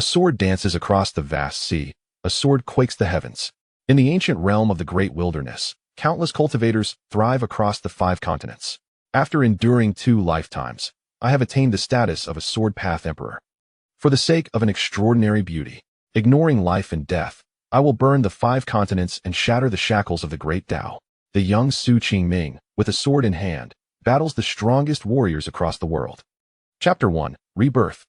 A sword dances across the vast sea. A sword quakes the heavens. In the ancient realm of the great wilderness, countless cultivators thrive across the 5 continents. After enduring 2 lifetimes, I have attained the status of a sword path emperor. For the sake of an extraordinary beauty, ignoring life and death, I will burn the 5 continents and shatter the shackles of the great Tao. The young Su Qingming, with a sword in hand, battles the strongest warriors across the world. Chapter 1. Rebirth.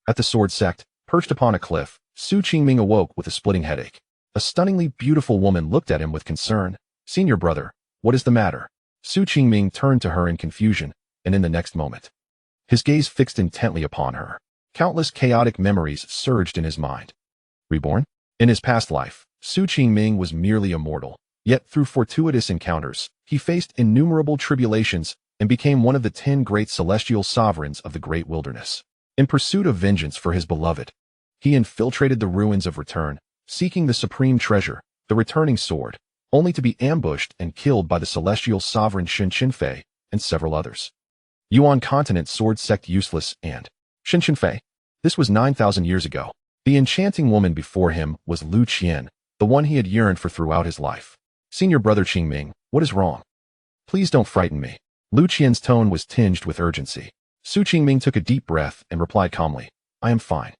At the Sword Sect, perched upon a cliff, Su Qingming awoke with a splitting headache. A stunningly beautiful woman looked at him with concern. "Senior brother, what is the matter?" Su Qingming turned to her in confusion, and in the next moment, his gaze fixed intently upon her. Countless chaotic memories surged in his mind. Reborn? In his past life, Su Qingming was merely a mortal, yet through fortuitous encounters, he faced innumerable tribulations and became one of the 10 great celestial sovereigns of the great wilderness. In pursuit of vengeance for his beloved, he infiltrated the ruins of Return, seeking the supreme treasure, the returning sword, only to be ambushed and killed by the celestial sovereign Shen Chenfei and several others. Yuan continent Sword Sect useless and Shen Chenfei. This was 9,000 years ago. The enchanting woman before him was Lu Qian, the one he had yearned for throughout his life. "Senior brother Qingming, what is wrong? Please don't frighten me." Lu Qian's tone was tinged with urgency. Su Qingming took a deep breath and replied calmly, "I am fine."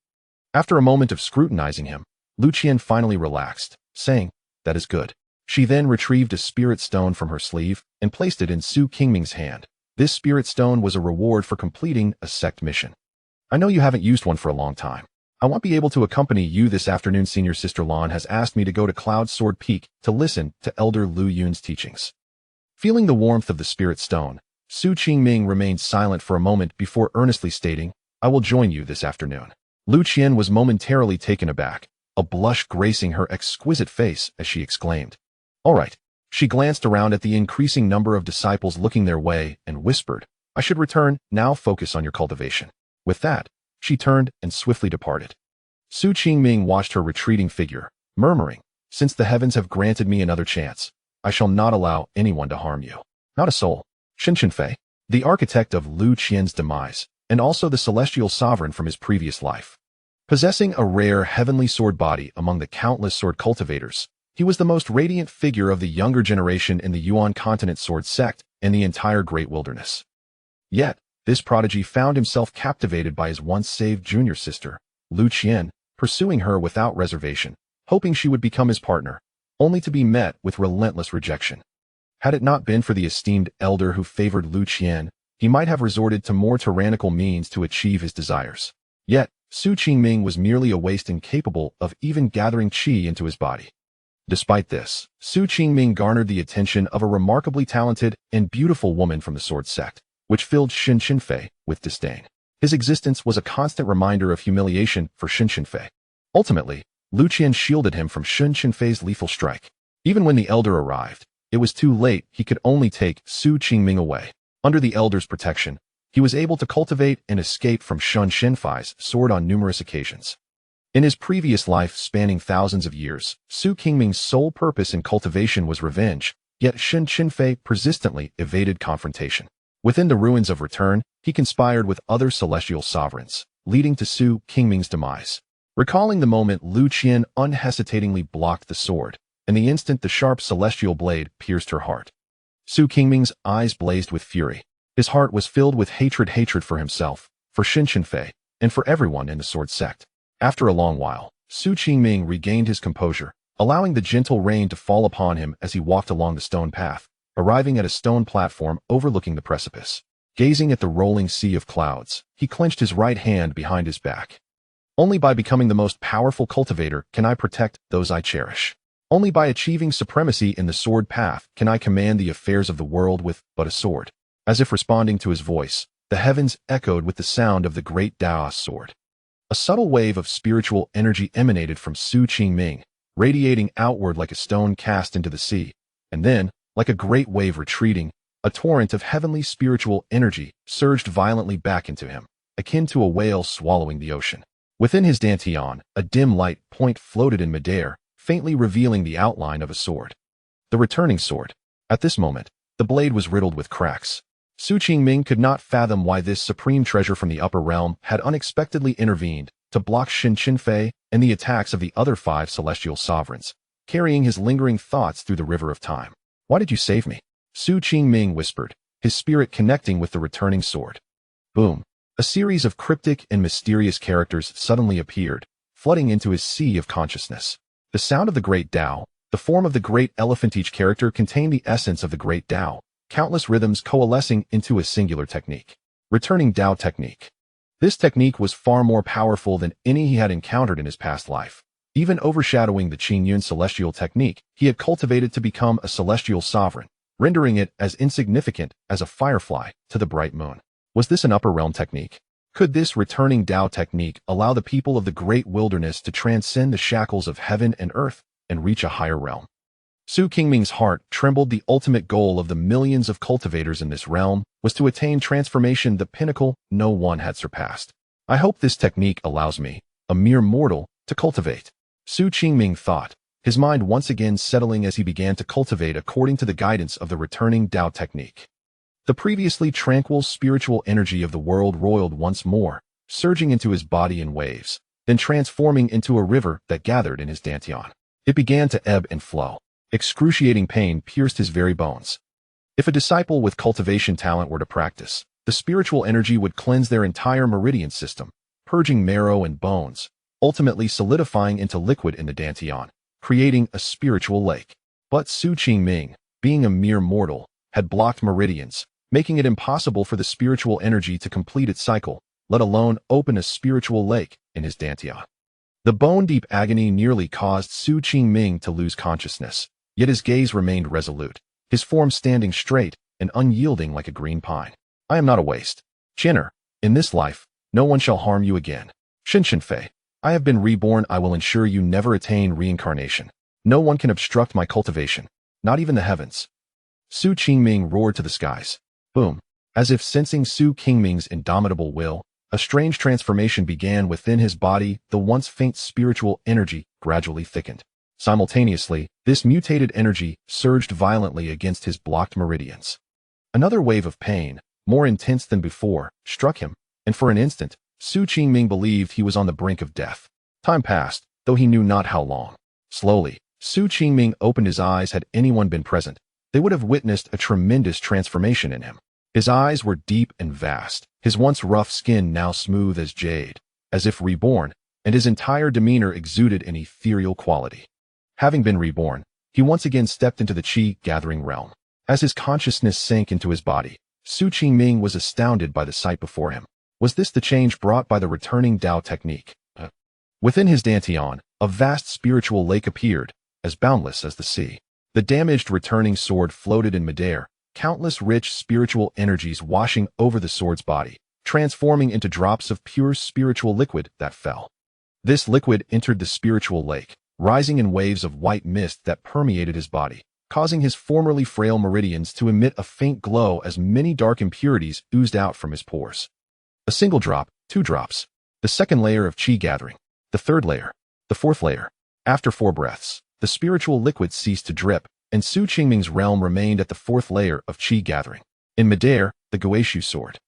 After a moment of scrutinizing him, Lu Qian finally relaxed, saying, "That is good." She then retrieved a spirit stone from her sleeve and placed it in Su Qingming's hand. This spirit stone was a reward for completing a sect mission. "I know you haven't used one for a long time. I won't be able to accompany you this afternoon. Senior Sister Lan has asked me to go to Cloud Sword Peak to listen to Elder Lu Yun's teachings." Feeling the warmth of the spirit stone, Su Qingming remained silent for a moment before earnestly stating, "I will join you this afternoon." Lu Qian was momentarily taken aback, a blush gracing her exquisite face as she exclaimed, "All right." She glanced around at the increasing number of disciples looking their way and whispered, "I should return, now focus on your cultivation." With that, she turned and swiftly departed. Su Qingming watched her retreating figure, murmuring, "Since the heavens have granted me another chance, I shall not allow anyone to harm you. Not a soul." Shen Chenfei, the architect of Lu Qian's demise, and also the celestial sovereign from his previous life. Possessing a rare heavenly sword body among the countless sword cultivators, he was the most radiant figure of the younger generation in the Yuan continent Sword Sect and the entire great wilderness. Yet, this prodigy found himself captivated by his once-saved junior sister, Lu Qian, pursuing her without reservation, hoping she would become his partner, only to be met with relentless rejection. Had it not been for the esteemed elder who favored Lu Qian, he might have resorted to more tyrannical means to achieve his desires. Yet, Su Qingming was merely a waste incapable of even gathering qi into his body. Despite this, Su Qingming garnered the attention of a remarkably talented and beautiful woman from the Sword Sect, which filled Shen Chenfei with disdain. His existence was a constant reminder of humiliation for Shen Chenfei. Ultimately, Lu Qian shielded him from Shen Chenfei's lethal strike. Even when the elder arrived, it was too late. He could only take Su Qingming away. Under the elder's protection, he was able to cultivate and escape from Shen Chenfei's sword on numerous occasions. In his previous life spanning thousands of years, Su Qingming's sole purpose in cultivation was revenge, yet Shen Chenfei persistently evaded confrontation. Within the ruins of Return, he conspired with other celestial sovereigns, leading to Su Qingming's demise. Recalling the moment, Lu Qian unhesitatingly blocked the sword, and the instant the sharp celestial blade pierced her heart. Su Qingming's eyes blazed with fury. His heart was filled with hatred for himself, for Shen Chenfei, and for everyone in the Sword Sect. After a long while, Su Qingming regained his composure, allowing the gentle rain to fall upon him as he walked along the stone path, arriving at a stone platform overlooking the precipice. Gazing at the rolling sea of clouds, he clenched his right hand behind his back. "Only by becoming the most powerful cultivator can I protect those I cherish. Only by achieving supremacy in the sword path can I command the affairs of the world with but a sword." As if responding to his voice, the heavens echoed with the sound of the great Dao's sword. A subtle wave of spiritual energy emanated from Su Qingming, radiating outward like a stone cast into the sea, and then, like a great wave retreating, a torrent of heavenly spiritual energy surged violently back into him, akin to a whale swallowing the ocean. Within his dantian, a dim light point floated in midair, faintly revealing the outline of a sword. The returning sword. At this moment, the blade was riddled with cracks. Su Qingming could not fathom why this supreme treasure from the upper realm had unexpectedly intervened to block Shen Chenfei and the attacks of the other 5 celestial sovereigns, carrying his lingering thoughts through the river of time. Why did you save me? Su Qingming whispered, his spirit connecting with the returning sword. Boom. A series of cryptic and mysterious characters suddenly appeared, flooding into his sea of consciousness. The sound of the great Tao, the form of the great elephant. Each character contained the essence of the great Tao, countless rhythms coalescing into a singular technique. Returning Tao technique. This technique was far more powerful than any he had encountered in his past life, even overshadowing the Qingming celestial technique he had cultivated to become a celestial sovereign, rendering it as insignificant as a firefly to the bright moon. Was this an upper realm technique? Could this returning Tao technique allow the people of the great wilderness to transcend the shackles of heaven and earth and reach a higher realm? Su Qingming's heart trembled. The ultimate goal of the millions of cultivators in this realm was to attain transformation, the pinnacle no one had surpassed. I hope this technique allows me, a mere mortal, to cultivate. Su Qingming thought, his mind once again settling as he began to cultivate according to the guidance of the returning Tao technique. The previously tranquil spiritual energy of the world roiled once more, surging into his body in waves, then transforming into a river that gathered in his dantian. It began to ebb and flow. Excruciating pain pierced his very bones. If a disciple with cultivation talent were to practice, the spiritual energy would cleanse their entire meridian system, purging marrow and bones, ultimately solidifying into liquid in the dantian, creating a spiritual lake. But Su Qingming, being a mere mortal, had blocked meridians, making it impossible for the spiritual energy to complete its cycle, let alone open a spiritual lake in his dantian. The bone-deep agony nearly caused Su Qingming to lose consciousness, yet his gaze remained resolute, his form standing straight and unyielding like a green pine. I am not a waste. Qinner, in this life, no one shall harm you again. Shen Chenfei, I have been reborn. I will ensure you never attain reincarnation. No one can obstruct my cultivation, not even the heavens. Su Qingming roared to the skies. Boom. As if sensing Su Qingming's indomitable will, a strange transformation began within his body. The once faint spiritual energy gradually thickened. Simultaneously, this mutated energy surged violently against his blocked meridians. Another wave of pain, more intense than before, struck him, and for an instant, Su Qingming believed he was on the brink of death. Time passed, though he knew not how long. Slowly, Su Qingming opened his eyes. Had anyone been present, they would have witnessed a tremendous transformation in him. His eyes were deep and vast, his once rough skin now smooth as jade, as if reborn, and his entire demeanor exuded an ethereal quality. Having been reborn, he once again stepped into the Qi-gathering realm. As his consciousness sank into his body, Su Qingming was astounded by the sight before him. Was this the change brought by the returning Tao technique? Within his dantian, a vast spiritual lake appeared, as boundless as the sea. The damaged returning sword floated in midair, countless rich spiritual energies washing over the sword's body, transforming into drops of pure spiritual liquid that fell. This liquid entered the spiritual lake, rising in waves of white mist that permeated his body, causing his formerly frail meridians to emit a faint glow as many dark impurities oozed out from his pores. A single drop, 2 drops, the second layer of Qi gathering, the third layer, the fourth layer. After 4 breaths, the spiritual liquid ceased to drip, and Su Qingming's realm remained at the 4th layer of Qi gathering. In midair, the Guishu sword,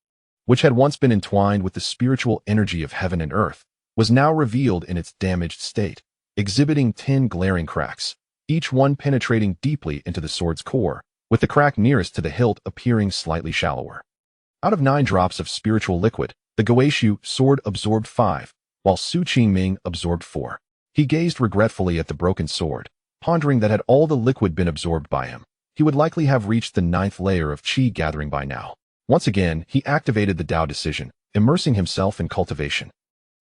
which had once been entwined with the spiritual energy of heaven and earth, was now revealed in its damaged state, exhibiting 10 glaring cracks, each one penetrating deeply into the sword's core, with the crack nearest to the hilt appearing slightly shallower. Out of 9 drops of spiritual liquid, the Guishu sword absorbed 5, while Su Qingming absorbed 4. He gazed regretfully at the broken sword, pondering that had all the liquid been absorbed by him, he would likely have reached the 9th layer of Qi gathering by now. Once again, he activated the Tao decision, immersing himself in cultivation.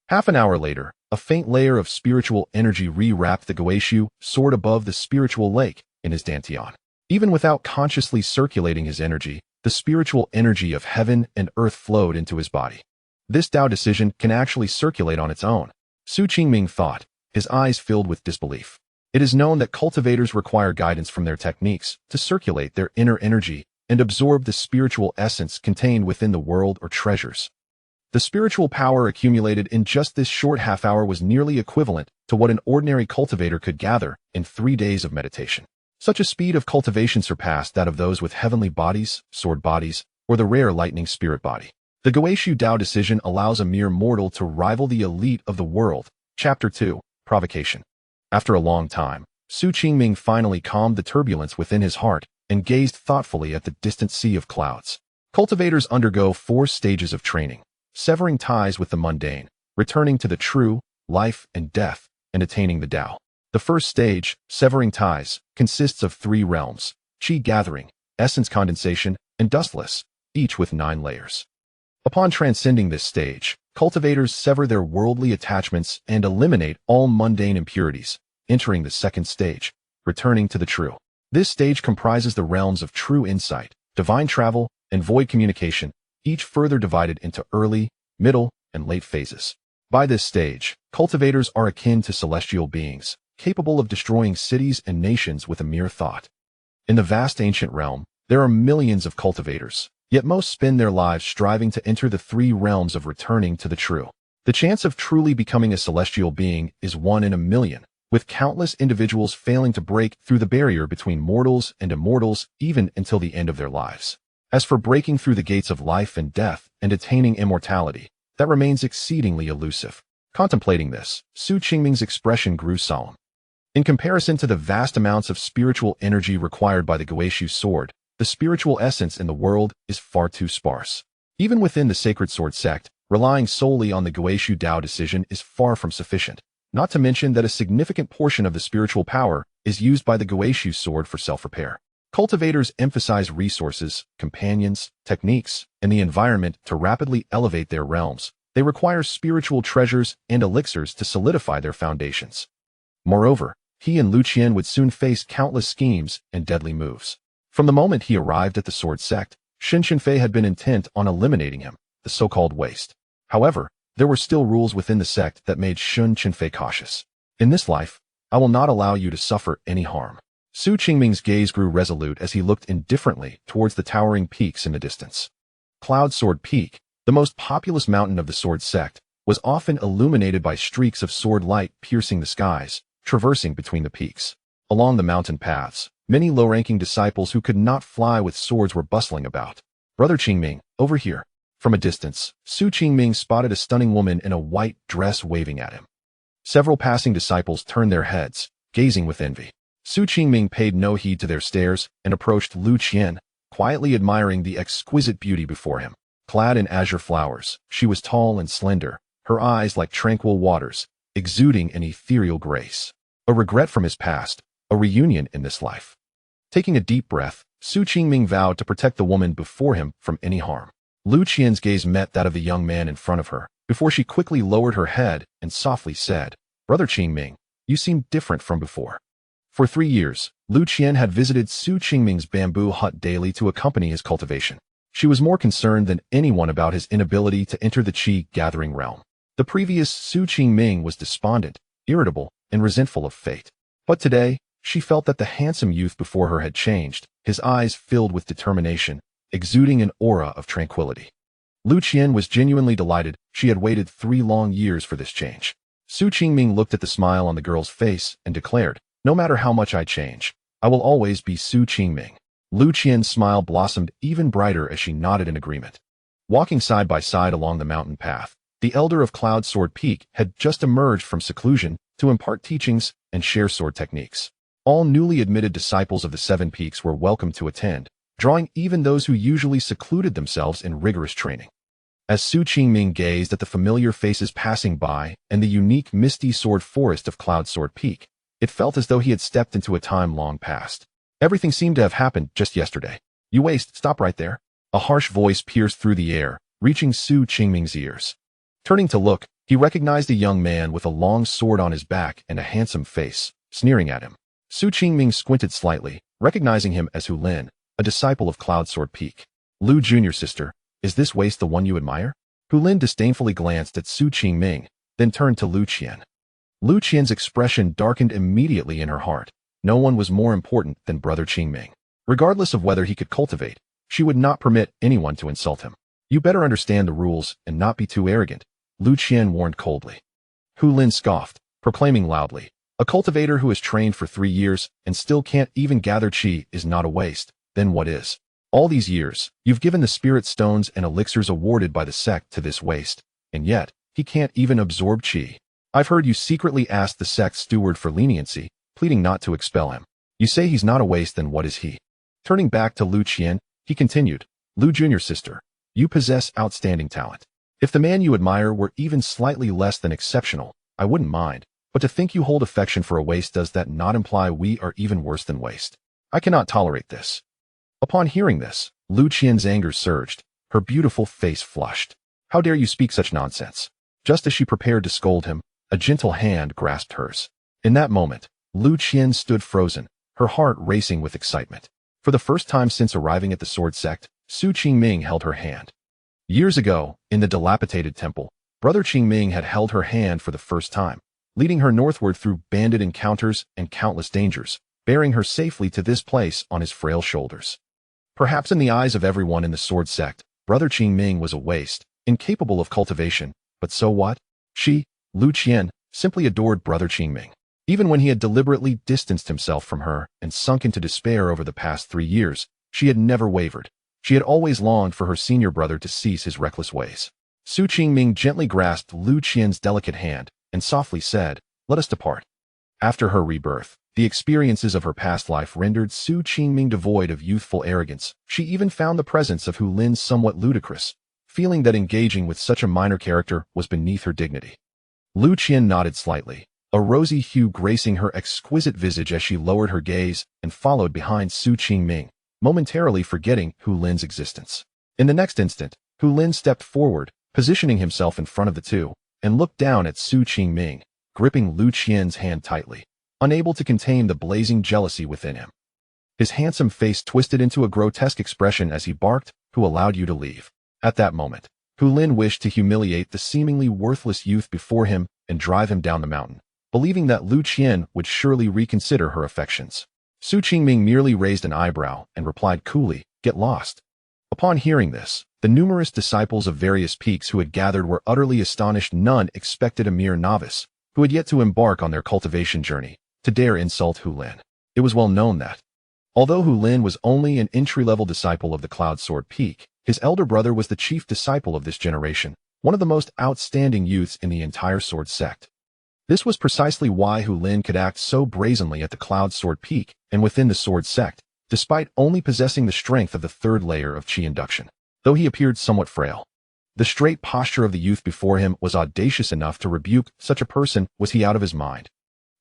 Half an hour later, a faint layer of spiritual energy re-wrapped the Guishu sword above the spiritual lake in his dantian. Even without consciously circulating his energy, the spiritual energy of heaven and earth flowed into his body. This Tao decision can actually circulate on its own. Su Qingming thought, his eyes filled with disbelief. It is known that cultivators require guidance from their techniques to circulate their inner energy and absorb the spiritual essence contained within the world or treasures. The spiritual power accumulated in just this short half hour was nearly equivalent to what an ordinary cultivator could gather in 3 days of meditation. Such a speed of cultivation surpassed that of those with heavenly bodies, sword bodies, or the rare lightning spirit body. The Guishu Dao decision allows a mere mortal to rival the elite of the world. Chapter 2, Provocation. After a long time, Qingming finally calmed the turbulence within his heart and gazed thoughtfully at the distant sea of clouds. Cultivators undergo 4 stages of training: severing ties with the mundane, returning to the true, life and death, and attaining the Tao. The first stage, severing ties, consists of 3 realms: Qi gathering, essence condensation, and dustless, each with 9 layers. Upon transcending this stage, cultivators sever their worldly attachments and eliminate all mundane impurities, entering the second stage, returning to the true. This stage comprises the realms of true insight, divine travel, and void communication, each further divided into early, middle, and late phases. By this stage, cultivators are akin to celestial beings, capable of destroying cities and nations with a mere thought. In the vast ancient realm, there are millions of cultivators, yet most spend their lives striving to enter the 3 realms of returning to the true. The chance of truly becoming a celestial being is 1 in a million, with countless individuals failing to break through the barrier between mortals and immortals even until the end of their lives. As for breaking through the gates of life and death and attaining immortality, that remains exceedingly elusive. Contemplating this, Qingming's expression grew solemn. In comparison to the vast amounts of spiritual energy required by the Guishu sword, the spiritual essence in the world is far too sparse. Even within the sacred Sword Sect, relying solely on the Guishu Dao decision is far from sufficient, not to mention that a significant portion of the spiritual power is used by the Guishu sword for self-repair. Cultivators emphasize resources, companions, techniques, and the environment to rapidly elevate their realms. They require spiritual treasures and elixirs to solidify their foundations. Moreover, he and Qian would soon face countless schemes and deadly moves. From the moment he arrived at the Sword Sect, Shen Chenfei had been intent on eliminating him, the so-called waste. However, there were still rules within the sect that made Shen Chenfei cautious. In this life, I will not allow you to suffer any harm. Qingming's gaze grew resolute as he looked indifferently towards the towering peaks in the distance. Cloud Sword Peak, the most populous mountain of the Sword Sect, was often illuminated by streaks of sword light piercing the skies, traversing between the peaks. Along the mountain paths, many low-ranking disciples who could not fly with swords were bustling about. "Brother Qingming, over here." From a distance, Qingming spotted a stunning woman in a white dress waving at him. Several passing disciples turned their heads, gazing with envy. Qingming paid no heed to their stares and approached Qian, quietly admiring the exquisite beauty before him. Clad in azure flowers, she was tall and slender, her eyes like tranquil waters, exuding an ethereal grace. A regret from his past, a reunion in this life. Taking a deep breath, Qingming vowed to protect the woman before him from any harm. Qian's gaze met that of the young man in front of her, before she quickly lowered her head and softly said, "Brother Qingming, you seem different from before." For 3 years, Qian had visited Qingming's bamboo hut daily to accompany his cultivation. She was more concerned than anyone about his inability to enter the Qi gathering realm. The previous Qingming was despondent, irritable, and resentful of fate. But today, she felt that the handsome youth before her had changed, his eyes filled with determination, exuding an aura of tranquility. Qian was genuinely delighted. She had waited 3 long years for this change. Qingming looked at the smile on the girl's face and declared, "No matter how much I change, I will always be Qingming." Qian's smile blossomed even brighter as she nodded in agreement. Walking side by side along the mountain path, the elder of Cloud Sword Peak had just emerged from seclusion to impart teachings and share sword techniques. All newly admitted disciples of the 7 peaks were welcome to attend, drawing even those who usually secluded themselves in rigorous training. As Qingming gazed at the familiar faces passing by and the unique misty sword forest of Cloud Sword Peak, it felt as though he had stepped into a time long past. Everything seemed to have happened just yesterday. "You waste, stop right there." A harsh voice pierced through the air, reaching Qingming's ears. Turning to look, he recognized a young man with a long sword on his back and a handsome face, sneering at him. Qingming squinted slightly, recognizing him as Hu Lin, a disciple of Cloud Sword Peak. "Lu Jr. sister, is this waste the one you admire?" Hu Lin disdainfully glanced at Qingming, then turned to Qian. Qian's expression darkened immediately in her heart. No one was more important than Brother Qingming. Regardless of whether he could cultivate, she would not permit anyone to insult him. "You better understand the rules and not be too arrogant," Qian warned coldly. Hu Lin scoffed, proclaiming loudly, "A cultivator who has trained for 3 years and still can't even gather qi is not a waste, then what is?" All these years, you've given the spirit stones and elixirs awarded by the sect to this waste, and yet, he can't even absorb qi. I've heard you secretly ask the sect's steward for leniency, pleading not to expel him. You say he's not a waste, then what is he? Turning back to Lu Qian, he continued, Lu Jr. sister, you possess outstanding talent. If the man you admire were even slightly less than exceptional, I wouldn't mind, but to think you hold affection for a waste, does that not imply we are even worse than waste? I cannot tolerate this. Upon hearing this, Lu Qian's anger surged, her beautiful face flushed. How dare you speak such nonsense? Just as she prepared to scold him, a gentle hand grasped hers. In that moment, Lu Qian stood frozen, her heart racing with excitement. For the first time since arriving at the Sword Sect, Qingming held her hand. Years ago, in the dilapidated temple, Brother Qingming had held her hand for the first time, leading her northward through bandit encounters and countless dangers, bearing her safely to this place on his frail shoulders. Perhaps in the eyes of everyone in the Sword Sect, Brother Qingming was a waste, incapable of cultivation, but so what? She, Lu Qian, simply adored Brother Qingming. Even when he had deliberately distanced himself from her and sunk into despair over the past 3 years, she had never wavered. She had always longed for her senior brother to cease his reckless ways. Qingming gently grasped Lu Qian's delicate hand and softly said, let us depart. After her rebirth, the experiences of her past life rendered Qingming devoid of youthful arrogance. She even found the presence of Hu Lin somewhat ludicrous, feeling that engaging with such a minor character was beneath her dignity. Lu Qian nodded slightly, a rosy hue gracing her exquisite visage as she lowered her gaze and followed behind Qingming, momentarily forgetting Hu Lin's existence. In the next instant, Hu Lin stepped forward, positioning himself in front of the two, and looked down at Qingming, gripping Lu Qian's hand tightly, unable to contain the blazing jealousy within him. His handsome face twisted into a grotesque expression as he barked, who allowed you to leave? At that moment, Hu Lin wished to humiliate the seemingly worthless youth before him and drive him down the mountain, believing that Lu Qian would surely reconsider her affections. Qingming merely raised an eyebrow and replied coolly, get lost. Upon hearing this, the numerous disciples of various peaks who had gathered were utterly astonished. None expected a mere novice, who had yet to embark on their cultivation journey, to dare insult Hu Lin. It was well known that, although Hu Lin was only an entry-level disciple of the Cloud Sword Peak, his elder brother was the chief disciple of this generation, one of the most outstanding youths in the entire Sword Sect. This was precisely why Hu Lin could act so brazenly at the Cloud Sword Peak and within the Sword Sect, despite only possessing the strength of the 3rd layer of Qi induction. Though he appeared somewhat frail, the straight posture of the youth before him was audacious enough to rebuke such a person. Was he out of his mind?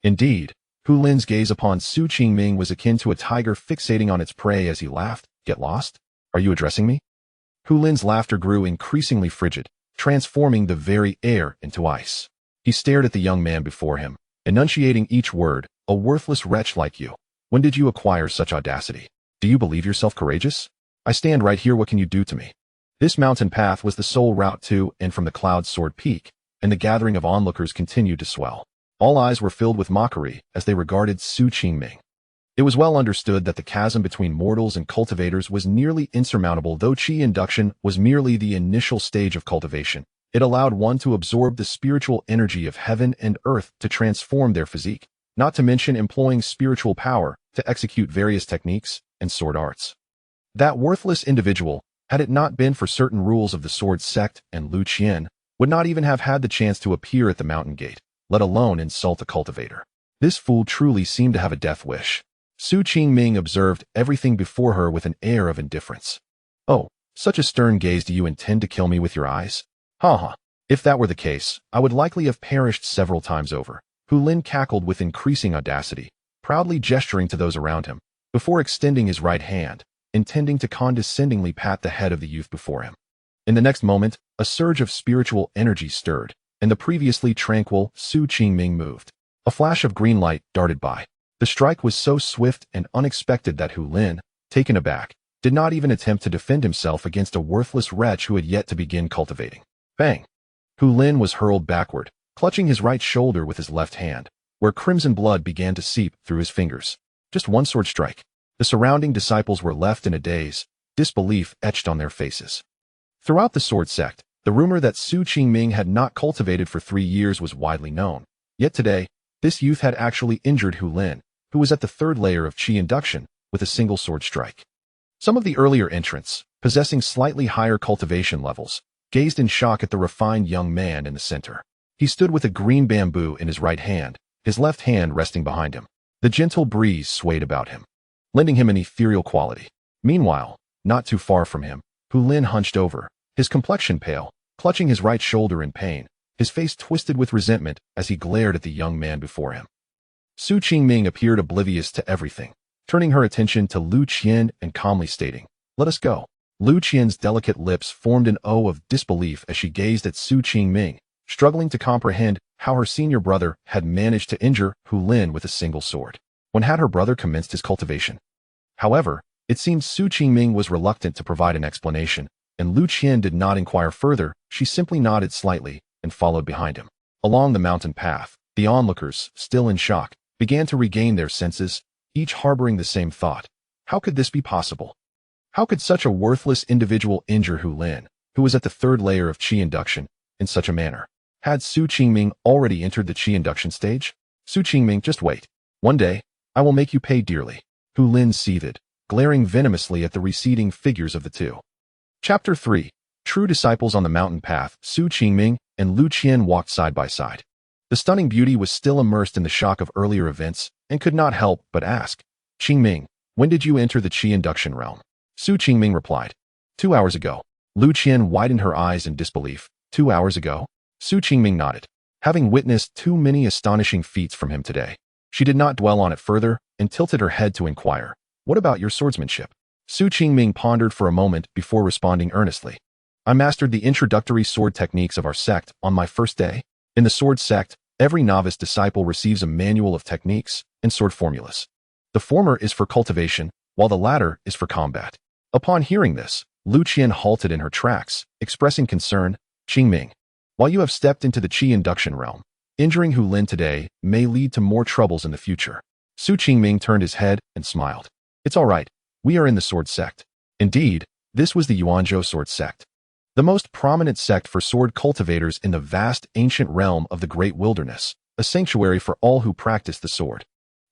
Indeed, Hu Lin's gaze upon Qingming was akin to a tiger fixating on its prey as he laughed. Get lost? Are you addressing me? Hu Lin's laughter grew increasingly frigid, transforming the very air into ice. He stared at the young man before him, enunciating each word, a worthless wretch like you. When did you acquire such audacity? Do you believe yourself courageous? I stand right here, what can you do to me? This mountain path was the sole route to and from the Cloud Sword Peak, and the gathering of onlookers continued to swell. All eyes were filled with mockery as they regarded Qingming. It was well understood that the chasm between mortals and cultivators was nearly insurmountable. Though Qi induction was merely the initial stage of cultivation, it allowed one to absorb the spiritual energy of heaven and earth to transform their physique, not to mention employing spiritual power to execute various techniques and sword arts. That worthless individual, had it not been for certain rules of the Sword Sect and Lu Qian, would not even have had the chance to appear at the mountain gate, let alone insult a cultivator. This fool truly seemed to have a death wish. Qingming observed everything before her with an air of indifference. Oh, such a stern gaze. Do you intend to kill me with your eyes? Ha ha. If that were the case, I would likely have perished several times over. Hu Lin cackled with increasing audacity, proudly gesturing to those around him, before extending his right hand, intending to condescendingly pat the head of the youth before him. In the next moment, a surge of spiritual energy stirred, and the previously tranquil Qingming moved. A flash of green light darted by. The strike was so swift and unexpected that Hu Lin, taken aback, did not even attempt to defend himself against a worthless wretch who had yet to begin cultivating. Bang! Hu Lin was hurled backward, clutching his right shoulder with his left hand, where crimson blood began to seep through his fingers. Just one sword strike. The surrounding disciples were left in a daze, disbelief etched on their faces. Throughout the Sword Sect, the rumor that Qingming had not cultivated for 3 years was widely known. Yet today, this youth had actually injured Hu Lin, who was at the 3rd layer of Qi induction, with a single sword strike. Some of the earlier entrants, possessing slightly higher cultivation levels, gazed in shock at the refined young man in the center. He stood with a green bamboo in his right hand, his left hand resting behind him. The gentle breeze swayed about him, lending him an ethereal quality. Meanwhile, not too far from him, Hu Lin hunched over, his complexion pale, clutching his right shoulder in pain, his face twisted with resentment as he glared at the young man before him. Su Qingming appeared oblivious to everything, turning her attention to Lu Qian and calmly stating, "Let us go." Lu Qian's delicate lips formed an O of disbelief as she gazed at Su Qingming, struggling to comprehend how her senior brother had managed to injure Hu Lin with a single sword. When had her brother commenced his cultivation? However, it seemed Su Qingming was reluctant to provide an explanation, and Lu Qian did not inquire further. She simply nodded slightly and followed behind him. Along the mountain path, the onlookers, still in shock, began to regain their senses, each harboring the same thought. How could this be possible? How could such a worthless individual injure Hu Lin, who was at the third layer of Qi induction, in such a manner? Had Su Qingming already entered the Qi induction stage? Su Qingming, just wait. One day, I will make you pay dearly. Hu Lin seethed, glaring venomously at the receding figures of the two. Chapter 3. True disciples on the mountain path. Su Qingming and Lu Qian walked side by side. The stunning beauty was still immersed in the shock of earlier events and could not help but ask, "Qingming, when did you enter the Qi induction realm?" Su Qingming replied, 2 hours ago. Lu Qian widened her eyes in disbelief. 2 hours ago? Su Qingming nodded. Having witnessed too many astonishing feats from him today, she did not dwell on it further and tilted her head to inquire, "What about your swordsmanship?" Su Qingming pondered for a moment before responding earnestly. "I mastered the introductory sword techniques of our sect on my first day. In the Sword Sect, every novice disciple receives a manual of techniques and sword formulas. The former is for cultivation, while the latter is for combat." Upon hearing this, Lu Qian halted in her tracks, expressing concern. "Qingming, while you have stepped into the Qi induction realm, injuring Hu Lin today may lead to more troubles in the future." Su Qingming turned his head and smiled. "It's all right. We are in the Sword Sect." Indeed, this was the Yuanzhou Sword Sect, the most prominent sect for sword cultivators in the vast ancient realm of the Great Wilderness, a sanctuary for all who practice the sword.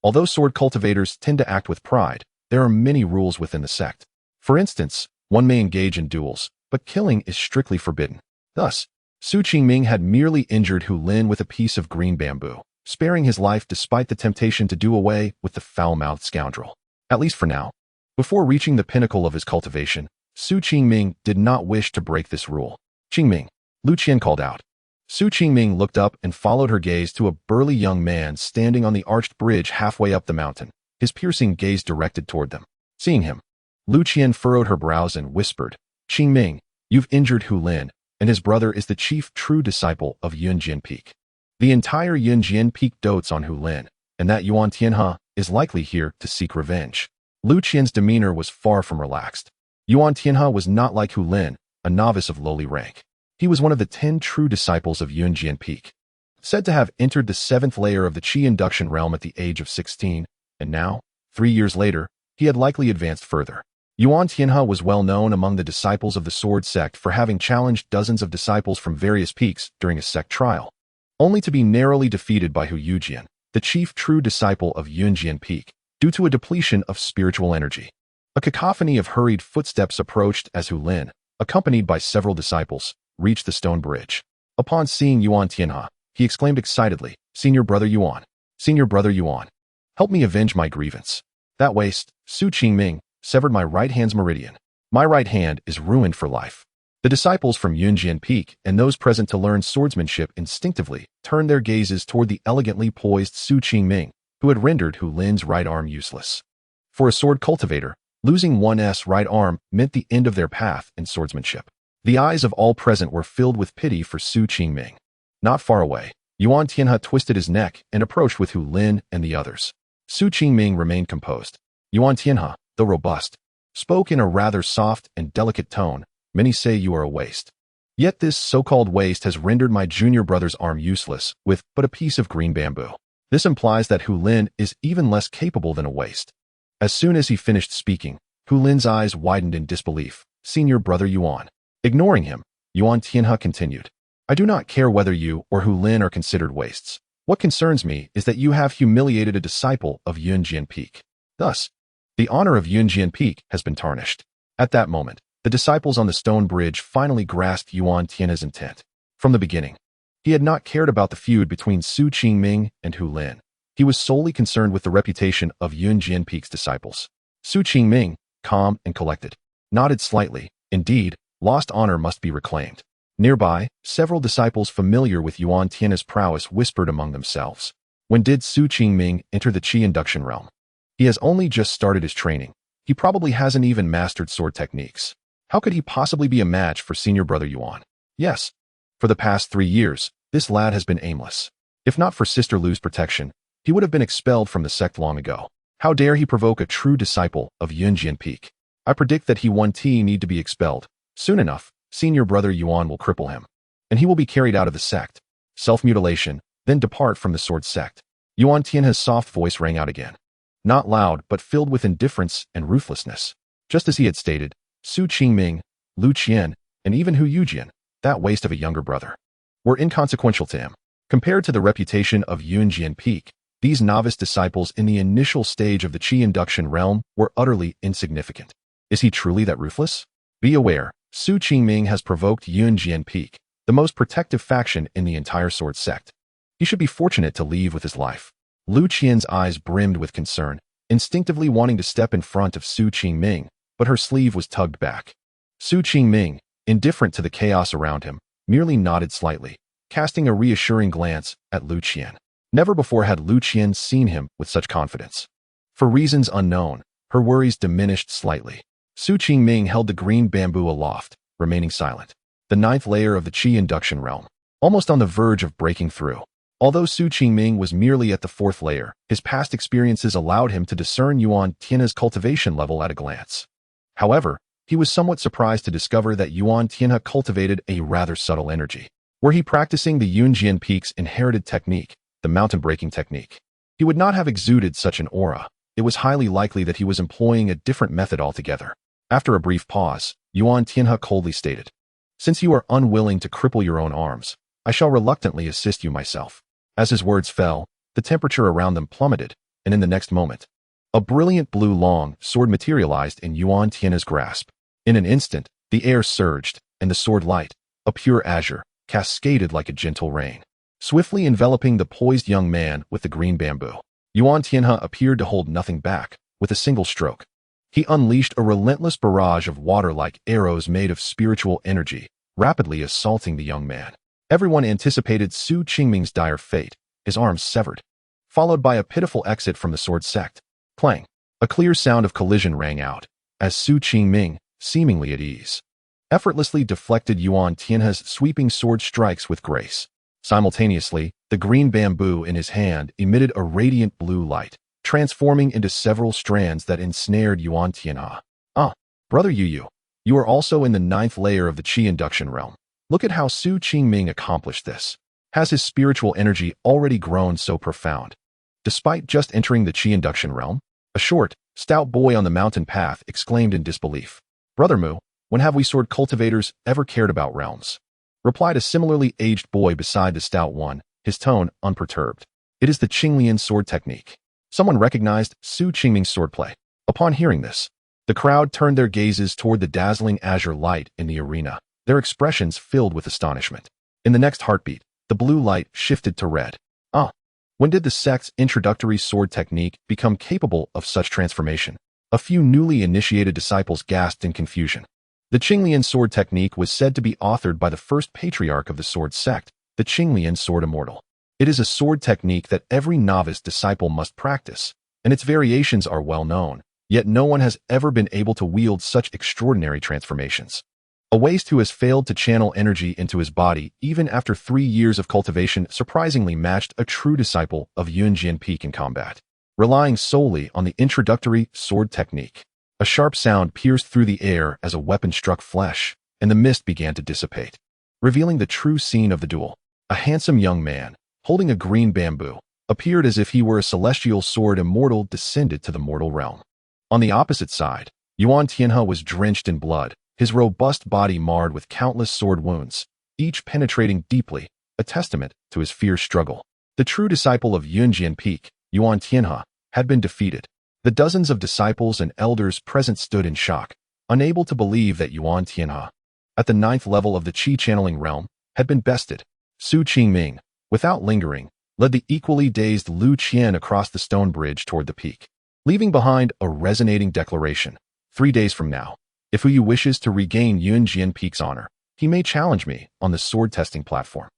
Although sword cultivators tend to act with pride, there are many rules within the sect. For instance, one may engage in duels, but killing is strictly forbidden. Thus, Su Qingming had merely injured Hu Lin with a piece of green bamboo, sparing his life despite the temptation to do away with the foul-mouthed scoundrel. At least for now. Before reaching the pinnacle of his cultivation, Su Qingming did not wish to break this rule. "Qingming," Lu Qian called out. Su Qingming looked up and followed her gaze to a burly young man standing on the arched bridge halfway up the mountain, his piercing gaze directed toward them. Seeing him, Lu Qian furrowed her brows and whispered, "Qingming, you've injured Hu Lin, and his brother is the chief true disciple of Yunjian Peak. The entire Yunjian Peak dotes on Hu Lin, and that Yuan Tianhe is likely here to seek revenge." Lu Qian's demeanor was far from relaxed. Yuan Tianhe was not like Hu Lin, a novice of lowly rank. He was one of the 10 true disciples of Yunjian Peak, said to have entered the 7th layer of the Qi induction realm at the age of 16, and now, 3 years later, he had likely advanced further. Yuan Tianhe was well known among the disciples of the Sword Sect for having challenged dozens of disciples from various peaks during a sect trial, only to be narrowly defeated by Hu Yujian, the chief true disciple of Yunjian Peak, due to a depletion of spiritual energy. A cacophony of hurried footsteps approached as Hu Lin, accompanied by several disciples, reached the stone bridge. Upon seeing Yuan Tianhe, he exclaimed excitedly, "Senior brother Yuan! Senior brother Yuan! Help me avenge my grievance. That waste, Su Qingming, severed my right hand's meridian. My right hand is ruined for life." The disciples from Yunjian Peak and those present to learn swordsmanship instinctively turned their gazes toward the elegantly poised Su Qingming, who had rendered Hu Lin's right arm useless. For a sword cultivator, losing one's right arm meant the end of their path in swordsmanship. The eyes of all present were filled with pity for Su Qingming. Not far away, Yuan Tianhe twisted his neck and approached with Hu Lin and the others. Su Qingming remained composed. Yuan Tianhe, though robust, spoke in a rather soft and delicate tone. "Many say you are a waste. Yet this so-called waste has rendered my junior brother's arm useless with but a piece of green bamboo. This implies that Hu Lin is even less capable than a waste." As soon as he finished speaking, Hu Lin's eyes widened in disbelief. "Senior brother Yuan." Ignoring him, Yuan Tianhe continued, "I do not care whether you or Hu Lin are considered wastes. What concerns me is that you have humiliated a disciple of Yunjian Peak. Thus, The honor of Yunjian Peak has been tarnished. At that moment, the disciples on the stone bridge finally grasped Yuan Tian's intent. From the beginning, he had not cared about the feud between Su Qingming and Hu Lin. He was solely concerned with the reputation of Yunjian Peak's disciples. Su Qingming, calm and collected, nodded slightly. Indeed, lost honor must be reclaimed. Nearby, several disciples familiar with Yuan Tian's prowess whispered among themselves. When did Su Qingming enter the Qi induction realm? He has only just started his training. He probably hasn't even mastered sword techniques. How could he possibly be a match for senior brother Yuan? Yes. For the past 3 years, this lad has been aimless. If not for Sister Lu's protection, he would have been expelled from the sect long ago. How dare he provoke a true disciple of Yunjian Peak? I predict that he won't need to be expelled. Soon enough, senior brother Yuan will cripple him, and he will be carried out of the sect. Self-mutilation, then depart from the Sword Sect. Yuan Tian's soft voice rang out again. Not loud, but filled with indifference and ruthlessness. Just as he had stated, Su Qingming, Lu Qian, and even Hu Yujian, that waste of a younger brother, were inconsequential to him. Compared to the reputation of Yunjian Peak, these novice disciples in the initial stage of the Qi induction realm were utterly insignificant. Is he truly that ruthless? Be aware, Su Qingming has provoked Yunjian Peak, the most protective faction in the entire Sword Sect. He should be fortunate to leave with his life. Lu Qian's eyes brimmed with concern, instinctively wanting to step in front of Su Qingming, but her sleeve was tugged back. Su Qingming, indifferent to the chaos around him, merely nodded slightly, casting a reassuring glance at Lu Qian. Never before had Lu Qian seen him with such confidence. For reasons unknown, her worries diminished slightly. Su Qingming held the green bamboo aloft, remaining silent. The 9th layer of the Qi induction realm, almost on the verge of breaking through. Although Su Qingming was merely at the 4th layer, his past experiences allowed him to discern Yuan Tian's cultivation level at a glance. However, he was somewhat surprised to discover that Yuan Tian cultivated a rather subtle energy. Were he practicing the Yunjian Peak's inherited technique, the mountain-breaking technique, he would not have exuded such an aura. It was highly likely that he was employing a different method altogether. After a brief pause, Yuan Tian coldly stated, "Since you are unwilling to cripple your own arms, I shall reluctantly assist you myself." As his words fell, the temperature around them plummeted, and in the next moment, a brilliant blue long sword materialized in Yuan Tian's grasp. In an instant, the air surged, and the sword light, a pure azure, cascaded like a gentle rain, swiftly enveloping the poised young man with the green bamboo. Yuan Tian appeared to hold nothing back. With a single stroke, he unleashed a relentless barrage of water-like arrows made of spiritual energy, rapidly assaulting the young man. Everyone anticipated Su Qingming's dire fate, his arms severed, followed by a pitiful exit from the Sword Sect. Clang! A clear sound of collision rang out, as Su Qingming, seemingly at ease, effortlessly deflected Yuan Tian's sweeping sword strikes with grace. Simultaneously, the green bamboo in his hand emitted a radiant blue light, transforming into several strands that ensnared Yuan Tian. Ah, Brother Yu, you are also in the 9th layer of the Qi induction realm. Look at how Su Qingming accomplished this. Has his spiritual energy already grown so profound? Despite just entering the Qi induction realm, a short, stout boy on the mountain path exclaimed in disbelief. Brother Mu, when have we sword cultivators ever cared about realms? Replied a similarly aged boy beside the stout one, his tone unperturbed. It is the Qinglian sword technique. Someone recognized Su Qingming's swordplay. Upon hearing this, the crowd turned their gazes toward the dazzling azure light in the arena, their expressions filled with astonishment. In the next heartbeat, the blue light shifted to red. When did the sect's introductory sword technique become capable of such transformation? A few newly initiated disciples gasped in confusion. The Qinglian sword technique was said to be authored by the first patriarch of the Sword Sect, the Qinglian Sword Immortal. It is a sword technique that every novice disciple must practice, and its variations are well known, yet no one has ever been able to wield such extraordinary transformations. A waste who has failed to channel energy into his body even after 3 years of cultivation surprisingly matched a true disciple of Yunjian Peak in combat, relying solely on the introductory sword technique. A sharp sound pierced through the air as a weapon struck flesh, and the mist began to dissipate, revealing the true scene of the duel. A handsome young man, holding a green bamboo, appeared as if he were a celestial sword immortal descended to the mortal realm. On the opposite side, Yuan Tianhe was drenched in blood, his robust body marred with countless sword wounds, each penetrating deeply, a testament to his fierce struggle. The true disciple of Yunjian Peak, Yuan Tianhe, had been defeated. The dozens of disciples and elders present stood in shock, unable to believe that Yuan Tianhe, at the 9th level of the Qi channeling realm, had been bested. Su Qingming, without lingering, led the equally dazed Lu Qian across the stone bridge toward the peak, leaving behind a resonating declaration. 3 days from now, if Yu wishes to regain Yunjian Peak's honor, he may challenge me on the sword testing platform.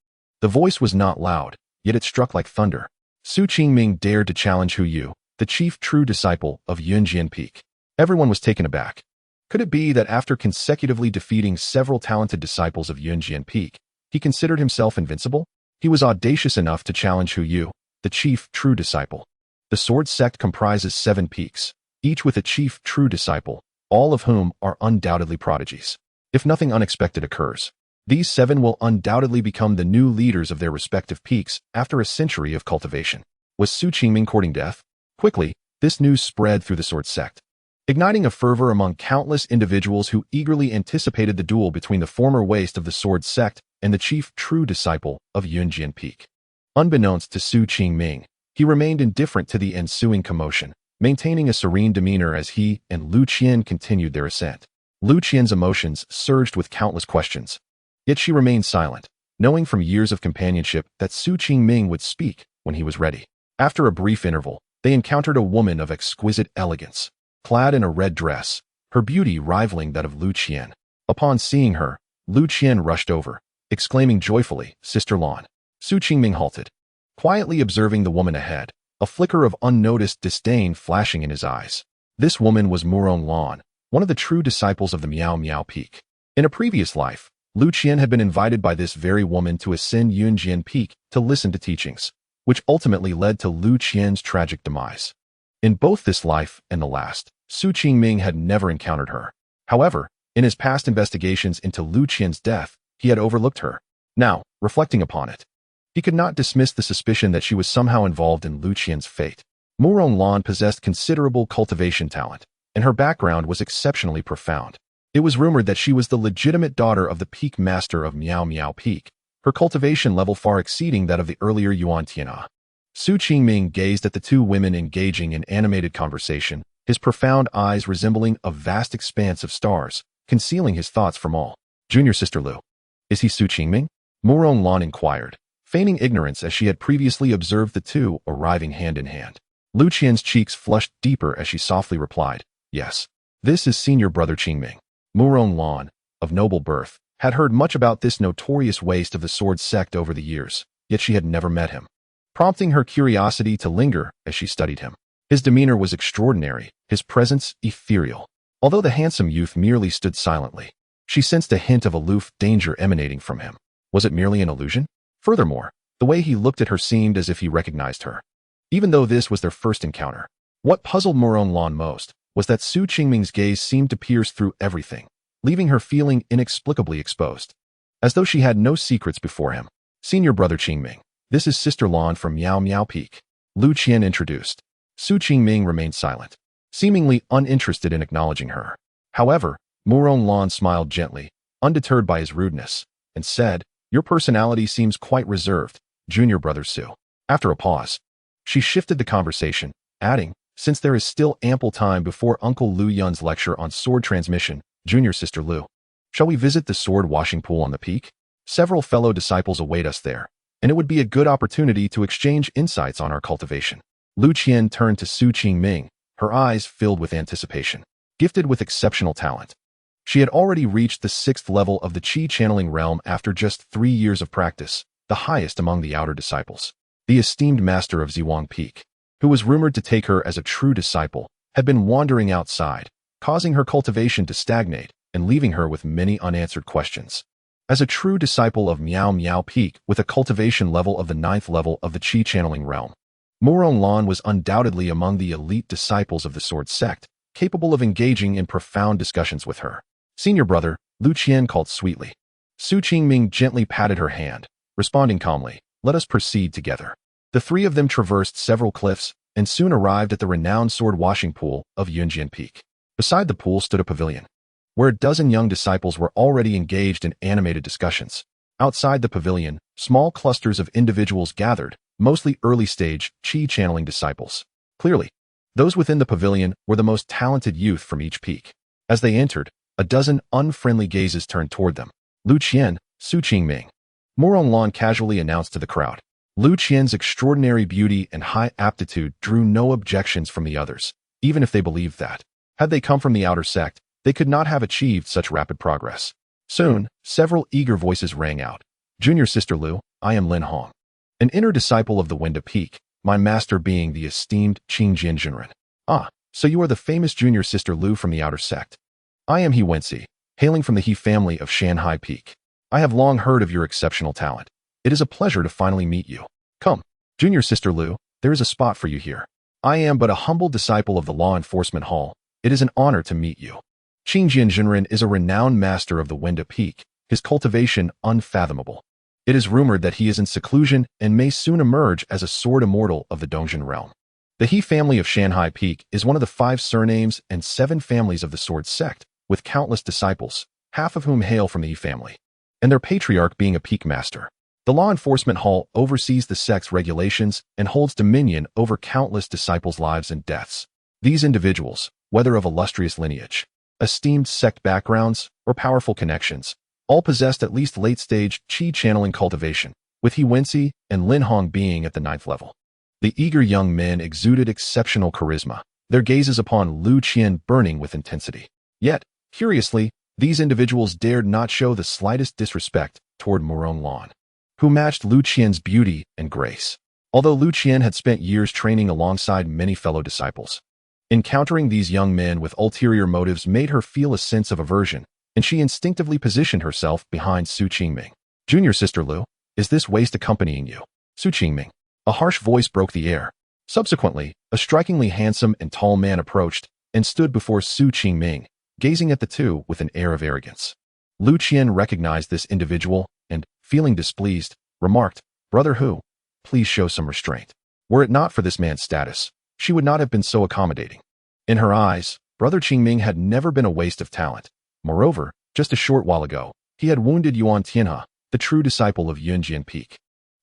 The voice was not loud, yet it struck like thunder. Su Qingming dared to challenge Hu Yu, the chief true disciple of Yunjian Peak. Everyone was taken aback. Could it be that after consecutively defeating several talented disciples of Yunjian Peak, he considered himself invincible? He was audacious enough to challenge Hu Yu, the chief true disciple. The Sword Sect comprises 7 peaks, each with a chief true disciple, all of whom are undoubtedly prodigies. If nothing unexpected occurs, these 7 will undoubtedly become the new leaders of their respective peaks after a century of cultivation. Was Su Qingming courting death? Quickly, this news spread through the Sword Sect, igniting a fervor among countless individuals who eagerly anticipated the duel between the former waste of the Sword Sect and the chief true disciple of Yunjian Peak. Unbeknownst to Su Qingming, he remained indifferent to the ensuing commotion, maintaining a serene demeanor as he and Lu Qian continued their ascent. Lu Qian's emotions surged with countless questions, yet she remained silent, knowing from years of companionship that Su Qingming would speak when he was ready. After a brief interval, they encountered a woman of exquisite elegance, clad in a red dress, her beauty rivaling that of Lu Qian. Upon seeing her, Lu Qian rushed over, exclaiming joyfully, "Sister Lan." Su Qingming halted, quietly observing the woman ahead, a flicker of unnoticed disdain flashing in his eyes. This woman was Murong Lan, one of the true disciples of the Miao Miao Peak. In a previous life, Lu Qian had been invited by this very woman to ascend Yunjian Peak to listen to teachings, which ultimately led to Lu Qian's tragic demise. In both this life and the last, Su Qingming had never encountered her. However, in his past investigations into Lu Qian's death, he had overlooked her. Now, reflecting upon it, he could not dismiss the suspicion that she was somehow involved in Lu Qian's fate. Murong Lan possessed considerable cultivation talent, and her background was exceptionally profound. It was rumored that she was the legitimate daughter of the peak master of Miao Miao Peak, her cultivation level far exceeding that of the earlier Yuan Tianhe. Su Qingming gazed at the 2 women engaging in animated conversation, his profound eyes resembling a vast expanse of stars, concealing his thoughts from all. "Junior Sister Lu, is he Su Qingming?" Murong Lan inquired, feigning ignorance as she had previously observed the 2 arriving hand in hand. Lu Qian's cheeks flushed deeper as she softly replied, "Yes, this is senior brother Qingming." Murong Lan, of noble birth, had heard much about this notorious waste of the Sword Sect over the years, yet she had never met him, prompting her curiosity to linger as she studied him. His demeanor was extraordinary, his presence ethereal. Although the handsome youth merely stood silently, she sensed a hint of aloof danger emanating from him. Was it merely an illusion? Furthermore, the way he looked at her seemed as if he recognized her, even though this was their first encounter. What puzzled Murong Lan most was that Su Qingming's gaze seemed to pierce through everything, leaving her feeling inexplicably exposed, as though she had no secrets before him. "Senior brother Qingming, this is Sister Lan from Miao Miao Peak," Lu Qian introduced. Su Qingming remained silent, seemingly uninterested in acknowledging her. However, Murong Lan smiled gently, undeterred by his rudeness, and said, "Your personality seems quite reserved, Junior brother Su." After a pause, she shifted the conversation, adding, "Since there is still ample time before Uncle Lu Yun's lecture on sword transmission, Junior Sister Lu, shall we visit the sword washing pool on the peak? Several fellow disciples await us there, and it would be a good opportunity to exchange insights on our cultivation." Lu Qian turned to Su Qingming, her eyes filled with anticipation. Gifted with exceptional talent, she had already reached the 6th level of the Qi channeling realm after just 3 years of practice, the highest among the outer disciples. The esteemed master of Ziwang Peak, who was rumored to take her as a true disciple, had been wandering outside, causing her cultivation to stagnate and leaving her with many unanswered questions. As a true disciple of Miao Miao Peak with a cultivation level of the 9th level of the Qi channeling realm, Murong Lan was undoubtedly among the elite disciples of the Sword Sect, capable of engaging in profound discussions with her. "Senior brother," Lu Qian called sweetly. Su Qingming gently patted her hand, responding calmly, "Let us proceed together." The 3 of them traversed several cliffs and soon arrived at the renowned sword washing pool of Yunjian Peak. Beside the pool stood a pavilion, where a dozen young disciples were already engaged in animated discussions. Outside the pavilion, small clusters of individuals gathered, mostly early-stage Qi channeling disciples. Clearly, Those within the pavilion were the most talented youth from each peak. As they entered, a dozen unfriendly gazes turned toward them. Lu Qian, Su Qingming. Murong Lan casually announced to the crowd. Lu Qian's extraordinary beauty and high aptitude drew no objections from the others, even if they believed that. Had they come from the outer sect, they could not have achieved such rapid progress. Soon, several eager voices rang out. Junior Sister Lu, I am Lin Hong, an inner disciple of the Winda Peak, my master being the esteemed Qing Jinjinren. Ah, so you are the famous Junior Sister Lu from the outer sect. I am He Wensi, hailing from the He family of Shanhai Peak. I have long heard of your exceptional talent. It is a pleasure to finally meet you. Come, Junior Sister Lu, there is a spot for you here. I am but a humble disciple of the Law Enforcement Hall. It is an honor to meet you. Qing Jinjinren is a renowned master of the Winda Peak, his cultivation unfathomable. It is rumored that he is in seclusion and may soon emerge as a sword immortal of the Dongjin realm. The He family of Shanhai Peak is one of the 5 surnames and 7 families of the Sword Sect, with countless disciples, half of whom hail from the He family, and their patriarch being a peak master. The Law Enforcement Hall oversees the sect's regulations and holds dominion over countless disciples' lives and deaths. These individuals, whether of illustrious lineage, esteemed sect backgrounds, or powerful connections, all possessed at least late-stage Qi channeling cultivation, with He Wensi and Lin Hong being at the 9th level. The eager young men exuded exceptional charisma, their gazes upon Lu Qian burning with intensity. Yet, curiously, these individuals dared not show the slightest disrespect toward Murong Lan, who matched Lu Qian's beauty and grace. Although Lu Qian had spent years training alongside many fellow disciples, encountering these young men with ulterior motives made her feel a sense of aversion, and she instinctively positioned herself behind Su Qingming. Junior Sister Lu, is this waste accompanying you? Su Qingming. A harsh voice broke the air. Subsequently, a strikingly handsome and tall man approached and stood before Su Qingming, gazing at the two with an air of arrogance. Lu Qian recognized this individual and, feeling displeased, remarked, Brother Hu, please show some restraint. Were it not for this man's status, she would not have been so accommodating. In her eyes, Brother Qingming had never been a waste of talent. Moreover, just a short while ago, he had wounded Yuan Tianhe, the true disciple of Yunjian Peak,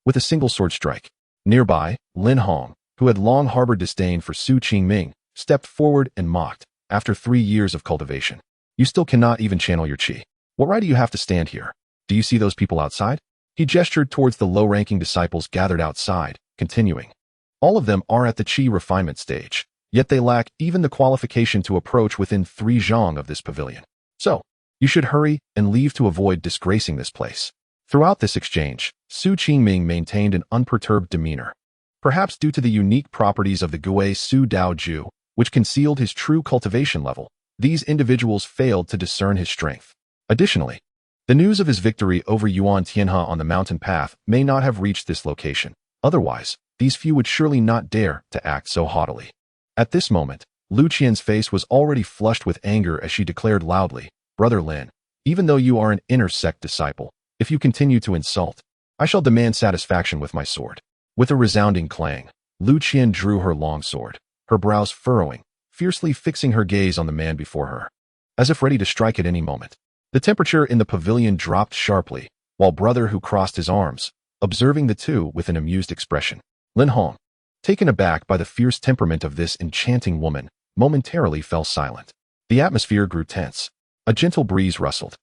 with a single sword strike. Nearby, Lin Hong, who had long harbored disdain for Su Qingming, stepped forward and mocked, after 3 years of cultivation. You still cannot even channel your qi. What right do you have to stand here? Do you see those people outside? He gestured towards the low-ranking disciples gathered outside, continuing. All of them are at the qi refinement stage, yet they lack even the qualification to approach within 3 zhang of this pavilion. So, you should hurry and leave to avoid disgracing this place. Throughout this exchange, Su Qingming maintained an unperturbed demeanor, perhaps due to the unique properties of the Gui Su Dao Ju, which concealed his true cultivation level. These individuals failed to discern his strength. Additionally, the news of his victory over Yuan Tianhe on the mountain path may not have reached this location. Otherwise, these few would surely not dare to act so haughtily. At this moment, Lu Qian's face was already flushed with anger as she declared loudly, Brother Lin, even though you are an inner sect disciple, if you continue to insult, I shall demand satisfaction with my sword. With a resounding clang, Lu Qian drew her long sword, her brows furrowing, fiercely fixing her gaze on the man before her, as if ready to strike at any moment. The temperature in the pavilion dropped sharply, while Brother Hu crossed his arms, observing the two with an amused expression. Lin Hong, taken aback by the fierce temperament of this enchanting woman, momentarily fell silent. The atmosphere grew tense. A gentle breeze rustled,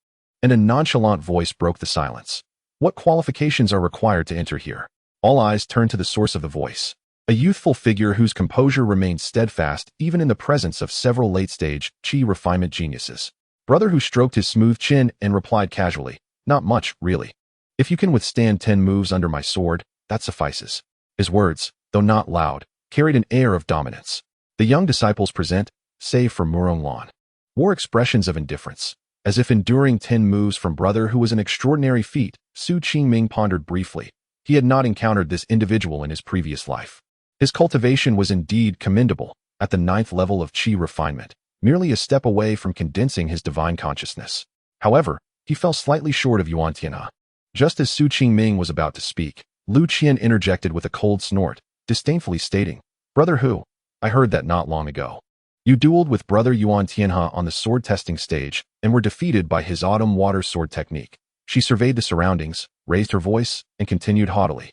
and a nonchalant voice broke the silence. What qualifications are required to enter here? All eyes turned to the source of the voice, a youthful figure whose composure remained steadfast even in the presence of several late-stage qi refinement geniuses. Brother Hu stroked his smooth chin and replied casually, Not much, really. If you can withstand 10 moves under my sword, that suffices. His words, though not loud, carried an air of dominance. The young disciples present, save for Murong Lan, wore expressions of indifference, as if enduring 10 moves from Brother Hu was an extraordinary feat. Su Qingming pondered briefly. He had not encountered this individual in his previous life. His cultivation was indeed commendable, at the 9th level of qi refinement, merely a step away from condensing his divine consciousness. However, he fell slightly short of Yuan Tianhe. Just as Su Qingming was about to speak, Lu Qian interjected with a cold snort, disdainfully stating, Brother Hu, I heard that not long ago. You dueled with Brother Yuan Tianhe on the sword testing stage and were defeated by his autumn water sword technique. She surveyed the surroundings, raised her voice, and continued haughtily.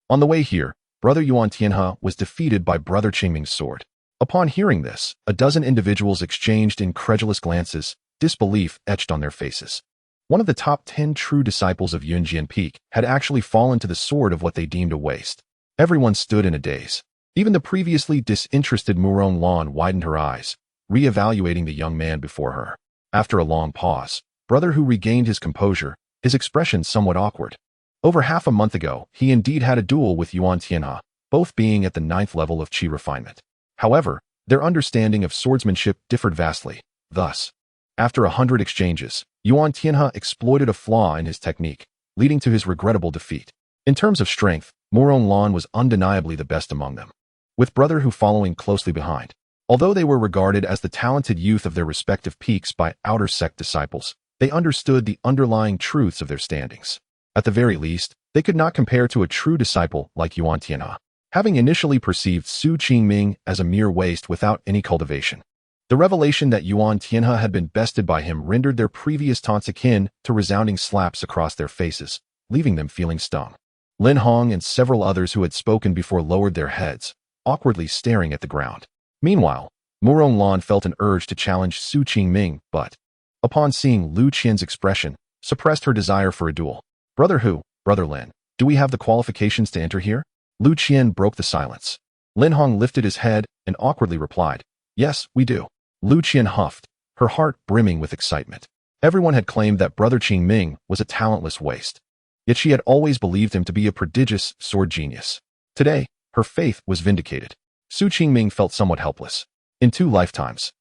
On the way here, Brother Yuan Tianhe was defeated by Brother Qingming's sword. Upon hearing this, a dozen individuals exchanged incredulous glances, disbelief etched on their faces. One of the top 10 true disciples of Yunjian Peak had actually fallen to the sword of what they deemed a waste. Everyone stood in a daze. Even the previously disinterested Muron Lan widened her eyes, re-evaluating the young man before her. After a long pause, Brother Hu regained his composure, his expression somewhat awkward. Over half a month ago, he indeed had a duel with Yuan Tianhe, both being at the 9th level of Qi refinement. However, their understanding of swordsmanship differed vastly. Thus, after 100 exchanges, Yuan Tianhe exploited a flaw in his technique, leading to his regrettable defeat. In terms of strength, Muron Lan was undeniably the best among them, with Brother Hu following closely behind. Although they were regarded as the talented youth of their respective peaks by outer sect disciples, they understood the underlying truths of their standings. At the very least, they could not compare to a true disciple like Yuan Tianhe, having initially perceived Su Qingming as a mere waste without any cultivation. The revelation that Yuan Tianhe had been bested by him rendered their previous taunts akin to resounding slaps across their faces, leaving them feeling stung. Lin Hong and several others who had spoken before lowered their heads, awkwardly staring at the ground. Meanwhile, Muron Lan felt an urge to challenge Su Qingming, but, upon seeing Lu Qian's expression, suppressed her desire for a duel. Brother Hu, Brother Lin, do we have the qualifications to enter here? Lu Qian broke the silence. Lin Hong lifted his head and awkwardly replied, yes, we do. Lu Qian huffed, her heart brimming with excitement. Everyone had claimed that Brother Qingming was a talentless waste. Yet she had always believed him to be a prodigious sword genius. Today, her faith was vindicated. Su Qingming felt somewhat helpless. In 2 lifetimes,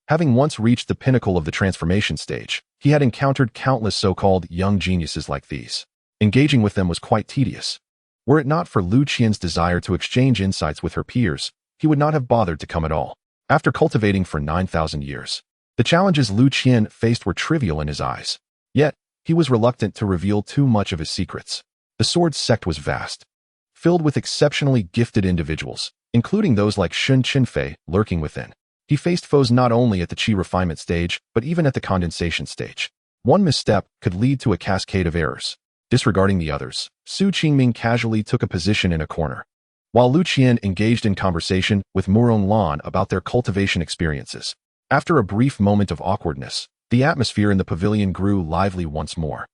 having once reached the pinnacle of the transformation stage, he had encountered countless so-called young geniuses like these. Engaging with them was quite tedious. Were it not for Lu Qian's desire to exchange insights with her peers, he would not have bothered to come at all. After cultivating for 9,000 years, the challenges Lu Qian faced were trivial in his eyes. Yet, he was reluctant to reveal too much of his secrets. The Sword Sect was vast, filled with exceptionally gifted individuals, including those like Shen Chenfei lurking within. He faced foes not only at the Qi refinement stage, but even at the condensation stage. One misstep could lead to a cascade of errors. Disregarding the others, Su Qingming casually took a position in a corner, while Lu Qian engaged in conversation with Muron Lan about their cultivation experiences. After a brief moment of awkwardness, the atmosphere in the pavilion grew lively once more,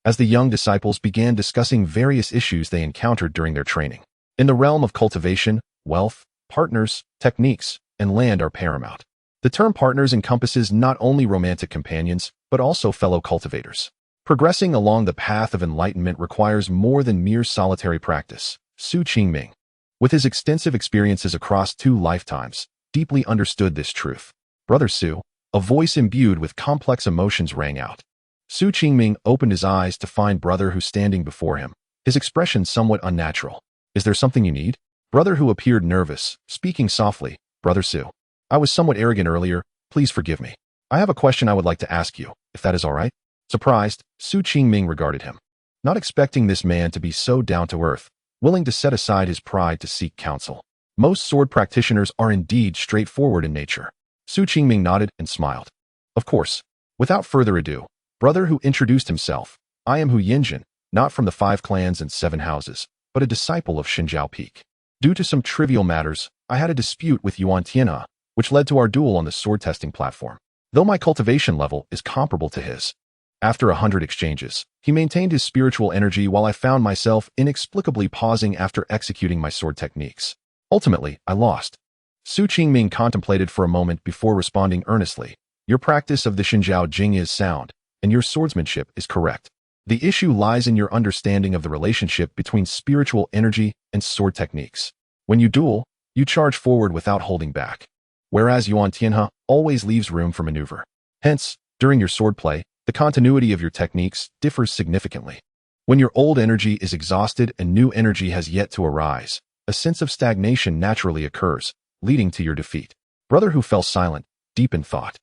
as the young disciples began discussing various issues they encountered during their training. In the realm of cultivation, wealth, partners, techniques, and land are paramount. The term partners encompasses not only romantic companions, but also fellow cultivators. Progressing along the path of enlightenment requires more than mere solitary practice. Su Qingming, with his extensive experiences across 2 lifetimes, deeply understood this truth. Brother Su, a voice imbued with complex emotions rang out. Su Qingming opened his eyes to find Brother Hu standing before him, his expression somewhat unnatural. Is there something you need? Brother Hu appeared nervous, speaking softly. Brother Su, I was somewhat arrogant earlier, please forgive me. I have a question I would like to ask you, if that is all right. Surprised, Su Qingming regarded him, not expecting this man to be so down-to-earth, willing to set aside his pride to seek counsel. Most sword practitioners are indeed straightforward in nature. Su Qingming nodded and smiled. Of course. Without further ado, Brother Hu introduced himself. I am Hu Yinjin, not from the 5 clans and 7 houses, but a disciple of Xinjiao Peak. Due to some trivial matters, I had a dispute with Yuan Tianhe, which led to our duel on the sword testing platform. Though my cultivation level is comparable to his, after 100 exchanges, he maintained his spiritual energy while I found myself inexplicably pausing after executing my sword techniques. Ultimately, I lost. Su Qingming contemplated for a moment before responding earnestly. Your practice of the Xinjiao Jing is sound, and your swordsmanship is correct. The issue lies in your understanding of the relationship between spiritual energy and sword techniques. When you duel, you charge forward without holding back, whereas Yuan Tianhe always leaves room for maneuver. Hence, during your swordplay, the continuity of your techniques differs significantly. When your old energy is exhausted and new energy has yet to arise, a sense of stagnation naturally occurs, leading to your defeat. Brother Hu fell silent, deep in thought.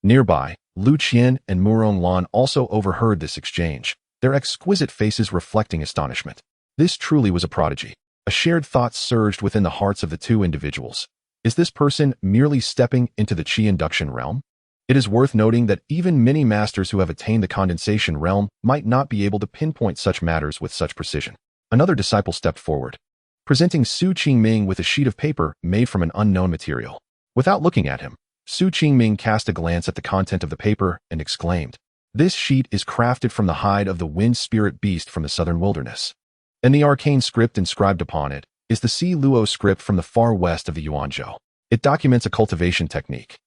Nearby, Lu Qian and Muron Lan also overheard this exchange, their exquisite faces reflecting astonishment. This truly was a prodigy. A shared thought surged within the hearts of the 2 individuals. Is this person merely stepping into the Qi induction realm? It is worth noting that even many masters who have attained the condensation realm might not be able to pinpoint such matters with such precision. Another disciple stepped forward, presenting Su Qingming with a sheet of paper made from an unknown material. Without looking at him, Su Qingming cast a glance at the content of the paper and exclaimed, "This sheet is crafted from the hide of the wind spirit beast from the southern wilderness. And the arcane script inscribed upon it is the Si Luo script from the far west of the Yuanzhou. It documents a cultivation technique.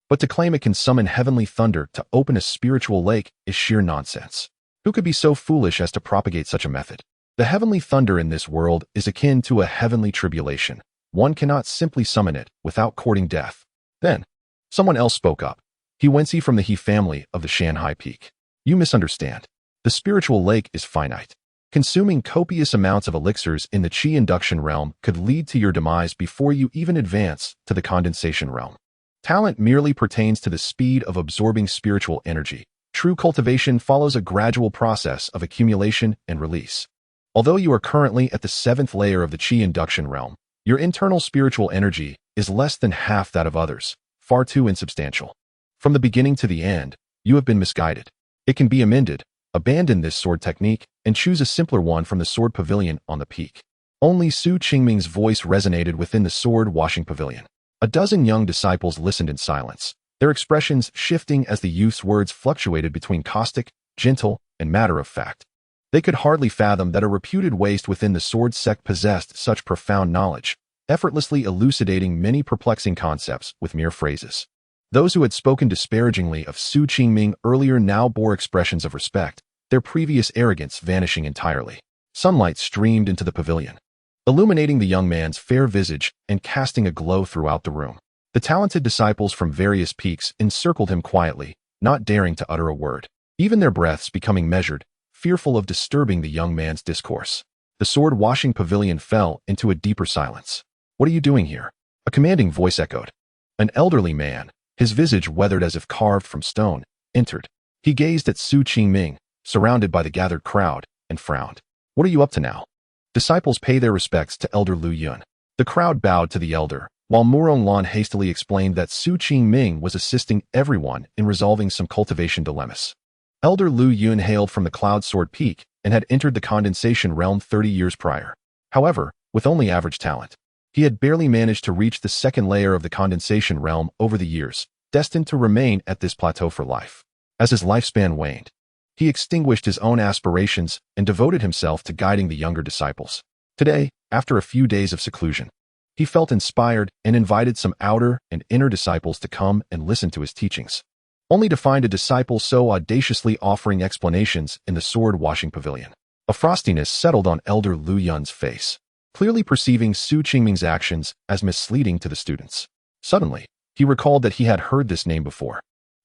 But to claim it can summon heavenly thunder to open a spiritual lake is sheer nonsense. Who could be so foolish as to propagate such a method? The heavenly thunder in this world is akin to a heavenly tribulation. One cannot simply summon it without courting death." Then, someone else spoke up. "He Wensi from the He family of the Shanhai Peak. You misunderstand. The spiritual lake is finite. Consuming copious amounts of elixirs in the Qi induction realm could lead to your demise before you even advance to the condensation realm. Talent merely pertains to the speed of absorbing spiritual energy. True cultivation follows a gradual process of accumulation and release. Although you are currently at the 7th layer of the Qi induction realm, your internal spiritual energy is less than half that of others, far too insubstantial. From the beginning to the end, you have been misguided. It can be amended. Abandon this sword technique and choose a simpler one from the sword pavilion on the peak." Only Su Qingming's voice resonated within the sword washing pavilion. A dozen young disciples listened in silence, their expressions shifting as the youth's words fluctuated between caustic, gentle, and matter-of-fact. They could hardly fathom that a reputed waste within the Sword Sect possessed such profound knowledge, effortlessly elucidating many perplexing concepts with mere phrases. Those who had spoken disparagingly of Su Qingming earlier now bore expressions of respect, their previous arrogance vanishing entirely. Sunlight streamed into the pavilion, illuminating the young man's fair visage and casting a glow throughout the room. The talented disciples from various peaks encircled him quietly, not daring to utter a word, even their breaths becoming measured, fearful of disturbing the young man's discourse. The sword-washing pavilion fell into a deeper silence. "What are you doing here?" A commanding voice echoed. An elderly man, his visage weathered as if carved from stone, entered. He gazed at Su Qingming, surrounded by the gathered crowd, and frowned. "What are you up to now?" Disciples pay their respects to Elder Lu Yun. The crowd bowed to the elder, while Murong Lan hastily explained that Su Qingming was assisting everyone in resolving some cultivation dilemmas. Elder Lu Yun hailed from the Cloud Sword Peak and had entered the condensation realm 30 years prior. However, with only average talent, he had barely managed to reach the 2nd layer of the condensation realm over the years, destined to remain at this plateau for life. As his lifespan waned, he extinguished his own aspirations and devoted himself to guiding the younger disciples. Today, after a few days of seclusion, he felt inspired and invited some outer and inner disciples to come and listen to his teachings, only to find a disciple so audaciously offering explanations in the sword-washing pavilion. A frostiness settled on Elder Lu Yun's face, clearly perceiving Su Qingming's actions as misleading to the students. Suddenly, he recalled that he had heard this name before,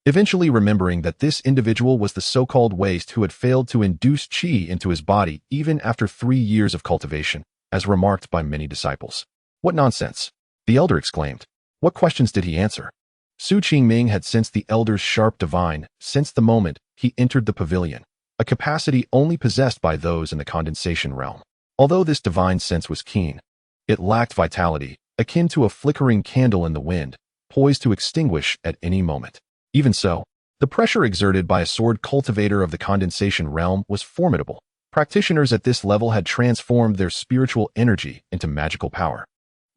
eventually remembering that this individual was the so-called waste who had failed to induce qi into his body even after 3 years of cultivation, as remarked by many disciples. "What nonsense!" the elder exclaimed. What questions did he answer? Su Qingming had sensed the elder's sharp divine since the moment he entered the pavilion, a capacity only possessed by those in the condensation realm. Although this divine sense was keen, it lacked vitality, akin to a flickering candle in the wind, poised to extinguish at any moment. Even so, the pressure exerted by a sword cultivator of the condensation realm was formidable. Practitioners at this level had transformed their spiritual energy into magical power,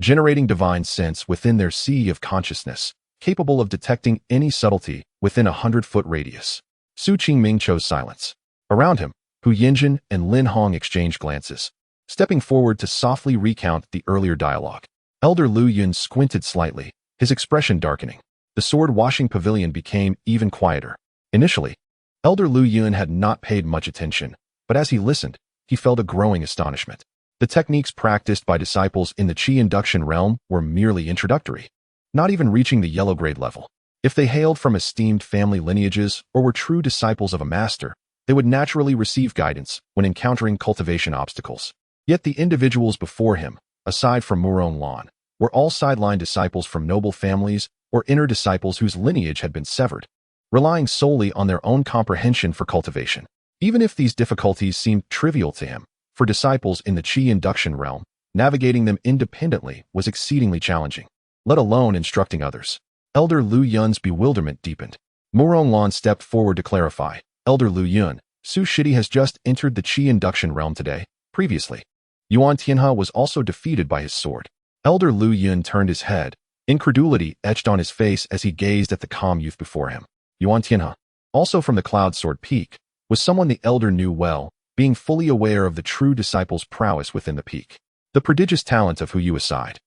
generating divine sense within their sea of consciousness, capable of detecting any subtlety within a 100-foot radius. Su Qingming chose silence. Around him, Hu Yinjin and Lin Hong exchanged glances, stepping forward to softly recount the earlier dialogue. Elder Lu Yun squinted slightly, his expression darkening. The sword-washing pavilion became even quieter. Initially, Elder Lu Yun had not paid much attention, but as he listened, he felt a growing astonishment. The techniques practiced by disciples in the Qi induction realm were merely introductory, not even reaching the yellow grade level. If they hailed from esteemed family lineages or were true disciples of a master, they would naturally receive guidance when encountering cultivation obstacles. Yet the individuals before him, aside from Murong Lan, were all sideline disciples from noble families or inner disciples whose lineage had been severed, relying solely on their own comprehension for cultivation. Even if these difficulties seemed trivial to him, for disciples in the Qi induction realm, navigating them independently was exceedingly challenging, let alone instructing others. Elder Lu Yun's bewilderment deepened. Murong Lan stepped forward to clarify. "Elder Lu Yun, Su Shidi has just entered the Qi induction realm today. Previously, Yuan Tianhe was also defeated by his sword." Elder Lu Yun turned his head, incredulity etched on his face as he gazed at the calm youth before him. Yuan Tianhe, also from the Cloud Sword Peak, was someone the elder knew well, being fully aware of the true disciple's prowess within the peak. The prodigious talent of Hu Yu aside,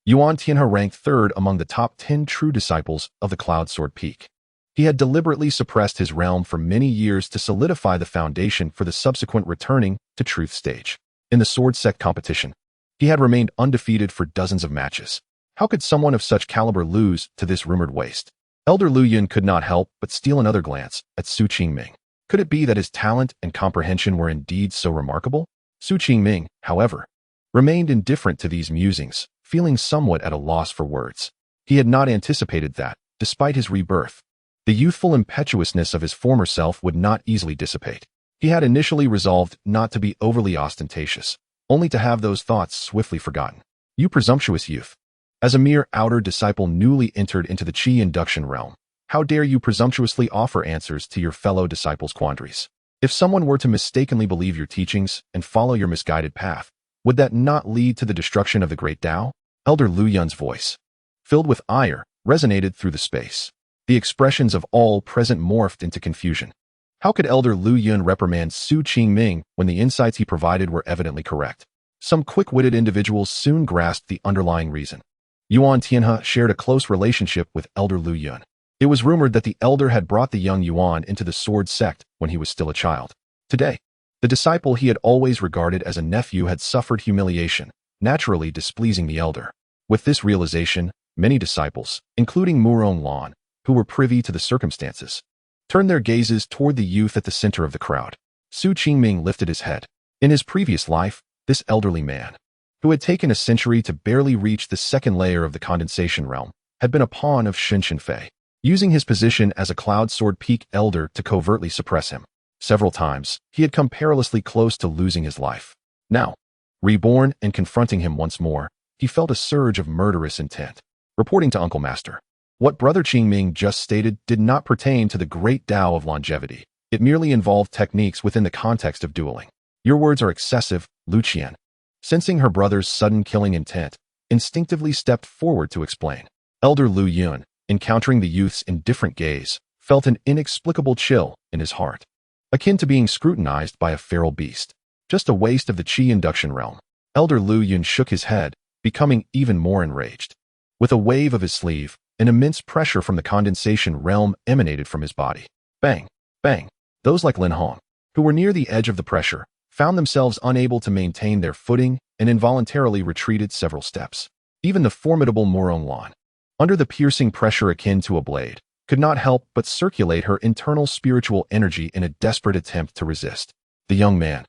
Yuan Tianhe ranked third among the top 10 true disciples of the Cloud Sword Peak. He had deliberately suppressed his realm for many years to solidify the foundation for the subsequent returning to truth stage. In the Sword Sect competition, he had remained undefeated for dozens of matches. How could someone of such caliber lose to this rumored waste? Elder Lu Yun could not help but steal another glance at Su Qingming. Could it be that his talent and comprehension were indeed so remarkable? Su Qingming, however, remained indifferent to these musings, feeling somewhat at a loss for words. He had not anticipated that, despite his rebirth, the youthful impetuousness of his former self would not easily dissipate. He had initially resolved not to be overly ostentatious, only to have those thoughts swiftly forgotten. You presumptuous youth! As a mere outer disciple newly entered into the Qi induction realm, how dare you presumptuously offer answers to your fellow disciples' quandaries? If someone were to mistakenly believe your teachings and follow your misguided path, would that not lead to the destruction of the great Tao? Elder Lu Yun's voice, filled with ire, resonated through the space. The expressions of all present morphed into confusion. How could Elder Lu Yun reprimand Su Qingming when the insights he provided were evidently correct? Some quick-witted individuals soon grasped the underlying reason. Yuan Tianhe shared a close relationship with Elder Lu Yun. It was rumored that the elder had brought the young Yuan into the Sword Sect when he was still a child. Today, the disciple he had always regarded as a nephew had suffered humiliation, naturally displeasing the elder. With this realization, many disciples, including Murong Lan, who were privy to the circumstances, turned their gazes toward the youth at the center of the crowd. Su Qingming lifted his head. In his previous life, this elderly man, who had taken a century to barely reach the second layer of the condensation realm, had been a pawn of Shen Chenfei, using his position as a Cloud Sword Peak elder to covertly suppress him. Several times, he had come perilously close to losing his life. Now, reborn and confronting him once more, he felt a surge of murderous intent. Reporting to Uncle Master, what Brother Qingming just stated did not pertain to the great Tao of longevity. It merely involved techniques within the context of dueling. Your words are excessive, Lu Qian. Sensing her brother's sudden killing intent, instinctively stepped forward to explain. Elder Lu Yun, encountering the youth's indifferent gaze, felt an inexplicable chill in his heart, akin to being scrutinized by a feral beast. Just a waste of the Qi induction realm. Elder Lu Yun shook his head, becoming even more enraged. With a wave of his sleeve, an immense pressure from the condensation realm emanated from his body. Bang! Bang! Those like Lin Hong, who were near the edge of the pressure, found themselves unable to maintain their footing and involuntarily retreated several steps. Even the formidable Murong Lan, under the piercing pressure akin to a blade, could not help but circulate her internal spiritual energy in a desperate attempt to resist. The young man,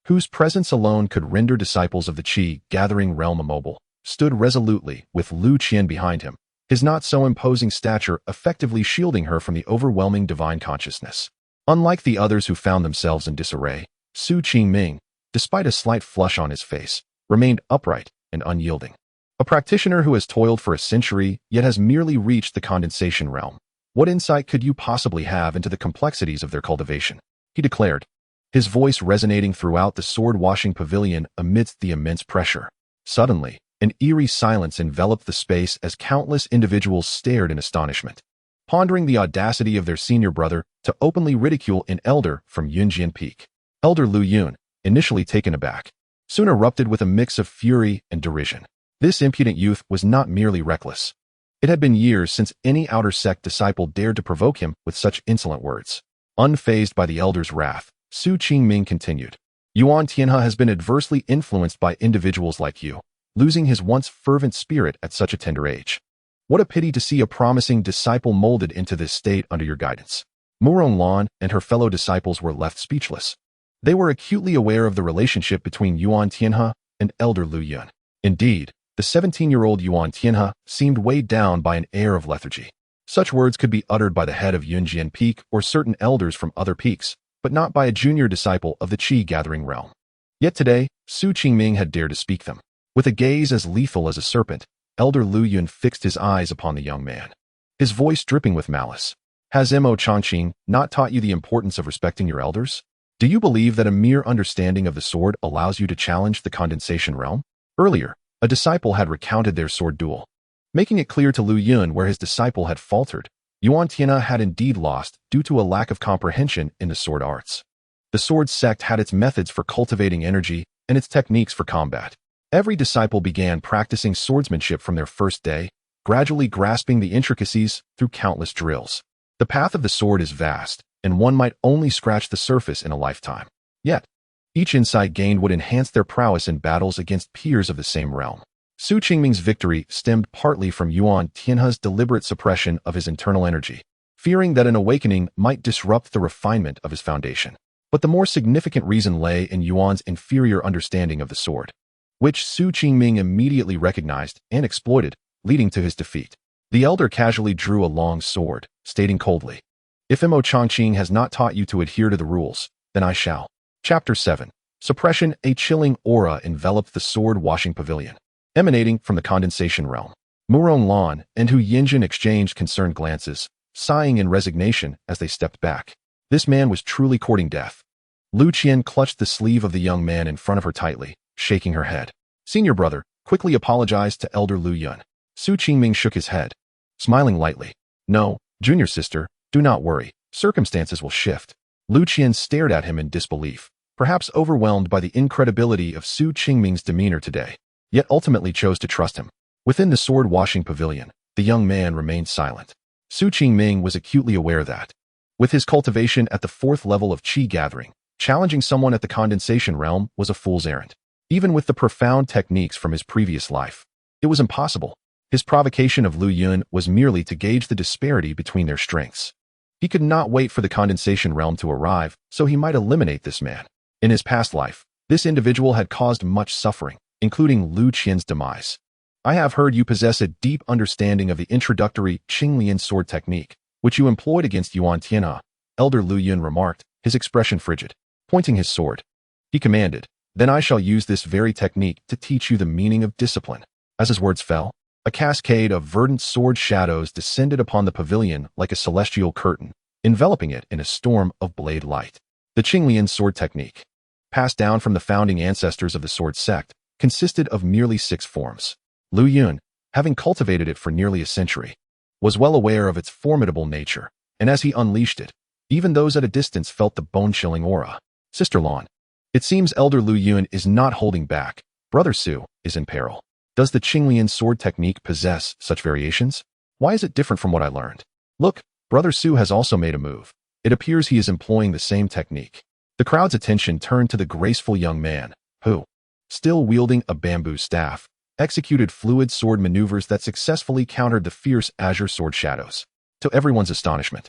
whose presence alone could render disciples of the Qi gathering realm immobile, stood resolutely with Lu Qian behind him, his not-so-imposing stature effectively shielding her from the overwhelming divine consciousness. Unlike the others who found themselves in disarray, Su Qingming, despite a slight flush on his face, remained upright and unyielding. A practitioner who has toiled for a century yet has merely reached the condensation realm. What insight could you possibly have into the complexities of their cultivation? He declared, his voice resonating throughout the sword-washing pavilion amidst the immense pressure. Suddenly, an eerie silence enveloped the space as countless individuals stared in astonishment, pondering the audacity of their senior brother to openly ridicule an elder from Yunjian Peak. Elder Lu Yun, initially taken aback, soon erupted with a mix of fury and derision. This impudent youth was not merely reckless. It had been years since any outer sect disciple dared to provoke him with such insolent words. Unfazed by the elder's wrath, Su Qingming continued, Yuan Tianhe has been adversely influenced by individuals like you, losing his once fervent spirit at such a tender age. What a pity to see a promising disciple molded into this state under your guidance. Murong Lan and her fellow disciples were left speechless. They were acutely aware of the relationship between Yuan Tianhe and Elder Lu Yun. Indeed, the 17-year-old Yuan Tianhe seemed weighed down by an air of lethargy. Such words could be uttered by the head of Yunjian Peak or certain elders from other peaks, but not by a junior disciple of the Qi gathering realm. Yet today, Su Qingming had dared to speak them. With a gaze as lethal as a serpent, Elder Lu Yun fixed his eyes upon the young man, his voice dripping with malice. Has Mo Changqing not taught you the importance of respecting your elders? Do you believe that a mere understanding of the sword allows you to challenge the condensation realm? Earlier, a disciple had recounted their sword duel. making it clear to Lu Yun where his disciple had faltered. Yuan Tianhe had indeed lost due to a lack of comprehension in the sword arts. The Sword Sect had its methods for cultivating energy and its techniques for combat. Every disciple began practicing swordsmanship from their first day, gradually grasping the intricacies through countless drills. The path of the sword is vast, and one might only scratch the surface in a lifetime. Yet, each insight gained would enhance their prowess in battles against peers of the same realm. Su Qingming's victory stemmed partly from Yuan Tianhe's deliberate suppression of his internal energy, fearing that an awakening might disrupt the refinement of his foundation. But the more significant reason lay in Yuan's inferior understanding of the sword, which Su Qingming immediately recognized and exploited, leading to his defeat. The elder casually drew a long sword, stating coldly, "If Mo Chongqing has not taught you to adhere to the rules, then I shall." Chapter 7. Suppression. A chilling aura enveloped the sword-washing pavilion, emanating from the condensation realm. Murong Lan and Hu Yinjin exchanged concerned glances, sighing in resignation as they stepped back. This man was truly courting death. Lu Qian clutched the sleeve of the young man in front of her tightly, shaking her head. Senior brother quickly apologized to elder Lu Yun. Su Qingming shook his head, smiling lightly. "No, junior sister, do not worry. Circumstances will shift." Lu Qian stared at him in disbelief, perhaps overwhelmed by the incredibility of Su Qingming's demeanor today, yet ultimately chose to trust him. Within the sword-washing pavilion, the young man remained silent. Su Qingming was acutely aware that, with his cultivation at the 4th level of Qi gathering, challenging someone at the condensation realm was a fool's errand. Even with the profound techniques from his previous life, it was impossible. His provocation of Lu Yun was merely to gauge the disparity between their strengths. He could not wait for the condensation realm to arrive, so he might eliminate this man. In his past life, this individual had caused much suffering, including Lu Qian's demise. "I have heard you possess a deep understanding of the introductory Qingming sword technique, which you employed against Yuan Tianhe," Elder Lu Yun remarked, his expression frigid. Pointing his sword, he commanded, "Then I shall use this very technique to teach you the meaning of discipline." As his words fell, a cascade of verdant sword shadows descended upon the pavilion like a celestial curtain, enveloping it in a storm of blade light. The Qingming sword technique, passed down from the founding ancestors of the Sword Sect, consisted of merely 6 forms. Lu Yun, having cultivated it for nearly a century, was well aware of its formidable nature, and as he unleashed it, even those at a distance felt the bone-chilling aura. "Sister Lan, it seems Elder Lu Yun is not holding back. Brother Su is in peril. Does the Qingming sword technique possess such variations? Why is it different from what I learned? Look, Brother Su has also made a move. It appears he is employing the same technique." The crowd's attention turned to the graceful young man, who, still wielding a bamboo staff, executed fluid sword maneuvers that successfully countered the fierce azure sword shadows. To everyone's astonishment,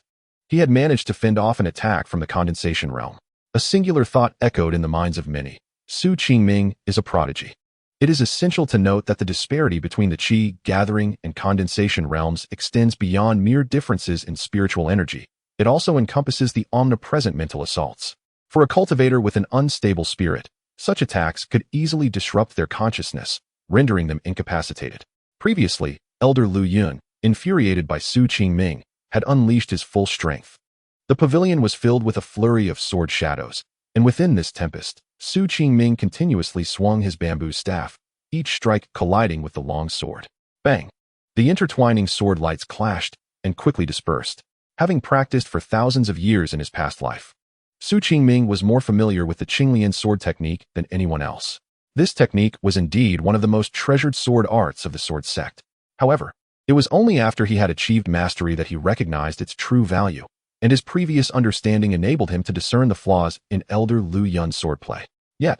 he had managed to fend off an attack from the condensation realm. A singular thought echoed in the minds of many. Su Qingming is a prodigy. It is essential to note that the disparity between the Qi gathering and condensation realms extends beyond mere differences in spiritual energy. It also encompasses the omnipresent mental assaults. For a cultivator with an unstable spirit, such attacks could easily disrupt their consciousness, rendering them incapacitated. Previously, Elder Lu Yun, infuriated by Su Qingming, had unleashed his full strength. The pavilion was filled with a flurry of sword shadows, and within this tempest, Su Qingming continuously swung his bamboo staff, each strike colliding with the long sword. Bang! The intertwining sword lights clashed and quickly dispersed. Having practiced for thousands of years in his past life, Su Qingming was more familiar with the Qingming sword technique than anyone else. This technique was indeed one of the most treasured sword arts of the Sword Sect. However, it was only after he had achieved mastery that he recognized its true value, and his previous understanding enabled him to discern the flaws in Elder Lu Yun's swordplay. Yet,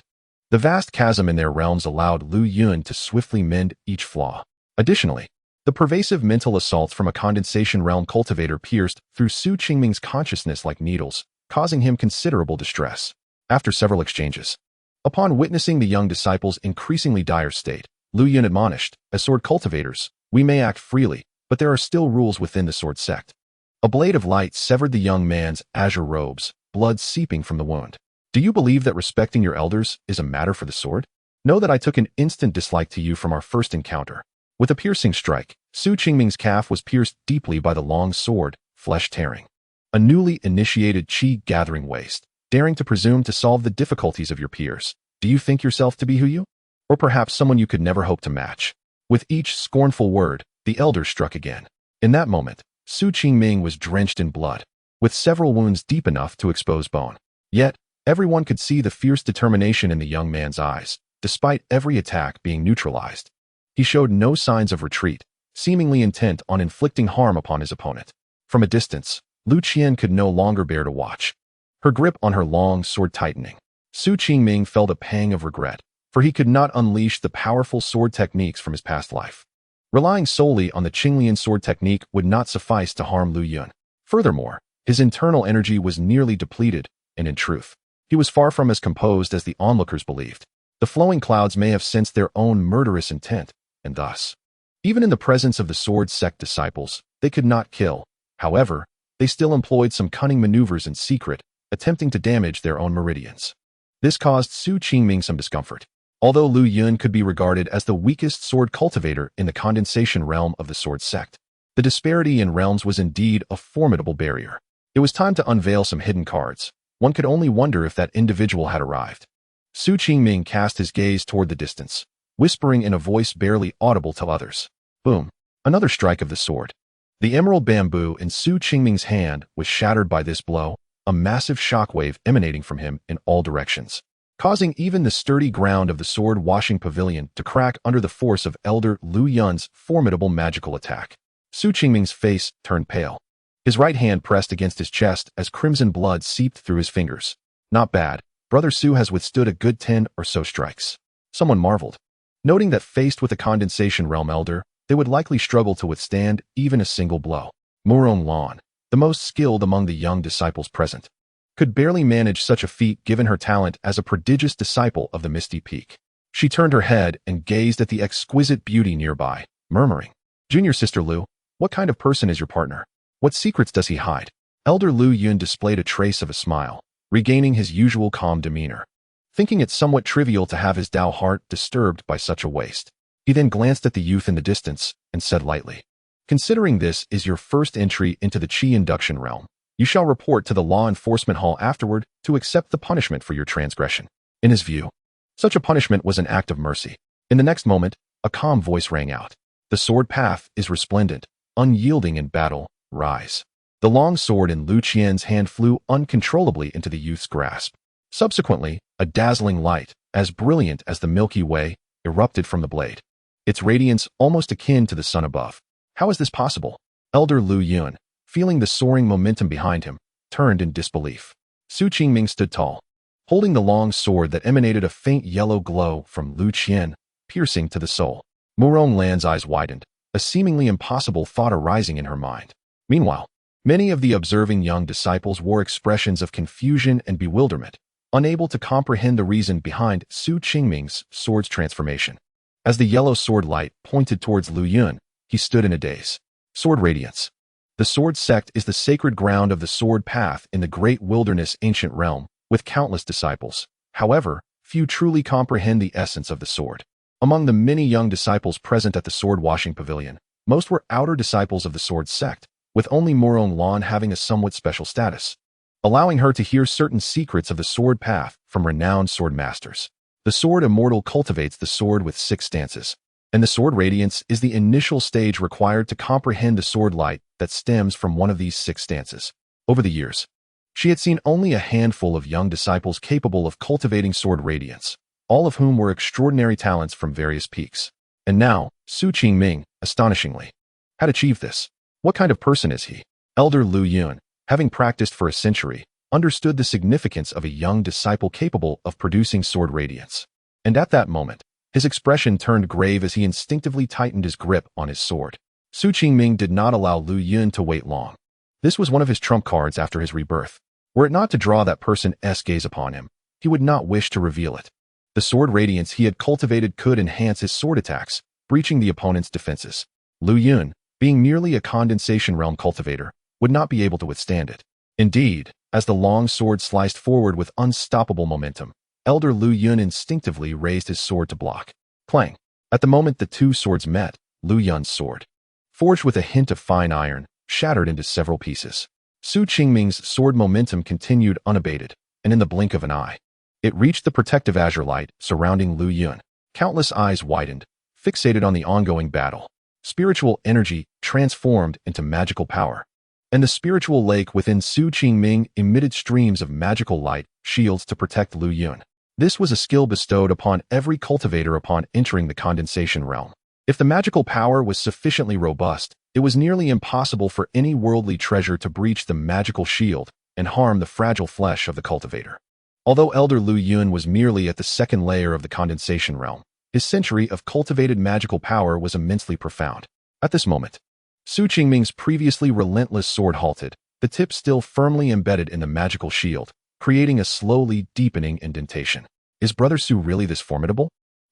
the vast chasm in their realms allowed Lu Yun to swiftly mend each flaw. Additionally, the pervasive mental assaults from a condensation realm cultivator pierced through Su Qingming's consciousness like needles, causing him considerable distress. After several exchanges, upon witnessing the young disciple's increasingly dire state, Lu Yun admonished, "As sword cultivators, we may act freely, but there are still rules within the Sword Sect." A blade of light severed the young man's azure robes, blood seeping from the wound. "Do you believe that respecting your elders is a matter for the sword? Know that I took an instant dislike to you from our first encounter." With a piercing strike, Su Qingming's calf was pierced deeply by the long sword, flesh tearing. A newly initiated Qi gathering waste, daring to presume to solve the difficulties of your peers. Do you think yourself to be who you? Or perhaps someone you could never hope to match? With each scornful word, The elder struck again. In that moment, Su Qingming was drenched in blood, with several wounds deep enough to expose bone. Yet, everyone could see the fierce determination in the young man's eyes, despite every attack being neutralized. He showed no signs of retreat, seemingly intent on inflicting harm upon his opponent. From a distance, Lu Qian could no longer bear to watch, her grip on her long sword tightening. Su Qingming felt a pang of regret, for he could not unleash the powerful sword techniques from his past life. Relying solely on the Qinglian sword technique would not suffice to harm Lu Yun. Furthermore, his internal energy was nearly depleted, and in truth, he was far from as composed as the onlookers believed. The flowing clouds may have sensed their own murderous intent, and thus, even in the presence of the Sword Sect disciples, they could not kill. However, they still employed some cunning maneuvers in secret, attempting to damage their own meridians. This caused Su Qingming some discomfort. Although Lu Yun could be regarded as the weakest sword cultivator in the condensation realm of the Sword Sect, the disparity in realms was indeed a formidable barrier. It was time to unveil some hidden cards. One could only wonder if that individual had arrived. Su Qingming cast his gaze toward the distance, whispering in a voice barely audible to others. Boom! Another strike of the sword. The emerald bamboo in Su Qingming's hand was shattered by this blow, a massive shockwave emanating from him in all directions, causing even the sturdy ground of the sword-washing pavilion to crack under the force of Elder Lu Yun's formidable magical attack. Su Qingming's face turned pale. His right hand pressed against his chest as crimson blood seeped through his fingers. Not bad. Brother Su has withstood a good 10 or so strikes. Someone marveled, noting that faced with a condensation realm elder, they would likely struggle to withstand even a single blow. Murong Lan, the most skilled among the young disciples present, could barely manage such a feat given her talent as a prodigious disciple of the Misty Peak. She turned her head and gazed at the exquisite beauty nearby, murmuring, "Junior Sister Lu, what kind of person is your partner? What secrets does he hide?" Elder Lu Yun displayed a trace of a smile, regaining his usual calm demeanor, thinking it somewhat trivial to have his Dao heart disturbed by such a waste. He then glanced at the youth in the distance and said lightly, "Considering this is your first entry into the Qi induction realm, you shall report to the law enforcement hall afterward to accept the punishment for your transgression." In his view, such a punishment was an act of mercy. In the next moment, a calm voice rang out. "The sword path is resplendent, unyielding in battle. Rise." The long sword in Lu Qian's hand flew uncontrollably into the youth's grasp. Subsequently, a dazzling light, as brilliant as the Milky Way, erupted from the blade, its radiance almost akin to the sun above. How is this possible? Elder Lu Yun, feeling the soaring momentum behind him, turned in disbelief. Su Qingming stood tall, holding the long sword that emanated a faint yellow glow from Lu Qian, piercing to the soul. Murong Lan's eyes widened, a seemingly impossible thought arising in her mind. Meanwhile, many of the observing young disciples wore expressions of confusion and bewilderment, unable to comprehend the reason behind Su Qingming's sword's transformation. As the yellow sword light pointed towards Lu Yun, he stood in a daze. Sword Radiance. The Sword Sect is the sacred ground of the sword path in the great wilderness ancient realm, with countless disciples. However, few truly comprehend the essence of the sword. Among the many young disciples present at the sword-washing pavilion, most were outer disciples of the Sword Sect, with only Murong Lan having a somewhat special status, allowing her to hear certain secrets of the sword path from renowned sword masters. The Sword Immortal cultivates the sword with 6 stances, and the Sword Radiance is the initial stage required to comprehend the sword light that stems from one of these 6 stances. Over the years, she had seen only a handful of young disciples capable of cultivating Sword Radiance, all of whom were extraordinary talents from various peaks. And now, Su Qingming, astonishingly, had achieved this. What kind of person is he? Elder Lu Yun, having practiced for a century, understood the significance of a young disciple capable of producing sword radiance. And at that moment, his expression turned grave as he instinctively tightened his grip on his sword. Su Qingming did not allow Lu Yun to wait long. This was one of his trump cards after his rebirth. Were it not to draw that person's gaze upon him, he would not wish to reveal it. The sword radiance he had cultivated could enhance his sword attacks, breaching the opponent's defenses. Lu Yun, being merely a condensation realm cultivator, would not be able to withstand it. Indeed, as the long sword sliced forward with unstoppable momentum, Elder Lu Yun instinctively raised his sword to block. Clang! At the moment the two swords met, Lu Yun's sword, forged with a hint of fine iron, shattered into several pieces. Su Qingming's sword momentum continued unabated, and in the blink of an eye, it reached the protective azure light surrounding Lu Yun. Countless eyes widened, fixated on the ongoing battle. Spiritual energy transformed into magical power. And the spiritual lake within Su Qingming emitted streams of magical light, shields to protect Lu Yun. This was a skill bestowed upon every cultivator upon entering the condensation realm. If the magical power was sufficiently robust, it was nearly impossible for any worldly treasure to breach the magical shield and harm the fragile flesh of the cultivator. Although Elder Lu Yun was merely at the second layer of the condensation realm, his century of cultivated magical power was immensely profound. At this moment, Su Qingming's previously relentless sword halted, the tip still firmly embedded in the magical shield, creating a slowly deepening indentation. Is Brother Su really this formidable?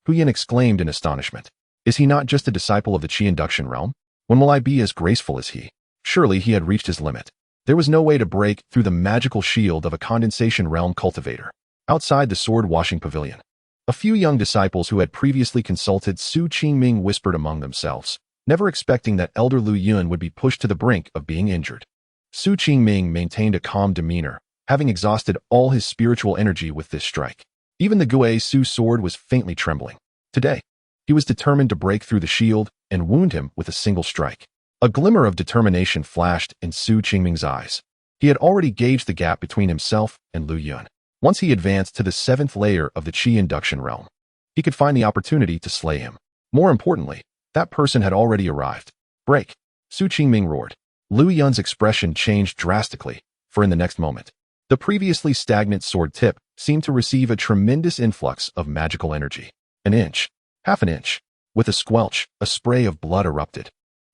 Qian exclaimed in astonishment. Is he not just a disciple of the Qi induction realm? When will I be as graceful as he? Surely he had reached his limit. There was no way to break through the magical shield of a condensation realm cultivator. Outside the sword-washing pavilion, a few young disciples who had previously consulted Su Qingming whispered among themselves, never expecting that Elder Lu Yun would be pushed to the brink of being injured. Su Qingming maintained a calm demeanor, having exhausted all his spiritual energy with this strike. Even the Gui Su sword was faintly trembling. Today, he was determined to break through the shield and wound him with a single strike. A glimmer of determination flashed in Su Qingming's eyes. He had already gauged the gap between himself and Lu Yun. Once he advanced to the 7th layer of the Qi induction realm, he could find the opportunity to slay him. More importantly, that person had already arrived. Break! Su Qingming roared. Lu Yun's expression changed drastically, for in the next moment, the previously stagnant sword tip seemed to receive a tremendous influx of magical energy. An inch, half an inch. With a squelch, a spray of blood erupted.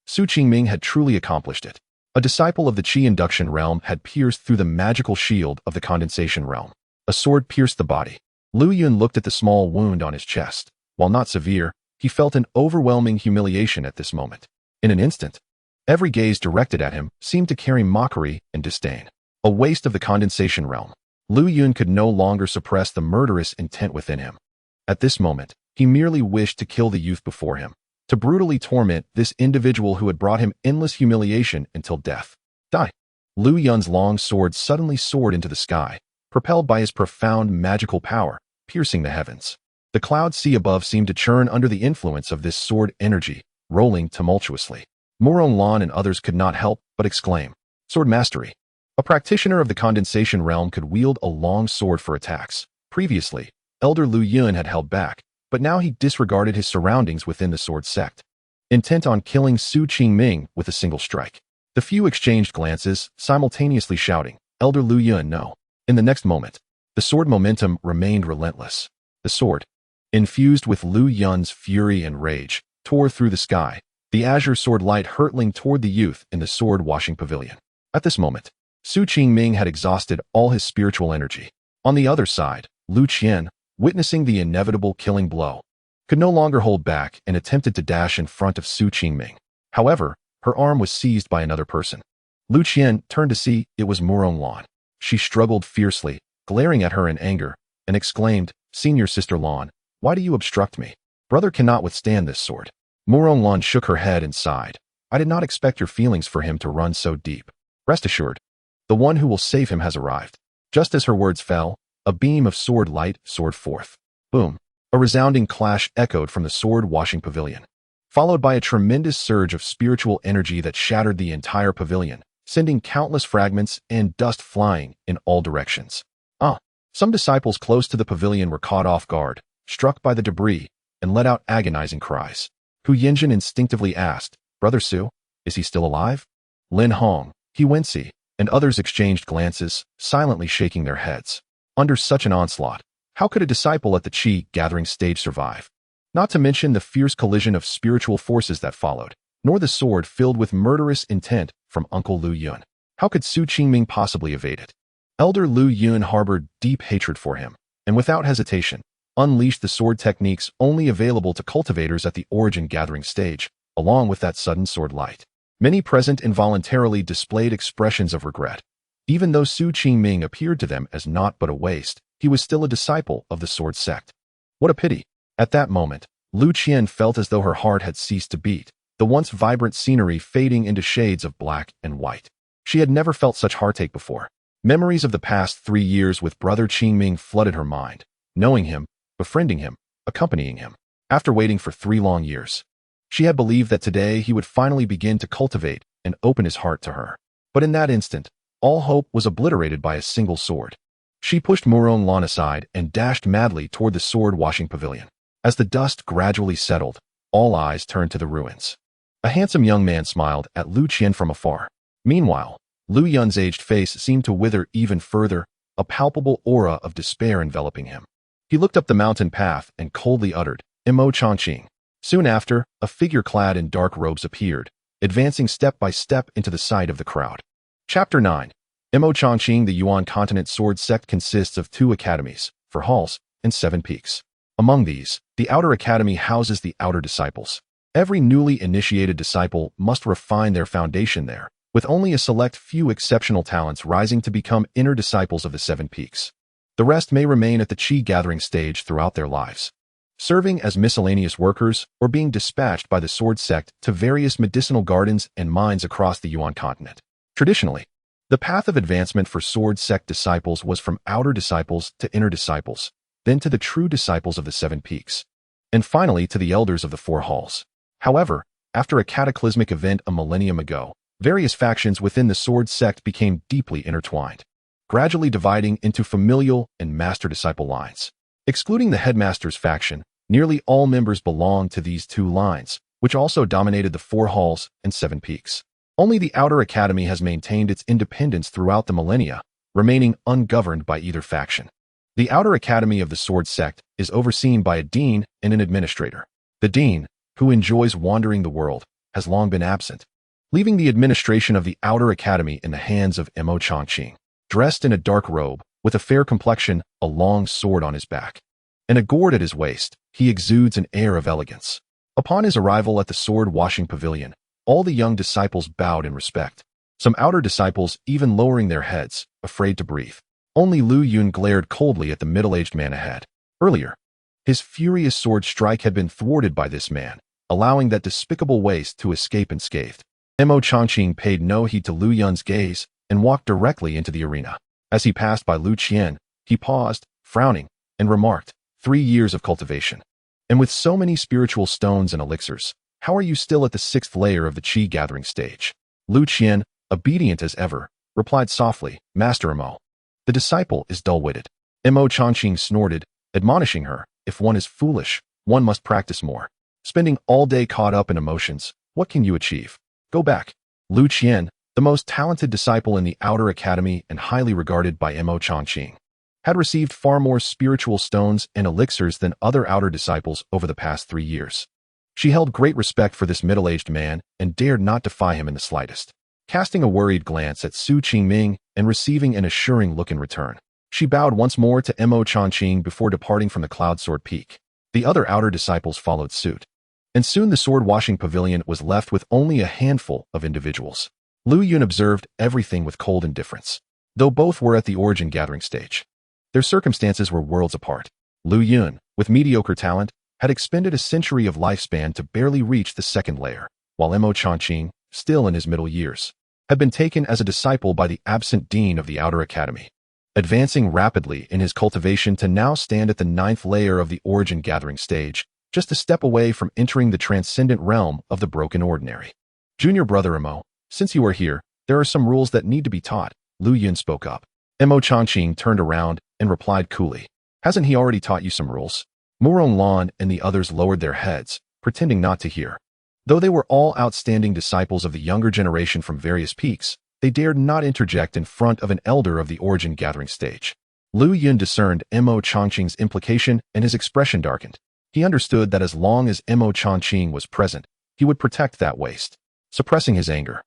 Su Qingming had truly accomplished it. A disciple of the Qi induction realm had pierced through the magical shield of the condensation realm. A sword pierced the body. Lu Yun looked at the small wound on his chest. While not severe, he felt an overwhelming humiliation at this moment. In an instant, every gaze directed at him seemed to carry mockery and disdain. A waste of the condensation realm. Lu Yun could no longer suppress the murderous intent within him. At this moment, he merely wished to kill the youth before him, to brutally torment this individual who had brought him endless humiliation until death. Die! Lu Yun's long sword suddenly soared into the sky, propelled by his profound magical power, piercing the heavens. The cloud sea above seemed to churn under the influence of this sword energy, rolling tumultuously. Muron Lan and others could not help but exclaim, "Sword mastery!" A practitioner of the condensation realm could wield a long sword for attacks. Previously, Elder Lu Yun had held back, but now he disregarded his surroundings within the Sword Sect, intent on killing Su Qingming with a single strike. The few exchanged glances, simultaneously shouting, "Elder Lu Yun, no!" In the next moment, the sword momentum remained relentless. The sword, infused with Lu Yun's fury and rage, tore through the sky, the azure sword light hurtling toward the youth in the sword-washing pavilion. At this moment, Su Qingming had exhausted all his spiritual energy. On the other side, Lu Qian, witnessing the inevitable killing blow, could no longer hold back and attempted to dash in front of Su Qingming. However, her arm was seized by another person. Lu Qian turned to see it was Muron Lan. She struggled fiercely, glaring at her in anger, and exclaimed, "Senior Sister Lan, why do you obstruct me? Brother cannot withstand this sword." Muron Lan shook her head and sighed. "I did not expect your feelings for him to run so deep. Rest assured, the one who will save him has arrived." Just as her words fell, a beam of sword light soared forth. Boom! A resounding clash echoed from the sword-washing pavilion, followed by a tremendous surge of spiritual energy that shattered the entire pavilion, sending countless fragments and dust flying in all directions. Some disciples close to the pavilion were caught off guard, struck by the debris, and let out agonizing cries. Hu Yinjin instinctively asked, "Brother Su, is he still alive?" Lin Hong, He Wensi, and others exchanged glances, silently shaking their heads. Under such an onslaught, how could a disciple at the Qi gathering stage survive? Not to mention the fierce collision of spiritual forces that followed, nor the sword filled with murderous intent from Uncle Lu Yun. How could Su Qingming possibly evade it? Elder Lu Yun harbored deep hatred for him, and without hesitation, unleashed the sword techniques only available to cultivators at the origin gathering stage, along with that sudden sword light. Many present involuntarily displayed expressions of regret. Even though Su Qingming appeared to them as naught but a waste, he was still a disciple of the Sword Sect. What a pity! At that moment, Lu Qian felt as though her heart had ceased to beat, the once vibrant scenery fading into shades of black and white. She had never felt such heartache before. Memories of the past 3 years with Brother Qingming flooded her mind, knowing him, befriending him, accompanying him. After waiting for 3 long years, She had believed that today he would finally begin to cultivate and open his heart to her. But in that instant, all hope was obliterated by a single sword. She pushed Murong Lan aside and dashed madly toward the sword-washing pavilion. As the dust gradually settled, all eyes turned to the ruins. A handsome young man smiled at Lu Qian from afar. Meanwhile, Lu Yun's aged face seemed to wither even further, a palpable aura of despair enveloping him. He looked up the mountain path and coldly uttered, "Imo Changqing." Soon after, a figure clad in dark robes appeared, advancing step by step into the sight of the crowd. Chapter 9. Imo Changqing. The Yuan Continent Sword Sect consists of 2 academies, 4 halls, and 7 peaks. Among these, the Outer Academy houses the Outer Disciples. Every newly initiated disciple must refine their foundation there, with only a select few exceptional talents rising to become inner disciples of the 7 peaks. The rest may remain at the Qi gathering stage throughout their lives, serving as miscellaneous workers or being dispatched by the Sword Sect to various medicinal gardens and mines across the Yuan continent. Traditionally, the path of advancement for Sword Sect disciples was from outer disciples to inner disciples, then to the true disciples of the 7 peaks, and finally to the elders of the 4 halls. However, after a cataclysmic event a millennium ago, various factions within the Sword Sect became deeply intertwined, gradually dividing into familial and master-disciple lines. Excluding the headmaster's faction, nearly all members belonged to these 2 lines, which also dominated the 4 halls and 7 peaks. Only the Outer Academy has maintained its independence throughout the millennia, remaining ungoverned by either faction. The Outer Academy of the Sword Sect is overseen by a dean and an administrator. The dean, who enjoys wandering the world, has long been absent, leaving the administration of the Outer Academy in the hands of Imo Changqing. Dressed in a dark robe, with a fair complexion, a long sword on his back, and a gourd at his waist, he exudes an air of elegance. Upon his arrival at the sword-washing pavilion, all the young disciples bowed in respect, some outer disciples even lowering their heads, afraid to breathe. Only Lu Yun glared coldly at the middle-aged man ahead. Earlier, his furious sword strike had been thwarted by this man, allowing that despicable waste to escape unscathed. Imo Changqing paid no heed to Lu Yun's gaze and walked directly into the arena. As he passed by Lu Qian, he paused, frowning, and remarked, 3 years of cultivation. And with so many spiritual stones and elixirs, how are you still at the 6th layer of the Qi gathering stage? Lu Qian, obedient as ever, replied softly, Master Imo. The disciple is dull-witted. Imo Changqing snorted, admonishing her, if one is foolish, one must practice more. Spending all day caught up in emotions, what can you achieve? Go back. Lu Qian, the most talented disciple in the Outer Academy and highly regarded by Imo Changqing, had received far more spiritual stones and elixirs than other outer disciples over the past 3 years. She held great respect for this middle-aged man and dared not defy him in the slightest. Casting a worried glance at Su Qingming and receiving an assuring look in return, she bowed once more to Imo Changqing before departing from the Cloud Sword Peak. The other outer disciples followed suit, and soon the sword-washing pavilion was left with only a handful of individuals. Lu Yun observed everything with cold indifference, though both were at the origin gathering stage. Their circumstances were worlds apart. Lu Yun, with mediocre talent, had expended a century of lifespan to barely reach the 2nd layer, while Imo Changqing, still in his middle years, had been taken as a disciple by the absent dean of the Outer Academy, advancing rapidly in his cultivation to now stand at the 9th layer of the origin gathering stage, just a step away from entering the transcendent realm of the broken ordinary. Junior brother Imo, since you are here, there are some rules that need to be taught, Lu Yun spoke up. Imo Changqing turned around and replied coolly, hasn't he already taught you some rules? Murong Lan and the others lowered their heads, pretending not to hear. Though they were all outstanding disciples of the younger generation from various peaks, they dared not interject in front of an elder of the origin gathering stage. Lu Yun discerned Imo Changqing's implication and his expression darkened. He understood that as long as Imo Changqing was present, he would protect that waste. Suppressing his anger,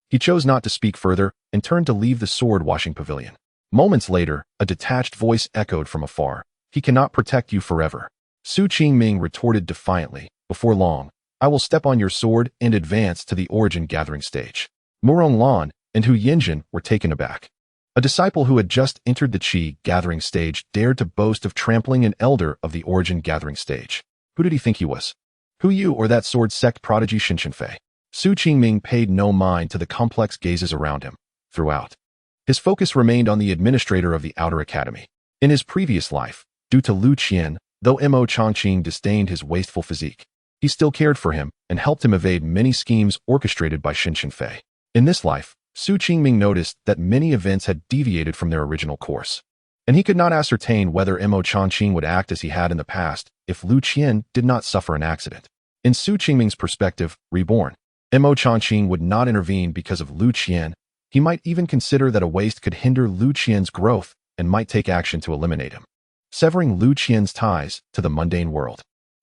he chose not to speak further and turned to leave the sword-washing pavilion. Moments later, a detached voice echoed from afar, he cannot protect you forever. Su Qingming retorted defiantly, before long, I will step on your sword and advance to the origin gathering stage. Murong Lan and Hu Yinjin were taken aback. A disciple who had just entered the Qi gathering stage dared to boast of trampling an elder of the origin gathering stage. Who did he think he was? Who you or that Sword Sect prodigy Shen Chenfei? Su Qingming paid no mind to the complex gazes around him. Throughout, his focus remained on the administrator of the Outer Academy. In his previous life, due to Lu Qian, though Imo Changqing disdained his wasteful physique, He still cared for him and helped him evade many schemes orchestrated by Shen Chenfei. In this life, Su Qingming noticed that many events had deviated from their original course, and he could not ascertain whether Mo Changqing would act as he had in the past if Lu Qian did not suffer an accident. In Su Qingming's perspective, Reborn, Mo Changqing would not intervene because of Lu Qian. He might even consider that a waste could hinder Lu Qian's growth and might take action to eliminate him, severing Lu Qian's ties to the mundane world.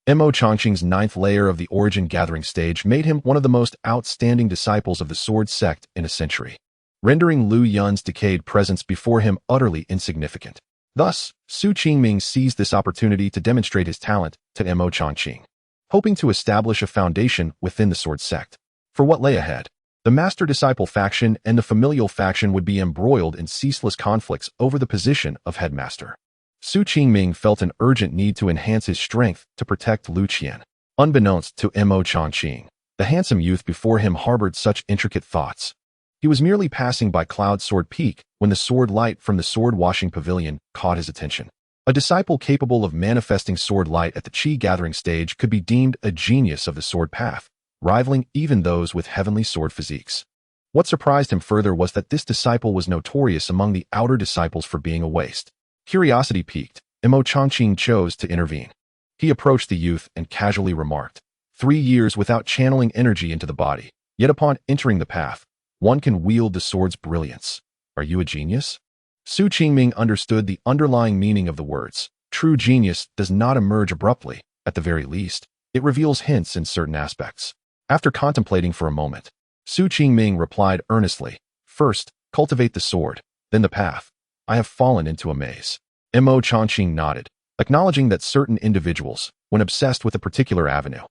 Mo Changqing's ninth layer of the origin gathering stage made him one of the most outstanding disciples of the Sword Sect in a century, rendering Lu Yun's decayed presence before him utterly insignificant. Thus, Su Qingming seized this opportunity to demonstrate his talent to Mo Changqing, hoping to establish a foundation within the Sword Sect. For what lay ahead, the master-disciple faction and the familial faction would be embroiled in ceaseless conflicts over the position of headmaster. Su Qingming felt an urgent need to enhance his strength to protect Lu Qian. Unbeknownst to Mo Changqing, the handsome youth before him harbored such intricate thoughts. He was merely passing by Cloud Sword Peak when the sword light from the sword washing pavilion caught his attention. A disciple capable of manifesting sword light at the Qi gathering stage could be deemed a genius of the sword path, rivaling even those with heavenly sword physiques. What surprised him further was that this disciple was notorious among the outer disciples for being a waste. Curiosity piqued, Mo Changqing chose to intervene. He approached the youth and casually remarked, 3 years without channeling energy into the body, yet upon entering the path, one can wield the sword's brilliance. Are you a genius? Su Qingming understood the underlying meaning of the words. True genius does not emerge abruptly. At the very least, it reveals hints in certain aspects. After contemplating for a moment, Su Qingming replied earnestly, first, cultivate the sword, then the path. I have fallen into a maze. Mo Changqing nodded, acknowledging that certain individuals, when obsessed with a particular avenue,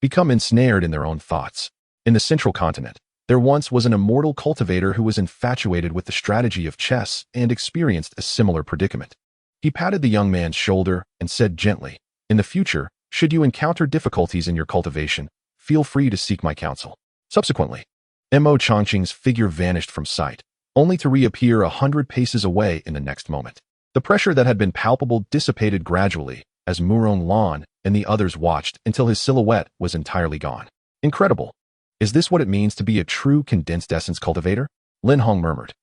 become ensnared in their own thoughts. In the central continent, there once was an immortal cultivator who was infatuated with the strategy of chess and experienced a similar predicament. He patted the young man's shoulder and said gently, in the future, should you encounter difficulties in your cultivation, feel free to seek my counsel. Subsequently, Mo Changqing's figure vanished from sight, only to reappear 100 paces away in the next moment. The pressure that had been palpable dissipated gradually as Murong Lan and the others watched until his silhouette was entirely gone. Incredible. Is this what it means to be a true condensed essence cultivator? Lin Hong murmured.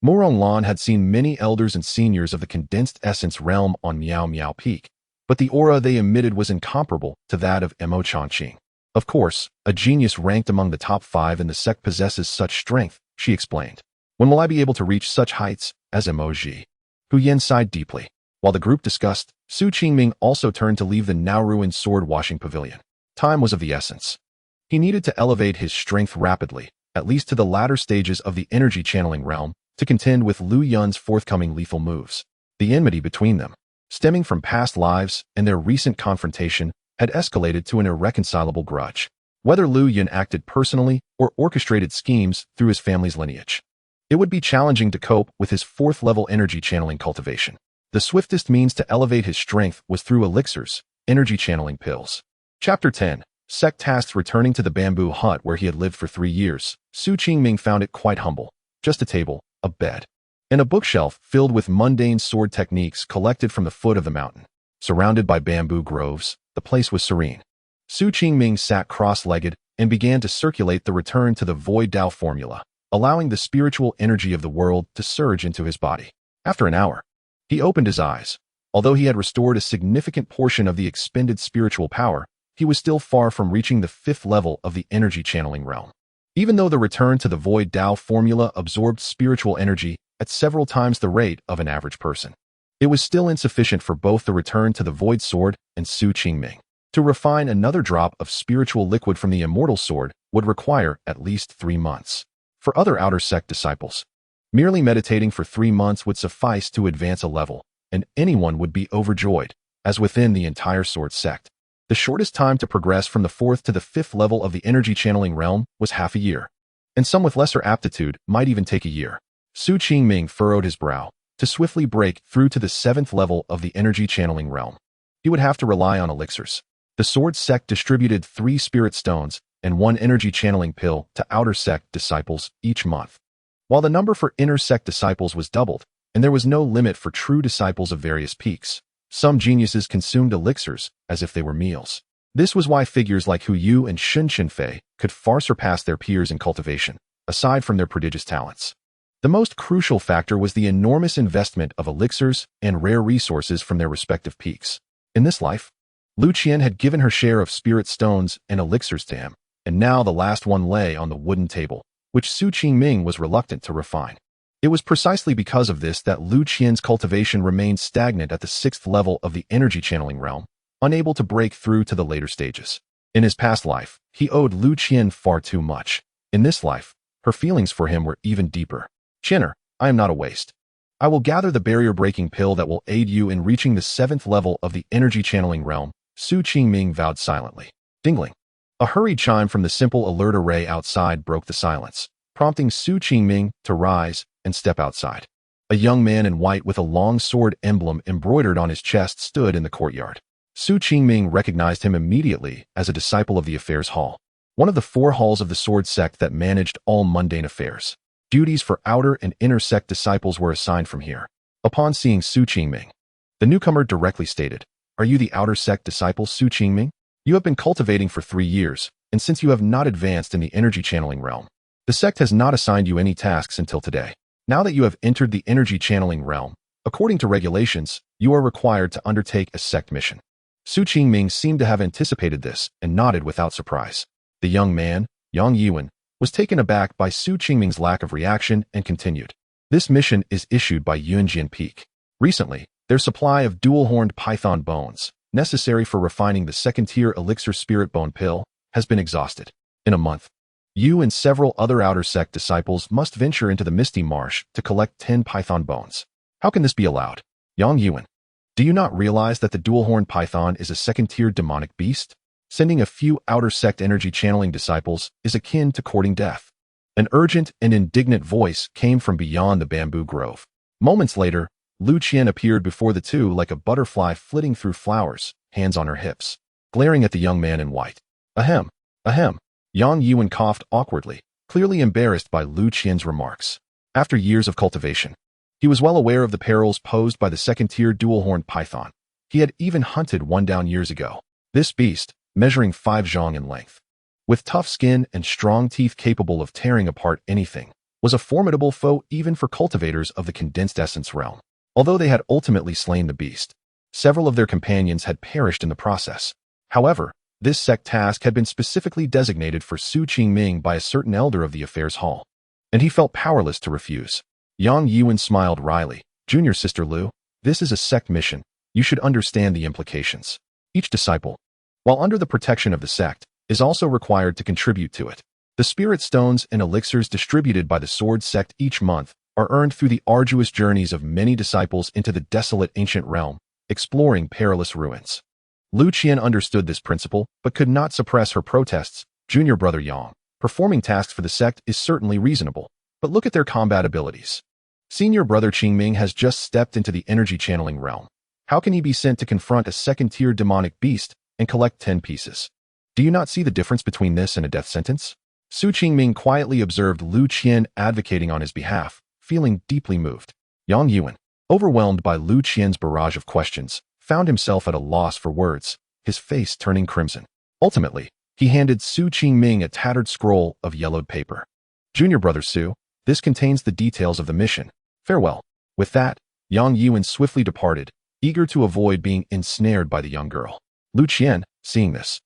Murong Lan had seen many elders and seniors of the condensed essence realm on Miao Miao Peak, but the aura they emitted was incomparable to that of Mo Changqing. Of course, a genius ranked among the top 5 in the sect possesses such strength, she explained. When will I be able to reach such heights as Mo Ji? Hu Yen sighed deeply. While the group discussed, Su Qingming also turned to leave the now ruined sword washing pavilion. Time was of the essence. He needed to elevate his strength rapidly, at least to the latter stages of the energy channeling realm, to contend with Lu Yun's forthcoming lethal moves. The enmity between them, stemming from past lives and their recent confrontation, had escalated to an irreconcilable grudge. Whether Lu Yun acted personally or orchestrated schemes through his family's lineage, it would be challenging to cope with his 4th-level energy channeling cultivation. The swiftest means to elevate his strength was through elixirs, energy channeling pills. Chapter 10. Sect tasks. Returning to the bamboo hut where he had lived for 3 years, Su Qingming found it quite humble. Just a table, a bed, and a bookshelf filled with mundane sword techniques collected from the foot of the mountain. Surrounded by bamboo groves, the place was serene. Su Qingming sat cross-legged and began to circulate the return to the void Dao formula, allowing the spiritual energy of the world to surge into his body. After an hour, he opened his eyes. Although he had restored a significant portion of the expended spiritual power, he was still far from reaching the 5th level of the energy channeling realm. Even though the return to the void Dao formula absorbed spiritual energy at several times the rate of an average person, it was still insufficient for both the return to the void sword and Su Qingming. To refine another drop of spiritual liquid from the immortal sword would require at least 3 months. For other outer sect disciples, merely meditating for 3 months would suffice to advance a level, and anyone would be overjoyed, as within the entire Sword Sect. The shortest time to progress from the 4th to the 5th level of the energy channeling realm was half a year, and some with lesser aptitude might even take a year. Su Qingming furrowed his brow. To swiftly break through to the 7th level of the energy channeling realm, he would have to rely on elixirs. The Sword Sect distributed 3 spirit stones and 1 energy channeling pill to outer sect disciples each month, while the number for inner sect disciples was doubled, and there was no limit for true disciples of various peaks. Some geniuses consumed elixirs as if they were meals. This was why figures like Hu Yu and Shen Chenfei could far surpass their peers in cultivation, aside from their prodigious talents. The most crucial factor was the enormous investment of elixirs and rare resources from their respective peaks. In this life, Lu Qian had given her share of spirit stones and elixirs to him, and now the last one lay on the wooden table, which Su Qingming was reluctant to refine. It was precisely because of this that Lu Qian's cultivation remained stagnant at the 6th level of the energy channeling realm, unable to break through to the later stages. In his past life, he owed Lu Qian far too much. In this life, her feelings for him were even deeper. Chinner, I am not a waste. I will gather the barrier-breaking pill that will aid you in reaching the 7th level of the energy channeling realm, Su Qingming vowed silently. Dingling. A hurried chime from the simple alert array outside broke the silence, prompting Su Qingming to rise and step outside. A young man in white with a long sword emblem embroidered on his chest stood in the courtyard. Su Qingming recognized him immediately as a disciple of the Affairs Hall, one of the 4 halls of the Sword Sect that managed all mundane affairs. Duties for outer and inner sect disciples were assigned from here. Upon seeing Su Qingming, the newcomer directly stated, "Are you the outer sect disciple Su Qingming? You have been cultivating for 3 years, and since you have not advanced in the energy channeling realm, the sect has not assigned you any tasks until today. Now that you have entered the energy channeling realm, according to regulations, you are required to undertake a sect mission." Su Qingming seemed to have anticipated this and nodded without surprise. The young man, Yang Yuan, was taken aback by Su Qingming's lack of reaction and continued. "This mission is issued by Yunjian Peak. Recently, their supply of dual-horned python bones, necessary for refining the 2nd-tier elixir spirit bone pill, has been exhausted. In a month, you and several other outer sect disciples must venture into the Misty Marsh to collect 10 python bones. How can this be allowed? Yang Yuan, do you not realize that the dual-horned python is a 2nd-tier demonic beast? Sending a few outer sect energy channeling disciples is akin to courting death." An urgent and indignant voice came from beyond the bamboo grove. Moments later, Lu Qian appeared before the two like a butterfly flitting through flowers, hands on her hips, glaring at the young man in white. Ahem, ahem. Yang Yuan coughed awkwardly, clearly embarrassed by Lu Qian's remarks. After years of cultivation, he was well aware of the perils posed by the 2nd-tier dual-horned python. He had even hunted one down years ago. This beast, measuring 5 zhang in length, with tough skin and strong teeth capable of tearing apart anything, was a formidable foe even for cultivators of the condensed essence realm. Although they had ultimately slain the beast, several of their companions had perished in the process. However, this sect task had been specifically designated for Su Qingming by a certain elder of the Affairs Hall, and he felt powerless to refuse. Yang Yuan smiled wryly. "Junior Sister Lu, this is a sect mission. You should understand the implications. Each disciple, while under the protection of the sect, is also required to contribute to it. The spirit stones and elixirs distributed by the Sword Sect each month are earned through the arduous journeys of many disciples into the desolate ancient realm, exploring perilous ruins." Lu Qian understood this principle, but could not suppress her protests. "Junior brother Yang, performing tasks for the sect is certainly reasonable, but look at their combat abilities. Senior brother Qingming has just stepped into the energy channeling realm. How can he be sent to confront a 2nd-tier demonic beast and collect 10 pieces? Do you not see the difference between this and a death sentence?" Su Qingming quietly observed Lu Qian advocating on his behalf, feeling deeply moved. Yang Yuan, overwhelmed by Lu Qian's barrage of questions, found himself at a loss for words, his face turning crimson. Ultimately, he handed Su Qingming a tattered scroll of yellowed paper. "Junior brother Su, this contains the details of the mission. Farewell." With that, Yang Yuan swiftly departed, eager to avoid being ensnared by the young girl. Lu Qian, seeing this,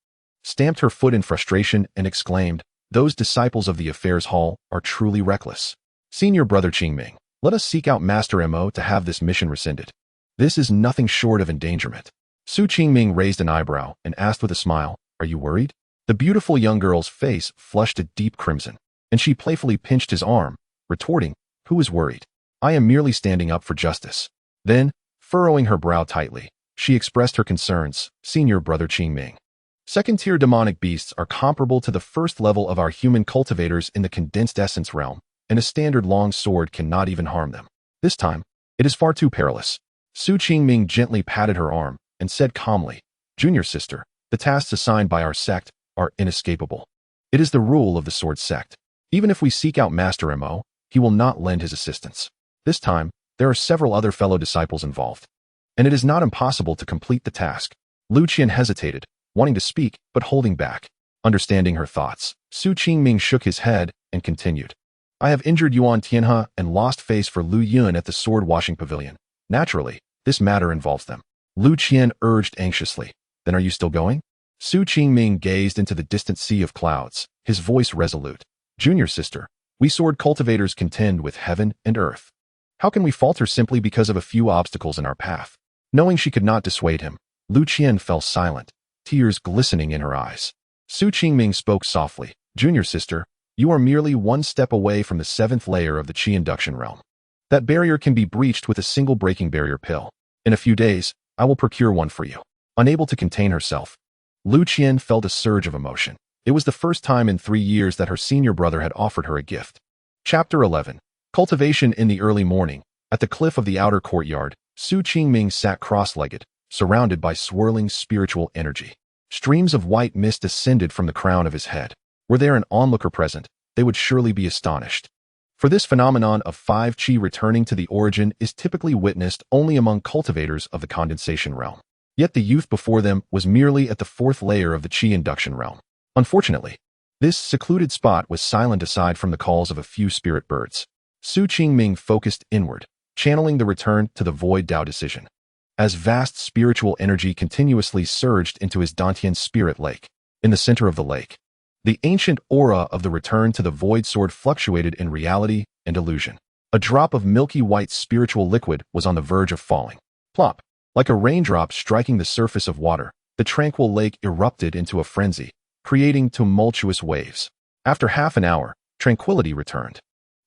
stamped her foot in frustration and exclaimed, "Those disciples of the Affairs Hall are truly reckless. Senior brother Qingming, let us seek out Master Mo to have this mission rescinded. This is nothing short of endangerment." Su Qingming raised an eyebrow and asked with a smile, "Are you worried?" The beautiful young girl's face flushed a deep crimson, and she playfully pinched his arm, retorting, "Who is worried? I am merely standing up for justice." Then, furrowing her brow tightly, she expressed her concerns. "Senior brother Qingming, 2nd-tier demonic beasts are comparable to the 1st level of our human cultivators in the condensed essence realm, and a standard long sword cannot even harm them. This time, it is far too perilous." Su Qingming gently patted her arm and said calmly, "Junior sister, the tasks assigned by our sect are inescapable. It is the rule of the Sword Sect. Even if we seek out Master Mo, he will not lend his assistance. This time, there are several other fellow disciples involved, and it is not impossible to complete the task." Lu Qian hesitated, wanting to speak but holding back. Understanding her thoughts, Su Qingming shook his head and continued. I have injured Yuan Tianhe and lost face for Lu Yun at the sword washing pavilion. Naturally, this matter involves them. Lu Qian urged anxiously. Then are you still going? Su Qingming gazed into the distant sea of clouds, his voice resolute. Junior sister, we sword cultivators contend with heaven and earth. How can we falter simply because of a few obstacles in our path? Knowing she could not dissuade him, Lu Qian fell silent, tears glistening in her eyes. Su Qingming spoke softly. Junior sister, you are merely one step away from the 7th layer of the Qi induction realm. That barrier can be breached with a single breaking barrier pill. In a few days, I will procure one for you. Unable to contain herself, Lu Qian felt a surge of emotion. It was the first time in 3 years that her senior brother had offered her a gift. Chapter 11. Cultivation. In the early morning, at the cliff of the outer courtyard, Su Qingming sat cross-legged, surrounded by swirling spiritual energy. Streams of white mist ascended from the crown of his head. Were there an onlooker present, they would surely be astonished. For this phenomenon of 5 Qi returning to the origin is typically witnessed only among cultivators of the condensation realm. Yet the youth before them was merely at the 4th layer of the Qi induction realm. Unfortunately, this secluded spot was silent aside from the calls of a few spirit birds. Su Qingming focused inward, channeling the return to the void Dao decision. As vast spiritual energy continuously surged into his dantian spirit lake. In the center of the lake, the ancient aura of the return to the void sword fluctuated in reality and illusion. A drop of milky white spiritual liquid was on the verge of falling. Plop! Like a raindrop striking the surface of water, the tranquil lake erupted into a frenzy, creating tumultuous waves. After half an hour, tranquility returned.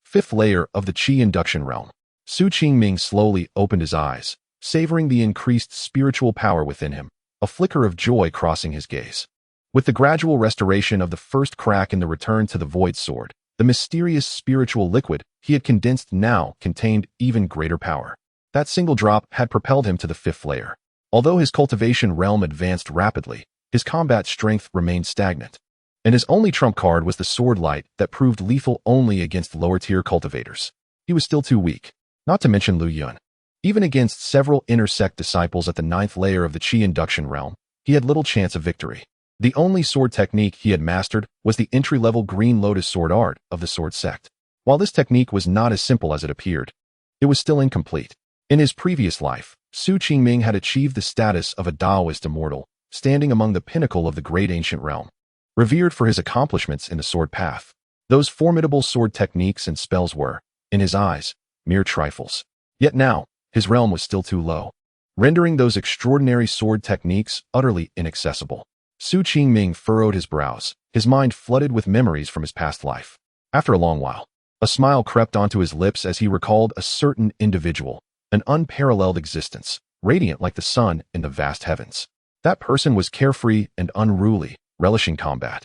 5th layer of the Qi induction realm. Su Qingming slowly opened his eyes, savoring the increased spiritual power within him, a flicker of joy crossing his gaze. With the gradual restoration of the first crack in the return to the void sword, the mysterious spiritual liquid he had condensed now contained even greater power. That single drop had propelled him to the 5th layer. Although his cultivation realm advanced rapidly, his combat strength remained stagnant. And his only trump card was the sword light that proved lethal only against lower-tier cultivators. He was still too weak, not to mention Lu Yun. Even against several inner sect disciples at the 9th layer of the Qi induction realm, he had little chance of victory. The only sword technique he had mastered was the entry-level green lotus sword art of the Sword Sect. While this technique was not as simple as it appeared, it was still incomplete. In his previous life, Su Qingming had achieved the status of a Taoist immortal, standing among the pinnacle of the great ancient realm. Revered for his accomplishments in the sword path, those formidable sword techniques and spells were, in his eyes, mere trifles. Yet now, his realm was still too low, rendering those extraordinary sword techniques utterly inaccessible. Su Qingming furrowed his brows, his mind flooded with memories from his past life. After a long while, a smile crept onto his lips as he recalled a certain individual, an unparalleled existence, radiant like the sun in the vast heavens. That person was carefree and unruly, relishing combat,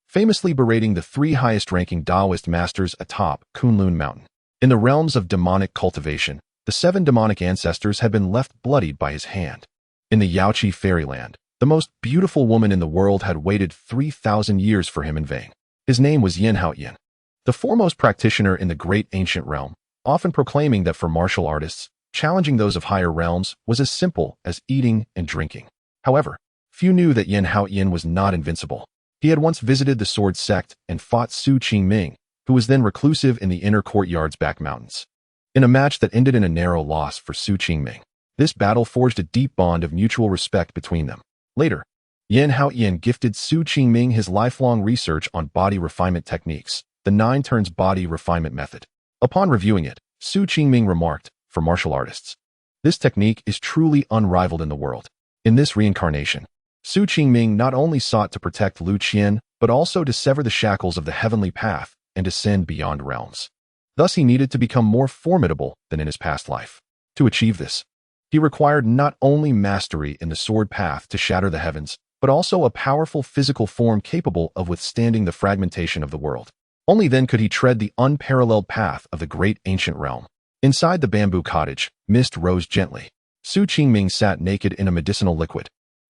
famously berating the 3 highest-ranking Taoist masters atop Kunlun Mountain. In the realms of demonic cultivation, the 7 demonic ancestors had been left bloodied by his hand. In the Yaoqi fairyland, the most beautiful woman in the world had waited 3,000 years for him in vain. His name was Yin Haoyan, the foremost practitioner in the great ancient realm, often proclaiming that for martial artists, challenging those of higher realms was as simple as eating and drinking. However, few knew that Yin Haoyan was not invincible. He had once visited the Sword Sect and fought Su Qingming, who was then reclusive in the inner courtyard's back mountains. In a match that ended in a narrow loss for Su Qingming, this battle forged a deep bond of mutual respect between them. Later, Yin Haoyan gifted Su Qingming his lifelong research on body refinement techniques, the 9 turns body refinement method. Upon reviewing it, Su Qingming remarked, for martial artists, this technique is truly unrivaled in the world. In this reincarnation, Su Qingming not only sought to protect Lu Qian, but also to sever the shackles of the heavenly path and ascend beyond realms. Thus he needed to become more formidable than in his past life. To achieve this, he required not only mastery in the sword path to shatter the heavens, but also a powerful physical form capable of withstanding the fragmentation of the world. Only then could he tread the unparalleled path of the great ancient realm. Inside the bamboo cottage, mist rose gently. Su Qingming sat naked in a medicinal liquid,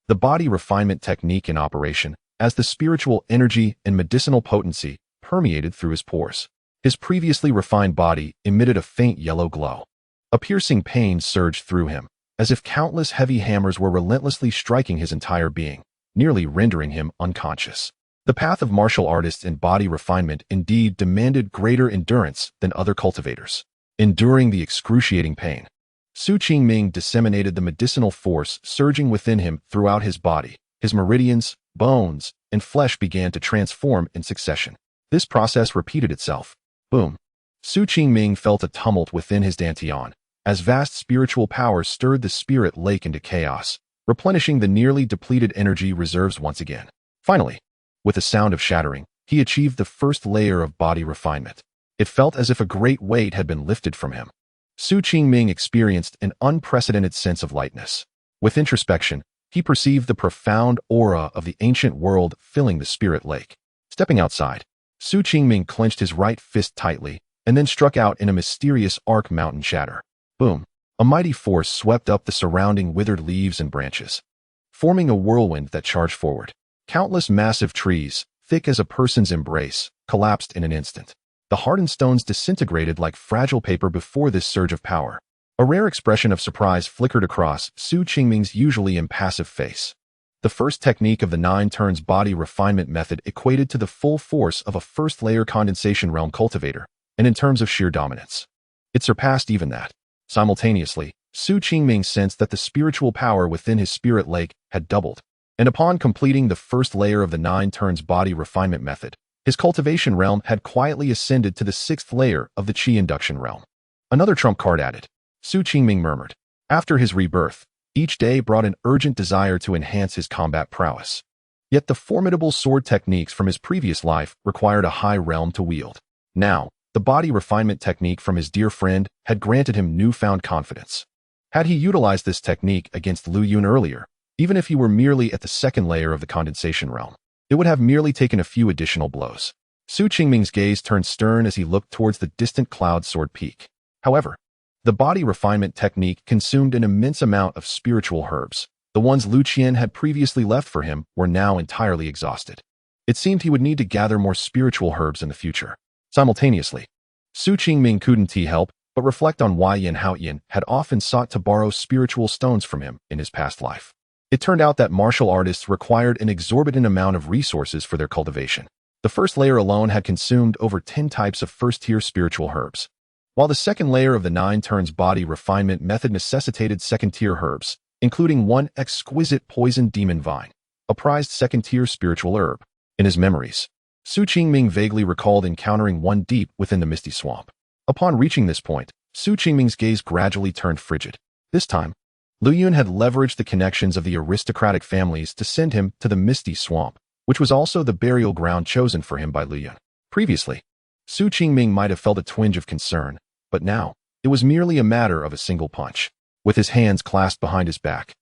the body refinement technique in operation, as the spiritual energy and medicinal potency permeated through his pores. His previously refined body emitted a faint yellow glow. A piercing pain surged through him, as if countless heavy hammers were relentlessly striking his entire being. nearly rendering him unconscious. The path of martial artists and body refinement indeed demanded greater endurance than other cultivators. Enduring the excruciating pain, Qingming disseminated the medicinal force surging within him throughout his body. His meridians, bones, and flesh began to transform in succession. This process repeated itself. Boom. Qingming felt a tumult within his dantian, as vast spiritual power stirred the spirit lake into chaos, replenishing the nearly depleted energy reserves once again. Finally, with a sound of shattering, he achieved the first layer of body refinement. It felt as if a great weight had been lifted from him. Qingming experienced an unprecedented sense of lightness. With introspection, he perceived the profound aura of the ancient world filling the spirit lake. Stepping outside, Qingming clenched his right fist tightly and then struck out in a mysterious arc mountain shatter. Boom! A mighty force swept up the surrounding withered leaves and branches, forming a whirlwind that charged forward. Countless massive trees, thick as a person's embrace, collapsed in an instant. The hardened stones disintegrated like fragile paper before this surge of power. A rare expression of surprise flickered across Qingming's usually impassive face. The first technique of the 9 turns body refinement method equated to the full force of a first-layer condensation realm cultivator, and in terms of sheer dominance, it surpassed even that. Simultaneously, Qingming sensed that the spiritual power within his spirit lake had doubled, and upon completing the first layer of the 9 turns body refinement method, his cultivation realm had quietly ascended to the 6th layer of the Qi induction realm. Another trump card added, Qingming murmured. After his rebirth, each day brought an urgent desire to enhance his combat prowess. Yet the formidable sword techniques from his previous life required a high realm to wield. Now, the body refinement technique from his dear friend had granted him newfound confidence. Had he utilized this technique against Lu Yun earlier, even if he were merely at the 2nd layer of the condensation realm, it would have merely taken a few additional blows. Qingming's gaze turned stern as he looked towards the distant cloud sword peak. However, the body refinement technique consumed an immense amount of spiritual herbs. The ones Lu Qian had previously left for him were now entirely exhausted. It seemed he would need to gather more spiritual herbs in the future. Simultaneously, Qingming couldn't help but reflect on why Yan Haoyan had often sought to borrow spiritual stones from him in his past life. It turned out that martial artists required an exorbitant amount of resources for their cultivation. The first layer alone had consumed over 10 types of first-tier spiritual herbs, while the 2nd layer of the 9 turns body refinement method necessitated 2nd-tier herbs, including one exquisite poison demon vine, a prized 2nd-tier spiritual herb. In his memories, Qingming vaguely recalled encountering one deep within the misty swamp. Upon reaching this point, Qingming's gaze gradually turned frigid. This time, Lu Yun had leveraged the connections of the aristocratic families to send him to the misty swamp, which was also the burial ground chosen for him by Lu Yun. Previously, Qingming might have felt a twinge of concern, but now, it was merely a matter of a single punch. With his hands clasped behind his back,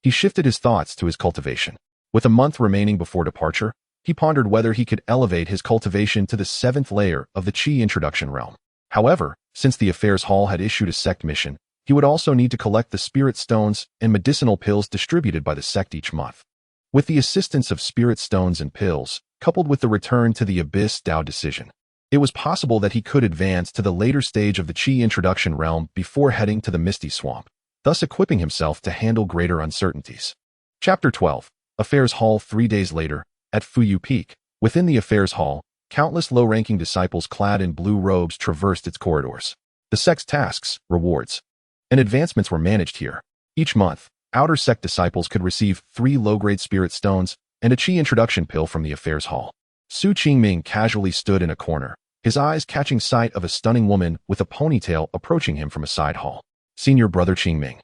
he shifted his thoughts to his cultivation. With a month remaining before departure, he pondered whether he could elevate his cultivation to the 7th layer of the Qi introduction realm. However, since the Affairs Hall had issued a sect mission, he would also need to collect the spirit stones and medicinal pills distributed by the sect each month. With the assistance of spirit stones and pills, coupled with the return to the Abyss Dao decision, it was possible that he could advance to the later stage of the Qi introduction realm before heading to the Misty Swamp, thus equipping himself to handle greater uncertainties. Chapter 12. Affairs Hall. 3 days later, at Fuyu Peak, within the Affairs Hall, countless low-ranking disciples clad in blue robes traversed its corridors. The sect's tasks, rewards, and advancements were managed here. Each month, outer sect disciples could receive 3 low-grade spirit stones and a Qi introduction pill from the Affairs Hall. Qingming casually stood in a corner, his eyes catching sight of a stunning woman with a ponytail approaching him from a side hall. Senior brother Qingming.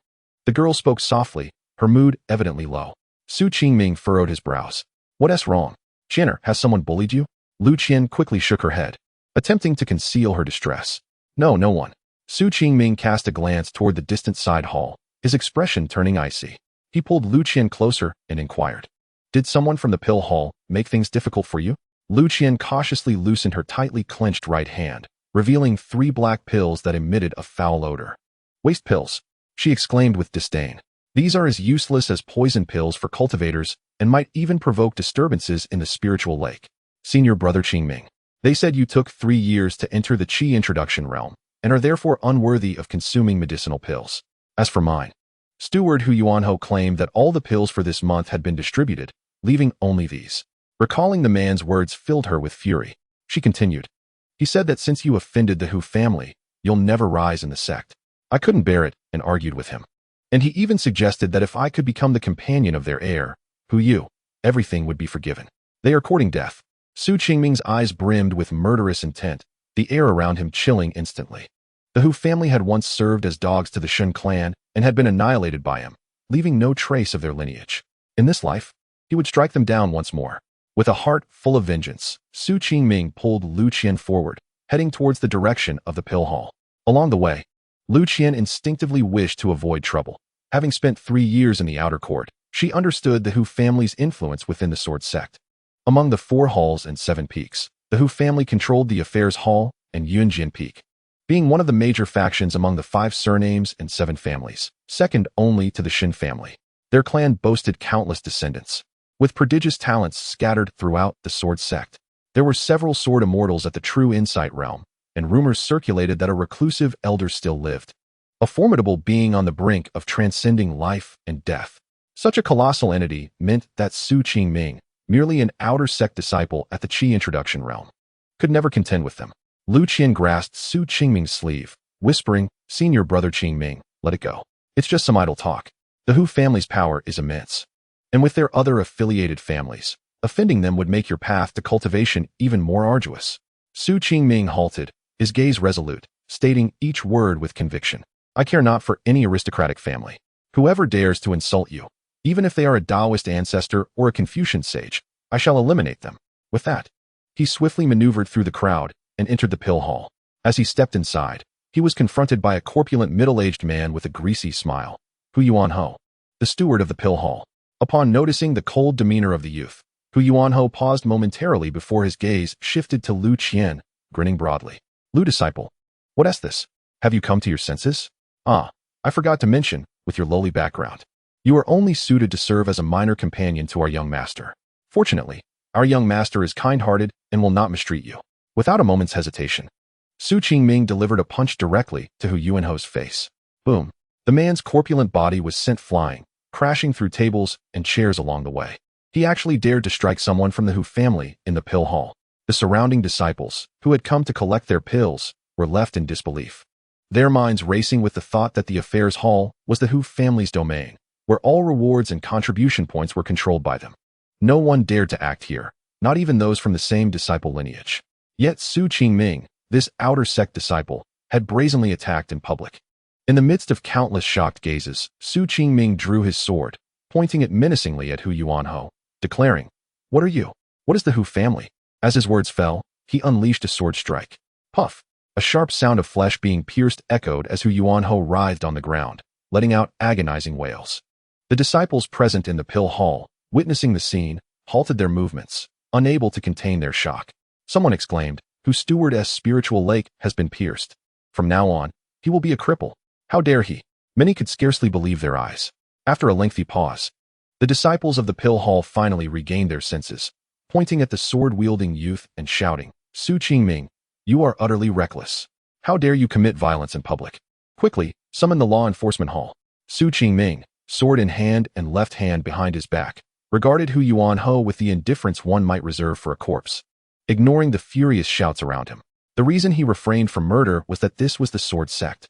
The girl spoke softly, her mood evidently low. Qingming furrowed his brows. What's wrong? Qianer, has someone bullied you? Lu Qian quickly shook her head, attempting to conceal her distress. No, no one. Qingming cast a glance toward the distant side hall, his expression turning icy. He pulled Lu Qian closer and inquired. Did someone from the pill hall make things difficult for you? Lu Qian cautiously loosened her tightly clenched right hand, revealing 3 black pills that emitted a foul odor. Waste pills, she exclaimed with disdain. These are as useless as poison pills for cultivators and might even provoke disturbances in the spiritual lake. Senior brother Qingming. They said you took 3 years to enter the Qi introduction realm and are therefore unworthy of consuming medicinal pills. As for mine, Steward Hu Yuanho claimed that all the pills for this month had been distributed, leaving only these. Recalling the man's words filled her with fury. She continued, "He said that since you offended the Hu family, you'll never rise in the sect." I couldn't bear it and argued with him. And he even suggested that if I could become the companion of their heir, Hu Yu, everything would be forgiven. They are courting death. Su Qingming's eyes brimmed with murderous intent, the air around him chilling instantly. The Hu family had once served as dogs to the Shen clan and had been annihilated by him, leaving no trace of their lineage. In this life, he would strike them down once more. With a heart full of vengeance, Su Qingming pulled Lu Qian forward, heading towards the direction of the pill hall. Along the way, Lu Qian instinctively wished to avoid trouble. Having spent 3 years in the outer court, she understood the Hu family's influence within the Sword Sect. Among the 4 halls and 7 peaks, the Hu family controlled the Affairs Hall and Yunjian Peak. Being one of the major factions among the 5 surnames and 7 families, second only to the Shen family, their clan boasted countless descendants, with prodigious talents scattered throughout the Sword Sect. There were several sword immortals at the True Insight realm, and rumors circulated that a reclusive elder still lived, a formidable being on the brink of transcending life and death. Such a colossal entity meant that Su Qingming, merely an outer sect disciple at the Qi introduction realm, could never contend with them. Lu Qian grasped Su Qingming's sleeve, whispering, "Senior brother Qingming, let it go. It's just some idle talk. The Hu family's power is immense. And with their other affiliated families, offending them would make your path to cultivation even more arduous." Su Qingming halted, his gaze resolute, stating each word with conviction. "I care not for any aristocratic family. Whoever dares to insult you, even if they are a Taoist ancestor or a Confucian sage, I shall eliminate them." With that, he swiftly maneuvered through the crowd and entered the pill hall. As he stepped inside, he was confronted by a corpulent middle-aged man with a greasy smile, Hu Yuanho, the steward of the pill hall. Upon noticing the cold demeanor of the youth, Hu Yuanho paused momentarily before his gaze shifted to Lu Qian, grinning broadly. "Lu disciple, what is this? Have you come to your senses? Ah, I forgot to mention, with your lowly background, you are only suited to serve as a minor companion to our young master. Fortunately, our young master is kind-hearted and will not mistreat you." Without a moment's hesitation, Su Qingming delivered a punch directly to Hu Yuanho's face. Boom! The man's corpulent body was sent flying, crashing through tables and chairs along the way. He actually dared to strike someone from the Hu family in the pill hall. The surrounding disciples, who had come to collect their pills, were left in disbelief, their minds racing with the thought that the Affairs Hall was the Hu family's domain, where all rewards and contribution points were controlled by them. No one dared to act here, not even those from the same disciple lineage. Yet Su Qingming, this outer sect disciple, had brazenly attacked in public. In the midst of countless shocked gazes, Su Qingming drew his sword, pointing it menacingly at Hu Yuanho, declaring, "What are you? What is the Hu family?" As his words fell, he unleashed a sword strike. Puff! A sharp sound of flesh being pierced echoed as Hu Yuanho writhed on the ground, letting out agonizing wails. The disciples present in the pill hall, witnessing the scene, halted their movements, unable to contain their shock. Someone exclaimed, "Whose steward's spiritual lake has been pierced. From now on, he will be a cripple. How dare he?" Many could scarcely believe their eyes. After a lengthy pause, the disciples of the pill hall finally regained their senses, pointing at the sword-wielding youth and shouting, "Su Qingming, you are utterly reckless. How dare you commit violence in public? Quickly, summon the law enforcement hall." Su Qingming, sword in hand and left hand behind his back, regarded Hu Yuanho with the indifference one might reserve for a corpse, ignoring the furious shouts around him. The reason he refrained from murder was that this was the Sword Sect.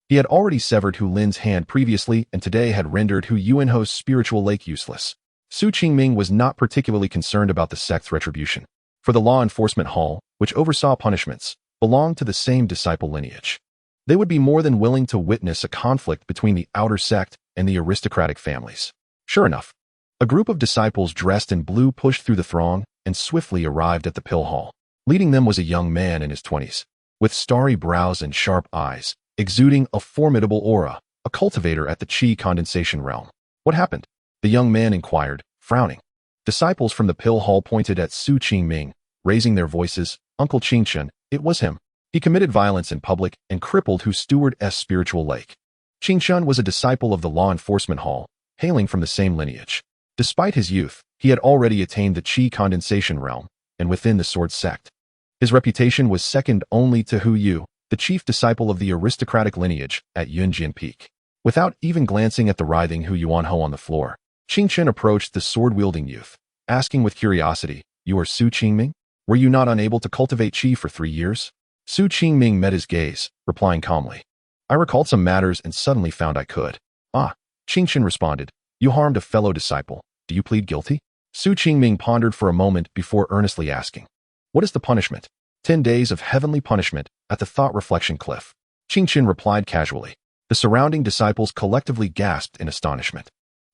He had already severed Hu Lin's hand previously and today had rendered Hu Yuanho's spiritual lake useless. Su Qingming was not particularly concerned about the sect's retribution, for the law enforcement hall, which oversaw punishments, belonged to the same disciple lineage. They would be more than willing to witness a conflict between the outer sect and the aristocratic families. Sure enough, a group of disciples dressed in blue pushed through the throng and swiftly arrived at the pill hall. Leading them was a young man in his 20s, with starry brows and sharp eyes, exuding a formidable aura, a cultivator at the Qi condensation realm. "What happened?" the young man inquired, frowning. Disciples from the pill hall pointed at Su Qingming, raising their voices. "Uncle Qingchen, it was him. He committed violence in public and crippled Hu steward's spiritual lake." Qingchen was a disciple of the law enforcement hall, hailing from the same lineage. Despite his youth, he had already attained the Qi condensation realm, and within the Sword Sect, his reputation was second only to Hu Yu, the chief disciple of the aristocratic lineage, at Yunjian Peak. Without even glancing at the writhing Hu Yuanho on the floor, Qingchen approached the sword-wielding youth, asking with curiosity, "You are Su Qingming? Were you not unable to cultivate qi for 3 years?" Su Qingming met his gaze, replying calmly, "I recalled some matters and suddenly found I could." "Ah," Qingchen responded, "you harmed a fellow disciple. Do you plead guilty?" Su Qingming pondered for a moment before earnestly asking, "What is the punishment?" 10 days of heavenly punishment at the thought-reflection cliff. Qingchen replied casually. The surrounding disciples collectively gasped in astonishment.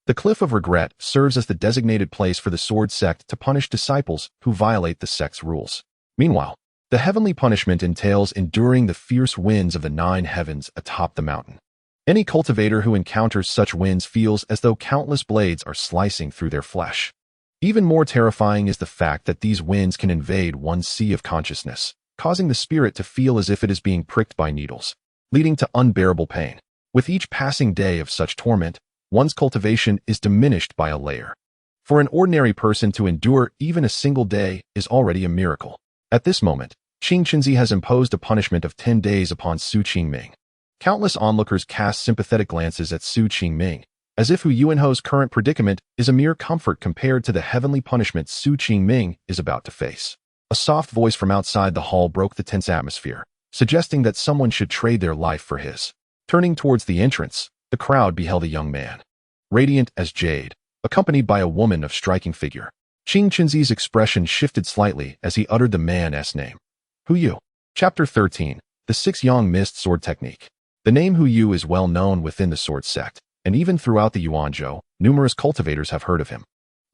The Cliff of Regret serves as the designated place for the Sword Sect to punish disciples who violate the sect's rules. Meanwhile, the heavenly punishment entails enduring the fierce winds of the 9 heavens atop the mountain. Any cultivator who encounters such winds feels as though countless blades are slicing through their flesh. Even more terrifying is the fact that these winds can invade one's sea of consciousness, causing the spirit to feel as if it is being pricked by needles, leading to unbearable pain. With each passing day of such torment, one's cultivation is diminished by a layer. For an ordinary person to endure even a single day is already a miracle. At this moment, Qingchen has imposed a punishment of 10 days upon Su Qingming. Countless onlookers cast sympathetic glances at Su Qingming, as if Hu Yuanho's current predicament is a mere comfort compared to the heavenly punishment Su Qingming is about to face. A soft voice from outside the hall broke the tense atmosphere, suggesting that someone should trade their life for his. Turning towards the entrance, the crowd beheld a young man, radiant as jade, accompanied by a woman of striking figure. Qingchen's expression shifted slightly as he uttered the man's name. Hu Yu. Chapter 13. The 6 Yang Mist Sword Technique. The name Hu Yu is well known within the Sword Sect, and even throughout the Yuanzhou, numerous cultivators have heard of him.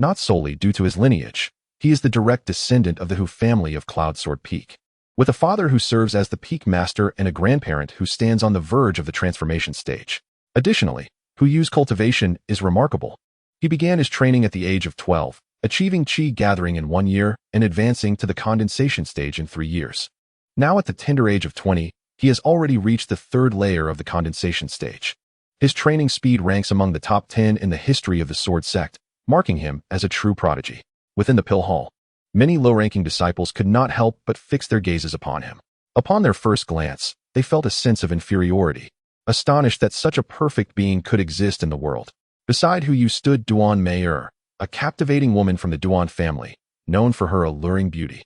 Not solely due to his lineage, he is the direct descendant of the Hu family of Cloud Sword Peak, with a father who serves as the Peak Master and a grandparent who stands on the verge of the transformation stage. Additionally, Hu Yu's cultivation is remarkable. He began his training at the age of 12, achieving qi gathering in 1 year and advancing to the condensation stage in 3 years. Now at the tender age of 20, he has already reached the 3rd layer of the condensation stage. His training speed ranks among the top 10 in the history of the Sword Sect, marking him as a true prodigy. Within the Pill Hall, many low-ranking disciples could not help but fix their gazes upon him. Upon their first glance, they felt a sense of inferiority, astonished that such a perfect being could exist in the world. Beside Hu Yu stood Duan Mei'er, a captivating woman from the Duan family, known for her alluring beauty.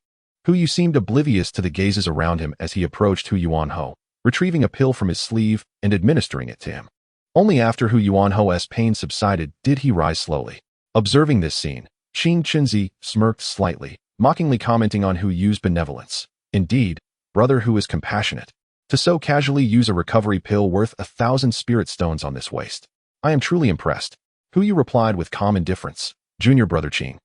Hu Yu seemed oblivious to the gazes around him as he approached Hu Yuanho, retrieving a pill from his sleeve and administering it to him. Only after Hu Yuanho's pain subsided did he rise slowly. Observing this scene, Qingchen smirked slightly, mockingly commenting on Hu Yu's benevolence. Indeed, brother Hu is compassionate. To so casually use a recovery pill worth 1,000 spirit stones on this waste. I am truly impressed. Hu Yu replied with calm indifference. Junior brother Qing,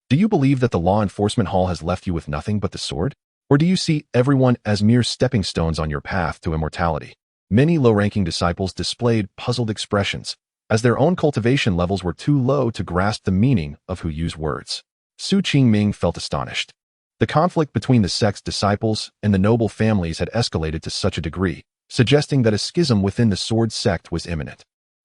do you believe that the law enforcement hall has left you with nothing but the sword? Or do you see everyone as mere stepping stones on your path to immortality? Many low-ranking disciples displayed puzzled expressions, as their own cultivation levels were too low to grasp the meaning of Hu Yu's words. Su Qingming felt astonished. The conflict between the sect's disciples and the noble families had escalated to such a degree, suggesting that a schism within the Sword Sect was imminent.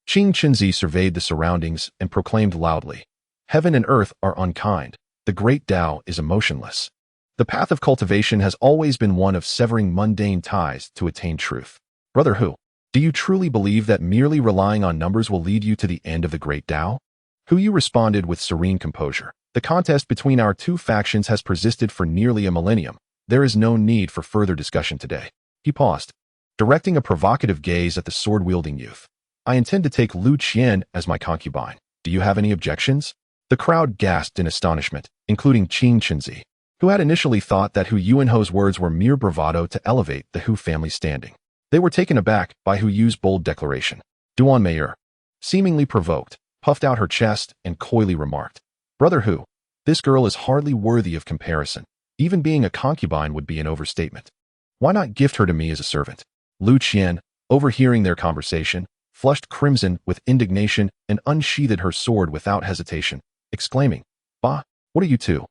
Qingchen surveyed the surroundings and proclaimed loudly, "Heaven and earth are unkind. The great Tao is emotionless." The path of cultivation has always been one of severing mundane ties to attain truth. Brother Hu, do you truly believe that merely relying on numbers will lead you to the end of the great Tao? Hu Yu responded with serene composure. The contest between our 2 factions has persisted for nearly a millennium. There is no need for further discussion today. He paused, directing a provocative gaze at the sword-wielding youth. I intend to take Lu Qian as my concubine. Do you have any objections? The crowd gasped in astonishment, including Qingchen, who had initially thought that Hu Yuanho's words were mere bravado to elevate the Hu family standing. They were taken aback by Hu Yu's bold declaration. Duan Mei'er, seemingly provoked, puffed out her chest and coyly remarked, Brother Hu, this girl is hardly worthy of comparison. Even being a concubine would be an overstatement. Why not gift her to me as a servant? Lu Qian, overhearing their conversation, flushed crimson with indignation and unsheathed her sword without hesitation, exclaiming, Bah, what are you two?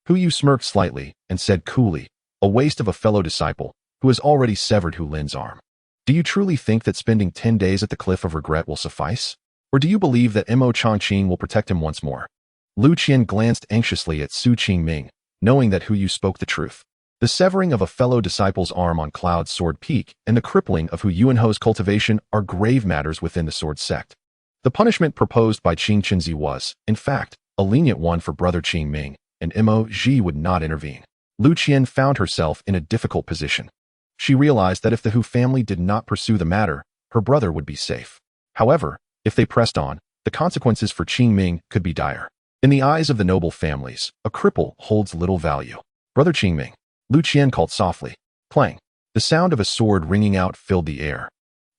Hu Yu smirked slightly and said coolly, a waste of a fellow disciple who has already severed Hu Lin's arm. Do you truly think that spending 10 days at the Cliff of Regret will suffice? Or do you believe that Mo Changqing will protect him once more? Lu Qian glanced anxiously at Su Qingming, knowing that Hu Yu spoke the truth. The severing of a fellow disciple's arm on Cloud Sword Peak and the crippling of Hu Yuanho's cultivation are grave matters within the Sword Sect. The punishment proposed by Qingchen was, in fact, a lenient one for brother Qingming, and Mo Ji would not intervene. Lu Qian found herself in a difficult position. She realized that if the Hu family did not pursue the matter, her brother would be safe. However, if they pressed on, the consequences for Qingming could be dire. In the eyes of the noble families, a cripple holds little value. Brother Qingming, Lu Qian called softly. Clang. The sound of a sword ringing out filled the air,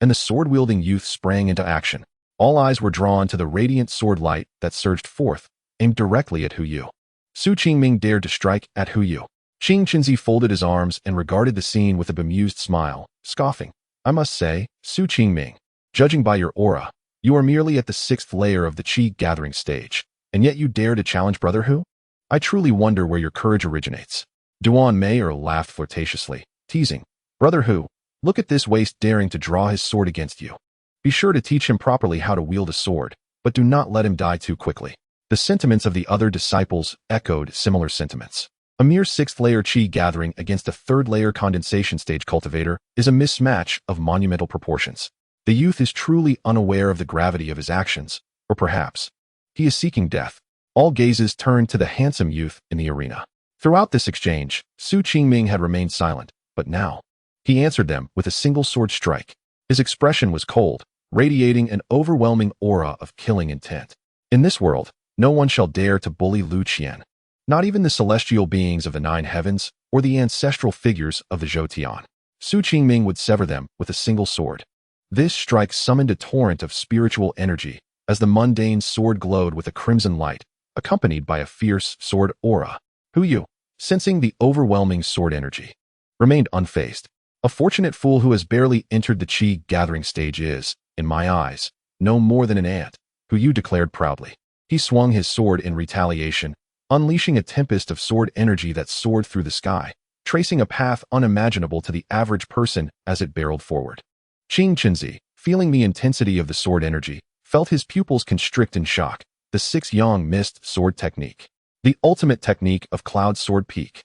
and the sword-wielding youth sprang into action. All eyes were drawn to the radiant sword light that surged forth, aimed directly at Hu Yu. Su Qingming dared to strike at Hu Yu. Qing Chenzi folded his arms and regarded the scene with a bemused smile, scoffing. I must say, Su Qingming, judging by your aura, you are merely at the 6th layer of the Qi gathering stage, and yet you dare to challenge Brother Hu? I truly wonder where your courage originates. Duan Meier laughed flirtatiously, teasing. Brother Hu, look at this waste daring to draw his sword against you. Be sure to teach him properly how to wield a sword, but do not let him die too quickly. The sentiments of the other disciples echoed similar sentiments. A mere 6th layer Qi gathering against a 3rd layer condensation stage cultivator is a mismatch of monumental proportions. The youth is truly unaware of the gravity of his actions, or perhaps he is seeking death. All gazes turned to the handsome youth in the arena. Throughout this exchange, Su Qingming had remained silent, but now he answered them with a single sword strike. His expression was cold, radiating an overwhelming aura of killing intent. In this world, no one shall dare to bully Lu Qian. Not even the celestial beings of the 9 heavens or the ancestral figures of the Zhou. Su Qingming would sever them with a single sword. This strike summoned a torrent of spiritual energy as the mundane sword glowed with a crimson light, accompanied by a fierce sword aura. Hu Yu, sensing the overwhelming sword energy, remained unfazed. A fortunate fool who has barely entered the Qi gathering stage is, in my eyes, no more than an ant, Hu Yu declared proudly. He swung his sword in retaliation, unleashing a tempest of sword energy that soared through the sky, tracing a path unimaginable to the average person as it barreled forward. Qing Chenzi, feeling the intensity of the sword energy, felt his pupils constrict in shock. The 6-yang mist sword technique. The ultimate technique of Cloud Sword Peak.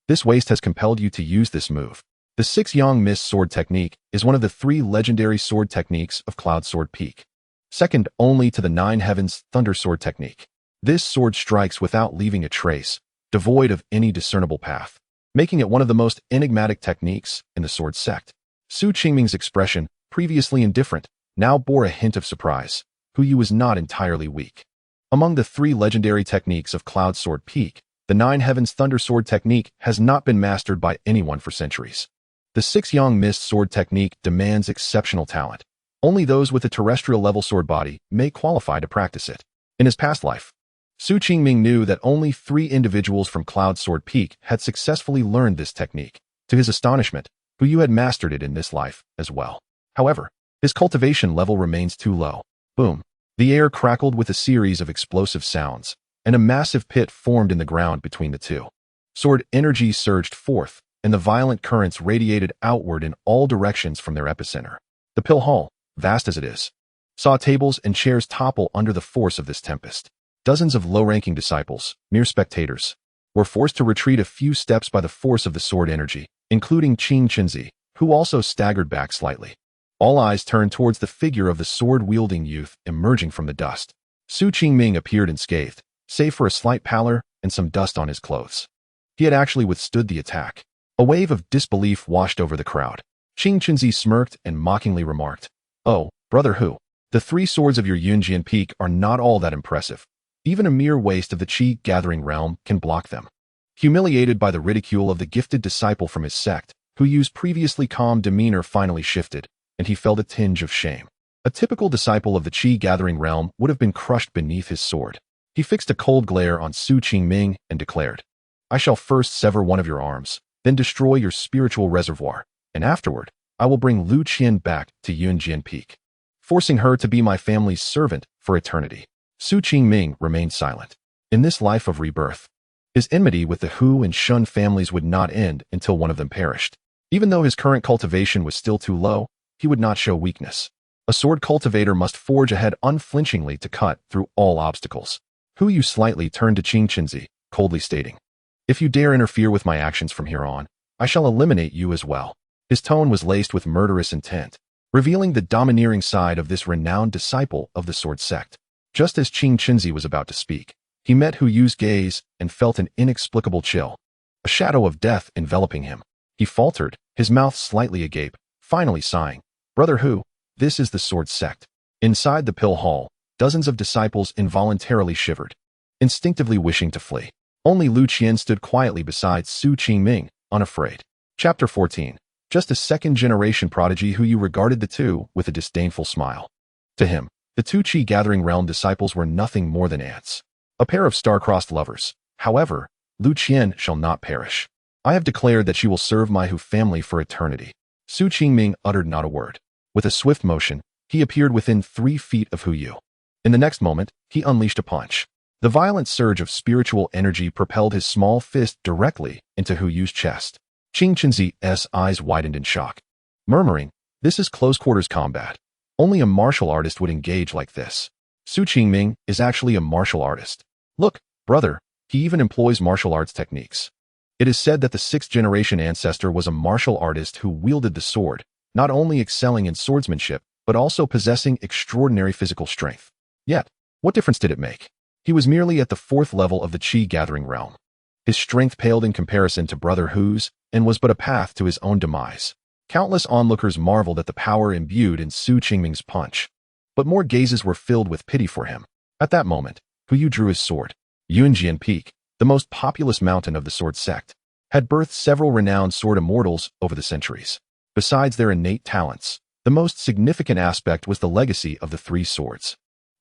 This waste has compelled you to use this move. The 6-yang mist sword technique is one of the 3 legendary sword techniques of Cloud Sword Peak, second only to the 9 heavens thunder sword technique. This sword strikes without leaving a trace, devoid of any discernible path, making it one of the most enigmatic techniques in the Sword Sect. Su Qingming's expression, previously indifferent, now bore a hint of surprise. Hu Yu was not entirely weak. Among the 3 legendary techniques of Cloud Sword Peak, the 9 heavens thunder sword technique has not been mastered by anyone for centuries. The 6-yang mist sword technique demands exceptional talent. Only those with a terrestrial level sword body may qualify to practice it. In his past life, Su Qingming knew that only 3 individuals from Cloud Sword Peak had successfully learned this technique. To his astonishment, Hu Yu had mastered it in this life as well. However, his cultivation level remains too low. Boom. The air crackled with a series of explosive sounds, and a massive pit formed in the ground between the two. Sword energy surged forth, and the violent currents radiated outward in all directions from their epicenter. The pill hall, vast as it is, saw tables and chairs topple under the force of this tempest. Dozens of low-ranking disciples, mere spectators, were forced to retreat a few steps by the force of the sword energy, including Qing Chenzi, who also staggered back slightly. All eyes turned towards the figure of the sword-wielding youth emerging from the dust. Su Qingming appeared unscathed, save for a slight pallor and some dust on his clothes. He had actually withstood the attack. A wave of disbelief washed over the crowd. Qing Chenzi smirked and mockingly remarked, "Oh, Brother Hu, the 3 swords of your Yunjian peak are not all that impressive. Even a mere waste of the Qi gathering realm can block them." Humiliated by the ridicule of the gifted disciple from his sect, Hu Yu's previously calm demeanor finally shifted, and he felt a tinge of shame. A typical disciple of the Qi gathering realm would have been crushed beneath his sword. He fixed a cold glare on Su Qingming and declared, "I shall first sever one of your arms, then destroy your spiritual reservoir, and afterward, I will bring Lu Qian back to Yunjian Peak, forcing her to be my family's servant for eternity." Su Qingming remained silent. In this life of rebirth, his enmity with the Hu and Shen families would not end until one of them perished. Even though his current cultivation was still too low, he would not show weakness. A sword cultivator must forge ahead unflinchingly to cut through all obstacles. Hu Yu slightly turned to Qing Chenzi, coldly stating, "If you dare interfere with my actions from here on, I shall eliminate you as well." His tone was laced with murderous intent, revealing the domineering side of this renowned disciple of the Sword Sect. Just as Qing Chenzi was about to speak, He met Hu Yu's gaze and felt an inexplicable chill, a shadow of death enveloping him. He faltered, his mouth slightly agape, finally sighing, "Brother Hu, this is the Sword Sect." Inside the pill hall, dozens of disciples involuntarily shivered, instinctively wishing to flee. Only Lu Qian stood quietly beside Su Qingming, unafraid. Chapter 14. Just a second-generation prodigy Hu Yu regarded the two with a disdainful smile. To him, the two Qi Gathering Realm disciples were nothing more than ants. A pair of star-crossed lovers. However, Lu Qian shall not perish. I have declared that she will serve my Hu family for eternity. Su Qingming uttered not a word. With a swift motion, he appeared within 3 feet of Hu Yu. In the next moment, he unleashed a punch. The violent surge of spiritual energy propelled his small fist directly into Hu Yu's chest. Qing Chenfei's eyes widened in shock, murmuring, "This is close-quarters combat. Only a martial artist would engage like this." Su Qingming is actually a martial artist. Look, brother, he even employs martial arts techniques. It is said that the 6th-generation ancestor was a martial artist who wielded the sword, not only excelling in swordsmanship, but also possessing extraordinary physical strength. Yet, what difference did it make? He was merely at the 4th level of the Qi Gathering Realm. His strength paled in comparison to Brother Hu's and was but a path to his own demise. Countless onlookers marveled at the power imbued in Su Qingming's punch, but more gazes were filled with pity for him. At that moment, Hu Yu drew his sword. Yunjian Peak, the most populous mountain of the Sword Sect, had birthed several renowned sword immortals over the centuries. Besides their innate talents, the most significant aspect was the legacy of the 3 swords.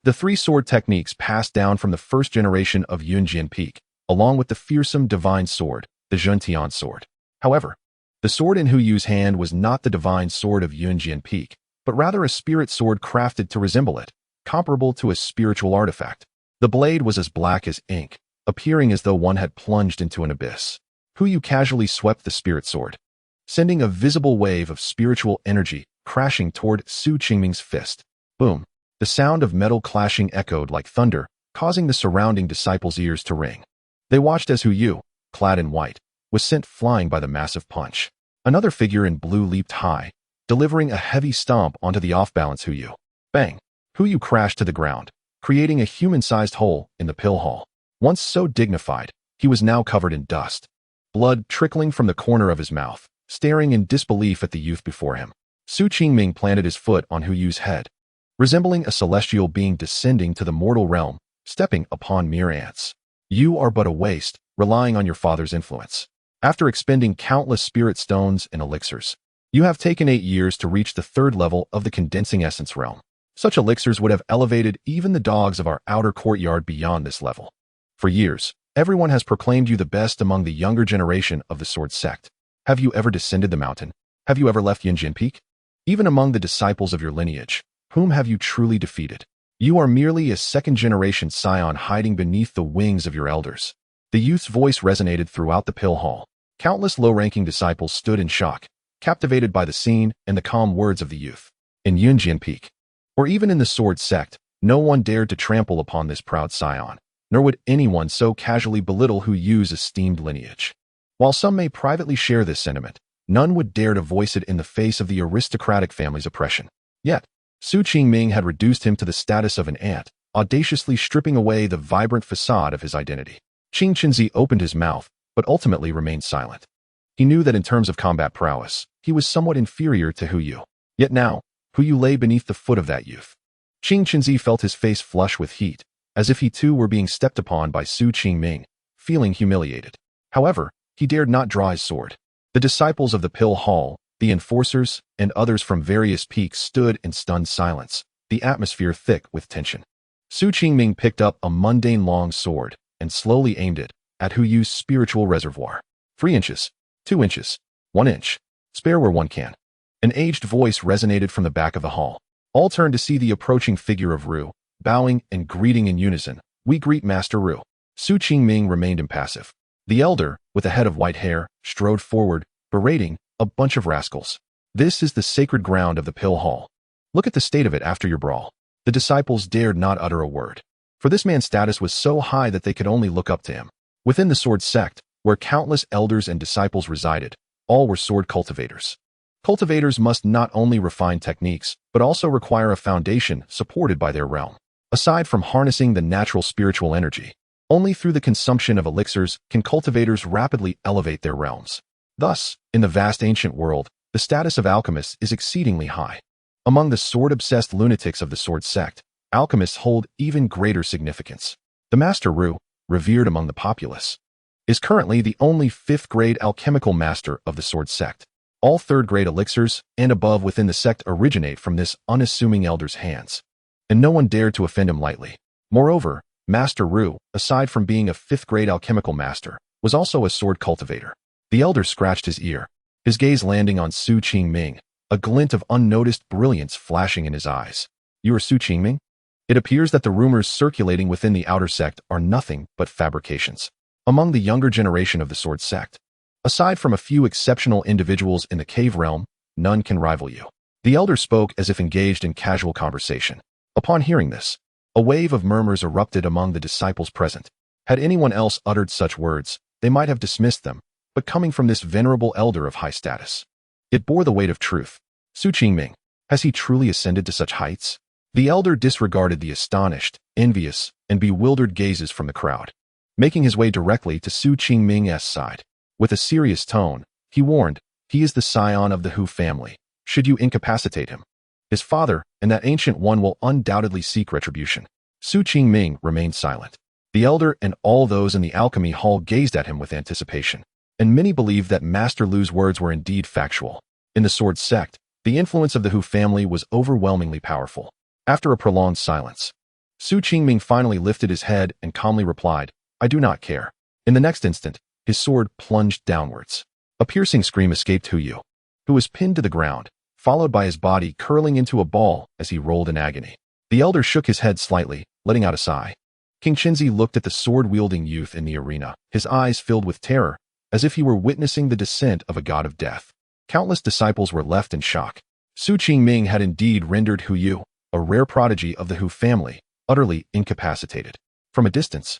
The 3 sword techniques passed down from the 1st generation of Yunjian Peak, along with the fearsome divine sword, the Zhentian sword. However, the sword in Hu Yu's hand was not the divine sword of Yunjian Peak, but rather a spirit sword crafted to resemble it, comparable to a spiritual artifact. The blade was as black as ink, appearing as though one had plunged into an abyss. Hu Yu casually swept the spirit sword, sending a visible wave of spiritual energy crashing toward Su Qingming's fist. Boom! The sound of metal clashing echoed like thunder, causing the surrounding disciples' ears to ring. They watched as Hu Yu, clad in white, was sent flying by the massive punch. Another figure in blue leaped high, delivering a heavy stomp onto the off-balance Hu Yu. Bang! Hu Yu crashed to the ground, creating a human-sized hole in the pill hall. Once so dignified, he was now covered in dust, blood trickling from the corner of his mouth, staring in disbelief at the youth before him. Su Qingming planted his foot on Hu Yu's head, resembling a celestial being descending to the mortal realm, stepping upon mere ants. "You are but a waste, relying on your father's influence. After expending countless spirit stones and elixirs, you have taken 8 years to reach the 3rd level of the condensing essence realm. Such elixirs would have elevated even the dogs of our outer courtyard beyond this level. For years, everyone has proclaimed you the best among the younger generation of the Sword Sect. Have you ever descended the mountain? Have you ever left Yunjian Peak? Even among the disciples of your lineage, whom have you truly defeated? You are merely a 2nd-generation scion hiding beneath the wings of your elders." The youth's voice resonated throughout the pill hall. Countless low-ranking disciples stood in shock, captivated by the scene and the calm words of the youth. In Yunjian Peak, or even in the Sword Sect, no one dared to trample upon this proud scion, nor would anyone so casually belittle Hu Yu's esteemed lineage. While some may privately share this sentiment, none would dare to voice it in the face of the aristocratic family's oppression. Yet, Su Qingming had reduced him to the status of an ant, audaciously stripping away the vibrant facade of his identity. Qing Chenfei opened his mouth, but ultimately remained silent. He knew that in terms of combat prowess, he was somewhat inferior to Hu Yu. Yet now, Hu Yu lay beneath the foot of that youth. Qing Chenfei felt his face flush with heat, as if he too were being stepped upon by Su Qingming, feeling humiliated. However, he dared not draw his sword. The disciples of the pill hall, the enforcers, and others from various peaks stood in stunned silence, the atmosphere thick with tension. Su Qingming picked up a mundane long sword and slowly aimed it at Hu Yu's spiritual reservoir. 3 inches, 2 inches, 1 inch. Spare where one can. An aged voice resonated from the back of the hall. All turned to see the approaching figure of Ru, bowing and greeting in unison. "We greet Master Ru." Su Qingming remained impassive. The elder, with a head of white hair, strode forward, berating, "A bunch of rascals. This is the sacred ground of the pill hall. Look at the state of it after your brawl." The disciples dared not utter a word, for this man's status was so high that they could only look up to him. Within the Sword Sect, where countless elders and disciples resided, all were sword cultivators. Cultivators must not only refine techniques, but also require a foundation supported by their realm. Aside from harnessing the natural spiritual energy, Only through the consumption of elixirs can cultivators rapidly elevate their realms. Thus, in the vast ancient world, the status of alchemists is exceedingly high. Among the sword-obsessed lunatics of the Sword Sect, alchemists hold even greater significance. The Master Ru, revered among the populace, is currently the only 5th-grade alchemical master of the Sword Sect. All 3rd-grade elixirs and above within the sect originate from this unassuming elder's hands, and no one dared to offend him lightly. Moreover, Master Ru, aside from being a 5th-grade alchemical master, was also a sword cultivator. The elder scratched his ear, his gaze landing on Su Qingming, a glint of unnoticed brilliance flashing in his eyes. You are Su Qingming? It appears that the rumors circulating within the outer sect are nothing but fabrications. Among the younger generation of the Sword Sect, aside from a few exceptional individuals in the cave realm, none can rival you. The elder spoke as if engaged in casual conversation. Upon hearing this, a wave of murmurs erupted among the disciples present. Had anyone else uttered such words, they might have dismissed them, but coming from this venerable elder of high status, it bore the weight of truth. Su Qingming, has he truly ascended to such heights? The elder disregarded the astonished, envious, and bewildered gazes from the crowd, making his way directly to Su Qingming's side. With a serious tone, he warned, he is the scion of the Hu family. Should you incapacitate him, his father and that ancient one will undoubtedly seek retribution. Su Qingming remained silent. The elder and all those in the alchemy hall gazed at him with anticipation, and many believed that Master Lu's words were indeed factual. In the Sword Sect, the influence of the Hu family was overwhelmingly powerful. After a prolonged silence, Su Qingming finally lifted his head and calmly replied, I do not care. In the next instant, his sword plunged downwards. A piercing scream escaped Hu Yu, who was pinned to the ground, followed by his body curling into a ball as he rolled in agony. The elder shook his head slightly, letting out a sigh. King Qinzi looked at the sword-wielding youth in the arena, his eyes filled with terror, as if he were witnessing the descent of a god of death. Countless disciples were left in shock. Su Qingming had indeed rendered Hu Yu, a rare prodigy of the Hu family, utterly incapacitated. From a distance,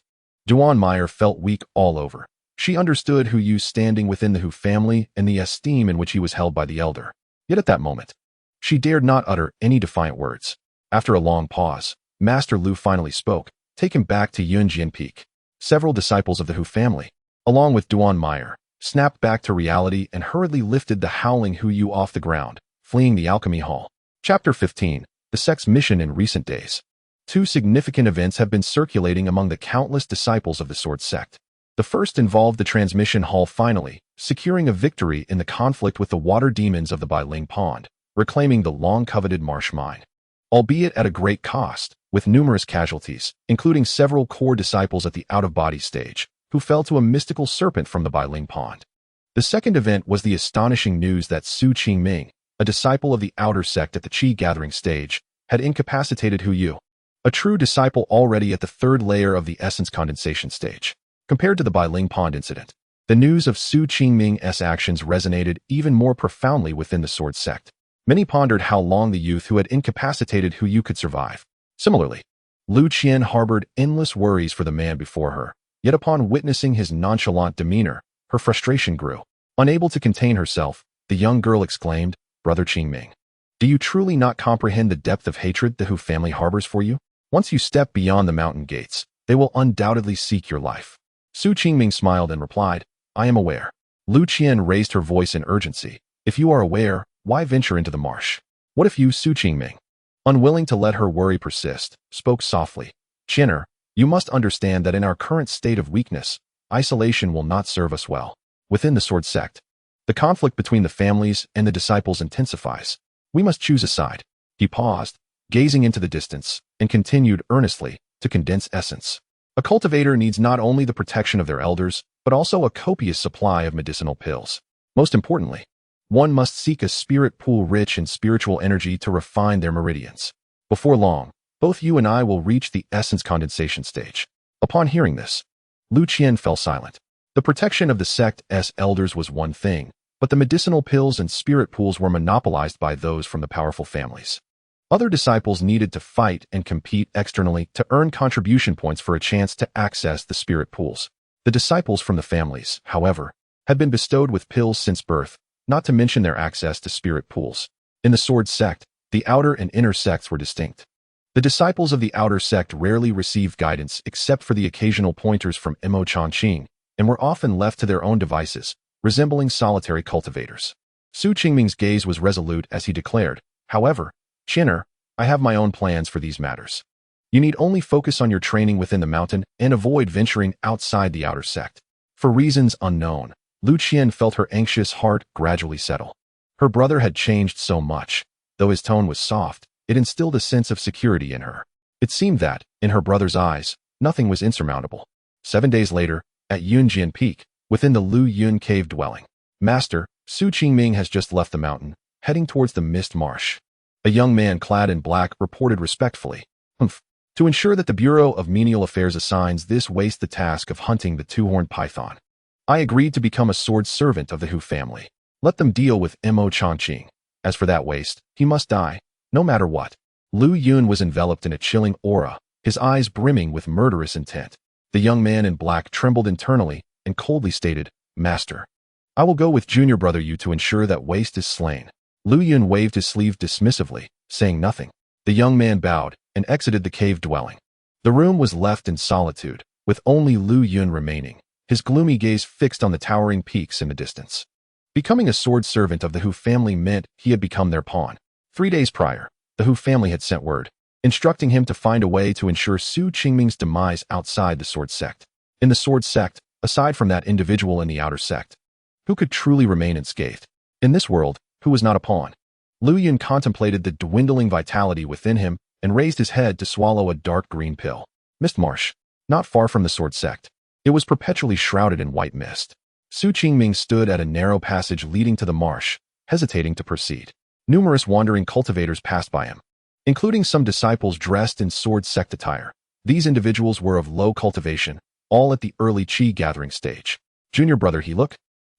Duan Meyer felt weak all over. She understood Hu Yu's standing within the Hu family and the esteem in which he was held by the elder. Yet at that moment, she dared not utter any defiant words. After a long pause, Master Lu finally spoke, take him back to Yunjian Peak. Several disciples of the Hu family, along with Duan Meyer, snapped back to reality and hurriedly lifted the howling Hu Yu off the ground, fleeing the alchemy hall. Chapter 15. The sect's mission in recent days. Two significant events have been circulating among the countless disciples of the Sword Sect. The first involved the transmission hall finally securing a victory in the conflict with the water demons of the Bailing Pond, reclaiming the long-coveted marsh mine. Albeit at a great cost, with numerous casualties, including several core disciples at the out-of-body stage, who fell to a mystical serpent from the Bailing Pond. The second event was the astonishing news that Su Qingming, a disciple of the outer sect at the Qi gathering stage, had incapacitated Hu Yu, a true disciple already at the 3rd layer of the essence condensation stage. Compared to the Bailing Pond incident, the news of Su Qingming's actions resonated even more profoundly within the Sword Sect. Many pondered how long the youth who had incapacitated Hu Yu could survive. Similarly, Lu Qian harbored endless worries for the man before her, yet upon witnessing his nonchalant demeanor, her frustration grew. Unable to contain herself, the young girl exclaimed, Brother Qingming, do you truly not comprehend the depth of hatred the Hu family harbors for you? Once you step beyond the mountain gates, they will undoubtedly seek your life. Su Qingming smiled and replied, I am aware. Lu Qian raised her voice in urgency. If you are aware, why venture into the marsh? What if you, Su Qingming, unwilling to let her worry persist, spoke softly. Qin'er, you must understand that in our current state of weakness, isolation will not serve us well. Within the Sword Sect, the conflict between the families and the disciples intensifies. We must choose a side. He paused, gazing into the distance, and continued earnestly to condense essence. A cultivator needs not only the protection of their elders, but also a copious supply of medicinal pills. Most importantly, one must seek a spirit pool rich in spiritual energy to refine their meridians. Before long, both you and I will reach the essence condensation stage. Upon hearing this, Lu Qian fell silent. The protection of the sect's elders was one thing, but the medicinal pills and spirit pools were monopolized by those from the powerful families. Other disciples needed to fight and compete externally to earn contribution points for a chance to access the spirit pools. The disciples from the families, however, had been bestowed with pills since birth, not to mention their access to spirit pools. In the Sword Sect, the outer and inner sects were distinct. The disciples of the outer sect rarely received guidance except for the occasional pointers from Imo Changqing, and were often left to their own devices, resembling solitary cultivators. Su Qingming's gaze was resolute as he declared, "However, Qin'er, I have my own plans for these matters. You need only focus on your training within the mountain and avoid venturing outside the outer sect." For reasons unknown, Lu Qian felt her anxious heart gradually settle. Her brother had changed so much. Though his tone was soft, it instilled a sense of security in her. It seemed that, in her brother's eyes, nothing was insurmountable. 7 days later, at Yunjian Peak, within the Lu Yun cave dwelling, Master, Su Qingming has just left the mountain, heading towards the Mist Marsh. A young man clad in black reported respectfully, "Humph. To ensure that the Bureau of Menial Affairs assigns this waste the task of hunting the two-horned python, I agreed to become a sword servant of the Hu family. Let them deal with Mo Changqing. As for that waste, he must die, no matter what." Lu Yun was enveloped in a chilling aura, his eyes brimming with murderous intent. The young man in black trembled internally and coldly stated, "Master, I will go with junior brother Yu to ensure that waste is slain." Lu Yun waved his sleeve dismissively, saying nothing. The young man bowed and exited the cave dwelling. The room was left in solitude, with only Lu Yun remaining, his gloomy gaze fixed on the towering peaks in the distance. Becoming a sword servant of the Hu family meant he had become their pawn. 3 days prior, the Hu family had sent word, instructing him to find a way to ensure Su Qingming's demise outside the Sword Sect. In the Sword Sect, aside from that individual in the outer sect, who could truly remain unscathed? In this world, who was not a pawn? Lu Yun contemplated the dwindling vitality within him and raised his head to swallow a dark green pill. Mist Marsh, not far from the Sword Sect. It was perpetually shrouded in white mist. Su Qingming stood at a narrow passage leading to the marsh, hesitating to proceed. Numerous wandering cultivators passed by him, including some disciples dressed in Sword Sect attire. These individuals were of low cultivation, all at the early Qi gathering stage. "Junior brother," he looked.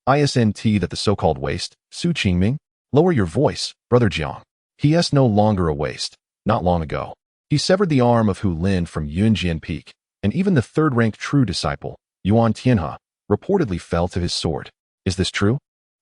"Isn't that the so-called waste, Su Qingming? Lower your voice, brother Jiang. He is no longer a waste. Not long ago, he severed the arm of Hu Lin from Yunjian Peak, and even the third-ranked true disciple, Yuan Tianhe, reportedly fell to his sword. Is this true?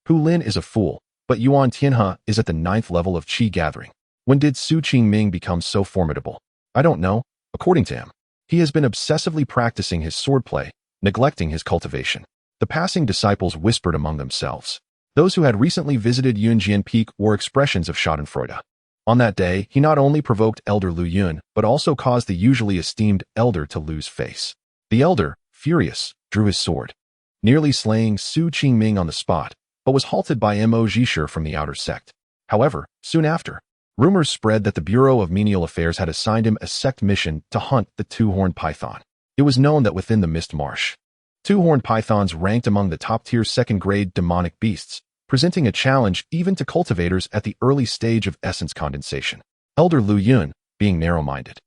Hu Lin is a fool, but Yuan Tianhe is at the 9th level of Qi gathering. When did Su Qingming become so formidable? I don't know. According to him, he has been obsessively practicing his swordplay, neglecting his cultivation." The passing disciples whispered among themselves. Those who had recently visited Yunjian Peak wore expressions of schadenfreude. On that day, he not only provoked Elder Lu Yun, but also caused the usually esteemed elder to lose face. The elder, furious, drew his sword, nearly slaying Su Qingming on the spot, but was halted by Mo Zhisher from the outer sect. However, soon after, rumors spread that the Bureau of Menial Affairs had assigned him a sect mission to hunt the two-horned python. It was known that within the Mist Marsh, two-horned pythons ranked among the top-tier second-grade demonic beasts, presenting a challenge even to cultivators at the early stage of essence condensation. Elder Lu Yun, being narrow-minded,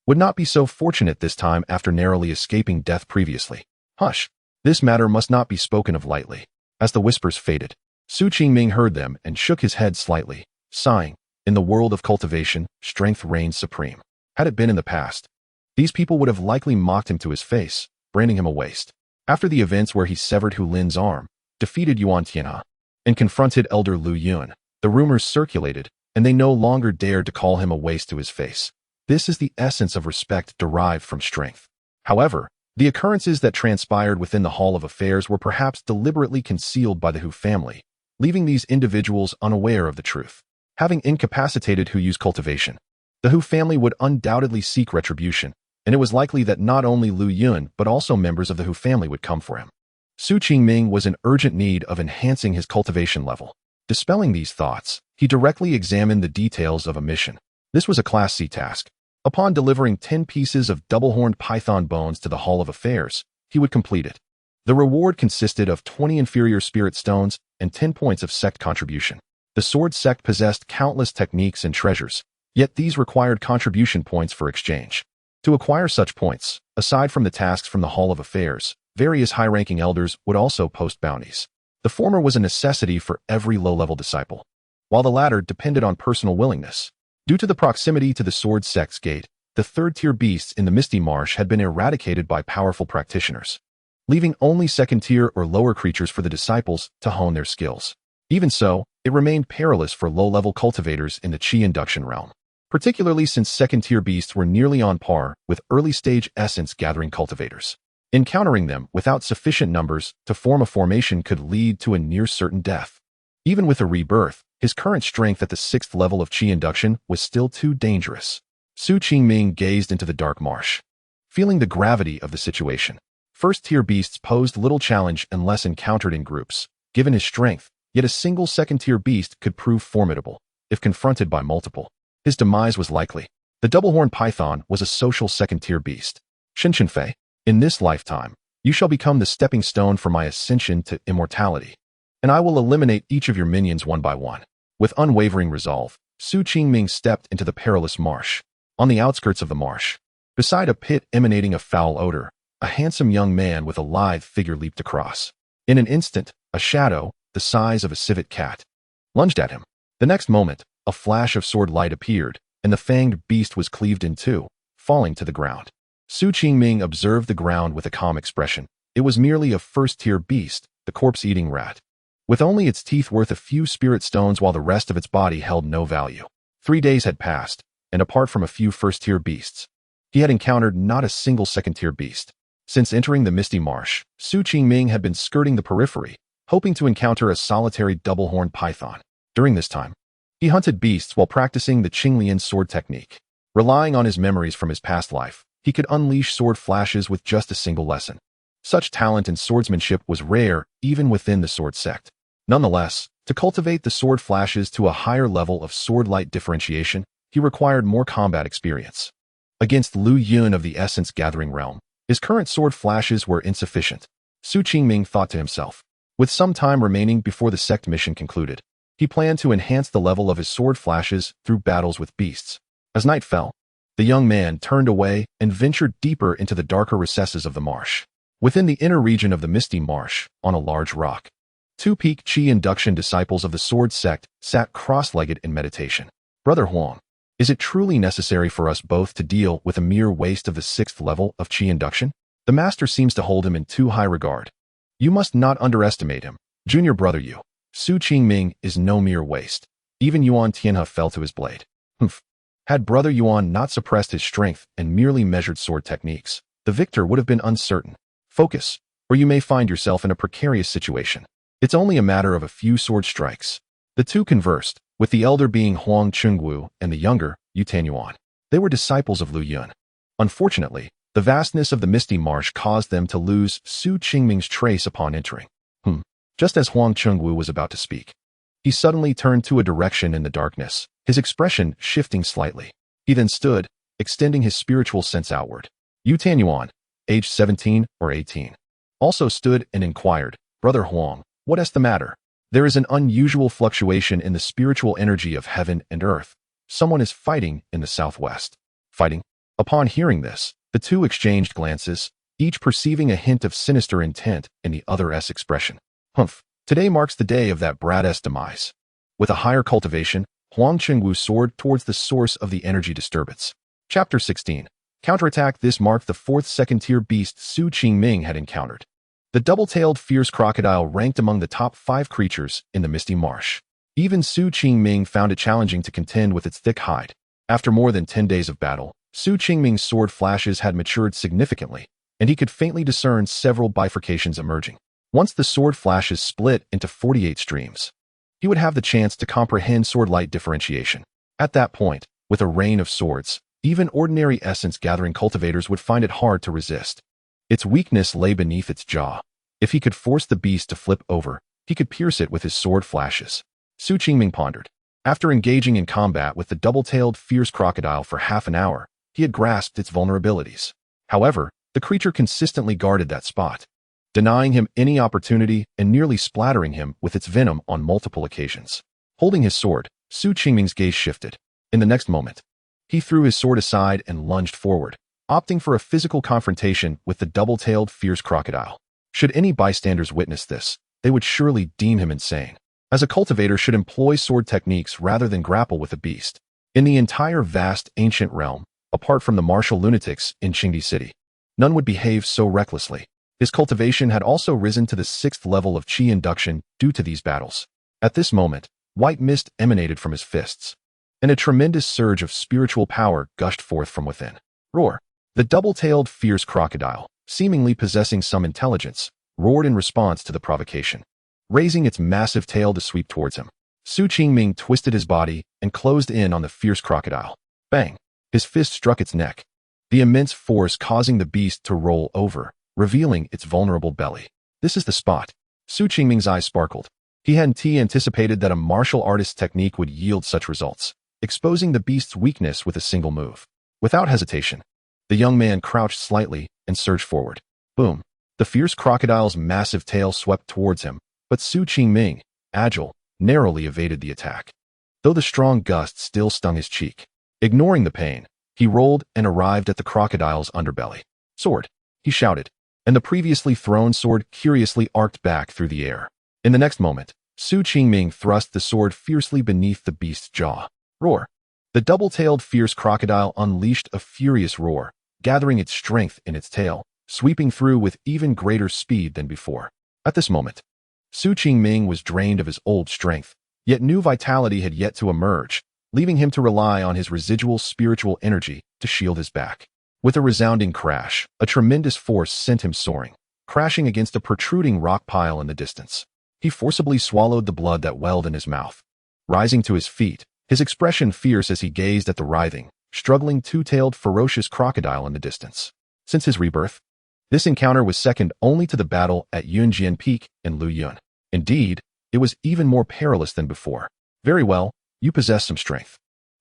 would not be so fortunate this time after narrowly escaping death previously. "Hush! This matter must not be spoken of lightly." As the whispers faded, Su Qingming heard them and shook his head slightly, sighing. In the world of cultivation, strength reigns supreme. Had it been in the past, these people would have likely mocked him to his face, branding him a waste. After the events where he severed Hu Lin's arm, defeated Yuan Tianhe, and confronted Elder Lu Yun, the rumors circulated, and they no longer dared to call him a waste to his face. This is the essence of respect derived from strength. However, the occurrences that transpired within the Hall of Affairs were perhaps deliberately concealed by the Hu family, leaving these individuals unaware of the truth. Having incapacitated Hu Yu's cultivation, the Hu family would undoubtedly seek retribution, and it was likely that not only Lu Yun but also members of the Hu family would come for him. Su Qingming was in urgent need of enhancing his cultivation level. Dispelling these thoughts, he directly examined the details of a mission. This was a Class C task. Upon delivering 10 pieces of double-horned python bones to the Hall of Affairs, he would complete it. The reward consisted of 20 inferior spirit stones and 10 points of sect contribution. The Sword Sect possessed countless techniques and treasures, yet these required contribution points for exchange. To acquire such points, aside from the tasks from the Hall of Affairs, various high-ranking elders would also post bounties. The former was a necessity for every low-level disciple, while the latter depended on personal willingness. Due to the proximity to the Sword Sect's gate, the third-tier beasts in the Misty Marsh had been eradicated by powerful practitioners, leaving only second-tier or lower creatures for the disciples to hone their skills. Even so, it remained perilous for low-level cultivators in the Qi induction realm. particularly since second-tier beasts were nearly on par with early-stage essence-gathering cultivators. Encountering them without sufficient numbers to form a formation could lead to a near-certain death. Even with a rebirth, his current strength at the 6th level of Qi induction was still too dangerous. Qingming gazed into the dark marsh, feeling the gravity of the situation. First-tier beasts posed little challenge unless encountered in groups. Given his strength, yet a single second-tier beast could prove formidable if confronted by multiple. His demise was likely. The double-horned python was a social second-tier beast. Shen Chenfei, in this lifetime, you shall become the stepping stone for my ascension to immortality, and I will eliminate each of your minions one by one. With unwavering resolve, Qingming stepped into the perilous marsh. On the outskirts of the marsh, beside a pit emanating a foul odor, a handsome young man with a lithe figure leaped across. In an instant, a shadow, the size of a civet cat, lunged at him. The next moment, a flash of sword light appeared, and the fanged beast was cleaved in two, falling to the ground. Qingming observed the ground with a calm expression. It was merely a first-tier beast, the corpse-eating rat, with only its teeth worth a few spirit stones while the rest of its body held no value. 3 days had passed, and apart from a few first-tier beasts, he had encountered not a single second-tier beast. Since entering the misty marsh, Qingming had been skirting the periphery, hoping to encounter a solitary double-horned python. During this time, he hunted beasts while practicing the Qingming sword technique. Relying on his memories from his past life, he could unleash sword flashes with just a single lesson. Such talent in swordsmanship was rare even within the Sword Sect. Nonetheless, to cultivate the sword flashes to a higher level of sword-light differentiation, he required more combat experience. Against Lu Yun of the essence-gathering realm, his current sword flashes were insufficient. Qingming thought to himself. With some time remaining before the sect mission concluded, he planned to enhance the level of his sword flashes through battles with beasts. As night fell, the young man turned away and ventured deeper into the darker recesses of the marsh. Within the inner region of the misty marsh, on a large rock, 2 peak Qi induction disciples of the Sword Sect sat cross-legged in meditation. Brother Huang, is it truly necessary for us both to deal with a mere waste of the 6th level of Qi induction? The master seems to hold him in too high regard. You must not underestimate him. Junior brother Yu, Qingming is no mere waste. Even Yuan Tianhe fell to his blade. Humph. Had Brother Yuan not suppressed his strength and merely measured sword techniques, the victor would have been uncertain. Focus, or you may find yourself in a precarious situation. It's only a matter of a few sword strikes. The two conversed, with the elder being Huang Chengwu and the younger, Yu Tanyuan. They were disciples of Lu Yun. Unfortunately, the vastness of the misty marsh caused them to lose Qingming's trace upon entering. Just as Huang Chengwu was about to speak, he suddenly turned to a direction in the darkness, his expression shifting slightly. He then stood, extending his spiritual sense outward. Yu Tanyuan, age 17 or 18, also stood and inquired, Brother Huang, what is the matter? There is an unusual fluctuation in the spiritual energy of heaven and earth. Someone is fighting in the southwest. Fighting? Upon hearing this, the two exchanged glances, each perceiving a hint of sinister intent in the other's expression. Humph. Today marks the day of that brat's demise. With a higher cultivation, Huang Chengwu soared towards the source of the energy disturbance. Chapter 16. Counterattack. This marked the 4th second-tier beast Qingming had encountered. The double-tailed fierce crocodile ranked among the top 5 creatures in the misty marsh. Even Qingming found it challenging to contend with its thick hide. After more than 10 days of battle, Qingming's sword flashes had matured significantly, and he could faintly discern several bifurcations emerging. Once the sword flashes split into 48 streams, he would have the chance to comprehend sword-light differentiation. At that point, with a rain of swords, even ordinary essence-gathering cultivators would find it hard to resist. Its weakness lay beneath its jaw. If he could force the beast to flip over, he could pierce it with his sword flashes. Qingming pondered. After engaging in combat with the double-tailed fierce crocodile for half an hour, he had grasped its vulnerabilities. However, the creature consistently guarded that spot, denying him any opportunity and nearly splattering him with its venom on multiple occasions. Holding his sword, Qingming's gaze shifted. In the next moment, he threw his sword aside and lunged forward, opting for a physical confrontation with the double-tailed fierce crocodile. Should any bystanders witness this, they would surely deem him insane, as a cultivator should employ sword techniques rather than grapple with a beast. In the entire vast ancient realm, apart from the martial lunatics in Qingdi City, none would behave so recklessly. His cultivation had also risen to the 6th level of Qi induction due to these battles. At this moment, white mist emanated from his fists. and a tremendous surge of spiritual power gushed forth from within. Roar! The double-tailed fierce crocodile, seemingly possessing some intelligence, roared in response to the provocation, raising its massive tail to sweep towards him. Su Qingming twisted his body and closed in on the fierce crocodile. Bang! His fist struck its neck, the immense force causing the beast to roll over, revealing its vulnerable belly. This is the spot. Su Qingming's eyes sparkled. He hadn't anticipated that a martial artist's technique would yield such results, exposing the beast's weakness with a single move. Without hesitation, the young man crouched slightly and surged forward. Boom! The fierce crocodile's massive tail swept towards him, but Su Qingming, agile, narrowly evaded the attack, though the strong gust still stung his cheek. Ignoring the pain, he rolled and arrived at the crocodile's underbelly. Sword! He shouted, and the previously thrown sword curiously arced back through the air. In the next moment, Su Qingming thrust the sword fiercely beneath the beast's jaw. Roar! The double-tailed fierce crocodile unleashed a furious roar, gathering its strength in its tail, sweeping through with even greater speed than before. At this moment, Su Qingming was drained of his old strength, yet new vitality had yet to emerge, leaving him to rely on his residual spiritual energy to shield his back. With a resounding crash, a tremendous force sent him soaring, crashing against a protruding rock pile in the distance. He forcibly swallowed the blood that welled in his mouth. Rising to his feet, his expression fierce as he gazed at the writhing, struggling two-tailed ferocious crocodile in the distance. Since his rebirth, this encounter was second only to the battle at Yunjian Peak in Luyun. Indeed, it was even more perilous than before. Very well, you possess some strength.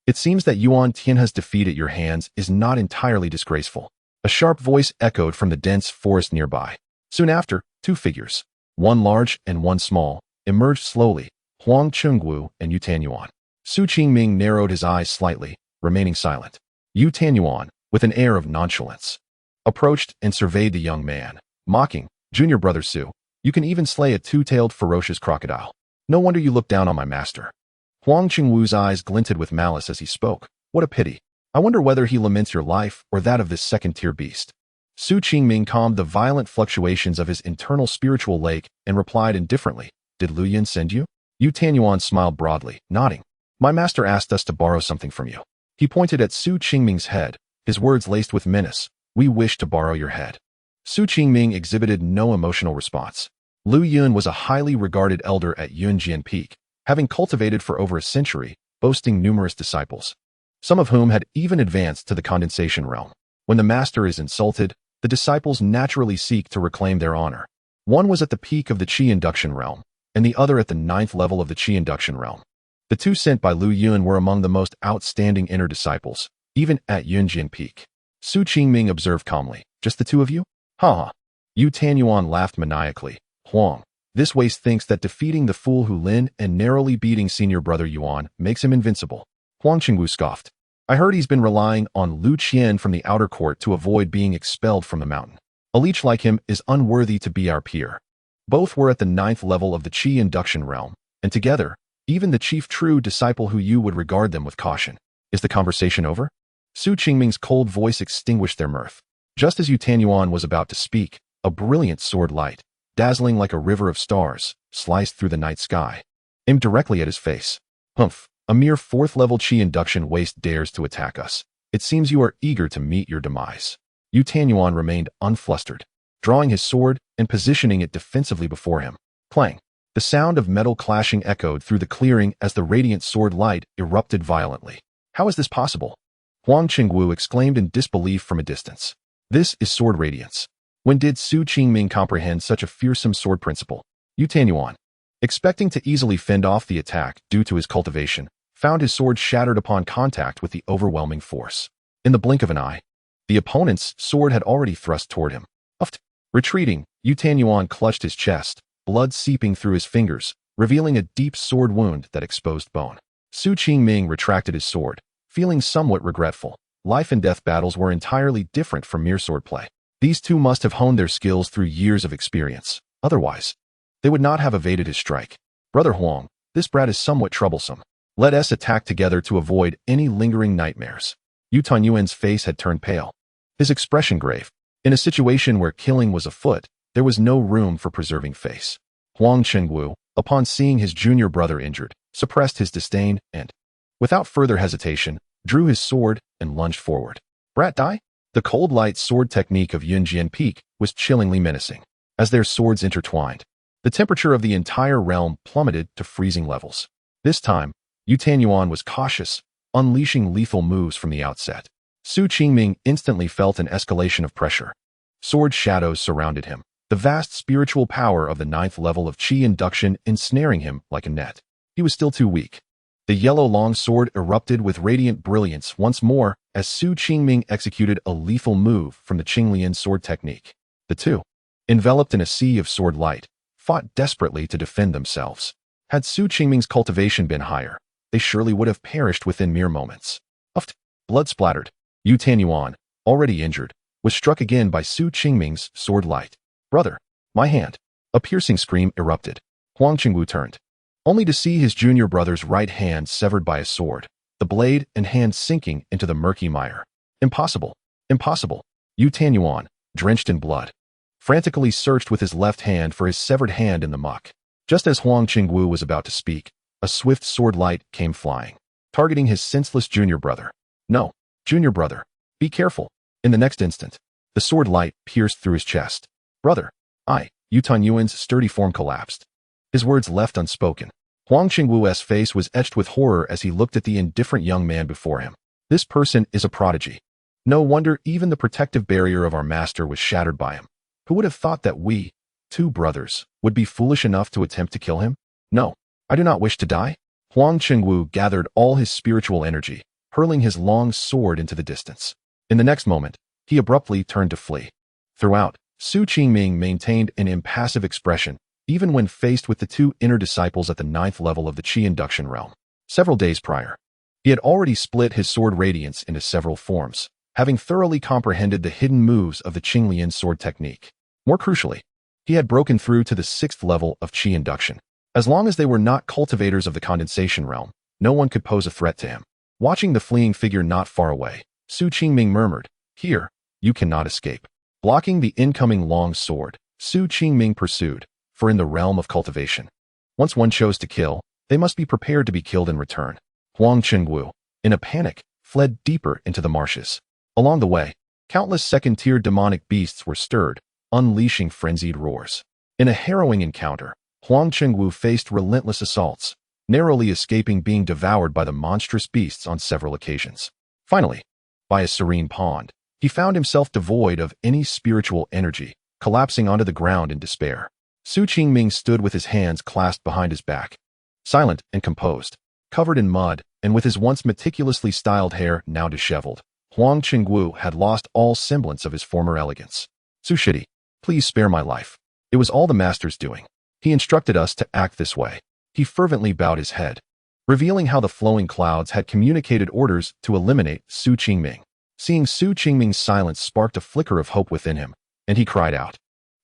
It seems that Yuan Tianhe's defeat at your hands is not entirely disgraceful. A sharp voice echoed from the dense forest nearby. Soon after, two figures, one large and one small, emerged slowly, Huang Chengwu and Yu Tanyuan. Su Qingming narrowed his eyes slightly, remaining silent. Yu Tanyuan, with an air of nonchalance, approached and surveyed the young man, mocking, "Junior brother Su, you can even slay a two-tailed ferocious crocodile. No wonder you look down on my master." Huang Chengwu's eyes glinted with malice as he spoke. "What a pity. I wonder whether he laments your life or that of this second-tier beast." Su Qingming calmed the violent fluctuations of his internal spiritual lake and replied indifferently, "Did Lu Yun send you?" Yu Tanyuan smiled broadly, nodding. "My master asked us to borrow something from you." He pointed at Su Qingming's head, his words laced with menace. "We wish to borrow your head." Su Qingming exhibited no emotional response. Lu Yun was a highly regarded elder at Yunjian Peak, having cultivated for over a century, boasting numerous disciples, some of whom had even advanced to the condensation realm. When the master is insulted, the disciples naturally seek to reclaim their honor. One was at the peak of the Qi induction realm, and the other at the 9th level of the Qi induction realm. The two sent by Lu Yun were among the most outstanding inner disciples, even at Yunjian Peak. Su Qingming observed calmly, "Just the two of you?" "Ha ha." Yu Tanyuan laughed maniacally. "Huang, this waste thinks that defeating the fool Hu Lin and narrowly beating senior brother Yuan makes him invincible." Huang Chengwu scoffed. "I heard he's been relying on Lu Qian from the outer court to avoid being expelled from the mountain. A leech like him is unworthy to be our peer." Both were at the 9th level of the Qi induction realm, and together, even the chief true disciple Hu Yu would regard them with caution. "Is the conversation over?" Su Qingming's cold voice extinguished their mirth. Just as Yu Tanyuan was about to speak, a brilliant sword light, dazzling like a river of stars, sliced through the night sky, aimed directly at his face. "Humph, a mere 4th level Qi induction waste dares to attack us. It seems you are eager to meet your demise." Yu Tanyuan remained unflustered, drawing his sword and positioning it defensively before him. Clang! The sound of metal clashing echoed through the clearing as the radiant sword light erupted violently. "How is this possible?" Huang Chengwu exclaimed in disbelief from a distance. "This is sword radiance. When did Su Qingming comprehend such a fearsome sword principle?" Yu Tanyuan, expecting to easily fend off the attack due to his cultivation, found his sword shattered upon contact with the overwhelming force. In the blink of an eye, the opponent's sword had already thrust toward him. Uffed. Retreating, Yu Tanyuan clutched his chest, blood seeping through his fingers, revealing a deep sword wound that exposed bone. Su Qingming retracted his sword, feeling somewhat regretful. Life and death battles were entirely different from mere swordplay. These two must have honed their skills through years of experience. Otherwise, they would not have evaded his strike. "Brother Huang, this brat is somewhat troublesome. Let us attack together to avoid any lingering nightmares." Yu Tanyuan's face had turned pale, his expression grave. In a situation where killing was afoot, there was no room for preserving face. Huang Chengwu, upon seeing his junior brother injured, suppressed his disdain and, without further hesitation, drew his sword and lunged forward. Brat die? The cold light sword technique of Yunjian Peak was chillingly menacing. As their swords intertwined, the temperature of the entire realm plummeted to freezing levels. This time, Yu Tanyuan was cautious, unleashing lethal moves from the outset. Su Qingming instantly felt an escalation of pressure. Sword shadows surrounded him, the vast spiritual power of the 9th level of Qi induction ensnaring him like a net. He was still too weak. The yellow long sword erupted with radiant brilliance once more as Su Qingming executed a lethal move from the Qinglian sword technique. The two, enveloped in a sea of sword light, fought desperately to defend themselves. Had Su Qingming's cultivation been higher, they surely would have perished within mere moments. Uffed, blood splattered. Yu Tanyuan, already injured, was struck again by Su Qingming's sword light. Brother, my hand. A piercing scream erupted. Huang Qingwu turned, only to see his junior brother's right hand severed by a sword, the blade and hand sinking into the murky mire. Impossible, impossible. Yu Tanyuan, drenched in blood, frantically searched with his left hand for his severed hand in the muck. Just as Huang Qingwu was about to speak, a swift sword light came flying, targeting his senseless junior brother. No, junior brother, be careful. In the next instant, the sword light pierced through his chest. Brother, Yu Tanyuan's sturdy form collapsed. His words left unspoken. Huang Qingwu's face was etched with horror as he looked at the indifferent young man before him. This person is a prodigy. No wonder even the protective barrier of our master was shattered by him. Who would have thought that we, two brothers, would be foolish enough to attempt to kill him? No, I do not wish to die. Huang Qingwu gathered all his spiritual energy, hurling his long sword into the distance. In the next moment, he abruptly turned to flee. Throughout, Su Qingming maintained an impassive expression, even when faced with the two inner disciples at the 9th level of the Qi induction realm. Several days prior, he had already split his sword radiance into several forms, having thoroughly comprehended the hidden moves of the Qinglian sword technique. More crucially, he had broken through to the 6th level of Qi induction. As long as they were not cultivators of the condensation realm, no one could pose a threat to him. Watching the fleeing figure not far away, Su Qingming murmured, "Here, you cannot escape." Blocking the incoming long sword, Su Qingming pursued, for in the realm of cultivation, once one chose to kill, they must be prepared to be killed in return. Huang Qingwu, in a panic, fled deeper into the marshes. Along the way, countless second-tier demonic beasts were stirred, unleashing frenzied roars. In a harrowing encounter, Huang Qingwu faced relentless assaults, narrowly escaping being devoured by the monstrous beasts on several occasions. Finally, by a serene pond, he found himself devoid of any spiritual energy, collapsing onto the ground in despair. Su Qingming stood with his hands clasped behind his back, silent and composed, covered in mud, and with his once meticulously styled hair now disheveled. Huang Qingwu had lost all semblance of his former elegance. "Su Shidi, please spare my life. It was all the master's doing. He instructed us to act this way." He fervently bowed his head, revealing how the flowing clouds had communicated orders to eliminate Su Qingming. Seeing Su Qingming's silence sparked a flicker of hope within him, and he cried out,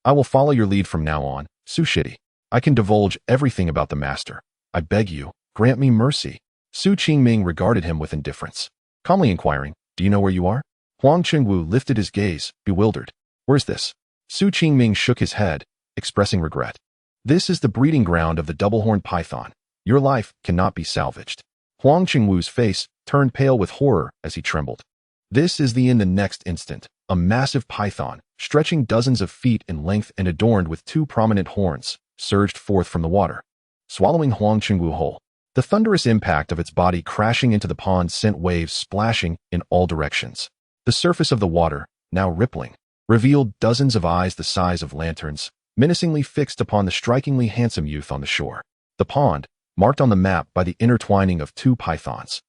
"I will follow your lead from now on, Su Shidi. I can divulge everything about the master. I beg you, grant me mercy." Su Qingming regarded him with indifference, calmly inquiring, "Do you know where you are?" Huang Qingwu lifted his gaze, bewildered. "Where's this?" Su Qingming shook his head, expressing regret. "This is the breeding ground of the double-horned python. Your life cannot be salvaged." Huang Qingwu's face turned pale with horror as he trembled. In the next instant, a massive python, stretching dozens of feet in length and adorned with two prominent horns, surged forth from the water, swallowing Huang Qingwu whole. The thunderous impact of its body crashing into the pond sent waves splashing in all directions. The surface of the water, now rippling, revealed dozens of eyes the size of lanterns, menacingly fixed upon the strikingly handsome youth on the shore. The pond, marked on the map by the intertwining of two pythons,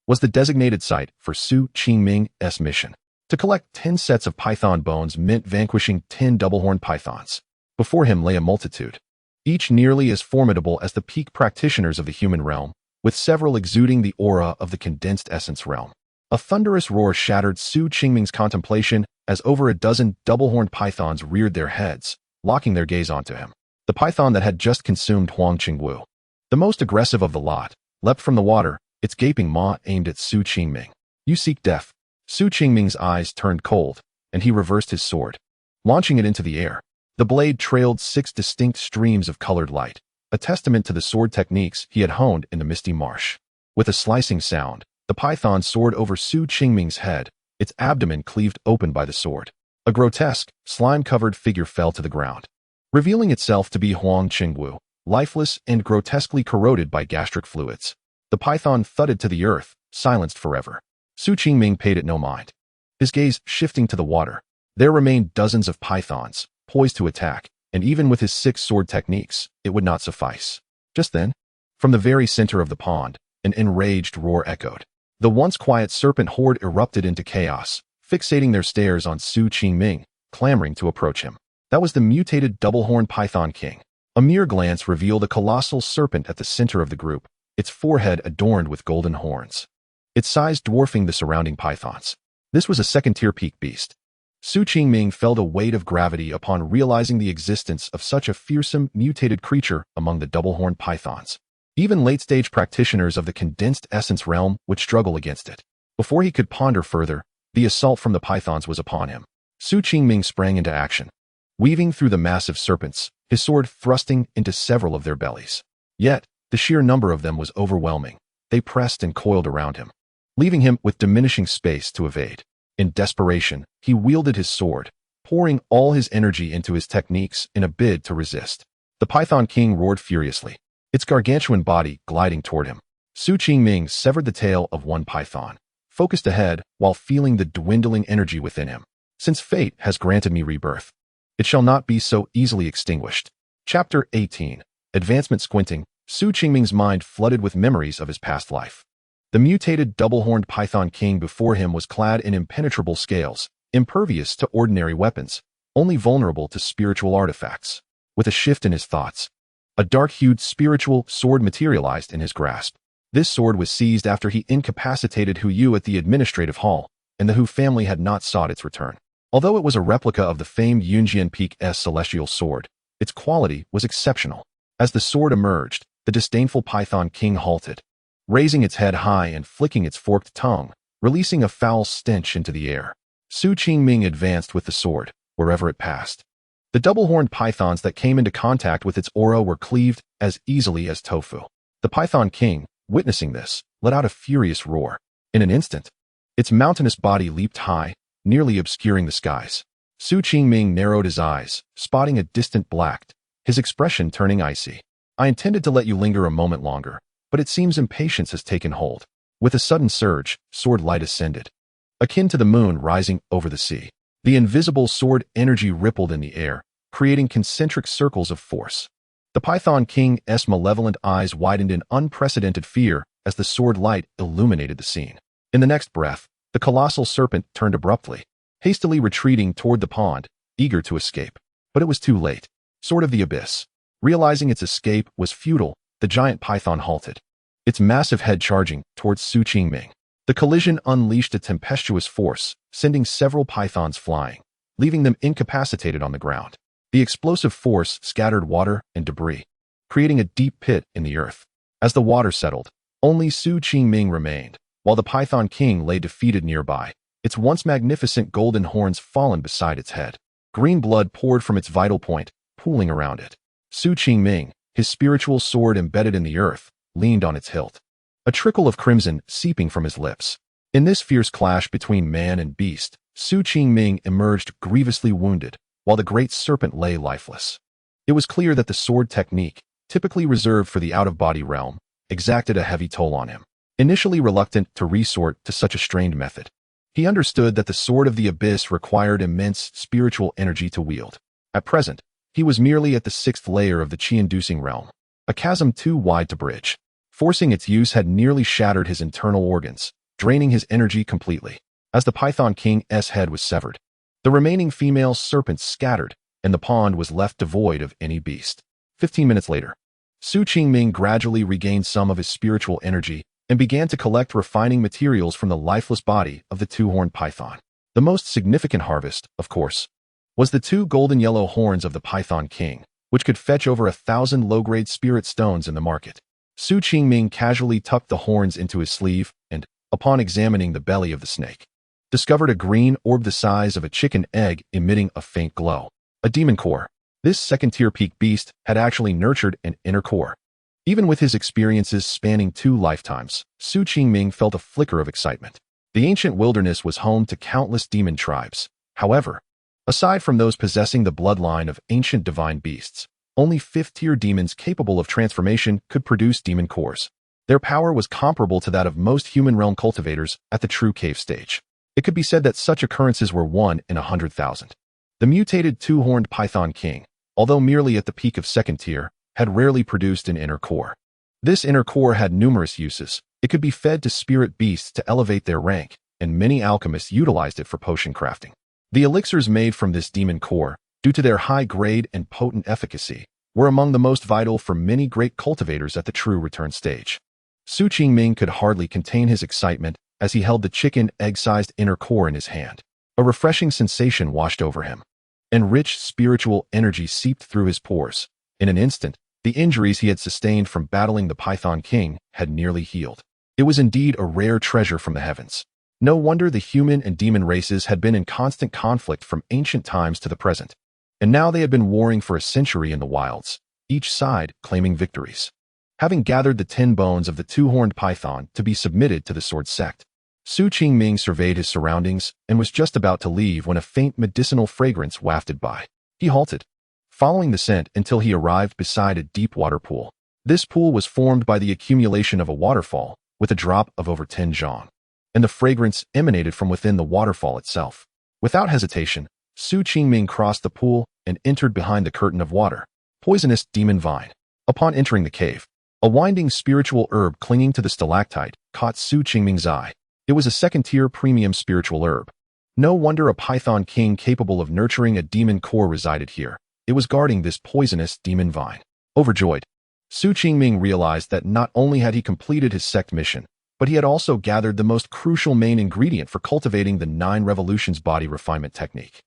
was the designated site for Su Qingming's mission. To collect 10 sets of python bones meant vanquishing 10 double-horned pythons. Before him lay a multitude, each nearly as formidable as the peak practitioners of the human realm, with several exuding the aura of the condensed essence realm. A thunderous roar shattered Su Qingming's contemplation as over a dozen double-horned pythons reared their heads, locking their gaze onto him. The python that had just consumed Huang Qingwu, the most aggressive of the lot, leapt from the water, its gaping maw aimed at Su Qingming. "You seek death." Su Qingming's eyes turned cold, and he reversed his sword, launching it into the air. The blade trailed 6 distinct streams of colored light, a testament to the sword techniques he had honed in the misty marsh. With a slicing sound, the python soared over Su Qingming's head, its abdomen cleaved open by the sword. A grotesque, slime-covered figure fell to the ground, revealing itself to be Huang Qingwu, lifeless and grotesquely corroded by gastric fluids. The python thudded to the earth, silenced forever. Su Qingming paid it no mind, his gaze shifting to the water. There remained dozens of pythons, poised to attack, and even with his 6 sword techniques, it would not suffice. Just then, from the very center of the pond, an enraged roar echoed. The once quiet serpent horde erupted into chaos, fixating their stares on Su Qingming, clamoring to approach him. That was the mutated double-horned python king. A mere glance revealed a colossal serpent at the center of the group, its forehead adorned with golden horns, its size dwarfing the surrounding pythons. This was a second-tier peak beast. Su Qingming felt a weight of gravity upon realizing the existence of such a fearsome, mutated creature among the double-horned pythons. Even late-stage practitioners of the condensed essence realm would struggle against it. Before he could ponder further, the assault from the pythons was upon him. Su Qingming sprang into action, weaving through the massive serpents, his sword thrusting into several of their bellies. Yet, the sheer number of them was overwhelming. They pressed and coiled around him, leaving him with diminishing space to evade. In desperation, he wielded his sword, pouring all his energy into his techniques in a bid to resist. The Python King roared furiously, its gargantuan body gliding toward him. Su Qingming severed the tail of one python, focused ahead while feeling the dwindling energy within him. Since fate has granted me rebirth, it shall not be so easily extinguished. Chapter 18. Advancement. Squinting, Su Qingming's mind flooded with memories of his past life. The mutated double-horned python king before him was clad in impenetrable scales, impervious to ordinary weapons, only vulnerable to spiritual artifacts. With a shift in his thoughts, a dark-hued spiritual sword materialized in his grasp. This sword was seized after he incapacitated Hu Yu at the administrative hall, and the Hu family had not sought its return. Although it was a replica of the famed Yunjian Peak-S celestial sword, its quality was exceptional. As the sword emerged, the disdainful python king halted, raising its head high and flicking its forked tongue, releasing a foul stench into the air. Su Qingming advanced with the sword, wherever it passed. The double-horned pythons that came into contact with its aura were cleaved as easily as tofu. The python king, witnessing this, let out a furious roar. In an instant, its mountainous body leaped high, nearly obscuring the skies. Su Qingming narrowed his eyes, spotting a distant black, his expression turning icy. I intended to let you linger a moment longer, but it seems impatience has taken hold. With a sudden surge, sword light ascended, akin to the moon rising over the sea. The invisible sword energy rippled in the air, creating concentric circles of force. The Python King's malevolent eyes widened in unprecedented fear as the sword light illuminated the scene. In the next breath, the colossal serpent turned abruptly, hastily retreating toward the pond, eager to escape. But it was too late. Sword of the Abyss. Realizing its escape was futile, the giant python halted, its massive head charging towards Su Qingming. The collision unleashed a tempestuous force, sending several pythons flying, leaving them incapacitated on the ground. The explosive force scattered water and debris, creating a deep pit in the earth. As the water settled, only Su Qingming remained, while the Python King lay defeated nearby, its once magnificent golden horns fallen beside its head. Green blood poured from its vital point, pooling around it. Su Qingming, his spiritual sword embedded in the earth, leaned on its hilt, a trickle of crimson seeping from his lips. In this fierce clash between man and beast, Su Qingming emerged grievously wounded, while the great serpent lay lifeless. It was clear that the sword technique, typically reserved for the out-of-body realm, exacted a heavy toll on him. Initially reluctant to resort to such a strained method, he understood that the Sword of the Abyss required immense spiritual energy to wield. At present, he was merely at the 6th layer of the Qi-inducing realm, a chasm too wide to bridge. Forcing its use had nearly shattered his internal organs, draining his energy completely. As the Python King's head was severed, the remaining female serpents scattered, and the pond was left devoid of any beast. 15 minutes later, Su Qingming gradually regained some of his spiritual energy and began to collect refining materials from the lifeless body of the two-horned python. The most significant harvest, of course, was the 2 golden yellow horns of the Python King, which could fetch over 1,000 low-grade spirit stones in the market. Su Qingming casually tucked the horns into his sleeve and, upon examining the belly of the snake, discovered a green orb the size of a chicken egg emitting a faint glow. A demon core. This second-tier peak beast had actually nurtured an inner core, Even with his experiences spanning 2 lifetimes, Su Qingming felt a flicker of excitement. The ancient wilderness was home to countless demon tribes. However, aside from those possessing the bloodline of ancient divine beasts, only 5th-tier demons capable of transformation could produce demon cores. Their power was comparable to that of most human realm cultivators at the true cave stage. It could be said that such occurrences were 1 in 100,000. The mutated 2-horned python king, although merely at the peak of 2nd tier, had rarely produced an inner core. This inner core had numerous uses. It could be fed to spirit beasts to elevate their rank, and many alchemists utilized it for potion crafting. The elixirs made from this demon core, due to their high grade and potent efficacy, were among the most vital for many great cultivators at the true return stage. Su Qingming could hardly contain his excitement as he held the chicken egg-sized inner core in his hand. A refreshing sensation washed over him, and rich spiritual energy seeped through his pores. In an instant, the injuries he had sustained from battling the Python King had nearly healed. It was indeed a rare treasure from the heavens. No wonder the human and demon races had been in constant conflict from ancient times to the present, and now they had been warring for a century in the wilds, each side claiming victories. Having gathered the 10 bones of the 2-horned python to be submitted to the Sword Sect, Su Qingming surveyed his surroundings and was just about to leave when a faint medicinal fragrance wafted by. He halted, following the scent until he arrived beside a deep water pool. This pool was formed by the accumulation of a waterfall, with a drop of over 10 zhang, and the fragrance emanated from within the waterfall itself. Without hesitation, Su Qingming crossed the pool and entered behind the curtain of water. Poisonous demon vine. Upon entering the cave, a winding spiritual herb clinging to the stalactite caught Su Qingming's eye. It was a 2nd-tier premium spiritual herb. No wonder a python king capable of nurturing a demon core resided here. It was guarding this poisonous demon vine. Overjoyed, Su Qingming realized that not only had he completed his sect mission, but he had also gathered the most crucial main ingredient for cultivating the 9 revolutions body refinement technique.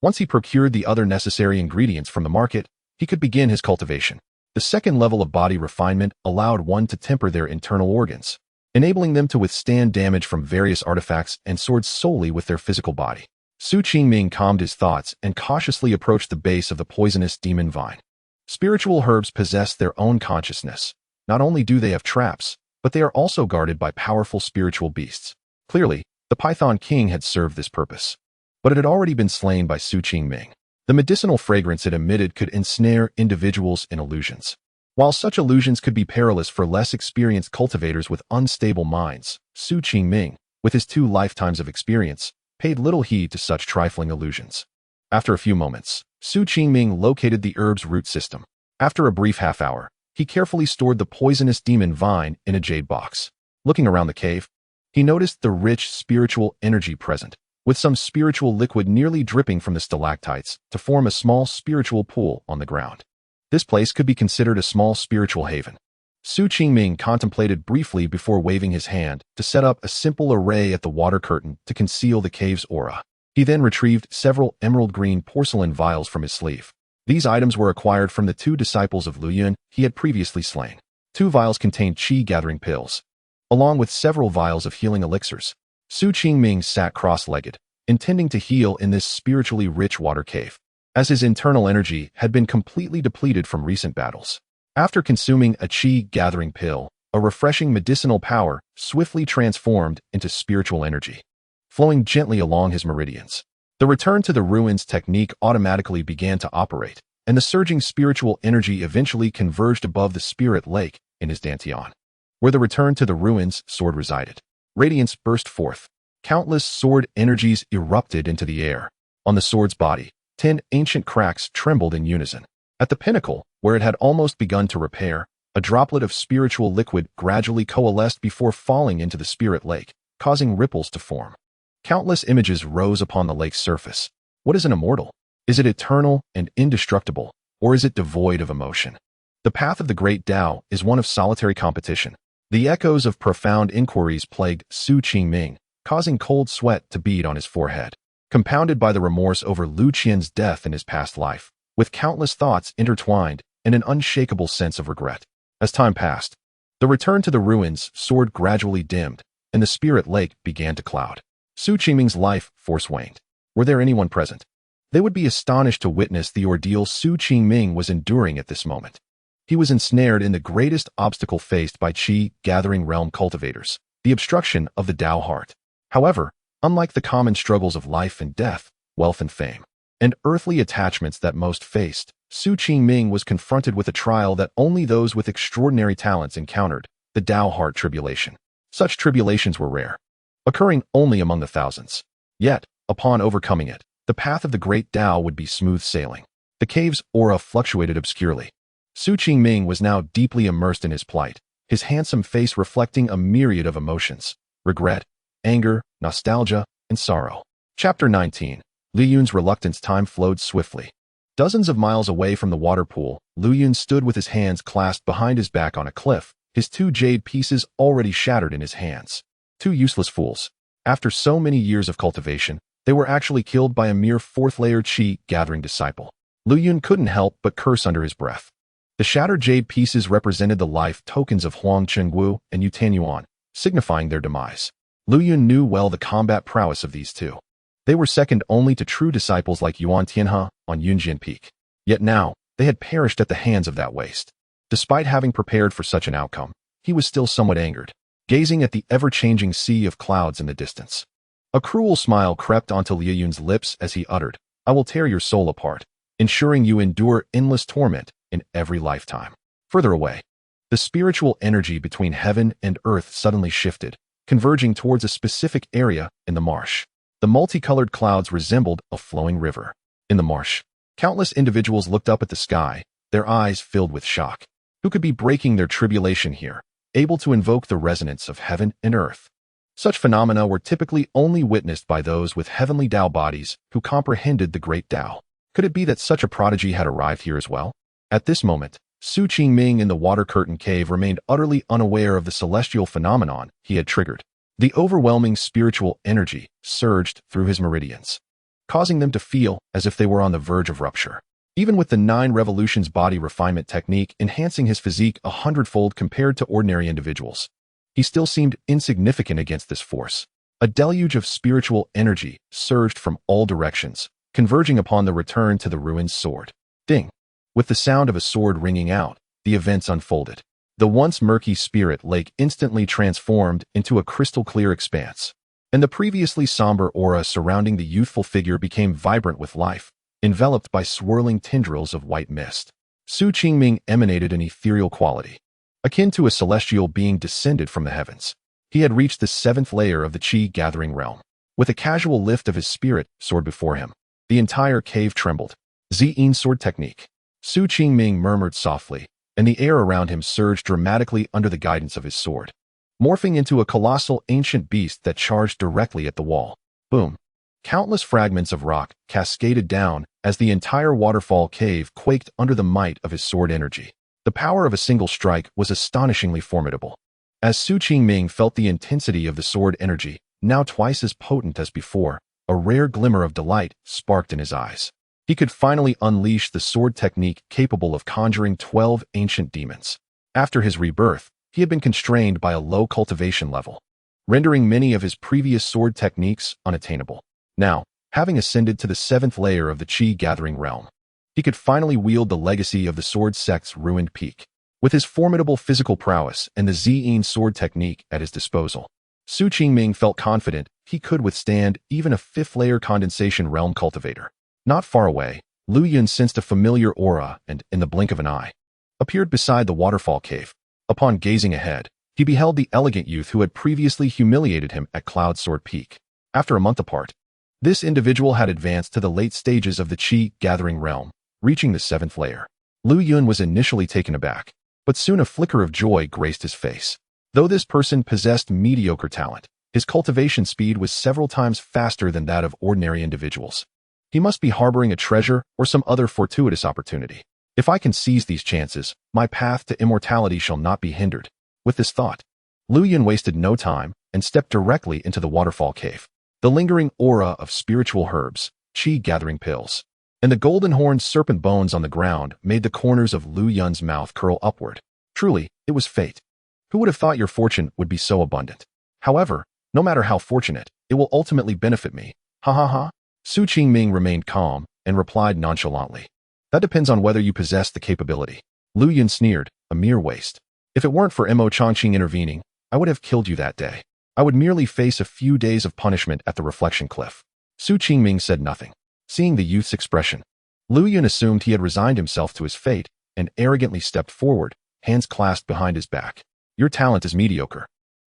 Once he procured the other necessary ingredients from the market, he could begin his cultivation. The 2nd level of body refinement allowed one to temper their internal organs, enabling them to withstand damage from various artifacts and swords solely with their physical body. Su Qingming calmed his thoughts and cautiously approached the base of the poisonous demon vine. Spiritual herbs possess their own consciousness. Not only do they have traps, but they are also guarded by powerful spiritual beasts. Clearly, the Python King had served this purpose, but it had already been slain by Su Qingming. The medicinal fragrance it emitted could ensnare individuals in illusions. While such illusions could be perilous for less experienced cultivators with unstable minds, Su Qingming, with his 2 lifetimes of experience, paid little heed to such trifling illusions. After a few moments, Su Qingming located the herb's root system. After a brief half-hour, he carefully stored the poisonous demon vine in a jade box. Looking around the cave, he noticed the rich spiritual energy present, with some spiritual liquid nearly dripping from the stalactites to form a small spiritual pool on the ground. This place could be considered a small spiritual haven. Su Qingming contemplated briefly before waving his hand to set up a simple array at the water curtain to conceal the cave's aura. He then retrieved several emerald green porcelain vials from his sleeve. These items were acquired from the 2 disciples of Luyan he had previously slain. 2 vials contained qi-gathering pills, along with several vials of healing elixirs. Su Qingming sat cross-legged, intending to heal in this spiritually rich water cave, as his internal energy had been completely depleted from recent battles. After consuming a qi-gathering pill, a refreshing medicinal power swiftly transformed into spiritual energy, flowing gently along his meridians. The return to the ruins technique automatically began to operate, and the surging spiritual energy eventually converged above the spirit lake in his dantian, where the return to the ruins sword resided. Radiance burst forth. Countless sword energies erupted into the air. On the sword's body, 10 ancient cracks trembled in unison. At the pinnacle, where it had almost begun to repair, a droplet of spiritual liquid gradually coalesced before falling into the spirit lake, causing ripples to form. Countless images rose upon the lake's surface. What is an immortal? Is it eternal and indestructible, or is it devoid of emotion? The path of the great Tao is one of solitary competition. The echoes of profound inquiries plagued Su Qingming, causing cold sweat to bead on his forehead, compounded by the remorse over Lu Qian's death in his past life, with countless thoughts intertwined in an unshakable sense of regret. As time passed, the return to the ruins sword gradually dimmed, and the spirit lake began to cloud. Su Qingming's life force waned. Were there anyone present, they would be astonished to witness the ordeal Su Qingming was enduring at this moment. He was ensnared in the greatest obstacle faced by Qi gathering realm cultivators, the obstruction of the Dao heart. However, unlike the common struggles of life and death, wealth and fame, and earthly attachments that most faced, Qingming was confronted with a trial that only those with extraordinary talents encountered, the Dao heart tribulation. Such tribulations were rare, occurring only among the thousands. Yet, upon overcoming it, the path of the great Dao would be smooth sailing. The cave's aura fluctuated obscurely. Qingming was now deeply immersed in his plight, his handsome face reflecting a myriad of emotions: regret, anger, nostalgia, and sorrow. Chapter 19. Liu Yun's reluctance. Time flowed swiftly. Dozens of miles away from the water pool, Liu Yun stood with his hands clasped behind his back on a cliff, his 2 jade pieces already shattered in his hands. 2 useless fools. After so many years of cultivation, they were actually killed by a mere 4th-layer Qi gathering disciple. Liu Yun couldn't help but curse under his breath. The shattered jade pieces represented the life tokens of Huang Chengwu and Yu Tanyuan, signifying their demise. Liu Yun knew well the combat prowess of these 2. They were second only to true disciples like Yuan Tianhe on Yunjian Peak. Yet now, they had perished at the hands of that waste. Despite having prepared for such an outcome, he was still somewhat angered, gazing at the ever-changing sea of clouds in the distance. A cruel smile crept onto Liu Yun's lips as he uttered, "I will tear your soul apart, ensuring you endure endless torment in every lifetime." Further away, the spiritual energy between heaven and earth suddenly shifted, converging towards a specific area in the marsh. The multicolored clouds resembled a flowing river. In the marsh, countless individuals looked up at the sky, their eyes filled with shock. Who could be breaking their tribulation here, able to invoke the resonance of heaven and earth? Such phenomena were typically only witnessed by those with heavenly Dao bodies who comprehended the great Dao. Could it be that such a prodigy had arrived here as well? At this moment, Qingming in the water curtain cave remained utterly unaware of the celestial phenomenon he had triggered. The overwhelming spiritual energy surged through his meridians, causing them to feel as if they were on the verge of rupture. Even with the 9 revolutions body refinement technique enhancing his physique 100-fold compared to ordinary individuals, he still seemed insignificant against this force. A deluge of spiritual energy surged from all directions, converging upon the return to the ruins sword. Ding! With the sound of a sword ringing out, the events unfolded. The once murky spirit lake instantly transformed into a crystal-clear expanse, and the previously somber aura surrounding the youthful figure became vibrant with life, enveloped by swirling tendrils of white mist. Qingming emanated an ethereal quality, akin to a celestial being descended from the heavens. He had reached the 7th layer of the Qi gathering realm. With a casual lift of his spirit sword before him, the entire cave trembled. Qian sword technique. Qingming murmured softly, and the air around him surged dramatically under the guidance of his sword, morphing into a colossal ancient beast that charged directly at the wall. Boom! Countless fragments of rock cascaded down as the entire waterfall cave quaked under the might of his sword energy. The power of a single strike was astonishingly formidable. As Qingming felt the intensity of the sword energy, now twice as potent as before, a rare glimmer of delight sparked in his eyes. He could finally unleash the sword technique capable of conjuring 12 ancient demons. After his rebirth, he had been constrained by a low cultivation level, rendering many of his previous sword techniques unattainable. Now, having ascended to the 7th layer of the Qi gathering realm, he could finally wield the legacy of the Sword Sect's ruined peak. With his formidable physical prowess and the Qian sword technique at his disposal, Qingming felt confident he could withstand even a 5th-layer condensation realm cultivator. Not far away, Liu Yun sensed a familiar aura and, in the blink of an eye, appeared beside the waterfall cave. Upon gazing ahead, he beheld the elegant youth who had previously humiliated him at Cloud Sword Peak. After a month apart, this individual had advanced to the late stages of the Qi gathering realm, reaching the 7th layer. Liu Yun was initially taken aback, but soon a flicker of joy graced his face. Though this person possessed mediocre talent, his cultivation speed was several times faster than that of ordinary individuals. He must be harboring a treasure or some other fortuitous opportunity. If I can seize these chances, my path to immortality shall not be hindered. With this thought, Liu Yun wasted no time and stepped directly into the waterfall cave. The lingering aura of spiritual herbs, Qi gathering pills, and the golden-horned serpent bones on the ground made the corners of Liu Yun's mouth curl upward. Truly, it was fate. Who would have thought your fortune would be so abundant? However, no matter how fortunate, it will ultimately benefit me. Ha ha ha. Qingming remained calm and replied nonchalantly. That depends on whether you possess the capability. Lu Yun sneered, a mere waste. If it weren't for Mo Changqing intervening, I would have killed you that day. I would merely face a few days of punishment at the reflection cliff. Su Qingming said nothing. Seeing the youth's expression, Lu Yun assumed he had resigned himself to his fate and arrogantly stepped forward, hands clasped behind his back. Your talent is mediocre.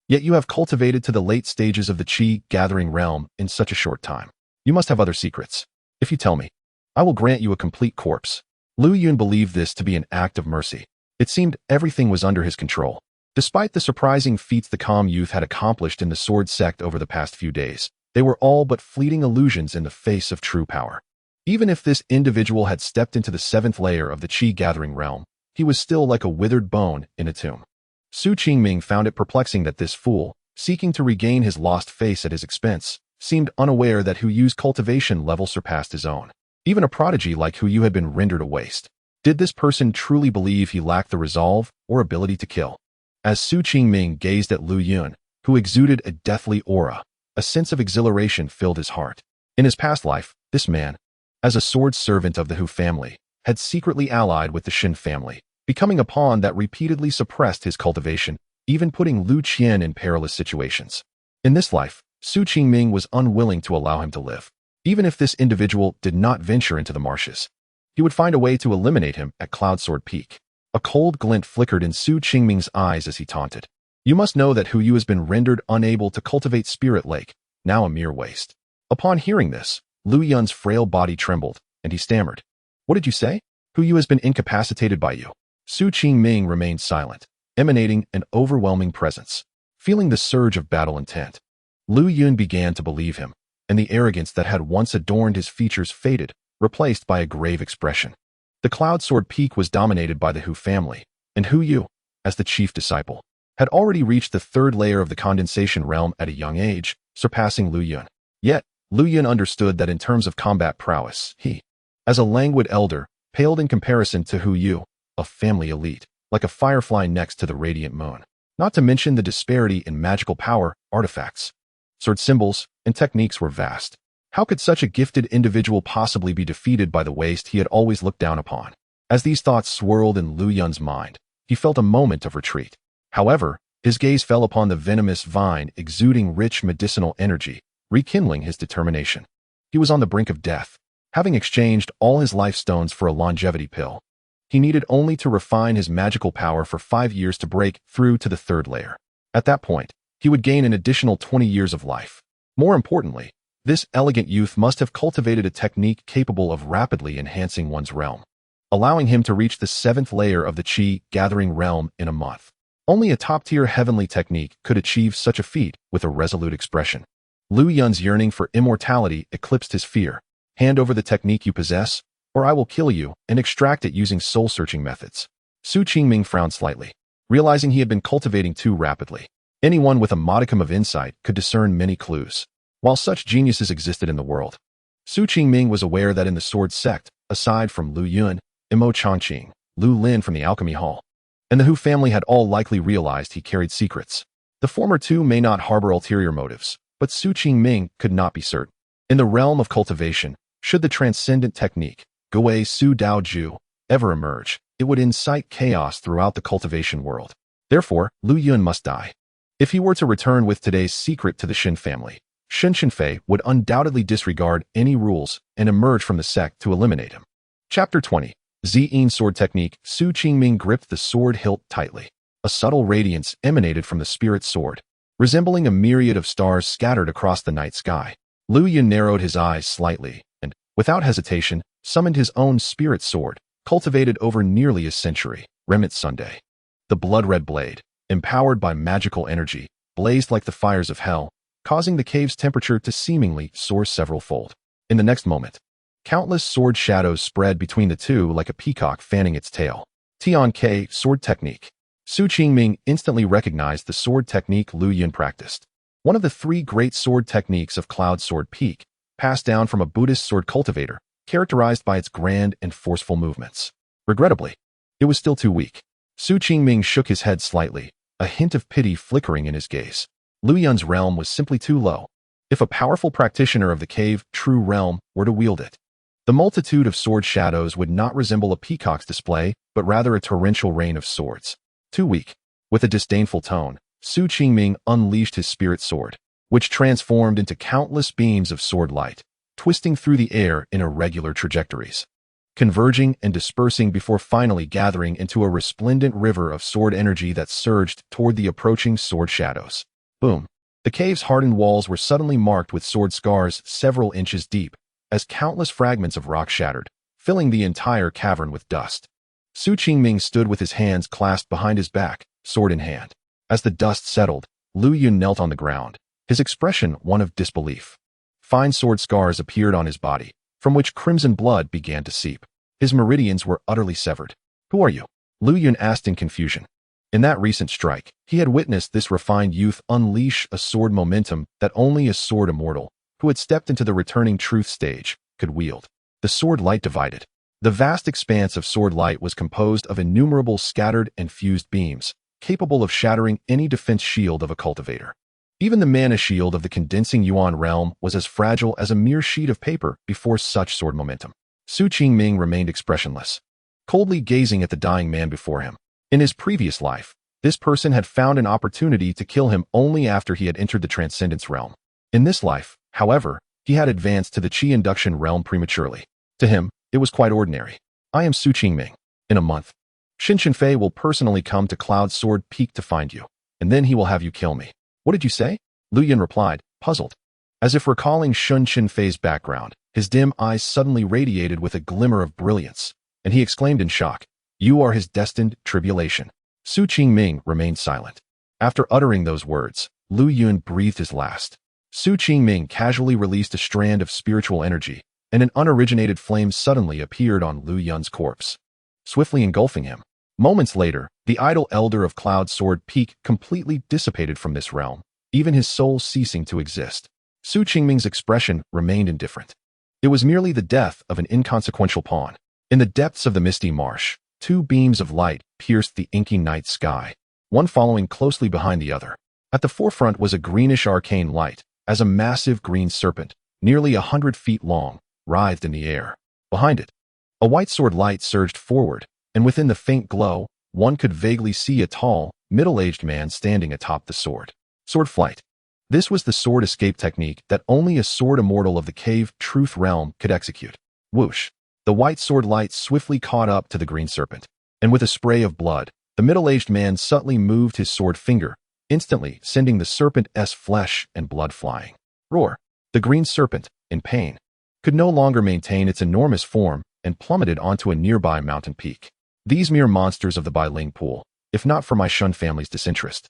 Yet you have cultivated to the late stages of the Qi gathering realm in such a short time. You must have other secrets. If you tell me, I will grant you a complete corpse. Lu Yun believed this to be an act of mercy. It seemed everything was under his control. Despite the surprising feats the calm youth had accomplished in the Sword Sect over the past few days, they were all but fleeting illusions in the face of true power. Even if this individual had stepped into the 7th layer of the Qi gathering realm, he was still like a withered bone in a tomb. Su Qingming found it perplexing that this fool, seeking to regain his lost face at his expense, seemed unaware that Hu Yu's cultivation level surpassed his own. Even a prodigy like Hu Yu had been rendered a waste. Did this person truly believe he lacked the resolve or ability to kill? As Su Qingming gazed at Lu Yun, who exuded a deathly aura, a sense of exhilaration filled his heart. In his past life, this man, as a sword servant of the Hu family, had secretly allied with the Shen family, becoming a pawn that repeatedly suppressed his cultivation, even putting Lu Qian in perilous situations. In this life, Su Qingming was unwilling to allow him to live. Even if this individual did not venture into the marshes, he would find a way to eliminate him at Cloudsword Peak. A cold glint flickered in Su Qingming's eyes as he taunted. You must know that Hu Yu has been rendered unable to cultivate Spirit Lake, now a mere waste. Upon hearing this, Lu Yun's frail body trembled, and he stammered. What did you say? Hu Yu has been incapacitated by you. Su Qingming remained silent, emanating an overwhelming presence. Feeling the surge of battle intent, Lu Yun began to believe him, and the arrogance that had once adorned his features faded, replaced by a grave expression. The Cloudsword Peak was dominated by the Hu family, and Hu Yu, as the chief disciple, had already reached the 3rd layer of the condensation realm at a young age, surpassing Lu Yun. Yet, Lu Yun understood that in terms of combat prowess, he, as a languid elder, paled in comparison to Hu Yu, a family elite, like a firefly next to the radiant moon. Not to mention the disparity in magical power, artifacts, sword symbols, and techniques were vast. How could such a gifted individual possibly be defeated by the waste he had always looked down upon? As these thoughts swirled in Lu Yun's mind, he felt a moment of retreat. However, his gaze fell upon the venomous vine exuding rich medicinal energy, rekindling his determination. He was on the brink of death, having exchanged all his life stones for a longevity pill. He needed only to refine his magical power for 5 years to break through to the 3rd layer. At that point, he would gain an additional 20 years of life. More importantly, this elegant youth must have cultivated a technique capable of rapidly enhancing one's realm, allowing him to reach the 7th layer of the Qi gathering realm in a month. Only a top-tier heavenly technique could achieve such a feat with a resolute expression. Lu Yun's yearning for immortality eclipsed his fear. Hand over the technique you possess, or I will kill you and extract it using soul-searching methods. Su Qingming frowned slightly, realizing he had been cultivating too rapidly. Anyone with a modicum of insight could discern many clues. While such geniuses existed in the world, Su Qingming was aware that in the Sword Sect, aside from Lu Yun, Mo Changqing, Lu Lin from the Alchemy Hall, and the Hu family had all likely realized he carried secrets. The former two may not harbor ulterior motives, but Su Qingming could not be certain. In the realm of cultivation, should the transcendent technique, Gui Su Dao Ju, ever emerge, it would incite chaos throughout the cultivation world. Therefore, Lu Yun must die. If he were to return with today's secret to the Shen family, Shen Chenfei would undoubtedly disregard any rules and emerge from the sect to eliminate him. Chapter 20. Ziyin Sword Technique. Su Qingming gripped the sword hilt tightly. A subtle radiance emanated from the spirit sword, resembling a myriad of stars scattered across the night sky. Lu Yun narrowed his eyes slightly and, without hesitation, summoned his own spirit sword, cultivated over nearly a century, Remit Sunday. The blood-red blade, empowered by magical energy, blazed like the fires of hell, causing the cave's temperature to seemingly soar several-fold. In the next moment, countless sword shadows spread between the two like a peacock fanning its tail. Tian K Sword Technique. Su Qingming instantly recognized the sword technique Lu Yun practiced. One of the 3 great sword techniques of Cloudsword Peak, passed down from a Buddhist sword cultivator, characterized by its grand and forceful movements. Regrettably, it was still too weak. Su Qingming shook his head slightly, a hint of pity flickering in his gaze. Lu Yun's realm was simply too low. If a powerful practitioner of the cave true realm were to wield it, The multitude of sword shadows would not resemble a peacock's display, but rather a torrential rain of swords. Too weak. With a disdainful tone, Su Qingming unleashed his spirit sword, which transformed into countless beams of sword light, twisting through the air in irregular trajectories, converging and dispersing before finally gathering into a resplendent river of sword energy that surged toward the approaching sword shadows. Boom! The cave's hardened walls were suddenly marked with sword scars several inches deep, as countless fragments of rock shattered, filling the entire cavern with dust. Su Qingming stood with his hands clasped behind his back, sword in hand. As the dust settled, Lu Yun knelt on the ground, his expression one of disbelief. Fine sword scars appeared on his body, from which crimson blood began to seep. His meridians were utterly severed. "Who are you?" Lu Yun asked in confusion. In that recent strike, he had witnessed this refined youth unleash a sword momentum that only a sword immortal, who had stepped into the returning truth stage, could wield. The sword light divided. The vast expanse of sword light was composed of innumerable scattered and fused beams, capable of shattering any defense shield of a cultivator. Even the mana shield of the condensing Yuan realm was as fragile as a mere sheet of paper before such sword momentum. Su Qingming remained expressionless, coldly gazing at the dying man before him. In his previous life, this person had found an opportunity to kill him only after he had entered the Transcendence realm. In this life, however, he had advanced to the Qi induction realm prematurely. To him, it was quite ordinary. "I am Su Qingming. In a month, Shen Chenfei will personally come to Cloud Sword Peak to find you, and then he will have you kill me." "What did you say?" Lu Yun replied, puzzled. As if recalling Shen Chenfei's background, his dim eyes suddenly radiated with a glimmer of brilliance, and he exclaimed in shock, "You are his destined tribulation." Su Qingming remained silent. After uttering those words, Lu Yun breathed his last. Su Qingming casually released a strand of spiritual energy, and an unoriginated flame suddenly appeared on Lu Yun's corpse, swiftly engulfing him. Moments later, the idle elder of Cloud Sword Peak completely dissipated from this realm, even his soul ceasing to exist. Su Qingming's expression remained indifferent. It was merely the death of an inconsequential pawn. In the depths of the misty marsh, two beams of light pierced the inky night sky, one following closely behind the other. At the forefront was a greenish arcane light, as a massive green serpent, nearly 100 feet long, writhed in the air. Behind it, a white sword light surged forward, and within the faint glow, one could vaguely see a tall, middle-aged man standing atop the sword. Sword flight. This was the sword escape technique that only a sword immortal of the cave truth realm could execute. Whoosh! The white sword light swiftly caught up to the green serpent, and with a spray of blood, the middle-aged man subtly moved his sword finger, instantly sending the serpent's flesh and blood flying. Roar! The green serpent, in pain, could no longer maintain its enormous form and plummeted onto a nearby mountain peak. These mere monsters of the Bailing Pool, if not for my Shun family's disinterest.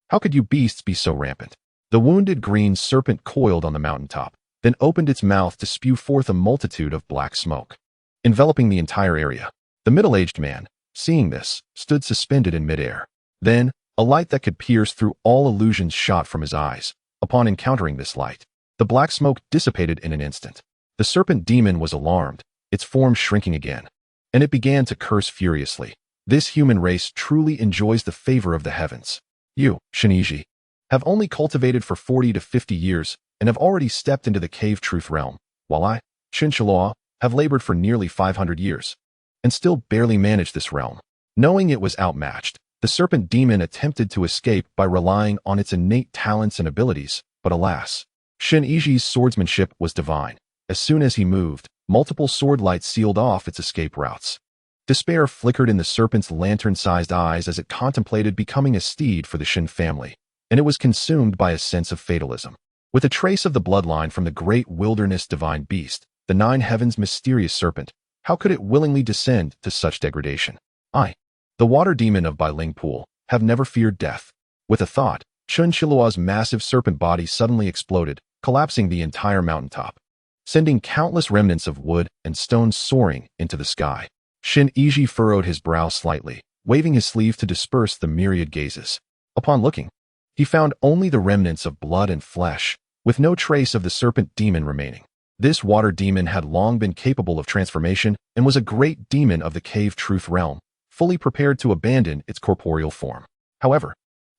How could you beasts be so rampant? The wounded green serpent coiled on the mountaintop, then opened its mouth to spew forth a multitude of black smoke, enveloping the entire area. The middle-aged man, seeing this, stood suspended in midair. Then, a light that could pierce through all illusions shot from his eyes. Upon encountering this light, the black smoke dissipated in an instant. The serpent demon was alarmed, its form shrinking again, and it began to curse furiously. This human race truly enjoys the favor of the heavens. You, Sheniji, have only cultivated for 40 to 50 years and have already stepped into the cave truth realm, while I, Shen Chenfei, have labored for nearly 500 years, and still barely managed this realm. Knowing it was outmatched, the serpent demon attempted to escape by relying on its innate talents and abilities, but alas, Shen Iji's swordsmanship was divine. As soon as he moved, multiple sword lights sealed off its escape routes. Despair flickered in the serpent's lantern-sized eyes as it contemplated becoming a steed for the Shen family, and it was consumed by a sense of fatalism. With a trace of the bloodline from the great wilderness divine beast, the Nine Heavens mysterious serpent, how could it willingly descend to such degradation? I, the water demon of Bailing Pool, have never feared death. With a thought, Shen Chenfei's massive serpent body suddenly exploded, collapsing the entire mountaintop, sending countless remnants of wood and stone soaring into the sky. Shen Iji furrowed his brow slightly, waving his sleeve to disperse the myriad gazes. Upon looking, he found only the remnants of blood and flesh, with no trace of the serpent demon remaining. This water demon had long been capable of transformation and was a great demon of the cave truth realm, fully prepared to abandon its corporeal form. However,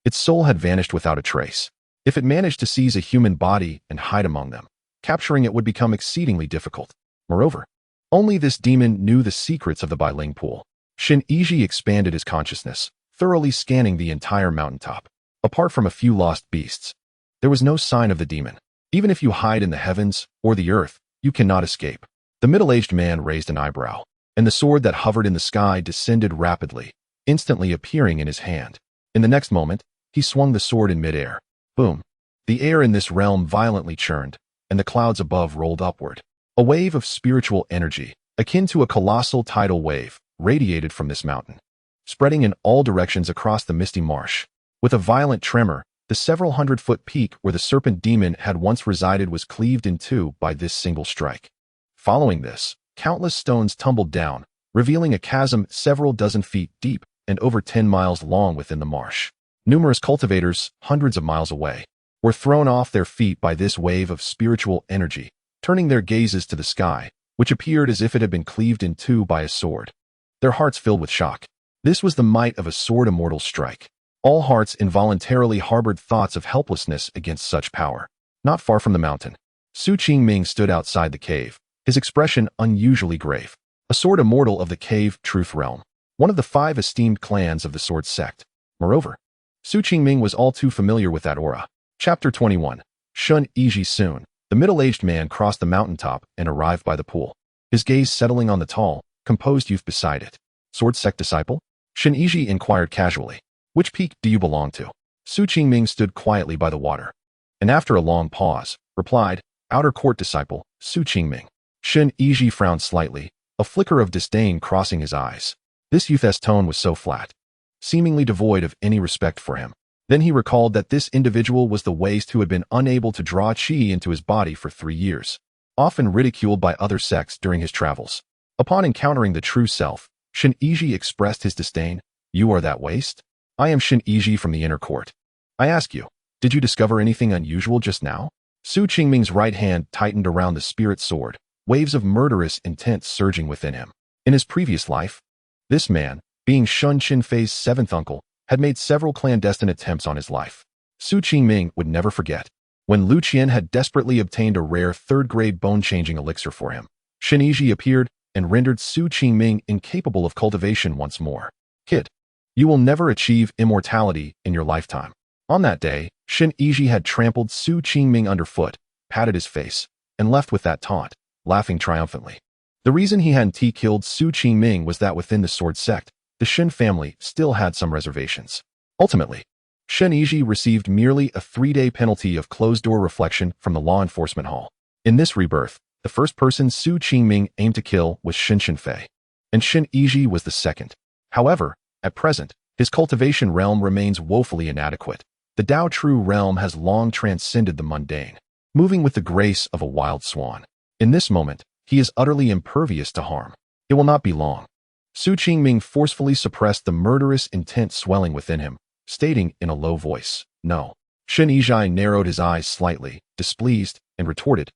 its soul had vanished without a trace. If it managed to seize a human body and hide among them, capturing it would become exceedingly difficult. Moreover, Only this demon knew the secrets of the Bailing Pool. Shen Chenfei expanded his consciousness, thoroughly scanning the entire mountaintop. Apart from a few lost beasts, there was no sign of the demon. Even if you hide in the heavens or the earth, you cannot escape. The middle-aged man raised an eyebrow, and the sword that hovered in the sky descended rapidly, instantly appearing in his hand. In the next moment, he swung the sword in midair. Boom! The air in this realm violently churned, and the clouds above rolled upward. A wave of spiritual energy, akin to a colossal tidal wave, radiated from this mountain, spreading in all directions across the misty marsh. With a violent tremor, the several hundred-foot peak where the serpent demon had once resided was cleaved in two by this single strike. Following this, countless stones tumbled down, revealing a chasm several dozen feet deep and over 10 miles long within the marsh. Numerous cultivators, hundreds of miles away, were thrown off their feet by this wave of spiritual energy, turning their gazes to the sky, which appeared as if it had been cleaved in two by a sword. Their hearts filled with shock. This was the might of a sword immortal strike. All hearts involuntarily harbored thoughts of helplessness against such power. Not far from the mountain, Qingming stood outside the cave, his expression unusually grave. A sword immortal of the cave truth realm, one of the 5 esteemed clans of the Sword Sect. Moreover, Qingming was all too familiar with that aura. Chapter 21. Shen Chenfei. Soon, the middle-aged man crossed the mountaintop and arrived by the pool, his gaze settling on the tall, composed youth beside it. Sword Sect disciple? Shen Chenfei inquired casually. Which peak do you belong to? Qingming stood quietly by the water, and after a long pause, replied, Outer Court disciple, Qingming. Shen Chenfei frowned slightly, a flicker of disdain crossing his eyes. This youth's tone was so flat, seemingly devoid of any respect for him. Then he recalled that this individual was the waste who had been unable to draw qi into his body for 3 years, often ridiculed by other sects during his travels. Upon encountering the true self, Shen Chenfei expressed his disdain. You are that waste? I am Shen Chenfei from the inner court. I ask you, did you discover anything unusual just now? Qingming's right hand tightened around the spirit sword, waves of murderous intent surging within him. In his previous life, this man, being Shen Chenfei's 7th uncle, had made several clandestine attempts on his life. Qingming would never forget when Qian had desperately obtained a rare 3rd-grade bone-changing elixir for him. Shen Chenfei appeared and rendered Qingming incapable of cultivation once more. Kid, you will never achieve immortality in your lifetime. On that day, Shen Chenfei had trampled Qingming underfoot, patted his face, and left with that taunt, laughing triumphantly. The reason he hadn't killed Qingming was that within the Sword Sect, the Shen family still had some reservations. Ultimately, Shen Chenfei received merely a 3-day penalty of closed-door reflection from the law enforcement hall. In this rebirth, the first person Qingming aimed to kill was Shen Chenfei, and Shen Chenfei was the second. However, at present, his cultivation realm remains woefully inadequate. The Tao True realm has long transcended the mundane, moving with the grace of a wild swan. In this moment, he is utterly impervious to harm. It will not be long. Qingming forcefully suppressed the murderous intent swelling within him, stating in a low voice, No. Shen Chenfei narrowed his eyes slightly, displeased, and retorted,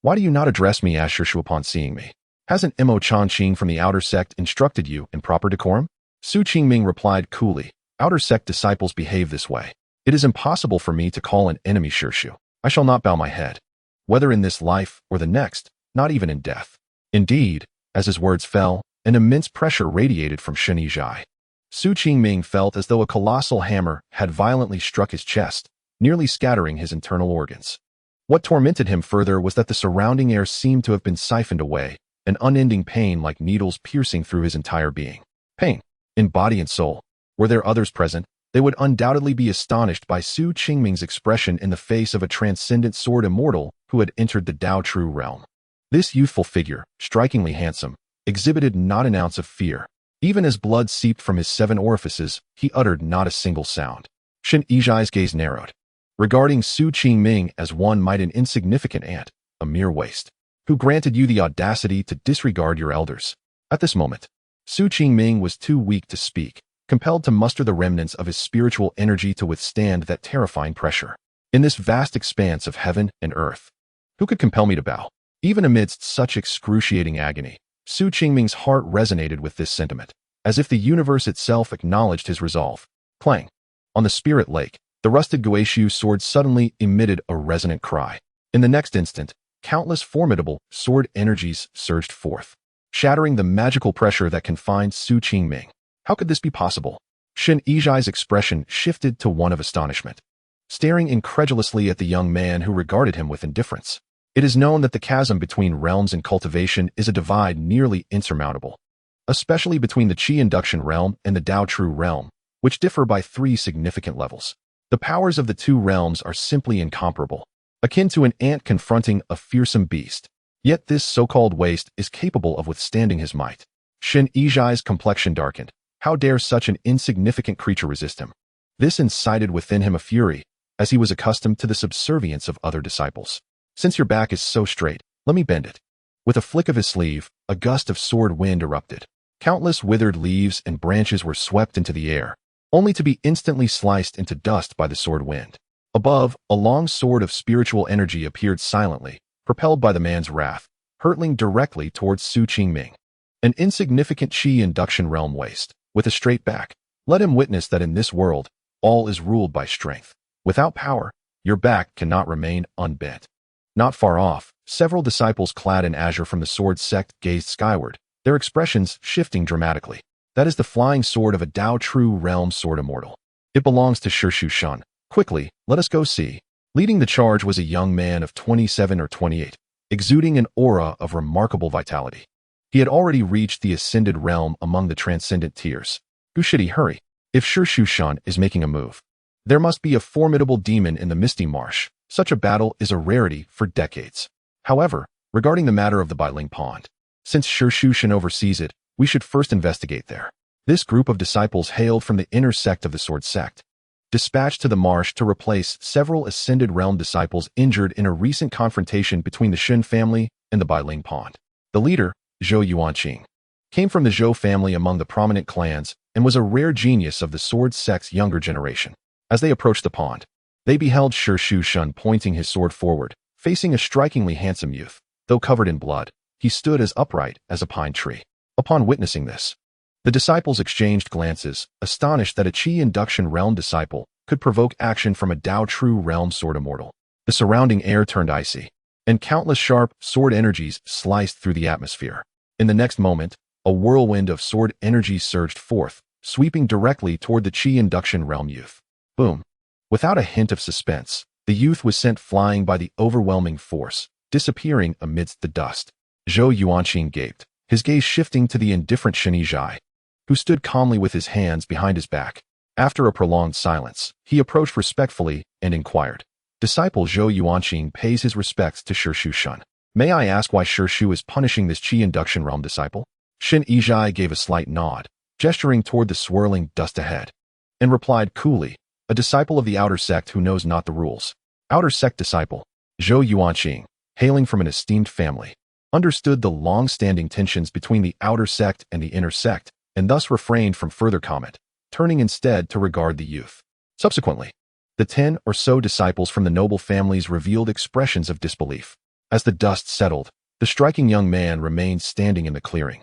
Why do you not address me as Shirshu upon seeing me? Hasn't Mo Changqing from the Outer Sect instructed you in proper decorum? Qingming replied coolly, Outer Sect disciples behave this way. It is impossible for me to call an enemy Shirshu. I shall not bow my head, whether in this life or the next, not even in death. Indeed, as his words fell, an immense pressure radiated from Shen Chenfei. Qingming felt as though a colossal hammer had violently struck his chest, nearly scattering his internal organs. What tormented him further was that the surrounding air seemed to have been siphoned away, an unending pain like needles piercing through his entire being. Pain, in body and soul. Were there others present, they would undoubtedly be astonished by Qingming's expression in the face of a transcendent sword immortal who had entered the Tao True realm. This youthful figure, strikingly handsome, exhibited not an ounce of fear. Even as blood seeped from his 7 orifices, he uttered not a single sound. Shen Chenfei's gaze narrowed, regarding Qingming as one might an insignificant ant, a mere waste, who granted you the audacity to disregard your elders. At this moment, Qingming was too weak to speak, compelled to muster the remnants of his spiritual energy to withstand that terrifying pressure. In this vast expanse of heaven and earth, who could compel me to bow? Even amidst such excruciating agony, Qingming's heart resonated with this sentiment, as if the universe itself acknowledged his resolve. Clang! On the spirit lake, the rusted Guishu sword suddenly emitted a resonant cry. In the next instant, countless formidable sword energies surged forth, shattering the magical pressure that confined Su Qingming. How could this be possible? Shen Yizhai's expression shifted to one of astonishment, staring incredulously at the young man who regarded him with indifference. It is known that the chasm between realms and cultivation is a divide nearly insurmountable, especially between the Qi induction realm and the Dao True realm, which differ by 3 significant levels. The powers of the 2 realms are simply incomparable, akin to an ant confronting a fearsome beast. Yet this so-called waste is capable of withstanding his might. Shen Yizhai's complexion darkened. How dare such an insignificant creature resist him? This incited within him a fury, as he was accustomed to the subservience of other disciples. Since your back is so straight, let me bend it. With a flick of his sleeve, a gust of sword wind erupted. Countless withered leaves and branches were swept into the air, only to be instantly sliced into dust by the sword wind. Above, a long sword of spiritual energy appeared silently, propelled by the man's wrath, hurtling directly towards Su Qingming. An insignificant Qi induction realm waste, with a straight back. Let him witness that in this world, all is ruled by strength. Without power, your back cannot remain unbent. Not far off, several disciples clad in azure from the Sword Sect gazed skyward, their expressions shifting dramatically. That is the flying sword of a Dao True Realm Sword Immortal. It belongs to Shu Shun. Quickly, let us go see. Leading the charge was a young man of 27 or 28, exuding an aura of remarkable vitality. He had already reached the ascended realm among the transcendent tiers. Who should he hurry? If Shu Shun is making a move, there must be a formidable demon in the Misty Marsh. Such a battle is a rarity for decades. However, regarding the matter of the Bailing Pond, since Shu Shun oversees it, we should first investigate there. This group of disciples hailed from the inner sect of the Sword Sect, dispatched to the marsh to replace several ascended realm disciples injured in a recent confrontation between the Shen family and the Bailing Pond. The leader, Zhou Yuanqing, came from the Zhou family among the prominent clans and was a rare genius of the Sword Sect's younger generation. As they approached the pond, they beheld Shu Shun pointing his sword forward, facing a strikingly handsome youth. Though covered in blood, he stood as upright as a pine tree. Upon witnessing this, the disciples exchanged glances, astonished that a Qi induction realm disciple could provoke action from a Dao True realm sword immortal. The surrounding air turned icy, and countless sharp sword energies sliced through the atmosphere. In the next moment, a whirlwind of sword energy surged forth, sweeping directly toward the Qi induction realm youth. Boom! Without a hint of suspense, the youth was sent flying by the overwhelming force, disappearing amidst the dust. Zhou Yuanqing gaped, his gaze shifting to the indifferent Shen Yizhai, who stood calmly with his hands behind his back. After a prolonged silence, he approached respectfully and inquired, "Disciple Zhou Yuanqing pays his respects to Shu Shun. May I ask why Shu is punishing this Qi induction realm disciple?" Shen Yizhai gave a slight nod, gesturing toward the swirling dust ahead, and replied coolly, "A disciple of the outer sect who knows not the rules." Outer sect disciple, Zhou Yuanqing, hailing from an esteemed family, understood the long-standing tensions between the outer sect and the inner sect, and thus refrained from further comment, turning instead to regard the youth. Subsequently, the 10 or so disciples from the noble families revealed expressions of disbelief. As the dust settled, the striking young man remained standing in the clearing.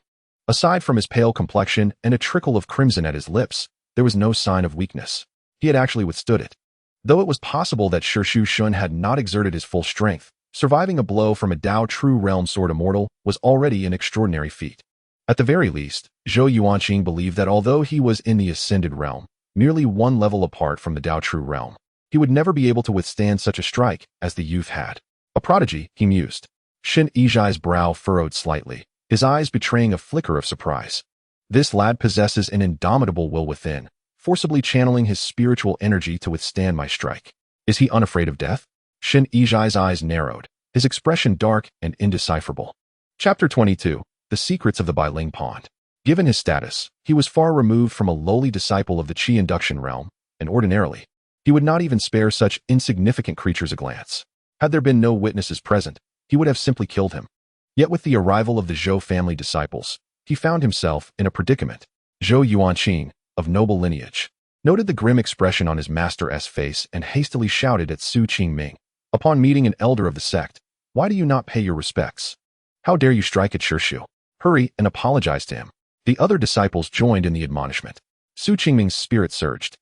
Aside from his pale complexion and a trickle of crimson at his lips, there was no sign of weakness. He had actually withstood it. Though it was possible that Shu Shun had not exerted his full strength, surviving a blow from a Dao True Realm Sword Immortal was already an extraordinary feat. At the very least, Zhou Yuanqing believed that although he was in the Ascended Realm, merely one level apart from the Dao True Realm, he would never be able to withstand such a strike as the youth had. A prodigy, he mused. Shen Yizhai's brow furrowed slightly, his eyes betraying a flicker of surprise. This lad possesses an indomitable will within, forcibly channeling his spiritual energy to withstand my strike. Is he unafraid of death? Shen Yizhai's eyes narrowed, his expression dark and indecipherable. Chapter 22. The Secrets of the Bailing Pond. Given his status, he was far removed from a lowly disciple of the Qi induction realm, and ordinarily, he would not even spare such insignificant creatures a glance. Had there been no witnesses present, he would have simply killed him. Yet with the arrival of the Zhou family disciples, he found himself in a predicament. Zhou Yuanqing, of noble lineage, noted the grim expression on his master's face and hastily shouted at Su Qingming. Upon meeting an elder of the sect, "Why do you not pay your respects? How dare you strike at Shu? Hurry and apologize to him." The other disciples joined in the admonishment. Su Qingming's spirit surged.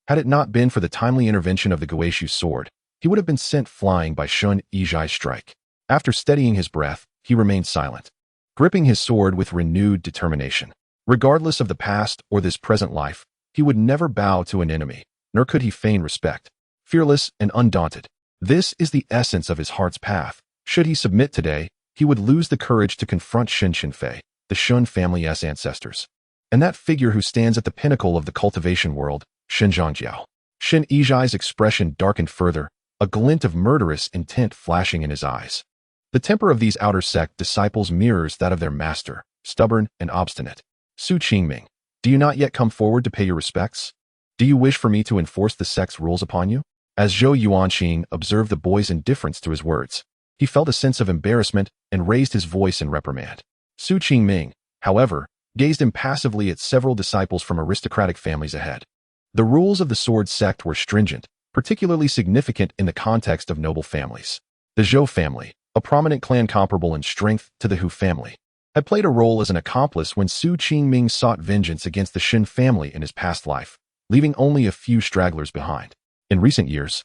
Had it not been for the timely intervention of the Guishu sword, he would have been sent flying by Shen Yizhai's strike. After steadying his breath, he remained silent, gripping his sword with renewed determination. Regardless of the past or this present life, he would never bow to an enemy, nor could he feign respect. Fearless and undaunted, this is the essence of his heart's path. Should he submit today, he would lose the courage to confront Shen Chenfei, the Shen family's ancestors, and that figure who stands at the pinnacle of the cultivation world, Shen Zhangjiao. Shen Yizhai's expression darkened further, a glint of murderous intent flashing in his eyes. The temper of these outer sect disciples mirrors that of their master, stubborn and obstinate. Su Qingming, do you not yet come forward to pay your respects? Do you wish for me to enforce the sect's rules upon you? As Zhou Yuanqing observed the boy's indifference to his words, he felt a sense of embarrassment and raised his voice in reprimand. Su Qingming, however, gazed impassively at several disciples from aristocratic families ahead. The rules of the Sword Sect were stringent, particularly significant in the context of noble families. The Zhou family, a prominent clan comparable in strength to the Hu family, had played a role as an accomplice when Su Qingming sought vengeance against the Shen family in his past life, leaving only a few stragglers behind. In recent years,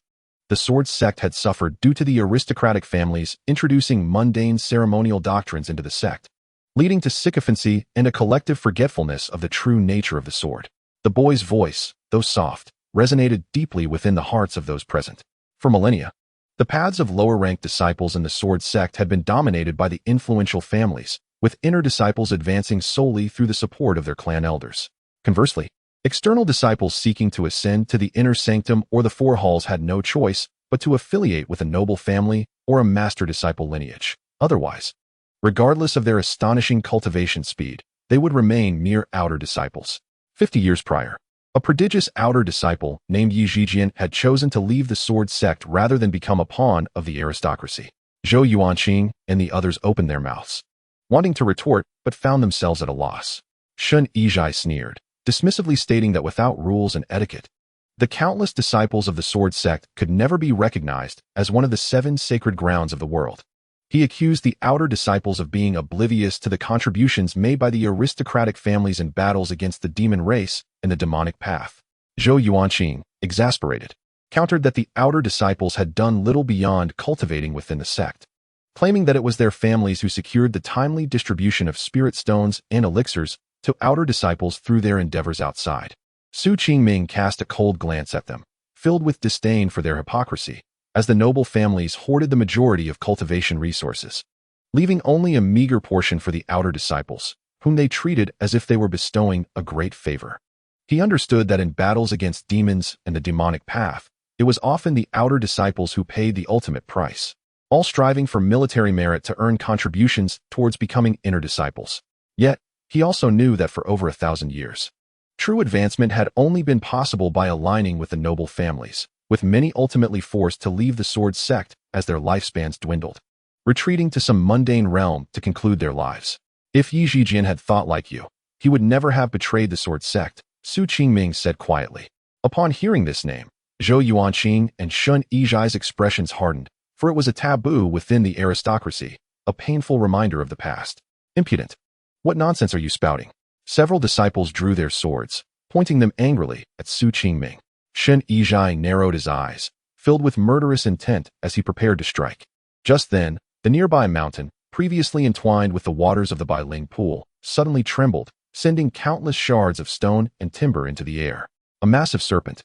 the Sword Sect had suffered due to the aristocratic families introducing mundane ceremonial doctrines into the sect, leading to sycophancy and a collective forgetfulness of the true nature of the sword. The boy's voice, though soft, resonated deeply within the hearts of those present. For millennia, the paths of lower-ranked disciples in the Sword Sect had been dominated by the influential families, with inner disciples advancing solely through the support of their clan elders. Conversely, external disciples seeking to ascend to the inner sanctum or the four halls had no choice but to affiliate with a noble family or a master-disciple lineage. Otherwise, regardless of their astonishing cultivation speed, they would remain mere outer disciples. 50 years prior, a prodigious outer disciple named Yi Zhijian had chosen to leave the Sword Sect rather than become a pawn of the aristocracy. Zhou Yuanqing and the others opened their mouths, wanting to retort, but found themselves at a loss. Shen Yizhai sneered, dismissively stating that without rules and etiquette, the countless disciples of the Sword Sect could never be recognized as one of the 7 sacred grounds of the world. He accused the outer disciples of being oblivious to the contributions made by the aristocratic families in battles against the demon race and the demonic path. Zhou Yuanqing, exasperated, countered that the outer disciples had done little beyond cultivating within the sect, claiming that it was their families who secured the timely distribution of spirit stones and elixirs to outer disciples through their endeavors outside. Su Qingming cast a cold glance at them, filled with disdain for their hypocrisy, as the noble families hoarded the majority of cultivation resources, leaving only a meager portion for the outer disciples, whom they treated as if they were bestowing a great favor. He understood that in battles against demons and the demonic path, it was often the outer disciples who paid the ultimate price, all striving for military merit to earn contributions towards becoming inner disciples. Yet, he also knew that for over 1,000 years, true advancement had only been possible by aligning with the noble families, with many ultimately forced to leave the Sword Sect as their lifespans dwindled, retreating to some mundane realm to conclude their lives. If Yi Zhijian had thought like you, he would never have betrayed the Sword Sect, Su Qingming said quietly. Upon hearing this name, Zhou Yuanqing and Shen Yizhai's expressions hardened, for it was a taboo within the aristocracy, a painful reminder of the past. Impudent! What nonsense are you spouting? Several disciples drew their swords, pointing them angrily at Su Qingming. Shen Yizhai narrowed his eyes, filled with murderous intent as he prepared to strike. Just then, the nearby mountain, previously entwined with the waters of the Bailing Pool, suddenly trembled, sending countless shards of stone and timber into the air. A massive serpent,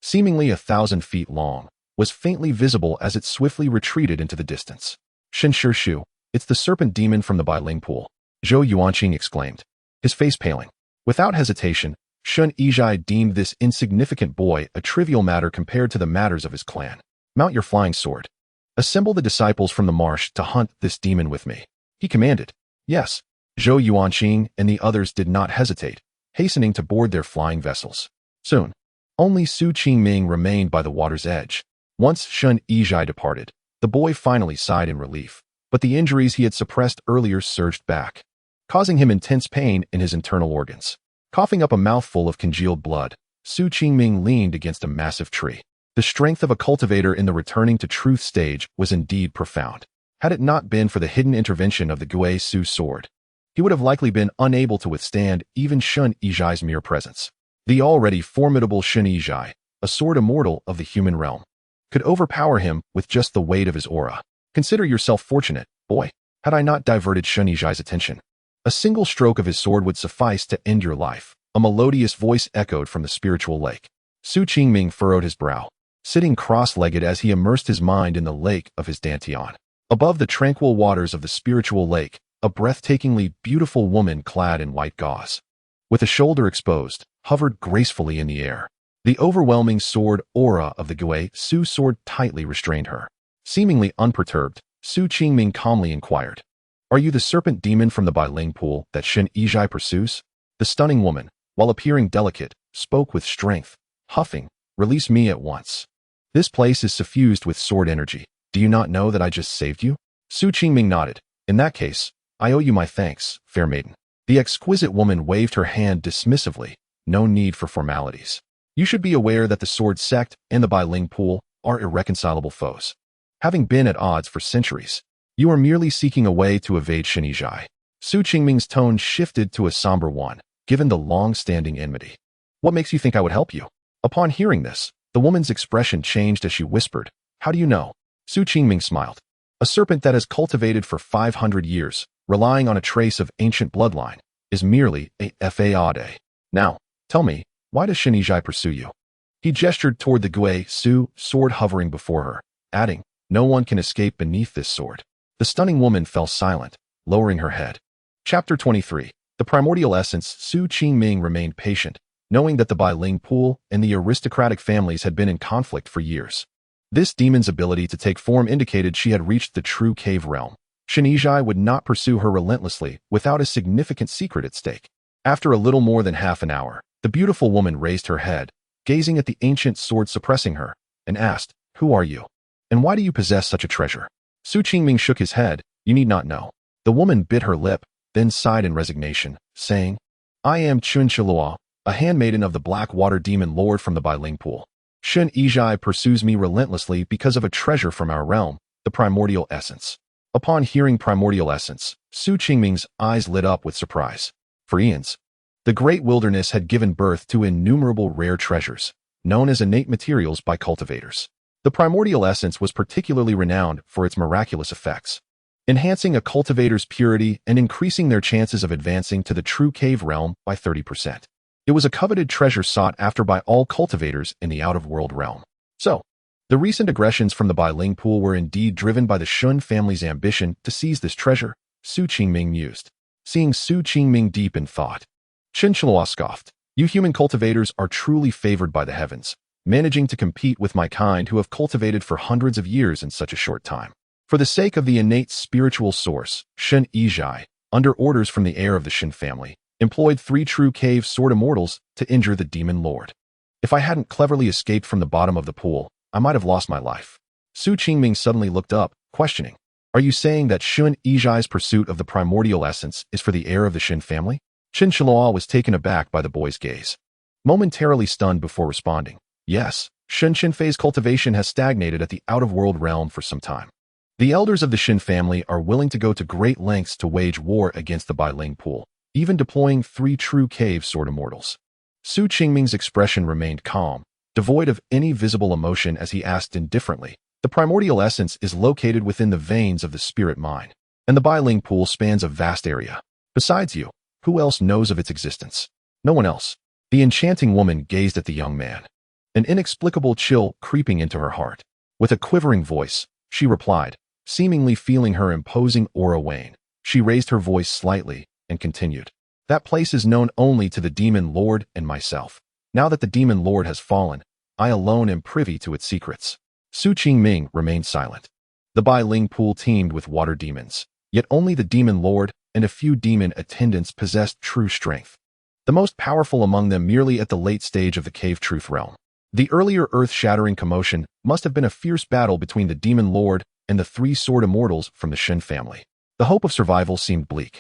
seemingly 1,000 feet long, was faintly visible as it swiftly retreated into the distance. Shen Shu, it's the serpent demon from the Bailing Pool, Zhou Yuanqing exclaimed, his face paling. Without hesitation, Shen Yizhai deemed this insignificant boy a trivial matter compared to the matters of his clan. Mount your flying sword. Assemble the disciples from the marsh to hunt this demon with me, he commanded. Yes, Zhou Yuanqing and the others did not hesitate, hastening to board their flying vessels. Soon, only Su Qingming remained by the water's edge. Once Shen Yizhai departed, the boy finally sighed in relief, but the injuries he had suppressed earlier surged back, causing him intense pain in his internal organs. Coughing up a mouthful of congealed blood, Su Qingming leaned against a massive tree. The strength of a cultivator in the returning to truth stage was indeed profound. Had it not been for the hidden intervention of the Gui Su sword, he would have likely been unable to withstand even Shen Yizhai's mere presence. The already formidable Shen Yizhai, a sword immortal of the human realm, could overpower him with just the weight of his aura. Consider yourself fortunate, boy. Had I not diverted Shen Yizhai's attention, a single stroke of his sword would suffice to end your life. A melodious voice echoed from the spiritual lake. Su Qingming furrowed his brow, sitting cross-legged as he immersed his mind in the lake of his dantian. Above the tranquil waters of the spiritual lake, a breathtakingly beautiful woman clad in white gauze, with a shoulder exposed, hovered gracefully in the air. The overwhelming sword aura of the Gui Su sword tightly restrained her. Seemingly unperturbed, Su Qingming calmly inquired, "Are you the serpent demon from the Bailing pool that Shen Yizhai pursues?" The stunning woman, while appearing delicate, spoke with strength, huffing, "Release me at once. This place is suffused with sword energy. Do you not know that I just saved you?" Su Qingming nodded. "In that case, I owe you my thanks, fair maiden." The exquisite woman waved her hand dismissively. "No need for formalities. You should be aware that the Sword Sect and the Bailing pool are irreconcilable foes. Having been at odds for centuries, you are merely seeking a way to evade Shen Yizhai." Su Qingming's tone shifted to a somber one, given the long-standing enmity. "What makes you think I would help you?" Upon hearing this, the woman's expression changed as she whispered, "How do you know?" Su Qingming smiled. "A serpent that has cultivated for 500 years, relying on a trace of ancient bloodline, is merely a fade. Now, tell me, why does Shen Yizhai pursue you?" He gestured toward the Gui Su sword hovering before her, adding, "No one can escape beneath this sword." The stunning woman fell silent, lowering her head. Chapter 23. The Primordial Essence. Su Qingming remained patient, knowing that the Bailing pool and the aristocratic families had been in conflict for years. This demon's ability to take form indicated she had reached the true cave realm. Shen Yizhai would not pursue her relentlessly without a significant secret at stake. After a little more than half an hour, the beautiful woman raised her head, gazing at the ancient sword suppressing her, and asked, "Who are you? And why do you possess such a treasure?" Su Qingming shook his head. "You need not know." The woman bit her lip, then sighed in resignation, saying, "I am Qingming, a handmaiden of the Black Water Demon Lord from the Bailing pool. Shen Yizhai pursues me relentlessly because of a treasure from our realm, the Primordial Essence." Upon hearing Primordial Essence, Su Qingming's eyes lit up with surprise. For eons, the great wilderness had given birth to innumerable rare treasures, known as innate materials by cultivators. The Primordial Essence was particularly renowned for its miraculous effects, enhancing a cultivator's purity and increasing their chances of advancing to the true cave realm by 30%. It was a coveted treasure sought after by all cultivators in the out-of-world realm. So, the recent aggressions from the Bailing pool were indeed driven by the Shen family's ambition to seize this treasure, Su Qingming mused. Seeing Su Qingming deep in thought, Shen Chenfei scoffed, "You human cultivators are truly favored by the heavens, managing to compete with my kind who have cultivated for hundreds of years in such a short time." For the sake of the innate spiritual source, Shen Yizhai, under orders from the heir of the Shen family, employed 3 true cave sword immortals to injure the demon lord. If I hadn't cleverly escaped from the bottom of the pool, I might have lost my life. Su Qingming suddenly looked up, questioning, "Are you saying that Shen Yizhai's pursuit of the Primordial Essence is for the heir of the Shen family?" Shen Chenfei was taken aback by the boy's gaze, momentarily stunned before responding, "Yes, Shen Chenfei's cultivation has stagnated at the out-of-world realm for some time. The elders of the Shen family are willing to go to great lengths to wage war against the Bailing pool, even deploying 3 true cave sword immortals." Su Qingming's expression remained calm, devoid of any visible emotion as he asked indifferently, "The Primordial Essence is located within the veins of the spirit mine, and the Bailing pool spans a vast area. Besides you, who else knows of its existence?" "No one else." The enchanting woman gazed at the young man, an inexplicable chill creeping into her heart. With a quivering voice, she replied, seemingly feeling her imposing aura wane. She raised her voice slightly and continued, "That place is known only to the Demon Lord and myself. Now that the Demon Lord has fallen, I alone am privy to its secrets." Su Qingming remained silent. The Bailing pool teemed with water demons, yet only the Demon Lord and a few demon attendants possessed true strength, the most powerful among them merely at the late stage of the cave truth realm. The earlier earth-shattering commotion must have been a fierce battle between the Demon Lord and the 3 sword immortals from the Shen family. The hope of survival seemed bleak.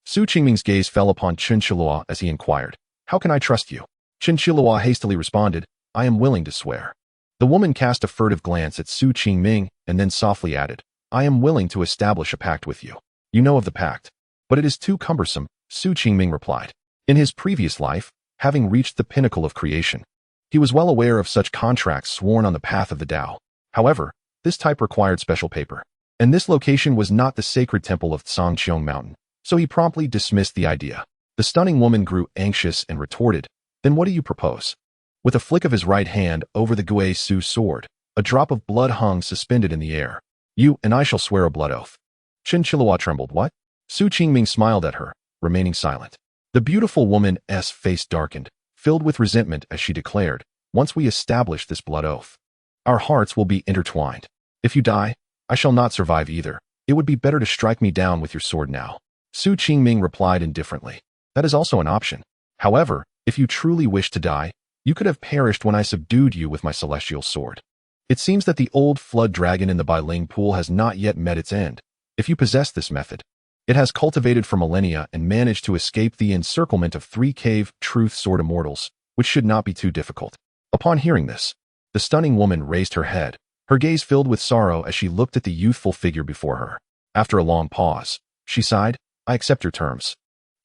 Su Qingming's gaze fell upon Qingming as he inquired, "How can I trust you?" Qingming hastily responded, "I am willing to swear." The woman cast a furtive glance at Su Qingming and then softly added, "I am willing to establish a pact with you." "You know of the pact, but it is too cumbersome," Su Qingming replied. In his previous life, having reached the pinnacle of creation, he was well aware of such contracts sworn on the path of the Tao. However, this type required special paper. And this location was not the sacred temple of Tsangqiang Mountain, so he promptly dismissed the idea. The stunning woman grew anxious and retorted, "Then what do you propose?" With a flick of his right hand over the Gui Su sword, a drop of blood hung suspended in the air. "You and I shall swear a blood oath." Chen Qilihua trembled. "What?" Su Qingming smiled at her, remaining silent. The beautiful woman's face darkened, filled with resentment as she declared, "Once we establish this blood oath, our hearts will be intertwined. If you die, I shall not survive either. It would be better to strike me down with your sword now." Su Qingming replied indifferently, "That is also an option. However, if you truly wish to die, you could have perished when I subdued you with my celestial sword. It seems that the old flood dragon in the Bailing pool has not yet met its end. If you possess this method, it has cultivated for millennia and managed to escape the encirclement of 3 cave truth sword immortals, which should not be too difficult." Upon hearing this, the stunning woman raised her head, her gaze filled with sorrow as she looked at the youthful figure before her. After a long pause, she sighed, "I accept your terms.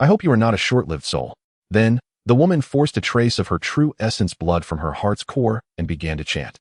I hope you are not a short-lived soul." Then, the woman forced a trace of her true essence blood from her heart's core and began to chant,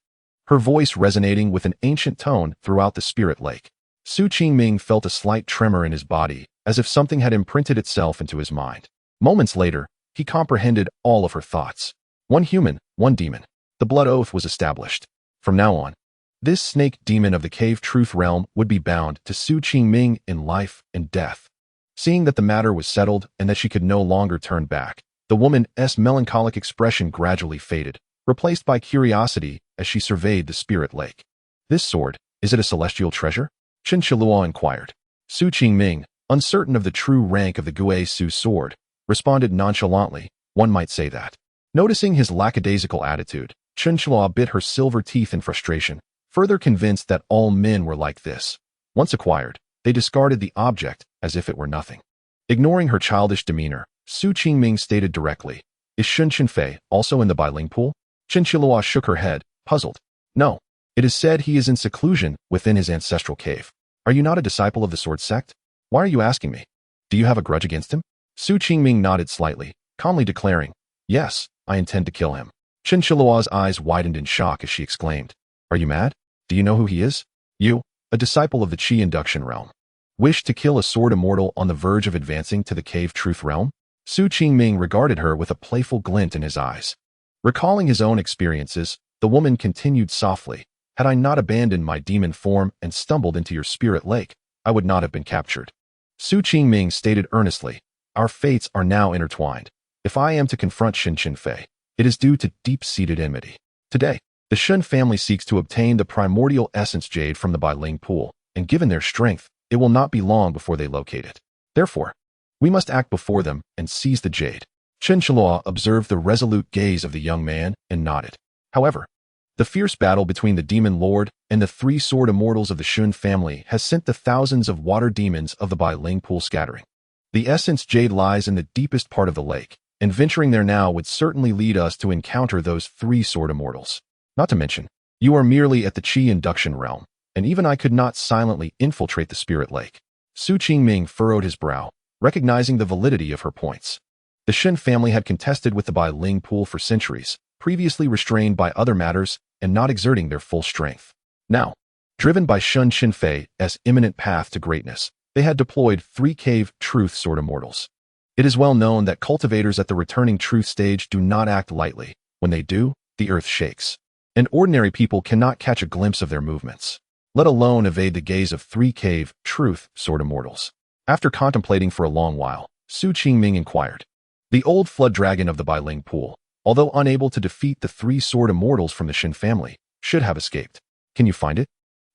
her voice resonating with an ancient tone throughout the spirit lake. Su Qingming felt a slight tremor in his body, as if something had imprinted itself into his mind. Moments later, he comprehended all of her thoughts. One human, one demon. The blood oath was established. From now on, this snake demon of the cave truth realm would be bound to Su Qingming in life and death. Seeing that the matter was settled and that she could no longer turn back, the woman's melancholic expression gradually faded, replaced by curiosity as she surveyed the spirit lake. "This sword, is it a celestial treasure?" Chen Qilihua inquired. Su Qingming, uncertain of the true rank of the Gui Su sword, responded nonchalantly, "One might say that." Noticing his lackadaisical attitude, Chen Qilihua bit her silver teeth in frustration, further convinced that all men were like this. Once acquired, they discarded the object as if it were nothing. Ignoring her childish demeanor, Su Qingming stated directly, "Is Shen Chenfei also in the Bailing pool?" Chen Qilihua shook her head, puzzled. "No. It is said he is in seclusion within his ancestral cave." "Are you not a disciple of the Sword Sect? Why are you asking me? Do you have a grudge against him?" Su Qingming nodded slightly, calmly declaring, "Yes, I intend to kill him." Chen Qilua's eyes widened in shock as she exclaimed, "Are you mad? Do you know who he is? You, a disciple of the Qi induction realm, wish to kill a sword immortal on the verge of advancing to the cave truth realm?" Su Qingming regarded her with a playful glint in his eyes. Recalling his own experiences, the woman continued softly, "Had I not abandoned my demon form and stumbled into your spirit lake, I would not have been captured." Su Qingming stated earnestly, "Our fates are now intertwined. If I am to confront Shen Chenfei, it is due to deep-seated enmity. Today, the Shen family seeks to obtain the primordial essence jade from the Bailing pool, and given their strength, it will not be long before they locate it. Therefore, we must act before them and seize the jade." Chen Qilihua observed the resolute gaze of the young man and nodded. However, the fierce battle between the demon lord and the 3 sword immortals of the Shen family has sent the thousands of water demons of the Bailing pool scattering. The essence jade lies in the deepest part of the lake, and venturing there now would certainly lead us to encounter those 3 sword immortals. Not to mention, you are merely at the Qi induction realm, and even I could not silently infiltrate the spirit lake. Su Qingming furrowed his brow, recognizing the validity of her points. The Shen family had contested with the Bailing pool for centuries, previously restrained by other matters and not exerting their full strength. Now, driven by Shen Chenfei's imminent path to greatness, they had deployed 3 cave truth sword immortals. It is well known that cultivators at the returning truth stage do not act lightly. When they do, the earth shakes, and ordinary people cannot catch a glimpse of their movements, let alone evade the gaze of 3 cave truth sword immortals. After contemplating for a long while, Su Qingming inquired, "The old flood dragon of the Bailing pool, although unable to defeat the 3 sword immortals from the Shen family, should have escaped. Can you find it?"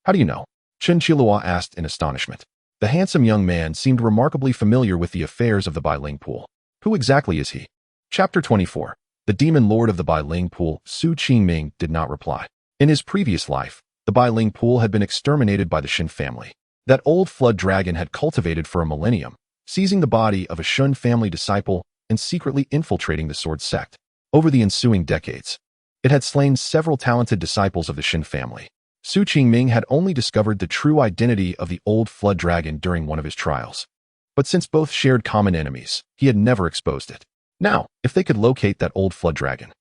"How do you know?" Chen Qilihua asked in astonishment. The handsome young man seemed remarkably familiar with the affairs of the Bailing pool. "Who exactly is he?" Chapter 24. The demon lord of the Bailing pool. Su Qingming did not reply. In his previous life, the Bailing pool had been exterminated by the Shen family. That old flood dragon had cultivated for a millennium, seizing the body of a Shen family disciple and secretly infiltrating the Sword Sect. Over the ensuing decades, it had slain several talented disciples of the Shen family. Su Qingming had only discovered the true identity of the old flood dragon during one of his trials. But since both shared common enemies, he had never exposed it. Now, if they could locate that old flood dragon,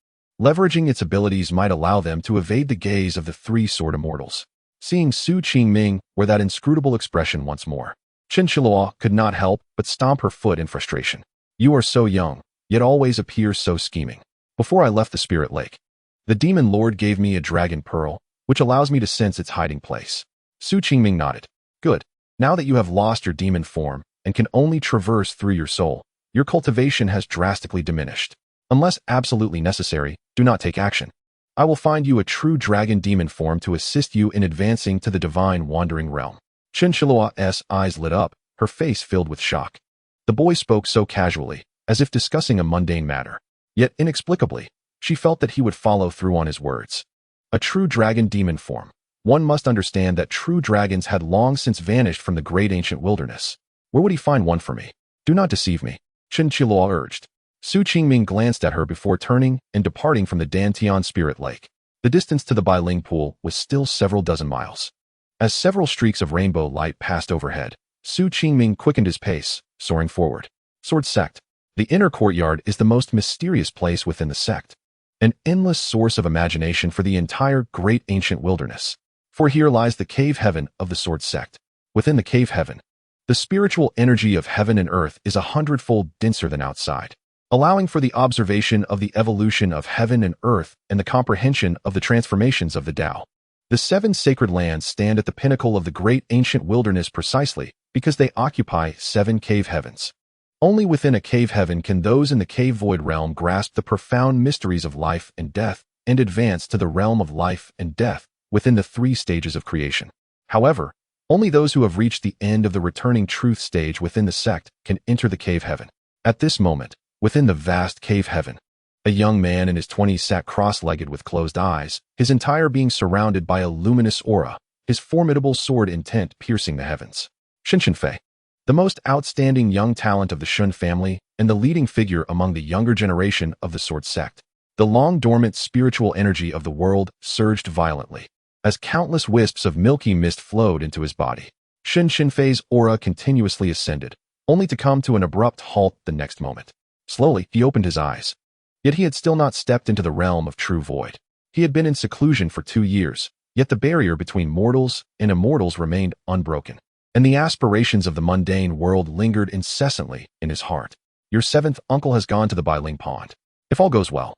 leveraging its abilities might allow them to evade the gaze of the 3 sword immortals. Seeing Su Qingming wear that inscrutable expression once more, Chen Chenfei could not help but stomp her foot in frustration. You are so young, yet always appear so scheming. Before I left the Spirit Lake, the Demon Lord gave me a dragon pearl, which allows me to sense its hiding place. Su Qingming nodded. Good. Now that you have lost your demon form and can only traverse through your soul, your cultivation has drastically diminished. Unless absolutely necessary, do not take action. I will find you a true dragon demon form to assist you in advancing to the divine wandering realm. Chen Chenfei's eyes lit up, her face filled with shock. The boy spoke so casually, as if discussing a mundane matter. Yet inexplicably, she felt that he would follow through on his words. A true dragon demon form. One must understand that true dragons had long since vanished from the great ancient wilderness. Where would he find one for me? Do not deceive me, Chen Chenfei urged. Su Qingming glanced at her before turning and departing from the Dantian Spirit Lake. The distance to the Bailing Pool was still several dozen miles. As several streaks of rainbow light passed overhead, Su Qingming quickened his pace, soaring forward. Sword Sect. The inner courtyard is the most mysterious place within the sect, an endless source of imagination for the entire great ancient wilderness. For here lies the cave heaven of the Sword Sect. Within the cave heaven, the spiritual energy of heaven and earth is 100-fold denser than outside, allowing for the observation of the evolution of heaven and earth and the comprehension of the transformations of the Tao. The 7 sacred lands stand at the pinnacle of the great ancient wilderness precisely because they occupy 7 cave heavens. Only within a cave heaven can those in the cave void realm grasp the profound mysteries of life and death and advance to the realm of life and death within the 3 stages of creation. However, only those who have reached the end of the returning truth stage within the sect can enter the cave heaven. At this moment, within the vast cave heaven, a young man in his 20s sat cross-legged with closed eyes, his entire being surrounded by a luminous aura, his formidable sword intent piercing the heavens. Shen Chenfei, the most outstanding young talent of the Shen family and the leading figure among the younger generation of the Sword Sect. The long-dormant spiritual energy of the world surged violently, as countless wisps of milky mist flowed into his body. Shen Chenfei's aura continuously ascended, only to come to an abrupt halt the next moment. Slowly, he opened his eyes. Yet he had still not stepped into the realm of true void. He had been in seclusion for 2 years, yet the barrier between mortals and immortals remained unbroken, and the aspirations of the mundane world lingered incessantly in his heart. Your 7th uncle has gone to the Bailing Pond. If all goes well,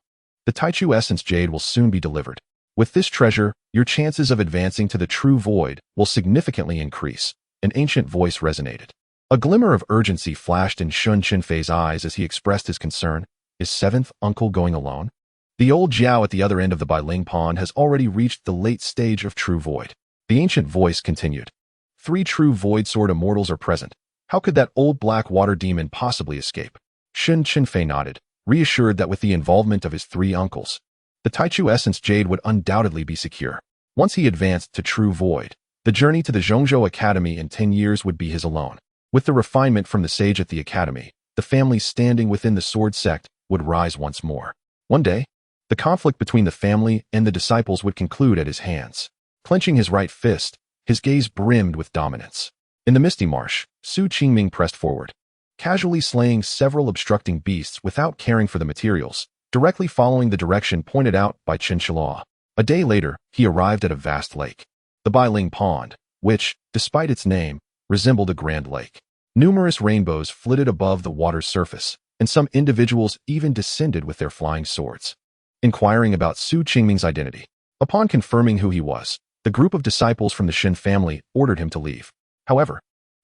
the Taichu Essence Jade will soon be delivered. With this treasure, your chances of advancing to the true void will significantly increase. An ancient voice resonated. A glimmer of urgency flashed in Shen Chenfei's eyes as he expressed his concern. Is 7th uncle going alone? The old Jiao at the other end of the Bailing Pond has already reached the late stage of true void. The ancient voice continued. 3 true void sword immortals are present. How could that old black water demon possibly escape? Shen Chenfei nodded, reassured that with the involvement of his 3 uncles, the Taichu Essence Jade would undoubtedly be secure. Once he advanced to true void, the journey to the Zhongzhou Academy in 10 years would be his alone. With the refinement from the sage at the academy, the family standing within the Sword Sect would rise once more. One day, the conflict between the family and the disciples would conclude at his hands. Clenching his right fist, his gaze brimmed with dominance. In the misty marsh, Su Qingming pressed forward, casually slaying several obstructing beasts without caring for the materials, directly following the direction pointed out by Chen Chenfei. A day later, he arrived at a vast lake, the Bailing Pond, which, despite its name, resembled a grand lake. Numerous rainbows flitted above the water's surface, and some individuals even descended with their flying swords, inquiring about Su Qingming's identity. Upon confirming who he was, the group of disciples from the Shen family ordered him to leave. However,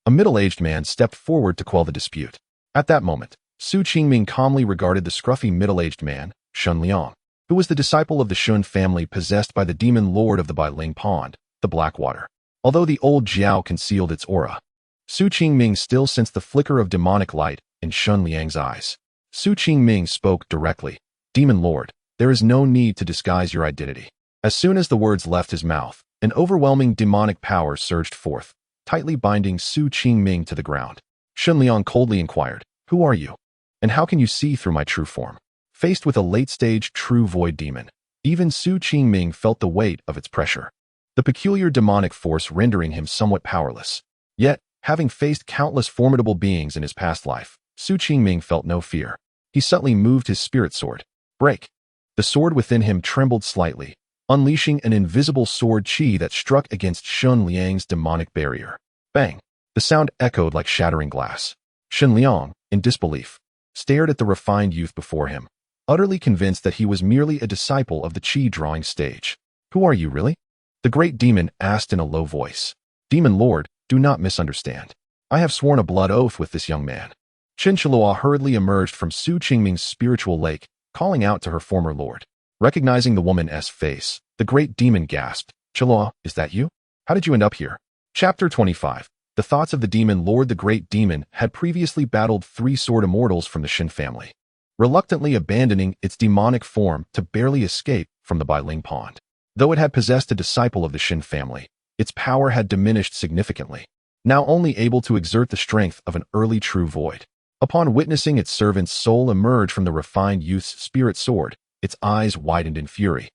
a middle-aged man stepped forward to quell the dispute. At that moment, Su Qingming calmly regarded the scruffy middle-aged man, Shen Liang, who was the disciple of the Shen family possessed by the demon lord of the Bailing Pond, the Blackwater. Although the old Jiao concealed its aura, Su Qingming still sensed the flicker of demonic light in Shen Liang's eyes. Su Qingming spoke directly. Demon Lord, there is no need to disguise your identity. As soon as the words left his mouth, an overwhelming demonic power surged forth, tightly binding Su Qingming to the ground. Shen Liang coldly inquired, who are you? And how can you see through my true form? Faced with a late-stage true void demon, even Su Qingming felt the weight of its pressure, the peculiar demonic force rendering him somewhat powerless. Yet, having faced countless formidable beings in his past life, Su Qingming felt no fear. He subtly moved his spirit sword. Break. The sword within him trembled slightly, unleashing an invisible sword qi that struck against Shun Liang's demonic barrier. Bang! The sound echoed like shattering glass. Shen Liang, in disbelief, stared at the refined youth before him, utterly convinced that he was merely a disciple of the qi-drawing stage. Who are you, really? The great demon asked in a low voice. Demon Lord, do not misunderstand. I have sworn a blood oath with this young man. Chen Chenfei hurriedly emerged from Su Qingming's spiritual lake, calling out to her former lord. Recognizing the woman's face, the great demon gasped, Chenfei, is that you? How did you end up here? Chapter 25. The thoughts of the demon lord. The great demon had previously battled 3 sword immortals from the Shen family, reluctantly abandoning its demonic form to barely escape from the Bailing Pond. Though it had possessed a disciple of the Shen family, its power had diminished significantly, now only able to exert the strength of an early true void. Upon witnessing its servant's soul emerge from the refined youth's spirit sword, its eyes widened in fury,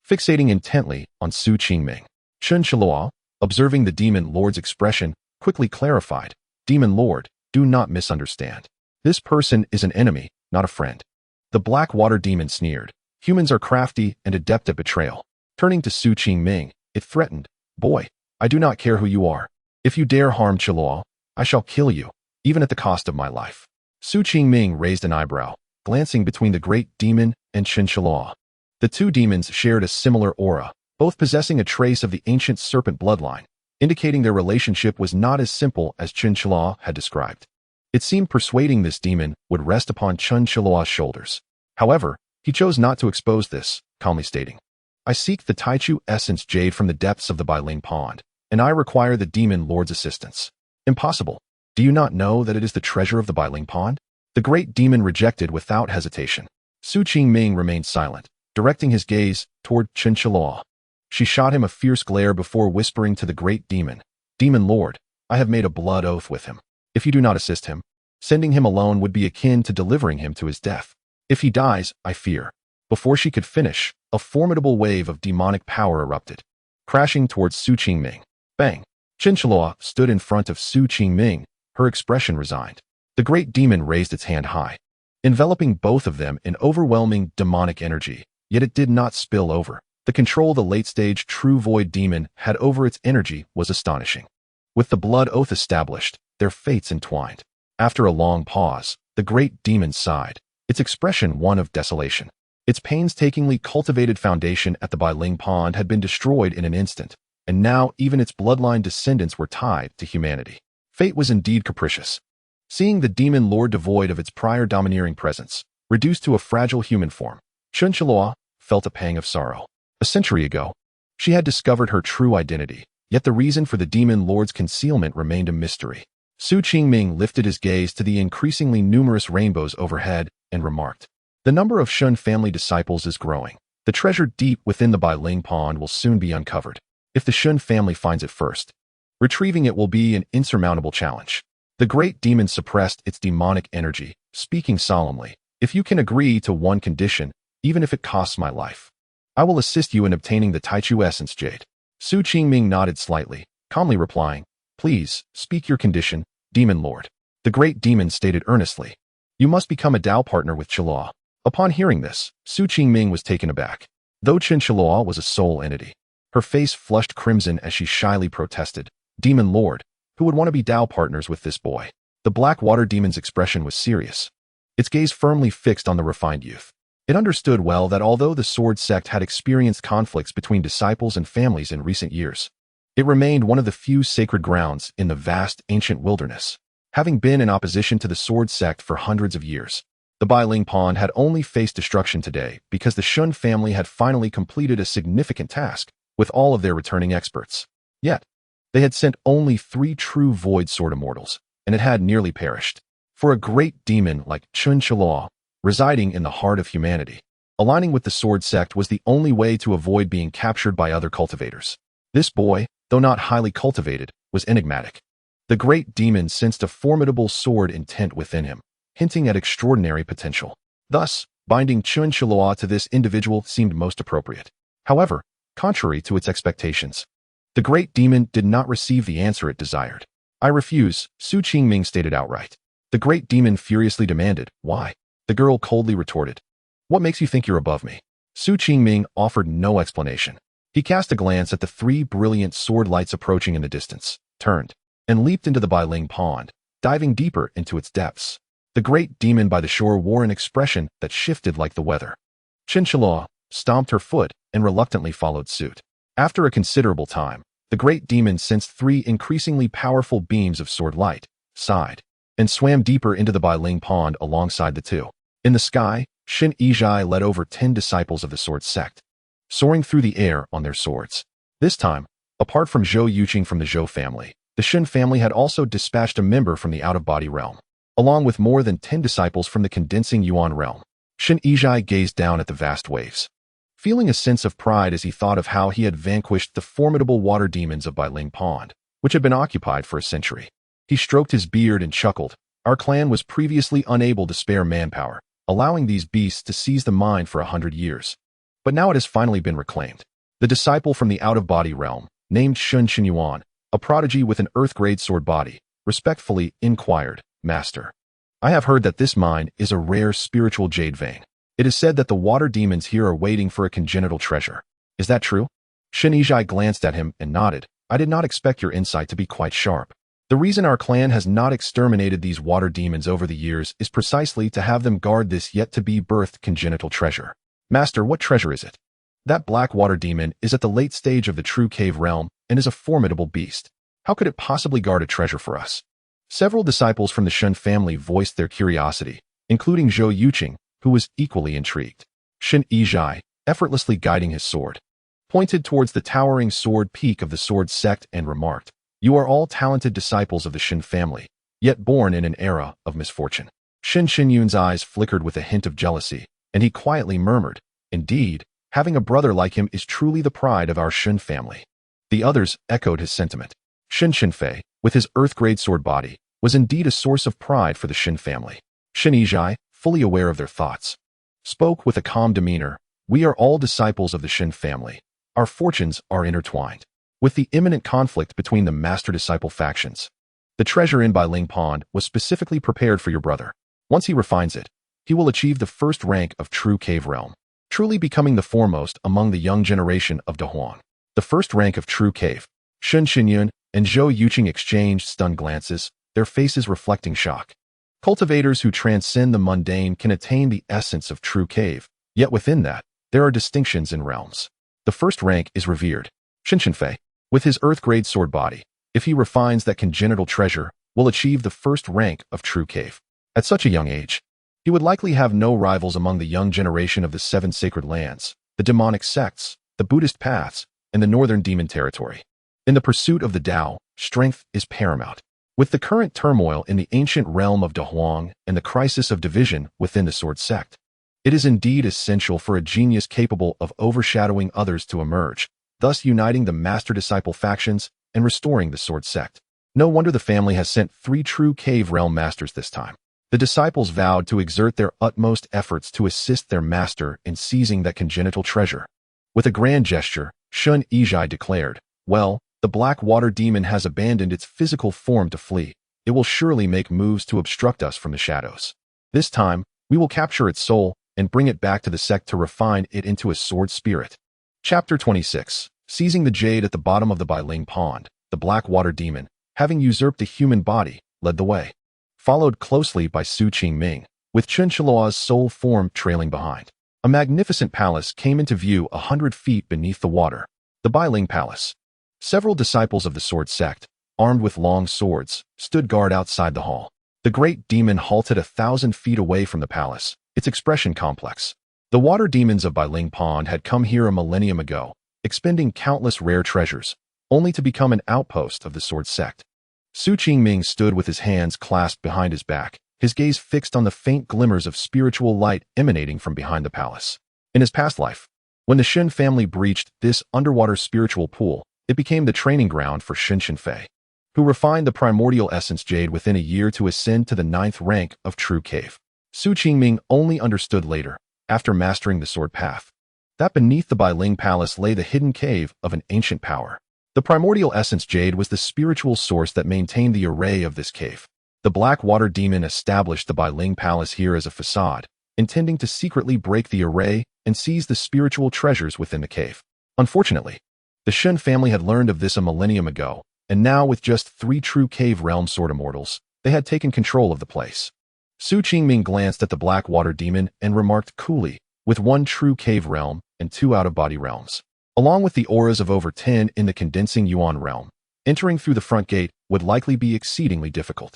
fixating intently on Su Qingming. Chen Chenfei, observing the demon lord's expression, quickly clarified, Demon Lord, do not misunderstand. This person is an enemy, not a friend. The black water demon sneered. Humans are crafty and adept at betrayal. Turning to Su Qingming, it threatened, Boy, I do not care who you are. If you dare harm Chenfei, I shall kill you, even at the cost of my life. Su Qingming raised an eyebrow, glancing between the great demon and Chen Chenfei. The 2 demons shared a similar aura, both possessing a trace of the ancient serpent bloodline, indicating their relationship was not as simple as Chen Chenfei had described. It seemed persuading this demon would rest upon Chen Chenfei's shoulders. However, he chose not to expose this, calmly stating, I seek the Taichu essence jade from the depths of the Bailing Pond, and I require the demon lord's assistance. Impossible. Do you not know that it is the treasure of the Bailing Pond? The great demon rejected without hesitation. Su Qingming remained silent, directing his gaze toward Chen Chenfei. She shot him a fierce glare before whispering to the great demon, Demon Lord, I have made a blood oath with him. If you do not assist him, sending him alone would be akin to delivering him to his death. If he dies, I fear. Before she could finish, a formidable wave of demonic power erupted, crashing towards Su Qingming. Bang! Chen Chenfei stood in front of Su Qingming, her expression resigned. The great demon raised its hand high, enveloping both of them in overwhelming demonic energy, yet it did not spill over. The control the late-stage true void demon had over its energy was astonishing. With the blood oath established, their fates entwined. After a long pause, the great demon sighed, its expression one of desolation. Its painstakingly cultivated foundation at the Bailing Pond had been destroyed in an instant, and now even its bloodline descendants were tied to humanity. Fate was indeed capricious. Seeing the demon lord devoid of its prior domineering presence, reduced to a fragile human form, Chen Chenfei felt a pang of sorrow. A century ago, she had discovered her true identity, yet the reason for the demon lord's concealment remained a mystery. Su Qingming lifted his gaze to the increasingly numerous rainbows overhead and remarked, The number of Shen family disciples is growing. The treasure deep within the Bailing Pond will soon be uncovered. If the Shen family finds it first, retrieving it will be an insurmountable challenge. The great demon suppressed its demonic energy, speaking solemnly, If you can agree to one condition, even if it costs my life, I will assist you in obtaining the Taichu essence jade. Su Qingming nodded slightly, calmly replying, Please, speak your condition, Demon Lord. The great demon stated earnestly, You must become a Dao partner with Chenfei. Upon hearing this, Su Qingming was taken aback. Though Chen Chenfei was a soul entity, her face flushed crimson as she shyly protested, Demon Lord, who would want to be Dao partners with this boy? The black water demon's expression was serious, its gaze firmly fixed on the refined youth. It understood well that although the Sword Sect had experienced conflicts between disciples and families in recent years, it remained one of the few sacred grounds in the vast ancient wilderness. Having been in opposition to the Sword Sect for hundreds of years, the Bailing Pond had only faced destruction today because the Shen family had finally completed a significant task with all of their returning experts. Yet, they had sent only 3 true void sword immortals, and it had nearly perished. For a great demon like Chen Chenfei, residing in the heart of humanity, aligning with the Sword Sect was the only way to avoid being captured by other cultivators. This boy, though not highly cultivated, was enigmatic. The great demon sensed a formidable sword intent within him, hinting at extraordinary potential. Thus, binding Chen Chenfei to this individual seemed most appropriate. However, contrary to its expectations, the great demon did not receive the answer it desired. I refuse, Su Qingming stated outright. The great demon furiously demanded, Why? The girl coldly retorted, What makes you think you're above me? Su Qingming offered no explanation, He cast a glance at the 3 brilliant sword lights approaching in the distance, turned, and leaped into the Bailing Pond, diving deeper into its depths. The great demon by the shore wore an expression that shifted like the weather. Chinchilla stomped her foot and reluctantly followed suit. After a considerable time, the great demon sensed 3 increasingly powerful beams of sword light, sighed, and swam deeper into the Bailing Pond alongside the 2. In the sky, Shen Chenfei led over 10 disciples of the Sword Sect, soaring through the air on their swords. This time, apart from Zhou Yuqing from the Zhou family, the Shen family had also dispatched a member from the out-of-body realm, along with more than 10 disciples from the condensing Yuan realm. Shen Chenfei gazed down at the vast waves, feeling a sense of pride as he thought of how he had vanquished the formidable water demons of Bailing Pond, which had been occupied for a century. He stroked his beard and chuckled. Our clan was previously unable to spare manpower, allowing these beasts to seize the mine for 100 years. But now it has finally been reclaimed. The disciple from the out-of-body realm, named Shen Chenfei, a prodigy with an earth-grade sword body, respectfully inquired, Master, I have heard that this mine is a rare spiritual jade vein. It is said that the water demons here are waiting for a congenital treasure. Is that true? Shen Chenfei glanced at him and nodded. I did not expect your insight to be quite sharp. The reason our clan has not exterminated these water demons over the years is precisely to have them guard this yet-to-be-birthed congenital treasure. Master, what treasure is it? That black water demon is at the late stage of the true cave realm and is a formidable beast. How could it possibly guard a treasure for us? Several disciples from the Shen family voiced their curiosity, including Zhou Yuqing, who was equally intrigued. Shen Chenfei, effortlessly guiding his sword, pointed towards the towering sword peak of the Sword Sect and remarked, You are all talented disciples of the Shen family, yet born in an era of misfortune. Shen Chenfei's eyes flickered with a hint of jealousy, and he quietly murmured, Indeed, having a brother like him is truly the pride of our Shen family. The others echoed his sentiment. Shen Chenfei, with his earth-grade sword body, was indeed a source of pride for the Shen family. Shen Chenfei, fully aware of their thoughts, spoke with a calm demeanor, We are all disciples of the Shen family. Our fortunes are intertwined. With the imminent conflict between the master-disciple factions, the treasure in Bailing Pond was specifically prepared for your brother. Once he refines it, he will achieve the first rank of true cave realm, truly becoming the foremost among the young generation of Dahuang. The first rank of true cave. Shen Chenfei and Zhou Yuqing exchanged stunned glances, their faces reflecting shock. Cultivators who transcend the mundane can attain the essence of true cave, yet within that, there are distinctions in realms. The first rank is revered. Shen Chenfei, with his earth-grade sword body, if he refines that congenital treasure, will achieve the first rank of true cave. At such a young age, he would likely have no rivals among the young generation of the 7 sacred lands, the demonic sects, the Buddhist paths, and the northern demon territory. In the pursuit of the Tao, strength is paramount. With the current turmoil in the ancient realm of Dahuang and the crisis of division within the Sword Sect, it is indeed essential for a genius capable of overshadowing others to emerge, thus uniting the master-disciple factions and restoring the Sword Sect. No wonder the family has sent 3 true cave realm masters this time. The disciples vowed to exert their utmost efforts to assist their master in seizing that congenital treasure. With a grand gesture, Shen Chenfei declared, Well, the black water demon has abandoned its physical form to flee. It will surely make moves to obstruct us from the shadows. This time, we will capture its soul and bring it back to the sect to refine it into a sword spirit. Chapter 26. Seizing the jade at the bottom of the Bailing Pond, the black water demon, having usurped a human body, led the way, followed closely by Su Qingming, with Chinchilla's soul form trailing behind. A magnificent palace came into view 100 feet beneath the water, the Bailing Palace. Several disciples of the Sword Sect, armed with long swords, stood guard outside the hall. The great demon halted 1,000 feet away from the palace, its expression complex. The water demons of Bailing Pond had come here a millennium ago, expending countless rare treasures, only to become an outpost of the Sword Sect. Su Qingming stood with his hands clasped behind his back, his gaze fixed on the faint glimmers of spiritual light emanating from behind the palace. In his past life, when the Shen family breached this underwater spiritual pool, it became the training ground for Shen Chenfei, who refined the primordial essence jade within a year to ascend to the 9th rank of true cave. Su Qingming only understood later, after mastering the sword path, that beneath the Bailing Palace lay the hidden cave of an ancient power. The primordial essence jade was the spiritual source that maintained the array of this cave. The black water demon established the Bailing Palace here as a facade, intending to secretly break the array and seize the spiritual treasures within the cave. Unfortunately, The Shen family had learned of this a millennium ago, and now with just 3 true cave realm sword immortals, they had taken control of the place. Su Qingming glanced at the black water demon and remarked coolly, with 1 true cave realm and 2 out-of-body realms, along with the auras of over 10 in the condensing yuan realm, entering through the front gate would likely be exceedingly difficult.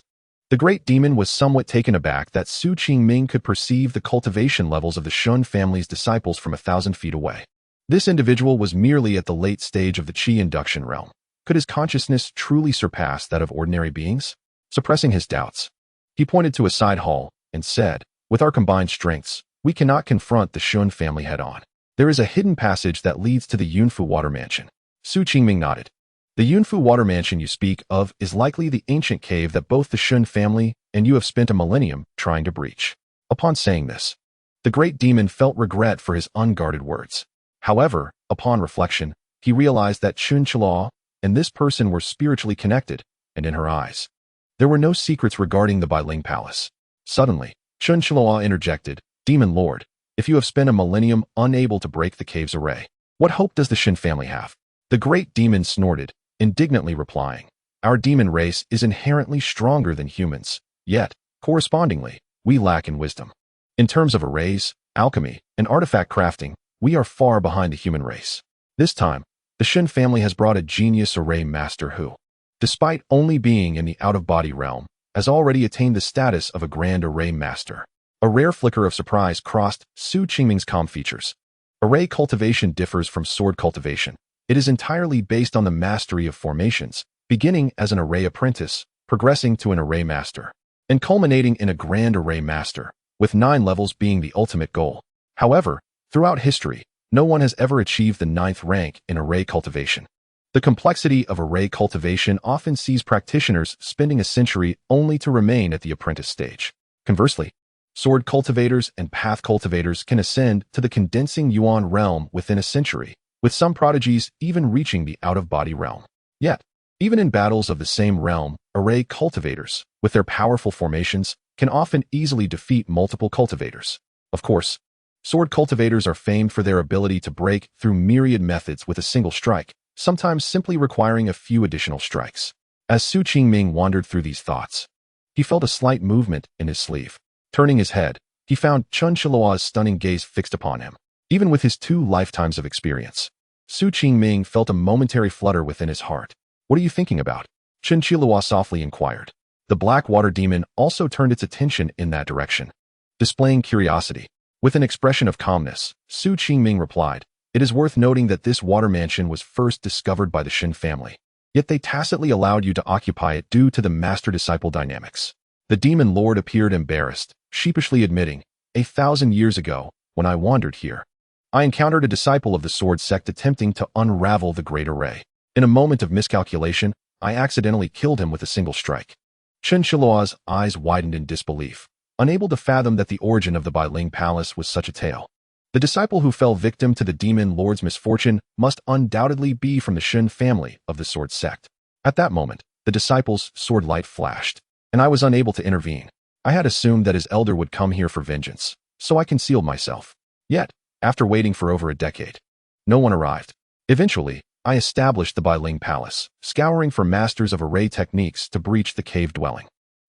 The great demon was somewhat taken aback that Su Qingming could perceive the cultivation levels of the Shen family's disciples from 1,000 feet away. This individual was merely at the late stage of the Qi induction realm. Could his consciousness truly surpass that of ordinary beings? Suppressing his doubts, he pointed to a side hall and said, "With our combined strengths, we cannot confront the Shen family head-on. There is a hidden passage that leads to the Yunfu Water Mansion." Su Qingming nodded. "The Yunfu Water Mansion you speak of is likely the ancient cave that both the Shen family and you have spent a millennium trying to breach." Upon saying this, the great demon felt regret for his unguarded words. However, upon reflection, he realized that Chen Chenfei and this person were spiritually connected, and in her eyes, there were no secrets regarding the Bailing Palace. Suddenly, Chen Chenfei interjected, "Demon Lord, if you have spent a millennium unable to break the cave's array, what hope does the Shen family have?" The great demon snorted, indignantly replying, "Our demon race is inherently stronger than humans, yet, correspondingly, we lack in wisdom. In terms of arrays, alchemy, and artifact crafting, we are far behind the human race. This time, the Shen family has brought a genius array master who, despite only being in the out-of-body realm, has already attained the status of a grand array master." A rare flicker of surprise crossed Su Qingming's calm features. Array cultivation differs from sword cultivation. It is entirely based on the mastery of formations, beginning as an array apprentice, progressing to an array master, and culminating in a grand array master, with 9 levels being the ultimate goal. However, throughout history, no one has ever achieved the 9th rank in array cultivation. The complexity of array cultivation often sees practitioners spending a century only to remain at the apprentice stage. Conversely, sword cultivators and path cultivators can ascend to the condensing yuan realm within a century, with some prodigies even reaching the out-of-body realm. Yet, even in battles of the same realm, array cultivators, with their powerful formations, can often easily defeat multiple cultivators. Of course, sword cultivators are famed for their ability to break through myriad methods with a single strike, sometimes simply requiring a few additional strikes. As Su Qingming wandered through these thoughts, he felt a slight movement in his sleeve. Turning his head, he found Chen Chenfei's stunning gaze fixed upon him. Even with his 2 lifetimes of experience, Su Qingming felt a momentary flutter within his heart. "What are you thinking about?" Chen Chenfei softly inquired. The black water demon also turned its attention in that direction, displaying curiosity. With an expression of calmness, Su Qingming replied, "It is worth noting that this water mansion was first discovered by the Shen family, yet they tacitly allowed you to occupy it due to the master-disciple dynamics." The demon lord appeared embarrassed, sheepishly admitting, "1,000 years ago, when I wandered here, I encountered a disciple of the Sword Sect attempting to unravel the Great Array. In a moment of miscalculation, I accidentally killed him with a single strike." Chen Chenfei's eyes widened in disbelief, unable to fathom that the origin of the Bailing Palace was such a tale. The disciple who fell victim to the demon lord's misfortune must undoubtedly be from the Shen family of the Sword Sect. At that moment, the disciple's sword light flashed, and I was unable to intervene. I had assumed that his elder would come here for vengeance, so I concealed myself. Yet, after waiting for over a decade, no one arrived. Eventually, I established the Bailing Palace, scouring for masters of array techniques to breach the cave dwelling.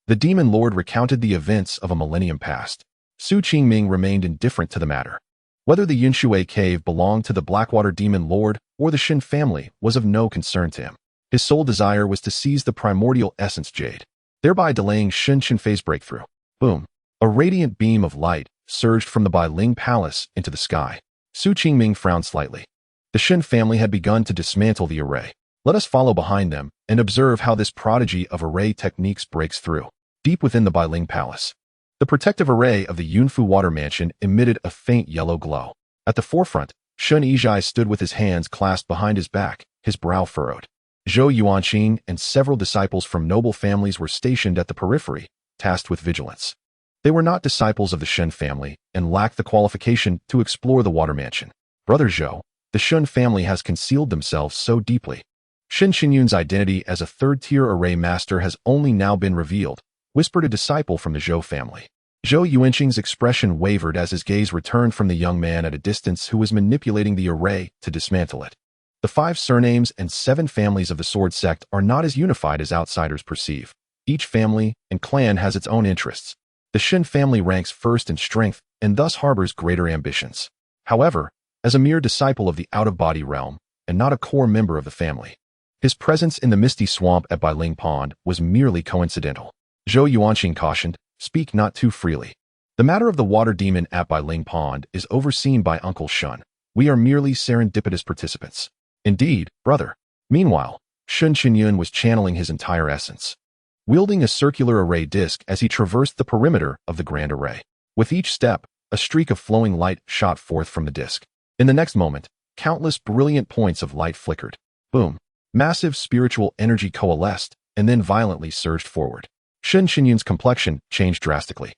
The demon lord recounted the events of a millennium past. Su Qingming remained indifferent to the matter. Whether the Yunshui cave belonged to the Blackwater demon lord or the Shen family was of no concern to him. His sole desire was to seize the primordial essence jade, thereby delaying Shen Chenfei's breakthrough. Boom! A radiant beam of light surged from the Bailing Palace into the sky. Su Qingming frowned slightly. The Shen family had begun to dismantle the array. Let us follow behind them and observe how this prodigy of array techniques breaks through. Deep within the Bailing Palace, the protective array of the Yunfu Water Mansion emitted a faint yellow glow. At the forefront, Shen Yizhai stood with his hands clasped behind his back, his brow furrowed. Zhou Yuanqing and several disciples from noble families were stationed at the periphery, tasked with vigilance. They were not disciples of the Shen family and lacked the qualification to explore the Water Mansion. "Brother Zhou, the Shen family has concealed themselves so deeply. Shen Qinyun's identity as a third-tier array master has only now been revealed," whispered a disciple from the Zhou family. Zhou Yuanqing's expression wavered as his gaze returned from the young man at a distance who was manipulating the array to dismantle it. The 5 surnames and 7 families of the Sword Sect are not as unified as outsiders perceive. Each family and clan has its own interests. The Shen family ranks first in strength and thus harbors greater ambitions. However, as a mere disciple of the out-of-body realm and not a core member of the family, his presence in the misty swamp at Bailing Pond was merely coincidental. Zhou Yuanqing cautioned, "Speak not too freely. The matter of the water demon at Bailing Pond is overseen by Uncle Shen. We are merely serendipitous participants." "Indeed, brother." Meanwhile, Shen Chenfei was channeling his entire essence, wielding a circular array disc as he traversed the perimeter of the grand array. With each step, a streak of flowing light shot forth from the disc. In the next moment, countless brilliant points of light flickered. Boom! Massive spiritual energy coalesced and then violently surged forward. Shen Chenfei's complexion changed drastically.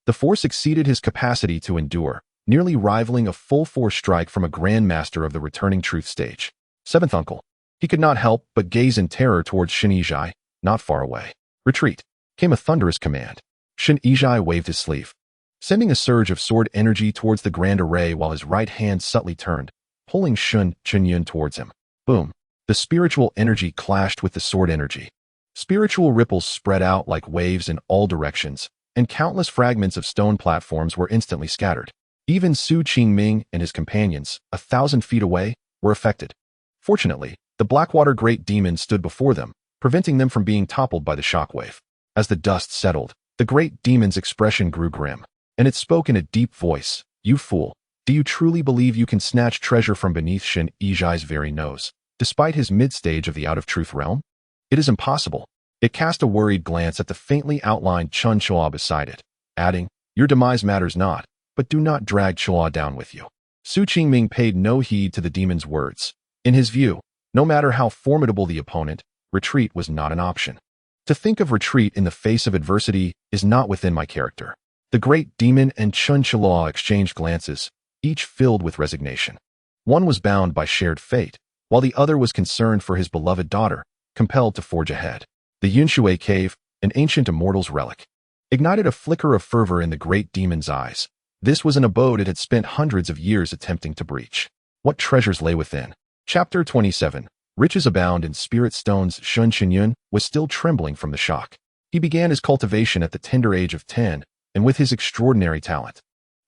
The force exceeded his capacity to endure, nearly rivaling a full-force strike from a grandmaster of the returning truth stage. Seventh uncle. He could not help but gaze in terror towards Shen Yizhai, not far away. "Retreat," came a thunderous command. Shen Yizhai waved his sleeve, sending a surge of sword energy towards the grand array while his right hand subtly turned, pulling Shen Chenfei towards him. Boom! The spiritual energy clashed with the sword energy. Spiritual ripples spread out like waves in all directions, and countless fragments of stone platforms were instantly scattered. Even Su Qingming and his companions, 1,000 feet away, were affected. Fortunately, the Blackwater Great Demon stood before them, preventing them from being toppled by the shockwave. As the dust settled, the Great Demon's expression grew grim, and it spoke in a deep voice. "You fool! Do you truly believe you can snatch treasure from beneath Shen Yizhai's very nose, despite his mid-stage of the out-of-truth realm? It is impossible." It cast a worried glance at the faintly outlined Chun Chua beside it, adding, "Your demise matters not, but do not drag Chua down with you." Su Qingming paid no heed to the demon's words. In his view, no matter how formidable the opponent, retreat was not an option. To think of retreat in the face of adversity is not within my character. The Great Demon and Chun Chua exchanged glances, each filled with resignation. One was bound by shared fate, while the other was concerned for his beloved daughter, compelled to forge ahead. The Yunshui Cave, an ancient immortal's relic, ignited a flicker of fervor in the Great Demon's eyes. This was an abode it had spent hundreds of years attempting to breach. What treasures lay within? Chapter 27. Riches abound in spirit stones. Shen Chenfei was still trembling from the shock. He began his cultivation at the tender age of 10, and with his extraordinary talent,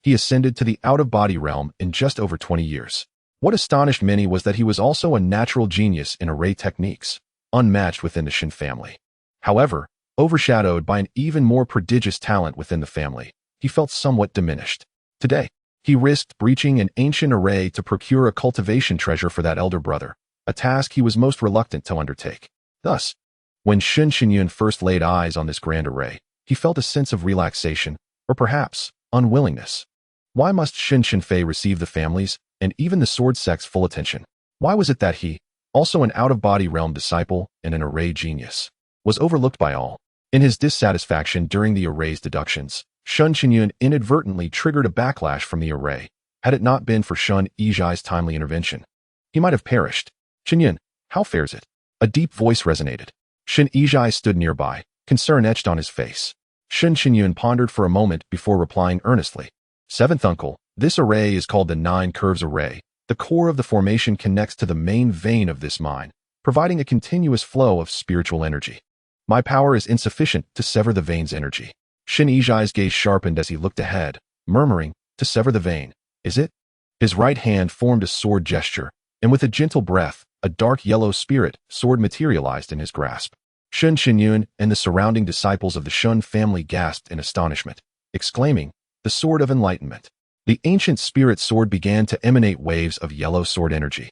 he ascended to the out-of-body realm in just over 20 years. What astonished many was that he was also a natural genius in array techniques, unmatched within the Shen family. However, overshadowed by an even more prodigious talent within the family, he felt somewhat diminished. Today, he risked breaching an ancient array to procure a cultivation treasure for that elder brother, a task he was most reluctant to undertake. Thus, when Shen Chenfei first laid eyes on this grand array, he felt a sense of relaxation, or perhaps unwillingness. Why must Shen Chenfei receive the family's, and even the Sword Sect's full attention? Why was it that he, also an out-of-body realm disciple and an array genius, was overlooked by all? In his dissatisfaction during the array's deductions, Shen Chenfei inadvertently triggered a backlash from the array. Had it not been for Shen Yizhai's timely intervention, he might have perished. "Chenfei, how fares it?" A deep voice resonated. Shen Yizhai stood nearby, concern etched on his face. Shen Chenfei pondered for a moment before replying earnestly. "Seventh uncle, this array is called the 9 Curves Array. The core of the formation connects to the main vein of this mine, providing a continuous flow of spiritual energy. My power is insufficient to sever the vein's energy." Shen Yizhai's gaze sharpened as he looked ahead, murmuring, "To sever the vein, is it?" His right hand formed a sword gesture, and with a gentle breath, a dark yellow spirit sword materialized in his grasp. Shen Chenfei and the surrounding disciples of the Shen family gasped in astonishment, exclaiming, "The Sword of Enlightenment." The ancient spirit sword began to emanate waves of yellow sword energy,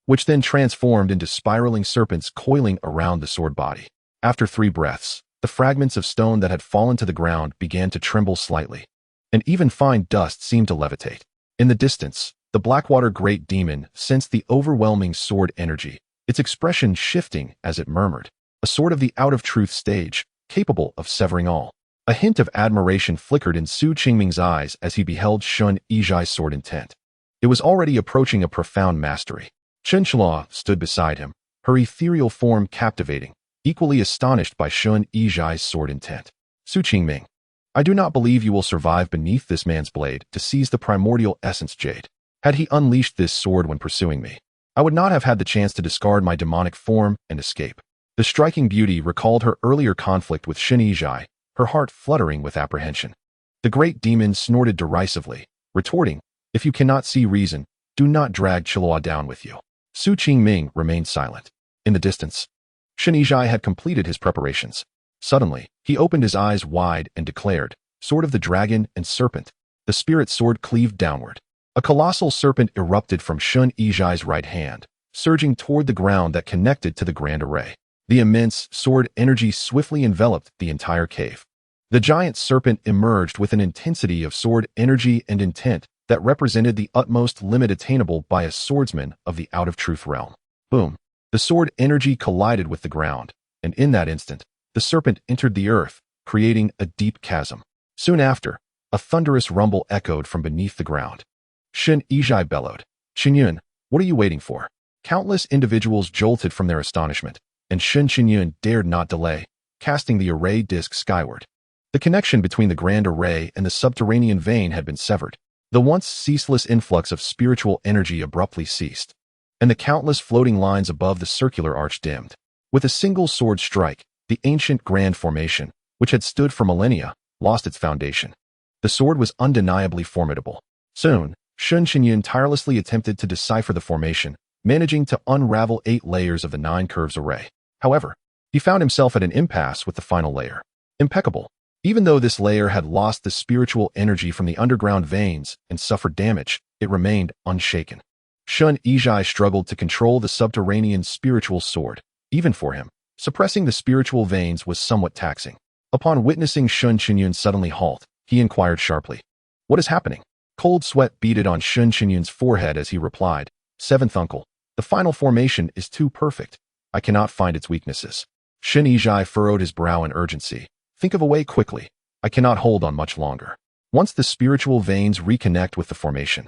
which then transformed into spiraling serpents coiling around the sword body. After 3 breaths, the fragments of stone that had fallen to the ground began to tremble slightly, and even fine dust seemed to levitate. In the distance, the Blackwater Great Demon sensed the overwhelming sword energy, its expression shifting as it murmured, "A sword of the out-of-truth stage, capable of severing all." A hint of admiration flickered in Su Qingming's eyes as he beheld Shen Yizhai's sword intent. It was already approaching a profound mastery. Chen Chua stood beside him, her ethereal form captivating, equally astonished by Shen Yizhai's sword intent. "Su Qingming, I do not believe you will survive beneath this man's blade to seize the primordial essence jade. Had he unleashed this sword when pursuing me, I would not have had the chance to discard my demonic form and escape. The striking beauty recalled her earlier conflict with Shen Chenfei, her heart fluttering with apprehension. The great demon snorted derisively, retorting, "If you cannot see reason, do not drag Qilua down with you." Su Qingming remained silent. In the distance, Shen Chenfei had completed his preparations. Suddenly, he opened his eyes wide and declared, "Sword of the dragon and serpent." The spirit sword cleaved downward. A colossal serpent erupted from Shen Chenfei's right hand, surging toward the ground that connected to the grand array. The immense sword energy swiftly enveloped the entire cave. The giant serpent emerged with an intensity of sword energy and intent that represented the utmost limit attainable by a swordsman of the out-of-truth realm. Boom! The sword energy collided with the ground, and in that instant, the serpent entered the earth, creating a deep chasm. Soon after, a thunderous rumble echoed from beneath the ground. Shen Chenfei bellowed, "Qian, what are you waiting for?" Countless individuals jolted from their astonishment, and Shen Qian dared not delay, casting the array disk skyward. The connection between the grand array and the subterranean vein had been severed. The once ceaseless influx of spiritual energy abruptly ceased, and the countless floating lines above the circular arch dimmed. With a single sword strike, the ancient grand formation, which had stood for millennia, lost its foundation. The sword was undeniably formidable. Soon, Shen Qian tirelessly attempted to decipher the formation, managing to unravel 8 layers of the 9 curves array. However, he found himself at an impasse with the final layer. Impeccable. Even though this layer had lost the spiritual energy from the underground veins and suffered damage, it remained unshaken. Shen Chenfei struggled to control the subterranean spiritual sword. Even for him, suppressing the spiritual veins was somewhat taxing. Upon witnessing Shen Qian suddenly halt, he inquired sharply, "What is happening?" Cold sweat beaded on Shen Qian's forehead as he replied, "Seventh uncle, the final formation is too perfect. I cannot find its weaknesses." Shen Chenfei furrowed his brow in urgency. "Think of a way quickly. I cannot hold on much longer. Once the spiritual veins reconnect with the formation,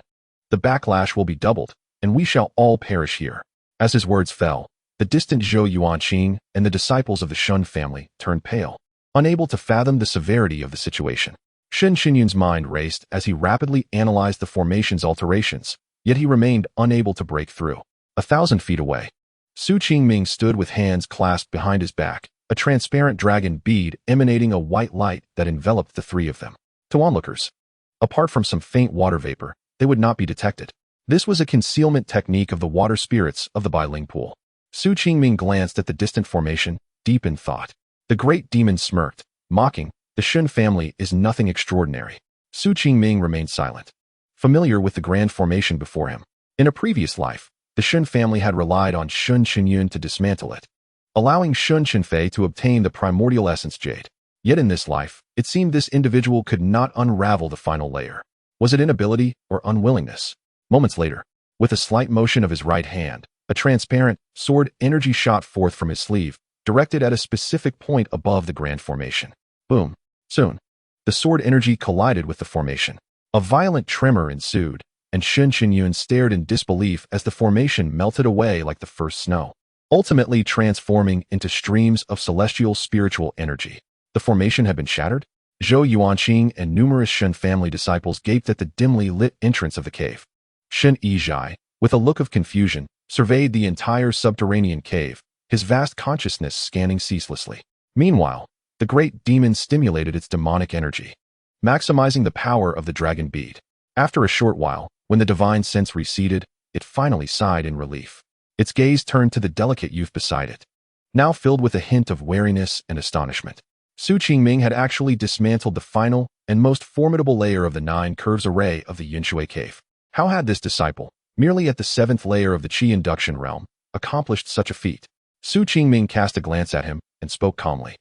the backlash will be doubled, and we shall all perish here." As his words fell, the distant Zhou Yuanqing and the disciples of the Shen family turned pale, unable to fathom the severity of the situation. Shen Qian's mind raced as he rapidly analyzed the formation's alterations, yet he remained unable to break through. 1,000 feet away, Su Qingming stood with hands clasped behind his back, a transparent dragon bead emanating a white light that enveloped the 3 of them. To onlookers, apart from some faint water vapor, they would not be detected. This was a concealment technique of the water spirits of the Bailing Pool. Su Qingming glanced at the distant formation, deep in thought. The great demon smirked, mocking, "The Shen family is nothing extraordinary." Su Qingming remained silent, familiar with the grand formation before him. In a previous life, the Shen family had relied on Shen Qian to dismantle it, allowing Shen Chenfei to obtain the primordial essence jade. Yet in this life, it seemed this individual could not unravel the final layer. Was it inability or unwillingness? Moments later, with a slight motion of his right hand, a transparent sword energy shot forth from his sleeve, directed at a specific point above the grand formation. Boom. Soon, the sword energy collided with the formation. A violent tremor ensued, and Shen Qian stared in disbelief as the formation melted away like the first snow, ultimately transforming into streams of celestial spiritual energy. The formation had been shattered? Zhou Yuanqing and numerous Shen family disciples gaped at the dimly lit entrance of the cave. Shen Chenfei, with a look of confusion, surveyed the entire subterranean cave, his vast consciousness scanning ceaselessly. Meanwhile, the great demon stimulated its demonic energy, maximizing the power of the dragon bead. After a short while, when the divine sense receded, it finally sighed in relief. Its gaze turned to the delicate youth beside it, now filled with a hint of wariness and astonishment. Su Qingming had actually dismantled the final and most formidable layer of the 9 curves array of the Yinshui cave. How had this disciple, merely at the 7th layer of the Qi induction realm, accomplished such a feat? Su Qingming cast a glance at him and spoke calmly.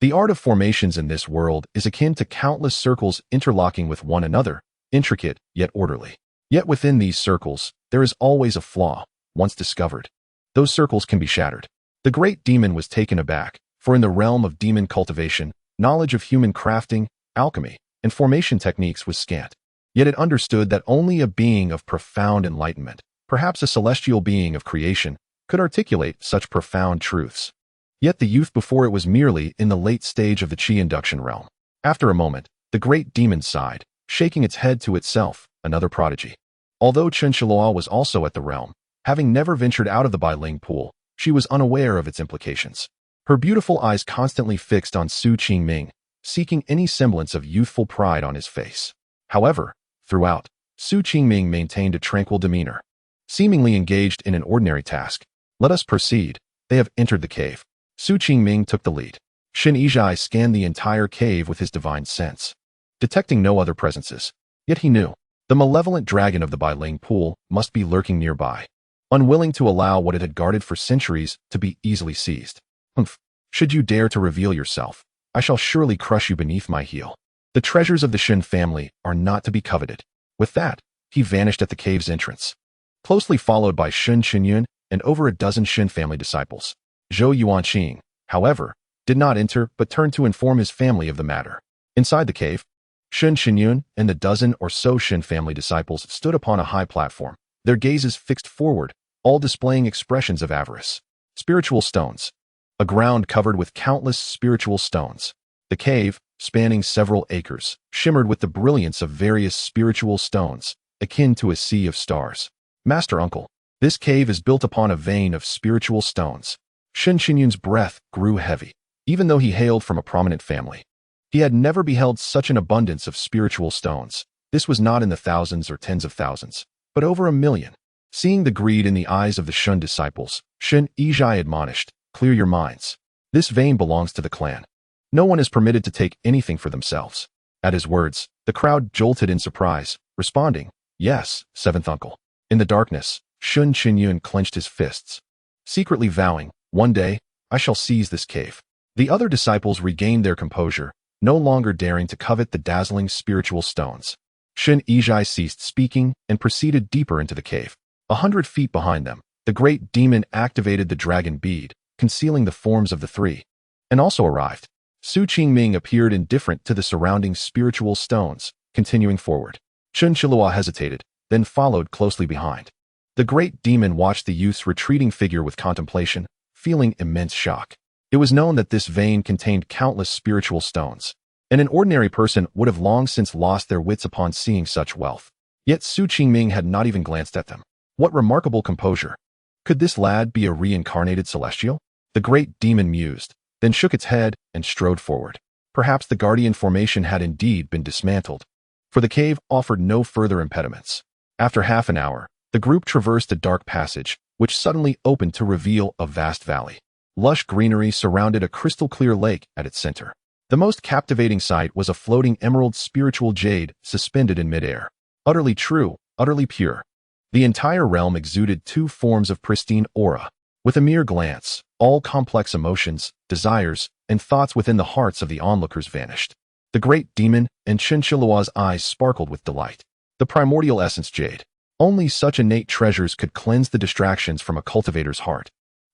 The art of formations in this world is akin to countless circles interlocking with one another, intricate yet orderly. Yet within these circles, there is always a flaw. Once discovered, those circles can be shattered. The great demon was taken aback, for in the realm of demon cultivation, knowledge of human crafting, alchemy, and formation techniques was scant. Yet it understood that only a being of profound enlightenment, perhaps a celestial being of creation, could articulate such profound truths. Yet the youth before it was merely in the late stage of the Qi induction realm. After a moment, the great demon sighed, shaking its head to itself, another prodigy. Although Chen Qilua was also at the realm, Having never ventured out of the Bailing pool, she was unaware of its implications. Her beautiful eyes constantly fixed on Qingming, seeking any semblance of youthful pride on his face. However, throughout, Qingming maintained a tranquil demeanor, seemingly engaged in an ordinary task. Let us proceed. They have entered the cave. Qingming took the lead. Shen Chenfei scanned the entire cave with his divine sense, detecting no other presences. Yet he knew the malevolent dragon of the Bailing pool must be lurking nearby, unwilling to allow what it had guarded for centuries to be easily seized. Humph! Should you dare to reveal yourself, I shall surely crush you beneath my heel. The treasures of the Shen family are not to be coveted. With that, he vanished at the cave's entrance, closely followed by Shen Chenfei and over a dozen Shen family disciples. Zhou Yuanqing, however, did not enter but turned to inform his family of the matter. Inside the cave, Shen Chenfei and the dozen or so Shen family disciples stood upon a high platform, their gazes fixed forward, all displaying expressions of avarice. Spiritual stones. A ground covered with countless spiritual stones. The cave, spanning several acres, shimmered with the brilliance of various spiritual stones, akin to a sea of stars. Master Uncle, this cave is built upon a vein of spiritual stones. Shen Chenfei's breath grew heavy, even though he hailed from a prominent family. He had never beheld such an abundance of spiritual stones. This was not in the thousands or tens of thousands, but over 1 million. Seeing the greed in the eyes of the Shen disciples, Shen Chenfei admonished, "Clear your minds. This vein belongs to the clan. No one is permitted to take anything for themselves." At his words, the crowd jolted in surprise, responding, "Yes, seventh uncle." In the darkness, Shen Chenfei clenched his fists, secretly vowing, "One day, I shall seize this cave." The other disciples regained their composure, no longer daring to covet the dazzling spiritual stones. Shen Chenfei ceased speaking and proceeded deeper into the cave. 100 feet behind them, the great demon activated the dragon bead, concealing the forms of the three, and also arrived. Qingming appeared indifferent to the surrounding spiritual stones, continuing forward. Chen Chenfei hesitated, then followed closely behind. The great demon watched the youth's retreating figure with contemplation, feeling immense shock. It was known that this vein contained countless spiritual stones, and an ordinary person would have long since lost their wits upon seeing such wealth. Yet Qingming had not even glanced at them. What remarkable composure! Could this lad be a reincarnated celestial? The great demon mused, then shook its head and strode forward. Perhaps the guardian formation had indeed been dismantled, for the cave offered no further impediments. After half an hour, the group traversed a dark passage, which suddenly opened to reveal a vast valley. Lush greenery surrounded a crystal-clear lake at its center. The most captivating sight was a floating emerald spiritual jade suspended in midair. Utterly true, utterly pure. The entire realm exuded two forms of pristine aura. With a mere glance, all complex emotions, desires, and thoughts within the hearts of the onlookers vanished. The great demon and Chen Chenfei's eyes sparkled with delight. The primordial essence jade. Only such innate treasures could cleanse the distractions from a cultivator's heart,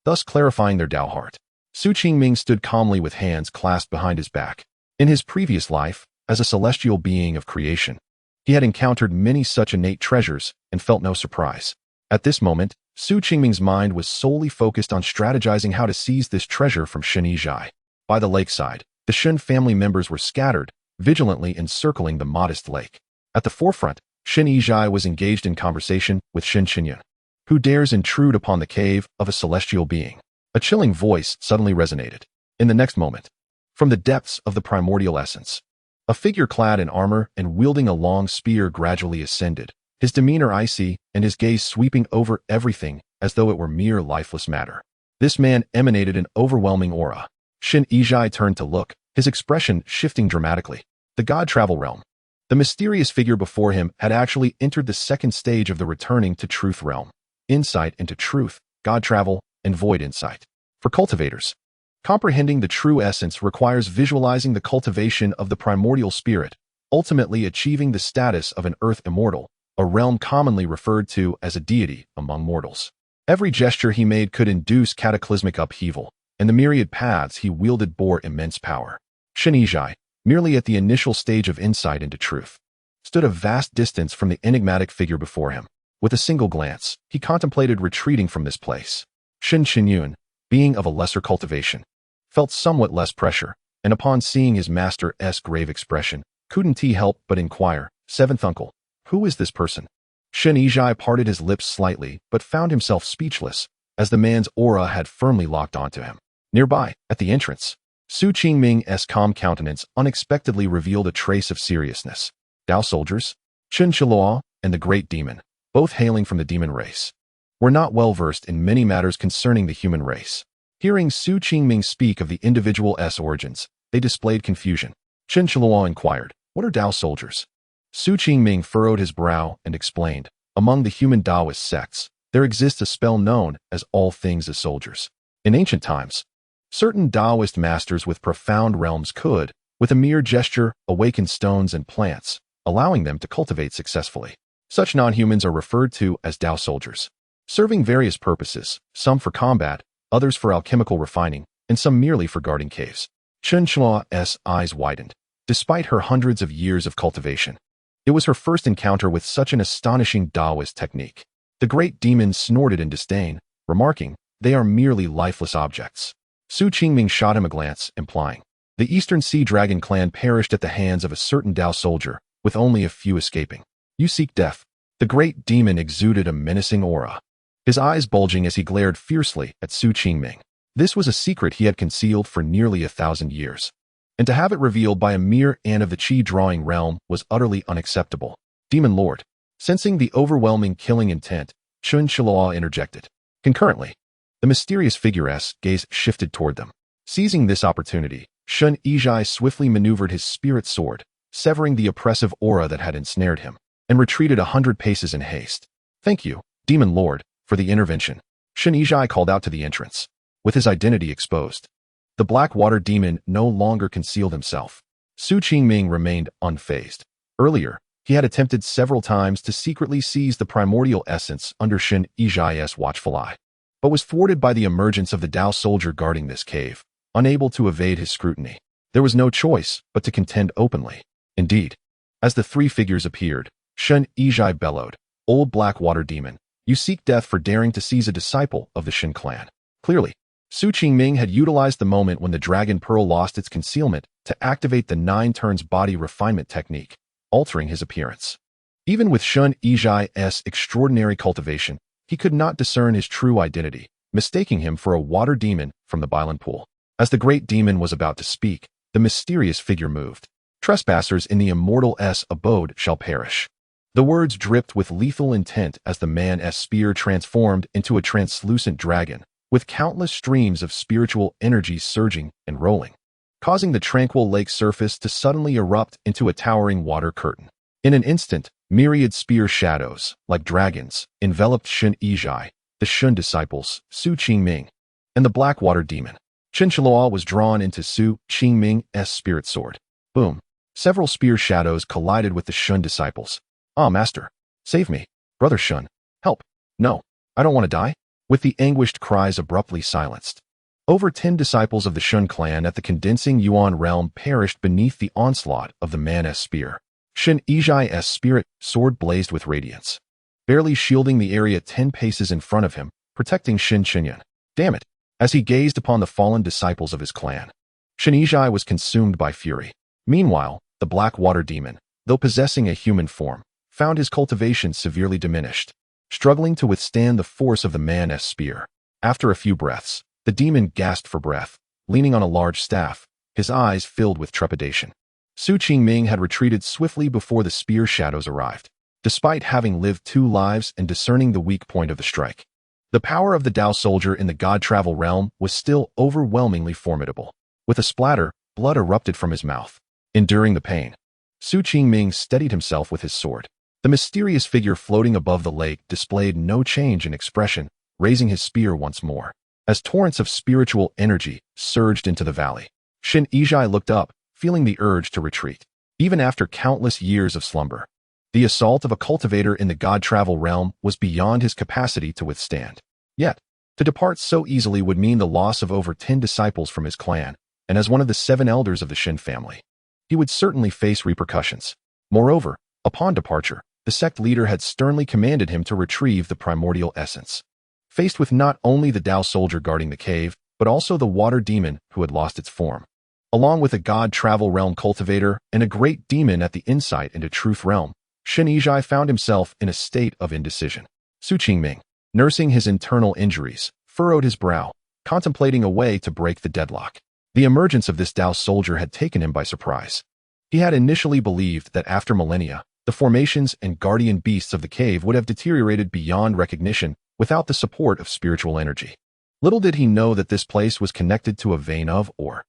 thus clarifying their Dao heart. Qingming stood calmly with hands clasped behind his back. In his previous life, as a celestial being of creation, he had encountered many such innate treasures and felt no surprise. At this moment, Qingming's mind was solely focused on strategizing how to seize this treasure from Shen Chenfei. By the lakeside, the Shen family members were scattered, vigilantly encircling the modest lake. At the forefront, Shen Chenfei was engaged in conversation with Shen Chenfei. Who dares intrude upon the cave of a celestial being? A chilling voice suddenly resonated. In the next moment, from the depths of the primordial essence, a figure clad in armor and wielding a long spear gradually ascended, his demeanor icy and his gaze sweeping over everything as though it were mere lifeless matter. This man emanated an overwhelming aura. Shen Chenfei turned to look, his expression shifting dramatically. The god travel realm. The mysterious figure before him had actually entered the second stage of the returning to truth realm. Insight into truth, god travel, and void insight. For cultivators, comprehending the true essence requires visualizing the cultivation of the primordial spirit, ultimately achieving the status of an earth immortal, a realm commonly referred to as a deity among mortals. Every gesture he made could induce cataclysmic upheaval, and the myriad paths he wielded bore immense power. Shen Chenfei, merely at the initial stage of insight into truth, stood a vast distance from the enigmatic figure before him. With a single glance, he contemplated retreating from this place. Shen Chenfei, being of a lesser cultivation, felt somewhat less pressure, and upon seeing his master's grave expression, couldn't he help but inquire, "Seventh uncle, who is this person?" Shen Yizhai parted his lips slightly, but found himself speechless, as the man's aura had firmly locked onto him. Nearby, at the entrance, Su Qingming's calm countenance unexpectedly revealed a trace of seriousness. Dao soldiers, Chen Chenfei and the Great Demon, both hailing from the demon race, were not well versed in many matters concerning the human race. Hearing Su Qingming speak of the individual's origins, they displayed confusion. Chen Chenfei inquired, "What are Dao soldiers?" Su Qingming furrowed his brow and explained, "Among the human Taoist sects, there exists a spell known as all things as soldiers. In ancient times, certain Taoist masters with profound realms could, with a mere gesture, awaken stones and plants, allowing them to cultivate successfully. Such non-humans are referred to as Dao soldiers, serving various purposes, some for combat, others for alchemical refining, and some merely for guarding caves." Chen Chenfei's eyes widened. Despite her hundreds of years of cultivation, it was her first encounter with such an astonishing Taoist technique. The Great Demon snorted in disdain, remarking, "They are merely lifeless objects." Su Qingming shot him a glance, implying, "The Eastern Sea Dragon clan perished at the hands of a certain Dao soldier, with only a few escaping. You seek death." The Great Demon exuded a menacing aura, his eyes bulging as he glared fiercely at Su Qingming. This was a secret he had concealed for nearly 1,000 years, and to have it revealed by a mere ant of the Qi-drawing realm was utterly unacceptable. "Demon Lord." Sensing the overwhelming killing intent, Chen Chenfei interjected. Concurrently, the mysterious figure's gaze shifted toward them. Seizing this opportunity, Shen Yizhai swiftly maneuvered his spirit sword, severing the oppressive aura that had ensnared him, and retreated 100 paces in haste. "Thank you, Demon Lord, for the intervention," Shen Yizhai called out to the entrance. With his identity exposed, the Black Water Demon no longer concealed himself. Su Qingming remained unfazed. Earlier, he had attempted several times to secretly seize the primordial essence under Shen Yizhai's watchful eye, but was thwarted by the emergence of the Dao soldier guarding this cave, unable to evade his scrutiny. There was no choice but to contend openly. Indeed, as the three figures appeared, Shen Yizhai bellowed, "Old Black Water Demon, you seek death for daring to seize a disciple of the Shen clan." Clearly, Su Qingming had utilized the moment when the Dragon Pearl lost its concealment to activate the 9 turns body refinement technique, altering his appearance. Even with Shen Yizhai's extraordinary cultivation, he could not discern his true identity, mistaking him for a water demon from the Bailan pool. As the Great Demon was about to speak, the mysterious figure moved. "Trespassers in the Immortal's abode shall perish." The words dripped with lethal intent as the man's spear transformed into a translucent dragon, with countless streams of spiritual energy surging and rolling, causing the tranquil lake surface to suddenly erupt into a towering water curtain. In an instant, myriad spear shadows, like dragons, enveloped Shen Yizhai, the Shen disciples, Su Qingming, and the Black Water Demon. Chen Chenfei was drawn into Su Qingming's spirit sword. Boom! Several spear shadows collided with the Shen disciples. "Ah, Master! Save me! Brother Shen! Help! No! I don't want to die!" With the anguished cries abruptly silenced, over 10 disciples of the Shen clan at the condensing Yuan realm perished beneath the onslaught of the man's spear. Shen Yizhai's spirit sword blazed with radiance, barely shielding the area 10 paces in front of him, protecting Shen Chenfei. Damn it! As he gazed upon the fallen disciples of his clan, Shen Yizhai was consumed by fury. Meanwhile, the Black Water Demon, though possessing a human form, found his cultivation severely diminished, struggling to withstand the force of the man's spear. After a few breaths, the demon gasped for breath, leaning on a large staff, his eyes filled with trepidation. Su Qingming had retreated swiftly before the spear shadows arrived, despite having lived 2 lives and discerning the weak point of the strike. The power of the Dao soldier in the God Travel realm was still overwhelmingly formidable. With a splatter, blood erupted from his mouth. Enduring the pain, Su Qingming steadied himself with his sword. The mysterious figure floating above the lake displayed no change in expression, raising his spear once more. As torrents of spiritual energy surged into the valley, Shen Yizhai looked up, feeling the urge to retreat. Even after countless years of slumber, the assault of a cultivator in the God Travel realm was beyond his capacity to withstand. Yet, to depart so easily would mean the loss of over 10 disciples from his clan, and as one of the 7 elders of the Shen family, he would certainly face repercussions. Moreover, upon departure, the sect leader had sternly commanded him to retrieve the primordial essence. Faced with not only the Dao soldier guarding the cave, but also the water demon who had lost its form, along with a God Travel realm cultivator and a great demon at the insight into truth realm, Shen Yizhai found himself in a state of indecision. Qingming, nursing his internal injuries, furrowed his brow, contemplating a way to break the deadlock. The emergence of this Dao soldier had taken him by surprise. He had initially believed that after millennia, the formations and guardian beasts of the cave would have deteriorated beyond recognition without the support of spiritual energy. Little did he know that this place was connected to a vein of ore,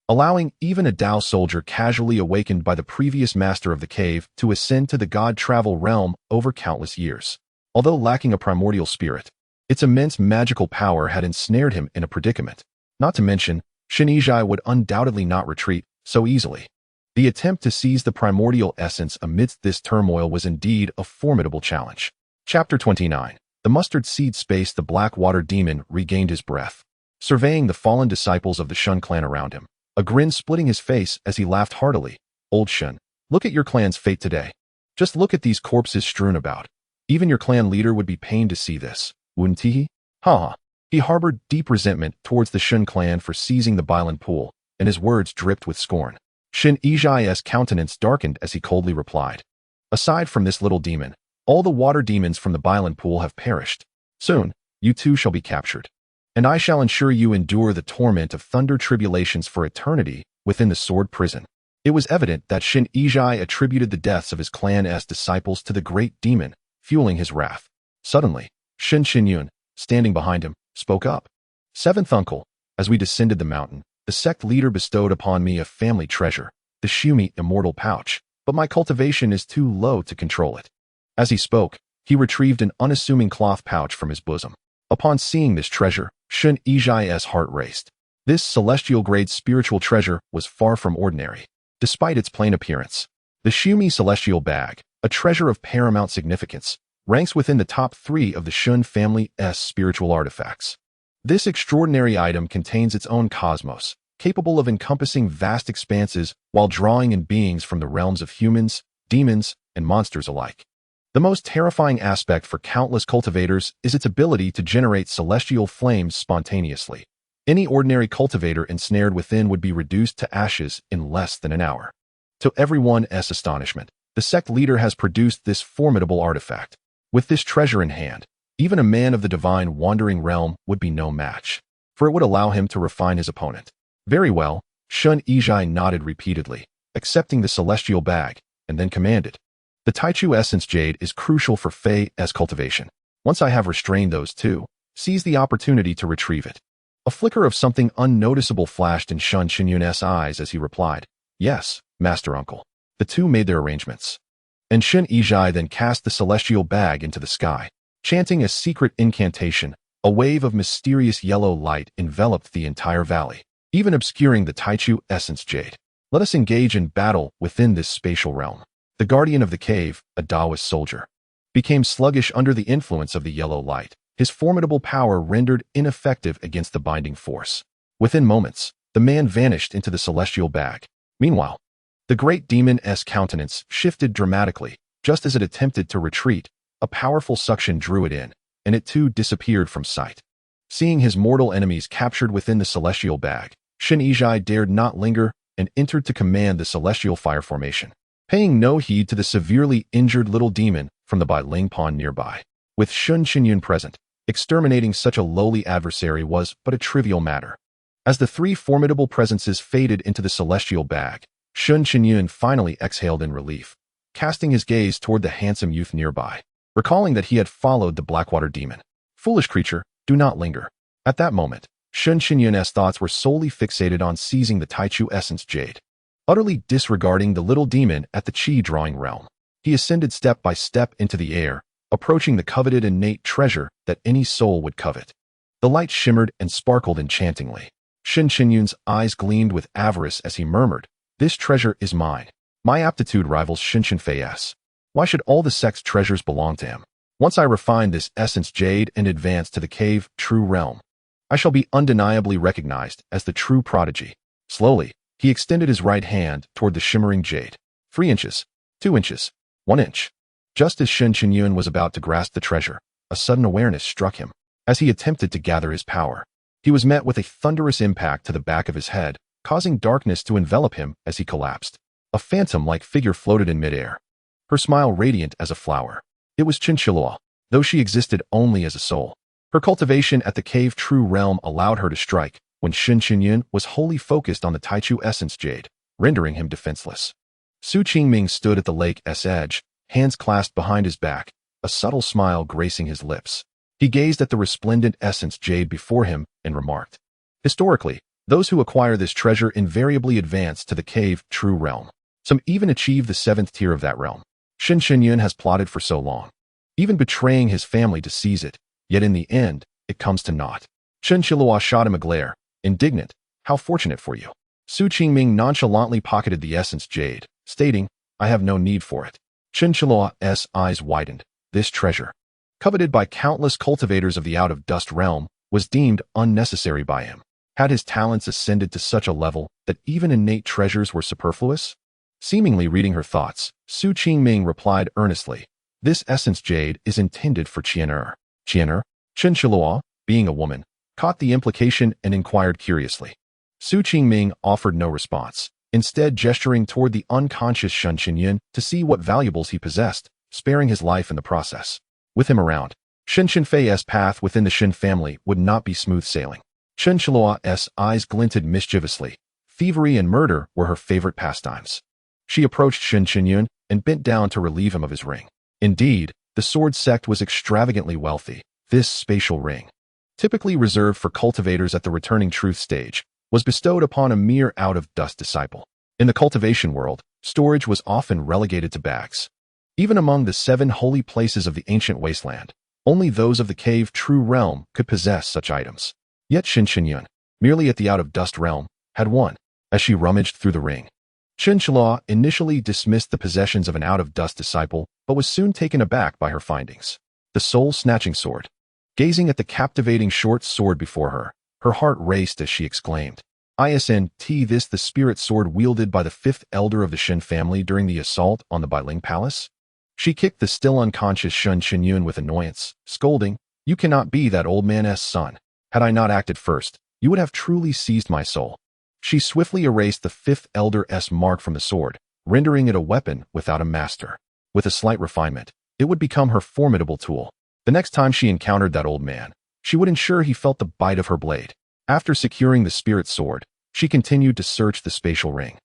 allowing even a Dao soldier casually awakened by the previous master of the cave to ascend to the god travel realm over countless years. Although lacking a primordial spirit, its immense magical power had ensnared him in a predicament. Not to mention, Shen Yizhai would undoubtedly not retreat so easily. The attempt to seize the primordial essence amidst this turmoil was indeed a formidable challenge. Chapter 29. The mustard seed space. The Blackwater demon regained his breath, surveying the fallen disciples of the Shen clan around him, a grin splitting his face as he laughed heartily. Old Shen, look at your clan's fate today. Just look at these corpses strewn about. Even your clan leader would be pained to see this, wouldn't he? Ha! He harbored deep resentment towards the Shen clan for seizing the Bailan pool, and his words dripped with scorn. Shen Yizhai's countenance darkened as he coldly replied. Aside from this little demon, all the water demons from the Bailan pool have perished. Soon, you too shall be captured, and I shall ensure you endure the torment of thunder tribulations for eternity within the sword prison. It was evident that Shen Yizhai attributed the deaths of his clan's disciples to the great demon, fueling his wrath. Suddenly, Shen Qinyun, standing behind him, spoke up. Seventh uncle, as we descended the mountain, the sect leader bestowed upon me a family treasure, the Qingming immortal pouch, but my cultivation is too low to control it. As he spoke, he retrieved an unassuming cloth pouch from his bosom. Upon seeing this treasure, Shen Yizhai's heart raced. This celestial-grade spiritual treasure was far from ordinary. Despite its plain appearance, the Qingming celestial bag, a treasure of paramount significance, ranks within the top 3 of the Shen family's spiritual artifacts. This extraordinary item contains its own cosmos, capable of encompassing vast expanses while drawing in beings from the realms of humans, demons, and monsters alike. The most terrifying aspect for countless cultivators is its ability to generate celestial flames spontaneously. Any ordinary cultivator ensnared within would be reduced to ashes in less than an hour. To everyone's astonishment, the sect leader has produced this formidable artifact. With this treasure in hand, even a man of the divine wandering realm would be no match, for it would allow him to refine his opponent. Very well, Shen Yizhai nodded repeatedly, accepting the celestial bag, and then commanded. The Taichu essence jade is crucial for Fei's cultivation. Once I have restrained those two, seize the opportunity to retrieve it. A flicker of something unnoticeable flashed in Shen Qinyun's eyes as he replied, Yes, Master Uncle. The two made their arrangements. And Shen Yizhai then cast the celestial bag into the sky. Chanting a secret incantation, a wave of mysterious yellow light enveloped the entire valley, even obscuring the Taichu essence jade. Let us engage in battle within this spatial realm. The guardian of the cave, a Taoist soldier, became sluggish under the influence of the yellow light, his formidable power rendered ineffective against the binding force. Within moments, the man vanished into the celestial bag. Meanwhile, the great demon's countenance shifted dramatically. Just as it attempted to retreat, a powerful suction drew it in, and it too disappeared from sight. Seeing his mortal enemies captured within the celestial bag, Shen Yizhai dared not linger and entered to command the celestial fire formation, paying no heed to the severely injured little demon from the Bailing pond nearby. With Shen Qinyun present, exterminating such a lowly adversary was but a trivial matter. As the 3 formidable presences faded into the celestial bag, Shen Qinyun finally exhaled in relief, casting his gaze toward the handsome youth nearby, recalling that he had followed the Blackwater demon. Foolish creature, do not linger. At that moment, Shen Qinyun's thoughts were solely fixated on seizing the Taichu essence jade. Utterly disregarding the little demon at the Qi drawing realm, he ascended step by step into the air, approaching the coveted innate treasure that any soul would covet. The light shimmered and sparkled enchantingly. Shen Qinyun's eyes gleamed with avarice as he murmured, This treasure is mine. My aptitude rivals Shen Chenfei's. Why should all the sect's treasures belong to him? Once I refine this essence jade and advance to the cave true realm, I shall be undeniably recognized as the true prodigy. Slowly, he extended his right hand toward the shimmering jade. 3 inches, 2 inches, 1 inch. Just as Shen Qinyun was about to grasp the treasure, a sudden awareness struck him. As he attempted to gather his power, he was met with a thunderous impact to the back of his head, causing darkness to envelop him as he collapsed. A phantom-like figure floated in midair. her smile radiant as a flower. It was Chinchilla, though she existed only as a soul. Her cultivation at the cave true realm allowed her to strike when Shen Chenfei was wholly focused on the Taichu essence jade, rendering him defenseless. Su Qingming stood at the lake's edge, hands clasped behind his back, a subtle smile gracing his lips. He gazed at the resplendent essence jade before him and remarked, "Historically, those who acquire this treasure invariably advance to the cave true realm. Some even achieve the 7th tier of that realm. Shen Chenfei has plotted for so long, even betraying his family to seize it, yet in the end, it comes to naught." Chinchilla shot him a glare, indignant. "How fortunate for you." Su Qingming nonchalantly pocketed the essence jade, stating, "I have no need for it." Chinchilla's eyes widened. This treasure, coveted by countless cultivators of the out-of-dust realm, was deemed unnecessary by him. Had his talents ascended to such a level that even innate treasures were superfluous? Seemingly reading her thoughts, Su Qingming replied earnestly, "This essence jade is intended for Qian. Qian? Chinchilla, being a woman, caught the implication and inquired curiously. Su Qingming offered no response, instead gesturing toward the unconscious Shen Chenfei to see what valuables he possessed, sparing his life in the process. With him around, Shen Chenfei's path within the Shen family would not be smooth sailing. Chinchilla's eyes glinted mischievously. Thievery and murder were her favorite pastimes. She approached Shen Chenfei and bent down to relieve him of his ring. Indeed, the Sword Sect was extravagantly wealthy. This spatial ring, typically reserved for cultivators at the returning truth stage, was bestowed upon a mere out-of-dust disciple. In the cultivation world, storage was often relegated to bags. Even among the 7 holy places of the ancient wasteland, only those of the cave true realm could possess such items. Yet Shen Chenfei, merely at the out-of-dust realm, had one. As she rummaged through the ring, Chinchilla initially dismissed the possessions of an out-of-dust disciple, but was soon taken aback by her findings. The soul-snatching sword. Gazing at the captivating short sword before her, her heart raced as she exclaimed, "Isn't this the spirit sword wielded by the 5th elder of the Shen family during the assault on the Bailing Palace?" She kicked the still unconscious Shen Chenfei with annoyance, scolding, "You cannot be that old man's son. Had I not acted first, you would have truly seized my soul." She swiftly erased the 5th elder's mark from the sword, rendering it a weapon without a master. With a slight refinement, it would become her formidable tool. The next time she encountered that old man, she would ensure he felt the bite of her blade. After securing the spirit sword, she continued to search the spatial ring,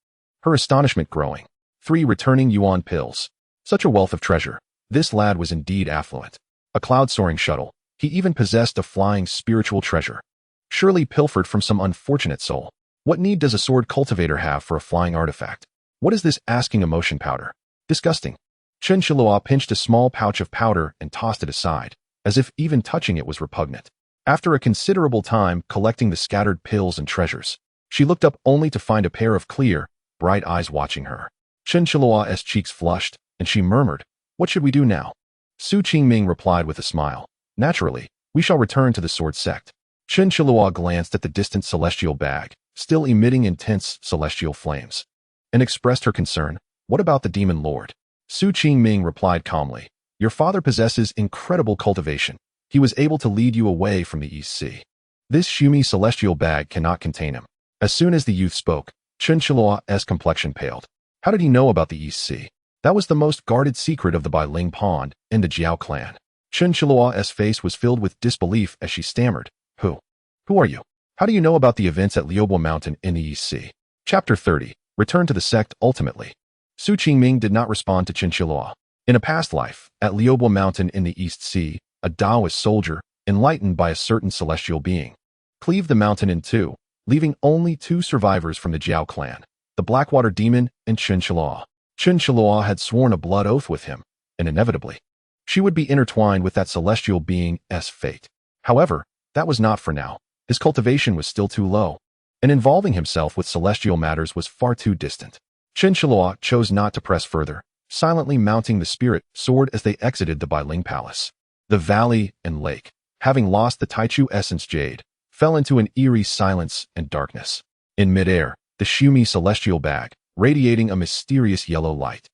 her astonishment growing. 3 returning yuan pills. Such a wealth of treasure. This lad was indeed affluent. A cloud-soaring shuttle. He even possessed a flying spiritual treasure. Surely pilfered from some unfortunate soul. What need does a sword cultivator have for a flying artifact? What is this asking emotion powder? Disgusting. Chinchilla pinched a small pouch of powder and tossed it aside, as if even touching it was repugnant. After a considerable time collecting the scattered pills and treasures, she looked up only to find a pair of clear, bright eyes watching her. Chinchilla's cheeks flushed, and she murmured, "What should we do now?" Su Qingming replied with a smile, "Naturally, we shall return to the Sword Sect." Chinchilla glanced at the distant celestial bag, still emitting intense celestial flames, and expressed her concern, "What about the demon lord?" Su Qingming replied calmly, "Your father possesses incredible cultivation. He was able to lead you away from the East Sea. This Shumi celestial bag cannot contain him." As soon as the youth spoke, Chinchilla's complexion paled. How did he know about the East Sea? That was the most guarded secret of the Bailing Pond and the Jiao clan. Chinchilla's face was filled with disbelief as she stammered, Who are you? How do you know about the events at Liubo Mountain in the East Sea?" Chapter 30. Return to the sect ultimately. Su Qingming did not respond to Chinchilla. In a past life, at Liubo Mountain in the East Sea, a Taoist soldier, enlightened by a certain celestial being, cleaved the mountain in 2, leaving only 2 survivors from the Jiao clan, the Blackwater Demon and Chinchilla. Chinchilla had sworn a blood oath with him, and inevitably, she would be intertwined with that celestial being's fate. However, that was not for now. His cultivation was still too low, and involving himself with celestial matters was far too distant. Chinchilla chose not to press further, silently mounting the spirit sword as they exited the Bailing Palace. The valley and lake, having lost the Taichu essence jade, fell into an eerie silence and darkness. In midair, the Shumi celestial bag, radiating a mysterious yellow light,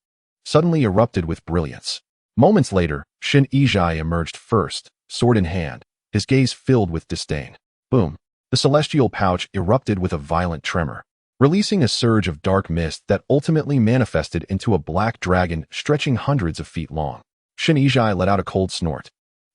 suddenly erupted with brilliance. Moments later, Shen Ijai emerged first, sword in hand, his gaze filled with disdain. Boom! The celestial pouch erupted with a violent tremor. releasing a surge of dark mist that ultimately manifested into a black dragon stretching hundreds of feet long. Shen Yizhai let out a cold snort,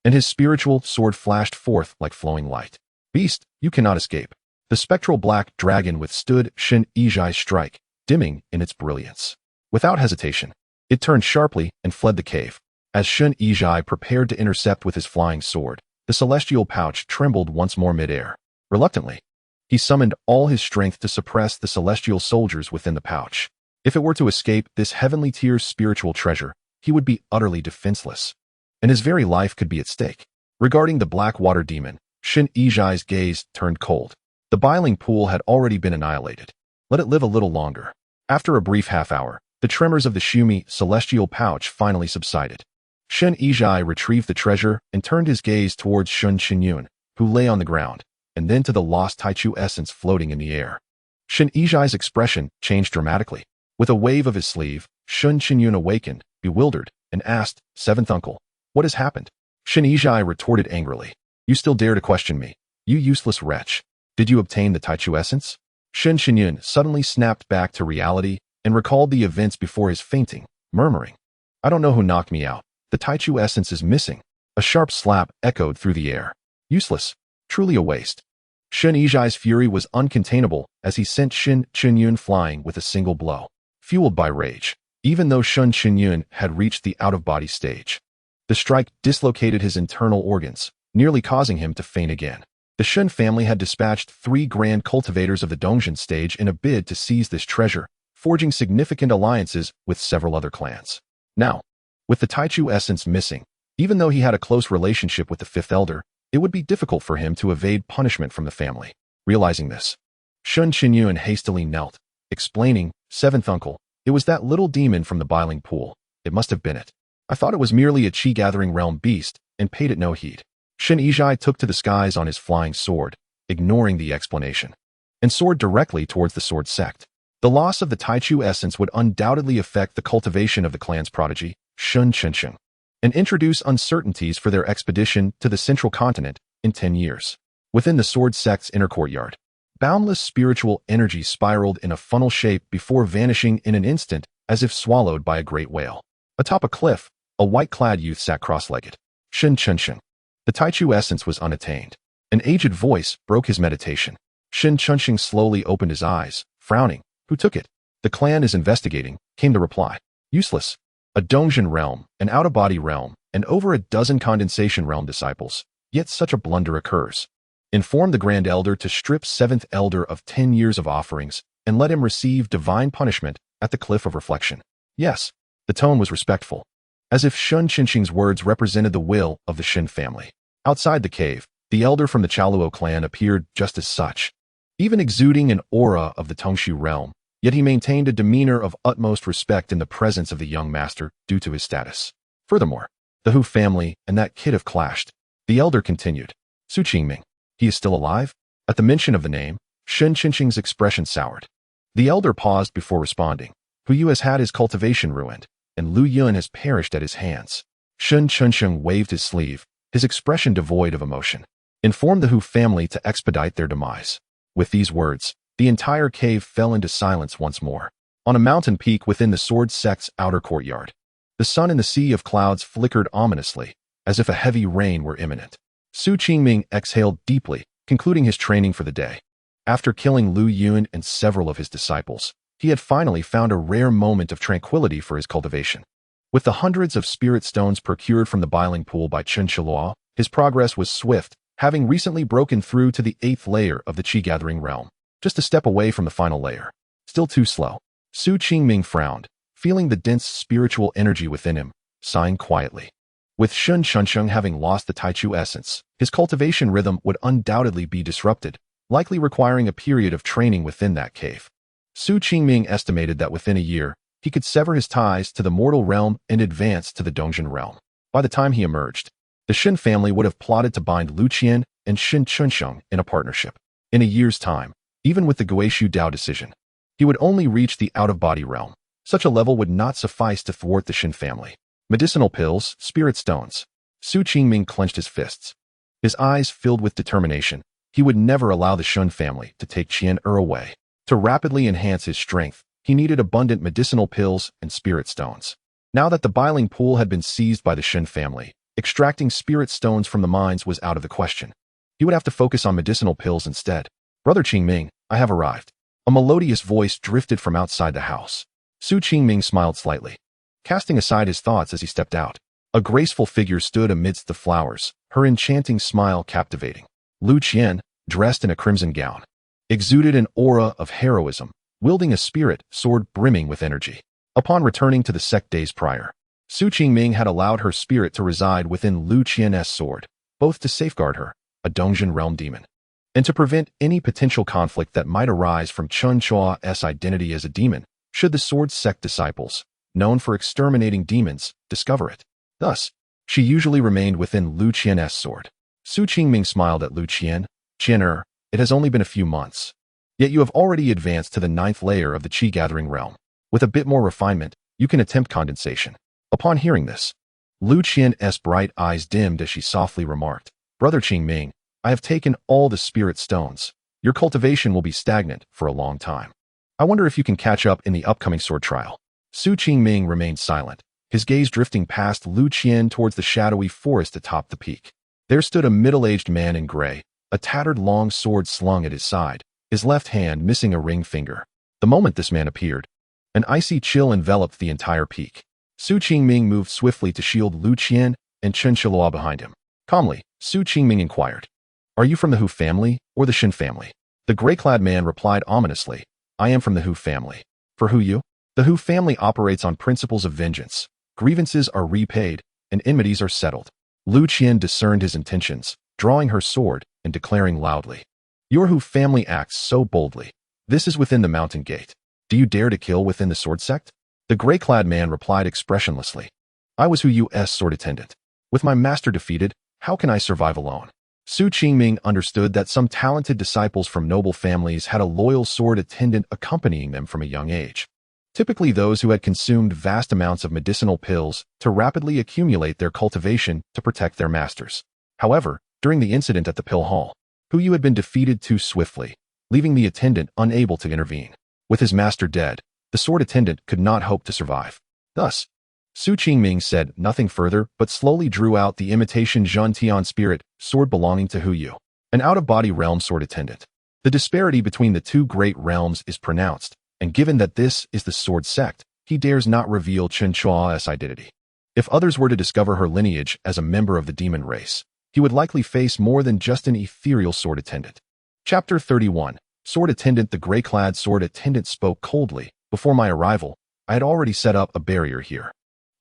and his spiritual sword flashed forth like flowing light. Beast, you cannot escape. The spectral black dragon withstood Shen Yizhai's strike, dimming in its brilliance. Without hesitation, it turned sharply and fled the cave. As Shen Yizhai prepared to intercept with his flying sword, the celestial pouch trembled once more mid-air. Reluctantly, he summoned all his strength to suppress the celestial soldiers within the pouch. If it were to escape this heavenly tier's spiritual treasure, he would be utterly defenseless, and his very life could be at stake. Regarding the black water demon, Shen Yizhai's gaze turned cold. The biling pool had already been annihilated. Let it live a little longer. After a brief half-hour, the tremors of the Qingming celestial pouch finally subsided. Shen Yizhai retrieved the treasure and turned his gaze towards Shen Chenfei, who lay on the ground, and then to the lost Taichu essence floating in the air. Shen Yizhai's expression changed dramatically. With a wave of his sleeve, Shen Chenfei awakened, bewildered, and asked, "Seventh uncle, what has happened?" Shen Yizhai retorted angrily, "You still dare to question me, you useless wretch. Did you obtain the Taichu essence?" Shen Chenfei suddenly snapped back to reality and recalled the events before his fainting, murmuring, "I don't know who knocked me out. The Taichu essence is missing." A sharp slap echoed through the air. Useless. Truly a waste. Shen Yizhai's fury was uncontainable as he sent Shen Chenfei flying with a single blow. Fueled by rage, even though Shen Chenfei had reached the out-of-body stage, the strike dislocated his internal organs, nearly causing him to faint again. The Shen family had dispatched 3 grand cultivators of the Dongzhen stage in a bid to seize this treasure, forging significant alliances with several other clans. Now, with the Taichu essence missing, even though he had a close relationship with the fifth elder, it would be difficult for him to evade punishment from the family. Realizing this, Shen Chenfei hastily knelt, explaining, "Seventh uncle, it was that little demon from the biling pool. It must have been it. I thought it was merely a Qi-gathering realm beast and paid it no heed." Shen Yizhai took to the skies on his flying sword, ignoring the explanation, and soared directly towards the Sword Sect. The loss of the Taichu essence would undoubtedly affect the cultivation of the clan's prodigy, Shen Chenfei, and introduce uncertainties for their expedition to the central continent in 10 years. Within the Sword Sect's inner courtyard, boundless spiritual energy spiraled in a funnel shape before vanishing in an instant as if swallowed by a great whale. Atop a cliff, a white-clad youth sat cross-legged. Shen Chenfei. The Taichu essence was unattained. An aged voice broke his meditation. Shen Chenfei slowly opened his eyes, frowning. "Who took it?" "The clan is investigating," came the reply. "Useless. A Dongzhen realm, an out-of-body realm, and over a dozen condensation realm disciples. Yet such a blunder occurs. Inform the Grand Elder to strip 7th Elder of 10 years of offerings, and let him receive divine punishment at the Cliff of Reflection." Yes, the tone was respectful, as if Shen Chenfei's words represented the will of the Shen family. Outside the cave, the elder from the Chaluo clan appeared just as such, even exuding an aura of the Tongshu realm, yet he maintained a demeanor of utmost respect in the presence of the young master due to his status. Furthermore, the Hu family and that kid have clashed. The elder continued. "Su Qingming, he is still alive?" At the mention of the name, Shen Chenfei's expression soured. The elder paused before responding. "Hu Yu has had his cultivation ruined, and Lu Yun has perished at his hands." Shen Chenfei waved his sleeve, his expression devoid of emotion. "Inform the Hu family to expedite their demise." With these words, the entire cave fell into silence once more. On a mountain peak within the Sword Sect's outer courtyard, the sun in the sea of clouds flickered ominously, as if a heavy rain were imminent. Su Qingming exhaled deeply, concluding his training for the day. After killing Lu Yun and several of his disciples, he had finally found a rare moment of tranquility for his cultivation. With the hundreds of spirit stones procured from the biling pool by Chen Chenfei, his progress was swift, having recently broken through to the 8th layer of the Qi-gathering realm, just a step away from the final layer. Still too slow. Su Qingming frowned, feeling the dense spiritual energy within him, sighing quietly. With Shen Chenfei having lost the Taichu essence, his cultivation rhythm would undoubtedly be disrupted, likely requiring a period of training within that cave. Su Qingming estimated that within a year, he could sever his ties to the mortal realm and advance to the Dongzhen realm. By the time he emerged, the Shen family would have plotted to bind Lu Qian and Shen Chenfei in a partnership. In a year's time, even with the Guishu Dao decision, he would only reach the out-of-body realm. Such a level would not suffice to thwart the Shen family. Medicinal pills, spirit stones. Su Qingming clenched his fists. His eyes filled with determination. He would never allow the Shen family to take Qian away. To rapidly enhance his strength, he needed abundant medicinal pills and spirit stones. Now that the Biling Pool had been seized by the Shen family, extracting spirit stones from the mines was out of the question. He would have to focus on medicinal pills instead. "Brother Qingming, I have arrived." A melodious voice drifted from outside the house. Qingming smiled slightly, casting aside his thoughts as he stepped out. A graceful figure stood amidst the flowers, her enchanting smile captivating. Qian, dressed in a crimson gown, exuded an aura of heroism, wielding a spirit sword brimming with energy. Upon returning to the sect days prior, Qingming had allowed her spirit to reside within Qian's sword, both to safeguard her, a Dongjian realm demon, and to prevent any potential conflict that might arise from Chenchua's identity as a demon, should the Sword Sect disciples, known for exterminating demons, discover it. Thus, she usually remained within Qian's sword. Qingming smiled at Qian. "Qian, it has only been a few months. Yet you have already advanced to the 9th layer of the Qi-gathering realm. With a bit more refinement, you can attempt condensation." Upon hearing this, Qian's bright eyes dimmed as she softly remarked, "Brother Qingming, I have taken all the spirit stones. Your cultivation will be stagnant for a long time. I wonder if you can catch up in the upcoming sword trial." Qingming remained silent, his gaze drifting past Qian towards the shadowy forest atop the peak. There stood a middle-aged man in gray, a tattered long sword slung at his side, his left hand missing a ring finger. The moment this man appeared, an icy chill enveloped the entire peak. Qingming moved swiftly to shield Qian and Chen Chenfei behind him. Calmly, Qingming inquired, "Are you from the Hu family or the Shen family?" The gray-clad man replied ominously, "I am from the Hu family." "For who you?" "The Hu family operates on principles of vengeance. Grievances are repaid, and enmities are settled." Qian discerned his intentions, drawing her sword and declaring loudly, "Your Hu family acts so boldly. This is within the mountain gate. Do you dare to kill within the Sword Sect?" The gray-clad man replied expressionlessly, "I was Hu's sword attendant. With my master defeated, how can I survive alone?" Qingming understood that some talented disciples from noble families had a loyal sword attendant accompanying them from a young age. Typically those who had consumed vast amounts of medicinal pills to rapidly accumulate their cultivation to protect their masters. However, during the incident at the pill hall, Hu had been defeated too swiftly, leaving the attendant unable to intervene. With his master dead, the sword attendant could not hope to survive. Thus, Qingming said nothing further but slowly drew out the imitation dantian spirit sword belonging to Hu, an out-of-body realm sword attendant. The disparity between the two great realms is pronounced, and given that this is the Sword Sect, he dares not reveal Chenchua's identity. If others were to discover her lineage as a member of the demon race, he would likely face more than just an ethereal sword attendant. Chapter 31. Sword Attendant. The gray-clad sword attendant spoke coldly. "Before my arrival, I had already set up a barrier here.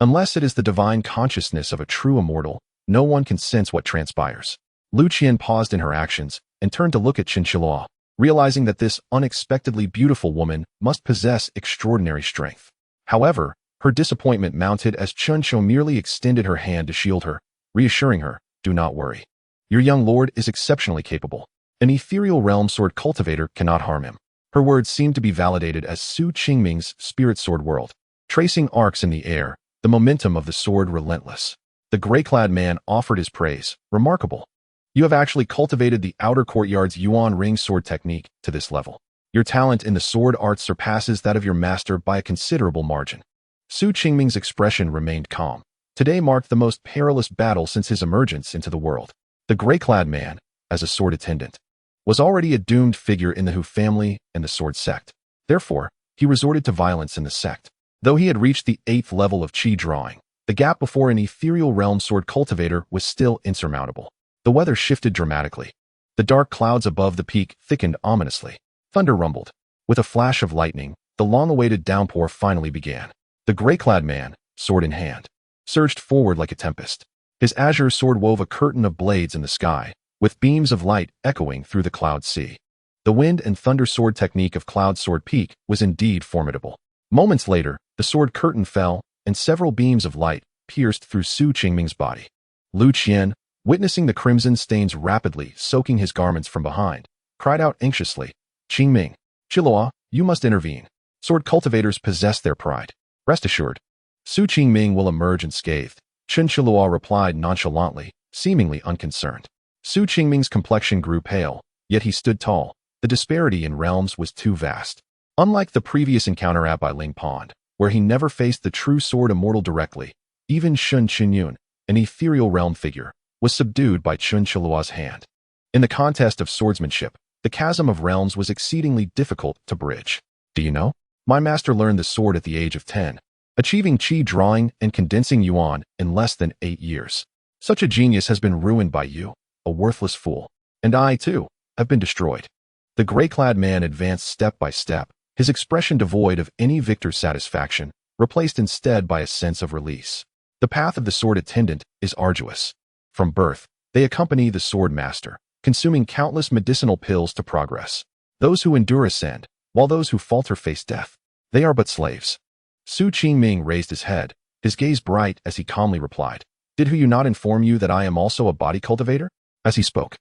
Unless it is the divine consciousness of a true immortal, no one can sense what transpires." Qian paused in her actions and turned to look at Chen Chenfei, realizing that this unexpectedly beautiful woman must possess extraordinary strength. However, her disappointment mounted as Chen Chenfei merely extended her hand to shield her, reassuring her, "Do not worry. Your young lord is exceptionally capable. An ethereal realm sword cultivator cannot harm him." Her words seemed to be validated as Qingming's spirit sword whirled, tracing arcs in the air, the momentum of the sword relentless. The gray-clad man offered his praise. "Remarkable. You have actually cultivated the outer courtyard's Yuan ring sword technique to this level. Your talent in the sword art surpasses that of your master by a considerable margin." Qingming's expression remained calm. Today marked the most perilous battle since his emergence into the world. The gray-clad man, as a sword attendant, was already a doomed figure in the Hu family and the Sword Sect. Therefore, he resorted to violence in the sect. Though he had reached the 8th level of Qi drawing, the gap before an ethereal realm sword cultivator was still insurmountable. The weather shifted dramatically. The dark clouds above the peak thickened ominously. Thunder rumbled. With a flash of lightning, the long-awaited downpour finally began. The gray-clad man, sword in hand, surged forward like a tempest. His azure sword wove a curtain of blades in the sky, with beams of light echoing through the cloud sea. The wind and thunder sword technique of Cloud Sword Peak was indeed formidable. Moments later, the sword curtain fell, and several beams of light pierced through Qingming's body. Qian, witnessing the crimson stains rapidly soaking his garments from behind, cried out anxiously, "Qingming, Qilua, you must intervene. Sword cultivators possess their pride. Rest assured, Qingming will emerge unscathed." Chen Chenfei replied nonchalantly, seemingly unconcerned. Qingming's complexion grew pale, yet he stood tall, The disparity in realms was too vast. Unlike the previous encounter at Bailing Pond, where he never faced the true sword immortal directly, even Shen Chenfei, an ethereal realm figure, was subdued by Chen Qiluo's hand. In the contest of swordsmanship, the chasm of realms was exceedingly difficult to bridge. Do you know? My master learned the sword at the age of 10, achieving qi drawing and condensing yuan in less than 8 years. Such a genius has been ruined by you, a worthless fool. And I, too, have been destroyed. The gray-clad man advanced step by step, his expression devoid of any victor's satisfaction, replaced instead by a sense of release. The path of the sword attendant is arduous. From birth, they accompany the sword master, consuming countless medicinal pills to progress. Those who endure ascend, while those who falter face death. They are but slaves. Su Qingming raised his head, his gaze bright as he calmly replied, "Did you not inform you that I am also a body cultivator?" As he spoke,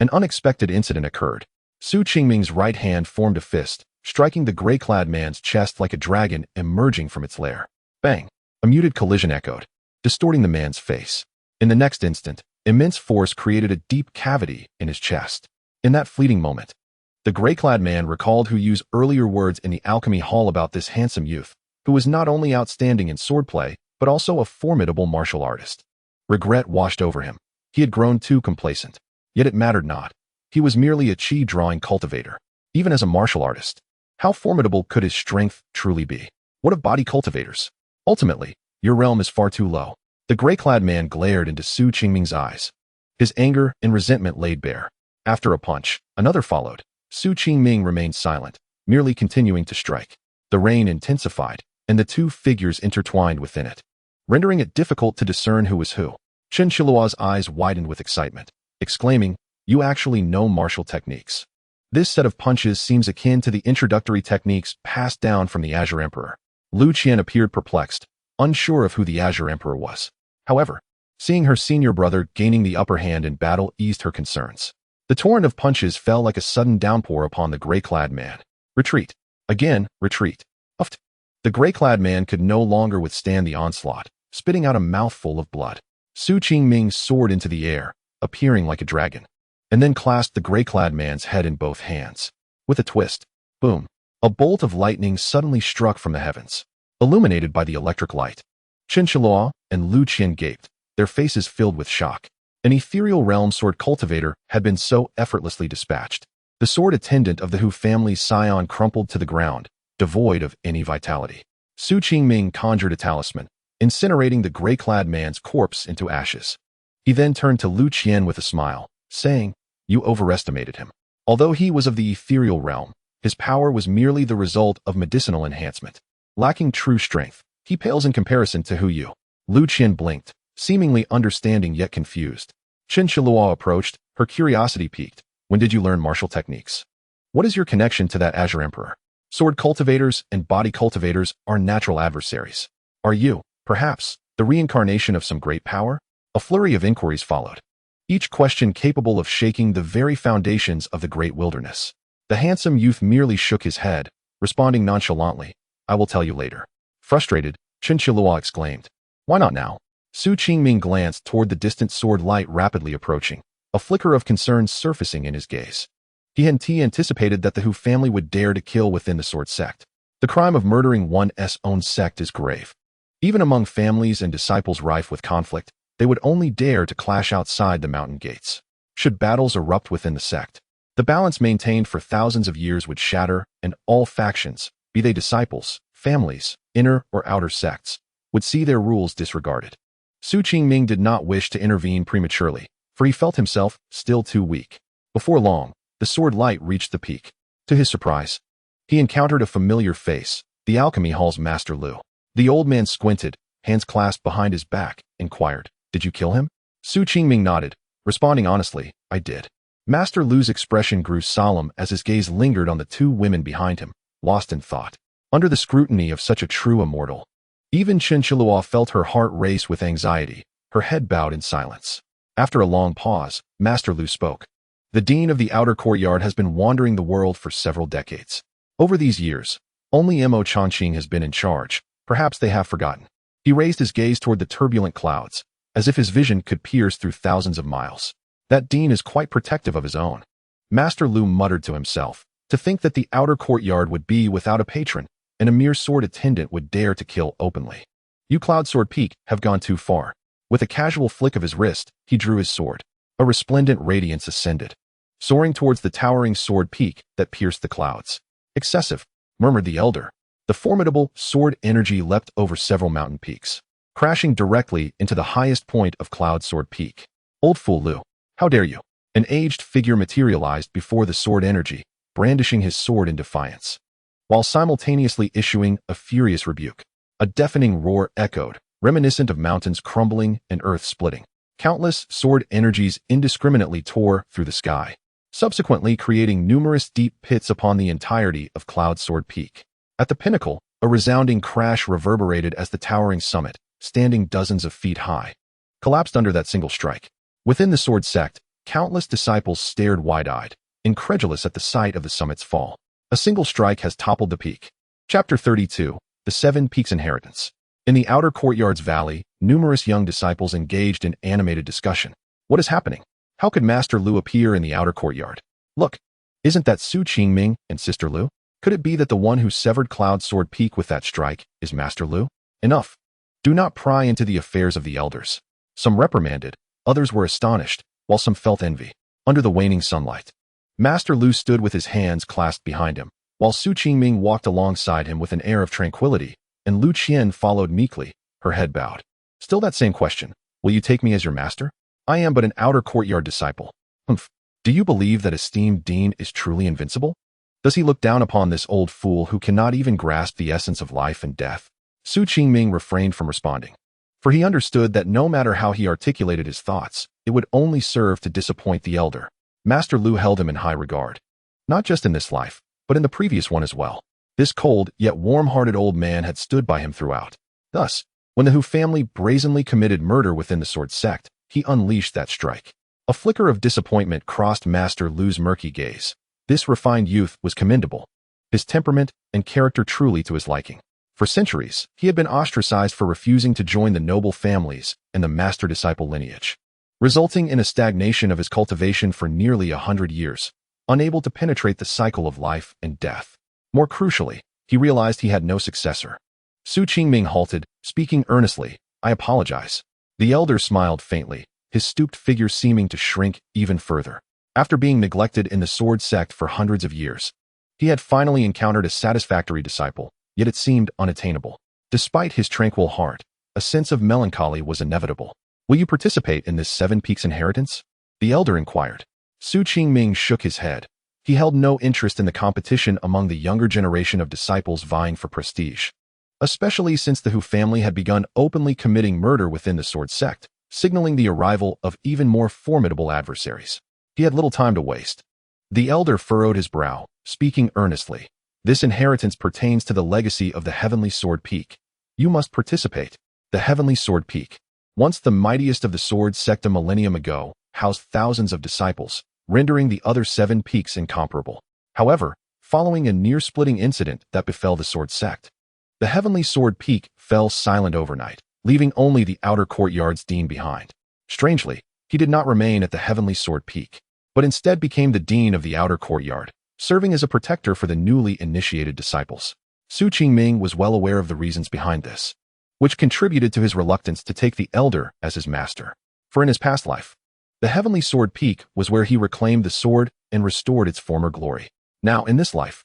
an unexpected incident occurred. Su Qingming's right hand formed a fist, striking the gray-clad man's chest like a dragon emerging from its lair. Bang! A muted collision echoed, distorting the man's face. In the next instant, immense force created a deep cavity in his chest. In that fleeting moment, the gray-clad man recalled who used earlier words in the alchemy hall about this handsome youth, who was not only outstanding in swordplay, but also a formidable martial artist. Regret washed over him. He had grown too complacent. Yet it mattered not. He was merely a qi-drawing cultivator. Even as a martial artist, how formidable could his strength truly be? What of body cultivators? Ultimately, your realm is far too low. The gray-clad man glared into Su Qingming's eyes. His anger and resentment laid bare. After a punch, another followed. Su Qingming remained silent, merely continuing to strike. The rain intensified, and the two figures intertwined within it, rendering it difficult to discern who was who. Chen Qiluo's eyes widened with excitement, exclaiming, "You actually know martial techniques. This set of punches seems akin to the introductory techniques passed down from the Azure Emperor." Lu Qian appeared perplexed, unsure of who the Azure Emperor was. However, seeing her senior brother gaining the upper hand in battle eased her concerns. The torrent of punches fell like a sudden downpour upon the gray-clad man. Retreat. Again, retreat. Uft. The gray-clad man could no longer withstand the onslaught, spitting out a mouthful of blood. Su Qingming soared into the air, appearing like a dragon, and then clasped the gray-clad man's head in both hands. With a twist, boom, a bolt of lightning suddenly struck from the heavens, illuminated by the electric light. Chen Qiluo and Lu Qian gaped, their faces filled with shock. An ethereal realm sword cultivator had been so effortlessly dispatched. The sword attendant of the Hu family's scion crumpled to the ground, devoid of any vitality. Su Qingming conjured a talisman, incinerating the gray-clad man's corpse into ashes. He then turned to Lu Qian with a smile, saying, "You overestimated him. Although he was of the ethereal realm, his power was merely the result of medicinal enhancement. Lacking true strength, he pales in comparison to you." Lu Qian blinked, seemingly understanding yet confused. Chen Qiluo approached, her curiosity piqued. "When did you learn martial techniques? What is your connection to that Azure Emperor? Sword cultivators and body cultivators are natural adversaries. Are you, perhaps, the reincarnation of some great power?" A flurry of inquiries followed, each question capable of shaking the very foundations of the great wilderness. The handsome youth merely shook his head, responding nonchalantly, "I will tell you later." Frustrated, Chen Qiluo exclaimed, "Why not now?" Su Qingming glanced toward the distant sword light rapidly approaching, a flicker of concern surfacing in his gaze. He had anticipated that the Hu family would dare to kill within the Sword Sect. The crime of murdering one's own sect is grave. Even among families and disciples rife with conflict, they would only dare to clash outside the mountain gates. Should battles erupt within the sect, the balance maintained for thousands of years would shatter, and all factions, be they disciples, families, inner or outer sects, would see their rules disregarded. Su Qingming did not wish to intervene prematurely, for he felt himself still too weak. Before long, the sword light reached the peak. To his surprise, he encountered a familiar face, the alchemy hall's Master Lu. The old man squinted, hands clasped behind his back, inquired, "Did you kill him?" Su Qingming nodded, responding honestly, "I did." Master Lu's expression grew solemn as his gaze lingered on the two women behind him, lost in thought. Under the scrutiny of such a true immortal, even Chen Qiluo felt her heart race with anxiety, her head bowed in silence. After a long pause, Master Lu spoke. "The dean of the outer courtyard has been wandering the world for several decades. Over these years, only Mo Changqing has been in charge. Perhaps they have forgotten." He raised his gaze toward the turbulent clouds, as if his vision could pierce through thousands of miles. "That dean is quite protective of his own. Master Lu muttered to himself. To think that the outer courtyard would be without a patron, and a mere sword attendant would dare to kill openly. You Cloud Sword Peak have gone too far. With a casual flick of his wrist, he drew his sword. A resplendent radiance ascended, soaring towards the towering sword peak that pierced the clouds. Excessive, murmured the elder. The formidable sword energy leapt over several mountain peaks, crashing directly into the highest point of Cloud Sword Peak. Old fool Lu, how dare you? An aged figure materialized before the sword energy, brandishing his sword in defiance, while simultaneously issuing a furious rebuke. A deafening roar echoed, reminiscent of mountains crumbling and earth splitting. Countless sword energies indiscriminately tore through the sky, subsequently creating numerous deep pits upon the entirety of Cloud Sword Peak. At the pinnacle, a resounding crash reverberated as the towering summit, standing dozens of feet high, collapsed under that single strike. Within the Sword Sect, countless disciples stared wide-eyed, incredulous at the sight of the summit's fall. A single strike has toppled the peak. Chapter 32, The Seven Peaks Inheritance. In the outer courtyard's valley, numerous young disciples engaged in animated discussion. What is happening? How could Master Lu appear in the outer courtyard? Look, isn't that Su Qingming and Sister Lu? Could it be that the one who severed Cloud Sword Peak with that strike is Master Lu? Enough. Do not pry into the affairs of the elders. Some reprimanded, others were astonished, while some felt envy. Under the waning sunlight, Master Lu stood with his hands clasped behind him, while Su Qingming walked alongside him with an air of tranquility, and Lu Qian followed meekly, her head bowed. Still that same question. Will you take me as your master? I am but an outer courtyard disciple. Humph. Do you believe that esteemed dean is truly invincible? Does he look down upon this old fool who cannot even grasp the essence of life and death? Su Qingming refrained from responding, for he understood that no matter how he articulated his thoughts, it would only serve to disappoint the elder. Master Lu held him in high regard, not just in this life, but in the previous one as well. This cold yet warm-hearted old man had stood by him throughout. Thus, when the Hu family brazenly committed murder within the Sword Sect, he unleashed that strike. A flicker of disappointment crossed Master Lu's murky gaze. This refined youth was commendable, his temperament and character truly to his liking. For centuries, he had been ostracized for refusing to join the noble families and the master-disciple lineage, resulting in a stagnation of his cultivation for nearly 100 years, unable to penetrate the cycle of life and death. More crucially, he realized he had no successor. Su Qingming halted, speaking earnestly. I apologize. The elder smiled faintly, his stooped figure seeming to shrink even further. After being neglected in the Sword Sect for hundreds of years, he had finally encountered a satisfactory disciple, yet it seemed unattainable. Despite his tranquil heart, a sense of melancholy was inevitable. Will you participate in this Seven Peaks inheritance? The elder inquired. Su Qingming shook his head. He held no interest in the competition among the younger generation of disciples vying for prestige, especially since the Hu family had begun openly committing murder within the Sword Sect, signaling the arrival of even more formidable adversaries. He had little time to waste. The elder furrowed his brow, speaking earnestly. This inheritance pertains to the legacy of the Heavenly Sword Peak. You must participate. The Heavenly Sword Peak, once the mightiest of the Sword Sect a millennium ago, housed thousands of disciples, rendering the other 7 peaks incomparable. However, following a near-splitting incident that befell the Sword Sect, the Heavenly Sword Peak fell silent overnight, leaving only the outer courtyard's dean behind. Strangely, he did not remain at the Heavenly Sword Peak, but instead became the dean of the outer courtyard, serving as a protector for the newly initiated disciples. Su Qingming was well aware of the reasons behind this, which contributed to his reluctance to take the elder as his master. For in his past life, the Heavenly Sword Peak was where he reclaimed the sword and restored its former glory. Now, in this life,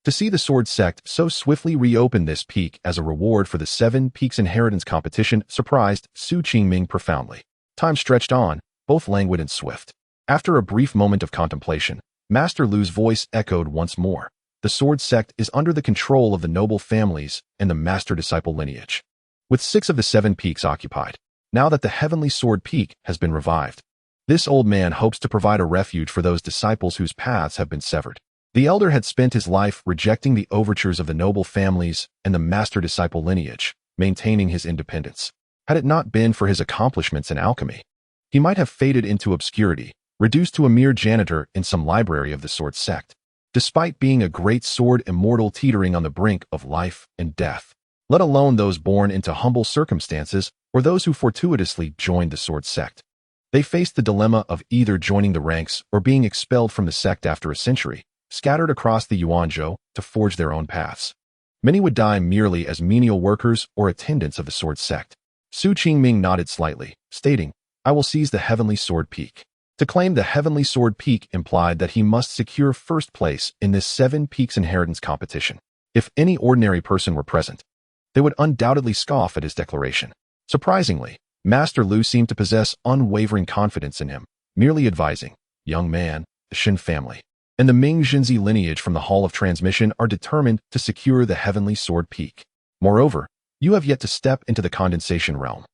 to see the Sword Sect so swiftly reopen this peak as a reward for the 7 Peaks inheritance competition surprised Su Qingming profoundly. Time stretched on, both languid and swift. After a brief moment of contemplation, Master Lu's voice echoed once more. The Sword Sect is under the control of the noble families and the master-disciple lineage, with 6 of the 7 peaks occupied. Now that the Heavenly Sword Peak has been revived, this old man hopes to provide a refuge for those disciples whose paths have been severed. The elder had spent his life rejecting the overtures of the noble families and the master-disciple lineage, maintaining his independence. Had it not been for his accomplishments in alchemy, he might have faded into obscurity, reduced to a mere janitor in some library of the Sword Sect. Despite being a great sword immortal teetering on the brink of life and death, let alone those born into humble circumstances or those who fortuitously joined the Sword Sect, They faced the dilemma of either joining the ranks or being expelled from the sect after a century, scattered across the Yuanzhou to forge their own paths. Many would die merely as menial workers or attendants of the Sword Sect. Su Qingming nodded slightly, stating, "I will seize the Heavenly Sword Peak." To claim the Heavenly Sword Peak implied that he must secure first place in this 7 Peaks inheritance competition. If any ordinary person were present, they would undoubtedly scoff at his declaration. Surprisingly, Master Lu seemed to possess unwavering confidence in him, merely advising, "Young man, the Shen family and the Ming Jinzi lineage from the Hall of Transmission are determined to secure the Heavenly Sword Peak. Moreover, you have yet to step into the condensation realm,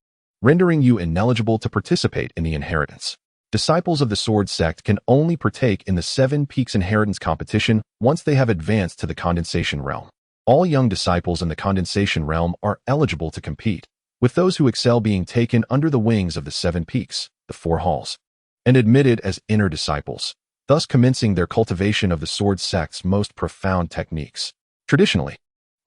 rendering you ineligible to participate in the inheritance. Disciples of the Sword Sect can only partake in the 7 Peaks inheritance competition once they have advanced to the condensation realm. All young disciples in the condensation realm are eligible to compete, with those who excel being taken under the wings of the 7 Peaks, the 4 halls, and admitted as inner disciples, thus commencing their cultivation of the Sword Sect's most profound techniques. Traditionally,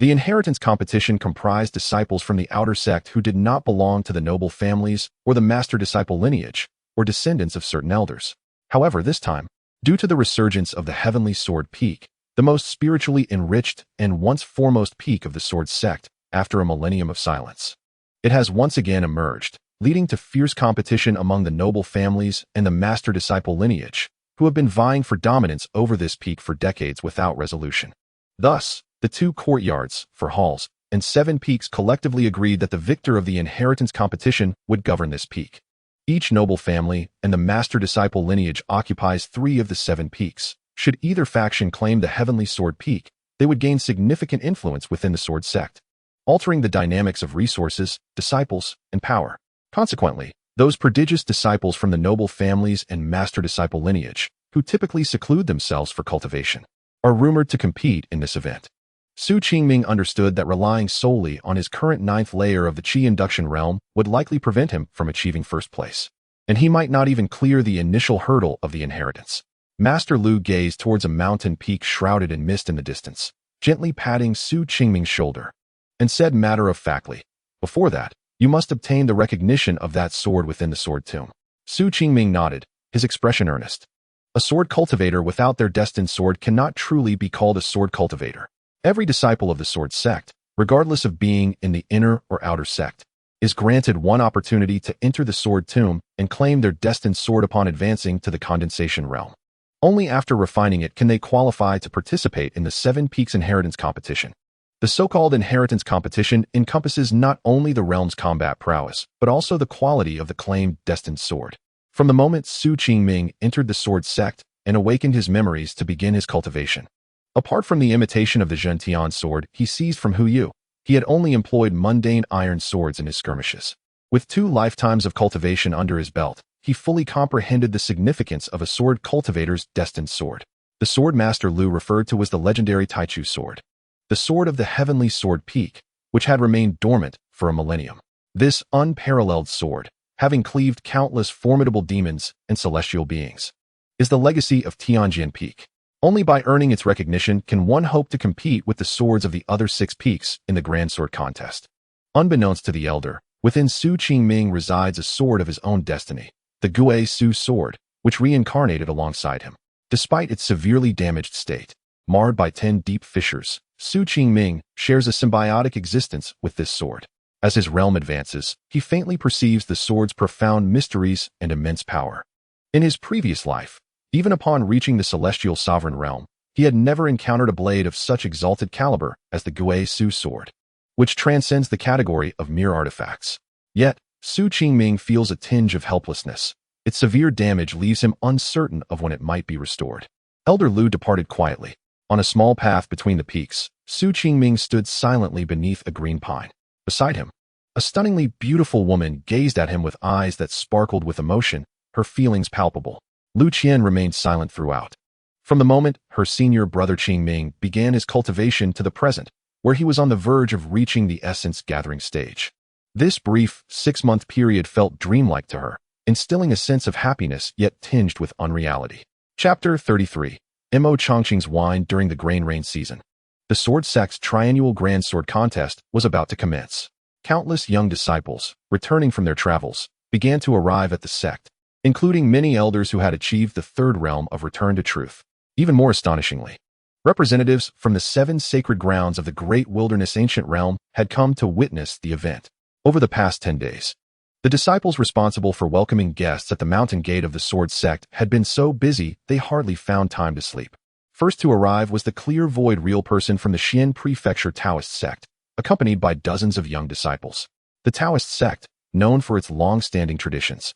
the inheritance competition comprised disciples from the outer sect who did not belong to the noble families or the master-disciple lineage, or descendants of certain elders. However, this time, due to the resurgence of the Heavenly Sword Peak, the most spiritually enriched and once foremost peak of the Sword Sect after a millennium of silence, it has once again emerged, leading to fierce competition among the noble families and the master-disciple lineage, who have been vying for dominance over this peak for decades without resolution. Thus, the 2 courtyards, 4 halls, and 7 peaks collectively agreed that the victor of the inheritance competition would govern this peak. Each noble family and the master-disciple lineage occupies 3 of the 7 peaks. Should either faction claim the Heavenly Sword Peak, they would gain significant influence within the Sword Sect, altering the dynamics of resources, disciples, and power. Consequently, those prodigious disciples from the noble families and master-disciple lineage, who typically seclude themselves for cultivation, are rumored to compete in this event. Su Qingming understood that relying solely on his current 9th layer of the Qi induction realm would likely prevent him from achieving first place, and he might not even clear the initial hurdle of the inheritance. Master Lu gazed towards a mountain peak shrouded in mist in the distance, gently patting Su Qingming's shoulder, and said matter-of-factly, "Before that, you must obtain the recognition of that sword within the sword tomb." Su Qingming nodded, his expression earnest. A sword cultivator without their destined sword cannot truly be called a sword cultivator. Every disciple of the Sword Sect, regardless of being in the inner or outer sect, is granted one opportunity to enter the sword tomb and claim their destined sword upon advancing to the condensation realm. Only after refining it can they qualify to participate in the 7 Peaks inheritance competition. The so-called inheritance competition encompasses not only the realm's combat prowess, but also the quality of the claimed destined sword. From the moment Su Qingming entered the Sword Sect and awakened his memories to begin his cultivation, apart from the imitation of the Zhentian sword he seized from Hu Yu, he had only employed mundane iron swords in his skirmishes. With 2 lifetimes of cultivation under his belt, he fully comprehended the significance of a sword cultivator's destined sword. The sword Master Lu referred to was the legendary Taichu sword, the sword of the Heavenly Sword Peak, which had remained dormant for a millennium. This unparalleled sword, having cleaved countless formidable demons and celestial beings, is the legacy of Tianjin Peak. Only by earning its recognition can one hope to compete with the swords of the other 6 peaks in the Grand Sword Contest. Unbeknownst to the elder, within Su Qingming resides a sword of his own destiny, the Gui Su sword, which reincarnated alongside him. Despite its severely damaged state, marred by 10 deep fissures, Su Qingming shares a symbiotic existence with this sword. As his realm advances, he faintly perceives the sword's profound mysteries and immense power. In his previous life, even upon reaching the celestial sovereign realm, he had never encountered a blade of such exalted caliber as the Gui Su sword, which transcends the category of mere artifacts. Yet, Su Qingming feels a tinge of helplessness. Its severe damage leaves him uncertain of when it might be restored. Elder Lu departed quietly. On a small path between the peaks, Su Qingming stood silently beneath a green pine. Beside him, a stunningly beautiful woman gazed at him with eyes that sparkled with emotion, her feelings palpable. Lu Qian remained silent throughout. From the moment her senior brother Qingming began his cultivation to the present, where he was on the verge of reaching the essence-gathering stage. This brief, 6-month period felt dreamlike to her, instilling a sense of happiness yet tinged with unreality. Chapter 33. Mo Chongqing's Wine during the grain rain season. The Sword Sect's triannual Grand Sword Contest was about to commence. Countless young disciples, returning from their travels, began to arrive at the sect, including many elders who had achieved the third realm of return to truth. Even more astonishingly, representatives from the 7 sacred grounds of the Great Wilderness Ancient Realm had come to witness the event. Over the past 10 days, the disciples responsible for welcoming guests at the mountain gate of the Sword Sect had been so busy they hardly found time to sleep. First to arrive was the clear void real person from the Qian Prefecture Taoist sect, accompanied by dozens of young disciples. The Taoist sect, known for its long-standing traditions,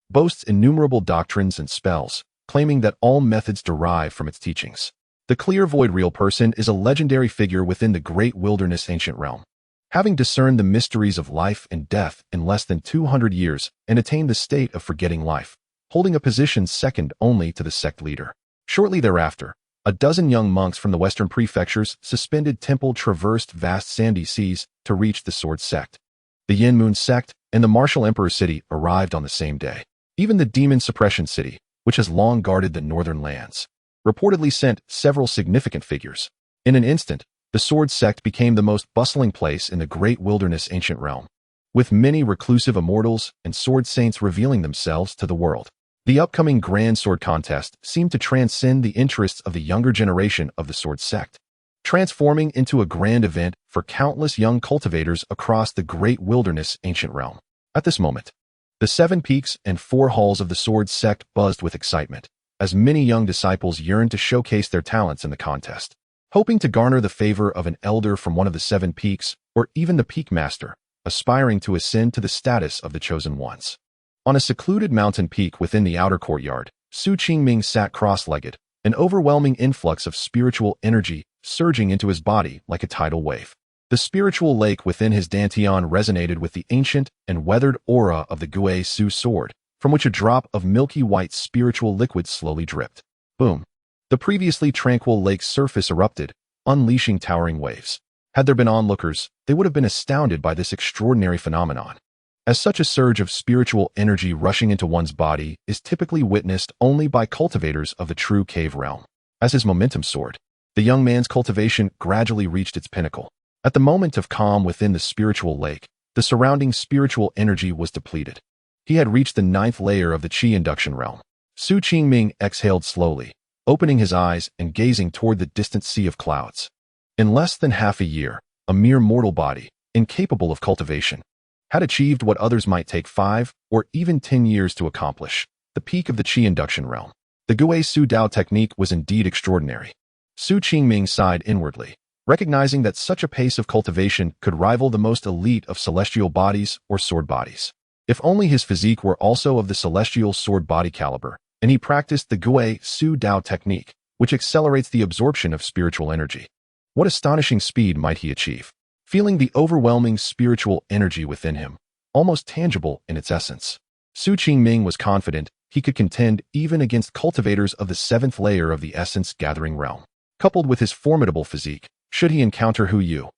boasts innumerable doctrines and spells, claiming that all methods derive from its teachings. The clear void real person is a legendary figure within the Great Wilderness Ancient Realm, having discerned the mysteries of life and death in less than 200 years and attained the state of forgetting life, holding a position second only to the sect leader. Shortly thereafter, a dozen young monks from the western prefecture's suspended temple traversed vast sandy seas to reach the Sword Sect. The Yin Moon sect and the Martial Emperor city arrived on the same day. Even the Demon Suppression city, which has long guarded the northern lands, reportedly sent several significant figures. In an instant, the Sword Sect became the most bustling place in the Great Wilderness Ancient Realm, with many reclusive immortals and sword saints revealing themselves to the world. The upcoming Grand Sword Contest seemed to transcend the interests of the younger generation of the Sword Sect, transforming into a grand event for countless young cultivators across the Great Wilderness Ancient Realm. At this moment, the 7 peaks and 4 halls of the Sword Sect buzzed with excitement, as many young disciples yearned to showcase their talents in the contest, hoping to garner the favor of an elder from one of the 7 peaks, or even the peak master, aspiring to ascend to the status of the chosen ones. On a secluded mountain peak within the outer courtyard, Qingming sat cross-legged, an overwhelming influx of spiritual energy surging into his body like a tidal wave. The spiritual lake within his dantian resonated with the ancient and weathered aura of the Gui Su sword, from which a drop of milky white spiritual liquid slowly dripped. Boom! The previously tranquil lake's surface erupted, unleashing towering waves. Had there been onlookers, they would have been astounded by this extraordinary phenomenon, as such a surge of spiritual energy rushing into one's body is typically witnessed only by cultivators of the true cave realm. As his momentum soared, the young man's cultivation gradually reached its pinnacle. At the moment of calm within the spiritual lake, the surrounding spiritual energy was depleted. He had reached the 9th layer of the Qi induction realm. Qingming exhaled slowly, opening his eyes and gazing toward the distant sea of clouds. In less than half a year, a mere mortal body, incapable of cultivation, had achieved what others might take 5 or even 10 years to accomplish, the peak of the Qi induction realm. The Gui Su Dao technique was indeed extraordinary. Qingming sighed inwardly, recognizing that such a pace of cultivation could rival the most elite of celestial bodies or sword bodies. If only his physique were also of the celestial sword body caliber, and he practiced the Gui Su Dao technique, which accelerates the absorption of spiritual energy. What astonishing speed might he achieve? Feeling the overwhelming spiritual energy within him, almost tangible in its essence, Qingming was confident he could contend even against cultivators of the 7th layer of the essence-gathering realm. Coupled with his formidable physique, should he encounter Hu Yu,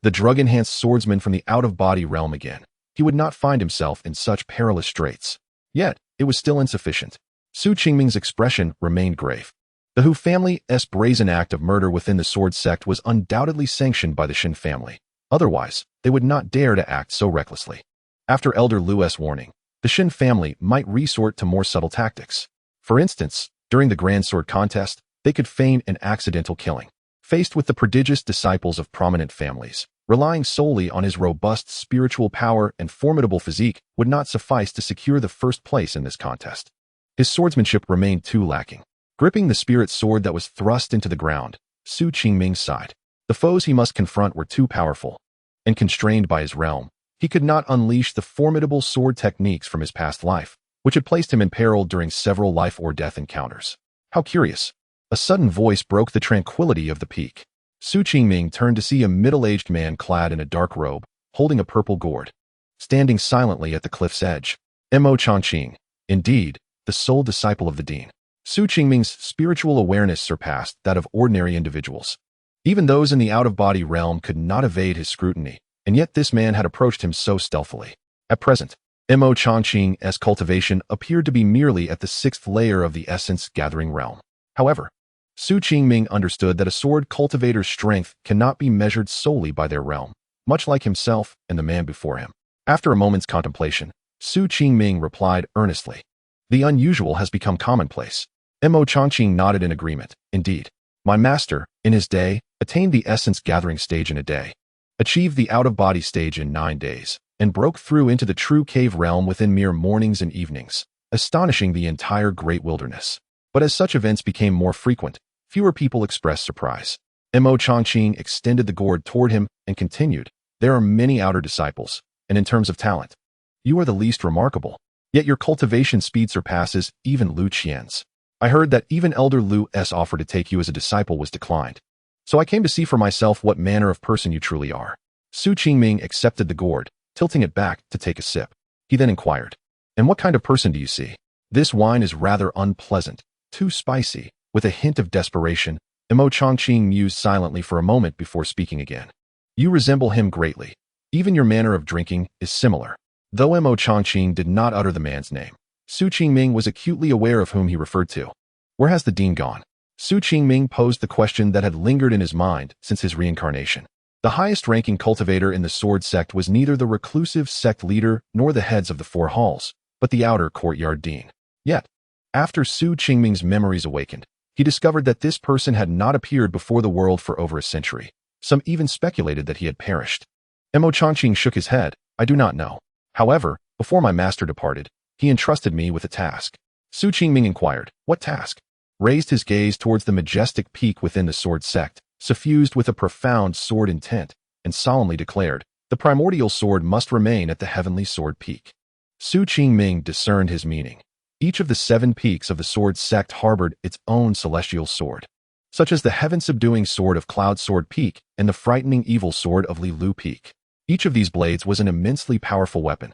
the drug-enhanced swordsman from the out-of-body realm again, he would not find himself in such perilous straits. Yet, it was still insufficient. Qingming's expression remained grave. The Hu family's brazen act of murder within the Sword Sect was undoubtedly sanctioned by the Shen family. Otherwise, they would not dare to act so recklessly. After Elder Lu's warning, the Shen family might resort to more subtle tactics. For instance, during the Grand Sword Contest, they could feign an accidental killing. Faced with the prodigious disciples of prominent families, relying solely on his robust spiritual power and formidable physique would not suffice to secure the first place in this contest. His swordsmanship remained too lacking. Gripping the spirit sword that was thrust into the ground, Qingming sighed. The foes he must confront were too powerful, and constrained by his realm, he could not unleash the formidable sword techniques from his past life, which had placed him in peril during several life-or-death encounters. How curious! A sudden voice broke the tranquility of the peak. Qingming turned to see a middle-aged man clad in a dark robe, holding a purple gourd, standing silently at the cliff's edge. Mo Changqing, indeed, the sole disciple of the dean. Qingming's spiritual awareness surpassed that of ordinary individuals. Even those in the out-of-body realm could not evade his scrutiny, and yet this man had approached him so stealthily. At present, Mo Changqing's cultivation appeared to be merely at the 6th layer of the essence-gathering realm. However, Qingming understood that a sword cultivator's strength cannot be measured solely by their realm, much like himself and the man before him. After a moment's contemplation, Qingming replied earnestly, The unusual has become commonplace. Mo Changqing nodded in agreement. Indeed. My master, in his day, attained the essence-gathering stage in a day, achieved the out-of-body stage in 9 days, and broke through into the true cave realm within mere mornings and evenings, astonishing the entire great wilderness. But as such events became more frequent, fewer people expressed surprise. Mo Changqing extended the gourd toward him and continued, there are many outer disciples, and in terms of talent, you are the least remarkable. Yet your cultivation speed surpasses even Lu Qian's. I heard that even Elder Lu's offer to take you as a disciple was declined. So I came to see for myself what manner of person you truly are. Qingming accepted the gourd, tilting it back to take a sip. He then inquired, and what kind of person do you see? This wine is rather unpleasant, too spicy. With a hint of desperation, Mo Changqing mused silently for a moment before speaking again. You resemble him greatly. Even your manner of drinking is similar. Though Mo Changqing did not utter the man's name, Qingming was acutely aware of whom he referred to. Where has the dean gone? Qingming posed the question that had lingered in his mind since his reincarnation. The highest-ranking cultivator in the Sword Sect was neither the reclusive sect leader nor the heads of the 4 halls, but the outer courtyard dean. Yet, after Qingming's memories awakened, he discovered that this person had not appeared before the world for over a century. Some even speculated that he had perished. Mo Changqing shook his head. I do not know. However, before my master departed, he entrusted me with a task. Qingming inquired, what task? Raised his gaze towards the majestic peak within the Sword Sect, suffused with a profound sword intent, and solemnly declared, the primordial sword must remain at the heavenly sword peak. Qingming discerned his meaning. Each of the 7 peaks of the Sword Sect harbored its own celestial sword, such as the heaven-subduing sword of Cloud Sword Peak and the frightening evil sword of Li Lu Peak. Each of these blades was an immensely powerful weapon,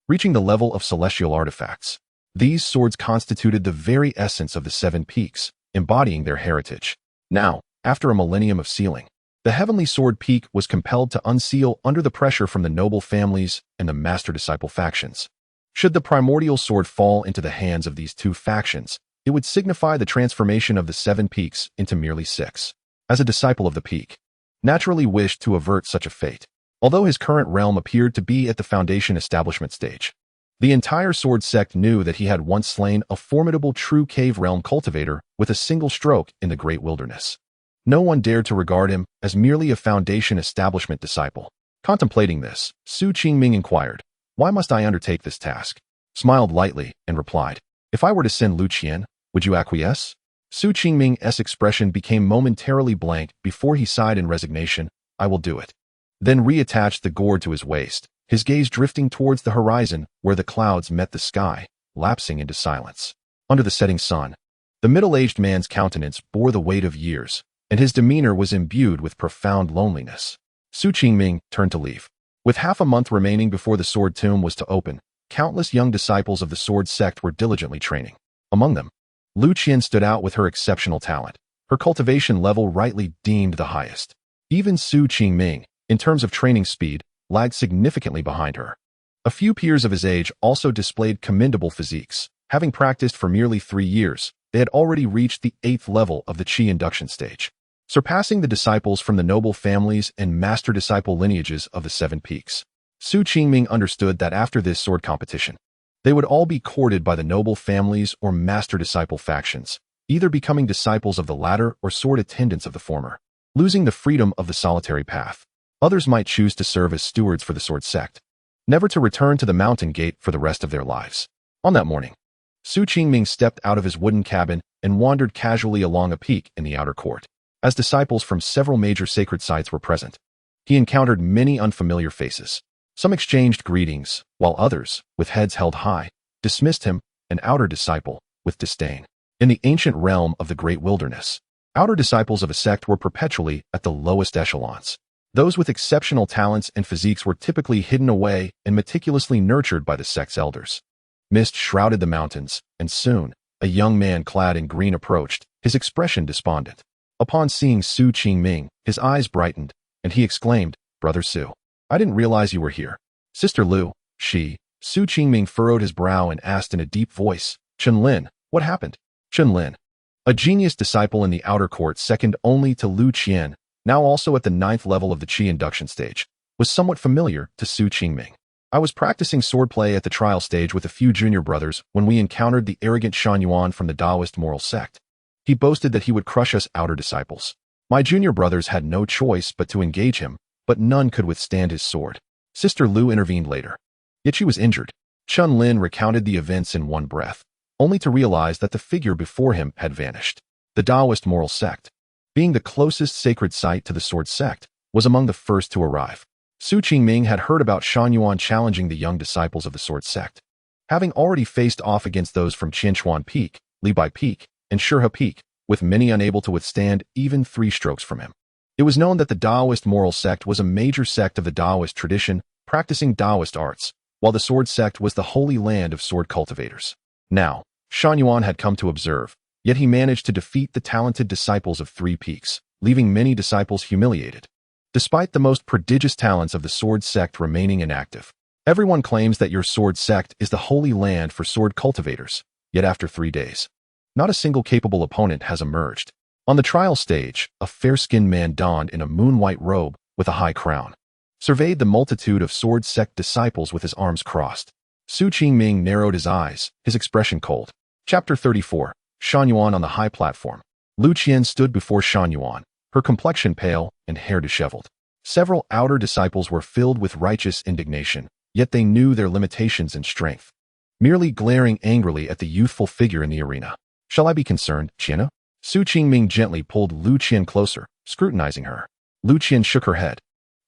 reaching the level of celestial artifacts. These swords constituted the very essence of the 7 peaks, embodying their heritage. Now, after a millennium of sealing, the heavenly sword peak was compelled to unseal under the pressure from the noble families and the master-disciple factions. Should the primordial sword fall into the hands of these 2 factions, it would signify the transformation of the 7 peaks into merely 6. As a disciple of the peak, naturally wished to avert such a fate. Although his current realm appeared to be at the foundation establishment stage, the entire Sword Sect knew that he had once slain a formidable true cave realm cultivator with a single stroke in the great wilderness. No one dared to regard him as merely a foundation establishment disciple. Contemplating this, Qingming inquired, why must I undertake this task? Smiled lightly and replied, if I were to send Lu Qian, would you acquiesce? Qingming's expression became momentarily blank before he sighed in resignation, I will do it. Then reattached the gourd to his waist, his gaze drifting towards the horizon where the clouds met the sky, lapsing into silence. Under the setting sun, the middle-aged man's countenance bore the weight of years, and his demeanor was imbued with profound loneliness. Qingming turned to leave. With half a month remaining before the sword tomb was to open, countless young disciples of the Sword Sect were diligently training. Among them, Lu Qian stood out with her exceptional talent, her cultivation level rightly deemed the highest. Even Qingming, in terms of training speed, lagged significantly behind her. A few peers of his age also displayed commendable physiques. Having practiced for merely 3 years, they had already reached the 8th level of the Qi induction stage, surpassing the disciples from the noble families and master-disciple lineages of the 7 peaks. Qingming understood that after this sword competition, they would all be courted by the noble families or master-disciple factions, either becoming disciples of the latter or sword attendants of the former, losing the freedom of the solitary path. Others might choose to serve as stewards for the Sword Sect, never to return to the mountain gate for the rest of their lives. On that morning, Qingming stepped out of his wooden cabin and wandered casually along a peak in the outer court. As disciples from several major sacred sites were present, he encountered many unfamiliar faces. Some exchanged greetings, while others, with heads held high, dismissed him, an outer disciple, with disdain. In the ancient realm of the great wilderness, outer disciples of a sect were perpetually at the lowest echelons. Those with exceptional talents and physiques were typically hidden away and meticulously nurtured by the sect's elders. Mist shrouded the mountains, and soon, a young man clad in green approached, his expression despondent. Upon seeing Qingming, his eyes brightened, and he exclaimed, Brother Su, I didn't realize you were here. Sister Lu, Qingming furrowed his brow and asked in a deep voice, Chenlin, what happened? Chenlin, a genius disciple in the outer court second only to Lu Qian, now also at the 9th level of the Qi induction stage, was somewhat familiar to Qingming. I was practicing swordplay at the trial stage with a few junior brothers when we encountered the arrogant Shen Yuan from the Taoist moral sect. He boasted that he would crush us outer disciples. My junior brothers had no choice but to engage him, but none could withstand his sword. Sister Lu intervened later. Yet she was injured. Chun Lin recounted the events in one breath, only to realize that the figure before him had vanished. The Taoist moral sect, being the closest sacred site to the Sword Sect, was among the first to arrive. Qingming had heard about Shen Yuan challenging the young disciples of the Sword Sect. Having already faced off against those from Qianchuan Peak, Libai Peak, and Shurha Peak, with many unable to withstand even 3 strokes from him. It was known that the Taoist moral sect was a major sect of the Taoist tradition, practicing Taoist arts, while the Sword Sect was the holy land of sword cultivators. Now, Shen Yuan had come to observe, yet he managed to defeat the talented disciples of 3 peaks, leaving many disciples humiliated. Despite the most prodigious talents of the Sword Sect remaining inactive, everyone claims that your Sword Sect is the holy land for sword cultivators, yet after 3 days, not a single capable opponent has emerged. On the trial stage, a fair-skinned man donned in a moon-white robe with a high crown surveyed the multitude of Sword Sect disciples with his arms crossed. Qingming narrowed his eyes, his expression cold. Chapter 34. Shen Yuan on the high platform. Lu Qian stood before Shen Yuan, her complexion pale and hair disheveled. Several outer disciples were filled with righteous indignation, yet they knew their limitations and strength, merely glaring angrily at the youthful figure in the arena. Shall I be concerned, Qian? Qingming gently pulled Lu Qian closer, scrutinizing her. Lu Qian shook her head.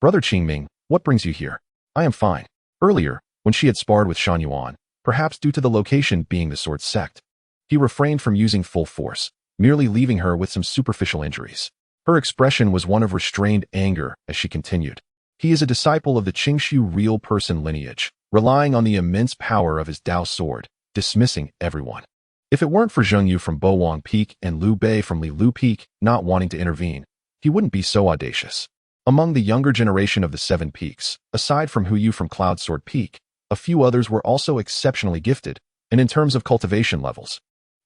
Brother Qingming, what brings you here? I am fine. Earlier, when she had sparred with Shen Yuan, perhaps due to the location being the Sword Sect, he refrained from using full force, merely leaving her with some superficial injuries. Her expression was one of restrained anger as she continued. He is a disciple of the Qingshu real person lineage, relying on the immense power of his Dao sword, dismissing everyone. If it weren't for Zheng Yu from Bowang Peak and Liu Bei from Li Lu Peak not wanting to intervene, he wouldn't be so audacious. Among the younger generation of the 7 peaks, aside from Hu Yu from Cloud Sword Peak, a few others were also exceptionally gifted, and in terms of cultivation levels,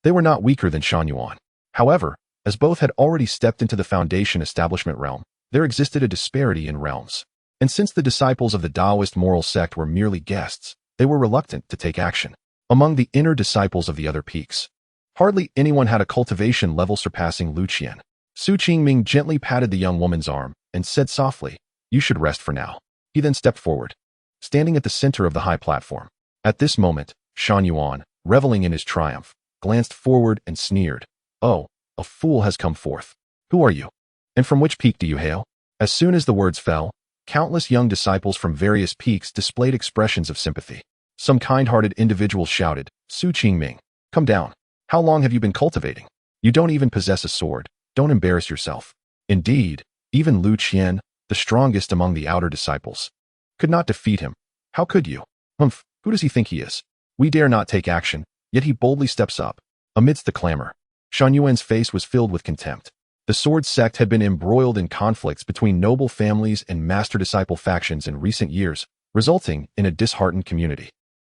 they were not weaker than Shen Yuan. However, as both had already stepped into the Foundation establishment realm, there existed a disparity in realms. And since the disciples of the Taoist moral sect were merely guests, they were reluctant to take action. Among the inner disciples of the other peaks, hardly anyone had a cultivation level surpassing Lu Qian. Qingming gently patted the young woman's arm and said softly, "You should rest for now." He then stepped forward, standing at the center of the high platform. At this moment, Shen Yuan, reveling in his triumph, glanced forward and sneered. "Oh, a fool has come forth. Who are you? And from which peak do you hail?" As soon as the words fell, countless young disciples from various peaks displayed expressions of sympathy. Some kind-hearted individuals shouted, "Qingming, come down. How long have you been cultivating? You don't even possess a sword. Don't embarrass yourself." Indeed, even Lu Qian, the strongest among the outer disciples, could not defeat him. How could you? Humph, who does he think he is? We dare not take action, yet he boldly steps up. Amidst the clamor, Shen Yuan's face was filled with contempt. The Sword Sect had been embroiled in conflicts between noble families and master-disciple factions in recent years, resulting in a disheartened community.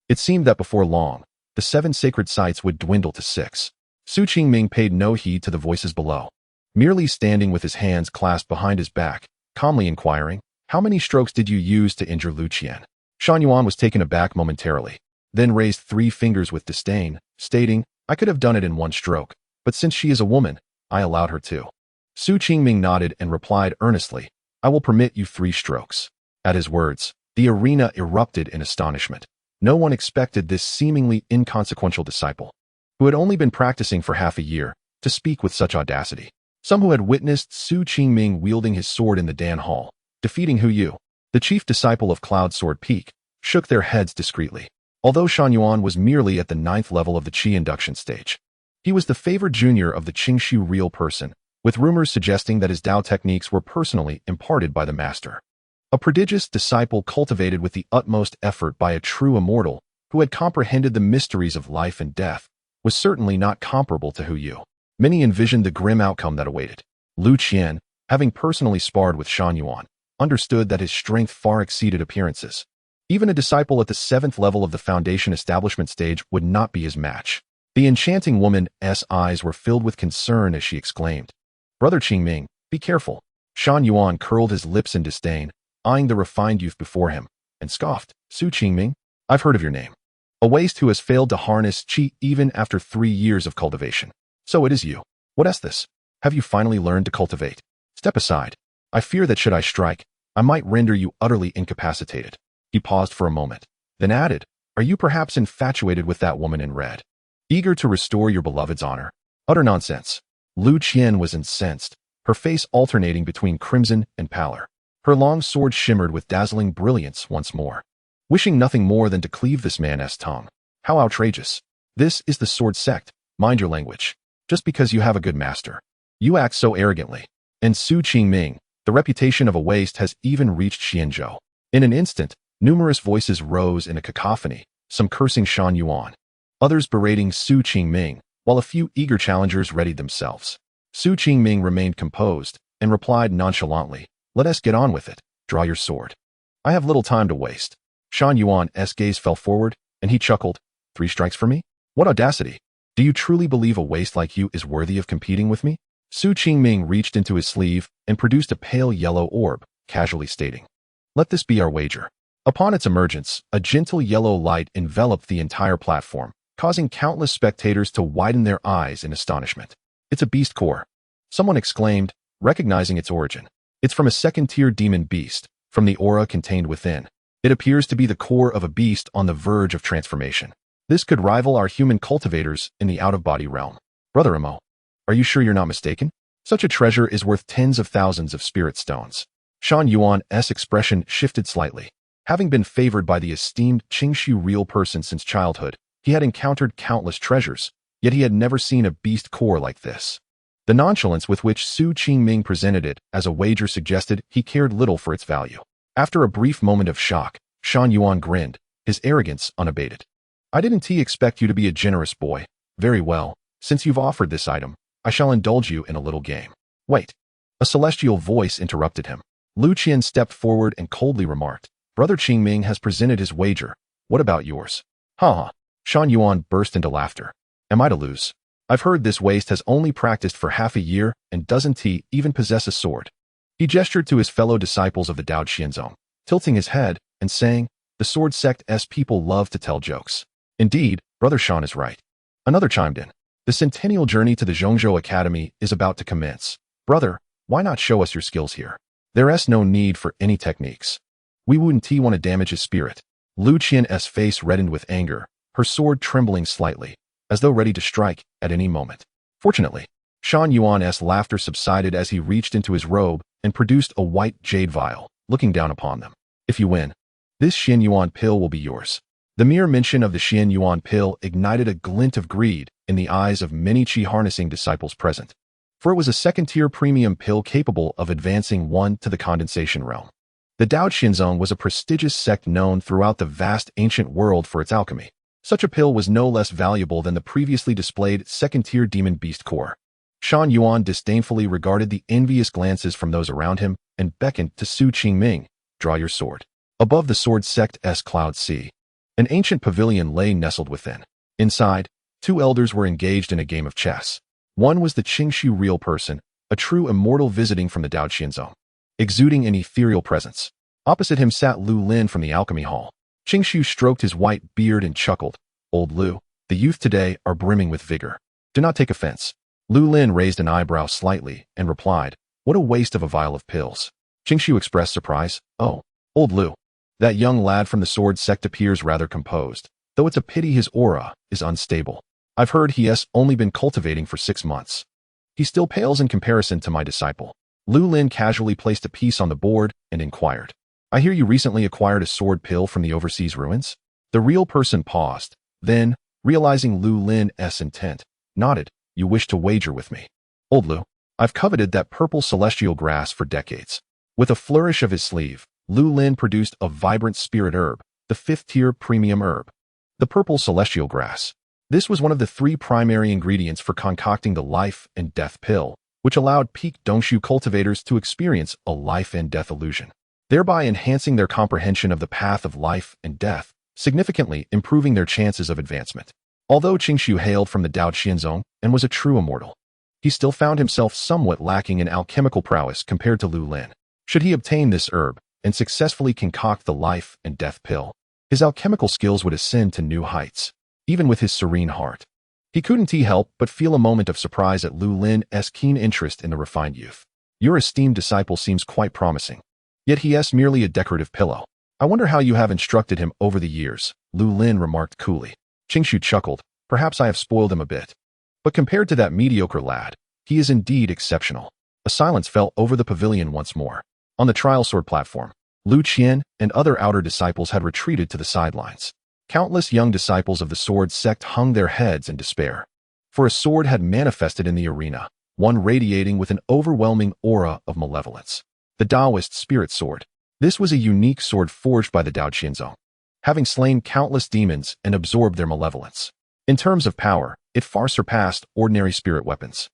It seemed that before long, the 7 sacred sites would dwindle to 6. Qingming paid no heed to the voices below, merely standing with his hands clasped behind his back, calmly inquiring, "How many strokes did you use to injure Lu Qian?" Shen Yuan was taken aback momentarily, then raised 3 fingers with disdain, stating, "I could have done it in 1 stroke, but since she is a woman, I allowed her to." Qingming nodded and replied earnestly, "I will permit you 3 strokes." At his words, the arena erupted in astonishment. No one expected this seemingly inconsequential disciple, who had only been practicing for half a year, to speak with such audacity. Some who had witnessed Qingming wielding his sword in the Dan Hall, defeating Hu Yu, the chief disciple of Cloud Sword Peak, shook their heads discreetly. Although Shen Yuan was merely at the 9th level of the Qi induction stage, he was the favored junior of the Qingshu real person, with rumors suggesting that his Dao techniques were personally imparted by the master. A prodigious disciple cultivated with the utmost effort by a true immortal who had comprehended the mysteries of life and death, was certainly not comparable to Hu Yu. Many envisioned the grim outcome that awaited. Lu Qian, having personally sparred with Shen Yuan, understood that his strength far exceeded appearances. Even a disciple at the 7th level of the Foundation establishment stage would not be his match. The enchanting woman's eyes were filled with concern as she exclaimed, "Brother Qingming, be careful." Shen Yuan curled his lips in disdain, eyeing the refined youth before him, and scoffed, Su Qingming? I've heard of your name. A waste who has failed to harness qi even after 3 years of cultivation. So it is you. What is this? Have you finally learned to cultivate? Step aside. I fear that should I strike, I might render you utterly incapacitated. He paused for a moment, then added, Are you perhaps infatuated with that woman in red? Eager to restore your beloved's honor? Utter nonsense. Lu Qian was incensed, her face alternating between crimson and pallor. Her long sword shimmered with dazzling brilliance once more. Wishing nothing more than to cleave this man's tongue. How outrageous. This is the Sword Sect, mind your language. Just because you have a good master. You act so arrogantly. And Su Qingming, the reputation of a waste has even reached Xianzhou. In an instant, numerous voices rose in a cacophony, some cursing Shan Yuan, others berating Su Qingming, while a few eager challengers readied themselves. Su Qingming remained composed and replied nonchalantly, Let us get on with it. Draw your sword. I have little time to waste. Shan Yuan's gaze fell forward, and he chuckled, 3 strikes for me? What audacity! Do you truly believe a waste like you is worthy of competing with me? Su Qingming reached into his sleeve and produced a pale yellow orb, casually stating, Let this be our wager. Upon its emergence, a gentle yellow light enveloped the entire platform, causing countless spectators to widen their eyes in astonishment. It's a beast core. Someone exclaimed, recognizing its origin. It's from a second-tier demon beast, from the aura contained within. It appears to be the core of a beast on the verge of transformation. This could rival our human cultivators in the out-of-body realm. Brother Imo, are you sure you're not mistaken? Such a treasure is worth tens of thousands of spirit stones. Shan Yuan's expression shifted slightly. Having been favored by the esteemed Qingshu real person since childhood, he had encountered countless treasures, yet he had never seen a beast core like this. The nonchalance with which Su Qingming presented it as a wager suggested he cared little for its value. After a brief moment of shock, Shan Yuan grinned, his arrogance unabated. I didn't expect you to be a generous boy. Very well, since you've offered this item, I shall indulge you in a little game. Wait. A celestial voice interrupted him. Lu Qian stepped forward and coldly remarked, Brother Qingming has presented his wager. What about yours? Ha. Shan Yuan burst into laughter. Am I to lose? I've heard this waste has only practiced for half a year and doesn't he even possess a sword. He gestured to his fellow disciples of the Dao Qianzong, tilting his head and saying, The Sword Sect's people love to tell jokes. Indeed, Brother Shan is right. Another chimed in. The centennial journey to the Zhongzhou Academy is about to commence. Brother, why not show us your skills here? There's no need for any techniques. We wouldn't want to damage his spirit. Lu Qian's face reddened with anger, her sword trembling slightly, as though ready to strike at any moment. Fortunately, Shan Yuan's laughter subsided as he reached into his robe and produced a white jade vial, looking down upon them. If you win, this Shen Yuan pill will be yours. The mere mention of the Shen Yuan pill ignited a glint of greed in the eyes of many qi-harnessing disciples present, for it was a second-tier premium pill capable of advancing one to the condensation realm. The Dao Qianzong was a prestigious sect known throughout the vast ancient world for its alchemy. Such a pill was no less valuable than the previously displayed second-tier demon beast core. Shan Yuan disdainfully regarded the envious glances from those around him and beckoned to Su Qingming, Draw your sword. Above the Sword Sect's cloud sea, an ancient pavilion lay nestled within. Inside, 2 elders were engaged in a game of chess. One was the Qingshu real person, a true immortal visiting from the Dao Qianzong, exuding an ethereal presence. Opposite him sat Lu Lin from the alchemy hall. Qingshu stroked his white beard and chuckled. Old Lu, the youth today are brimming with vigor. Do not take offense. Lu Lin raised an eyebrow slightly and replied, What a waste of a vial of pills. Qingshu expressed surprise. Oh, old Lu. That young lad from the Sword Sect appears rather composed, though it's a pity his aura is unstable. I've heard he has only been cultivating for 6 months. He still pales in comparison to my disciple. Lu Lin casually placed a piece on the board and inquired, I hear you recently acquired a sword pill from the overseas ruins? The real person paused, then, realizing Lu Lin's intent, nodded, You wish to wager with me. Old Lu, I've coveted that purple celestial grass for decades. With a flourish of his sleeve, Lu Lin produced a vibrant spirit herb, the 5th-tier premium herb. The purple celestial grass. This was one of the 3 primary ingredients for concocting the life and death pill, which allowed peak Dongshu cultivators to experience a life and death illusion, thereby enhancing their comprehension of the path of life and death, significantly improving their chances of advancement. Although Qingshu hailed from the Dao Qianzong and was a true immortal, he still found himself somewhat lacking in alchemical prowess compared to Lu Lin. Should he obtain this herb and successfully concoct the life and death pill, His alchemical skills would ascend to new heights, even with his serene heart. He couldn't help but feel a moment of surprise at Lu Lin's keen interest in the refined youth. Your esteemed disciple seems quite promising. Yet he is merely a decorative pillow. I wonder how you have instructed him over the years, Lu Lin remarked coolly. Qingshu chuckled. Perhaps I have spoiled him a bit. But compared to that mediocre lad, he is indeed exceptional. A silence fell over the pavilion once more. On the trial sword platform, Lu Qian and other outer disciples had retreated to the sidelines. Countless young disciples of the Sword Sect hung their heads in despair. For a sword had manifested in the arena, one radiating with an overwhelming aura of malevolence. The Taoist Spirit Sword. This was a unique sword forged by the Dao Qianzong, having slain countless demons and absorbed their malevolence. In terms of power, it far surpassed ordinary spirit weapons.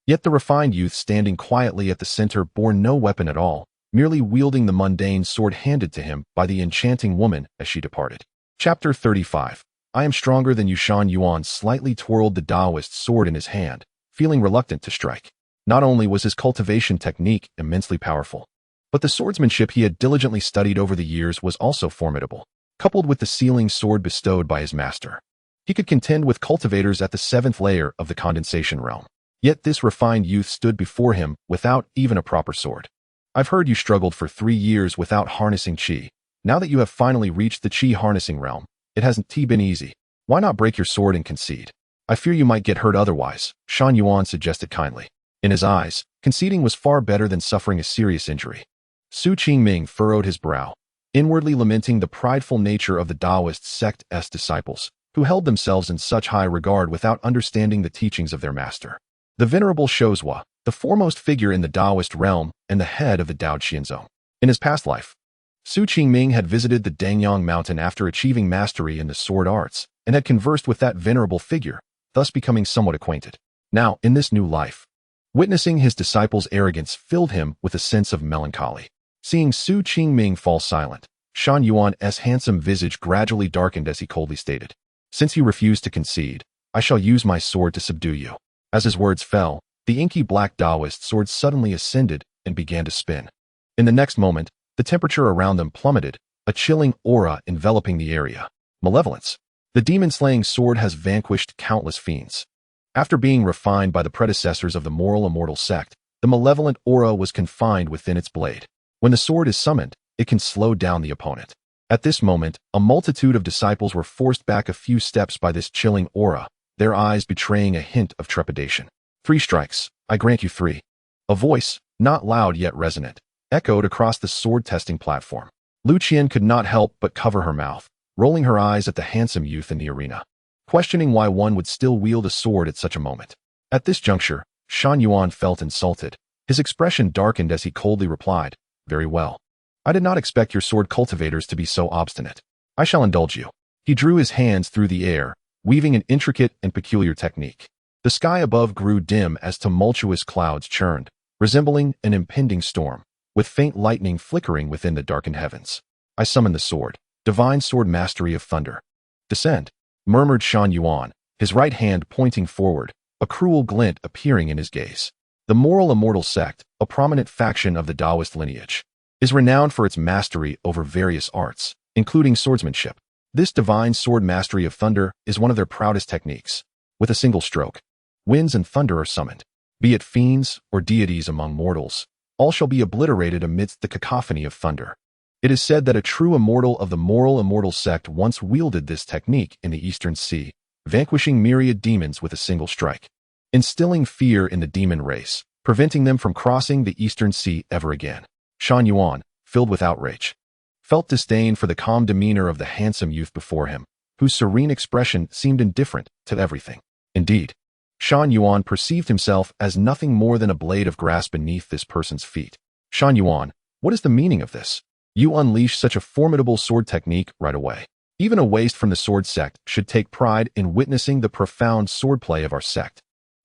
Yet the refined youth standing quietly at the center bore no weapon at all, merely wielding the mundane sword handed to him by the enchanting woman as she departed. Chapter 35. I am stronger than you. Shan Yuan slightly twirled the Taoist sword in his hand, feeling reluctant to strike. Not only was his cultivation technique immensely powerful, but the swordsmanship he had diligently studied over the years was also formidable. Coupled with the sealing sword bestowed by his master, he could contend with cultivators at the 7th layer of the condensation realm. Yet this refined youth stood before him without even a proper sword. I've heard you struggled for 3 years without harnessing qi. Now that you have finally reached the qi harnessing realm, it hasn't been easy. Why not break your sword and concede? I fear you might get hurt otherwise, Shan Yuan suggested kindly. In his eyes, conceding was far better than suffering a serious injury. Su Qingming furrowed his brow, inwardly lamenting the prideful nature of the Taoist sect's disciples, who held themselves in such high regard without understanding the teachings of their master. The venerable Shozhua, the foremost figure in the Taoist realm and the head of the Dao Qianzong. In his past life, Su Qingming had visited the Dangyang mountain after achieving mastery in the sword arts and had conversed with that venerable figure, thus becoming somewhat acquainted. Now, in this new life, witnessing his disciples' arrogance filled him with a sense of melancholy. Seeing Su Qingming fall silent, Shan Yuan's handsome visage gradually darkened as he coldly stated, "Since you refuse to concede, I shall use my sword to subdue you." As his words fell, the inky black Taoist sword suddenly ascended and began to spin. In the next moment, the temperature around them plummeted, a chilling aura enveloping the area. Malevolence. The demon-slaying sword has vanquished countless fiends. After being refined by the predecessors of the moral immortal sect, the malevolent aura was confined within its blade. When the sword is summoned, it can slow down the opponent. At this moment, a multitude of disciples were forced back a few steps by this chilling aura, their eyes betraying a hint of trepidation. 3 strikes, I grant you 3. A voice, not loud yet resonant, echoed across the sword-testing platform. Lu Qian could not help but cover her mouth, rolling her eyes at the handsome youth in the arena, questioning why one would still wield a sword at such a moment. At this juncture, Shan Yuan felt insulted. His expression darkened as he coldly replied, "Very well. I did not expect your sword cultivators to be so obstinate. I shall indulge you." He drew his hands through the air, weaving an intricate and peculiar technique. The sky above grew dim as tumultuous clouds churned, resembling an impending storm, with faint lightning flickering within the darkened heavens. I summon the sword, divine sword mastery of thunder. Descend, murmured Shan Yuan, his right hand pointing forward, a cruel glint appearing in his gaze. The moral immortal sect, a prominent faction of the Taoist lineage, is renowned for its mastery over various arts, including swordsmanship. This divine sword mastery of thunder is one of their proudest techniques. With a single stroke, winds and thunder are summoned. Be it fiends or deities among mortals, all shall be obliterated amidst the cacophony of thunder. It is said that a true immortal of the moral immortal sect once wielded this technique in the Eastern Sea, vanquishing myriad demons with a single strike, instilling fear in the demon race, preventing them from crossing the Eastern Sea ever again. Shan Yuan, filled with outrage, felt disdain for the calm demeanor of the handsome youth before him, whose serene expression seemed indifferent to everything. Indeed, Shan Yuan perceived himself as nothing more than a blade of grass beneath this person's feet. Shan Yuan, what is the meaning of this? You unleash such a formidable sword technique right away. Even a waste from the Sword Sect should take pride in witnessing the profound swordplay of our sect,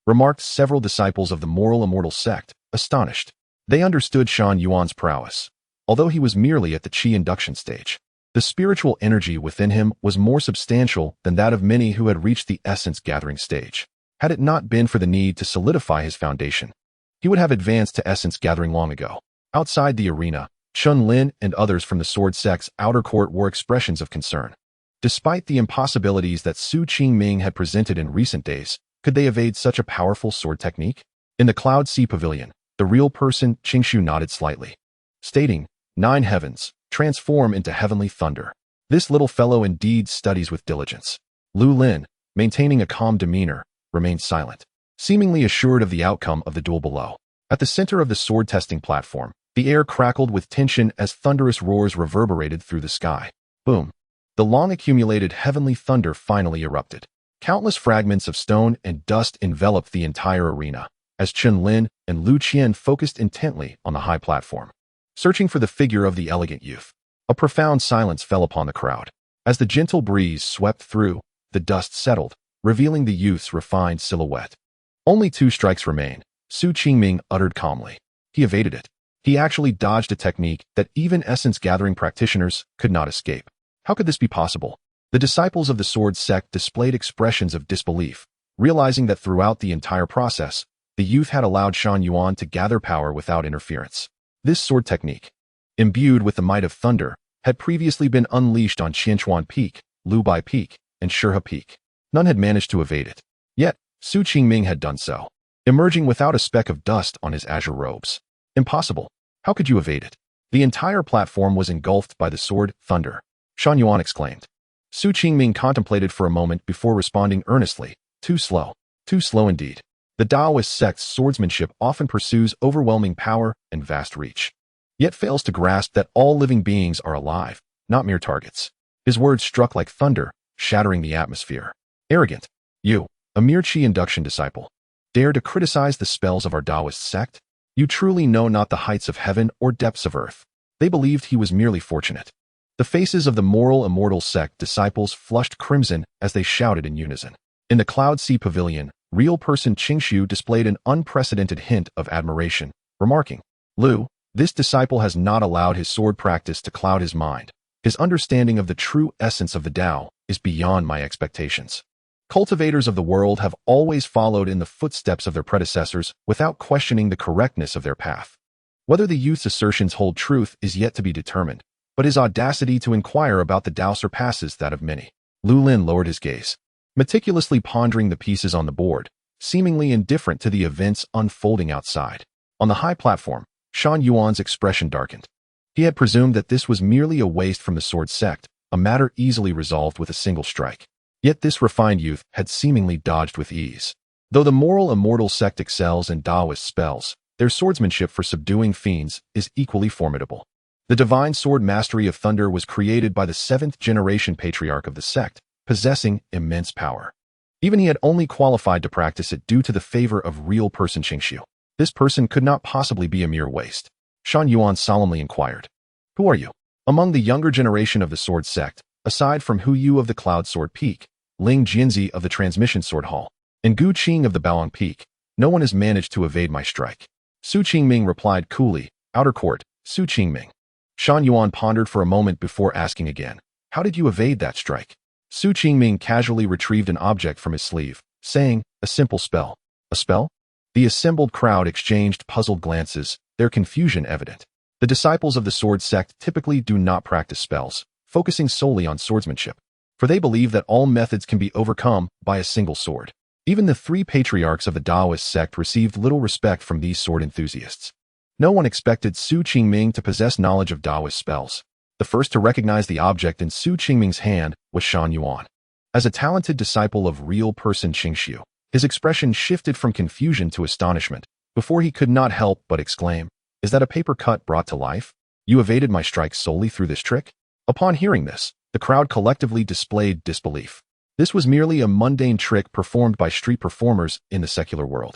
remarked several disciples of the moral immortal sect, astonished. They understood Shan Yuan's prowess. Although he was merely at the qi induction stage, the spiritual energy within him was more substantial than that of many who had reached the essence gathering stage. Had it not been for the need to solidify his foundation, he would have advanced to essence gathering long ago. Outside the arena, Chun Lin and others from the Sword Sect's outer court wore expressions of concern. Despite the impossibilities that Su Qingming had presented in recent days, could they evade such a powerful sword technique? In the Cloud Sea Pavilion, the real person Qingshu nodded slightly, stating, 9 heavens, transform into heavenly thunder. This little fellow indeed studies with diligence. Lu Lin, maintaining a calm demeanor, remained silent, seemingly assured of the outcome of the duel below. At the center of the sword testing platform, the air crackled with tension as thunderous roars reverberated through the sky. Boom! The long-accumulated heavenly thunder finally erupted. Countless fragments of stone and dust enveloped the entire arena, as Chen Lin and Lu Qian focused intently on the high platform, searching for the figure of the elegant youth. A profound silence fell upon the crowd. As the gentle breeze swept through, the dust settled, revealing the youth's refined silhouette. Only 2 strikes remain, Su Qingming uttered calmly. He evaded it. He actually dodged a technique that even essence-gathering practitioners could not escape. How could this be possible? The disciples of the Sword Sect displayed expressions of disbelief, realizing that throughout the entire process, the youth had allowed Shan Yuan to gather power without interference. This sword technique, imbued with the might of thunder, had previously been unleashed on Qianchuan Peak, Lubai Peak, and Shurha Peak. None had managed to evade it. Yet, Su Qingming had done so, emerging without a speck of dust on his azure robes. Impossible. How could you evade it? The entire platform was engulfed by the sword, thunder. Shan Yuan exclaimed. Su Qingming contemplated for a moment before responding earnestly. Too slow. Too slow indeed. The Taoist sect's swordsmanship often pursues overwhelming power and vast reach, yet fails to grasp that all living beings are alive, not mere targets. His words struck like thunder, shattering the atmosphere. Arrogant. You, a mere Qi induction disciple, dare to criticize the spells of our Taoist sect? You truly know not the heights of heaven or depths of earth. They believed he was merely fortunate. The faces of the moral immortal sect disciples flushed crimson as they shouted in unison. In the Cloud Sea Pavilion, real person Qingshu displayed an unprecedented hint of admiration, remarking, Lu, this disciple has not allowed his sword practice to cloud his mind. His understanding of the true essence of the Tao is beyond my expectations. Cultivators of the world have always followed in the footsteps of their predecessors without questioning the correctness of their path. Whether the youth's assertions hold truth is yet to be determined, but his audacity to inquire about the Tao surpasses that of many. Lu Lin lowered his gaze, meticulously pondering the pieces on the board, seemingly indifferent to the events unfolding outside. On the high platform, Shan Yuan's expression darkened. He had presumed that this was merely a waste from the Sword Sect, a matter easily resolved with a single strike. Yet this refined youth had seemingly dodged with ease. Though the moral immortal sect excels in Taoist spells, their swordsmanship for subduing fiends is equally formidable. The divine sword mastery of thunder was created by the 7th-generation patriarch of the sect, possessing immense power. Even he had only qualified to practice it due to the favor of real person Qingshu. This person could not possibly be a mere waste. Shan Yuan solemnly inquired, Who are you? Among the younger generation of the Sword Sect, aside from Hu Yu of the Cloud Sword Peak, Ling Jianzi of the Transmission Sword Hall, and Gu Qing of the Baoang Peak, no one has managed to evade my strike. Su Qingming replied coolly, Outer Court, Su Qingming. Shan Yuan pondered for a moment before asking again, How did you evade that strike? Su Qingming casually retrieved an object from his sleeve, saying, A simple spell. A spell? The assembled crowd exchanged puzzled glances, their confusion evident. The disciples of the Sword Sect typically do not practice spells, focusing solely on swordsmanship, for they believe that all methods can be overcome by a single sword. Even the 3 patriarchs of the Taoist sect received little respect from these sword enthusiasts. No one expected Su Qingming to possess knowledge of Taoist spells. The first to recognize the object in Su Qingming's hand was Shan Yuan. As a talented disciple of real person Qingshu, his expression shifted from confusion to astonishment, before he could not help but exclaim, Is that a paper cut brought to life? You evaded my strike solely through this trick? Upon hearing this, the crowd collectively displayed disbelief. This was merely a mundane trick performed by street performers in the secular world.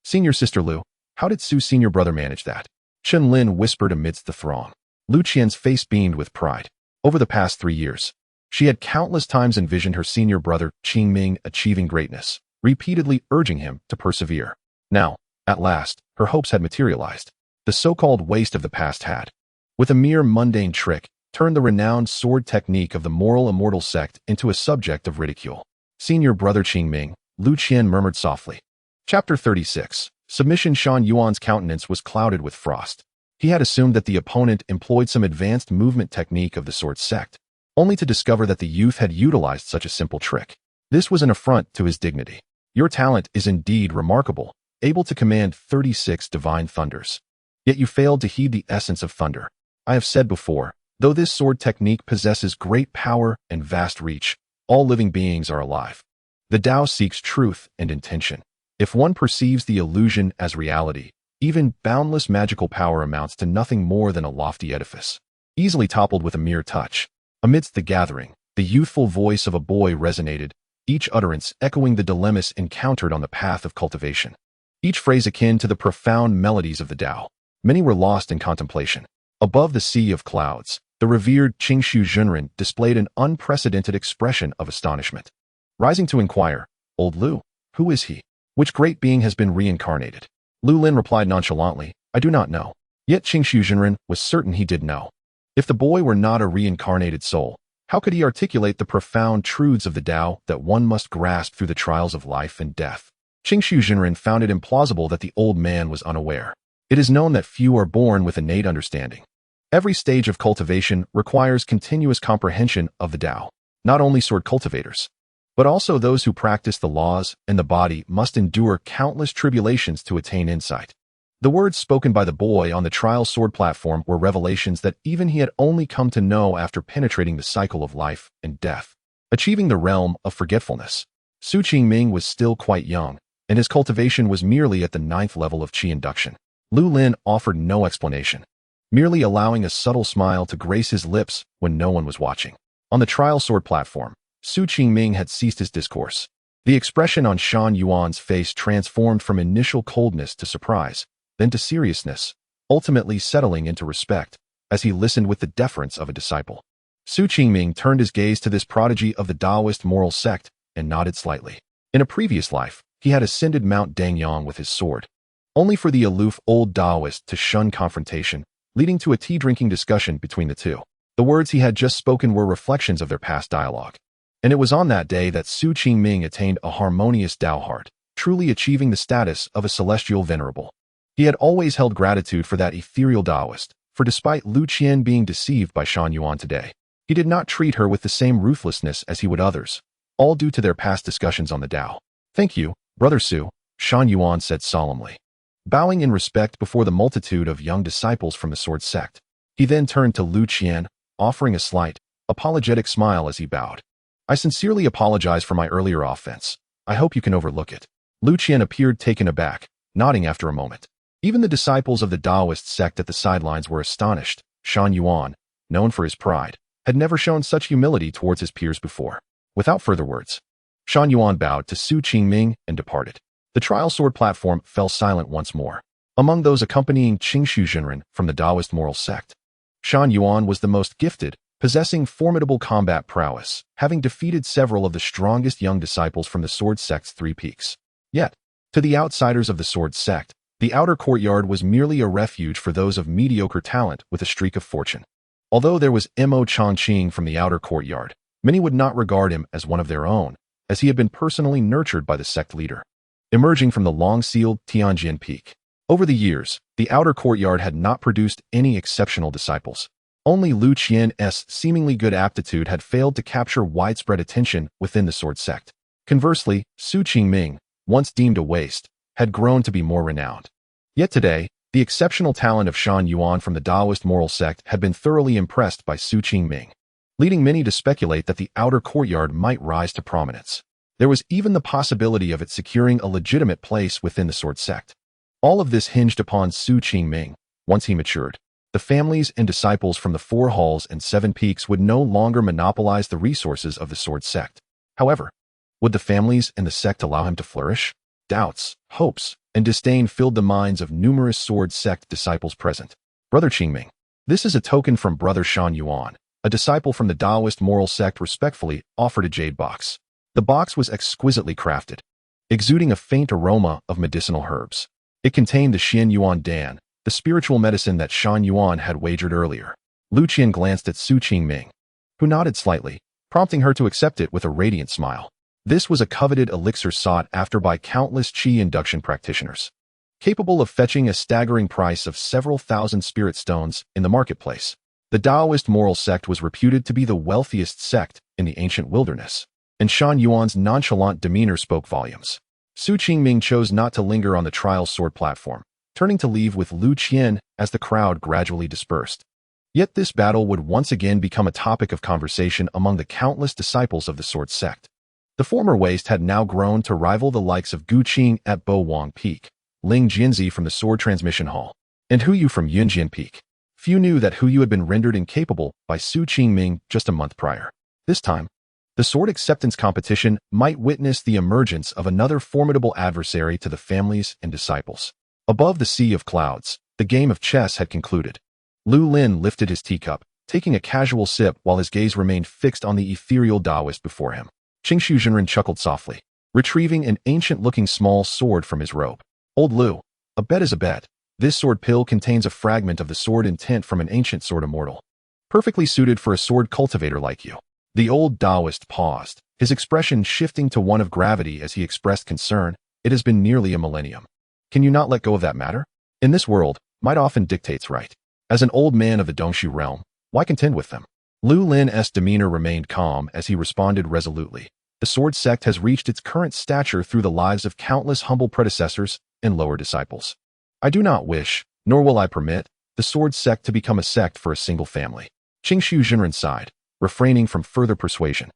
Senior Sister Lu, how did Su's senior brother manage that? Chen Lin whispered amidst the throng. Lu Qian's face beamed with pride. Over the past 3 years, she had countless times envisioned her senior brother Qingming achieving greatness, repeatedly urging him to persevere. Now, at last, her hopes had materialized. The so-called waste of the past had, with a mere mundane trick, turned the renowned sword technique of the moral immortal sect into a subject of ridicule. Senior brother Qingming, Lu Qian murmured softly. Chapter 36. Submission. Shan Yuan's countenance was clouded with frost. He had assumed that the opponent employed some advanced movement technique of the Sword Sect. only to discover that the youth had utilized such a simple trick. This was an affront to his dignity. Your talent is indeed remarkable, able to command 36 divine thunders. Yet you failed to heed the essence of thunder. I have said before, though this sword technique possesses great power and vast reach, all living beings are alive. The Tao seeks truth and intention. If one perceives the illusion as reality, even boundless magical power amounts to nothing more than a lofty edifice, easily toppled with a mere touch. Amidst the gathering, the youthful voice of a boy resonated, each utterance echoing the dilemmas encountered on the path of cultivation. Each phrase akin to the profound melodies of the Tao. Many were lost in contemplation. Above the sea of clouds, the revered Qingshu Zhenren displayed an unprecedented expression of astonishment. Rising to inquire, "Old Lu, who is he? Which great being has been reincarnated?" Lu Lin replied nonchalantly, "I do not know." Yet Qingshu Zhenren was certain he did know. If the boy were not a reincarnated soul, how could he articulate the profound truths of the Tao that one must grasp through the trials of life and death? Qingshu Zhenren found it implausible that the old man was unaware. It is known that few are born with innate understanding. Every stage of cultivation requires continuous comprehension of the Tao. Not only sword cultivators, but also those who practice the laws and the body must endure countless tribulations to attain insight. The words spoken by the boy on the trial sword platform were revelations that even he had only come to know after penetrating the cycle of life and death, achieving the realm of forgetfulness. Su Qingming was still quite young, and his cultivation was merely at the 9th level of Qi induction. Lu Lin offered no explanation, merely allowing a subtle smile to grace his lips when no one was watching. On the trial sword platform, Su Qingming had ceased his discourse. The expression on Shan Yuan's face transformed from initial coldness to surprise, then to seriousness, ultimately settling into respect, as he listened with the deference of a disciple. Su Qingming turned his gaze to this prodigy of the Taoist moral sect and nodded slightly. In a previous life, he had ascended Mount Dangyang with his sword, only for the aloof old Taoist to shun confrontation, leading to a tea-drinking discussion between the two. The words he had just spoken were reflections of their past dialogue. And it was on that day that Su Qingming attained a harmonious Tao heart, truly achieving the status of a celestial venerable. He had always held gratitude for that ethereal Taoist, for despite Lu Qian being deceived by Shan Yuan today, he did not treat her with the same ruthlessness as he would others, all due to their past discussions on the Tao. "Thank you, Brother Su," Shan Yuan said solemnly, bowing in respect before the multitude of young disciples from the Sword Sect. He then turned to Lu Qian, offering a slight, apologetic smile as he bowed. "I sincerely apologize for my earlier offense. I hope you can overlook it." Lu Qian appeared taken aback, nodding after a moment. Even the disciples of the Taoist sect at the sidelines were astonished. Shan Yuan, known for his pride, had never shown such humility towards his peers before. Without further words, Shan Yuan bowed to Su Qingming and departed. The trial sword platform fell silent once more. Among those accompanying Qingshu Zhenren from the Taoist moral sect, Shan Yuan was the most gifted, possessing formidable combat prowess, having defeated several of the strongest young disciples from the Sword Sect's 3 peaks. Yet, to the outsiders of the Sword Sect, the outer courtyard was merely a refuge for those of mediocre talent with a streak of fortune. Although there was Mo Changqing from the outer courtyard, many would not regard him as one of their own, as he had been personally nurtured by the sect leader. Emerging from the long-sealed Tianjin Peak, over the years, the outer courtyard had not produced any exceptional disciples. Only Lu Qian's seemingly good aptitude had failed to capture widespread attention within the Sword Sect. Conversely, Su Qingming, once deemed a waste, had grown to be more renowned. Yet today, the exceptional talent of Shan Yuan from the Taoist moral sect had been thoroughly impressed by Su Qingming, leading many to speculate that the outer courtyard might rise to prominence. There was even the possibility of it securing a legitimate place within the Sword Sect. All of this hinged upon Su Qingming. Once he matured, the families and disciples from the 4 halls and 7 peaks would no longer monopolize the resources of the Sword Sect. However, would the families and the sect allow him to flourish? Doubts, hopes, and disdain filled the minds of numerous Sword Sect disciples present. "Brother Qingming, this is a token from Brother Shan Yuan," a disciple from the Taoist moral sect respectfully offered a jade box. The box was exquisitely crafted, exuding a faint aroma of medicinal herbs. It contained the Xian Yuan Dan, the spiritual medicine that Shan Yuan had wagered earlier. Lu Qian glanced at Su Qingming, who nodded slightly, prompting her to accept it with a radiant smile. This was a coveted elixir sought after by countless Qi induction practitioners, capable of fetching a staggering price of several thousand spirit stones in the marketplace. The Taoist moral sect was reputed to be the wealthiest sect in the ancient wilderness, and Shan Yuan's nonchalant demeanor spoke volumes. Su Qingming chose not to linger on the trial sword platform, turning to leave with Lu Qian as the crowd gradually dispersed. Yet this battle would once again become a topic of conversation among the countless disciples of the Sword Sect. The former waste had now grown to rival the likes of Gu Qing at Bo Wang Peak, Ling Jianzi from the Sword Transmission Hall, and Hu Yu from Yunjian Peak. Few knew that Hu Yu had been rendered incapable by Su Qingming just a month prior. This time, the sword acceptance competition might witness the emergence of another formidable adversary to the families and disciples. Above the sea of clouds, the game of chess had concluded. Lu Lin lifted his teacup, taking a casual sip while his gaze remained fixed on the ethereal Taoist before him. Qingshu Zhenren chuckled softly, retrieving an ancient-looking small sword from his robe. Old Lu, a bet is a bet. This sword pill contains a fragment of the sword intent from an ancient sword immortal, perfectly suited for a sword cultivator like you. The old Taoist paused, his expression shifting to one of gravity as he expressed concern. It has been nearly a millennium. Can you not let go of that matter? In this world, might often dictates right. As an old man of the Dongshu realm, why contend with them? Lu Lin's demeanor remained calm as he responded resolutely. The Sword Sect has reached its current stature through the lives of countless humble predecessors and lower disciples. I do not wish, nor will I permit, the Sword Sect to become a sect for a single family. Qingshu Zhenren sighed, refraining from further persuasion.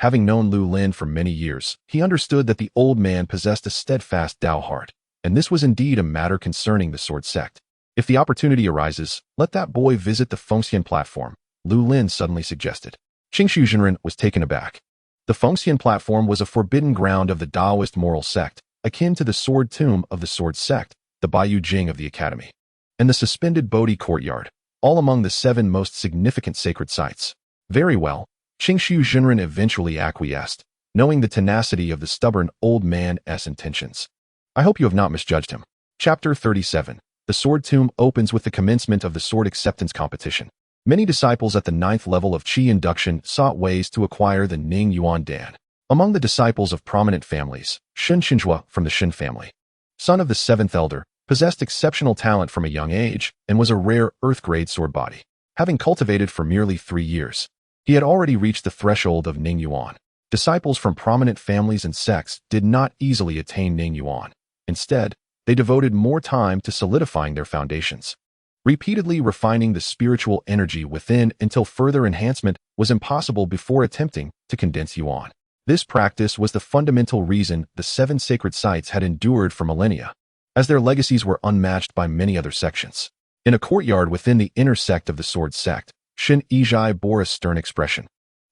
Having known Lu Lin for many years, he understood that the old man possessed a steadfast Tao heart, and this was indeed a matter concerning the Sword Sect. If the opportunity arises, let that boy visit the Fengxian platform, Lu Lin suddenly suggested. Qingshu Zhenren was taken aback. The Fengxian platform was a forbidden ground of the Taoist moral sect, akin to the Sword Tomb of the Sword Sect, the Baiyu Jing of the Academy, and the suspended Bodhi courtyard, all among the 7 most significant sacred sites. Very well, Qingshu Zhenren eventually acquiesced, knowing the tenacity of the stubborn old man's intentions. I hope you have not misjudged him. Chapter 37. The Sword Tomb opens with the commencement of the sword acceptance competition. Many disciples at the 9th level of Qi induction sought ways to acquire the Ning Yuan Dan. Among the disciples of prominent families, Shen Chenfei from the Shen family, son of the 7th elder, possessed exceptional talent from a young age and was a rare earth-grade sword body. Having cultivated for merely 3 years, he had already reached the threshold of Ning Yuan. Disciples from prominent families and sects did not easily attain Ning Yuan. Instead, they devoted more time to solidifying their foundations, repeatedly refining the spiritual energy within until further enhancement was impossible before attempting to condense Yuan. This practice was the fundamental reason the 7 sacred sites had endured for millennia, as their legacies were unmatched by many other sections. In a courtyard within the inner sect of the Sword Sect, Shen Yizhai bore a stern expression,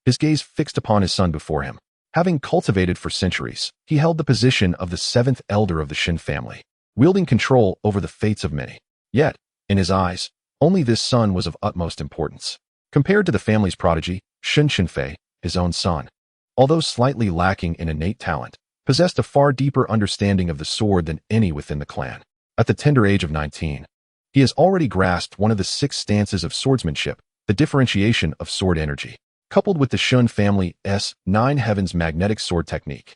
his gaze fixed upon his son before him. Having cultivated for centuries, he held the position of the 7th elder of the Shen family, wielding control over the fates of many. Yet, in his eyes, only this son was of utmost importance. Compared to the family's prodigy, Shen Chenfei, his own son, although slightly lacking in innate talent, possessed a far deeper understanding of the sword than any within the clan. At the tender age of 19, he has already grasped one of the 6 stances of swordsmanship, the differentiation of sword energy, coupled with the Shen family's 9 heavens magnetic sword technique.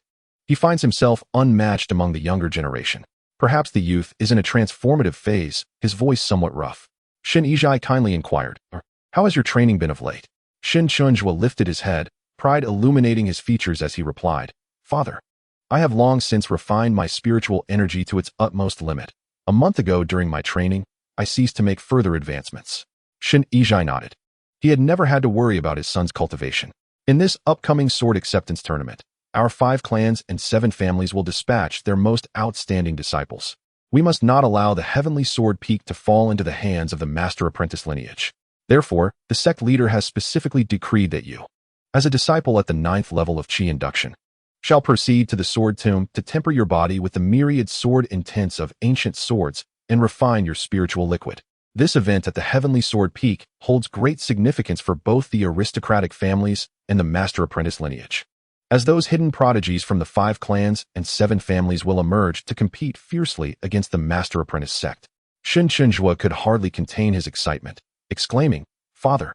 He finds himself unmatched among the younger generation. Perhaps the youth is in a transformative phase, his voice somewhat rough. Shen Yizhai kindly inquired, "How has your training been of late?" Shen Chenfei lifted his head, pride illuminating his features as he replied, "Father, I have long since refined my spiritual energy to its utmost limit. A month ago during my training, I ceased to make further advancements." Shen Yizhai nodded. He had never had to worry about his son's cultivation. In this upcoming sword acceptance tournament, our 5 clans and 7 families will dispatch their most outstanding disciples. We must not allow the heavenly sword peak to fall into the hands of the master-apprentice lineage. Therefore, the sect leader has specifically decreed that you, as a disciple at the 9th level of Qi induction, shall proceed to the sword tomb to temper your body with the myriad sword intents of ancient swords and refine your spiritual liquid. This event at the heavenly sword peak holds great significance for both the aristocratic families and the master-apprentice lineage, as those hidden prodigies from the 5 clans and 7 families will emerge to compete fiercely against the master-apprentice sect. Shen Chenfei could hardly contain his excitement, exclaiming, "Father,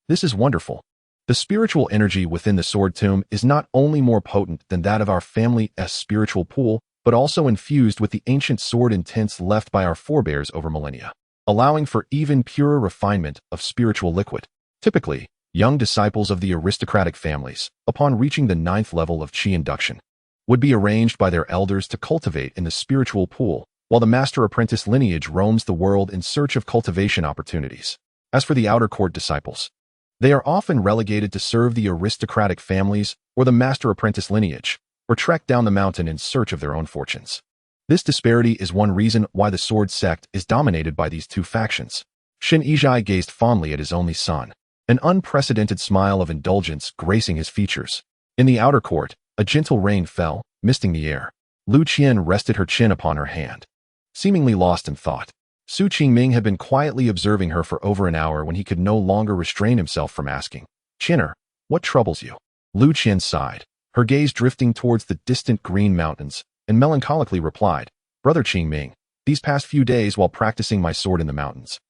this is wonderful. The spiritual energy within the sword tomb is not only more potent than that of our family's spiritual pool, but also infused with the ancient sword intents left by our forebears over millennia, allowing for even purer refinement of spiritual liquid." Typically, young disciples of the aristocratic families, upon reaching the 9th level of Qi induction, would be arranged by their elders to cultivate in the spiritual pool, while the master-apprentice lineage roams the world in search of cultivation opportunities. As for the outer court disciples, they are often relegated to serve the aristocratic families or the master-apprentice lineage, or trek down the mountain in search of their own fortunes. This disparity is one reason why the Sword Sect is dominated by these two factions. Shen Chenfei gazed fondly at his only son, an unprecedented smile of indulgence gracing his features. In the outer court, a gentle rain fell, misting the air. Lu Qian rested her chin upon her hand, seemingly lost in thought. Su Qingming had been quietly observing her for over an hour when he could no longer restrain himself from asking, "Qinner, what troubles you?" Lu Qian sighed, her gaze drifting towards the distant green mountains, and melancholically replied, "Brother Qingming, these past few days while practicing my sword in the mountains,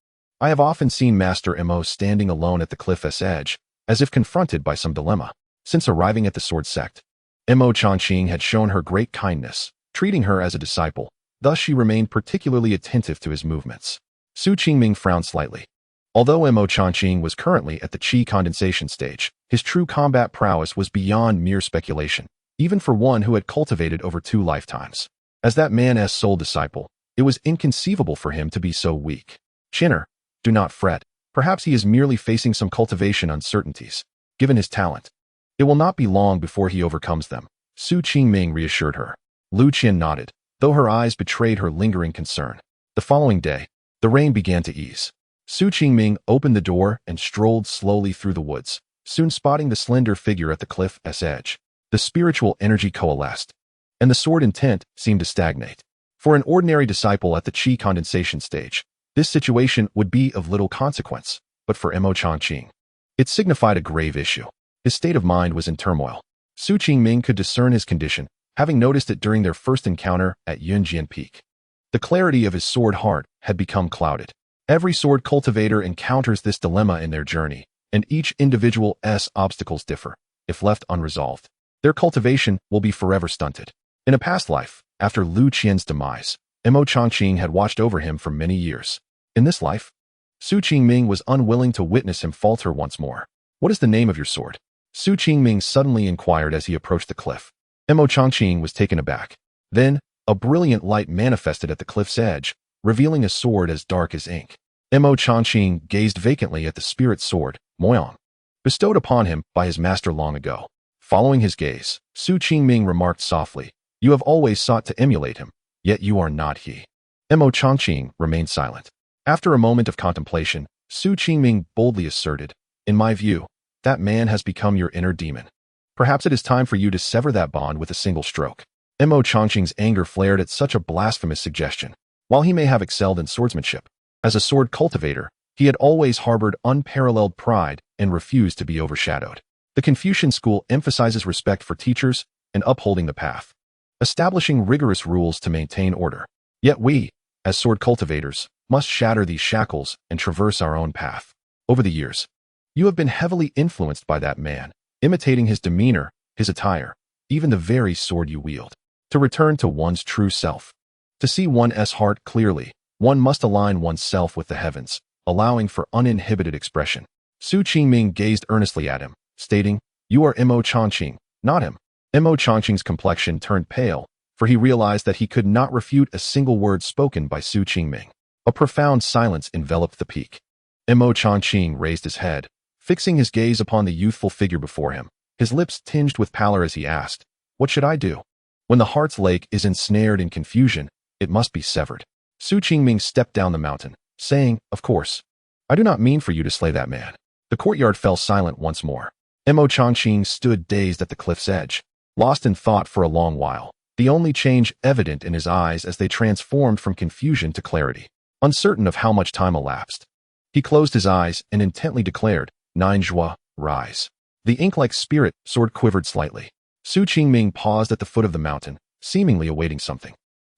I have often seen Master Mo standing alone at the cliff's edge, as if confronted by some dilemma. Since arriving at the Sword Sect, Mo Changqing had shown her great kindness, treating her as a disciple. Thus she remained particularly attentive to his movements." Su Qingming frowned slightly. Although Mo Changqing was currently at the Qi condensation stage, his true combat prowess was beyond mere speculation, even for one who had cultivated over 2 lifetimes. As that man's sole disciple, it was inconceivable for him to be so weak. "Qinner, do not fret. Perhaps he is merely facing some cultivation uncertainties. Given his talent, it will not be long before he overcomes them," Su Qingming reassured her. Lu Qian nodded, though her eyes betrayed her lingering concern. The following day, the rain began to ease. Su Qingming opened the door and strolled slowly through the woods, soon spotting the slender figure at the cliff's edge. The spiritual energy coalesced, and the sword intent seemed to stagnate. For an ordinary disciple at the Qi condensation stage, this situation would be of little consequence, but for Mo Changqing, it signified a grave issue. His state of mind was in turmoil. Su Qingming could discern his condition, having noticed it during their first encounter at Yunjian Peak. The clarity of his sword heart had become clouded. Every sword cultivator encounters this dilemma in their journey, and each individual's obstacles differ. If left unresolved, their cultivation will be forever stunted. In a past life, after Lu Qian's demise, Mo Changqing had watched over him for many years. In this life, Su Qingming was unwilling to witness him falter once more. "What is the name of your sword?" Su Qingming suddenly inquired as he approached the cliff. Mo Changqing was taken aback. Then, a brilliant light manifested at the cliff's edge, revealing a sword as dark as ink. Mo Changqing gazed vacantly at the spirit sword, Moyang, bestowed upon him by his master long ago. Following his gaze, Su Qingming remarked softly, "You have always sought to emulate him, yet you are not he." Mo Changqing remained silent. After a moment of contemplation, Su Qingming boldly asserted, "In my view, that man has become your inner demon. Perhaps it is time for you to sever that bond with a single stroke." Mo Changqing's anger flared at such a blasphemous suggestion. While he may have excelled in swordsmanship, as a sword cultivator, he had always harbored unparalleled pride and refused to be overshadowed. The Confucian school emphasizes respect for teachers and upholding the path, establishing rigorous rules to maintain order. Yet we, as sword cultivators, must shatter these shackles and traverse our own path. Over the years, you have been heavily influenced by that man, imitating his demeanor, his attire, even the very sword you wield. To return to one's true self, to see one's heart clearly, one must align oneself with the heavens, allowing for uninhibited expression. Su Qingming gazed earnestly at him, stating, "You are Mo Changqing, not him." Mo Changqing's complexion turned pale, for he realized that he could not refute a single word spoken by Su Qingming. A profound silence enveloped the peak. Mo Changqing raised his head, fixing his gaze upon the youthful figure before him, his lips tinged with pallor as he asked, "What should I do? When the heart's lake is ensnared in confusion, it must be severed." Su Qingming stepped down the mountain, saying, "Of course, I do not mean for you to slay that man." The courtyard fell silent once more. Mo Changqing stood dazed at the cliff's edge, lost in thought for a long while, the only change evident in his eyes as they transformed from confusion to clarity. Uncertain of how much time elapsed, he closed his eyes and intently declared, "Nine Zhua, rise." The ink-like spirit sword quivered slightly. Su Qingming paused at the foot of the mountain, seemingly awaiting something.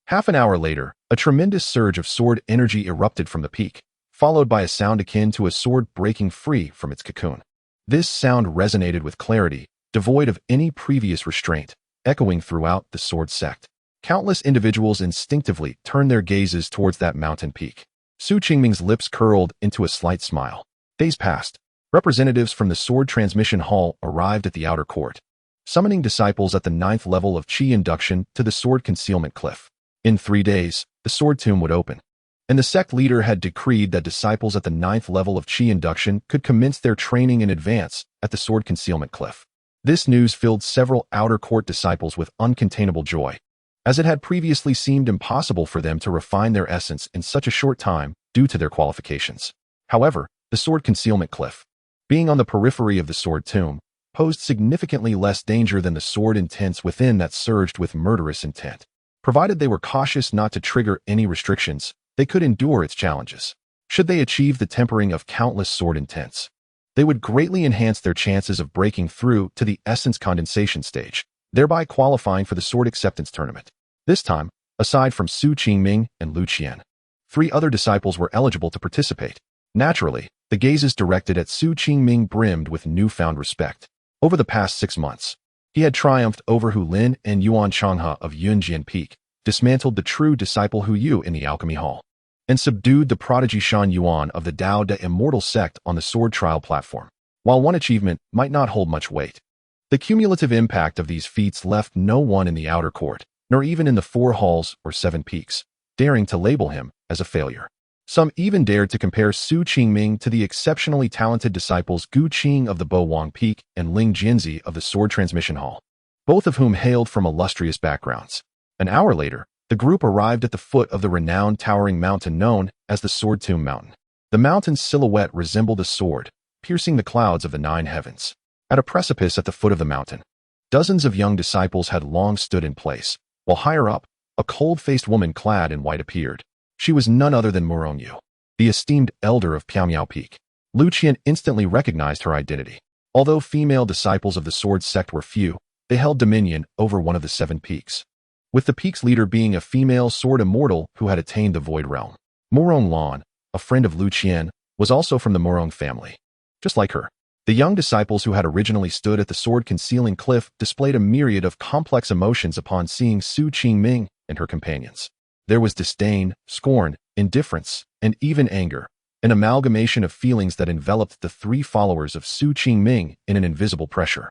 Half an hour later, a tremendous surge of sword energy erupted from the peak, followed by a sound akin to a sword breaking free from its cocoon. This sound resonated with clarity, devoid of any previous restraint, echoing throughout the Sword Sect. Countless individuals instinctively turned their gazes towards that mountain peak. Su Qingming's lips curled into a slight smile. Days passed, Representatives from the Sword Transmission Hall arrived at the outer court, summoning disciples at the 9th level of Qi induction to the Sword Concealment Cliff. In 3 days, the Sword Tomb would open, and the sect leader had decreed that disciples at the 9th level of Qi induction could commence their training in advance at the Sword Concealment Cliff. This news filled several outer court disciples with uncontainable joy, as it had previously seemed impossible for them to refine their essence in such a short time due to their qualifications. However, the Sword Concealment Cliff, being on the periphery of the Sword Tomb, posed significantly less danger than the sword intents within that surged with murderous intent. Provided they were cautious not to trigger any restrictions, they could endure its challenges. Should they achieve the tempering of countless sword intents, they would greatly enhance their chances of breaking through to the essence condensation stage, thereby qualifying for the Sword Acceptance Tournament. This time, aside from Su Qingming and Lu Qian, 3 other disciples were eligible to participate. Naturally, the gazes directed at Su Qingming brimmed with newfound respect. Over the past 6 months, he had triumphed over Hu Lin and Yuan Changhe of Yunjian Peak, dismantled the true disciple Hu Yu in the Alchemy Hall, and subdued the prodigy Shan Yuan of the Dao de Immortal Sect on the sword trial platform. While one achievement might not hold much weight, the cumulative impact of these feats left no one in the outer court, nor even in the 4 halls or 7 peaks, daring to label him as a failure. Some even dared to compare Su Qingming to the exceptionally talented disciples Gu Qing of the Bo Wang Peak and Ling Jianzi of the Sword Transmission Hall, both of whom hailed from illustrious backgrounds. An hour later, the group arrived at the foot of the renowned towering mountain known as the Sword Tomb Mountain. The mountain's silhouette resembled a sword, piercing the clouds of the 9 heavens. At a precipice at the foot of the mountain, dozens of young disciples had long stood in place, while higher up, a cold-faced woman clad in white appeared. She was none other than Murong Yu, the esteemed elder of Piaomiao Peak. Lu Qian instantly recognized her identity. Although female disciples of the Sword Sect were few, they held dominion over one of the 7 peaks, with the peak's leader being a female sword immortal who had attained the Void Realm. Murong Lan, a friend of Lu Qian, was also from the Murong family. Just like her, the young disciples who had originally stood at the sword concealing cliff displayed a myriad of complex emotions upon seeing Su Qingming and her companions. There was disdain, scorn, indifference, and even anger, an amalgamation of feelings that enveloped the 3 followers of Su Qingming in an invisible pressure.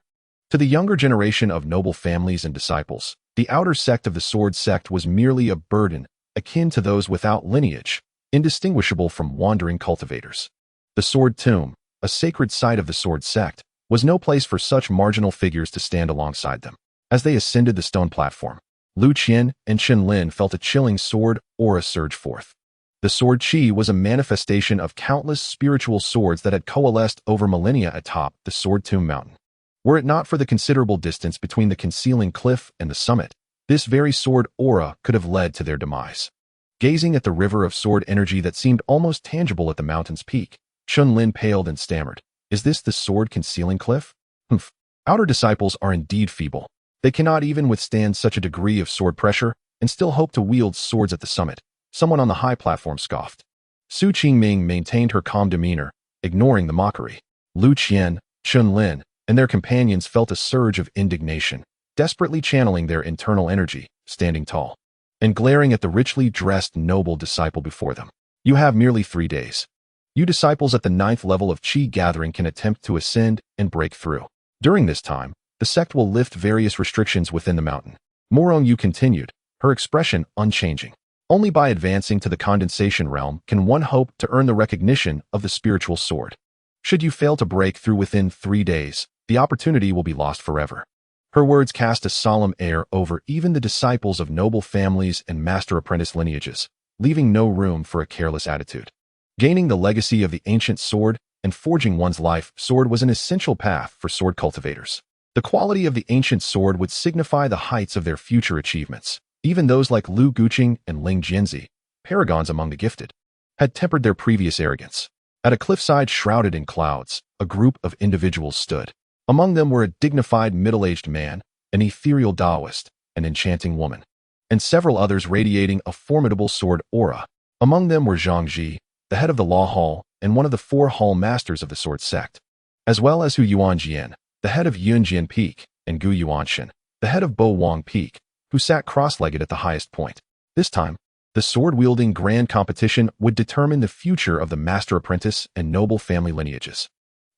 To the younger generation of noble families and disciples, the outer sect of the Sword Sect was merely a burden, akin to those without lineage, indistinguishable from wandering cultivators. The Sword Tomb, a sacred site of the Sword Sect, was no place for such marginal figures to stand alongside them. As they ascended the stone platform, Lu Qian and Chen Lin felt a chilling sword aura surge forth. The sword Qi was a manifestation of countless spiritual swords that had coalesced over millennia atop the Sword Tomb Mountain. Were it not for the considerable distance between the concealing cliff and the summit, this very sword aura could have led to their demise. Gazing at the river of sword energy that seemed almost tangible at the mountain's peak, Chen Lin paled and stammered, "Is this the sword concealing cliff? Humph. Outer disciples are indeed feeble. They cannot even withstand such a degree of sword pressure and still hope to wield swords at the summit," someone on the high platform scoffed. Su Qingming maintained her calm demeanor, ignoring the mockery. Lu Qian, Chen Lin, and their companions felt a surge of indignation, desperately channeling their internal energy, standing tall, and glaring at the richly dressed noble disciple before them. "You have merely 3 days. You disciples at the 9th level of Qi gathering can attempt to ascend and break through. During this time, the sect will lift various restrictions within the mountain." Murong Yu continued, her expression unchanging. "Only by advancing to the condensation realm can one hope to earn the recognition of the spiritual sword. Should you fail to break through within 3 days, the opportunity will be lost forever." Her words cast a solemn air over even the disciples of noble families and master-apprentice lineages, leaving no room for a careless attitude. Gaining the legacy of the ancient sword and forging one's life sword was an essential path for sword cultivators. The quality of the ancient sword would signify the heights of their future achievements. Even those like Lu Guqing and Ling Jianzi, paragons among the gifted, had tempered their previous arrogance. At a cliffside shrouded in clouds, a group of individuals stood. Among them were a dignified middle-aged man, an ethereal Taoist, an enchanting woman, and several others radiating a formidable sword aura. Among them were Zhang Ji, the head of the Law Hall and one of the 4 hall masters of the Sword Sect, as well as Hu Yuanjian, the head of Yunjian Peak, and Gu Yuanshan, the head of Bo Wang Peak, who sat cross-legged at the highest point. This time, the sword-wielding grand competition would determine the future of the master-apprentice and noble family lineages.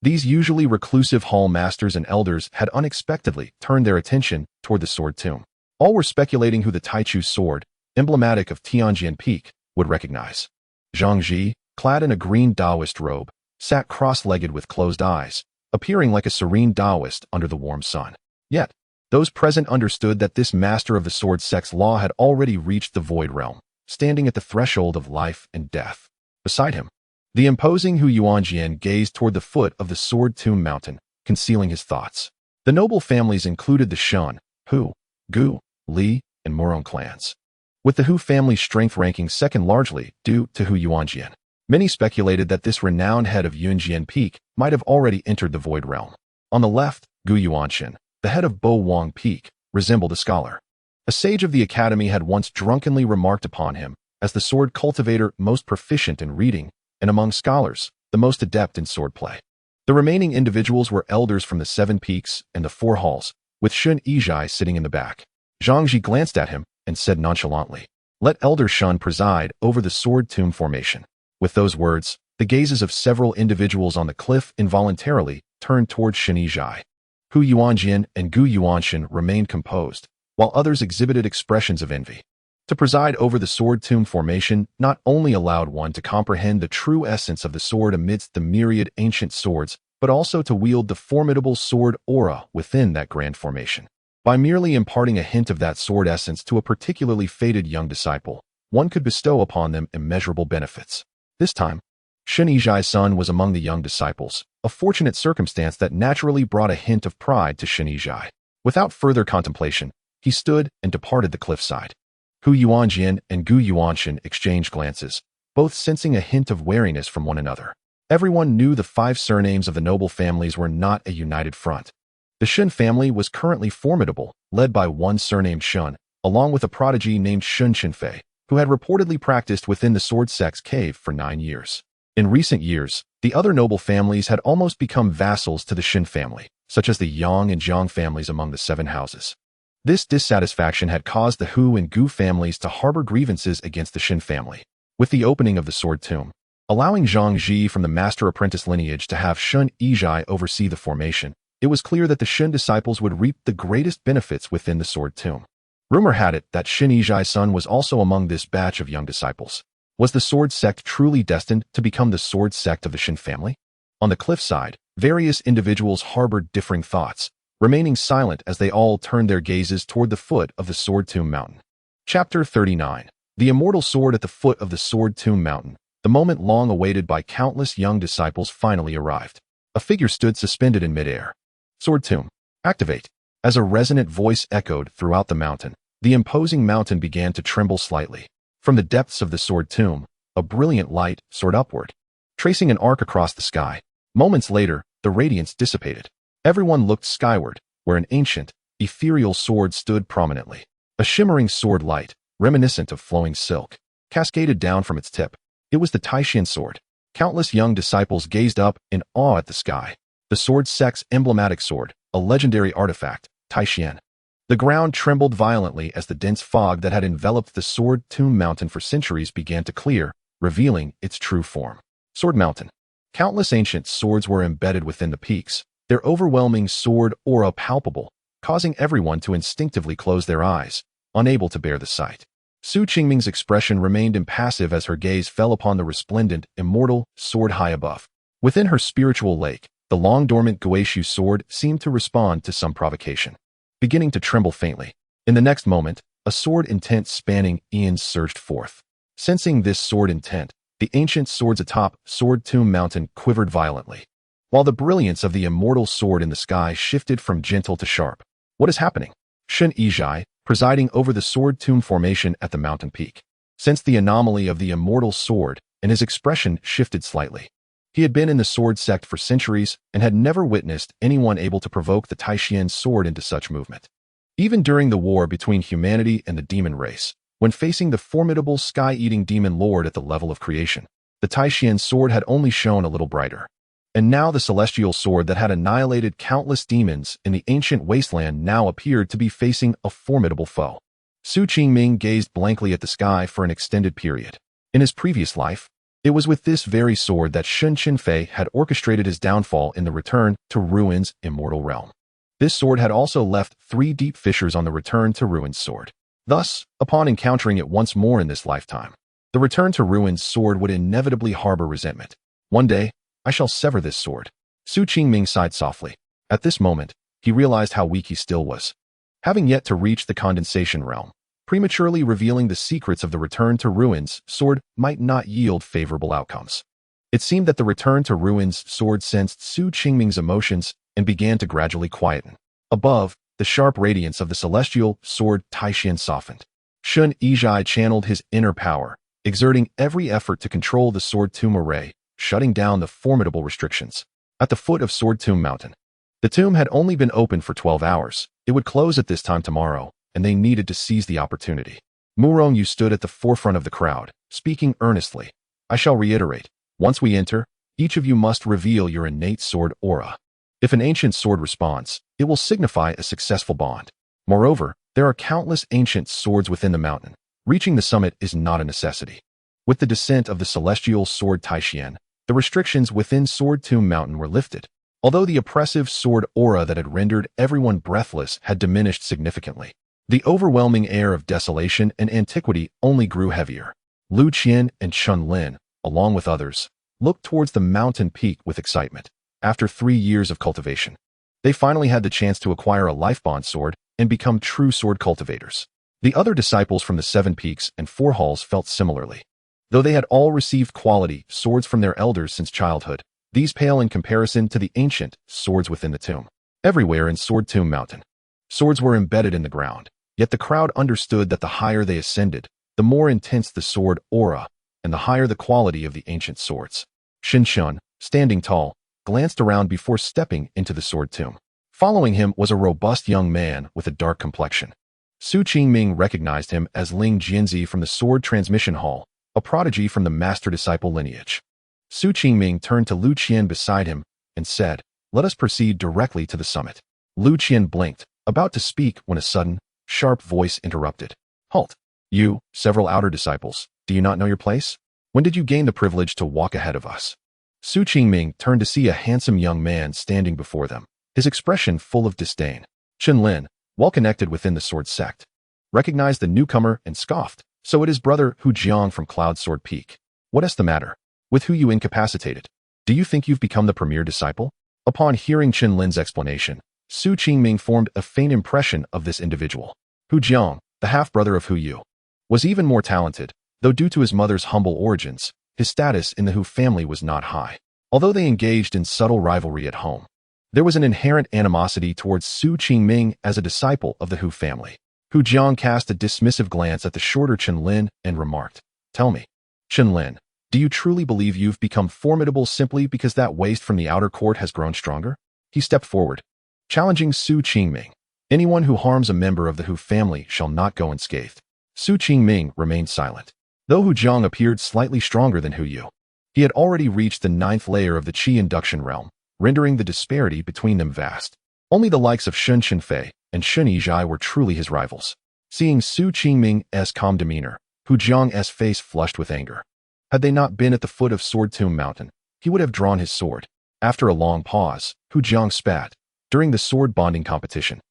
These usually reclusive hall masters and elders had unexpectedly turned their attention toward the sword tomb. All were speculating who the Taichu sword, emblematic of Tianjin Peak, would recognize. Zhang Ji, clad in a green Taoist robe, sat cross-legged with closed eyes, appearing like a serene Taoist under the warm sun. Yet, those present understood that this master of the Sword Sect's law had already reached the Void Realm, standing at the threshold of life and death. Beside him, the imposing Hu Yuanjian gazed toward the foot of the Sword Tomb Mountain, concealing his thoughts. The noble families included the Shen, Hu, Gu, Li, and Murong clans, with the Hu family's strength ranking second largely due to Hu Yuanjian. Many speculated that this renowned head of Yunjian Peak might have already entered the Void Realm. On the left, Gu Yuanshan, the head of Bo Wang Peak, resembled a scholar. A sage of the academy had once drunkenly remarked upon him as the sword cultivator most proficient in reading, and among scholars, the most adept in swordplay. The remaining individuals were elders from the 7 peaks and the 4 halls, with Shen Yizhai sitting in the back. Zhang Ji glanced at him and said nonchalantly, "Let Elder Shen preside over the sword tomb formation." With those words, the gazes of several individuals on the cliff involuntarily turned toward Shen Yizhai. Hu Yuanjian and Gu Yuanshan remained composed, while others exhibited expressions of envy. To preside over the sword tomb formation not only allowed one to comprehend the true essence of the sword amidst the myriad ancient swords, but also to wield the formidable sword aura within that grand formation. By merely imparting a hint of that sword essence to a particularly fated young disciple, one could bestow upon them immeasurable benefits. This time, Shen Yizhai's son was among the young disciples, a fortunate circumstance that naturally brought a hint of pride to Shen Yizhai. Without further contemplation, he stood and departed the cliffside. Hu Yuanjian and Gu Yuanshan exchanged glances, both sensing a hint of wariness from one another. Everyone knew the 5 surnames of the noble families were not a united front. The Shen family was currently formidable, led by one surnamed Shen, along with a prodigy named Shen Chenfei, who had reportedly practiced within the Sword Sect's cave for 9 years. In recent years, the other noble families had almost become vassals to the Shen family, such as the Yang and Jiang families among the 7 houses. This dissatisfaction had caused the Hu and Gu families to harbor grievances against the Shen family. With the opening of the Sword Tomb, allowing Zhang Ji from the master-apprentice lineage to have Shen Yizhai oversee the formation, it was clear that the Shen disciples would reap the greatest benefits within the Sword Tomb. Rumor had it that Shen Yizhai's son was also among this batch of young disciples. Was the Sword Sect truly destined to become the Sword Sect of the Shen family? On the cliffside, various individuals harbored differing thoughts, remaining silent as they all turned their gazes toward the foot of the Sword Tomb Mountain. Chapter 39. The Immortal Sword at the foot of the Sword Tomb Mountain. The moment long awaited by countless young disciples finally arrived. A figure stood suspended in midair. Sword Tomb, activate. As a resonant voice echoed throughout the mountain, the imposing mountain began to tremble slightly. From the depths of the Sword Tomb, a brilliant light soared upward, tracing an arc across the sky. Moments later, the radiance dissipated. Everyone looked skyward, where an ancient, ethereal sword stood prominently. A shimmering sword light, reminiscent of flowing silk, cascaded down from its tip. It was the Taishan sword. Countless young disciples gazed up in awe at the sky. The Sword Sect's emblematic sword, a legendary artifact, Taishan. The ground trembled violently as the dense fog that had enveloped the Sword Tomb Mountain for centuries began to clear, revealing its true form. Sword Mountain. Countless ancient swords were embedded within the peaks, their overwhelming sword aura palpable, causing everyone to instinctively close their eyes, unable to bear the sight. Su Qingming's expression remained impassive as her gaze fell upon the resplendent, immortal sword high above. Within her spiritual lake, the long-dormant Guishu sword seemed to respond to some provocation, beginning to tremble faintly. In the next moment, a sword intent spanning eons surged forth. Sensing this sword intent, the ancient swords atop Sword Tomb Mountain quivered violently, while the brilliance of the immortal sword in the sky shifted from gentle to sharp. What is happening? Shen Yizhai, presiding over the Sword Tomb formation at the mountain peak, sensed the anomaly of the immortal sword, and his expression shifted slightly. He had been in the Sword Sect for centuries and had never witnessed anyone able to provoke the Taishan sword into such movement. Even during the war between humanity and the demon race, when facing the formidable sky-eating demon lord at the level of creation, the Taishan sword had only shone a little brighter. And now the celestial sword that had annihilated countless demons in the ancient wasteland now appeared to be facing a formidable foe. Su Qingming gazed blankly at the sky for an extended period. In his previous life, It was with this very sword that Shen Chenfei had orchestrated his downfall in the return to Ruins Immortal Realm. This sword had also left 3 deep fissures on the return to Ruins sword. Thus, upon encountering it once more in this lifetime, the return to Ruins sword would inevitably harbor resentment. One day, I shall sever this sword. Qingming sighed softly. At this moment, he realized how weak he still was. Having yet to reach the condensation realm, prematurely revealing the secrets of the return to Ruins sword might not yield favorable outcomes. It seemed that the return to Ruins sword sensed Qingming's emotions and began to gradually quieten. Above, the sharp radiance of the celestial sword Qian softened. Shen Chenfei channeled his inner power, exerting every effort to control the Sword Tomb array, shutting down the formidable restrictions. At the foot of Sword Tomb Mountain, the tomb had only been open for 12 hours. It would close at this time tomorrow, and they needed to seize the opportunity. Murong stood at the forefront of the crowd, speaking earnestly. I shall reiterate, once we enter, each of you must reveal your innate sword aura. If an ancient sword responds, it will signify a successful bond. Moreover, there are countless ancient swords within the mountain. Reaching the summit is not a necessity. With the descent of the celestial sword Qian, the restrictions within Sword Tomb Mountain were lifted. Although the oppressive sword aura that had rendered everyone breathless had diminished significantly, the overwhelming air of desolation and antiquity only grew heavier. Lu Qian and Chun Lin, along with others, looked towards the mountain peak with excitement. After 3 years of cultivation, they finally had the chance to acquire a lifebond sword and become true sword cultivators. The other disciples from the 7 peaks and 4 halls felt similarly. Though they had all received quality swords from their elders since childhood, these pale in comparison to the ancient swords within the tomb. Everywhere in Sword Tomb Mountain, swords were embedded in the ground, yet the crowd understood that the higher they ascended, the more intense the sword aura, and the higher the quality of the ancient swords. Shen Chenfei, standing tall, glanced around before stepping into the sword tomb. Following him was a robust young man with a dark complexion. Qingming recognized him as Ling Jianzi from the Sword Transmission Hall, a prodigy from the master-disciple lineage. Qingming turned to Lu Qian beside him and said, "Let us proceed directly to the summit." Lu Qian blinked, about to speak when a sudden, sharp voice interrupted. "Halt! You, several outer disciples, do you not know your place? When did you gain the privilege to walk ahead of us?" Qingming turned to see a handsome young man standing before them, his expression full of disdain. Chen Lin, well connected within the Sword Sect, recognized the newcomer and scoffed. "So it is brother Hu Jiang from Cloud Sword Peak. What is the matter? With who you incapacitated? Do you think you've become the premier disciple?" Upon hearing Chen Lin's explanation, Qingming formed a faint impression of this individual. Hu Jiang, the half-brother of Hu Yu, was even more talented, though due to his mother's humble origins, his status in the Hu family was not high. Although they engaged in subtle rivalry at home, there was an inherent animosity towards Qingming as a disciple of the Hu family. Hu Jiang cast a dismissive glance at the shorter Chen Lin and remarked, "Tell me, Chen Lin, do you truly believe you've become formidable simply because that waste from the outer court has grown stronger?" He stepped forward, challenging Qingming. "Anyone who harms a member of the Hu family shall not go unscathed." Qingming remained silent. Though Hu Jiang appeared slightly stronger than Hu Yu, he had already reached the 9th layer of the Qi induction realm, rendering the disparity between them vast. Only the likes of Shen Chenfei and Shen Chenfei were truly his rivals. Seeing Qingming's calm demeanor, Hu Jiang's face flushed with anger. Had they not been at the foot of Sword Tomb Mountain, he would have drawn his sword. After a long pause, Hu Jiang spat. "During the sword bonding competition,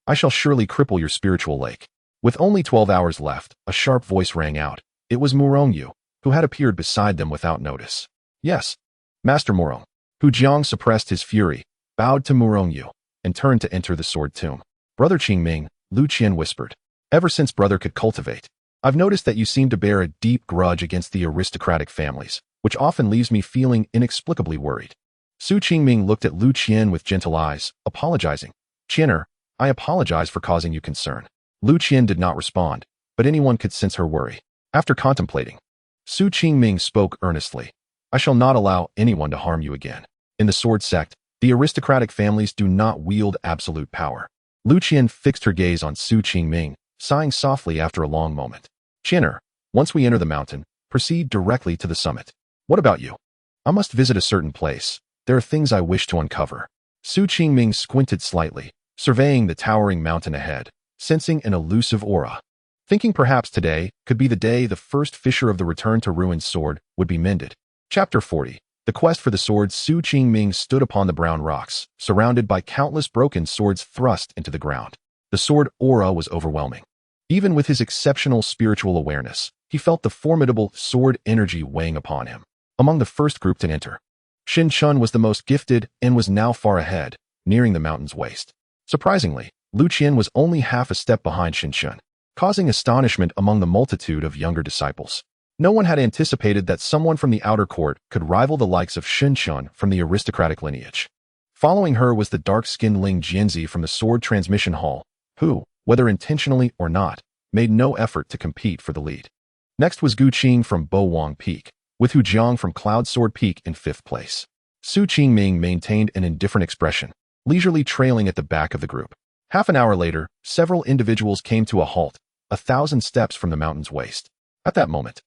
I shall surely cripple your spiritual lake." With only 12 hours left, a sharp voice rang out. It was Murong, who had appeared beside them without notice. "Yes, Master Murong." Hu Jiang suppressed his fury, bowed to Murong, and turned to enter the sword tomb. "Brother Qingming," Lu Qian whispered. "Ever since brother could cultivate, I've noticed that you seem to bear a deep grudge against the aristocratic families, which often leaves me feeling inexplicably worried." Qingming looked at Lu Qian with gentle eyes, apologizing. "Qianer, I apologize for causing you concern." Lu Qian did not respond, but anyone could sense her worry. After contemplating, Qingming spoke earnestly. "I shall not allow anyone to harm you again. In the Sword Sect, the aristocratic families do not wield absolute power." Lu Qian fixed her gaze on Qingming, sighing softly after a long moment. "Qianer, once we enter the mountain, proceed directly to the summit. What about you?" "I must visit a certain place. There are things I wish to uncover." Qingming squinted slightly, surveying the towering mountain ahead, sensing an elusive aura. Thinking perhaps today could be the day the first fissure of the return to Ruins sword would be mended. Chapter 40. The Quest for the Sword. Qingming stood upon the brown rocks, surrounded by countless broken swords thrust into the ground. The sword aura was overwhelming. Even with his exceptional spiritual awareness, he felt the formidable sword energy weighing upon him. Among the first group to enter, Shen Chenfei was the most gifted and was now far ahead, nearing the mountain's waist. Surprisingly, Qian was only half a step behind Shen Chenfei, causing astonishment among the multitude of younger disciples. No one had anticipated that someone from the outer court could rival the likes of Shen Chenfei from the aristocratic lineage. Following her was the dark-skinned Ling Jianzi from the Sword Transmission Hall, who, whether intentionally or not, made no effort to compete for the lead. Next was Gu Qing from Bo Wang Peak, with Hu Jiang from Cloud Sword Peak in 5th place. Qingming maintained an indifferent expression, leisurely trailing at the back of the group. Half an hour later, several individuals came to a halt, 1,000 steps from the mountain's waist. At that moment,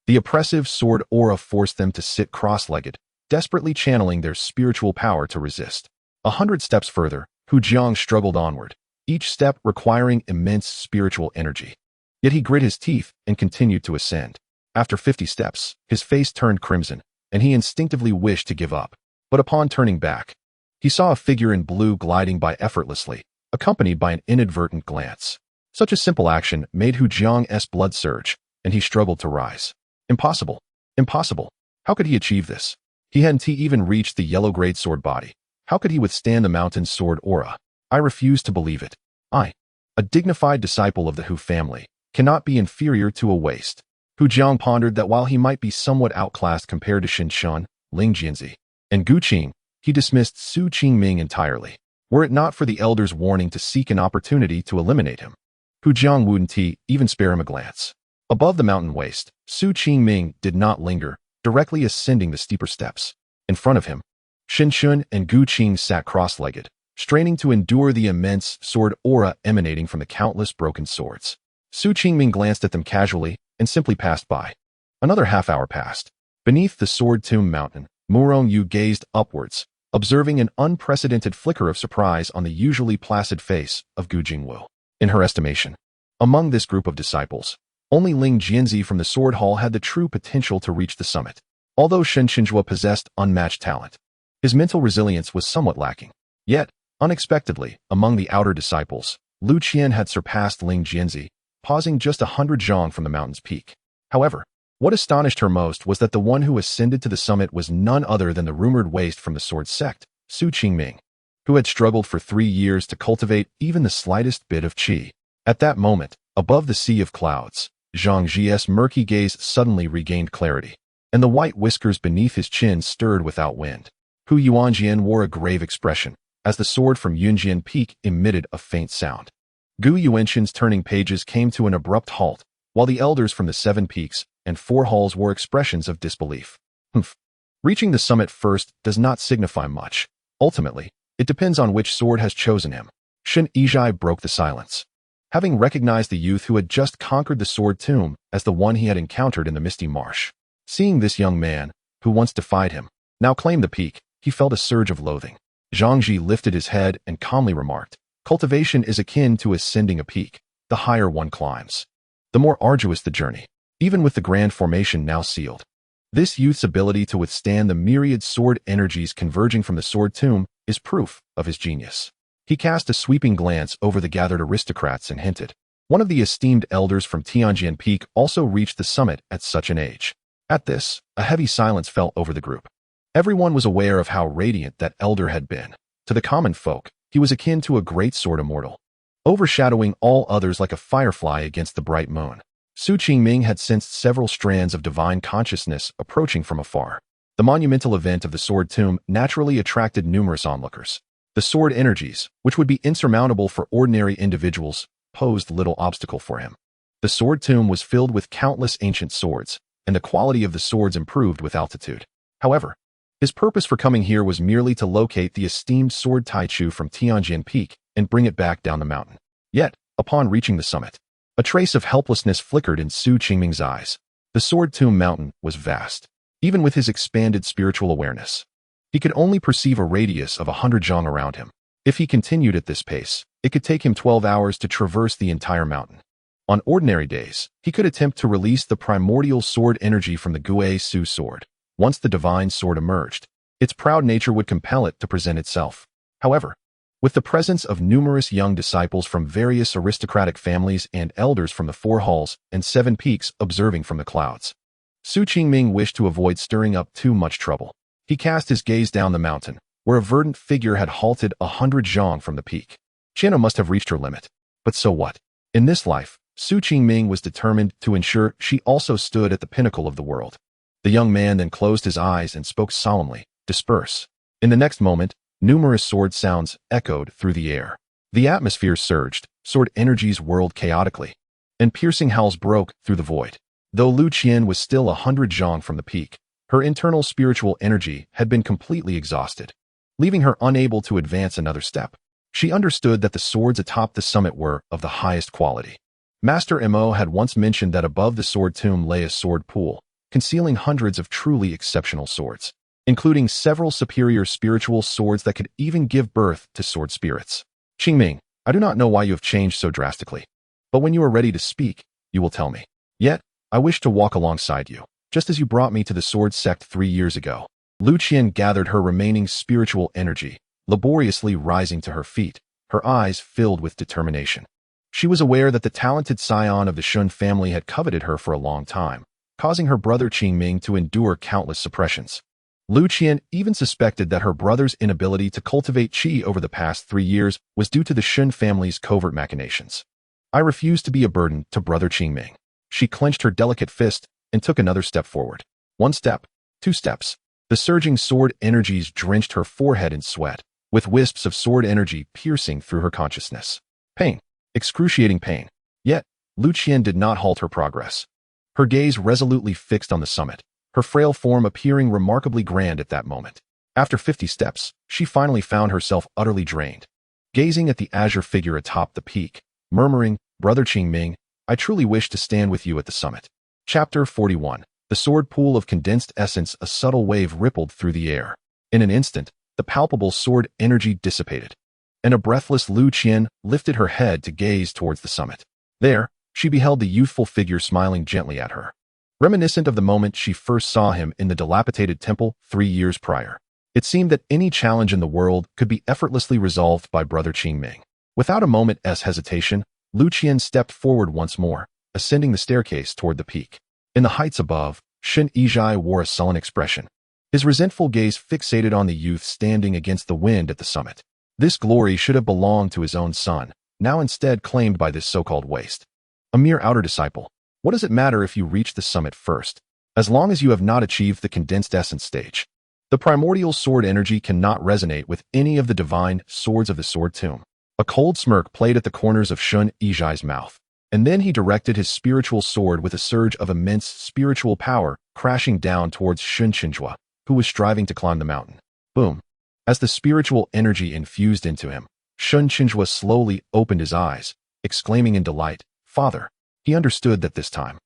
the oppressive sword aura forced them to sit cross-legged, desperately channeling their spiritual power to resist. 100 steps further, Hu Jiang struggled onward, each step requiring immense spiritual energy. Yet he grit his teeth and continued to ascend. After 50 steps, his face turned crimson, and he instinctively wished to give up. But upon turning back, he saw a figure in blue gliding by effortlessly, accompanied by an inadvertent glance. Such a simple action made Hu Jiang's blood surge, and he struggled to rise. Impossible. Impossible. How could he achieve this? He hadn't even reached the yellow-grade sword body. How could he withstand the mountain's sword aura? I refuse to believe it. I, a dignified disciple of the Hu family, cannot be inferior to a waste. Hu Jiang pondered that while he might be somewhat outclassed compared to Shen Chenfei, Ling Jianzi, and Gu Qing, he dismissed Qingming entirely, were it not for the elder's warning to seek an opportunity to eliminate him. Hu Jiang wouldn't even spare him a glance. Above the mountain waist, Qingming did not linger, directly ascending the steeper steps. In front of him, Shen Chenfei and Gu Qing sat cross-legged, straining to endure the immense sword aura emanating from the countless broken swords. Qingming glanced at them casually and simply passed by. Another half-hour passed. Beneath the sword tomb mountain, Murong Yu gazed upwards, observing an unprecedented flicker of surprise on the usually placid face of Gu Jingwu. In her estimation, among this group of disciples, only Ling Jianzi from the Sword Hall had the true potential to reach the summit. Although Shen Chenfei possessed unmatched talent, his mental resilience was somewhat lacking. Yet, unexpectedly, among the outer disciples, Qian had surpassed Ling Jianzi, pausing just 100 zhang from the mountain's peak. However, what astonished her most was that the one who ascended to the summit was none other than the rumored waste from the Sword Sect, Qingming, who had struggled for 3 years to cultivate even the slightest bit of qi. At that moment, above the sea of clouds, Zhang Ji's murky gaze suddenly regained clarity, and the white whiskers beneath his chin stirred without wind. Hu Yuanjian wore a grave expression, as the sword from Yunjian Peak emitted a faint sound. Gu Yuanqian's turning pages came to an abrupt halt, while the elders from the 7 peaks and 4 halls wore expressions of disbelief. Reaching the summit first does not signify much. Ultimately, it depends on which sword has chosen him. Shen Yizhai broke the silence. Having recognized the youth who had just conquered the sword tomb as the one he had encountered in the misty marsh. Seeing this young man, who once defied him, now claimed the peak, he felt a surge of loathing. Zhang Ji lifted his head and calmly remarked, "Cultivation is akin to ascending a peak. The higher one climbs, the more arduous the journey, even with the grand formation now sealed." This youth's ability to withstand the myriad sword energies converging from the sword tomb is proof of his genius. He cast a sweeping glance over the gathered aristocrats and hinted, "One of the esteemed elders from Tianjian Peak also reached the summit at such an age." At this, a heavy silence fell over the group. Everyone was aware of how radiant that elder had been. To the common folk, he was akin to a great sword immortal, overshadowing all others like a firefly against the bright moon. Qingming had sensed several strands of divine consciousness approaching from afar. The monumental event of the sword tomb naturally attracted numerous onlookers. The sword energies, which would be insurmountable for ordinary individuals, posed little obstacle for him. The sword tomb was filled with countless ancient swords, and the quality of the swords improved with altitude. However, his purpose for coming here was merely to locate the esteemed sword Taichu from Tianjian Peak and bring it back down the mountain. Yet, upon reaching the summit, a trace of helplessness flickered in Qingming's eyes. The sword tomb mountain was vast. Even with his expanded spiritual awareness, he could only perceive a radius of 100 zhang around him. If he continued at this pace, it could take him 12 hours to traverse the entire mountain. On ordinary days, he could attempt to release the primordial sword energy from the Guai Su sword, Once the divine sword emerged, its proud nature would compel it to present itself. However, with the presence of numerous young disciples from various aristocratic families and elders from the Four Halls and Seven Peaks observing from the clouds, Qingming wished to avoid stirring up too much trouble. He cast his gaze down the mountain, where a verdant figure had halted 100 zhang from the peak. Qian must have reached her limit. But so what? In this life, Qingming was determined to ensure she also stood at the pinnacle of the world. The young man then closed his eyes and spoke solemnly, "Disperse." In the next moment, numerous sword sounds echoed through the air. The atmosphere surged, sword energies whirled chaotically, and piercing howls broke through the void. Though Lu Qian was still 100 zhang from the peak, her internal spiritual energy had been completely exhausted, leaving her unable to advance another step. She understood that the swords atop the summit were of the highest quality. Master Mo had once mentioned that above the sword tomb lay a sword pool, concealing hundreds of truly exceptional swords, including several superior spiritual swords that could even give birth to sword spirits. Qingming, I do not know why you have changed so drastically, but when you are ready to speak, you will tell me. Yet, I wish to walk alongside you, just as you brought me to the Sword Sect 3 years ago. Lu Qian gathered her remaining spiritual energy, laboriously rising to her feet, her eyes filled with determination. She was aware that the talented scion of the Shen family had coveted her for a long time, causing her brother Qingming to endure countless suppressions. Lu Qian even suspected that her brother's inability to cultivate qi over the past 3 years was due to the Shen family's covert machinations. I refuse to be a burden to brother Qingming. She clenched her delicate fist and took another step forward. 1 step, 2 steps. The surging sword energies drenched her forehead in sweat, with wisps of sword energy piercing through her consciousness. Pain. Excruciating pain. Yet, Lu Qian did not halt her progress. Her gaze resolutely fixed on the summit, her frail form appearing remarkably grand at that moment. After 50 steps, she finally found herself utterly drained, gazing at the azure figure atop the peak, murmuring, "Brother Qingming, I truly wish to stand with you at the summit." Chapter 41. The sword pool of condensed essence. A subtle wave rippled through the air. In an instant, the palpable sword energy dissipated, and a breathless Lu Qian lifted her head to gaze towards the summit. There, she beheld the youthful figure smiling gently at her, reminiscent of the moment she first saw him in the dilapidated temple 3 years prior. It seemed that any challenge in the world could be effortlessly resolved by brother Qingming. Without a moment's hesitation, Lu Qian stepped forward once more, ascending the staircase toward the peak. In the heights above, Shen Chenfei wore a sullen expression, his resentful gaze fixated on the youth standing against the wind at the summit. This glory should have belonged to his own son, now instead claimed by this so-called waste. A mere outer disciple. What does it matter if you reach the summit first, as long as you have not achieved the condensed essence stage? The primordial sword energy cannot resonate with any of the divine swords of the sword tomb. A cold smirk played at the corners of Shen Chenfei's mouth, and then he directed his spiritual sword with a surge of immense spiritual power crashing down towards Shen Chenfei, who was striving to climb the mountain. Boom! As the spiritual energy infused into him, Shen Chenfei slowly opened his eyes, exclaiming in delight, "Father!" He understood that this time,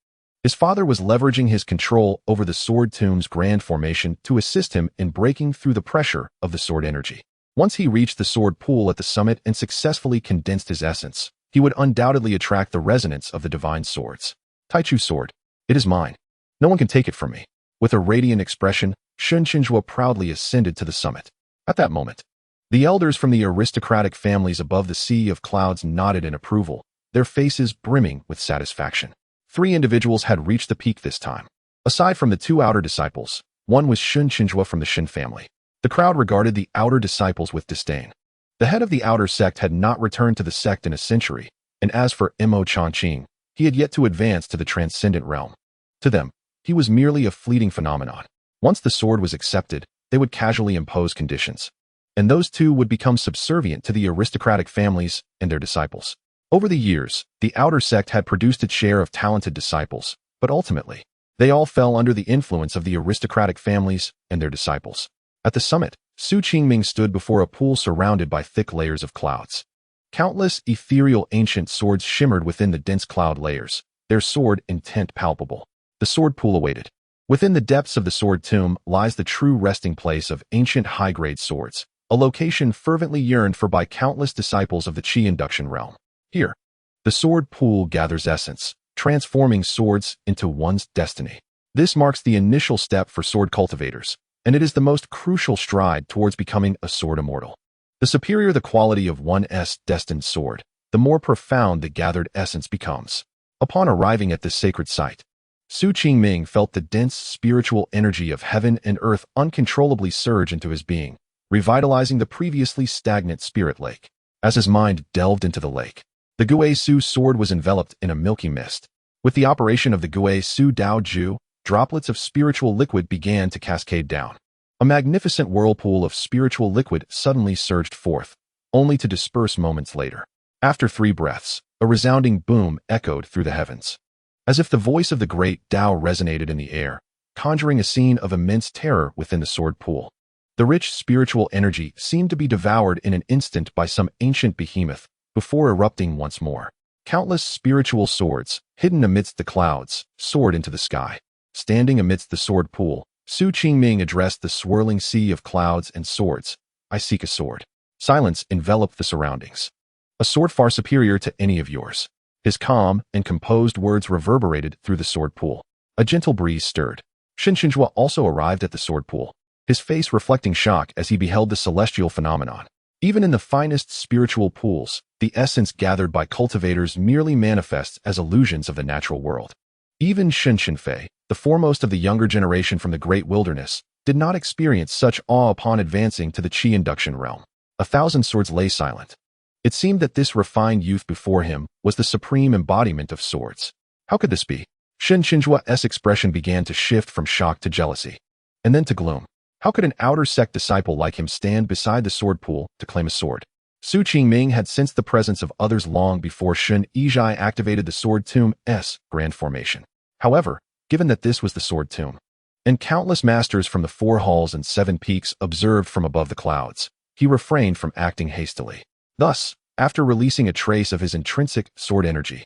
his father was leveraging his control over the sword tomb's grand formation to assist him in breaking through the pressure of the sword energy. Once he reached the sword pool at the summit and successfully condensed his essence, he would undoubtedly attract the resonance of the divine swords. Taichu's sword. It is mine. No one can take it from me. With a radiant expression, Shen Chenfei proudly ascended to the summit. At that moment, the elders from the aristocratic families above the sea of clouds nodded in approval, their faces brimming with satisfaction. 3 individuals had reached the peak this time. Aside from the 2 outer disciples, one was Shen Chenfei from the Shen family. The crowd regarded the outer disciples with disdain. The head of the outer sect had not returned to the sect in a century, and as for Mo Changqing, he had yet to advance to the transcendent realm. To them, he was merely a fleeting phenomenon. Once the sword was accepted, they would casually impose conditions, and those 2 would become subservient to the aristocratic families and their disciples. Over the years, the outer sect had produced its share of talented disciples, but ultimately, they all fell under the influence of the aristocratic families and their disciples. At the summit, Qingming stood before a pool surrounded by thick layers of clouds. Countless ethereal ancient swords shimmered within the dense cloud layers, their sword intent palpable. The sword pool awaited. Within the depths of the sword tomb lies the true resting place of ancient high-grade swords, a location fervently yearned for by countless disciples of the Qi induction realm. Here, the sword pool gathers essence, transforming swords into one's destiny. This marks the initial step for sword cultivators, and it is the most crucial stride towards becoming a sword immortal. The superior the quality of one's destined sword, the more profound the gathered essence becomes. Upon arriving at this sacred site, Qingming felt the dense spiritual energy of heaven and earth uncontrollably surge into his being, revitalizing the previously stagnant spirit lake. As his mind delved into the lake, the Guisu sword was enveloped in a milky mist. With the operation of the Guisu Dao Ju, droplets of spiritual liquid began to cascade down. A magnificent whirlpool of spiritual liquid suddenly surged forth, only to disperse moments later. After 3 breaths, a resounding boom echoed through the heavens, as if the voice of the great Tao resonated in the air, conjuring a scene of immense terror within the sword pool. The rich spiritual energy seemed to be devoured in an instant by some ancient behemoth, before erupting once more. Countless spiritual swords, hidden amidst the clouds, soared into the sky. Standing amidst the sword pool, Qingming addressed the swirling sea of clouds and swords. "I seek a sword." Silence enveloped the surroundings. "A sword far superior to any of yours." His calm and composed words reverberated through the sword pool. A gentle breeze stirred. Shen Chenfei also arrived at the sword pool, his face reflecting shock as he beheld the celestial phenomenon. Even in the finest spiritual pools, the essence gathered by cultivators merely manifests as illusions of the natural world. Even Shen Chenfei, the foremost of the younger generation from the great wilderness, did not experience such awe upon advancing to the Qi induction realm. 1,000 swords lay silent. It seemed that this refined youth before him was the supreme embodiment of swords. How could this be? Shen Chenfei's expression began to shift from shock to jealousy, and then to gloom. How could an outer sect disciple like him stand beside the sword pool to claim a sword? Qingming had sensed the presence of others long before Shen Chenfei activated the sword tomb's grand formation. However, given that this was the sword tomb, and countless masters from the 4 halls and 7 peaks observed from above the clouds, he refrained from acting hastily. Thus, after releasing a trace of his intrinsic sword energy,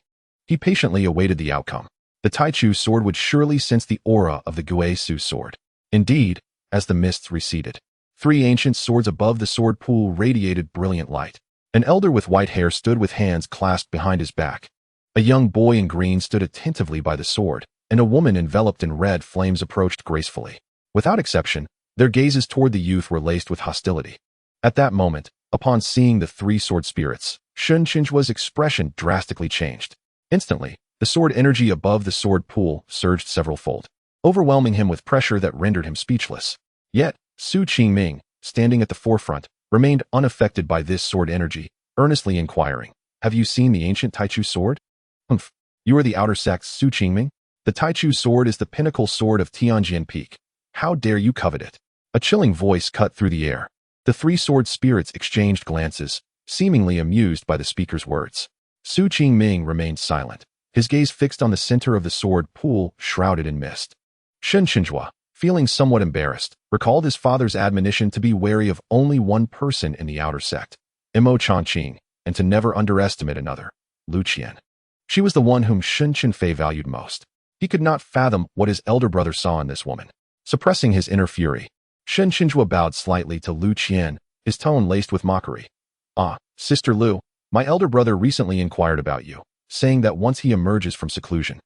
he patiently awaited the outcome. The Taichu sword would surely sense the aura of the Guisu sword. Indeed, as the mists receded, 3 ancient swords above the sword pool radiated brilliant light. An elder with white hair stood with hands clasped behind his back. A young boy in green stood attentively by the sword, and a woman enveloped in red flames approached gracefully. Without exception, their gazes toward the youth were laced with hostility. At that moment, upon seeing the 3 sword spirits, Shen Chenfei's expression drastically changed. Instantly, the sword energy above the sword pool surged several-fold, overwhelming him with pressure that rendered him speechless. Yet, Qingming, standing at the forefront, remained unaffected by this sword energy, earnestly inquiring, "Have you seen the ancient Taichu sword?" "Humph. You are the outer sect's Qingming? The Taichu sword is the pinnacle sword of Tianjin Peak. How dare you covet it?" A chilling voice cut through the air. The 3 sword spirits exchanged glances, seemingly amused by the speaker's words. Qingming remained silent, his gaze fixed on the center of the sword pool shrouded in mist. Shen Chenfei, feeling somewhat embarrassed, recalled his father's admonition to be wary of only one person in the outer sect, Imo Changqing, and to never underestimate another, Lu Qian. She was the one whom Shen Chenfei valued most. He could not fathom what his elder brother saw in this woman. Suppressing his inner fury, Shen Chenfei bowed slightly to Lu Qian, his tone laced with mockery. "Ah, Sister Lu, my elder brother recently inquired about you, saying that once he emerges from seclusion,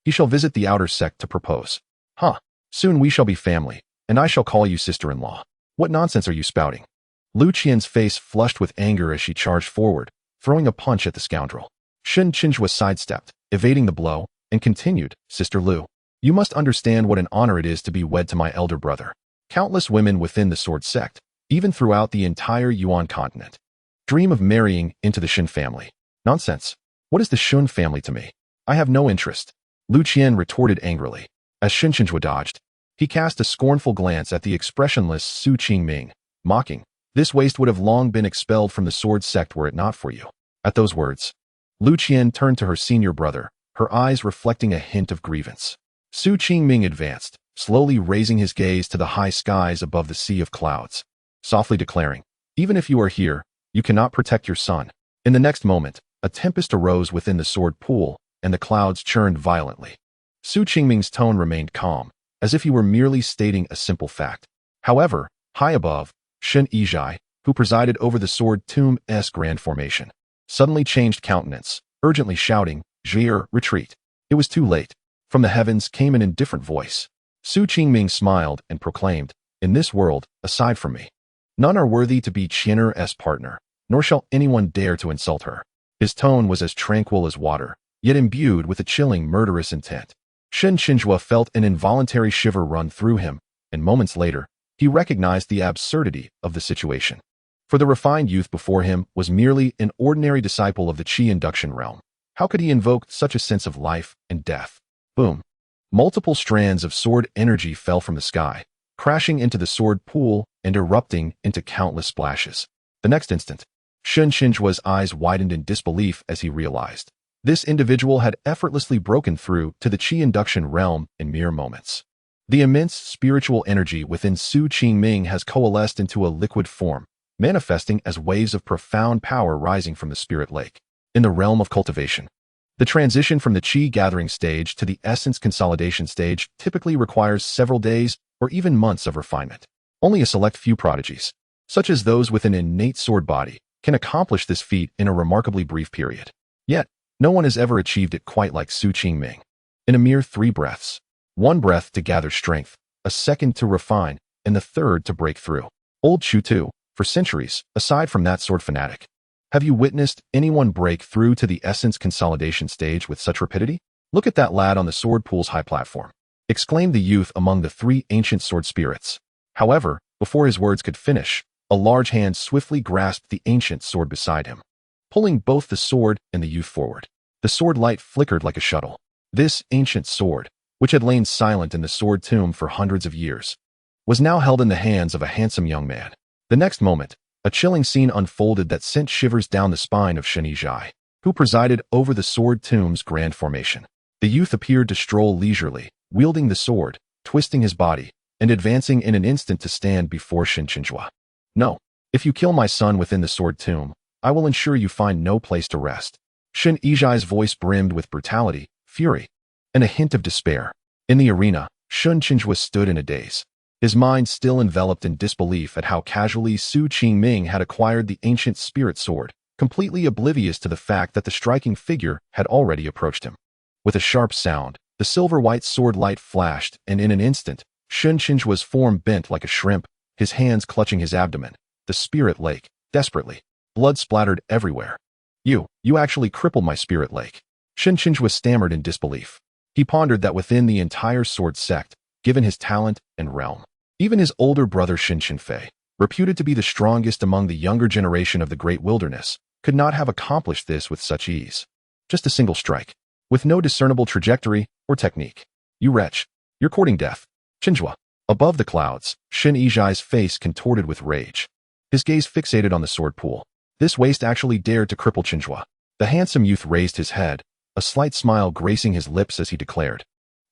he shall visit the outer sect to propose. Huh, soon we shall be family, and I shall call you sister-in-law. What nonsense are you spouting?" Lu Qian's face flushed with anger as she charged forward, throwing a punch at the scoundrel. Shen Chenfei sidestepped, evading the blow, and continued, "Sister Lu, you must understand what an honor it is to be wed to my elder brother. Countless women within the Sword Sect, even throughout the entire Yuan continent, dream of marrying into the Shen family. Nonsense. What is the Shen family to me? I have no interest." Lu Qian retorted angrily. As Shen Chenfei dodged, he cast a scornful glance at the expressionless Qingming, mocking, "This waste would have long been expelled from the Sword Sect were it not for you." At those words, Lu Qian turned to her senior brother, her eyes reflecting a hint of grievance. Qingming advanced, slowly raising his gaze to the high skies above the sea of clouds, softly declaring, "Even if you are here, you cannot protect your son." In the next moment, a tempest arose within the sword pool, and the clouds churned violently. Qingming's tone remained calm, as if he were merely stating a simple fact. However, high above, Shen Chenfei, who presided over the sword tomb's grand formation, suddenly changed countenance, urgently shouting, "Zhir, retreat." It was too late. From the heavens came an indifferent voice. Qingming smiled and proclaimed, "In this world, aside from me, none are worthy to be Qian's partner, nor shall anyone dare to insult her." His tone was as tranquil as water, yet imbued with a chilling, murderous intent. Shen Chenfei felt an involuntary shiver run through him, and moments later, he recognized the absurdity of the situation. For the refined youth before him was merely an ordinary disciple of the Qi induction realm. How could he invoke such a sense of life and death? Boom. Multiple strands of sword energy fell from the sky, crashing into the sword pool and erupting into countless splashes. The next instant, Shen Chenfei's eyes widened in disbelief as he realized this individual had effortlessly broken through to the Qi induction realm in mere moments. The immense spiritual energy within Qingming has coalesced into a liquid form, manifesting as waves of profound power rising from the spirit lake. In the realm of cultivation, the transition from the Qi gathering stage to the essence consolidation stage typically requires several days or even months of refinement. Only a select few prodigies, such as those with an innate sword body, can accomplish this feat in a remarkably brief period. Yet, no one has ever achieved it quite like Qingming. In a mere 3 breaths, 1 breath to gather strength, a second to refine, and the third to break through. Old Shu too. For centuries, aside from that sword fanatic, have you witnessed anyone break through to the essence consolidation stage with such rapidity? "Look at that lad on the sword pool's high platform," exclaimed the youth among the 3 ancient sword spirits. However, before his words could finish, a large hand swiftly grasped the ancient sword beside him, pulling both the sword and the youth forward. The sword light flickered like a shuttle. This ancient sword, which had lain silent in the sword tomb for hundreds of years, was now held in the hands of a handsome young man. The next moment, a chilling scene unfolded that sent shivers down the spine of Shen Chenfei, who presided over the sword tomb's grand formation. The youth appeared to stroll leisurely, wielding the sword, twisting his body, and advancing in an instant to stand before Shen Chenfei. "No, if you kill my son within the sword tomb, I will ensure you find no place to rest." Shen Chenfei's voice brimmed with brutality, fury, and a hint of despair. In the arena, Shen Chenfei stood in a daze, his mind still enveloped in disbelief at how casually Qingming had acquired the ancient spirit sword, completely oblivious to the fact that the striking figure had already approached him. With a sharp sound, the silver-white sword light flashed, and in an instant, Shen Chenfei's form bent like a shrimp, his hands clutching his abdomen. The spirit lake, desperately. Blood splattered everywhere. You actually crippled my spirit lake." Shen Chenfei stammered in disbelief. He pondered that within the entire Sword Sect, given his talent and realm, even his older brother Shen Chenfei, reputed to be the strongest among the younger generation of the Great Wilderness, could not have accomplished this with such ease. Just a single strike, with no discernible trajectory or technique. "You wretch, you're courting death." Chenfei. Above the clouds, Shen Chenfei's face contorted with rage. His gaze fixated on the sword pool. This waste actually dared to cripple Chenfei. The handsome youth raised his head, a slight smile gracing his lips as he declared,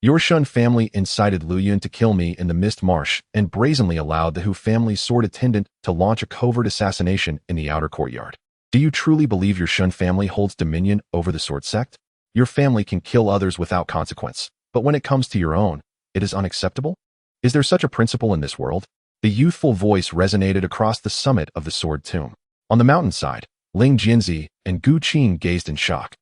"Your Shen family incited Luyan to kill me in the Mist Marsh and brazenly allowed the Hu family's sword attendant to launch a covert assassination in the outer courtyard. Do you truly believe your Shen family holds dominion over the Sword Sect? Your family can kill others without consequence, but when it comes to your own, it is unacceptable? Is there such a principle in this world?" The youthful voice resonated across the summit of the sword tomb. On the mountainside, Ling Jianzi and Gu Qin gazed in shock,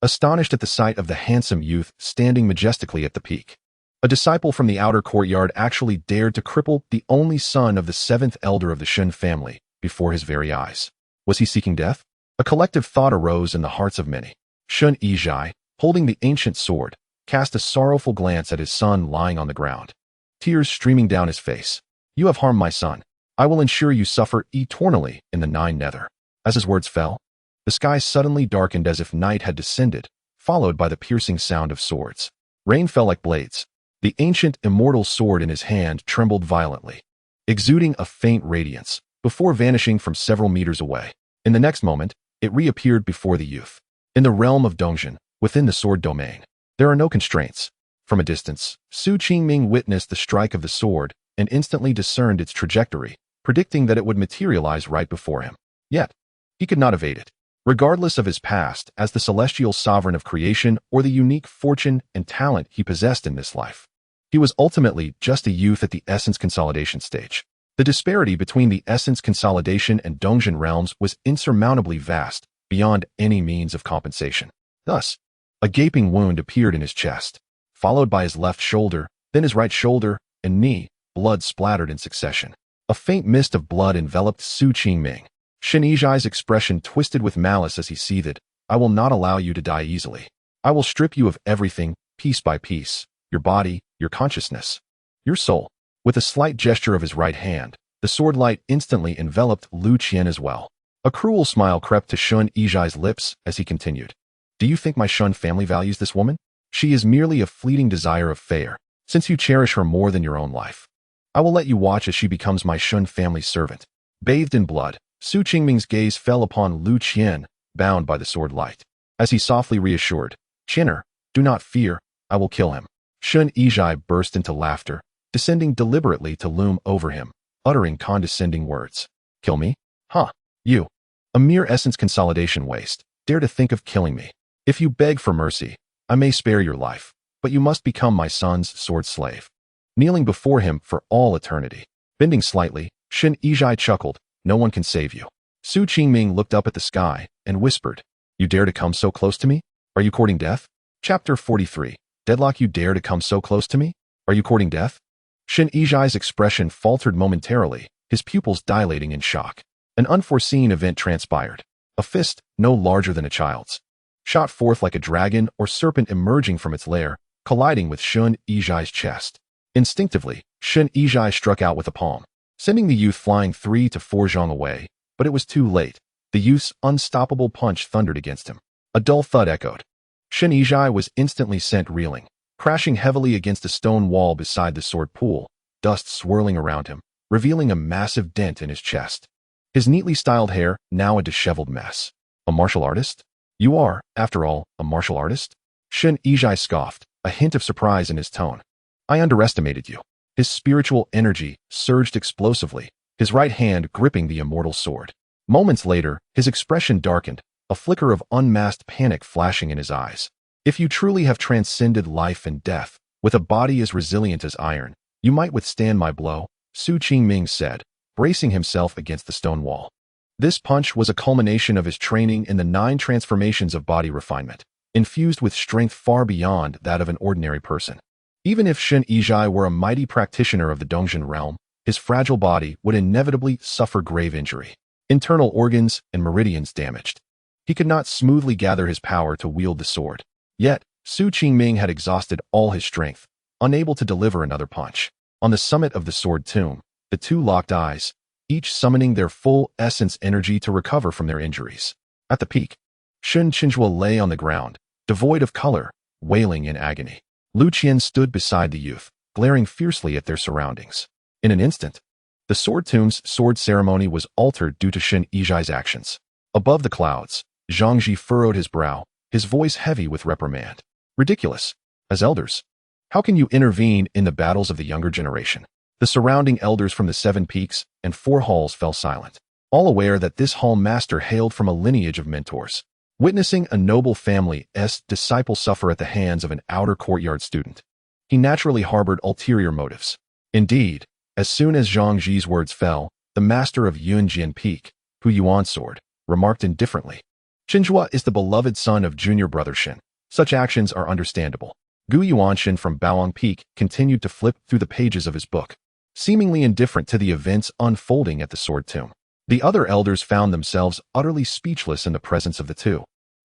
astonished at the sight of the handsome youth standing majestically at the peak. A disciple from the outer courtyard actually dared to cripple the only son of the 7th elder of the Shen family before his very eyes. Was he seeking death? A collective thought arose in the hearts of many. Shen Chenfei, holding the ancient sword, cast a sorrowful glance at his son lying on the ground, tears streaming down his face. "You have harmed my son. I will ensure you suffer eternally in the 9 nether." As his words fell, the sky suddenly darkened as if night had descended, followed by the piercing sound of swords. Rain fell like blades. The ancient immortal sword in his hand trembled violently, exuding a faint radiance, before vanishing from several meters away. In the next moment, it reappeared before the youth. In the realm of Dongjian, within the sword domain, there are no constraints. From a distance, Qingming witnessed the strike of the sword and instantly discerned its trajectory, predicting that it would materialize right before him. Yet, he could not evade it. Regardless of his past as the celestial sovereign of creation or the unique fortune and talent he possessed in this life, he was ultimately just a youth at the essence consolidation stage. The disparity between the essence consolidation and Dongjian realms was insurmountably vast, beyond any means of compensation. Thus, a gaping wound appeared in his chest, followed by his left shoulder, then his right shoulder and knee. Blood splattered in succession. A faint mist of blood enveloped Su Qingming. Shen Yizhai's expression twisted with malice as he seethed. I will not allow you to die easily. I will strip you of everything, piece by piece, your body, your consciousness, your soul. With a slight gesture of his right hand, the sword light instantly enveloped Lu Qian as well. A cruel smile crept to Shen Yizhai's lips as he continued. Do you think my Shen family values this woman? She is merely a fleeting desire of fire, since you cherish her more than your own life. I will let you watch as she becomes my Shen family's servant. Bathed in blood, Su Qingming's gaze fell upon Lu Qian, bound by the sword light. As he softly reassured, Qinner, do not fear, I will kill him. Shen Yizhai burst into laughter, descending deliberately to loom over him, uttering condescending words. Kill me? Huh? You. A mere essence consolidation waste. Dare to think of killing me. If you beg for mercy, I may spare your life, but you must become my son's sword slave. Kneeling before him for all eternity. Bending slightly, Shen Yizhai chuckled, no one can save you. Su Qingming looked up at the sky and whispered, you dare to come so close to me? Are you courting death? Chapter 43. Deadlock. You dare to come so close to me? Are you courting death? Shen Yizhai's expression faltered momentarily, his pupils dilating in shock. An unforeseen event transpired. A fist, no larger than a child's, shot forth like a dragon or serpent emerging from its lair, colliding with Shen Yizhai's chest. Instinctively, Shen Yizhai struck out with a palm, sending the youth flying 3 to 4 zhang away, but it was too late. The youth's unstoppable punch thundered against him. A dull thud echoed. Shen Yizhai was instantly sent reeling, crashing heavily against a stone wall beside the sword pool, dust swirling around him, revealing a massive dent in his chest. His neatly styled hair, now a disheveled mess. A martial artist? You are, after all, a martial artist? Shen Yizhai scoffed, a hint of surprise in his tone. I underestimated you. His spiritual energy surged explosively, his right hand gripping the immortal sword. Moments later, his expression darkened, a flicker of unmasked panic flashing in his eyes. If you truly have transcended life and death, with a body as resilient as iron, you might withstand my blow, Su Qingming said, bracing himself against the stone wall. This punch was a culmination of his training in the 9 transformations of body refinement, infused with strength far beyond that of an ordinary person. Even if Shen Yizhai were a mighty practitioner of the Dongzhen realm, his fragile body would inevitably suffer grave injury, internal organs and meridians damaged. He could not smoothly gather his power to wield the sword. Yet, Su Qingming had exhausted all his strength, unable to deliver another punch. On the summit of the sword tomb, the two locked eyes, each summoning their full essence energy to recover from their injuries. At the peak, Shen Chenfei lay on the ground, devoid of color, wailing in agony. Lu Qian stood beside the youth, glaring fiercely at their surroundings. In an instant, the sword tomb's sword ceremony was altered due to Shen Yizhai's actions. Above the clouds, Zhang Ji furrowed his brow, his voice heavy with reprimand. Ridiculous. As elders, how can you intervene in the battles of the younger generation? The surrounding elders from the 7 peaks and 4 halls fell silent, all aware that this hall master hailed from a lineage of mentors. Witnessing a noble family's disciple suffer at the hands of an outer courtyard student, he naturally harbored ulterior motives. Indeed, as soon as Zhang Ji's words fell, the master of Yunjian Peak, Hu Yuan Sword, remarked indifferently, Chenfei is the beloved son of junior brother Shen. Such actions are understandable. Gu Yuanshan from Baoang Peak continued to flip through the pages of his book, seemingly indifferent to the events unfolding at the sword tomb. The other elders found themselves utterly speechless in the presence of the two,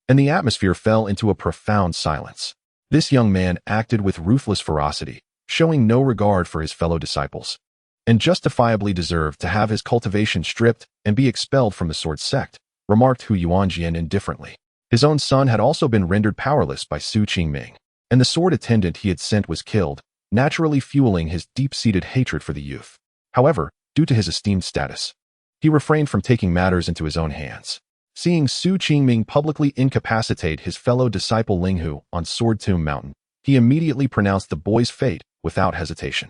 and the atmosphere fell into a profound silence. This young man acted with ruthless ferocity, showing no regard for his fellow disciples, and justifiably deserved to have his cultivation stripped and be expelled from the Sword Sect, remarked Hu Yuanjian indifferently. His own son had also been rendered powerless by Su Qingming, and the sword attendant he had sent was killed, naturally fueling his deep-seated hatred for the youth. However, due to his esteemed status, he refrained from taking matters into his own hands. Seeing Su Qingming publicly incapacitate his fellow disciple Linghu on Sword Tomb Mountain, he immediately pronounced the boy's fate without hesitation.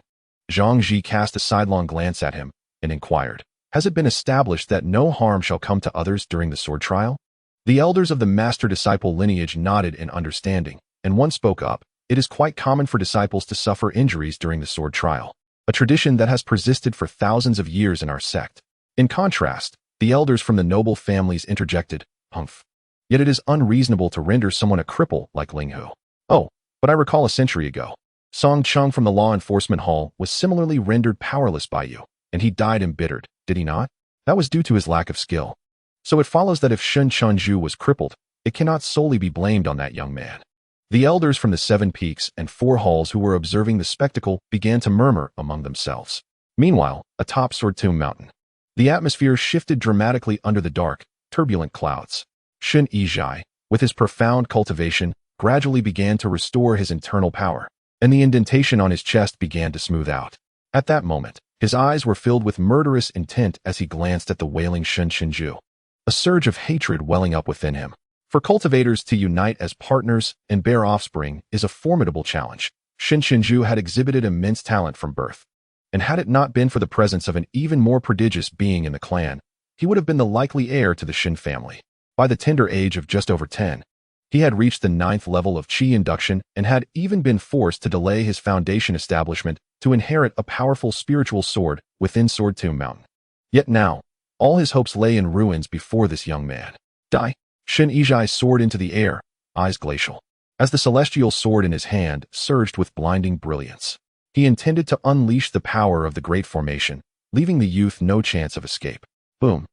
Zhang Ji cast a sidelong glance at him and inquired, "Has it been established that no harm shall come to others during the sword trial?" The elders of the master-disciple lineage nodded in understanding, and one spoke up, "It is quite common for disciples to suffer injuries during the sword trial, a tradition that has persisted for thousands of years in our sect." In contrast, the elders from the noble families interjected, "Humph. Yet it is unreasonable to render someone a cripple like Linghu." "Oh, But I recall a century ago, Song Chung from the law enforcement hall was similarly rendered powerless by you, and he died embittered, did he not? That was due to his lack of skill. So it follows that if Shen Chenfei was crippled, it cannot solely be blamed on that young man. The elders from the 7 peaks and 4 halls who were observing the spectacle began to murmur among themselves. Meanwhile, atop Sword Tomb Mountain, the atmosphere shifted dramatically under the dark, turbulent clouds. Shen Chenfei, with his profound cultivation, gradually began to restore his internal power, and the indentation on his chest began to smooth out. At that moment, his eyes were filled with murderous intent as he glanced at the wailing Shen Chenfei. A surge of hatred welling up within him. For cultivators to unite as partners and bear offspring is a formidable challenge. Shen Chenfei had exhibited immense talent from birth, and had it not been for the presence of an even more prodigious being in the clan, he would have been the likely heir to the Shen family. By the tender age of just over 10, he had reached the 9th level of Qi induction and had even been forced to delay his foundation establishment to inherit a powerful spiritual sword within Sword Tomb Mountain. Yet now, all his hopes lay in ruins before this young man. Die! Shen Chenfei soared into the air, eyes glacial, as the celestial sword in his hand surged with blinding brilliance. He intended to unleash the power of the Great Formation, leaving the youth no chance of escape. Boom!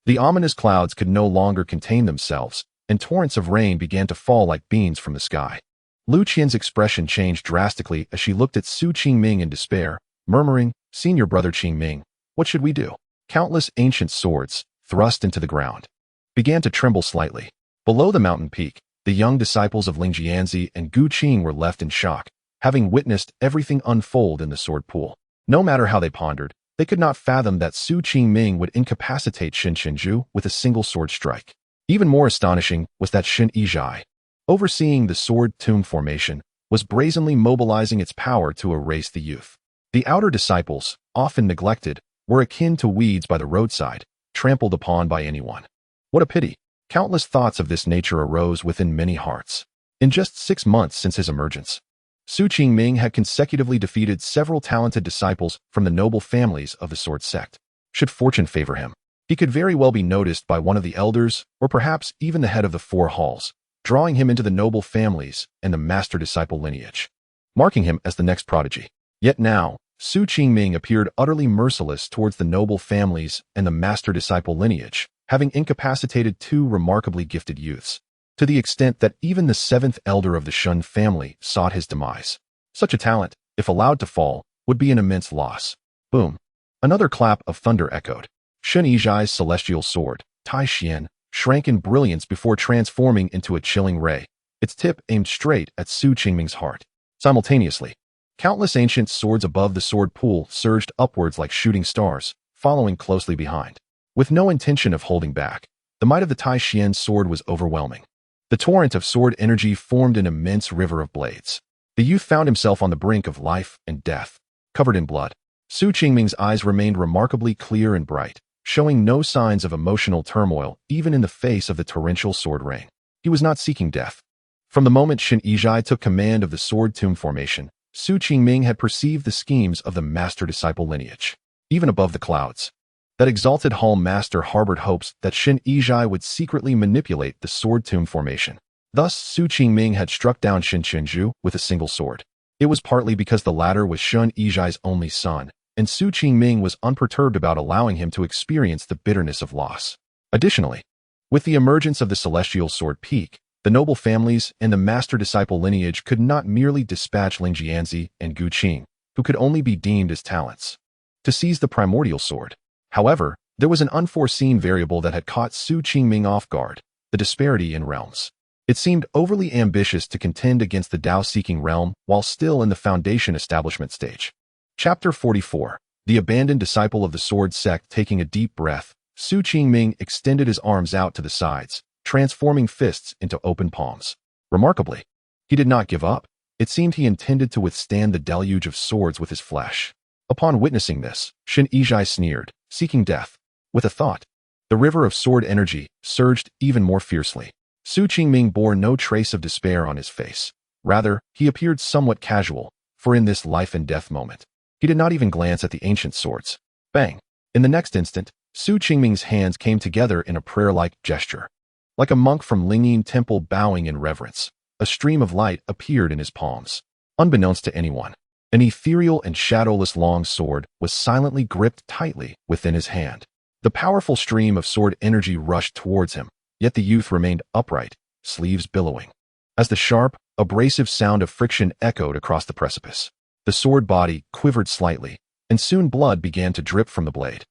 The ominous clouds could no longer contain themselves, and torrents of rain began to fall like beans from the sky. Lu Qian's expression changed drastically as she looked at Su Qingming in despair, murmuring, "Senior brother Qingming, what should we do?" Countless ancient swords, thrust into the ground, began to tremble slightly. Below the mountain peak, the young disciples of Ling Jianzi and Gu Qing were left in shock, having witnessed everything unfold in the sword pool. No matter how they pondered, they could not fathom that Su Qingming would incapacitate Shen Chenfei with a single sword strike. Even more astonishing was that Shen Chenfei, overseeing the sword tomb formation, was brazenly mobilizing its power to erase the youth. The outer disciples, often neglected, were akin to weeds by the roadside, trampled upon by anyone. What a pity! Countless thoughts of this nature arose within many hearts. In just 6 months since his emergence, Su Qingming had consecutively defeated several talented disciples from the noble families of the Sword Sect. Should fortune favor him, he could very well be noticed by one of the elders, or perhaps even the head of the 4 halls, drawing him into the noble families and the master-disciple lineage, marking him as the next prodigy. Yet now, Su Qingming appeared utterly merciless towards the noble families and the master-disciple lineage, having incapacitated 2 remarkably gifted youths, to the extent that even the 7th elder of the Shen family sought his demise. Such a talent, if allowed to fall, would be an immense loss. Boom! Another clap of thunder echoed. Shen Chenfei's celestial sword, Tai Xian, shrank in brilliance before transforming into a chilling ray, its tip aimed straight at Su Qingming's heart. Simultaneously, countless ancient swords above the sword pool surged upwards like shooting stars, following closely behind. With no intention of holding back, the might of the Tai Xian sword was overwhelming. The torrent of sword energy formed an immense river of blades. The youth found himself on the brink of life and death, covered in blood. Su Qingming's eyes remained remarkably clear and bright, showing no signs of emotional turmoil even in the face of the torrential sword rain. He was not seeking death. From the moment Shen Chenfei took command of the sword tomb formation, Su Qingming had perceived the schemes of the master-disciple lineage. Even above the clouds, that exalted hall master harbored hopes that Shen Chenfei would secretly manipulate the sword tomb formation. Thus, Su Qingming had struck down Shen Chenfei with a single sword. It was partly because the latter was Shen Chenfei's only son, and Su Qingming was unperturbed about allowing him to experience the bitterness of loss. Additionally, with the emergence of the celestial sword peak, the noble families and the master-disciple lineage could not merely dispatch Ling Jianzi and Gu Qing, who could only be deemed as talents, to seize the primordial sword. However, there was an unforeseen variable that had caught Su Qingming off guard: the disparity in realms. It seemed overly ambitious to contend against the Tao-seeking realm while still in the foundation establishment stage. Chapter 44. The abandoned disciple of the Sword Sect. Taking a deep breath, Su Qingming extended his arms out to the sides, transforming fists into open palms. Remarkably, he did not give up. It seemed he intended to withstand the deluge of swords with his flesh. Upon witnessing this, Shen Chenfei sneered, seeking death. With a thought, the river of sword energy surged even more fiercely. Su Qingming bore no trace of despair on his face. Rather, he appeared somewhat casual, for in this life-and-death moment, he did not even glance at the ancient swords. Bang! In the next instant, Su Qingming's hands came together in a prayer-like gesture, like a monk from Lingyin Temple bowing in reverence. a stream of light appeared in his palms. Unbeknownst to anyone, an ethereal and shadowless long sword was silently gripped tightly within his hand. The powerful stream of sword energy rushed towards him, yet the youth remained upright, sleeves billowing. As the sharp, abrasive sound of friction echoed across the precipice, the sword body quivered slightly, and soon blood began to drip from the blade.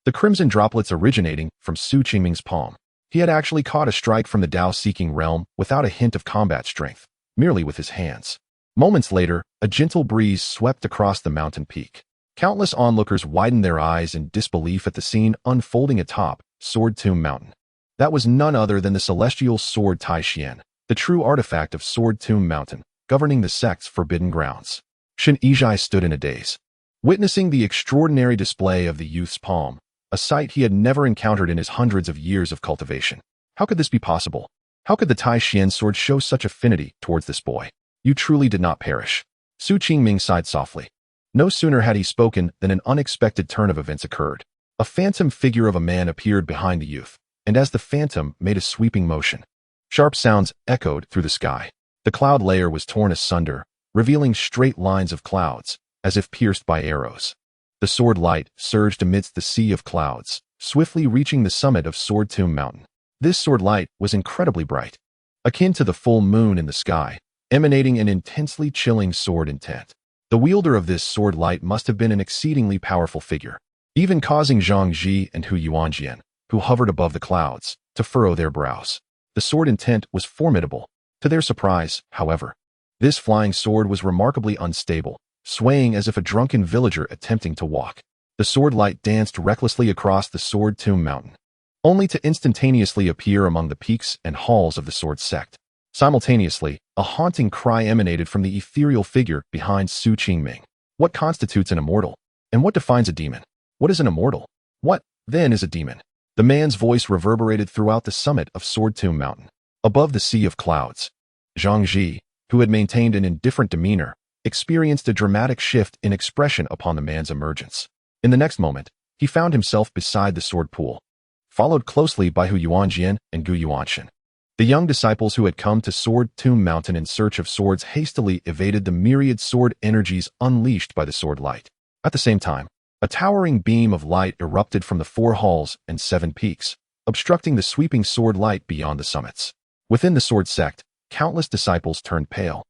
The crimson droplets originating from Su Qingming's palm. He had actually caught a strike from the Dao-seeking realm without a hint of combat strength, merely with his hands. Moments later, a gentle breeze swept across the mountain peak. Countless onlookers widened their eyes in disbelief at the scene unfolding atop Sword Tomb Mountain. That was none other than the celestial sword Tai Qian, the true artifact of Sword Tomb Mountain, governing the sect's forbidden grounds. Shen Chenfei stood in a daze, witnessing the extraordinary display of the youth's palm, a sight he had never encountered in his hundreds of years of cultivation. How could this be possible? How could the Tai Qian sword show such affinity towards this boy? You truly did not perish. Su Qingming sighed softly. No sooner had he spoken than an unexpected turn of events occurred. A phantom figure of a man appeared behind the youth, and as the phantom made a sweeping motion, sharp sounds echoed through the sky. The cloud layer was torn asunder, revealing straight lines of clouds, as if pierced by arrows. The sword light surged amidst the sea of clouds, swiftly reaching the summit of Sword Tomb Mountain. This sword light was incredibly bright, akin to the full moon in the sky, emanating an intensely chilling sword intent. The wielder of this sword light must have been an exceedingly powerful figure, even causing Zhang Ji and Hu Yuanjian, who hovered above the clouds, to furrow their brows. The sword intent was formidable. To their surprise, however, this flying sword was remarkably unstable, swaying as if a drunken villager attempting to walk. The sword light danced recklessly across the Sword Tomb Mountain, only to instantaneously appear among the peaks and halls of the Sword Sect. Simultaneously, a haunting cry emanated from the ethereal figure behind Su Qingming. What constitutes an immortal? And what defines a demon? What is an immortal? What, then, is a demon? The man's voice reverberated throughout the summit of Sword Tomb Mountain. Above the sea of clouds, Zhang Ji, who had maintained an indifferent demeanor, experienced a dramatic shift in expression upon the man's emergence. In the next moment, he found himself beside the sword pool, followed closely by Hu Yuanjian and Gu Yuanshan. The young disciples who had come to Sword Tomb Mountain in search of swords hastily evaded the myriad sword energies unleashed by the sword light. At the same time, a towering beam of light erupted from the 4 halls and 7 peaks, obstructing the sweeping sword light beyond the summits. Within the Sword Sect, countless disciples turned pale,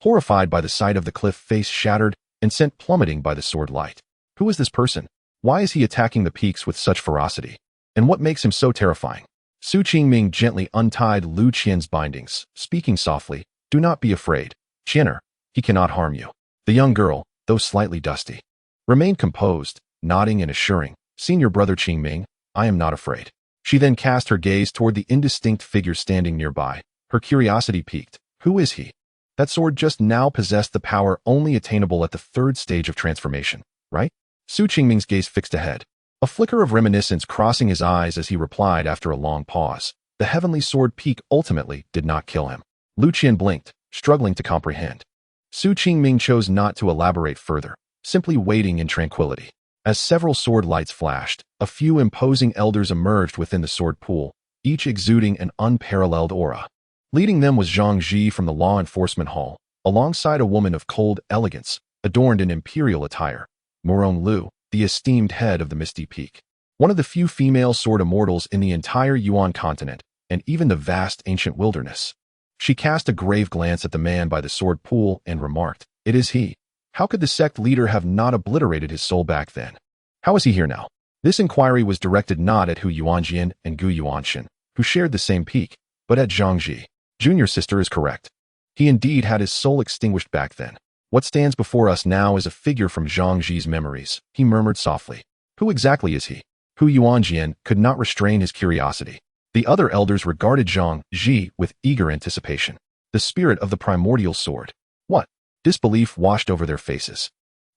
horrified by the sight of the cliff face shattered and sent plummeting by the sword light. Who is this person? Why is he attacking the peaks with such ferocity? And what makes him so terrifying? Su Qingming gently untied Lu Qian's bindings, speaking softly, "Do not be afraid, Qianer. He cannot harm you." The young girl, though slightly dusty, remained composed, nodding and assuring, "Senior brother Qingming, I am not afraid." She then cast her gaze toward the indistinct figure standing nearby. Her curiosity piqued. Who is he? That sword just now possessed the power only attainable at the 3rd stage of transformation, right? Su Qingming's gaze fixed ahead, a flicker of reminiscence crossing his eyes as he replied after a long pause. The heavenly sword peak ultimately did not kill him. Lu Qian blinked, struggling to comprehend. Su Qingming chose not to elaborate further, simply waiting in tranquility. As several sword lights flashed, a few imposing elders emerged within the sword pool, each exuding an unparalleled aura. Leading them was Zhang Ji from the law enforcement hall, alongside a woman of cold elegance, adorned in imperial attire, Morong Lu, the esteemed head of the Misty Peak. One of the few female sword immortals in the entire Yuan continent, and even the vast ancient wilderness. She cast a grave glance at the man by the sword pool and remarked, "It is he. How could the sect leader have not obliterated his soul back then? How is he here now?" This inquiry was directed not at Hu Yuanjian and Gu Yuanshan, who shared the same peak, but at Zhang Ji. Junior sister is correct. He indeed had his soul extinguished back then. What stands before us now is a figure from Zhang Ji's memories, he murmured softly. Who exactly is he? Hu Yuanjian could not restrain his curiosity. The other elders regarded Zhang Ji with eager anticipation. The spirit of the primordial sword. What? Disbelief washed over their faces.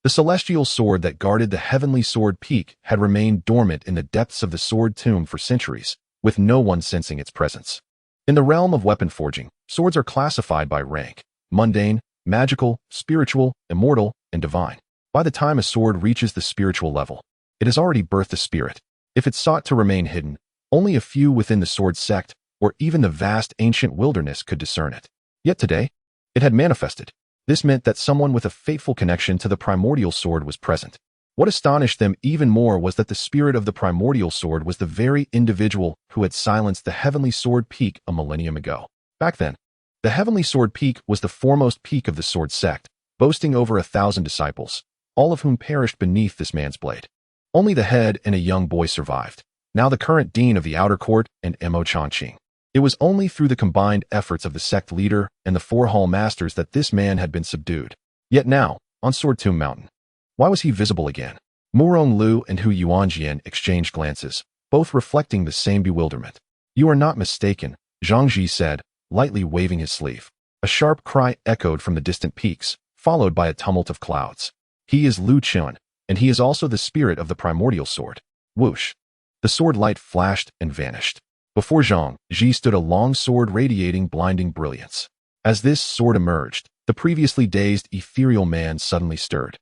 The celestial sword that guarded the heavenly sword peak had remained dormant in the depths of the sword tomb for centuries, with no one sensing its presence. In the realm of weapon forging, swords are classified by rank: mundane, magical, spiritual, immortal, and divine. By the time a sword reaches the spiritual level, it has already birthed a spirit. If it sought to remain hidden, only a few within the Sword Sect, or even the vast ancient wilderness could discern it. Yet today, it had manifested. This meant that someone with a fateful connection to the primordial sword was present. What astonished them even more was that the spirit of the primordial sword was the very individual who had silenced the heavenly sword peak a millennium ago. Back then, the heavenly sword peak was the foremost peak of the Sword Sect, boasting over 1,000 disciples, all of whom perished beneath this man's blade. Only the head and a young boy survived, now the current dean of the outer court and Mo Changqing. It was only through the combined efforts of the sect leader and the 4 hall masters that this man had been subdued. Yet now, on Sword Tomb Mountain, why was he visible again? Murong Lu and Hu Yuanjian exchanged glances, both reflecting the same bewilderment. You are not mistaken, Zhang Ji said, lightly waving his sleeve. A sharp cry echoed from the distant peaks, followed by a tumult of clouds. He is Lu Qian, and he is also the spirit of the primordial sword. Whoosh! The sword light flashed and vanished. Before Zhang Ji stood a long sword radiating blinding brilliance. As this sword emerged, the previously dazed, ethereal man suddenly stirred,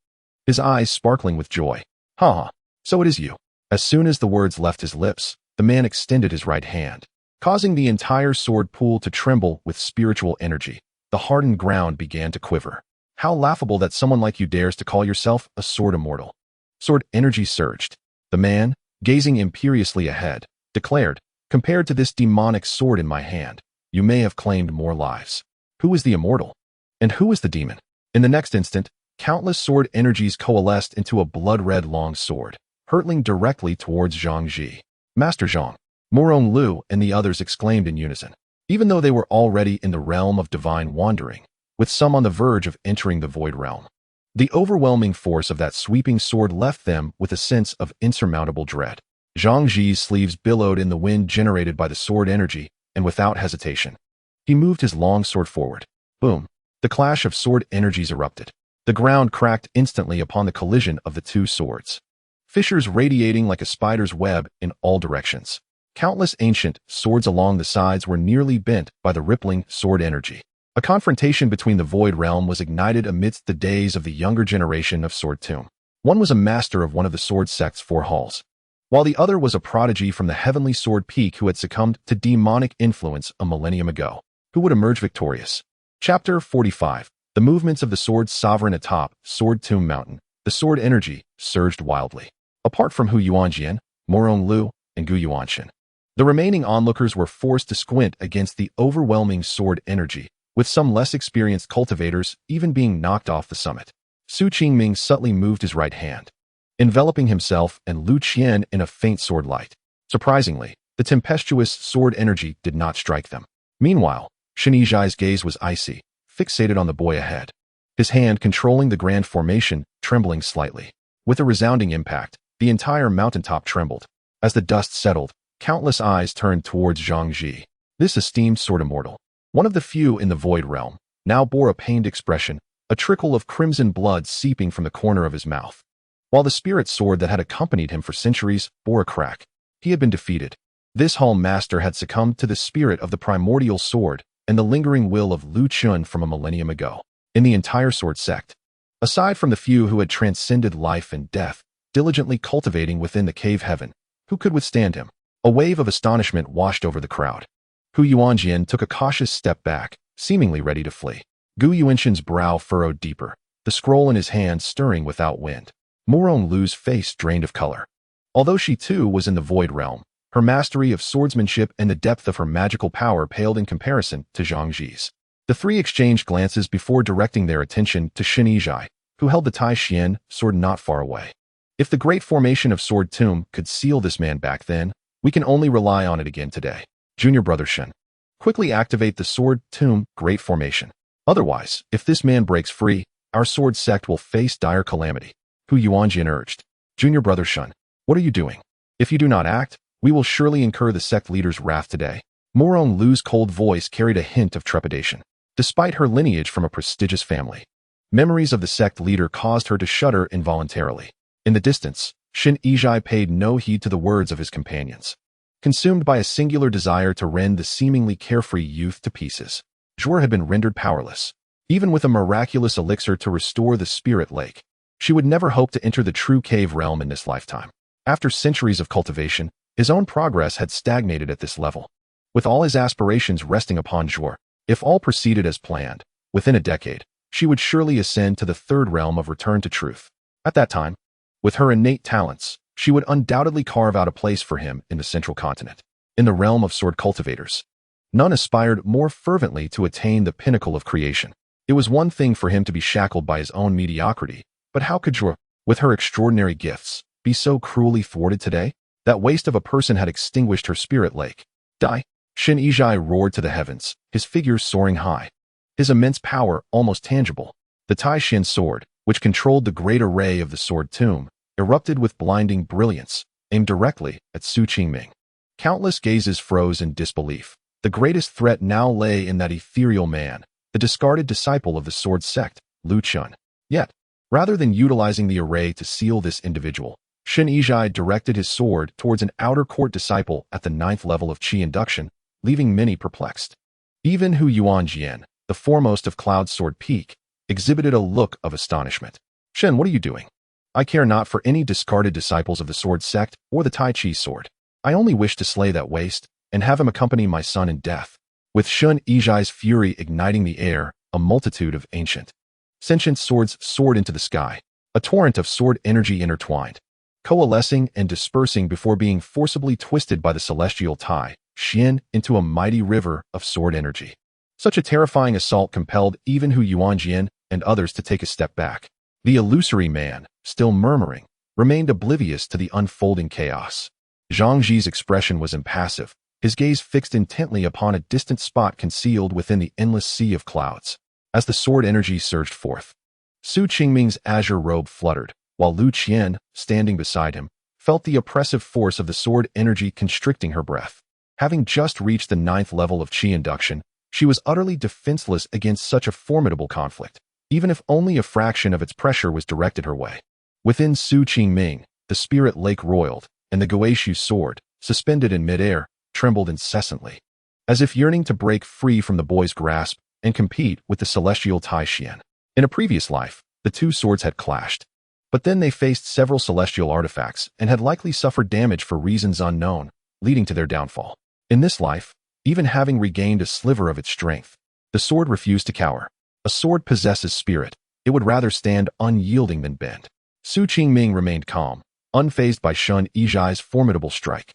his eyes sparkling with joy. Ha! So it is you. As soon as the words left his lips, the man extended his right hand, causing the entire sword pool to tremble with spiritual energy. The hardened ground began to quiver. How laughable that someone like you dares to call yourself a sword immortal. Sword energy surged. The man, gazing imperiously ahead, declared, compared to this demonic sword in my hand, you may have claimed more lives. Who is the immortal? And who is the demon? In the next instant, countless sword energies coalesced into a blood-red long sword, hurtling directly towards Zhang Ji. Master Zhang, Murong Lu and the others exclaimed in unison, even though they were already in the realm of divine wandering, with some on the verge of entering the void realm. The overwhelming force of that sweeping sword left them with a sense of insurmountable dread. Zhang Ji's sleeves billowed in the wind generated by the sword energy, and without hesitation, he moved his long sword forward. Boom! The clash of sword energies erupted. The ground cracked instantly upon the collision of the 2 swords. Fissures radiating like a spider's web in all directions. Countless ancient swords along the sides were nearly bent by the rippling sword energy. A confrontation between the void realm was ignited amidst the days of the younger generation of Sword Tomb. One was a master of one of the Sword Sect's 4 halls, while the other was a prodigy from the heavenly sword peak who had succumbed to demonic influence a millennium ago. Who would emerge victorious? Chapter 45. The movements of the sword's sovereign atop Sword Tomb Mountain. The sword energy surged wildly. Apart from Hu Yuanjian, Murong Lu, and Gu Yuanshan, the remaining onlookers were forced to squint against the overwhelming sword energy, with some less experienced cultivators even being knocked off the summit. Su Qingming subtly moved his right hand, enveloping himself and Lu Qian in a faint sword light. Surprisingly, the tempestuous sword energy did not strike them. Meanwhile, Shen Yizhai's gaze was icy, fixated on the boy ahead, his hand controlling the grand formation, trembling slightly. With a resounding impact, the entire mountaintop trembled. As the dust settled, countless eyes turned towards Zhang Ji. This esteemed sword immortal, one of the few in the void realm, now bore a pained expression, a trickle of crimson blood seeping from the corner of his mouth. While the spirit sword that had accompanied him for centuries bore a crack, he had been defeated. This hall master had succumbed to the spirit of the primordial sword and the lingering will of Lu Qian from a millennium ago. In the entire Sword Sect, aside from the few who had transcended life and death, diligently cultivating within the cave heaven, who could withstand him? A wave of astonishment washed over the crowd. Hu Yuanjian took a cautious step back, seemingly ready to flee. Gu Yuanshan's brow furrowed deeper, the scroll in his hand stirring without wind. Murong Lu's face drained of color. Although she too was in the void realm, her mastery of swordsmanship and the depth of her magical power paled in comparison to Zhang Ji's. The 3 exchanged glances before directing their attention to Shen Yizhai, who held the Tai Xian sword not far away. If the great formation of Sword Tomb could seal this man back then, we can only rely on it again today. Junior brother Shen, quickly activate the Sword Tomb Great Formation. Otherwise, if this man breaks free, our Sword Sect will face dire calamity. Hu Yuanjian urged. Junior brother Shen, what are you doing? If you do not act, we will surely incur the sect leader's wrath today. Murong Lu's cold voice carried a hint of trepidation. Despite her lineage from a prestigious family, memories of the sect leader caused her to shudder involuntarily. In the distance, Shen Yizhai paid no heed to the words of his companions. Consumed by a singular desire to rend the seemingly carefree youth to pieces, Zhuor had been rendered powerless. Even with a miraculous elixir to restore the spirit lake, she would never hope to enter the true cave realm in this lifetime. After centuries of cultivation, his own progress had stagnated at this level. With all his aspirations resting upon Zhuor, If all proceeded as planned, within a decade, she would surely ascend to the third realm of return to truth. At that time, with her innate talents, she would undoubtedly carve out a place for him in the central continent. In the realm of sword cultivators, none aspired more fervently to attain the pinnacle of creation. It was one thing for him to be shackled by his own mediocrity, but how could Zhuo, with her extraordinary gifts, be so cruelly thwarted today? That waste of a person had extinguished her spirit lake. Die! Shen Chenfei roared to the heavens, his figure soaring high. His immense power almost tangible. The Tai Shen sword, which controlled the great array of the sword tomb, erupted with blinding brilliance, aimed directly at Qingming. Countless gazes froze in disbelief. The greatest threat now lay in that ethereal man, the discarded disciple of the Sword Sect, Lu Chun. Yet, rather than utilizing the array to seal this individual, Shen Chenfei directed his sword towards an outer court disciple at the 9th level of Qi induction, leaving many perplexed. Even Hu Yuanjian, the foremost of Cloud Sword Peak, exhibited a look of astonishment. Shen, what are you doing? I care not for any discarded disciples of the Sword Sect or the Tai Chi sword. I only wish to slay that waste and have him accompany my son in death. With Shen Chenfei's fury igniting the air, a multitude of ancient, sentient swords soared into the sky, a torrent of sword energy intertwined, coalescing and dispersing before being forcibly twisted by the celestial Tai Qian into a mighty river of sword energy. Such a terrifying assault compelled even Hu Yuanjian and others to take a step back. The illusory man, still murmuring, remained oblivious to the unfolding chaos. Zhang Ji's expression was impassive, his gaze fixed intently upon a distant spot concealed within the endless sea of clouds. As the sword energy surged forth, Qingming's azure robe fluttered, while Lu Qian, standing beside him, felt the oppressive force of the sword energy constricting her breath. Having just reached the 9th level of Qi induction, she was utterly defenseless against such a formidable conflict, even if only a fraction of its pressure was directed her way. Within Qingming, the spirit lake roiled, and the Goeishu sword, suspended in midair, trembled incessantly, as if yearning to break free from the boy's grasp and compete with the celestial Tai Qian. In a previous life, the two swords had clashed, but then they faced several celestial artifacts and had likely suffered damage for reasons unknown, leading to their downfall. In this life, even having regained a sliver of its strength, the sword refused to cower. A sword possesses spirit. It would rather stand unyielding than bend. Qingming remained calm, unfazed by Shen Chenfei's formidable strike.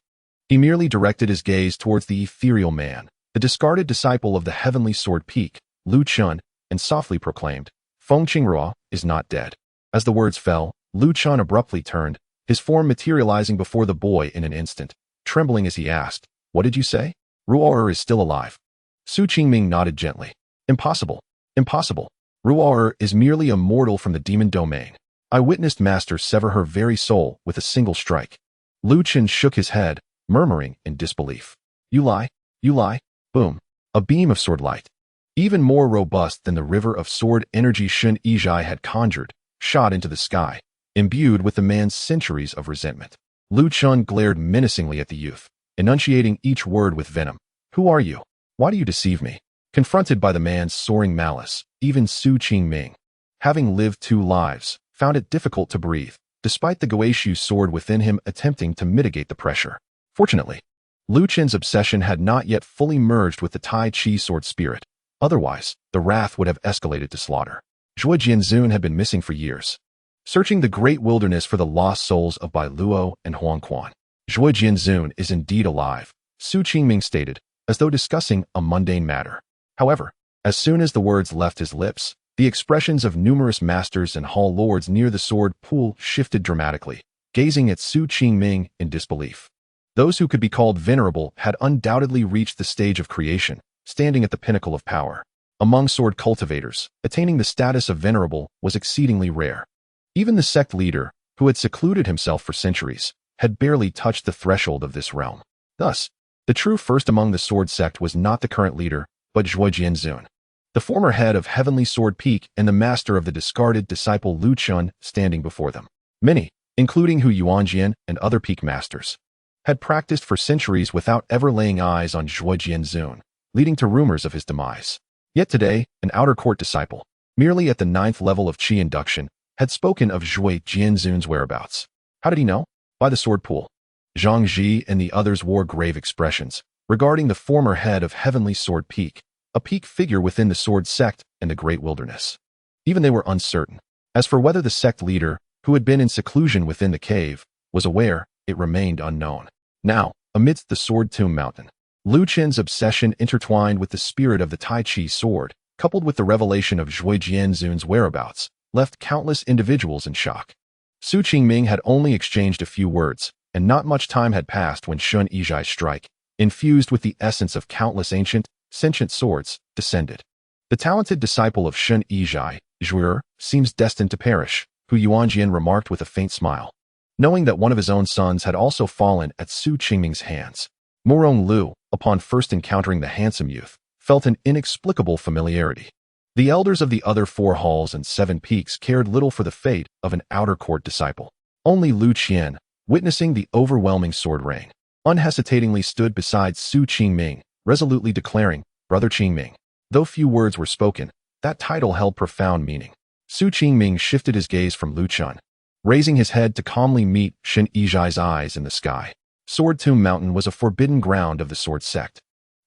He merely directed his gaze towards the ethereal man, the discarded disciple of the heavenly sword peak, Lu Chun, and softly proclaimed, "Feng Qingrua is not dead." As the words fell, Lu Chun abruptly turned, his form materializing before the boy in an instant, trembling as he asked, "What did you say?" "Ruo'er is still alive." Qingming nodded gently. "Impossible. Impossible. Ruo'er is merely a mortal from the demon domain. I witnessed Master sever her very soul with a single strike." Lu Chun shook his head, murmuring in disbelief. "You lie. You lie." Boom. A beam of sword light, even more robust than the river of sword energy Shen Chenfei had conjured, shot into the sky, imbued with the man's centuries of resentment. Lu Chun glared menacingly at the youth, enunciating each word with venom. "Who are you? Why do you deceive me?" Confronted by the man's soaring malice, even Qingming, having lived 2 lives, found it difficult to breathe, despite the Goeishu sword within him attempting to mitigate the pressure. Fortunately, Lu Chun's obsession had not yet fully merged with the Tai Chi sword spirit. Otherwise, the wrath would have escalated to slaughter. Zhuo Jianzun had been missing for years, searching the great wilderness for the lost souls of Bai Luo and Huang Quan. "Zhuo Jianzun is indeed alive," Qingming stated, as though discussing a mundane matter. However, as soon as the words left his lips, the expressions of numerous masters and hall lords near the sword pool shifted dramatically, gazing at Qingming in disbelief. Those who could be called venerable had undoubtedly reached the stage of creation, standing at the pinnacle of power. Among sword cultivators, attaining the status of venerable was exceedingly rare. Even the sect leader, who had secluded himself for centuries, had barely touched the threshold of this realm. Thus, the true first among the sword sect was not the current leader, but Zhuo Jianzun, the former head of Heavenly Sword Peak and the master of the discarded disciple Lu Chun standing before them. Many, including Hu Yuanjian and other peak masters, had practiced for centuries without ever laying eyes on Zhuo Jianzun, leading to rumors of his demise. Yet today, an outer court disciple, merely at the 9th level of Qi induction, had spoken of Zhuo Jianzun's whereabouts. How did he know? By the sword pool. Zhang Ji and the others wore grave expressions, regarding the former head of Heavenly Sword Peak, a peak figure within the Sword Sect and the Great Wilderness. Even they were uncertain. As for whether the sect leader, who had been in seclusion within the cave, was aware, it remained unknown. Now, amidst the Sword Tomb Mountain, Lu Qin's obsession intertwined with the spirit of the Tai Chi sword, coupled with the revelation of Zhui Jianzun's whereabouts, left countless individuals in shock. Su Qingming had only exchanged a few words, and not much time had passed when Shen Chenfei's strike, infused with the essence of countless ancient, sentient swords, descended. The talented disciple of Shen Chenfei, Zhuer, seems destined to perish, Hu Yuanjian remarked with a faint smile. Knowing that one of his own sons had also fallen at Su Qingming's hands, Murong Lu, upon first encountering the handsome youth, felt an inexplicable familiarity. The elders of the other 4 halls and 7 peaks cared little for the fate of an outer court disciple. Only Lu Qian, witnessing the overwhelming sword rain, unhesitatingly stood beside Su Qingming, resolutely declaring, "Brother Qingming." Though few words were spoken, that title held profound meaning. Su Qingming shifted his gaze from Lu Chun, raising his head to calmly meet Shen Chenfei's eyes in the sky. Sword Tomb Mountain was a forbidden ground of the Sword Sect,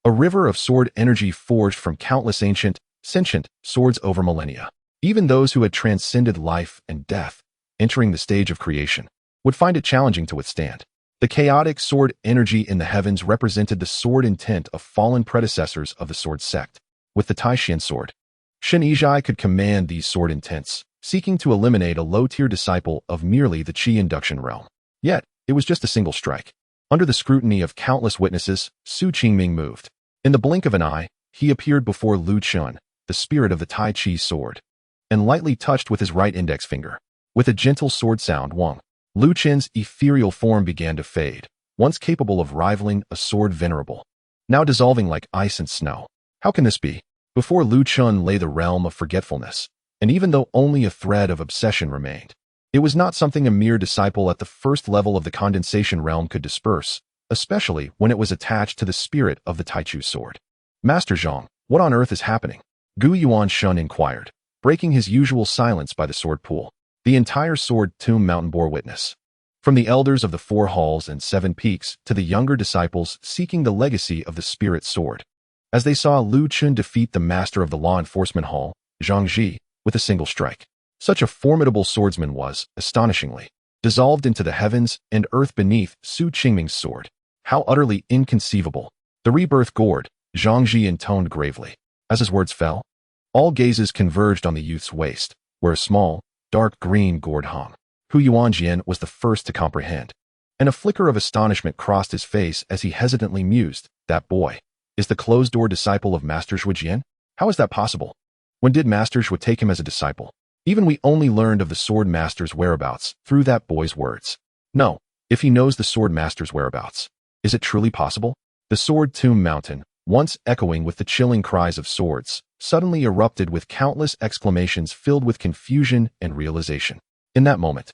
a river of sword energy forged from countless ancient, sentient swords over millennia. Even those who had transcended life and death, entering the stage of creation, would find it challenging to withstand. The chaotic sword energy in the heavens represented the sword intent of fallen predecessors of the Sword Sect. With the Taishan sword, Shen Chenfei could command these sword intents, seeking to eliminate a low-tier disciple of merely the Qi induction realm. Yet, it was just a single strike. Under the scrutiny of countless witnesses, Su Qingming moved. In the blink of an eye, he appeared before Lu Chun, the spirit of the Tai Chi sword, and lightly touched with his right index finger. With a gentle sword sound, Wang, Lu Chen's ethereal form began to fade, once capable of rivaling a sword venerable, now dissolving like ice and snow. How can this be? Before Lu Chun lay the realm of forgetfulness, and even though only a thread of obsession remained, it was not something a mere disciple at the first level of the condensation realm could disperse, especially when it was attached to the spirit of the Taichu sword. Master Zhang, what on earth is happening? Gu Yuan Shun inquired, breaking his usual silence by the sword pool. The entire Sword Tomb Mountain bore witness. From the elders of the 4 halls and 7 peaks to the younger disciples seeking the legacy of the spirit sword. As they saw Lu Chun defeat the master of the law enforcement hall, Zhang Ji, with a single strike. Such a formidable swordsman was, astonishingly, dissolved into the heavens and earth beneath Su Qingming's sword. How utterly inconceivable. The rebirth gourd, Zhang Ji intoned gravely. As his words fell, all gazes converged on the youth's waist, where a small, dark green gourd hung. Hu Yuanjian was the first to comprehend, and a flicker of astonishment crossed his face as he hesitantly mused, "That boy is the closed-door disciple of Master Zhujian? How is that possible? When did Master Zhu take him as a disciple? Even we only learned of the Sword Master's whereabouts through that boy's words. No, if he knows the Sword Master's whereabouts, is it truly possible?" The Sword Tomb Mountain, once echoing with the chilling cries of swords, suddenly erupted with countless exclamations filled with confusion and realization. In that moment,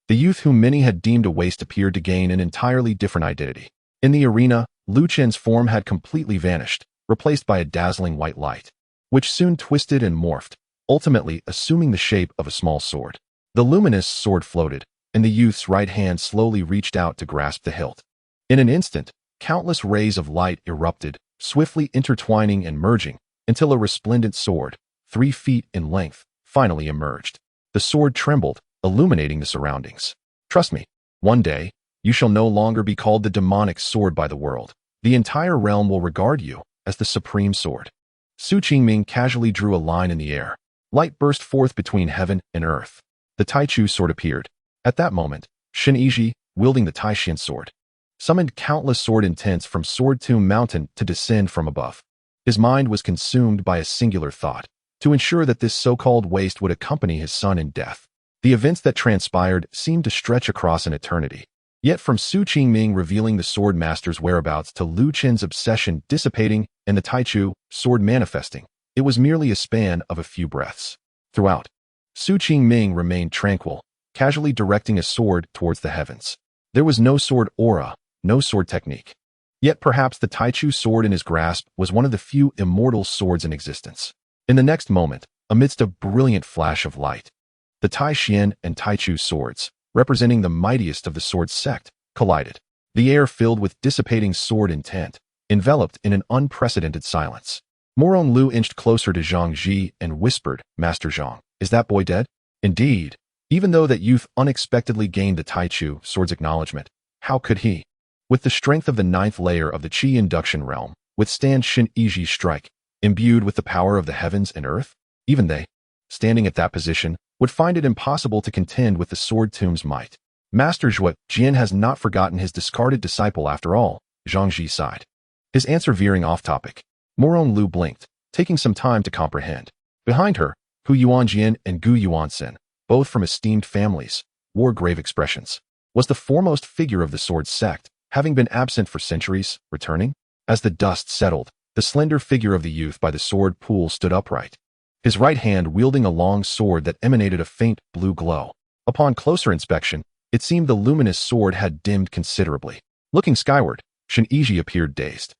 the youth whom many had deemed a waste appeared to gain an entirely different identity. In the arena, Lu Chen's form had completely vanished, replaced by a dazzling white light, which soon twisted and morphed, ultimately assuming the shape of a small sword. The luminous sword floated, and the youth's right hand slowly reached out to grasp the hilt. In an instant, countless rays of light erupted, swiftly intertwining and merging, until a resplendent sword, 3 feet in length, finally emerged. The sword trembled, illuminating the surroundings. "Trust me, one day, you shall no longer be called the demonic sword by the world. The entire realm will regard you as the supreme sword." Su Qingming casually drew a line in the air. Light burst forth between heaven and earth. The Taichu sword appeared. At that moment, Shen Chenfei, wielding the Taishan sword, summoned countless sword intents from Sword Tomb Mountain to descend from above. His mind was consumed by a singular thought: to ensure that this so-called waste would accompany his son in death. The events that transpired seemed to stretch across an eternity. Yet from Su Qingming revealing the Sword Master's whereabouts to Lu Chen's obsession dissipating and the Taichu sword manifesting, it was merely a span of a few breaths. Throughout, Su Qingming remained tranquil, casually directing his sword towards the heavens. There was no sword aura, no sword technique. Yet perhaps the Taichu sword in his grasp was one of the few immortal swords in existence. In the next moment, amidst a brilliant flash of light, the Taishan and Taichu swords, representing the mightiest of the Sword Sect, collided. The air filled with dissipating sword intent, enveloped in an unprecedented silence. Morong Lu inched closer to Zhang Ji and whispered, Master Zhang, is that boy dead? Indeed. Even though that youth unexpectedly gained the Taichu sword's acknowledgement, how could he, with the strength of the ninth layer of the Qi induction realm, withstand Shen Yiji's strike, imbued with the power of the heavens and earth? Even they, standing at that position, would find it impossible to contend with the sword tomb's might. Master Zhuo Jian has not forgotten his discarded disciple after all, Zhang Ji sighed. His answer veering off topic. Morong Lu blinked, taking some time to comprehend. Behind her, Hu Yuanjian and Gu Yuansen, both from esteemed families, wore grave expressions. Was the foremost figure of the Sword Sect, having been absent for centuries, returning? As the dust settled, the slender figure of the youth by the sword pool stood upright, his right hand wielding a long sword that emanated a faint blue glow. Upon closer inspection, it seemed the luminous sword had dimmed considerably. Looking skyward, Shen Yiji appeared dazed,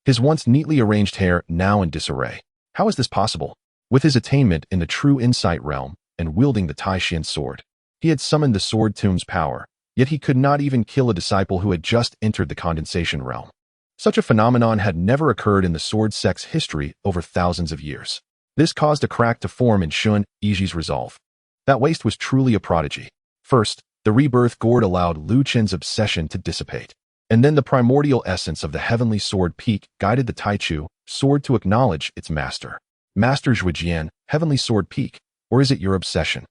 his once neatly arranged hair now in disarray. How is this possible? With his attainment in the true insight realm and wielding the Taishan sword, he had summoned the sword tomb's power, yet he could not even kill a disciple who had just entered the condensation realm. Such a phenomenon had never occurred in the Sword Sect's history over thousands of years. This caused a crack to form in Shen Yiji's resolve. That waste was truly a prodigy. First, the rebirth gourd allowed Lu Chen's obsession to dissipate. And then the primordial essence of the heavenly sword peak guided the Taichu sword to acknowledge its master. Master Zhuojian, heavenly sword peak, or is it your obsession?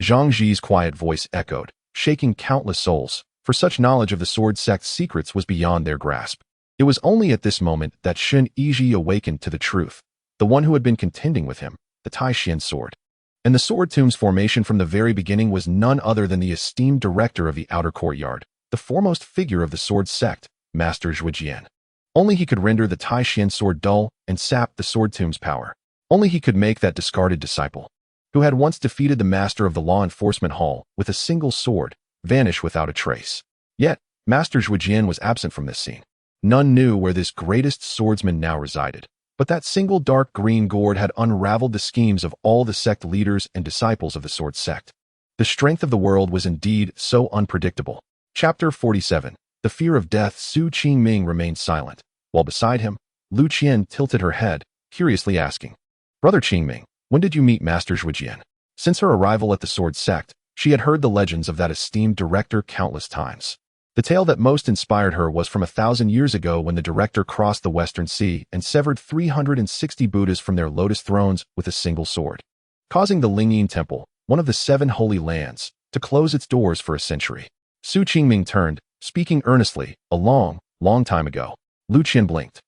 Zhang Ji's quiet voice echoed, shaking countless souls, for such knowledge of the Sword Sect's secrets was beyond their grasp. It was only at this moment that Shen Yiji awakened to the truth, the one who had been contending with him, the Taishan sword. And the sword tomb's formation from the very beginning was none other than the esteemed director of the outer courtyard, the foremost figure of the Sword Sect, Master Zhuojian. Only he could render the Taishan sword dull and sap the sword tomb's power. Only he could make that discarded disciple, who had once defeated the master of the law enforcement hall with a single sword, vanish without a trace. Yet, Master Zhuojian was absent from this scene. None knew where this greatest swordsman now resided, but that single dark green gourd had unraveled the schemes of all the sect leaders and disciples of the Sword Sect. The strength of the world was indeed so unpredictable. Chapter 47. The fear of death. Su Qingming remained silent, while beside him, Lu Qian tilted her head, curiously asking, Brother Qingming, when did you meet Master Zhuojian? Since her arrival at the Sword Sect, she had heard the legends of that esteemed director countless times. The tale that most inspired her was from 1,000 years ago when the director crossed the Western Sea and severed 360 Buddhas from their lotus thrones with a single sword, causing the Lingyin Temple, one of the 7 holy lands, to close its doors for a century. Su Qingming turned, speaking earnestly, a long time ago. Lu Qian blinked,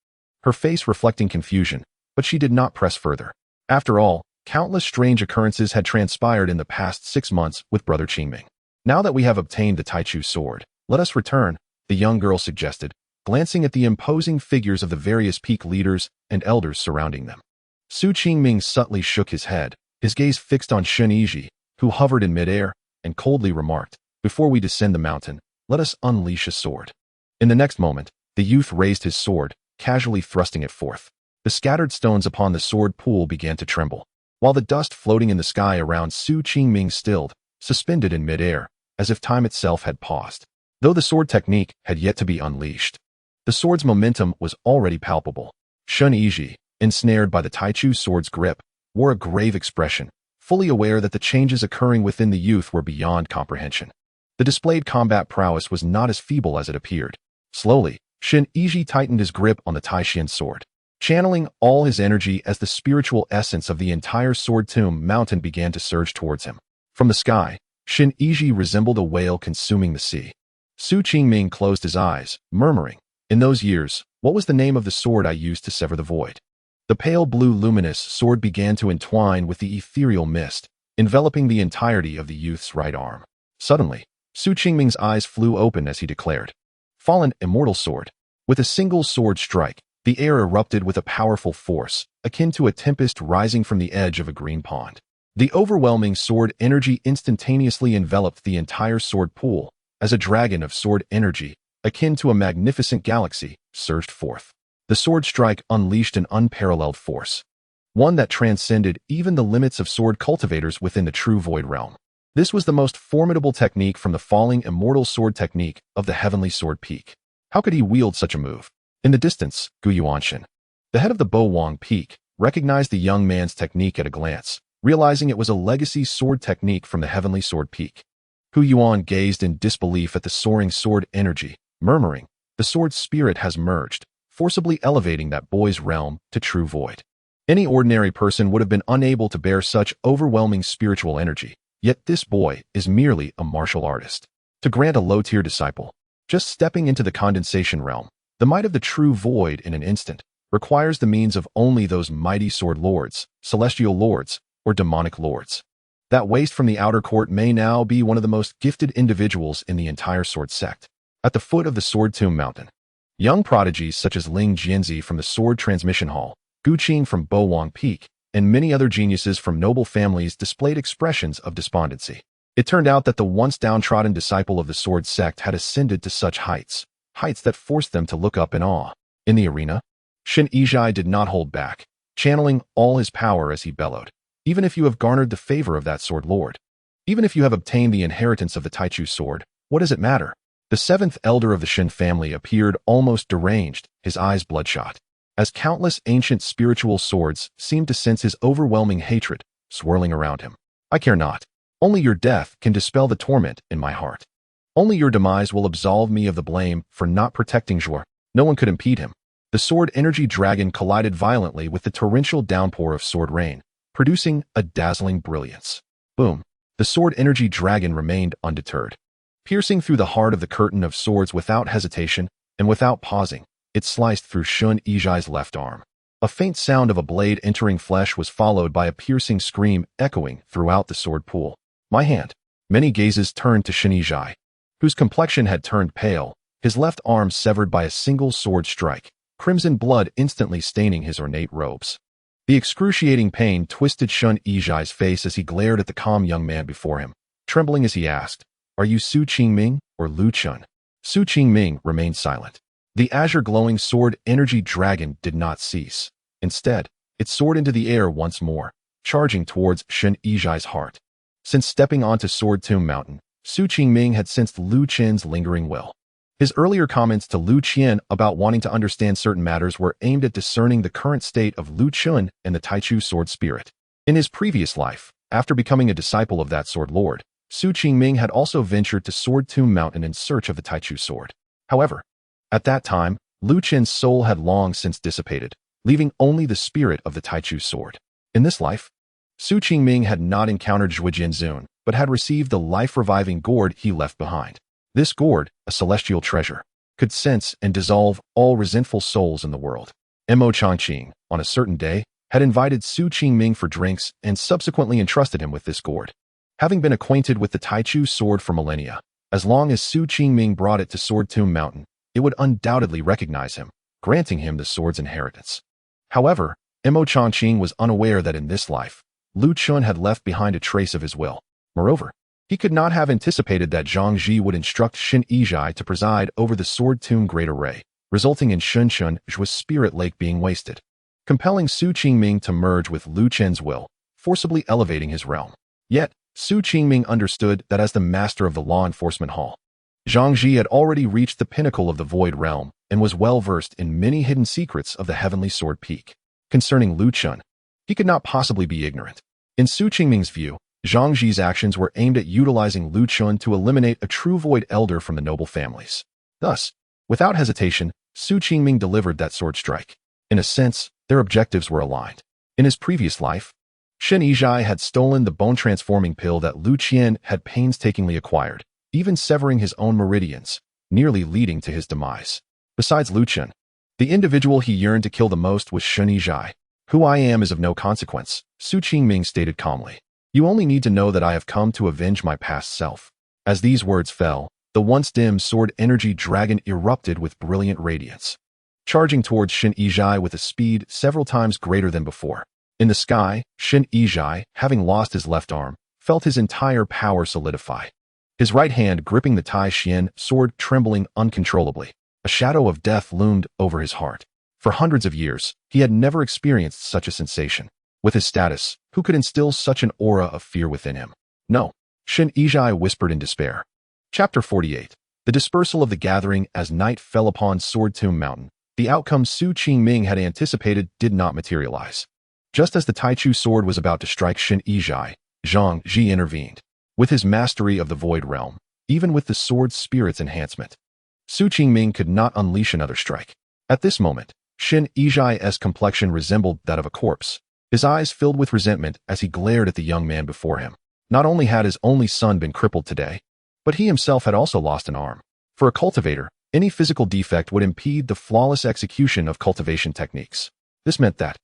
her face reflecting confusion, but she did not press further. After all, countless strange occurrences had transpired in the past 6 months with Brother Qingming. Now that we have obtained the Taichu sword, let us return, the young girl suggested, glancing at the imposing figures of the various peak leaders and elders surrounding them. Su Qingming subtly shook his head, his gaze fixed on Shen Yiji, who hovered in midair, and coldly remarked, Before we descend the mountain, let us unleash a sword. In the next moment, the youth raised his sword, casually thrusting it forth. The scattered stones upon the sword pool began to tremble, while the dust floating in the sky around Su Qingming stilled, suspended in midair, as if time itself had paused. Though the sword technique had yet to be unleashed, the sword's momentum was already palpable. Shen Yiji, ensnared by the Taichu sword's grip, wore a grave expression, fully aware that the changes occurring within the youth were beyond comprehension. The displayed combat prowess was not as feeble as it appeared. Slowly, Shen Yiji tightened his grip on the Taishan sword, channeling all his energy as the spiritual essence of the entire sword tomb mountain began to surge towards him. From the sky, Shen Yiji resembled a whale consuming the sea. Su Qingming closed his eyes, murmuring, In those years, what was the name of the sword I used to sever the void? The pale blue luminous sword began to entwine with the ethereal mist, enveloping the entirety of the youth's right arm. Suddenly, Su Qingming's eyes flew open as he declared, Fallen immortal sword. With a single sword strike, the air erupted with a powerful force, akin to a tempest rising from the edge of a green pond. The overwhelming sword energy instantaneously enveloped the entire sword pool, as a dragon of sword energy, akin to a magnificent galaxy, surged forth. The sword strike unleashed an unparalleled force, one that transcended even the limits of sword cultivators within the true void realm. This was the most formidable technique from the falling immortal sword technique of the heavenly sword peak. How could he wield such a move? In the distance, Gu Yuanshan, the head of the Bo Wang peak, recognized the young man's technique at a glance, realizing it was a legacy sword technique from the heavenly sword peak. Hu Yuan gazed in disbelief at the soaring sword energy, murmuring, "The sword spirit has merged, forcibly elevating that boy's realm to true void." Any ordinary person would have been unable to bear such overwhelming spiritual energy, yet this boy is merely a martial artist. To grant a low-tier disciple, just stepping into the condensation realm, the might of the true void in an instant, requires the means of only those mighty sword lords, celestial lords, or demonic lords. That waste from the outer court may now be one of the most gifted individuals in the entire Sword Sect. At the foot of the Sword Tomb Mountain, young prodigies such as Ling Jianzi from the Sword Transmission Hall, Gu Qing from Bo Wang Peak, and many other geniuses from noble families displayed expressions of despondency. It turned out that the once downtrodden disciple of the Sword Sect had ascended to such heights that forced them to look up in awe. In the arena, Shen Chenfei did not hold back, channeling all his power as he bellowed. "Even if you have garnered the favor of that sword lord, even if you have obtained the inheritance of the Taichu sword, what does it matter?" The seventh elder of the Shen family appeared almost deranged, his eyes bloodshot, as countless ancient spiritual swords seemed to sense his overwhelming hatred swirling around him. "I care not. Only your death can dispel the torment in my heart. Only your demise will absolve me of the blame for not protecting Zhuo." No one could impede him. The sword energy dragon collided violently with the torrential downpour of sword rain, producing a dazzling brilliance. Boom! The sword energy dragon remained undeterred. Piercing through the heart of the curtain of swords without hesitation and without pausing, it sliced through Shen Chenfei's left arm. A faint sound of a blade entering flesh was followed by a piercing scream echoing throughout the sword pool. "My hand." Many gazes turned to Shen Chenfei, whose complexion had turned pale, his left arm severed by a single sword strike, crimson blood instantly staining his ornate robes. The excruciating pain twisted Shen Chenfei's face as he glared at the calm young man before him, trembling as he asked, "Are you Su Qingming or Lu Chun?" Su Qingming remained silent. The azure-glowing sword energy dragon did not cease. Instead, it soared into the air once more, charging towards Shen Chenfei's heart. Since stepping onto Sword Tomb Mountain, Su Qingming had sensed Lu Chen's lingering will. His earlier comments to Lu Qian about wanting to understand certain matters were aimed at discerning the current state of Lu Chun and the Taichu sword spirit. In his previous life, after becoming a disciple of that sword lord, Su Qingming had also ventured to Sword Tomb Mountain in search of the Taichu sword. However, at that time, Lu Chen's soul had long since dissipated, leaving only the spirit of the Taichu sword. In this life, Su Qingming had not encountered Zhuo Jianzun, but had received the life-reviving gourd he left behind. This gourd, a celestial treasure, could sense and dissolve all resentful souls in the world. Mo Changqing, on a certain day, had invited Su Qingming for drinks and subsequently entrusted him with this gourd. Having been acquainted with the Taichu sword for millennia, as long as Su Qingming brought it to Sword Tomb Mountain, it would undoubtedly recognize him, granting him the sword's inheritance. However, Mo Changqing was unaware that in this life, Lu Chun had left behind a trace of his will. Moreover, he could not have anticipated that Zhang Ji would instruct Shen Chenfei to preside over the Sword Tomb Great Array, resulting in Shen Chenfei's spirit lake being wasted, compelling Su Qingming to merge with Lu Chen's will, forcibly elevating his realm. Yet, Su Qingming understood that as the master of the law enforcement hall, Zhang Ji had already reached the pinnacle of the void realm and was well versed in many hidden secrets of the heavenly sword peak. Concerning Lu Chun, he could not possibly be ignorant. In Su Qingming's view, Zhang Ji's actions were aimed at utilizing Lu Chun to eliminate a true void elder from the noble families. Thus, without hesitation, Su Qingming delivered that sword strike. In a sense, their objectives were aligned. In his previous life, Shen Chenfei had stolen the bone-transforming pill that Lu Qian had painstakingly acquired, even severing his own meridians, nearly leading to his demise. Besides Lu Qian, the individual he yearned to kill the most was Shen Chenfei. "Who I am is of no consequence," Su Qingming stated calmly. "You only need to know that I have come to avenge my past self." As these words fell, the once dim sword energy dragon erupted with brilliant radiance, charging towards Shen Chenfei with a speed several times greater than before. In the sky, Shen Chenfei, having lost his left arm, felt his entire power solidify. His right hand gripping the Tai Xian sword trembling uncontrollably. A shadow of death loomed over his heart. For hundreds of years, he had never experienced such a sensation. With his status, who could instill such an aura of fear within him? No, Shen Chenfei whispered in despair. Chapter 48. The dispersal of the gathering as night fell upon Sword Tomb Mountain. The outcome Su Qingming had anticipated did not materialize. Just as the Taichu sword was about to strike Shen Yizhai, Zhang Ji intervened. With his mastery of the Void Realm, even with the sword's spirit's enhancement, Su Qingming could not unleash another strike. At this moment, Shen Yizhai's complexion resembled that of a corpse. His eyes filled with resentment as he glared at the young man before him. Not only had his only son been crippled today, but he himself had also lost an arm. For a cultivator, any physical defect would impede the flawless execution of cultivation techniques. This meant that,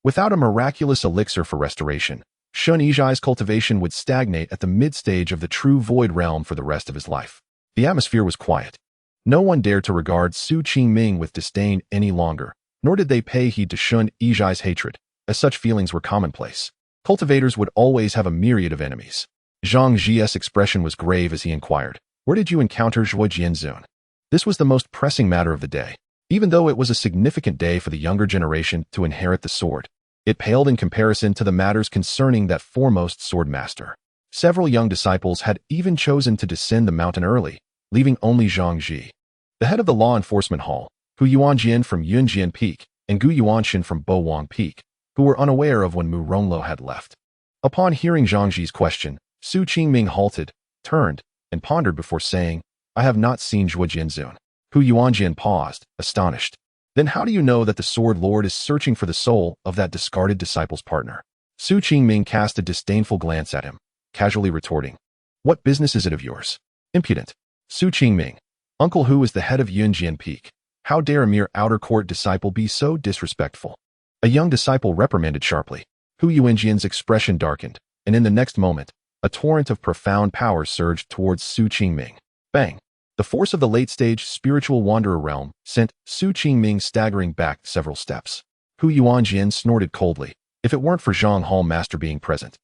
without a miraculous elixir for restoration, Shen Yizhai's cultivation would stagnate at the mid-stage of the true Void Realm for the rest of his life. The atmosphere was quiet. No one dared to regard Su Qingming with disdain any longer, nor did they pay heed to Shen Yizhai's hatred, as such feelings were commonplace. Cultivators would always have a myriad of enemies. Zhang Ji's expression was grave as he inquired, "Where did you encounter Zhuo Jianzun?" This was the most pressing matter of the day. Even though it was a significant day for the younger generation to inherit the sword, it paled in comparison to the matters concerning that foremost sword master. Several young disciples had even chosen to descend the mountain early, leaving only Zhang Ji, the head of the law enforcement hall, Hu Yuanjian from Yunjian Peak, and Gu Yuanshan from Bowang Peak, who were unaware of when Mu Ronglo had left. Upon hearing Zhang Ji's question, Su Qingming halted, turned, and pondered before saying, "I have not seen Zhuo Jianzun." Hu Yuanjian paused, astonished. "Then how do you know that the Sword Lord is searching for the soul of that discarded disciple's partner?" Su Qingming cast a disdainful glance at him, casually retorting, "What business is it of yours?" Impudent. Su Qingming, Uncle Hu is the head of Yunjian Peak. How dare a mere outer court disciple be so disrespectful? A young disciple reprimanded sharply. Hu Yuanjian's expression darkened, and in the next moment, a torrent of profound power surged towards Su Qingming. Bang! The force of the late-stage spiritual wanderer realm sent Su Qingming staggering back several steps. Hu Yuanjian snorted coldly. "If it weren't for Zhang Hall Master being present,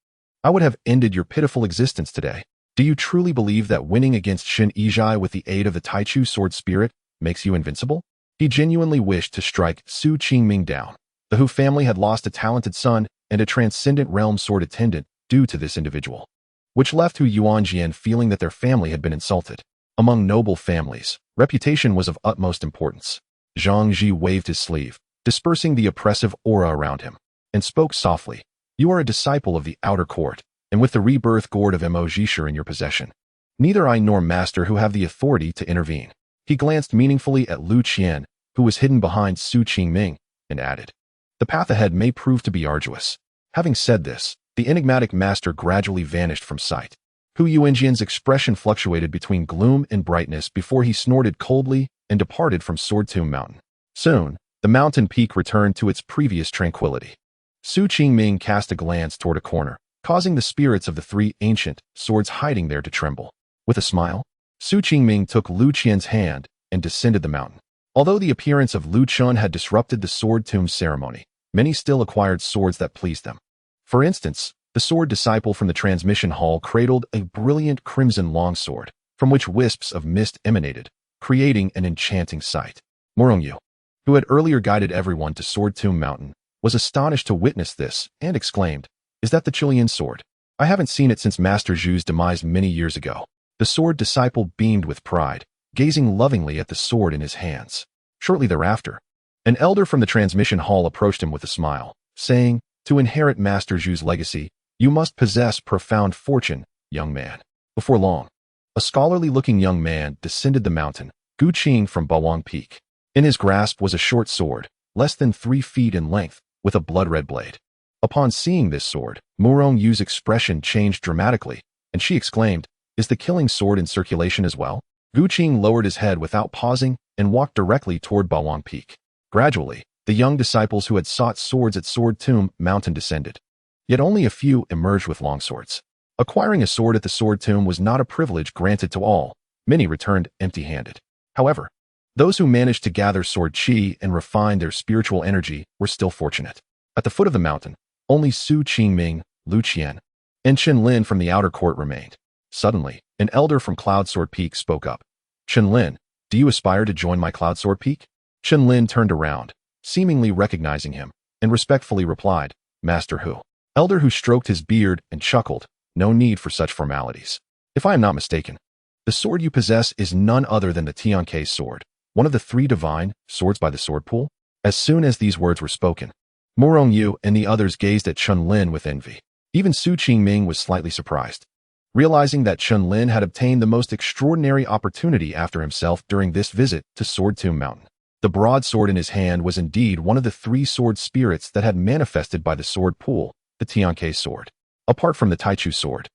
I would have ended your pitiful existence today. Do you truly believe that winning against Shen Yizhai with the aid of the Taichu sword spirit makes you invincible?" He genuinely wished to strike Su Qingming down. The Hu family had lost a talented son and a transcendent realm sword attendant due to this individual, which left Hu Yuanjian feeling that their family had been insulted. Among noble families, reputation was of utmost importance. Zhang Ji waved his sleeve, dispersing the oppressive aura around him, and spoke softly. "You are a disciple of the outer court, and with the rebirth gourd of Mo Jisher in your possession, neither I nor Master Hu have the authority to intervene." He glanced meaningfully at Lu Qian, who was hidden behind Su Qingming, and added, "The path ahead may prove to be arduous." Having said this, the enigmatic master gradually vanished from sight. Hu Yuanjian's expression fluctuated between gloom and brightness before he snorted coldly and departed from Sword Tomb Mountain. Soon, the mountain peak returned to its previous tranquility. Su Qingming cast a glance toward a corner, causing the spirits of the three ancient swords hiding there to tremble. With a smile, Su Qingming took Lu Qian's hand and descended the mountain. Although the appearance of Lu Qian had disrupted the Sword Tomb ceremony, many still acquired swords that pleased them. For instance, the sword disciple from the transmission hall cradled a brilliant crimson longsword, from which wisps of mist emanated, creating an enchanting sight. Morongyu, who had earlier guided everyone to Sword Tomb Mountain, was astonished to witness this and exclaimed, "Is that the Chilean sword? I haven't seen it since Master Zhu's demise many years ago." The sword disciple beamed with pride, gazing lovingly at the sword in his hands. Shortly thereafter, an elder from the transmission hall approached him with a smile, saying, "To inherit Master Zhu's legacy, you must possess profound fortune, young man." Before long, a scholarly-looking young man descended the mountain, Gu Qing from Bawang Peak. In his grasp was a short sword, less than 3 feet in length, with a blood-red blade. Upon seeing this sword, Murong Yu's expression changed dramatically, and she exclaimed, "Is the killing sword in circulation as well?" Gu Qing lowered his head without pausing and walked directly toward Bawang Peak. Gradually, the young disciples who had sought swords at Sword Tomb Mountain descended. Yet only a few emerged with longswords. Acquiring a sword at the Sword Tomb was not a privilege granted to all. Many returned empty-handed. However, those who managed to gather sword chi and refine their spiritual energy were still fortunate. At the foot of the mountain, only Su Qingming, Lu Qian, and Chen Lin from the outer court remained. Suddenly, an elder from Cloud Sword Peak spoke up. "Chen Lin, do you aspire to join my Cloud Sword Peak?" Chen Lin turned around, seemingly recognizing him, and respectfully replied, "Master Hu." Elder Hu stroked his beard and chuckled, "No need for such formalities. If I am not mistaken, the sword you possess is none other than the Tianke sword, one of the 3 divine swords by the sword pool." As soon as these words were spoken, Morong Yu and the others gazed at Chun Lin with envy. Even Su Qingming was slightly surprised, realizing that Chun Lin had obtained the most extraordinary opportunity after himself during this visit to Sword Tomb Mountain. The broadsword in his hand was indeed one of the 3 sword spirits that had manifested by the sword pool, the Tianke sword. Apart from the Taichu sword,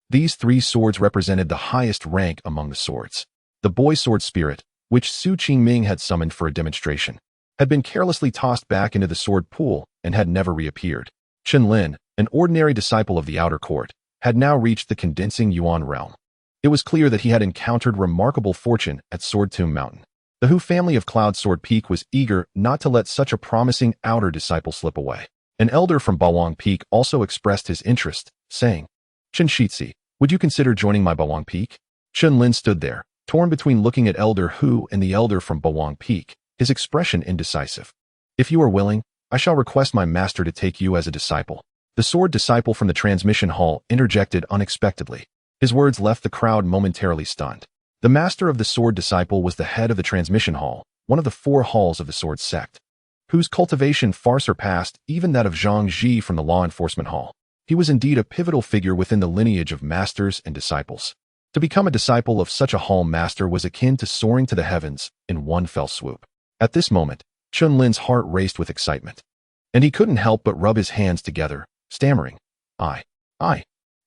these 3 swords represented the highest rank among the swords. The boy sword spirit, which Su Qingming had summoned for a demonstration, had been carelessly tossed back into the sword pool and had never reappeared. Chun Lin, an ordinary disciple of the outer court, had now reached the condensing Yuan realm. It was clear that he had encountered remarkable fortune at Sword Tomb Mountain. The Hu family of Cloud Sword Peak was eager not to let such a promising outer disciple slip away. An elder from Bawang Peak also expressed his interest, saying, "Chen Shitzi, would you consider joining my Bawang Peak?" Chun Lin stood there, torn between looking at Elder Hu and the elder from Bawang Peak, his expression indecisive. "If you are willing, I shall request my master to take you as a disciple." The sword disciple from the transmission hall interjected unexpectedly. His words left the crowd momentarily stunned. The master of the sword disciple was the head of the transmission hall, one of the 4 halls of the Sword Sect, whose cultivation far surpassed even that of Zhang Ji from the law enforcement hall. He was indeed a pivotal figure within the lineage of masters and disciples. To become a disciple of such a hall master was akin to soaring to the heavens in one fell swoop. At this moment, Chun Lin's heart raced with excitement, and he couldn't help but rub his hands together, stammering, I.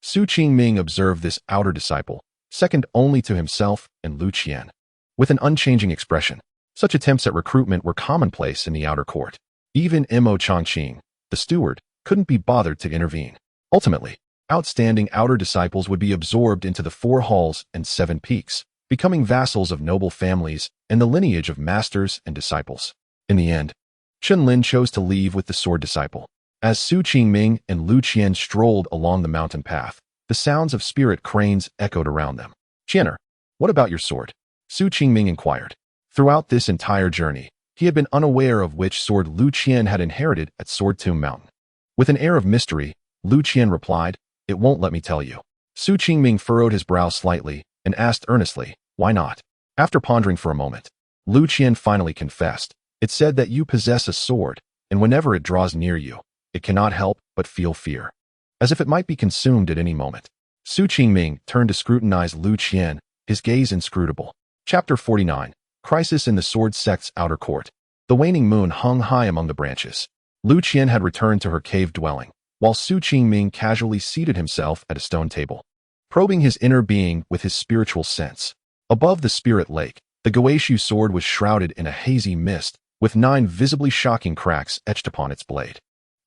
Su Qingming observed this outer disciple, second only to himself and Lu Qian, with an unchanging expression. Such attempts at recruitment were commonplace in the outer court. Even Mo Chongqing, the steward, couldn't be bothered to intervene. Ultimately, outstanding outer disciples would be absorbed into the 4 halls and 7 peaks, becoming vassals of noble families and the lineage of masters and disciples. In the end, Chun Lin chose to leave with the sword disciple. As Su Qingming and Lu Qian strolled along the mountain path, the sounds of spirit cranes echoed around them. "Qianer, what about your sword?" Su Qingming inquired. Throughout this entire journey, he had been unaware of which sword Lu Qian had inherited at Sword Tomb Mountain. With an air of mystery, Lu Qian replied, "It won't let me tell you." Su Qingming furrowed his brow slightly and asked earnestly, "Why not?" After pondering for a moment, Lu Qian finally confessed, "It said that you possess a sword, and whenever it draws near you, it cannot help but feel fear, as if it might be consumed at any moment." Su Qingming turned to scrutinize Lu Qian, his gaze inscrutable. Chapter 49. Crisis in the Sword Sect's Outer Court. The waning moon hung high among the branches. Lu Qian had returned to her cave dwelling, while Su Qingming casually seated himself at a stone table, probing his inner being with his spiritual sense. Above the spirit lake, the Goeishu sword was shrouded in a hazy mist, with 9 visibly shocking cracks etched upon its blade.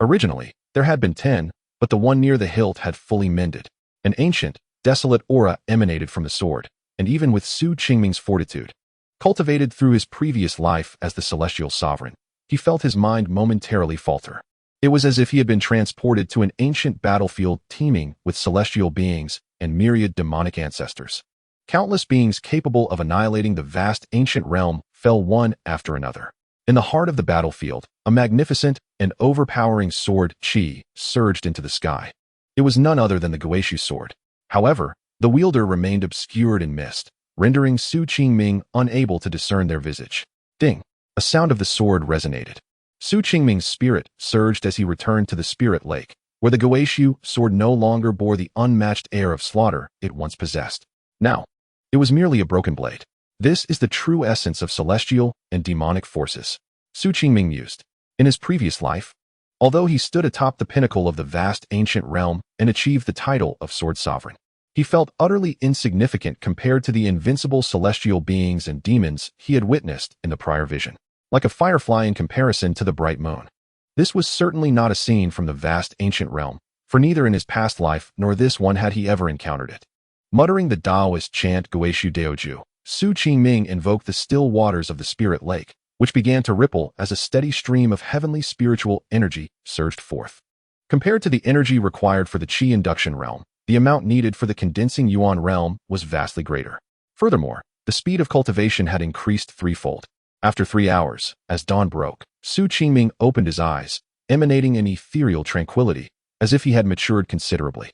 Originally, there had been 10, but the one near the hilt had fully mended. An ancient, desolate aura emanated from the sword, and even with Su Qingming's fortitude, cultivated through his previous life as the celestial sovereign, he felt his mind momentarily falter. It was as if he had been transported to an ancient battlefield teeming with celestial beings and myriad demonic ancestors. Countless beings capable of annihilating the vast ancient realm fell one after another. In the heart of the battlefield, a magnificent and overpowering sword Qi surged into the sky. It was none other than the Goeishu sword. However, the wielder remained obscured in mist, rendering Su Qingming unable to discern their visage. Ding! A sound of the sword resonated. Su Qingming's spirit surged as he returned to the spirit lake, where the Goeishu sword no longer bore the unmatched air of slaughter it once possessed. Now, it was merely a broken blade. This is the true essence of celestial and demonic forces, Su Qingming mused. In his previous life, although he stood atop the pinnacle of the vast ancient realm and achieved the title of Sword Sovereign, he felt utterly insignificant compared to the invincible celestial beings and demons he had witnessed in the prior vision, like a firefly in comparison to the bright moon. This was certainly not a scene from the vast ancient realm, for neither in his past life nor this one had he ever encountered it. Muttering the Taoist chant Goeishu Daoju, Su Qingming invoked the still waters of the spirit lake, which began to ripple as a steady stream of heavenly spiritual energy surged forth. Compared to the energy required for the Qi induction realm, the amount needed for the condensing Yuan realm was vastly greater. Furthermore, the speed of cultivation had increased threefold. After 3 hours, as dawn broke, Su Qingming opened his eyes, emanating an ethereal tranquility, as if he had matured considerably.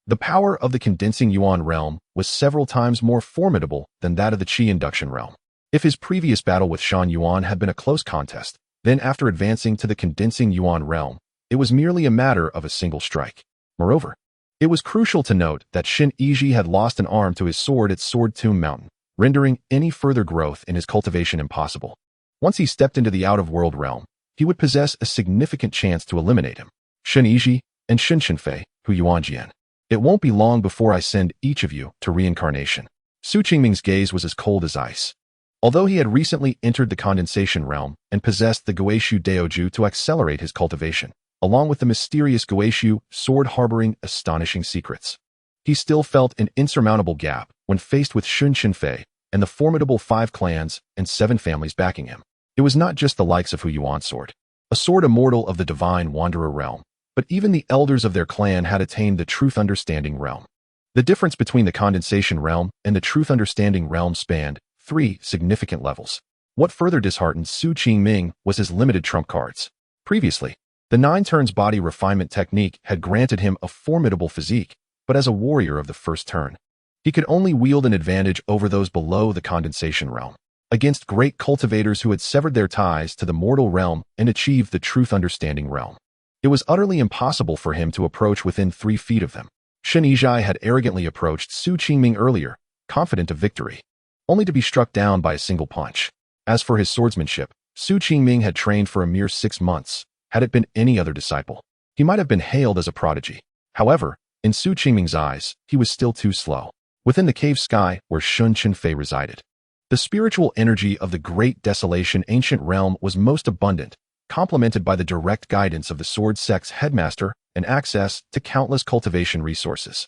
The power of the condensing Yuan realm was several times more formidable than that of the Qi induction realm. If his previous battle with Shan Yuan had been a close contest, then after advancing to the condensing Yuan realm, It was merely a matter of a single strike. Moreover, it was crucial to note that Shen Chenfei had lost an arm to his sword at Sword Tomb Mountain, rendering any further growth in his cultivation impossible. Once he stepped into the out-of-world realm, he would possess a significant chance to eliminate him. Shen Chenfei and Shen Chenfei, Hu Yuanjian. It won't be long before I send each of you to reincarnation. Su Qingming's gaze was as cold as ice. Although he had recently entered the condensation realm and possessed the Guishu Daoju to accelerate his cultivation, along with the mysterious Guishu sword harboring astonishing secrets, he still felt an insurmountable gap when faced with Shen Chenfei and the formidable 5 clans and 7 families backing him. It was not just the likes of Hu Yuan sword, a sword immortal of the divine wanderer realm, but even the elders of their clan had attained the truth understanding realm. The difference between the condensation realm and the truth understanding realm spanned 3 significant levels. What further disheartened Su Qingming was his limited trump cards. Previously, the 9 turns body refinement technique had granted him a formidable physique, but as a warrior of the first turn, he could only wield an advantage over those below the condensation realm, against great cultivators who had severed their ties to the mortal realm and achieved the truth understanding realm. It was utterly impossible for him to approach within 3 feet of them. Shen Chenfei had arrogantly approached Su Qingming earlier, confident of victory, only to be struck down by a single punch. As for his swordsmanship, Su Qingming had trained for a mere 6 months. Had it been any other disciple, he might have been hailed as a prodigy. However, in Su Qingming's eyes, he was still too slow. Within the cave sky where Shen Chenfei resided, the spiritual energy of the Great Desolation ancient realm was most abundant, complemented by the direct guidance of the Sword Sect's headmaster and access to countless cultivation resources.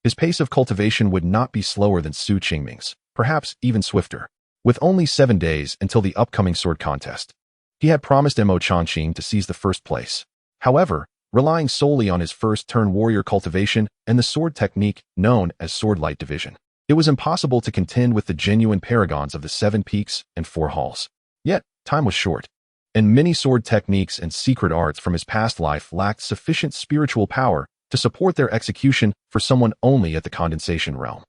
His pace of cultivation would not be slower than Su Qingming's, perhaps even swifter. With only 7 days until the upcoming sword contest, he had promised Mo Changqing to seize the first place. However, relying solely on his first-turn warrior cultivation and the sword technique known as Sword Light Division, it was impossible to contend with the genuine paragons of the 7 peaks and 4 halls. Yet, time was short, and many sword techniques and secret arts from his past life lacked sufficient spiritual power to support their execution for someone only at the condensation realm.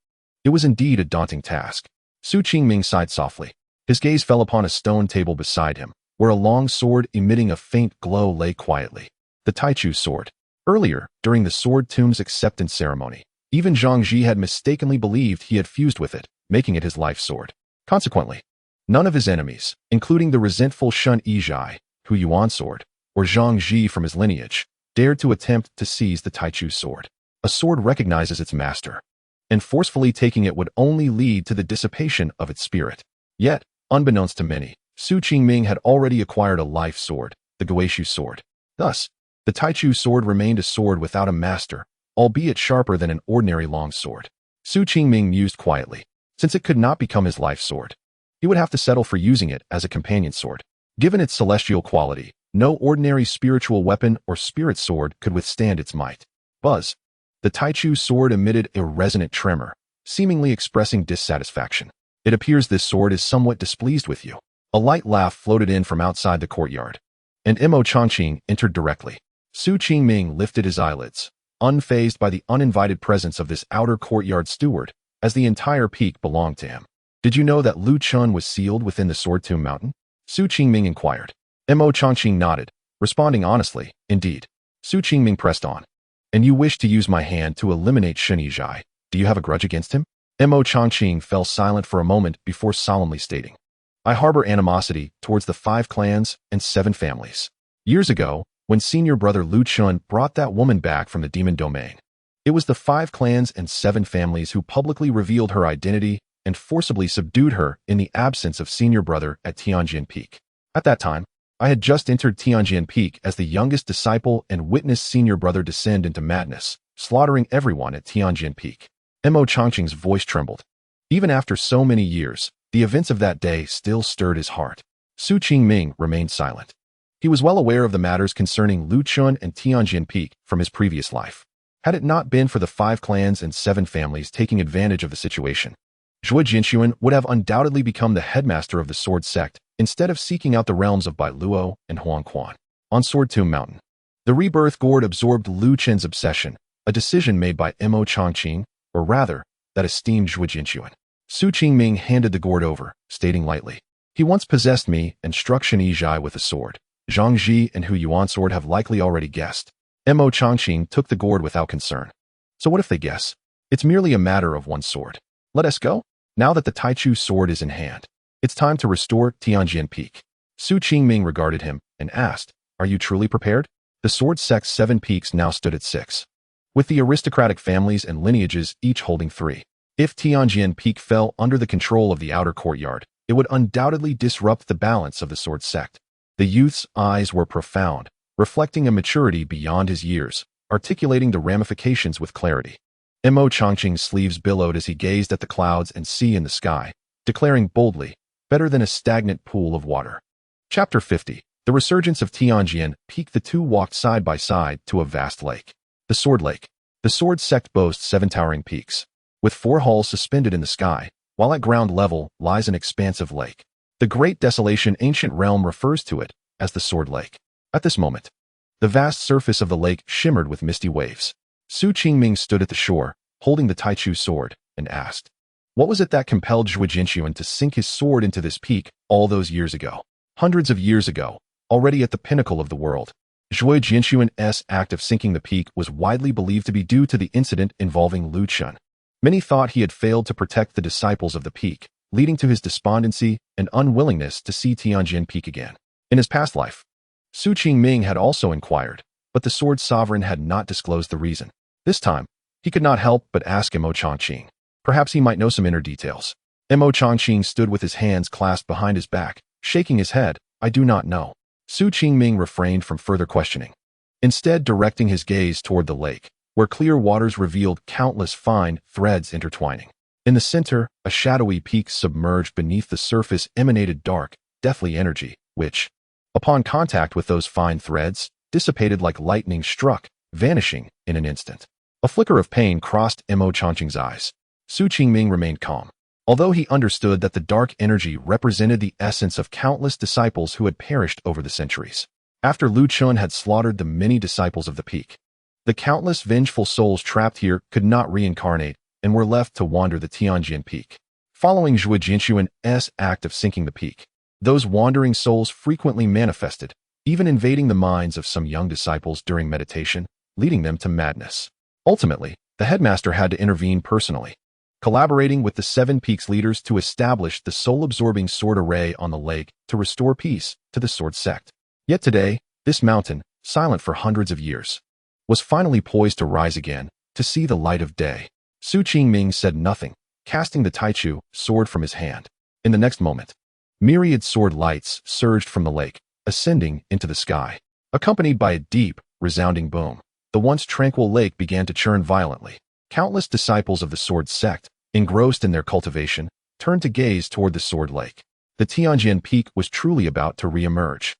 It was indeed a daunting task. Su Qingming sighed softly. His gaze fell upon a stone table beside him, where a long sword emitting a faint glow lay quietly. The Taichu sword. Earlier, during the Sword Tomb's acceptance ceremony, even Zhang Ji had mistakenly believed he had fused with it, making it his life sword. Consequently, none of his enemies, including the resentful Shen Chenfei, Hu Yuan sword, or Zhang Ji from his lineage, dared to attempt to seize the Taichu sword. A sword recognizes its master, and forcefully taking it would only lead to the dissipation of its spirit. Yet, unbeknownst to many, Su Qingming had already acquired a life sword, the Guishu sword. Thus, the Taichu sword remained a sword without a master, albeit sharper than an ordinary long sword. Su Qingming mused quietly. Since it could not become his life sword, he would have to settle for using it as a companion sword. Given its celestial quality, no ordinary spiritual weapon or spirit sword could withstand its might. Buzz. The Taichu sword emitted a resonant tremor, seemingly expressing dissatisfaction. It appears this sword is somewhat displeased with you. A light laugh floated in from outside the courtyard, and Mo Changqing entered directly. Su Qingming lifted his eyelids, unfazed by the uninvited presence of this outer courtyard steward, as the entire peak belonged to him. Did you know that Lu Chun was sealed within the Sword Tomb Mountain? Su Qingming inquired. Mo Changqing nodded, responding honestly, indeed. Su Qingming pressed on. And you wish to use my hand to eliminate Shen Chenfei. Do you have a grudge against him? Mo Changqing fell silent for a moment before solemnly stating, I harbor animosity towards the 5 clans and 7 families. Years ago, when senior brother Lu Chun brought that woman back from the demon domain, it was the 5 clans and 7 families who publicly revealed her identity and forcibly subdued her in the absence of senior brother at Tianjian Peak. At that time, I had just entered Tianjian Peak as the youngest disciple and witnessed senior brother descend into madness, slaughtering everyone at Tianjian Peak. Mo Changqing's voice trembled. Even after so many years, the events of that day still stirred his heart. Su Qingming remained silent. He was well aware of the matters concerning Lu Chun and Tianjian Peak from his previous life. Had it not been for the 5 clans and 7 families taking advantage of the situation, Zhuo Jinxuan would have undoubtedly become the headmaster of the Sword Sect instead of seeking out the realms of Bai Luo and Huangquan. On Sword Tomb Mountain, the rebirth gourd absorbed Lu Chen's obsession, a decision made by Mo Changqing, or rather, that esteemed Zhuo Jinxuan. Su Qingming handed the gourd over, stating lightly, he once possessed me and struck Shen Chenfei with a sword. Zhang Ji and Hu Yuan sword have likely already guessed. Mo Changqing took the gourd without concern. So what if they guess? It's merely a matter of one sword. Let us go. Now that the Taichu sword is in hand, it's time to restore Tianjian Peak. Su Qingming regarded him and asked, are you truly prepared? The Sword Sect's 7 peaks now stood at 6, with the aristocratic families and lineages each holding 3. If Tianjian Peak fell under the control of the outer courtyard, it would undoubtedly disrupt the balance of the Sword Sect. The youth's eyes were profound, reflecting a maturity beyond his years, articulating the ramifications with clarity. Mo Changqing's sleeves billowed as he gazed at the clouds and sea in the sky, declaring boldly, better than a stagnant pool of water. Chapter 50. The resurgence of Tianjian Peak. The two walked side by side to a vast lake. The Sword Lake. The Sword Sect boasts 7 towering peaks, with 4 halls suspended in the sky, while at ground level lies an expansive lake. The Great Desolation ancient realm refers to it as the Sword Lake. At this moment, the vast surface of the lake shimmered with misty waves. Su Qingming stood at the shore, holding the Taichu sword, and asked, what was it that compelled Zhuo Jinxuan to sink his sword into this peak all those years ago? Hundreds of years ago, already at the pinnacle of the world. Zhuo Jinxuan's act of sinking the peak was widely believed to be due to the incident involving Lu Chun. Many thought he had failed to protect the disciples of the peak, leading to his despondency and unwillingness to see Tianjian Peak again. In his past life, Su Qingming had also inquired, but the Sword Sovereign had not disclosed the reason. This time, he could not help but ask Mo Changqing. Perhaps he might know some inner details. Mo Changqing stood with his hands clasped behind his back, shaking his head. I do not know. Su Qingming refrained from further questioning, instead directing his gaze toward the lake, where clear waters revealed countless fine threads intertwining. In the center, a shadowy peak submerged beneath the surface emanated dark, deathly energy, which, upon contact with those fine threads, dissipated like lightning struck, vanishing in an instant. A flicker of pain crossed Mo Changqing's eyes. Su Qingming remained calm, although he understood that the dark energy represented the essence of countless disciples who had perished over the centuries. After Lu Chun had slaughtered the many disciples of the peak, the countless vengeful souls trapped here could not reincarnate and were left to wander the Tianjian Peak. Following Zhuo Jinxuan's act of sinking the peak, those wandering souls frequently manifested, even invading the minds of some young disciples during meditation, leading them to madness. Ultimately, the headmaster had to intervene personally, collaborating with the 7 peaks leaders to establish the soul-absorbing sword array on the lake to restore peace to the Sword Sect. Yet today, this mountain, silent for hundreds of years, was finally poised to rise again, to see the light of day. Su Qingming said nothing, casting the Taichu sword from his hand. In the next moment, myriad sword lights surged from the lake, ascending into the sky. Accompanied by a deep, resounding boom, the once tranquil lake began to churn violently. Countless disciples of the Sword Sect, engrossed in their cultivation, turned to gaze toward the Sword Lake. The Tianjian Peak was truly about to re-emerge.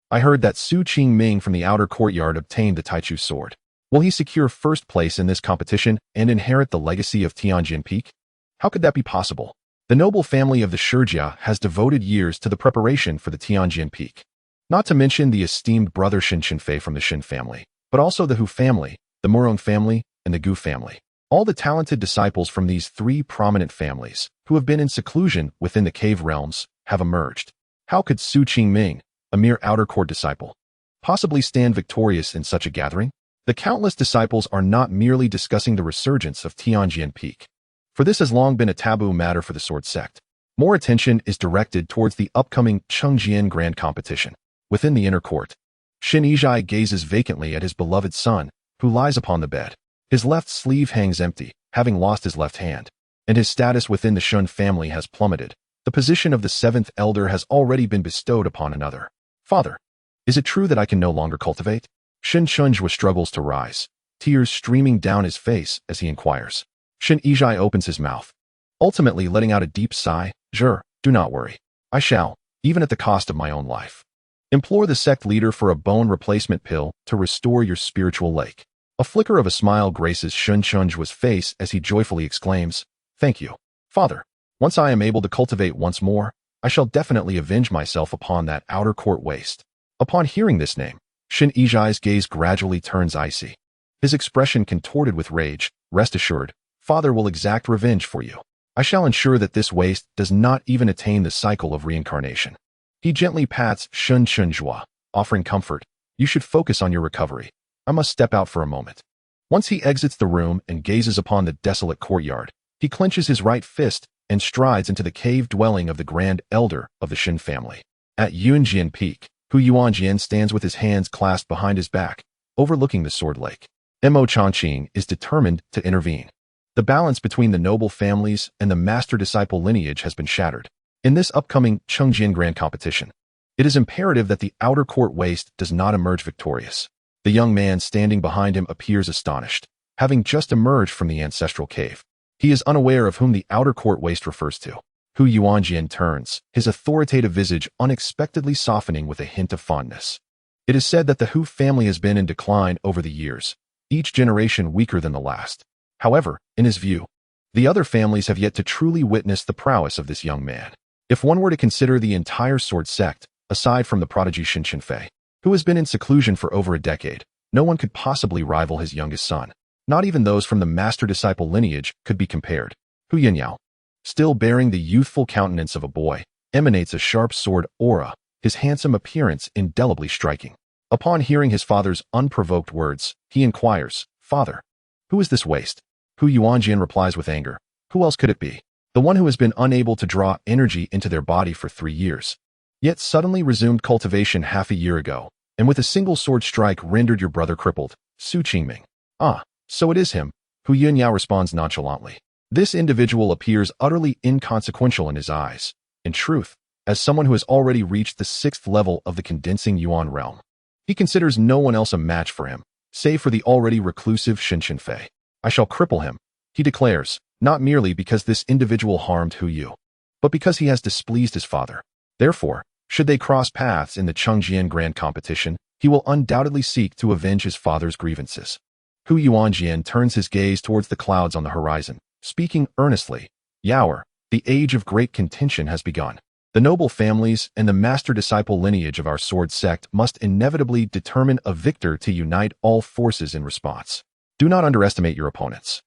I heard that Su Qingming from the outer courtyard obtained the Taichu sword. Will he secure first place in this competition and inherit the legacy of Tianjian Peak? How could that be possible? The noble family of the Shijia has devoted years to the preparation for the Tianjian Peak. Not to mention the esteemed brother Shen Chenfei from the Shen family, but also the Hu family, the Murong family, and the Gu family. All the talented disciples from these 3 prominent families, who have been in seclusion within the cave realms, have emerged. How could Su Qingming, a mere outer court disciple, possibly stand victorious in such a gathering? The countless disciples are not merely discussing the resurgence of Tianjian Peak, for this has long been a taboo matter for the Sword Sect. More attention is directed towards the upcoming Chengjian Grand Competition. Within the inner court, Shen Yizhai gazes vacantly at his beloved son, who lies upon the bed. His left sleeve hangs empty, having lost his left hand, and his status within the Shen family has plummeted. The position of the 7th elder has already been bestowed upon another. Father, is it true that I can no longer cultivate? Shen Chenfei struggles to rise, tears streaming down his face as he inquires. Shen Yizhai opens his mouth, ultimately letting out a deep sigh. Do not worry. I shall, even at the cost of my own life. Implore the sect leader for a bone replacement pill to restore your spiritual lake. A flicker of a smile graces Shen Chenfei's face as he joyfully exclaims, thank you, Father. Once I am able to cultivate once more, I shall definitely avenge myself upon that outer court waste. Upon hearing this name, Shen Yizhai's gaze gradually turns icy. His expression contorted with rage. Rest assured, Father will exact revenge for you. I shall ensure that this waste does not even attain the cycle of reincarnation. He gently pats Shen Chenfei, offering comfort. You should focus on your recovery. I must step out for a moment. Once he exits the room and gazes upon the desolate courtyard, he clenches his right fist and strides into the cave dwelling of the Grand Elder of the Shen family. At Yunjian Peak, Hu Yuanjian stands with his hands clasped behind his back, overlooking the Sword Lake. Mo Changqing is determined to intervene. The balance between the noble families and the master-disciple lineage has been shattered. In this upcoming Chengjian Grand Competition, it is imperative that the outer court waste does not emerge victorious. The young man standing behind him appears astonished, having just emerged from the ancestral cave. He is unaware of whom the outer court waste refers to. Hu Yuanjian turns, his authoritative visage unexpectedly softening with a hint of fondness. It is said that the Hu family has been in decline over the years, each generation weaker than the last. However, in his view, the other families have yet to truly witness the prowess of this young man. If one were to consider the entire Sword Sect, aside from the prodigy Shen Chenfei, who has been in seclusion for over a decade, no one could possibly rival his youngest son. Not even those from the master-disciple lineage could be compared. Hu Yuanyao, still bearing the youthful countenance of a boy, emanates a sharp sword aura, his handsome appearance indelibly striking. Upon hearing his father's unprovoked words, he inquires, "Father, who is this waste?" Hu Yuanjian replies with anger, "Who else could it be? The one who has been unable to draw energy into their body for 3 years, yet suddenly resumed cultivation half a year ago, and with a single sword strike rendered your brother crippled, Su Qingming." "Ah, so it is him," Hu Yuanyao responds nonchalantly. This individual appears utterly inconsequential in his eyes. In truth, as someone who has already reached the 6th level of the condensing Yuan realm, he considers no one else a match for him, save for the already reclusive Shen Chenfei. "I shall cripple him," he declares, not merely because this individual harmed Hu Yu, but because he has displeased his father. Therefore, should they cross paths in the Chengjian Grand Competition, he will undoubtedly seek to avenge his father's grievances. Hu Yuanjian turns his gaze towards the clouds on the horizon, speaking earnestly. "Yaoer, the age of great contention has begun. The noble families and the master-disciple lineage of our Sword Sect must inevitably determine a victor to unite all forces in response. Do not underestimate your opponents."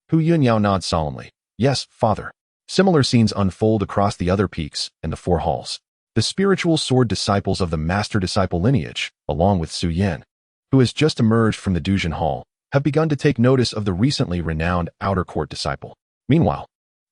Hu Yuanyao nods solemnly. "Yes, father." Similar scenes unfold across the other peaks and the 4 halls. The spiritual sword disciples of the master-disciple lineage, along with Su Yan, who has just emerged from the Dujin Hall, have begun to take notice of the recently renowned outer court disciple. Meanwhile,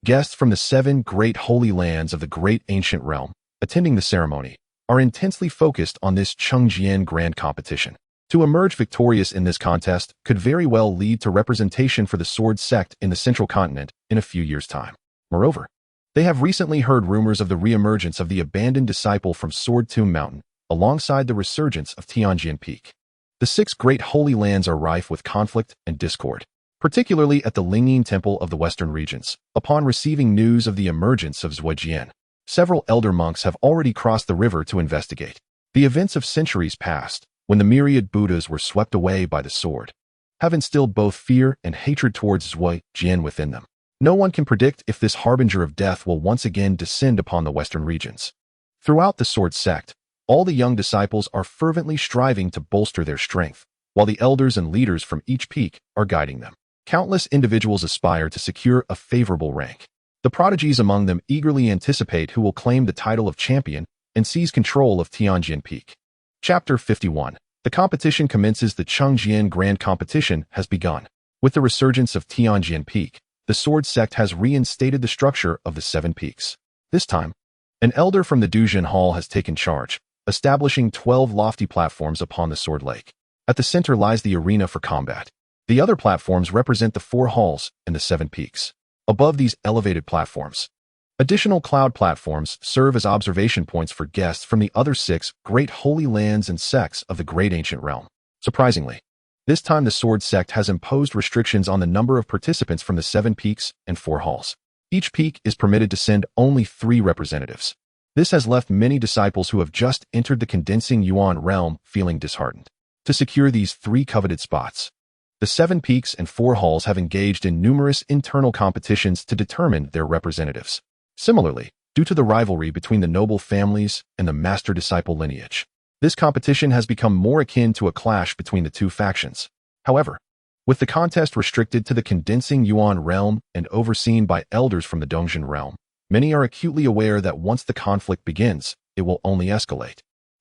guests from the 7 great holy lands of the great ancient realm, attending the ceremony, are intensely focused on this Chengjian Grand Competition. To emerge victorious in this contest could very well lead to representation for the Sword Sect in the central continent in a few years' time. Moreover, they have recently heard rumors of the reemergence of the abandoned disciple from Sword Tomb Mountain, alongside the resurgence of Tianjian Peak. The 6 great holy lands are rife with conflict and discord, particularly at the Lingyin Temple of the Western regions. Upon receiving news of the emergence of Zhujian, several elder monks have already crossed the river to investigate. The events of centuries past, when the myriad Buddhas were swept away by the sword, have instilled both fear and hatred towards Zhujian within them. No one can predict if this harbinger of death will once again descend upon the Western regions. Throughout the Sword Sect, all the young disciples are fervently striving to bolster their strength, while the elders and leaders from each peak are guiding them. Countless individuals aspire to secure a favorable rank. The prodigies among them eagerly anticipate who will claim the title of champion and seize control of Tianjian Peak. Chapter 51. The competition commences. The Chengjian Grand Competition has begun. With the resurgence of Tianjian Peak, the Sword Sect has reinstated the structure of the 7 peaks. This time, an elder from the Dujin Hall has taken charge, establishing 12 lofty platforms upon the Sword Lake. At the center lies the arena for combat. The other platforms represent the 4 halls and the 7 peaks. Above these elevated platforms, additional cloud platforms serve as observation points for guests from the other 6 great holy lands and sects of the great ancient realm. Surprisingly, this time the Sword Sect has imposed restrictions on the number of participants from the 7 peaks and 4 halls. Each peak is permitted to send only 3 representatives. This has left many disciples who have just entered the condensing Yuan realm feeling disheartened. To secure these 3 coveted spots, the 7 peaks and 4 halls have engaged in numerous internal competitions to determine their representatives. Similarly, due to the rivalry between the noble families and the master-disciple lineage, this competition has become more akin to a clash between the 2 factions. However, with the contest restricted to the condensing Yuan realm and overseen by elders from the Dongjin realm, many are acutely aware that once the conflict begins, it will only escalate.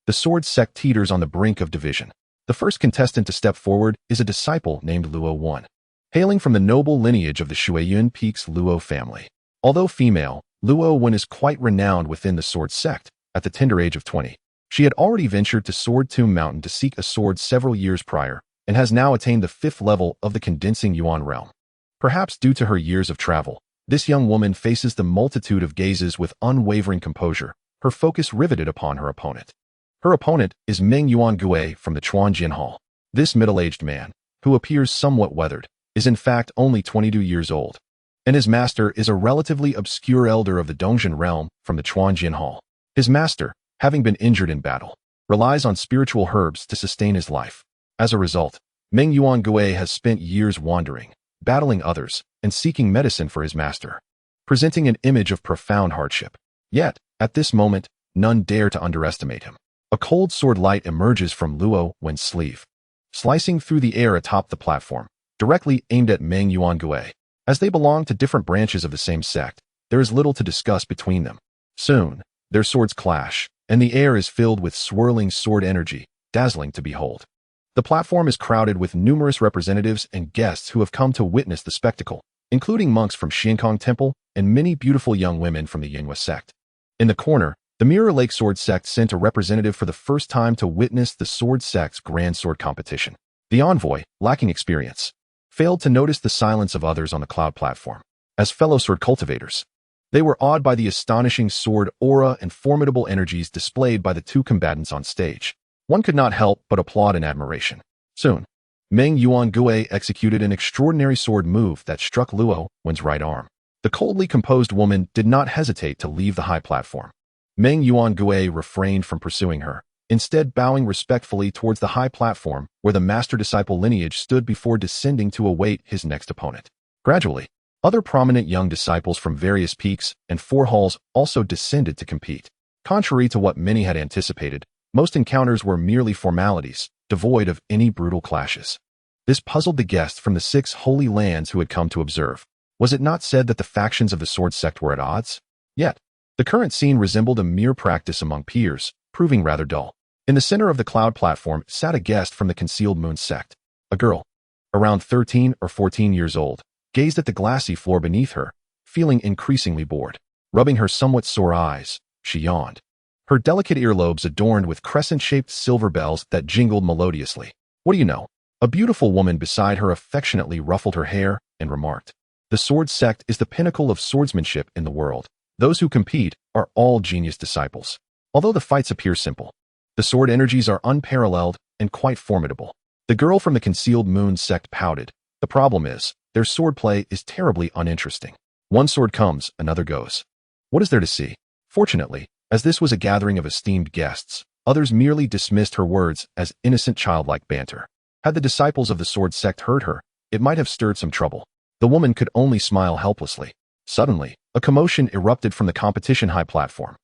The Sword Sect teeters on the brink of division. The first contestant to step forward is a disciple named Luo 1. Hailing from the noble lineage of the Shuiyun Peaks Luo family. Although female, Luo 1 is quite renowned within the Sword Sect. At the tender age of 20, she had already ventured to Sword Tomb Mountain to seek a sword several years prior, and has now attained the 5th level of the condensing Yuan realm. Perhaps due to her years of travel, this young woman faces the multitude of gazes with unwavering composure, her focus riveted upon her opponent. Her opponent is Meng Yuan Gui from the Chuanjin Hall. This middle-aged man, who appears somewhat weathered, is in fact only 22 years old, and his master is a relatively obscure elder of the Dongzhen realm from the Chuanjin Hall. His master, having been injured in battle, relies on spiritual herbs to sustain his life. As a result, Meng Yuan Gui has spent years wandering, battling others, and seeking medicine for his master, presenting an image of profound hardship. Yet, at this moment, none dare to underestimate him. A cold sword light emerges from Luo Wen's sleeve, slicing through the air atop the platform, directly aimed at Meng Yuan Gui. As they belong to different branches of the same sect, there is little to discuss between them. Soon, their swords clash, and the air is filled with swirling sword energy, dazzling to behold. The platform is crowded with numerous representatives and guests who have come to witness the spectacle, including monks from Xiankong Temple and many beautiful young women from the Yinhua sect. In the corner, the Mirror Lake Sword Sect sent a representative for the first time to witness the Sword Sect's Grand Sword competition. The envoy, lacking experience, failed to notice the silence of others on the cloud platform. As fellow sword cultivators, they were awed by the astonishing sword aura and formidable energies displayed by the two combatants on stage. One could not help but applaud in admiration. Soon, Meng Yuan Gui executed an extraordinary sword move that struck Luo Wen's right arm. The coldly composed woman did not hesitate to leave the high platform. Meng Yuan Gui refrained from pursuing her, instead bowing respectfully towards the high platform where the master-disciple lineage stood before descending to await his next opponent. Gradually, other prominent young disciples from various peaks and 4 halls also descended to compete. Contrary to what many had anticipated, most encounters were merely formalities, devoid of any brutal clashes. This puzzled the guests from the 6 holy lands who had come to observe. Was it not said that the factions of the Sword Sect were at odds? Yet, the current scene resembled a mere practice among peers, proving rather dull. In the center of the cloud platform sat a guest from the Concealed Moon sect. A girl, around 13 or 14 years old, gazed at the glassy floor beneath her, feeling increasingly bored. Rubbing her somewhat sore eyes, she yawned. Her delicate earlobes adorned with crescent-shaped silver bells that jingled melodiously. What do you know? A beautiful woman beside her affectionately ruffled her hair and remarked, "The Sword Sect is the pinnacle of swordsmanship in the world. Those who compete are all genius disciples. Although the fights appear simple, the sword energies are unparalleled and quite formidable." The girl from the Concealed Moon sect pouted. "The problem is, their swordplay is terribly uninteresting. One sword comes, another goes. What is there to see?" Fortunately, as this was a gathering of esteemed guests, others merely dismissed her words as innocent childlike banter. Had the disciples of the Sword Sect heard her, it might have stirred some trouble. The woman could only smile helplessly. Suddenly, a commotion erupted from the competition high platform.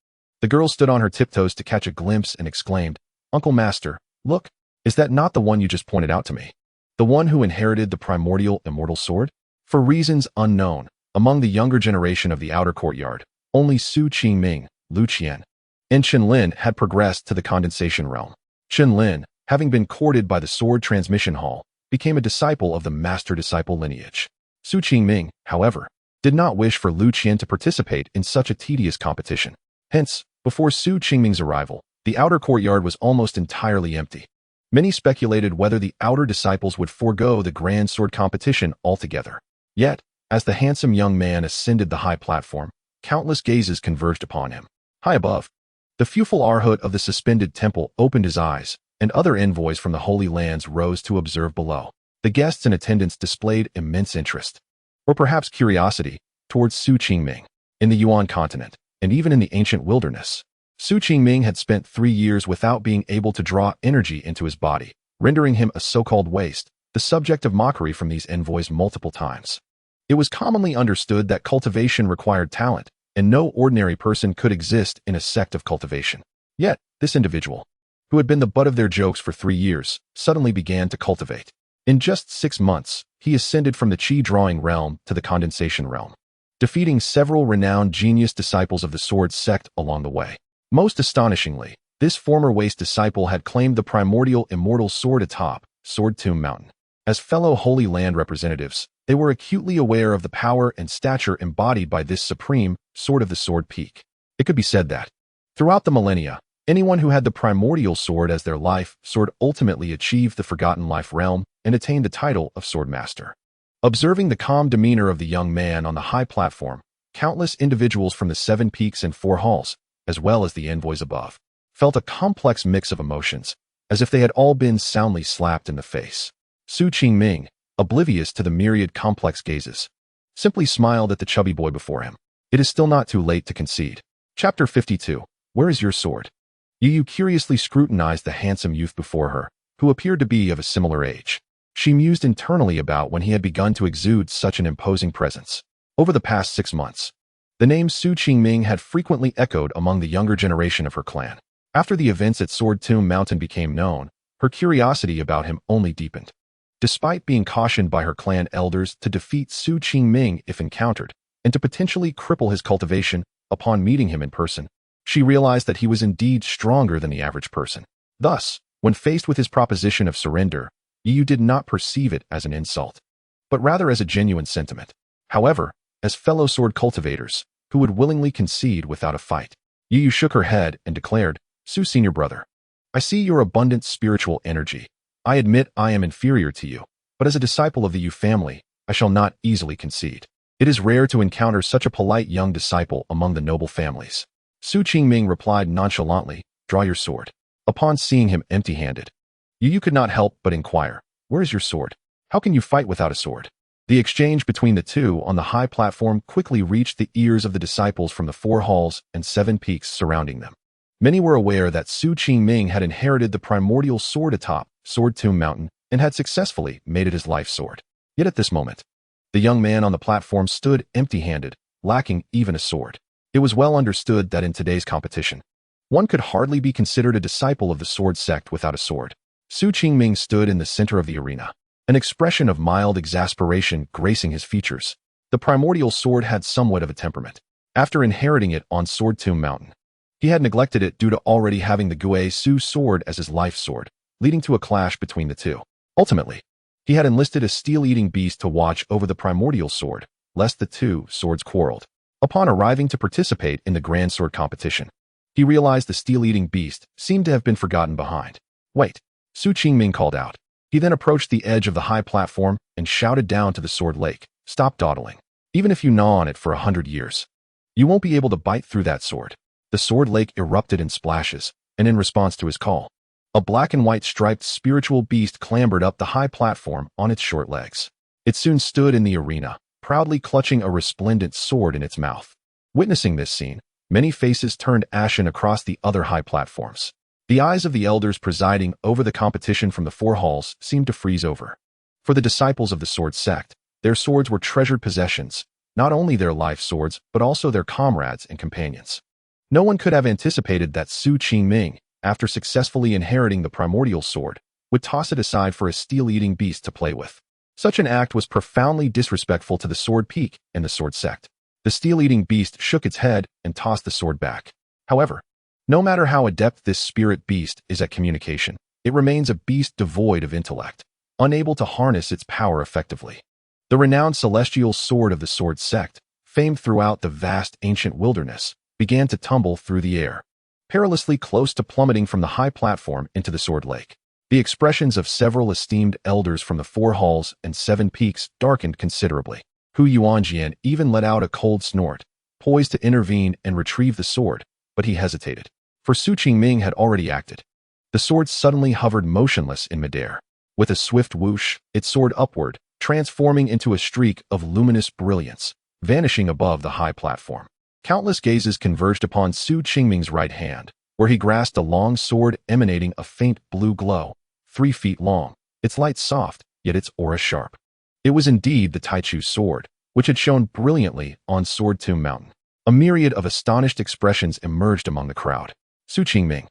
The girl stood on her tiptoes to catch a glimpse and exclaimed, "Uncle Master, look, is that not the one you just pointed out to me? The one who inherited the primordial immortal sword?" For reasons unknown, among the younger generation of the outer courtyard, only Su Qingming, Lu Qian, and Chen Lin had progressed to the condensation realm. Chen Lin, having been courted by the Sword Transmission Hall, became a disciple of the master-disciple lineage. Su Qingming, however, did not wish for Lu Qian to participate in such a tedious competition. Hence, before Su Qingming's arrival, the outer courtyard was almost entirely empty. Many speculated whether the outer disciples would forego the grand sword competition altogether. Yet, as the handsome young man ascended the high platform, countless gazes converged upon him. High above, the fearful Arhut of the suspended temple opened his eyes, and other envoys from the Holy Lands rose to observe below. The guests in attendance displayed immense interest, or perhaps curiosity, towards Su Qingming. In the Yuan continent, and even in the ancient wilderness, Su Qingming had spent 3 years without being able to draw energy into his body, rendering him a so-called waste, the subject of mockery from these envoys multiple times. It was commonly understood that cultivation required talent, and no ordinary person could exist in a sect of cultivation. Yet, this individual, who had been the butt of their jokes for 3 years, suddenly began to cultivate. In just 6 months, he ascended from the Qi drawing realm to the condensation realm, defeating several renowned genius disciples of the Sword Sect along the way. Most astonishingly, This former waste disciple had claimed the primordial immortal sword atop Sword Tomb Mountain. As fellow Holy Land representatives, they were acutely aware of the power and stature embodied by this supreme Sword of the Sword Peak. It could be said that, throughout the millennia, anyone who had the primordial sword as their life sword ultimately achieved the Forgotten Life realm and attained the title of Sword Master. Observing the calm demeanor of the young man on the high platform, countless individuals from the 7 peaks and 4 halls, as well as the envoys above, felt a complex mix of emotions, as if they had all been soundly slapped in the face. Qingming, oblivious to the myriad complex gazes, simply smiled at the chubby boy before him. It is still not too late to concede. Chapter 52. Where is your sword? Yu curiously scrutinized the handsome youth before her, who appeared to be of a similar age. She mused internally about when he had begun to exude such an imposing presence. Over the past 6 months, the name Qingming had frequently echoed among the younger generation of her clan. After the events at Sword Tomb Mountain became known, her curiosity about him only deepened. Despite being cautioned by her clan elders to defeat Qingming if encountered, and to potentially cripple his cultivation upon meeting him in person, she realized that he was indeed stronger than the average person. Thus, when faced with his proposition of surrender, Yu did not perceive it as an insult, but rather as a genuine sentiment. However, as fellow sword cultivators, who would willingly concede without a fight, Yu shook her head and declared, "Su, senior brother, I see your abundant spiritual energy. I admit I am inferior to you, but as a disciple of the Yu family, I shall not easily concede. It is rare to encounter such a polite young disciple among the noble families." Qingming replied nonchalantly, "Draw your sword." Upon seeing him empty-handed, Yu could not help but inquire, "Where is your sword? How can you fight without a sword?" The exchange between the two on the high platform quickly reached the ears of the disciples from the 4 halls and 7 peaks surrounding them. Many were aware that Qingming had inherited the primordial sword atop Sword Tomb Mountain and had successfully made it his life sword. Yet at this moment, the young man on the platform stood empty-handed, lacking even a sword. It was well understood that in today's competition, one could hardly be considered a disciple of the Sword Sect without a sword. Qingming stood in the center of the arena, an expression of mild exasperation gracing his features. The primordial sword had somewhat of a temperament. After inheriting it on Sword Tomb Mountain, he had neglected it due to already having the Gui Su sword as his life sword, leading to a clash between the two. Ultimately, he had enlisted a steel-eating beast to watch over the primordial sword, lest the two swords quarreled. Upon arriving to participate in the grand sword competition, he realized the steel-eating beast seemed to have been forgotten behind. "Wait," Qingming called out. He then approached the edge of the high platform and shouted down to the sword lake, "Stop dawdling. Even if you gnaw on it for 100 years, you won't be able to bite through that sword." The sword lake erupted in splashes, and in response to his call, a black and white striped spiritual beast clambered up the high platform on its short legs. It soon stood in the arena, proudly clutching a resplendent sword in its mouth. Witnessing this scene, many faces turned ashen across the other high platforms. The eyes of the elders presiding over the competition from the 4 halls seemed to freeze over. For the disciples of the Sword Sect, their swords were treasured possessions, not only their life swords but also their comrades and companions. No one could have anticipated that Qingming, after successfully inheriting the primordial sword, would toss it aside for a steel-eating beast to play with. Such an act was profoundly disrespectful to the Sword Peak and the Sword Sect. The steel-eating beast shook its head and tossed the sword back. However, no matter how adept this spirit beast is at communication, it remains a beast devoid of intellect, unable to harness its power effectively. The renowned celestial sword of the Sword Sect, famed throughout the vast ancient wilderness, began to tumble through the air, perilously close to plummeting from the high platform into the sword lake. The expressions of several esteemed elders from the 4 halls and 7 peaks darkened considerably. Hu Yuanjian even let out a cold snort, poised to intervene and retrieve the sword, but he hesitated. For Qingming had already acted. The sword suddenly hovered motionless in midair. With a swift whoosh, it soared upward, transforming into a streak of luminous brilliance, vanishing above the high platform. Countless gazes converged upon Qingming's right hand, where he grasped a long sword emanating a faint blue glow, 3 feet long, its light soft, yet its aura sharp. It was indeed the Taichu sword, which had shone brilliantly on Sword Tomb Mountain. A myriad of astonished expressions emerged among the crowd. Qingming,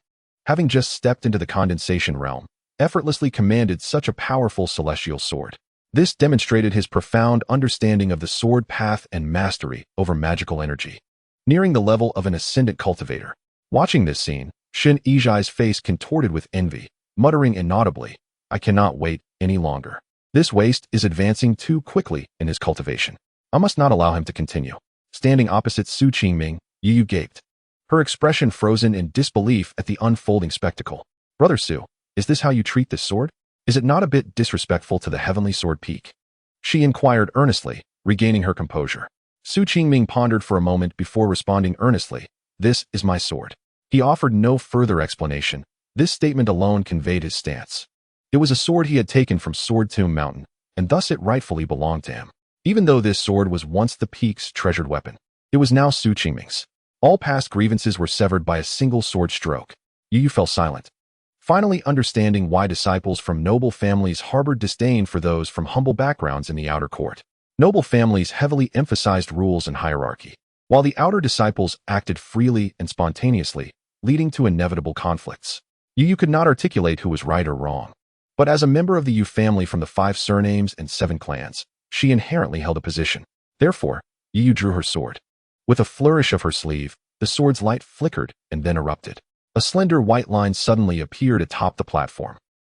having just stepped into the condensation realm, effortlessly commanded such a powerful celestial sword. This demonstrated his profound understanding of the sword path and mastery over magical energy. Nearing the level of an ascendant cultivator. Watching this scene, Shen Yizhai's face contorted with envy, muttering inaudibly, I cannot wait any longer. This waste is advancing too quickly in his cultivation. I must not allow him to continue. Standing opposite Su Qingming, Yu gaped, her expression frozen in disbelief at the unfolding spectacle. Brother Su, is this how you treat this sword? Is it not a bit disrespectful to the heavenly sword peak? She inquired earnestly, regaining her composure. Su Qingming pondered for a moment before responding earnestly, This is my sword. He offered no further explanation. This statement alone conveyed his stance. It was a sword he had taken from Sword Tomb Mountain, and thus it rightfully belonged to him. Even though this sword was once the peak's treasured weapon, it was now Su Qingming's. All past grievances were severed by a single sword stroke. Yu fell silent, finally understanding why disciples from noble families harbored disdain for those from humble backgrounds in the outer court. Noble families heavily emphasized rules and hierarchy, while the outer disciples acted freely and spontaneously, leading to inevitable conflicts. Yu could not articulate who was right or wrong, but as a member of the Yu family from the 5 surnames and 7 clans, she inherently held a position. Therefore, Yu drew her sword. With a flourish of her sleeve, the sword's light flickered and then erupted. A slender white line suddenly appeared atop the platform.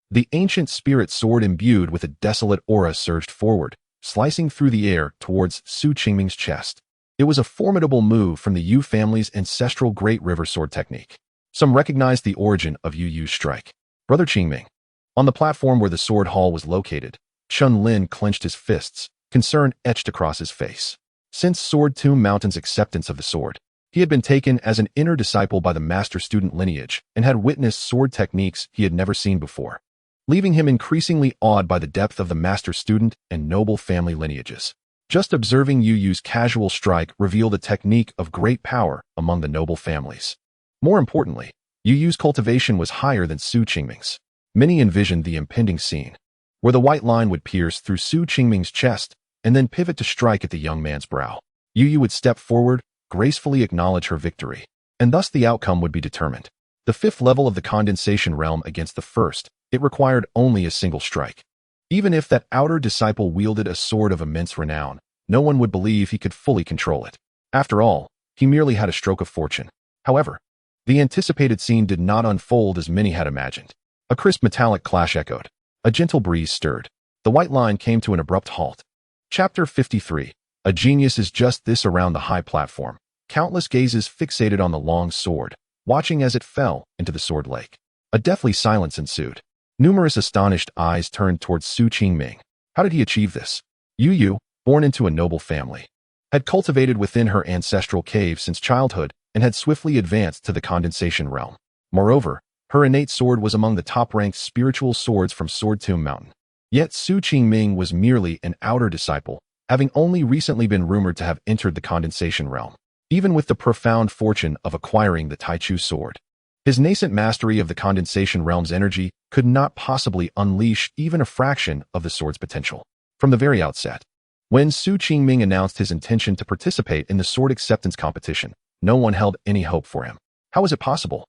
The ancient spirit sword imbued with a desolate aura surged forward, slicing through the air towards Su Qingming's chest. It was a formidable move from the Yu family's ancestral Great River sword technique. Some recognized the origin of Yu's strike. Brother Qingming. On the platform where the sword hall was located, Chun Lin clenched his fists, concern etched across his face. Since Sword Tomb Mountain's acceptance of the sword, he had been taken as an inner disciple by the master-student lineage and had witnessed sword techniques he had never seen before, leaving him increasingly awed by the depth of the master-student and noble family lineages. Just observing Yu's casual strike revealed a technique of great power among the noble families. More importantly, Yu's cultivation was higher than Su Qingming's. Many envisioned the impending scene, where the white line would pierce through Su Qingming's chest and then pivot to strike at the young man's brow. Yu would step forward, gracefully acknowledge her victory, and thus the outcome would be determined. The 5th level of the condensation realm against the 1st, it required only a single strike. Even if that outer disciple wielded a sword of immense renown, no one would believe he could fully control it. After all, he merely had a stroke of fortune. However, the anticipated scene did not unfold as many had imagined. A crisp metallic clash echoed. A gentle breeze stirred. The white line came to an abrupt halt. Chapter 53. A genius is just this. Around the high platform, countless gazes fixated on the long sword, watching as it fell into the sword lake. A deathly silence ensued. Numerous astonished eyes turned towards Su Qingming. How did he achieve this? Yu, born into a noble family, had cultivated within her ancestral cave since childhood and had swiftly advanced to the condensation realm. Moreover, her innate sword was among the top-ranked spiritual swords from Sword Tomb Mountain. Yet Su Qingming was merely an outer disciple, having only recently been rumored to have entered the condensation realm. Even with the profound fortune of acquiring the Taichu sword, his nascent mastery of the condensation realm's energy could not possibly unleash even a fraction of the sword's potential. From the very outset, when Su Qingming announced his intention to participate in the sword acceptance competition, no one held any hope for him. How was it possible?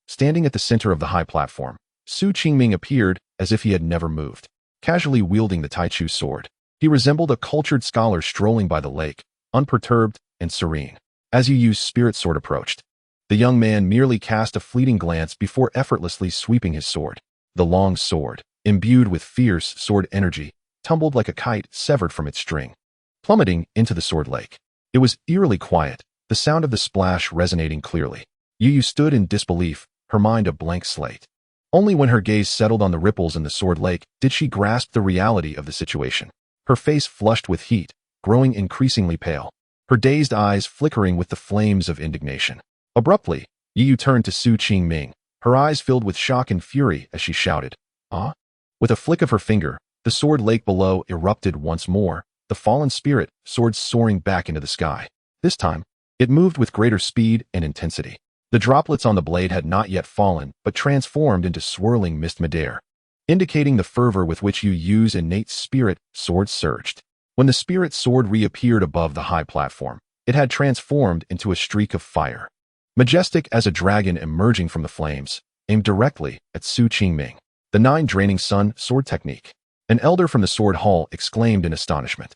Standing at the center of the high platform, Su Qingming appeared as if he had never moved, casually wielding the Taichu sword. He resembled a cultured scholar strolling by the lake, unperturbed and serene. As Yu's spirit sword approached, the young man merely cast a fleeting glance before effortlessly sweeping his sword. The long sword, imbued with fierce sword energy, tumbled like a kite severed from its string, plummeting into the sword lake. It was eerily quiet, the sound of the splash resonating clearly. Yu stood in disbelief, her mind a blank slate. Only when her gaze settled on the ripples in the sword lake did she grasp the reality of the situation. Her face flushed with heat, growing increasingly pale, her dazed eyes flickering with the flames of indignation. Abruptly, Yu turned to Su Qingming, her eyes filled with shock and fury as she shouted, "Ah!" With a flick of her finger, the sword lake below erupted once more, the fallen spirit sword soaring back into the sky. This time, it moved with greater speed and intensity. The droplets on the blade had not yet fallen, but transformed into swirling mist midair, indicating the fervor with which Yu's innate spirit sword surged. When the spirit sword reappeared above the high platform, it had transformed into a streak of fire. Majestic as a dragon emerging from the flames, aimed directly at Su Qingming. The 9 draining sun sword technique. An elder from the sword hall exclaimed in astonishment.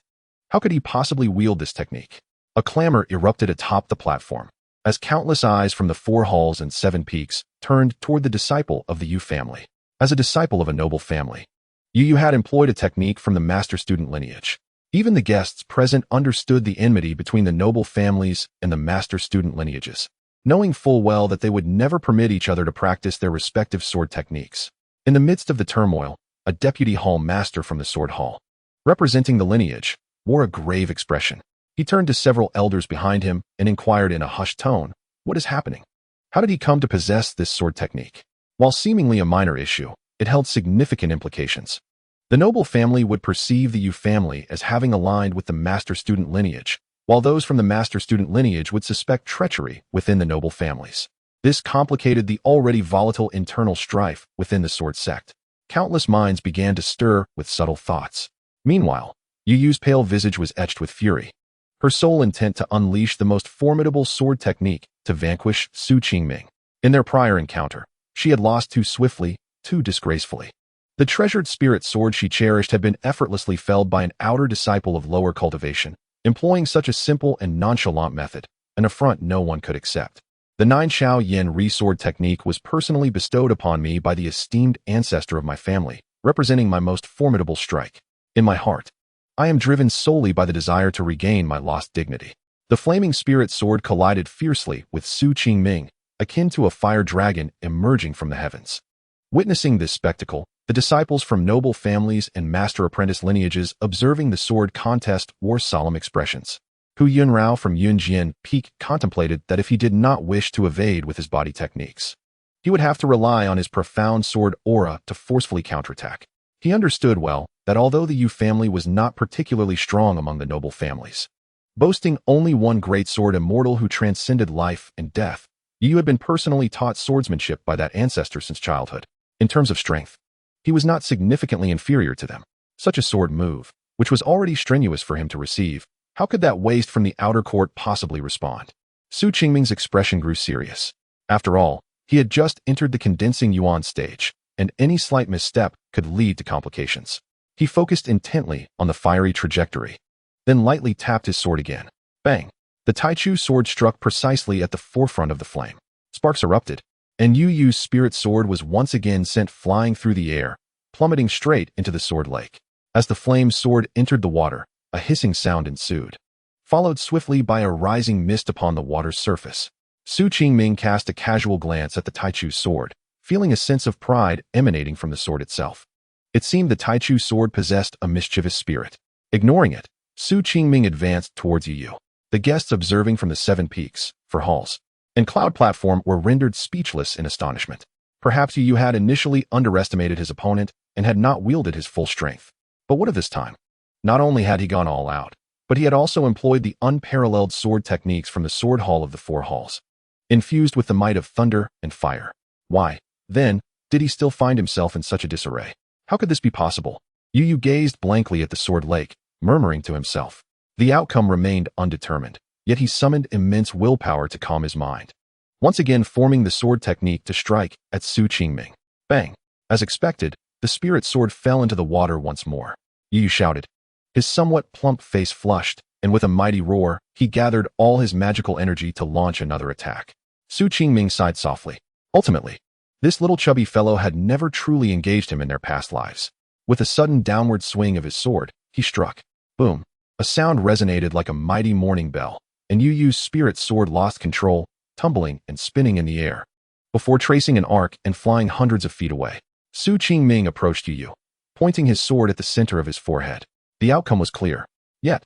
How could he possibly wield this technique? A clamor erupted atop the platform, as countless eyes from the 4 halls and 7 peaks turned toward the disciple of the Yu family. As a disciple of a noble family, Yu had employed a technique from the master-student lineage. Even the guests present understood the enmity between the noble families and the master-student lineages, knowing full well that they would never permit each other to practice their respective sword techniques. In the midst of the turmoil, a deputy hall master from the sword hall, representing the lineage, wore a grave expression. He turned to several elders behind him and inquired in a hushed tone, "What is happening? How did he come to possess this sword technique?" While seemingly a minor issue, it held significant implications. The noble family would perceive the Yu family as having aligned with the master-student lineage, while those from the master-student lineage would suspect treachery within the noble families. This complicated the already volatile internal strife within the Sword Sect. Countless minds began to stir with subtle thoughts. Meanwhile, Yu's pale visage was etched with fury, her sole intent to unleash the most formidable sword technique to vanquish Qingming. In their prior encounter, she had lost too swiftly, too disgracefully. The treasured spirit sword she cherished had been effortlessly felled by an outer disciple of lower cultivation, employing such a simple and nonchalant method, an affront no one could accept. The 9 Xiao Yin Re-Sword technique was personally bestowed upon me by the esteemed ancestor of my family, representing my most formidable strike. In my heart, I am driven solely by the desire to regain my lost dignity. The flaming spirit sword collided fiercely with Qingming, akin to a fire dragon emerging from the heavens. Witnessing this spectacle, the disciples from noble families and master-apprentice lineages observing the sword contest wore solemn expressions. Hu Yunrao from Yunjian Peak contemplated that if he did not wish to evade with his body techniques, he would have to rely on his profound sword aura to forcefully counterattack. He understood well that although the Yu family was not particularly strong among the noble families, boasting only one great sword immortal who transcended life and death, Yu had been personally taught swordsmanship by that ancestor since childhood. In terms of strength, he was not significantly inferior to them. Such a sword move, which was already strenuous for him to receive, how could that waste from the outer court possibly respond? Qingming's expression grew serious. After all, he had just entered the condensing yuan stage, and any slight misstep could lead to complications. He focused intently on the fiery trajectory, then lightly tapped his sword again. Bang! The Taichu sword struck precisely at the forefront of the flame. Sparks erupted, and Yu's spirit sword was once again sent flying through the air, plummeting straight into the sword lake. As the flame sword entered the water, a hissing sound ensued, followed swiftly by a rising mist upon the water's surface. Qingming cast a casual glance at the Taichu sword, feeling a sense of pride emanating from the sword itself. It seemed the Taichu sword possessed a mischievous spirit. Ignoring it, Qingming advanced towards Yu. The guests observing from the 7 peaks, for halls, and cloud platform were rendered speechless in astonishment. Perhaps Yu had initially underestimated his opponent and had not wielded his full strength. But what of this time? Not only had he gone all out, but he had also employed the unparalleled sword techniques from the sword hall of the 4 halls, infused with the might of thunder and fire. Why, then, did he still find himself in such a disarray? How could this be possible? Yu gazed blankly at the sword lake, murmuring to himself. The outcome remained undetermined, yet he summoned immense willpower to calm his mind, once again forming the sword technique to strike at Qingming. Bang! As expected, the spirit sword fell into the water once more. Yu shouted. His somewhat plump face flushed, and with a mighty roar, he gathered all his magical energy to launch another attack. Qingming sighed softly. Ultimately, this little chubby fellow had never truly engaged him in their past lives. With a sudden downward swing of his sword, he struck. Boom! A sound resonated like a mighty morning bell, and Yu's spirit sword lost control, tumbling and spinning in the air, before tracing an arc and flying hundreds of feet away. Qingming approached Yu, pointing his sword at the center of his forehead. The outcome was clear. Yet,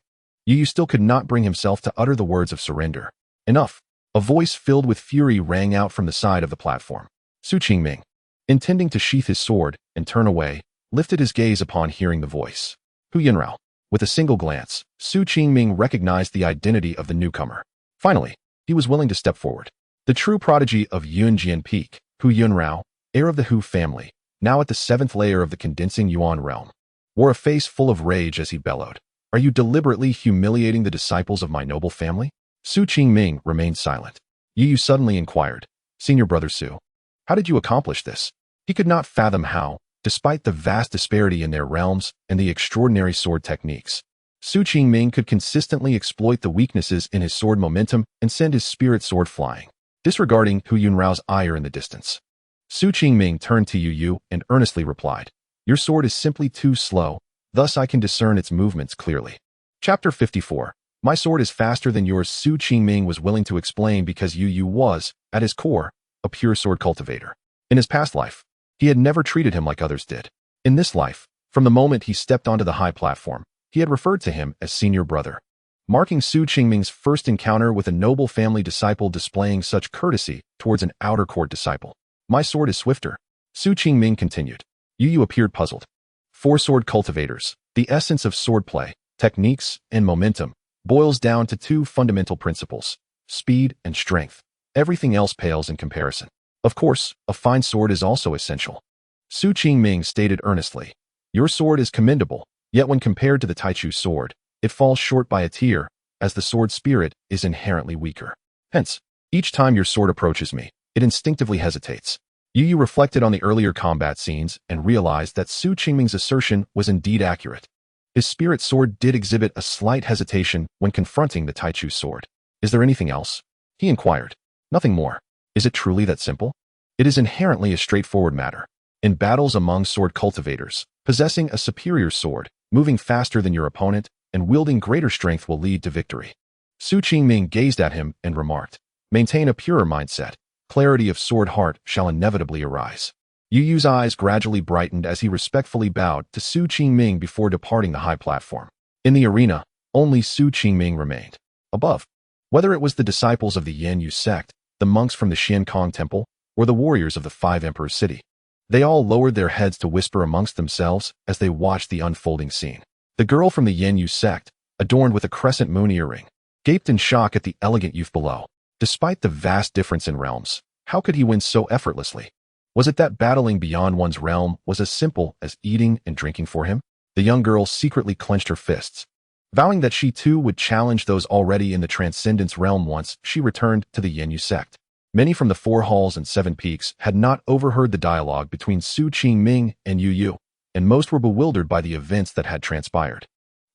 Yu still could not bring himself to utter the words of surrender. Enough! A voice filled with fury rang out from the side of the platform. Qingming, intending to sheath his sword and turn away, lifted his gaze upon hearing the voice. Hu Yunrao. With a single glance, Qingming recognized the identity of the newcomer. Finally, he was willing to step forward. The true prodigy of Yunjian Peak, Hu Yunrao, heir of the Hu family, now at the 7th layer of the condensing yuan realm, wore a face full of rage as he bellowed. Are you deliberately humiliating the disciples of my noble family? Qingming remained silent. Yu suddenly inquired, Senior Brother Su, how did you accomplish this? He could not fathom how, despite the vast disparity in their realms and the extraordinary sword techniques, Qingming could consistently exploit the weaknesses in his sword momentum and send his spirit sword flying. Disregarding Hu Yunrao's ire in the distance, Su Qingming turned to Yu Yu and earnestly replied, "Your sword is simply too slow, thus I can discern its movements clearly." Chapter 54. My sword is faster than yours. Su Qingming was willing to explain because Yu Yu was, at his core, a pure sword cultivator. In his past life, he had never treated him like others did. In this life, from the moment he stepped onto the high platform, he had referred to him as senior brother, marking Su Qingming's first encounter with a noble family disciple displaying such courtesy towards an outer court disciple. My sword is swifter, Su Qingming continued. Yu Yu appeared puzzled. For sword cultivators, the essence of swordplay, techniques, and momentum boils down to two fundamental principles: speed and strength. Everything else pales in comparison. Of course, a fine sword is also essential. Su Qingming stated earnestly, "Your sword is commendable, yet when compared to the Taichu sword, it falls short by a tier, as the sword spirit is inherently weaker. Hence, each time your sword approaches me, it instinctively hesitates." Yu Yu reflected on the earlier combat scenes and realized that Su Qingming's assertion was indeed accurate. His spirit sword did exhibit a slight hesitation when confronting the Taichu sword. "Is there anything else?" he inquired. "Nothing more. Is it truly that simple?" It is inherently a straightforward matter. In battles among sword cultivators, possessing a superior sword, moving faster than your opponent, and wielding greater strength will lead to victory. Su Qingming gazed at him and remarked, "Maintain a purer mindset. Clarity of sword heart shall inevitably arise." Yu Yu's eyes gradually brightened as he respectfully bowed to Su Qingming before departing the high platform. In the arena, only Su Qingming remained. Above, whether it was the disciples of the Yin sect, the monks from the Qian temple, or the warriors of the Five Emperors city, they all lowered their heads to whisper amongst themselves as they watched the unfolding scene. The girl from the Yin sect, adorned with a crescent moon earring, gaped in shock at the elegant youth below. Despite the vast difference in realms, how could he win so effortlessly? Was it that battling beyond one's realm was as simple as eating and drinking for him? The young girl secretly clenched her fists, vowing that she too would challenge those already in the transcendence realm once she returned to the Yin sect. Many from the Four Halls and Seven Peaks had not overheard the dialogue between Su Qingming and Yu Yu, and most were bewildered by the events that had transpired.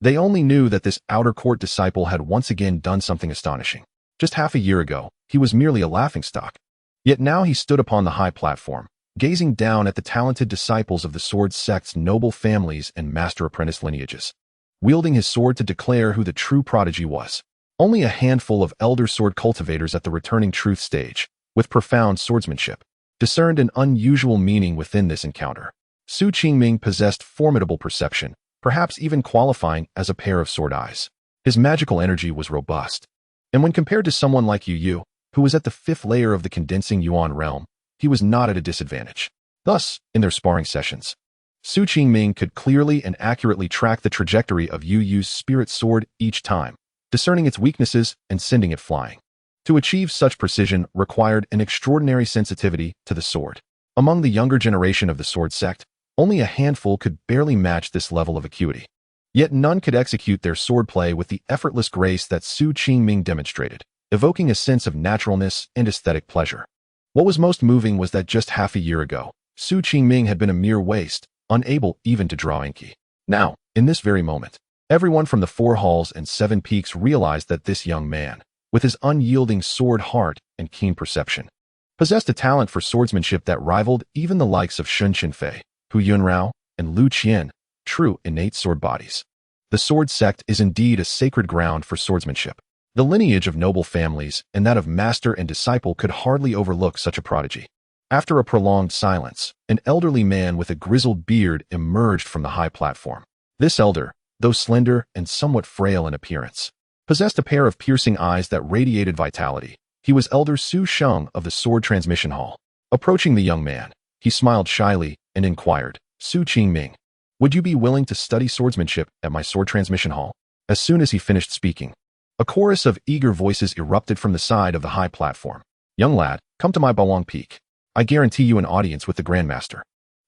They only knew that this outer court disciple had once again done something astonishing. Just half a year ago, he was merely a laughingstock. Yet now he stood upon the high platform, gazing down at the talented disciples of the Sword Sect's noble families and master-apprentice lineages, wielding his sword to declare who the true prodigy was. Only a handful of elder sword cultivators at the returning truth stage, with profound swordsmanship, discerned an unusual meaning within this encounter. Su Qingming possessed formidable perception, perhaps even qualifying as a pair of sword eyes. His magical energy was robust, and when compared to someone like Yu Yu, who was at the fifth layer of the condensing Yuan realm, he was not at a disadvantage. Thus, in their sparring sessions, Su Qingming could clearly and accurately track the trajectory of Yu Yu's spirit sword each time, discerning its weaknesses and sending it flying. To achieve such precision required an extraordinary sensitivity to the sword. Among the younger generation of the Sword Sect, only a handful could barely match this level of acuity. Yet none could execute their swordplay with the effortless grace that Su Qingming demonstrated, evoking a sense of naturalness and aesthetic pleasure. What was most moving was that just half a year ago, Su Qingming had been a mere waste, unable even to draw inky. Now, in this very moment, everyone from the Four Halls and Seven Peaks realized that this young man, with his unyielding sword heart and keen perception, possessed a talent for swordsmanship that rivaled even the likes of Shen Chenfei, Hu Yunrao, and Lu Qian, true innate sword bodies. The Sword Sect is indeed a sacred ground for swordsmanship. The lineage of noble families and that of master and disciple could hardly overlook such a prodigy. After a prolonged silence, an elderly man with a grizzled beard emerged from the high platform. This elder, though slender and somewhat frail in appearance, possessed a pair of piercing eyes that radiated vitality. He was Elder Su Sheng of the Sword Transmission Hall. Approaching the young man, he smiled shyly and inquired, "Su Qingming, would you be willing to study swordsmanship at my Sword Transmission Hall?" As soon as he finished speaking, a chorus of eager voices erupted from the side of the high platform. "Young lad, come to my Bawang Peak. I guarantee you an audience with the Grandmaster,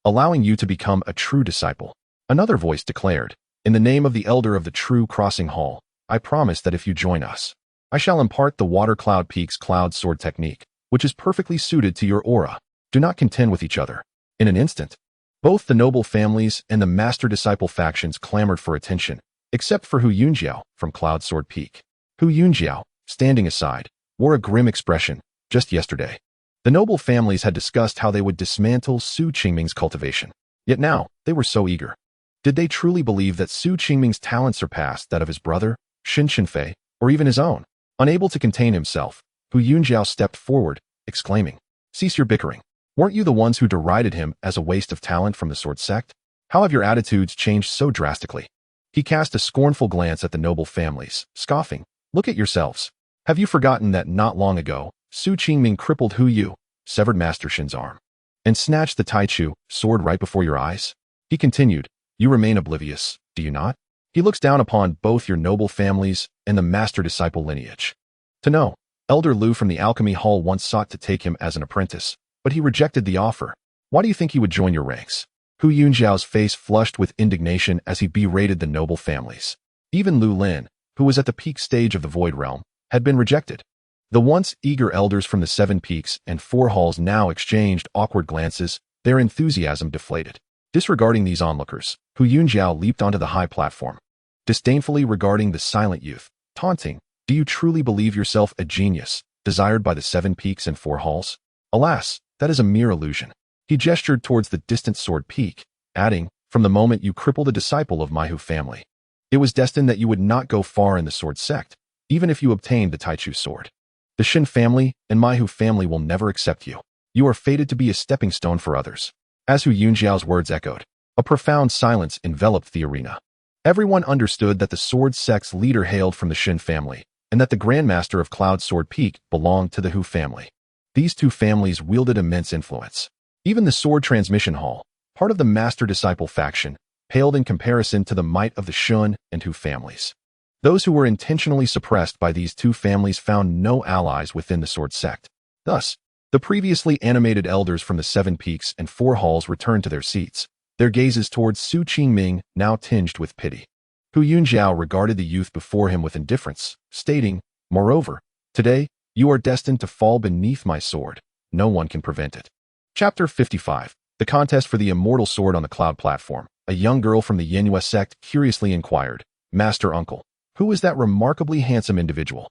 allowing you to become a true disciple." Another voice declared, "In the name of the Elder of the True Crossing Hall, I promise that if you join us, I shall impart the Water Cloud Peak's cloud sword technique, which is perfectly suited to your aura. Do not contend with each other." In an instant, both the noble families and the master-disciple factions clamored for attention, except for Hu Yunjiao from Cloud Sword Peak. Hu Yunjiao, standing aside, wore a grim expression. Just yesterday, The noble families had discussed how they would dismantle Su Qingming's cultivation. Yet now, they were so eager. Did they truly believe that Su Qingming's talent surpassed that of his brother, Shen Chenfei, or even his own? Unable to contain himself, Hu Yunjiao stepped forward, exclaiming, "Cease your bickering. Weren't you the ones who derided him as a waste of talent from the Sword Sect? How have your attitudes changed so drastically?" He cast a scornful glance at the noble families, scoffing, "Look at yourselves. Have you forgotten that not long ago, Su Qingming crippled Hu Yu, severed Master Shen's arm, and snatched the Taichu sword right before your eyes?" He continued, "You remain oblivious, do you not? He looks down upon both your noble families and the master-disciple lineage. To know, Elder Lu from the Alchemy Hall once sought to take him as an apprentice, but he rejected the offer. Why do you think he would join your ranks?" Hu Yunjiao's face flushed with indignation as he berated the noble families. Even Lu Lin, who was at the peak stage of the Void Realm, had been rejected. The once eager elders from the 7 peaks and 4 halls now exchanged awkward glances, their enthusiasm deflated. Disregarding these onlookers, Hu Yunjiao leaped onto the high platform. Disdainfully regarding the silent youth, taunting, "Do you truly believe yourself a genius, desired by the 7 peaks and 4 halls? Alas, that is a mere illusion." He gestured towards the distant sword peak, adding, "From the moment you crippled a disciple of my Hu family, it was destined that you would not go far in the Sword Sect, even if you obtained the Taichu sword. The Shen family and my Hu family will never accept you. You are fated to be a stepping stone for others." As Hu Yunjiao's words echoed, a profound silence enveloped the arena. Everyone understood that the Sword Sect's leader hailed from the Shen family, and that the Grandmaster of Cloud Sword Peak belonged to the Hu family. These 2 families wielded immense influence. Even the Sword Transmission Hall, part of the Master-Disciple faction, paled in comparison to the might of the Shun and Hu families. Those who were intentionally suppressed by these 2 families found no allies within the Sword Sect. Thus, the previously animated elders from the 7 peaks and 4 halls returned to their seats, their gazes towards Su Qingming now tinged with pity. Hu Yunjiao regarded the youth before him with indifference, stating, "Moreover, today, you are destined to fall beneath my sword. No one can prevent it." Chapter 55. The contest for the immortal sword on the cloud platform. A young girl from the Yenhua sect curiously inquired, "Master Uncle, who is that remarkably handsome individual?"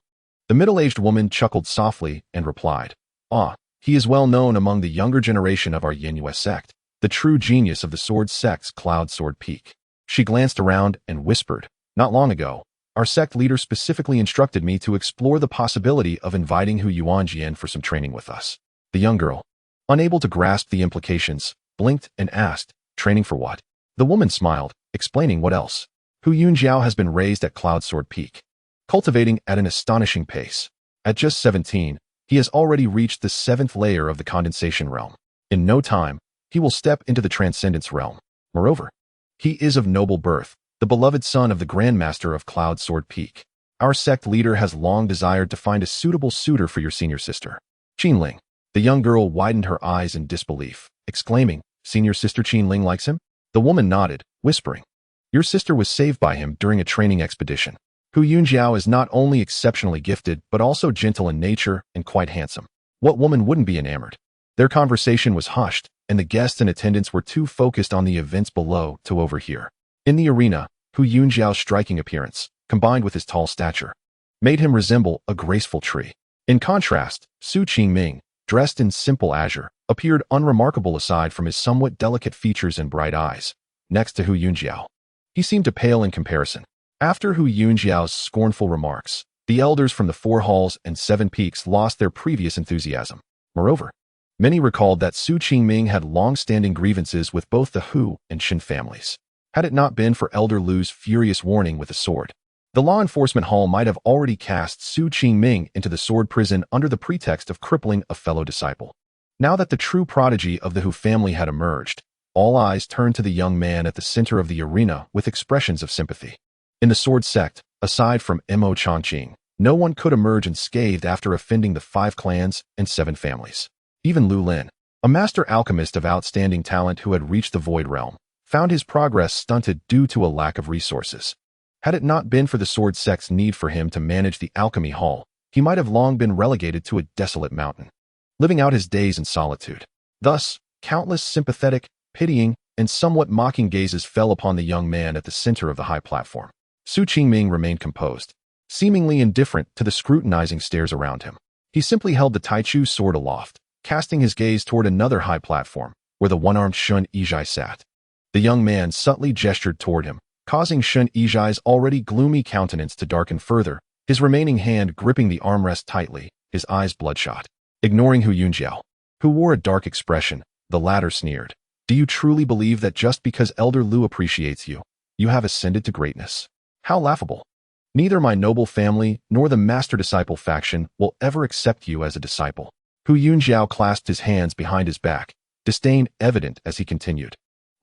The middle-aged woman chuckled softly and replied, "Ah, he is well known among the younger generation of our Yenhua sect, the true genius of the Sword Sect's Cloud Sword Peak." She glanced around and whispered, "Not long ago, our sect leader specifically instructed me to explore the possibility of inviting Hu Yuanjian for some training with us." The young girl, unable to grasp the implications, blinked and asked, "Training for what?" The woman smiled, explaining what else. Hu Yunjiao has been raised at Cloud Sword Peak, cultivating at an astonishing pace. At just 17, he has already reached the 7th layer of the condensation realm. In no time, he will step into the transcendence realm. Moreover, he is of noble birth, the beloved son of the Grandmaster of Cloud Sword Peak. Our sect leader has long desired to find a suitable suitor for your senior sister, Qingming. The young girl widened her eyes in disbelief, exclaiming, "Senior sister Qingming likes him?" The woman nodded, whispering, "Your sister was saved by him during a training expedition. Hu Yunjiao is not only exceptionally gifted, but also gentle in nature and quite handsome. What woman wouldn't be enamored?" Their conversation was hushed, and the guests in attendance were too focused on the events below to overhear. In the arena, Hu Yunjiao's striking appearance, combined with his tall stature, made him resemble a graceful tree. In contrast, Su Qingming, dressed in simple azure, appeared unremarkable aside from his somewhat delicate features and bright eyes. Next to Hu Yunjiao, he seemed to pale in comparison. After Hu Yunjiao's scornful remarks, the elders from the 4 halls and 7 peaks lost their previous enthusiasm. Moreover, many recalled that Su Qingming had long-standing grievances with both the Hu and Shen families. Had it not been for Elder Lu's furious warning with a sword, the law enforcement hall might have already cast Su Qingming into the sword prison under the pretext of crippling a fellow disciple. Now that the true prodigy of the Hu family had emerged, all eyes turned to the young man at the center of the arena with expressions of sympathy. In the Sword Sect, aside from Mo Changqing, no one could emerge unscathed after offending the 5 clans and 7 families. Even Lu Lin, a master alchemist of outstanding talent who had reached the Void Realm, found his progress stunted due to a lack of resources. Had it not been for the Sword Sect's need for him to manage the Alchemy Hall, he might have long been relegated to a desolate mountain, living out his days in solitude. Thus, countless sympathetic, pitying, and somewhat mocking gazes fell upon the young man at the center of the high platform. Su Qingming remained composed, seemingly indifferent to the scrutinizing stares around him. He simply held the Taichu sword aloft, casting his gaze toward another high platform, where the one-armed Shen Chenfei sat. The young man subtly gestured toward him, causing Shen Chenfei's already gloomy countenance to darken further, his remaining hand gripping the armrest tightly, his eyes bloodshot. Ignoring Hu Yunjiao, who wore a dark expression, the latter sneered. Do you truly believe that just because Elder Lu appreciates you, you have ascended to greatness? How laughable. Neither my noble family nor the master-disciple faction will ever accept you as a disciple. Hu Yunjiao clasped his hands behind his back, disdain evident as he continued.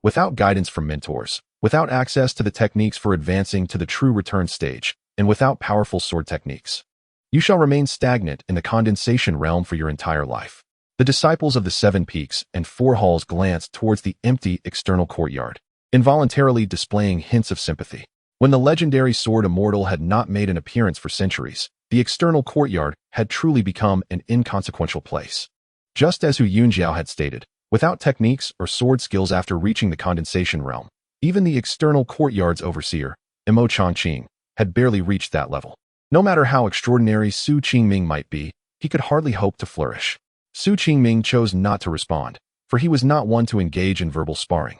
Without guidance from mentors, without access to the techniques for advancing to the true return stage, and without powerful sword techniques, you shall remain stagnant in the condensation realm for your entire life. The disciples of the 7 peaks and 4 halls glanced towards the empty external courtyard, involuntarily displaying hints of sympathy. When the legendary sword immortal had not made an appearance for centuries, the external courtyard had truly become an inconsequential place. Just as Hu Yunjiao had stated, without techniques or sword skills after reaching the condensation realm, even the external courtyard's overseer, Imo Changqing, had barely reached that level. No matter how extraordinary Su Qingming might be, he could hardly hope to flourish. Su Qingming chose not to respond, for he was not one to engage in verbal sparring.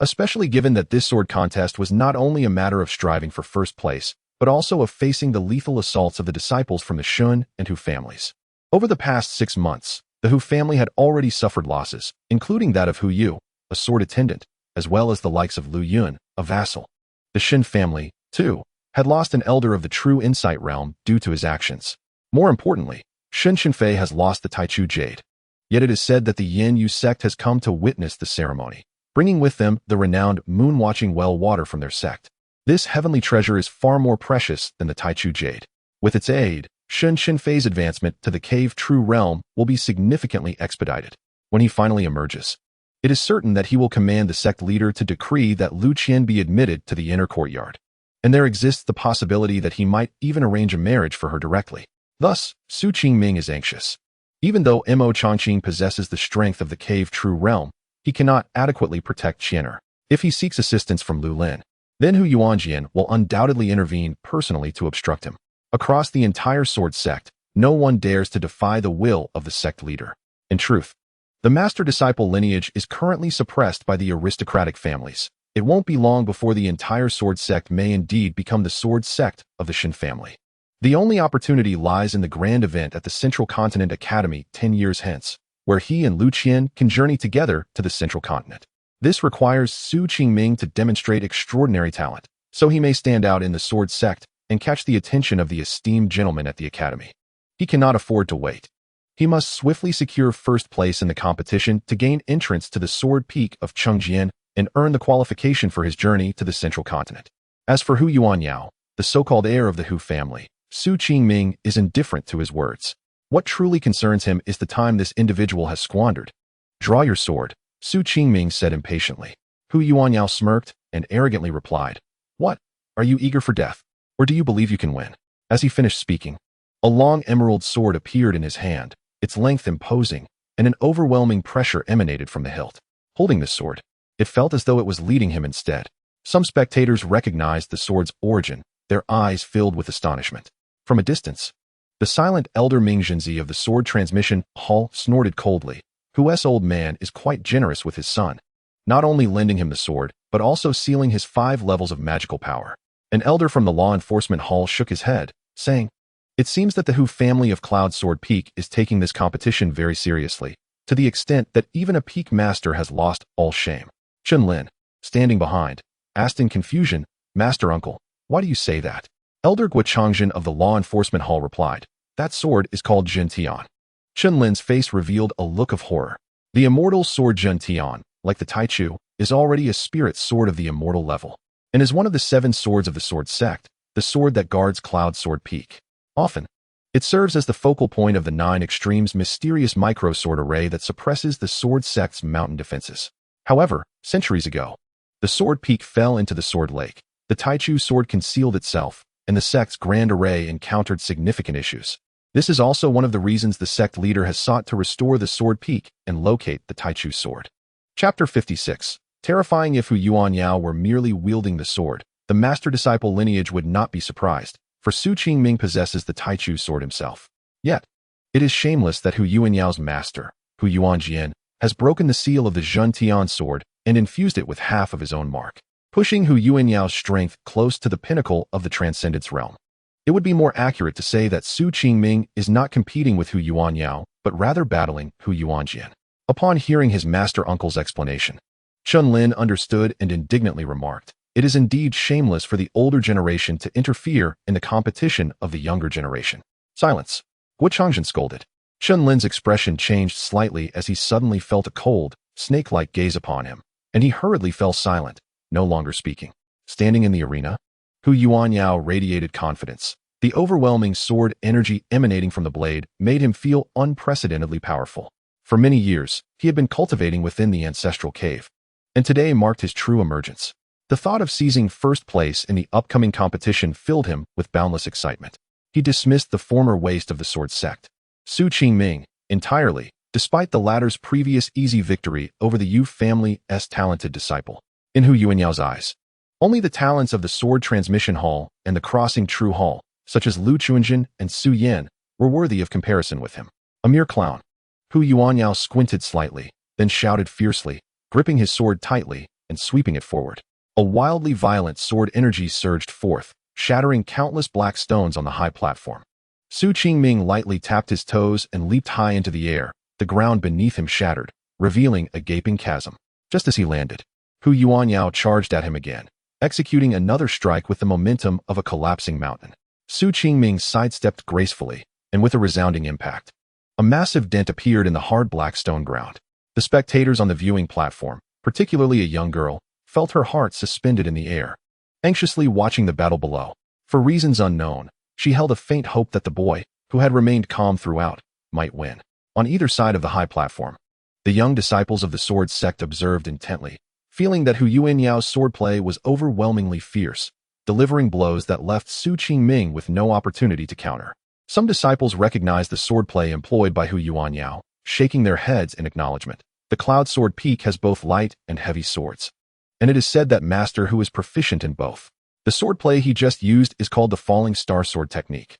Especially given that this sword contest was not only a matter of striving for first place, but also of facing the lethal assaults of the disciples from the Shun and Hu families. Over the past 6 months, the Hu family had already suffered losses, including that of Hu Yu, a sword attendant, as well as the likes of Lu Yun, a vassal. The Shen family, too, had lost an elder of the true insight realm due to his actions. More importantly, Shen Chenfei has lost the Taichu Jade. Yet it is said that the Yin Yu sect has come to witness the ceremony, bringing with them the renowned moon-watching well water from their sect. This heavenly treasure is far more precious than the Taichu Jade. With its aid, Shen Chenfei's advancement to the cave true realm will be significantly expedited. When he finally emerges, it is certain that he will command the sect leader to decree that Lu Qian be admitted to the inner courtyard. And there exists the possibility that he might even arrange a marriage for her directly. Thus, Su Qingming is anxious. Even though Imo Changqing possesses the strength of the cave true realm, he cannot adequately protect Qianer. If he seeks assistance from Lu Lin, then Hu Yuanjian will undoubtedly intervene personally to obstruct him. Across the entire Sword Sect, no one dares to defy the will of the sect leader. In truth, the master-disciple lineage is currently suppressed by the aristocratic families. It won't be long before the entire Sword Sect may indeed become the Sword Sect of the Shen family. The only opportunity lies in the grand event at the Central Continent Academy 10 years hence, where he and Lu Qian can journey together to the Central Continent. This requires Su Qingming to demonstrate extraordinary talent, so he may stand out in the Sword Sect and catch the attention of the esteemed gentleman at the Academy. He cannot afford to wait. He must swiftly secure first place in the competition to gain entrance to the Sword Peak of Chengjian and earn the qualification for his journey to the Central Continent. As for Hu Yuanyao, the so-called heir of the Hu family, Su Qingming is indifferent to his words. What truly concerns him is the time this individual has squandered. Draw your sword, Su Qingming said impatiently. Hu Yuanyao smirked and arrogantly replied, What? Are you eager for death? Or do you believe you can win? As he finished speaking, a long emerald sword appeared in his hand, its length imposing, and an overwhelming pressure emanated from the hilt. Holding this sword, it felt as though it was leading him instead. Some spectators recognized the sword's origin, their eyes filled with astonishment. From a distance, the silent elder Ming Zhenzi of the Sword Transmission Hall snorted coldly. Hu's old man is quite generous with his son, not only lending him the sword, but also sealing his 5 levels of magical power. An elder from the Law Enforcement Hall shook his head, saying, It seems that the Hu family of Cloud Sword Peak is taking this competition very seriously, to the extent that even a peak master has lost all shame. Chen Lin, standing behind, asked in confusion, Master Uncle, why do you say that? Elder Guochangzhen of the Law Enforcement Hall replied, That sword is called Jin Tian. Chen Lin's face revealed a look of horror. The immortal sword Jin Tian, like the Taichu, is already a spirit sword of the immortal level, and is one of the 7 swords of the Sword Sect, the sword that guards Cloud Sword Peak. Often, it serves as the focal point of the 9 Extremes mysterious micro-sword array that suppresses the Sword Sect's mountain defenses. However, centuries ago, the Sword Peak fell into the Sword Lake, the Taichu sword concealed itself, and the sect's grand array encountered significant issues. This is also one of the reasons the sect leader has sought to restore the Sword Peak and locate the Taichu sword. Chapter 56. Terrifying. If Hu Yuanyao were merely wielding the sword, the master-disciple lineage would not be surprised, for Su Qingming possesses the Taichu sword himself. Yet, it is shameless that Hu Yuanyao's master, Hu Yuanjian, has broken the seal of the Zhentian sword and infused it with half of his own mark, pushing Hu Yuanyao's strength close to the pinnacle of the Transcendence realm. It would be more accurate to say that Su Qingming is not competing with Hu Yuanyao, but rather battling Hu Yuanjian. Upon hearing his master uncle's explanation, Chun Lin understood and indignantly remarked, "It is indeed shameless for the older generation to interfere in the competition of the younger generation." "Silence!" Wu Changzhen scolded. Chun Lin's expression changed slightly as he suddenly felt a cold, snake-like gaze upon him, and he hurriedly fell silent, no longer speaking. Standing in the arena, Hu Yuanyao radiated confidence. The overwhelming sword energy emanating from the blade made him feel unprecedentedly powerful. For many years, he had been cultivating within the ancestral cave, and today marked his true emergence. The thought of seizing first place in the upcoming competition filled him with boundless excitement. He dismissed the former waste of the Sword Sect, Su Qingming, entirely, despite the latter's previous easy victory over the Yu family's talented disciple. In Hu Yuanyao's eyes, only the talents of the Sword Transmission Hall and the Crossing True Hall, such as Lu Chuanjin and Su Yan, were worthy of comparison with him. A mere clown. Hu Yuanyao squinted slightly, then shouted fiercely, gripping his sword tightly and sweeping it forward. A wildly violent sword energy surged forth, shattering countless black stones on the high platform. Su Qingming lightly tapped his toes and leaped high into the air. The ground beneath him shattered, revealing a gaping chasm. Just as he landed, Hu Yuanyao charged at him again, executing another strike with the momentum of a collapsing mountain. Su Qingming sidestepped gracefully, and with a resounding impact, a massive dent appeared in the hard black stone ground. The spectators on the viewing platform, particularly a young girl, felt her heart suspended in the air, anxiously watching the battle below. For reasons unknown, she held a faint hope that the boy, who had remained calm throughout, might win. On either side of the high platform, the young disciples of the Sword Sect observed intently, feeling that Hu Yuanyao's swordplay was overwhelmingly fierce, delivering blows that left Su Qingming with no opportunity to counter. Some disciples recognized the swordplay employed by Hu Yuanyao, shaking their heads in acknowledgement. The Cloud Sword Peak has both light and heavy swords, and it is said that Master Hu is proficient in both. The swordplay he just used is called the Falling Star Sword Technique,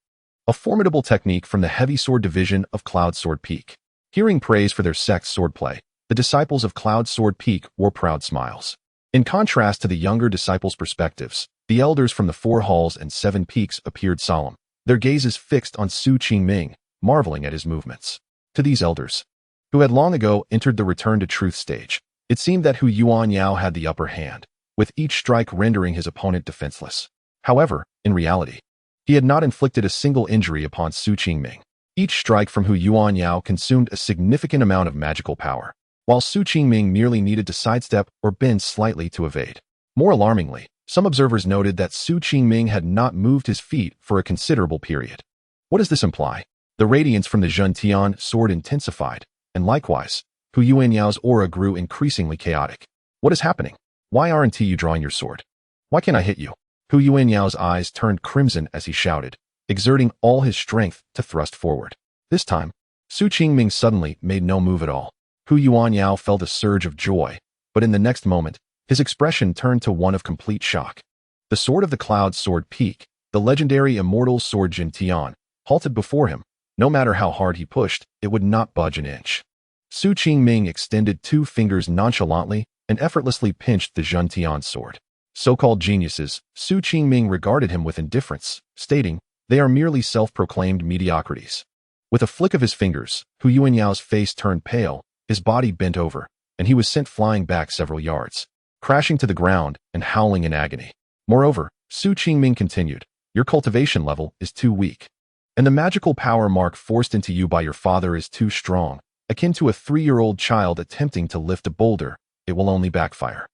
a formidable technique from the Heavy Sword Division of Cloud Sword Peak. Hearing praise for their sect's swordplay, the disciples of Cloud Sword Peak wore proud smiles. In contrast to the younger disciples' perspectives, the elders from the 4 halls and 7 peaks appeared solemn, their gazes fixed on Su Qingming, marveling at his movements. To these elders, who had long ago entered the Return to Truth stage, it seemed that Hu Yuanyao had the upper hand, with each strike rendering his opponent defenseless. However, in reality, he had not inflicted a single injury upon Su Qingming. Each strike from Hu Yuanyao consumed a significant amount of magical power, while Su Qingming merely needed to sidestep or bend slightly to evade. More alarmingly, some observers noted that Su Qingming had not moved his feet for a considerable period. What does this imply? The radiance from the Zhentian sword intensified, and likewise, Hu Yuanyao's aura grew increasingly chaotic. What is happening? Why aren't you drawing your sword? Why can't I hit you? Hu Yuanyao's eyes turned crimson as he shouted, exerting all his strength to thrust forward. This time, Su Qingming suddenly made no move at all. Hu Yuanyao felt a surge of joy, but in the next moment, his expression turned to one of complete shock. The sword of the Cloud Sword Peak, the legendary immortal sword Tian, halted before him. No matter how hard he pushed, it would not budge an inch. Su Qingming extended 2 fingers nonchalantly and effortlessly pinched the Zhentian sword. So-called geniuses, Su Qingming regarded him with indifference, stating, "They are merely self-proclaimed mediocrities." With a flick of his fingers, Hu Yuanyao's face turned pale, his body bent over, and he was sent flying back several yards, crashing to the ground and howling in agony. Moreover, Su Qingming continued, "Your cultivation level is too weak, and the magical power mark forced into you by your father is too strong. Akin to a 3-year-old child attempting to lift a boulder, it will only backfire."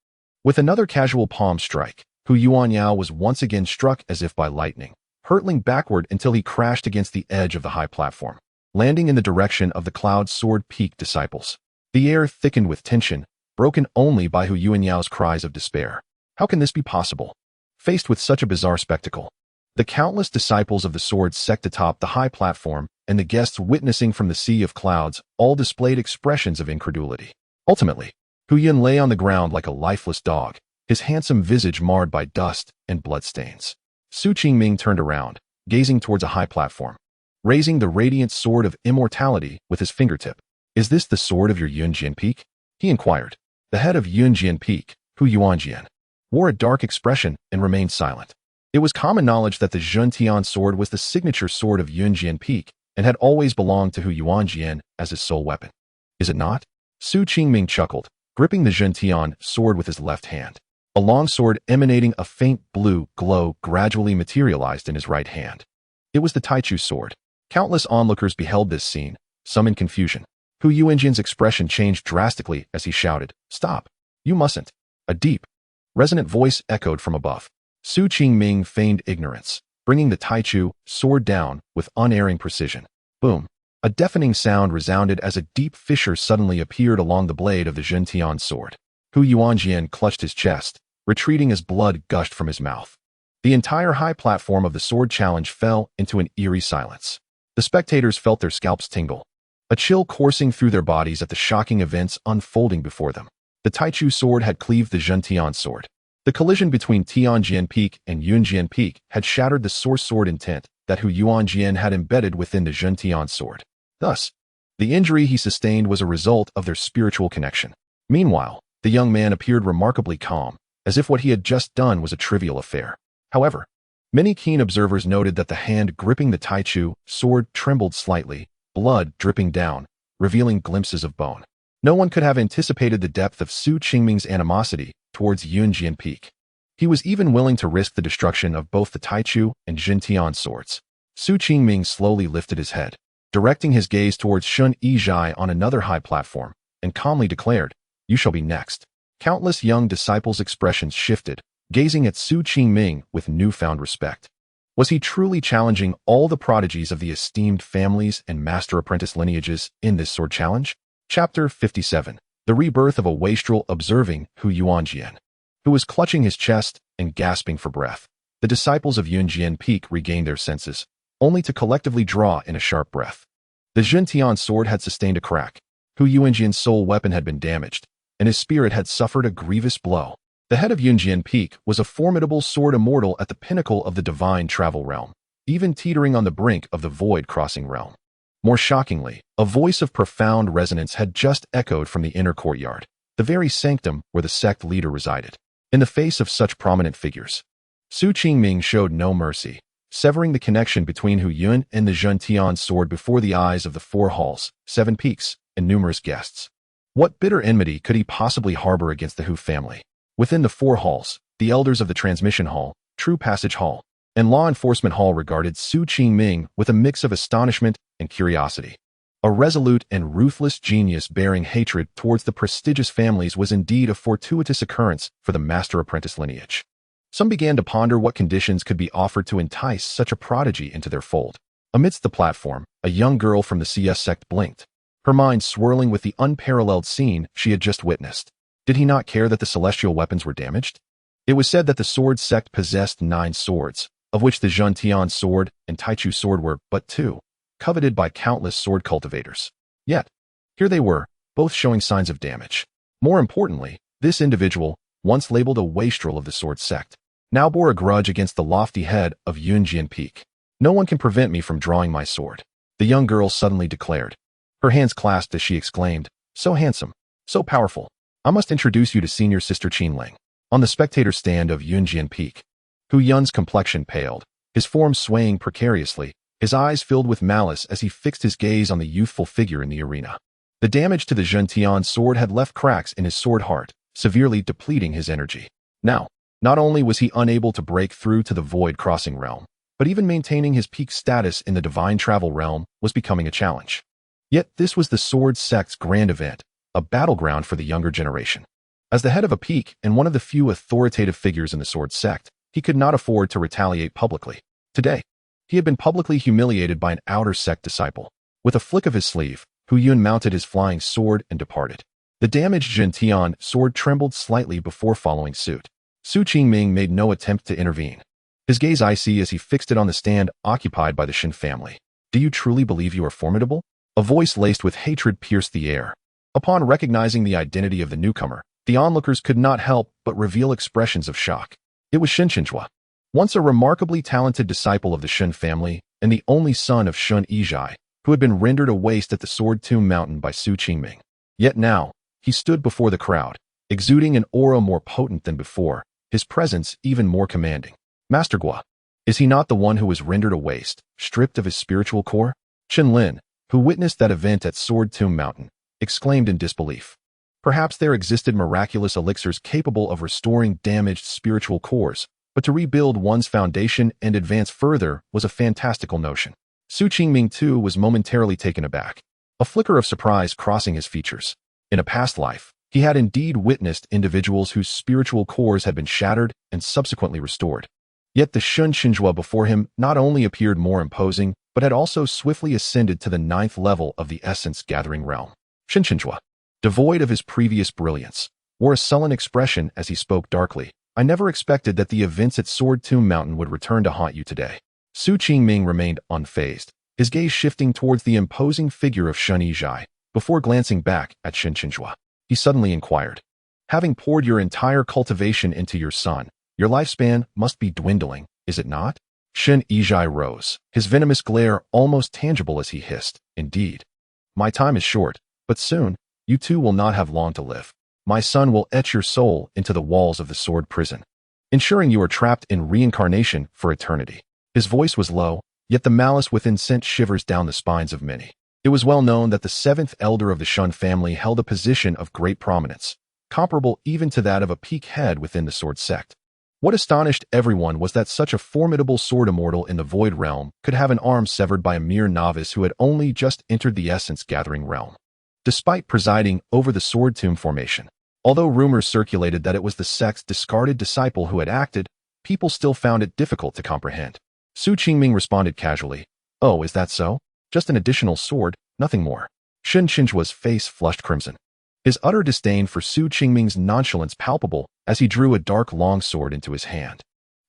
With another casual palm strike, Hu Yuanyao was once again struck as if by lightning, hurtling backward until he crashed against the edge of the high platform, landing in the direction of the Cloud Sword Peak disciples. The air thickened with tension, broken only by Hu Yuanyao's cries of despair. How can this be possible? Faced with such a bizarre spectacle, the countless disciples of the Sword Sect atop the high platform and the guests witnessing from the sea of clouds all displayed expressions of incredulity. Ultimately, Hu Yun lay on the ground like a lifeless dog, his handsome visage marred by dust and bloodstains. Su Qingming turned around, gazing towards a high platform, raising the radiant sword of immortality with his fingertip. "Is this the sword of your Yunjian peak?" he inquired. The head of Yunjian peak, Hu Yuanjian, wore a dark expression and remained silent. It was common knowledge that the Zhentian sword was the signature sword of Yunjian peak and had always belonged to Hu Yuanjian as his sole weapon. "Is it not?" Su Qingming chuckled, gripping the Zhentian sword with his left hand. A long sword emanating a faint blue glow gradually materialized in his right hand. It was the Taichu sword. Countless onlookers beheld this scene, some in confusion. Hu Yuanjian's expression changed drastically as he shouted, "Stop! You mustn't!" A deep, resonant voice echoed from above. Su Qingming feigned ignorance, bringing the Taichu sword down with unerring precision. Boom! A deafening sound resounded as a deep fissure suddenly appeared along the blade of the Zhentian sword. Hu Yuanjian clutched his chest, retreating as blood gushed from his mouth. The entire high platform of the sword challenge fell into an eerie silence. The spectators felt their scalps tingle, a chill coursing through their bodies at the shocking events unfolding before them. The Taichu sword had cleaved the Zhentian sword. The collision between Tianjian Peak and Yunjian Peak had shattered the source sword intent that Hu Yuanjian had embedded within the Zhentian sword. Thus, the injury he sustained was a result of their spiritual connection. Meanwhile, the young man appeared remarkably calm, as if what he had just done was a trivial affair. However, many keen observers noted that the hand gripping the Taichu sword trembled slightly, blood dripping down, revealing glimpses of bone. No one could have anticipated the depth of Su Qingming's animosity towards Yunjian Peak. He was even willing to risk the destruction of both the Taichu and Zhentian swords. Su Qingming slowly lifted his head, directing his gaze towards Shun Yizhai on another high platform, and calmly declared, "You shall be next." Countless young disciples' expressions shifted, gazing at Su Qingming with newfound respect. Was he truly challenging all the prodigies of the esteemed families and master-apprentice lineages in this sword challenge? Chapter 57. The Rebirth of a Wastrel Observing Hu Yuanjian, who was clutching his chest and gasping for breath. The disciples of Yunjian Peak regained their senses, only to collectively draw in a sharp breath. The Zhentian sword had sustained a crack. Hu Yuanjian's sole weapon had been damaged, and his spirit had suffered a grievous blow. The head of Yunjian Peak was a formidable sword immortal at the pinnacle of the divine travel realm, even teetering on the brink of the void-crossing realm. More shockingly, a voice of profound resonance had just echoed from the inner courtyard, the very sanctum where the sect leader resided. In the face of such prominent figures, Su Qingming showed no mercy, severing the connection between Hu Yun and the Zhentian sword before the eyes of the four halls, 7 peaks, and numerous guests. What bitter enmity could he possibly harbor against the Hu family? Within the 4 halls, the elders of the Transmission Hall, True Passage Hall, and Law Enforcement Hall regarded Su Qingming with a mix of astonishment and curiosity. A resolute and ruthless genius bearing hatred towards the prestigious families was indeed a fortuitous occurrence for the master-apprentice lineage. Some began to ponder what conditions could be offered to entice such a prodigy into their fold. Amidst the platform, a young girl from the CS sect blinked, her mind swirling with the unparalleled scene she had just witnessed. Did he not care that the celestial weapons were damaged? It was said that the Sword Sect possessed 9 swords, of which the Zhentian sword and Taichu sword were but 2, coveted by countless sword cultivators. Yet, here they were, both showing signs of damage. More importantly, this individual, once labeled a wastrel of the Sword Sect, now bore a grudge against the lofty head of Yunjian Peak. "No one can prevent me from drawing my sword," the young girl suddenly declared. Her hands clasped as she exclaimed, "So handsome, so powerful. I must introduce you to senior sister Qingling." On the spectator stand of Yunjian Peak, Hu Yun's complexion paled, his form swaying precariously, his eyes filled with malice as he fixed his gaze on the youthful figure in the arena. The damage to the Zhentian sword had left cracks in his sword heart, severely depleting his energy. Now, not only was he unable to break through to the void-crossing realm, but even maintaining his peak status in the divine travel realm was becoming a challenge. Yet this was the Sword Sect's grand event, a battleground for the younger generation. As the head of a peak and one of the few authoritative figures in the Sword Sect, he could not afford to retaliate publicly. Today, he had been publicly humiliated by an outer sect disciple. With a flick of his sleeve, Hu Yun mounted his flying sword and departed. The damaged Zhentian sword trembled slightly before following suit. Su Qingming made no attempt to intervene, his gaze icy as he fixed it on the stand occupied by the Shen family. "Do you truly believe you are formidable?" A voice laced with hatred pierced the air. Upon recognizing the identity of the newcomer, the onlookers could not help but reveal expressions of shock. It was Shen Chenfei, once a remarkably talented disciple of the Shen family and the only son of Shun Yizhai, who had been rendered a waste at the Sword Tomb Mountain by Su Qingming. Yet now, he stood before the crowd, exuding an aura more potent than before, his presence even more commanding. Master Gua, is he not the one who was rendered a waste, stripped of his spiritual core? Chen Lin, who witnessed that event at Sword Tomb Mountain, exclaimed in disbelief. Perhaps there existed miraculous elixirs capable of restoring damaged spiritual cores, but to rebuild one's foundation and advance further was a fantastical notion. Su Qingming too was momentarily taken aback, a flicker of surprise crossing his features. In a past life, he had indeed witnessed individuals whose spiritual cores had been shattered and subsequently restored. Yet the Shen Chenfei before him not only appeared more imposing, but had also swiftly ascended to the 9th level of the essence-gathering realm. Shen Chenfei, devoid of his previous brilliance, wore a sullen expression as he spoke darkly. I never expected that the events at Sword Tomb Mountain would return to haunt you today. Su Qingming remained unfazed, his gaze shifting towards the imposing figure of Shen Yizhai, before glancing back at Shen Chenfei. He suddenly inquired, having poured your entire cultivation into your son, your lifespan must be dwindling, is it not? Shen Yizhai rose, his venomous glare almost tangible as he hissed, indeed. My time is short, but soon, you too will not have long to live. My son will etch your soul into the walls of the sword prison, ensuring you are trapped in reincarnation for eternity. His voice was low, yet the malice within sent shivers down the spines of many. It was well known that the 7th elder of the Shen family held a position of great prominence, comparable even to that of a peak head within the Sword Sect. What astonished everyone was that such a formidable sword immortal in the Void Realm could have an arm severed by a mere novice who had only just entered the essence-gathering realm. Despite presiding over the Sword Tomb formation, although rumors circulated that it was the sect's discarded disciple who had acted, people still found it difficult to comprehend. Su Qingming responded casually, "Oh, is that so? Just an additional sword, nothing more." Shen Chenfei's face flushed crimson, his utter disdain for Su Qingming's nonchalance palpable as he drew a dark longsword into his hand.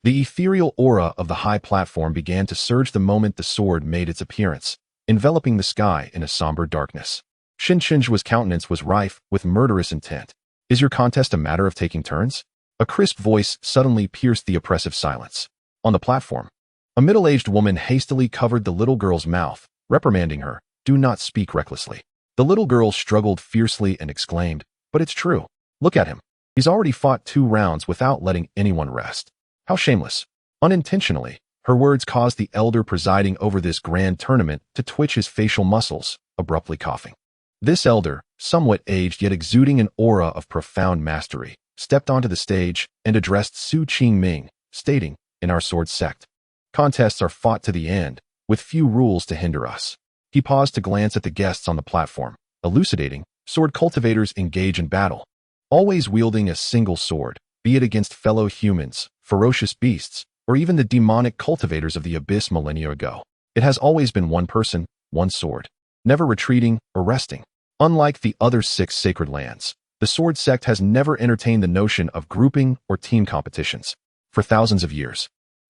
The ethereal aura of the high platform began to surge the moment the sword made its appearance, enveloping the sky in a somber darkness. Shen Chenfei's countenance was rife with murderous intent. Is your contest a matter of taking turns? A crisp voice suddenly pierced the oppressive silence. On the platform, a middle-aged woman hastily covered the little girl's mouth, reprimanding her, "Do not speak recklessly." The little girl struggled fiercely and exclaimed, "But it's true. Look at him. He's already fought 2 rounds without letting anyone rest. How shameless." Unintentionally, her words caused the elder presiding over this grand tournament to twitch his facial muscles, abruptly coughing. This elder, somewhat aged yet exuding an aura of profound mastery, stepped onto the stage and addressed Su Qingming, stating, "In our Sword Sect, contests are fought to the end, with few rules to hinder us." He paused to glance at the guests on the platform, elucidating, "Sword cultivators engage in battle, always wielding a single sword, be it against fellow humans, ferocious beasts, or even the demonic cultivators of the abyss millennia ago. It has always been one person, one sword, never retreating or resting. Unlike the other 6 sacred lands, the Sword Sect has never entertained the notion of grouping or team competitions. For thousands of years,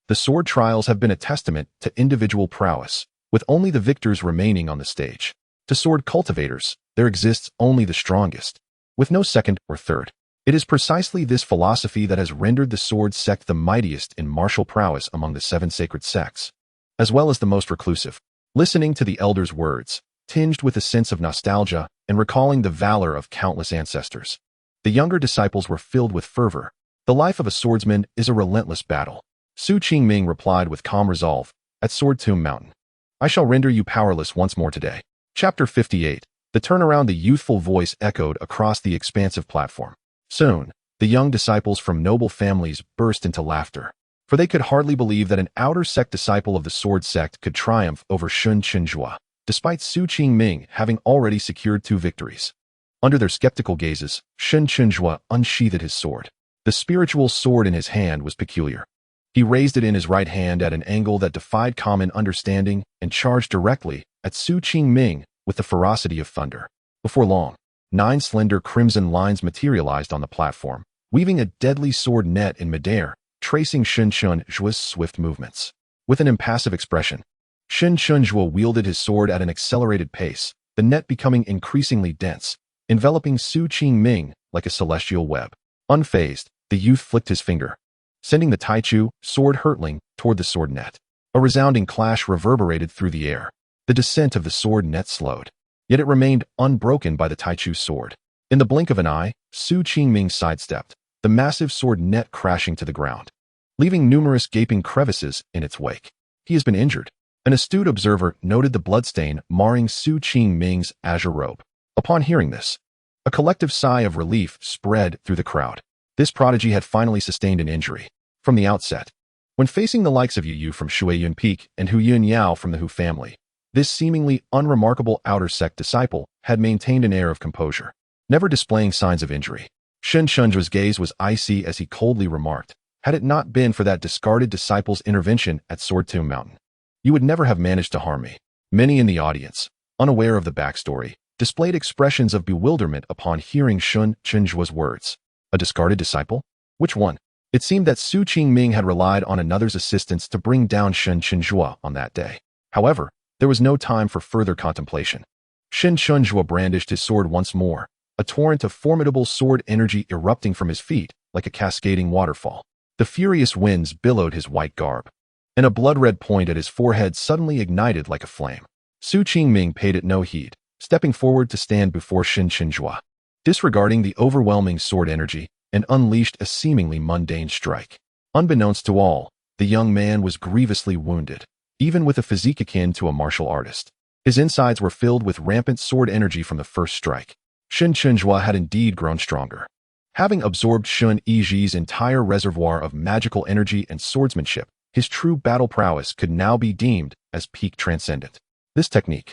the sword trials have been a testament to individual prowess, with only the victors remaining on the stage. To sword cultivators, there exists only the strongest, with no second or third. It is precisely this philosophy that has rendered the Sword Sect the mightiest in martial prowess among the 7 sacred sects, as well as the most reclusive. Listening to the elder's words, tinged with a sense of nostalgia and recalling the valor of countless ancestors, the younger disciples were filled with fervor. The life of a swordsman is a relentless battle. Su Qingming replied with calm resolve, "At Sword Tomb Mountain, I shall render you powerless once more today." Chapter 58. The turnaround. The youthful voice echoed across the expansive platform. Soon, the young disciples from noble families burst into laughter, for they could hardly believe that an outer sect disciple of the Sword Sect could triumph over Shen Chenfei, despite Su Qingming having already secured 2 victories. Under their skeptical gazes, Shen Chenfei unsheathed his sword. The spiritual sword in his hand was peculiar. He raised it in his right hand at an angle that defied common understanding and charged directly at Su Qingming with the ferocity of thunder. Before long, 9 slender crimson lines materialized on the platform, weaving a deadly sword net in midair, tracing Shen Chenfei's swift movements. With an impassive expression, Shen Chenfei wielded his sword at an accelerated pace, the net becoming increasingly dense, enveloping Su Qingming like a celestial web. Unfazed, the youth flicked his finger, sending the Taichu sword hurtling toward the sword net. A resounding clash reverberated through the air. The descent of the sword net slowed, yet it remained unbroken by the Taichu sword. In the blink of an eye, Su Qingming sidestepped, the massive sword net crashing to the ground, leaving numerous gaping crevices in its wake. He has been injured. An astute observer noted the bloodstain marring Su Qingming's azure robe. Upon hearing this, a collective sigh of relief spread through the crowd. This prodigy had finally sustained an injury. From the outset, when facing the likes of Yu Yu from Shuiyun Peak and Hu Yun Yao from the Hu family, this seemingly unremarkable outer sect disciple had maintained an air of composure, never displaying signs of injury. Shen Chenfei's gaze was icy as he coldly remarked, "Had it not been for that discarded disciple's intervention at Sword Tomb Mountain, you would never have managed to harm me." Many in the audience, unaware of the backstory, displayed expressions of bewilderment upon hearing Shen Chenfei's words. A discarded disciple? Which one? It seemed that Su Qingming had relied on another's assistance to bring down Shen Chenfei on that day. However, there was no time for further contemplation. Shen Chenfei brandished his sword once more, a torrent of formidable sword energy erupting from his feet like a cascading waterfall. The furious winds billowed his white garb, and a blood-red point at his forehead suddenly ignited like a flame. Su Qingming paid it no heed, stepping forward to stand before Shen Chenfei, disregarding the overwhelming sword energy, and unleashed a seemingly mundane strike. Unbeknownst to all, the young man was grievously wounded, even with a physique akin to a martial artist. His insides were filled with rampant sword energy from the first strike. Shen Chenfei had indeed grown stronger. Having absorbed Shun Yiji's entire reservoir of magical energy and swordsmanship, his true battle prowess could now be deemed as peak transcendent. This technique,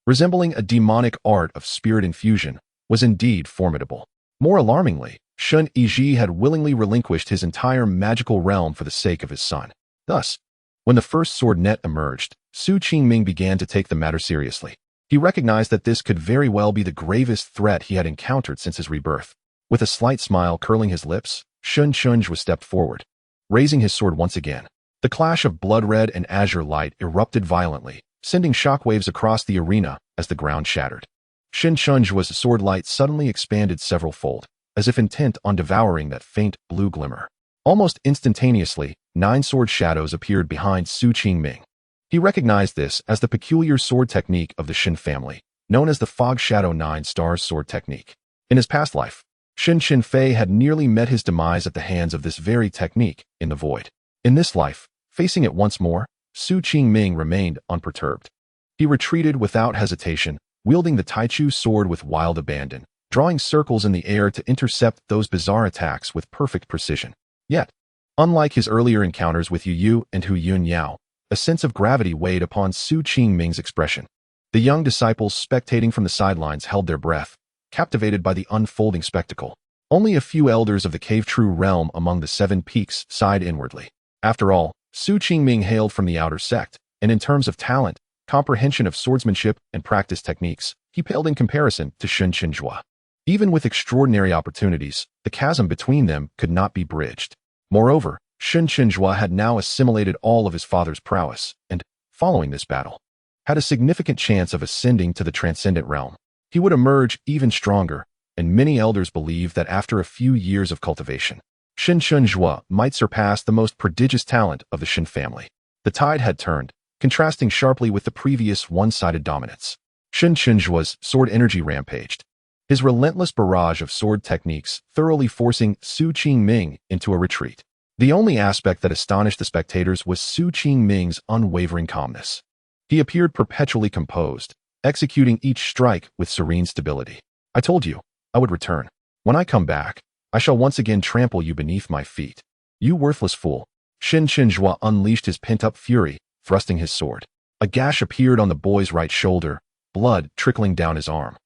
resembling a demonic art of spirit infusion, was indeed formidable. More alarmingly, Shun Yiji had willingly relinquished his entire magical realm for the sake of his son. Thus, when the first sword net emerged, Su Qingming began to take the matter seriously. He recognized that this could very well be the gravest threat he had encountered since his rebirth. With a slight smile curling his lips, Shen Chenfei stepped forward, raising his sword once again. The clash of blood-red and azure light erupted violently, sending shockwaves across the arena as the ground shattered. Shen Chenfei's sword light suddenly expanded several-fold, as if intent on devouring that faint blue glimmer. Almost instantaneously, 9 sword shadows appeared behind Su Qingming. He recognized this as the peculiar sword technique of the Shen family, known as the Fog Shadow 9 Stars sword technique. In his past life, Shen Chenfei had nearly met his demise at the hands of this very technique in the void. In this life, facing it once more, Su Qingming remained unperturbed. He retreated without hesitation, wielding the Taichu sword with wild abandon, drawing circles in the air to intercept those bizarre attacks with perfect precision. Yet, unlike his earlier encounters with Yu Yu and Hu Yun Yao, a sense of gravity weighed upon Su Qingming's expression. The young disciples spectating from the sidelines held their breath, captivated by the unfolding spectacle. Only a few elders of the Cave-True realm among the 7 peaks sighed inwardly. After all, Su Qingming hailed from the outer sect, and in terms of talent, comprehension of swordsmanship, and practice techniques, he paled in comparison to Shen Chenfei. Even with extraordinary opportunities, the chasm between them could not be bridged. Moreover, Shen Chenfei had now assimilated all of his father's prowess, and, following this battle, had a significant chance of ascending to the transcendent realm. He would emerge even stronger, and many elders believed that after a few years of cultivation, Shen Chenfei might surpass the most prodigious talent of the Shen family. The tide had turned, contrasting sharply with the previous one-sided dominance. Shen Chenfei's sword energy rampaged, his relentless barrage of sword techniques thoroughly forcing Su Qingming into a retreat. The only aspect that astonished the spectators was Su Qingming's unwavering calmness. He appeared perpetually composed, executing each strike with serene stability. "I told you, I would return. When I come back, I shall once again trample you beneath my feet. You worthless fool." Shen Chenfei unleashed his pent-up fury, thrusting his sword. A gash appeared on the boy's right shoulder, blood trickling down his arm.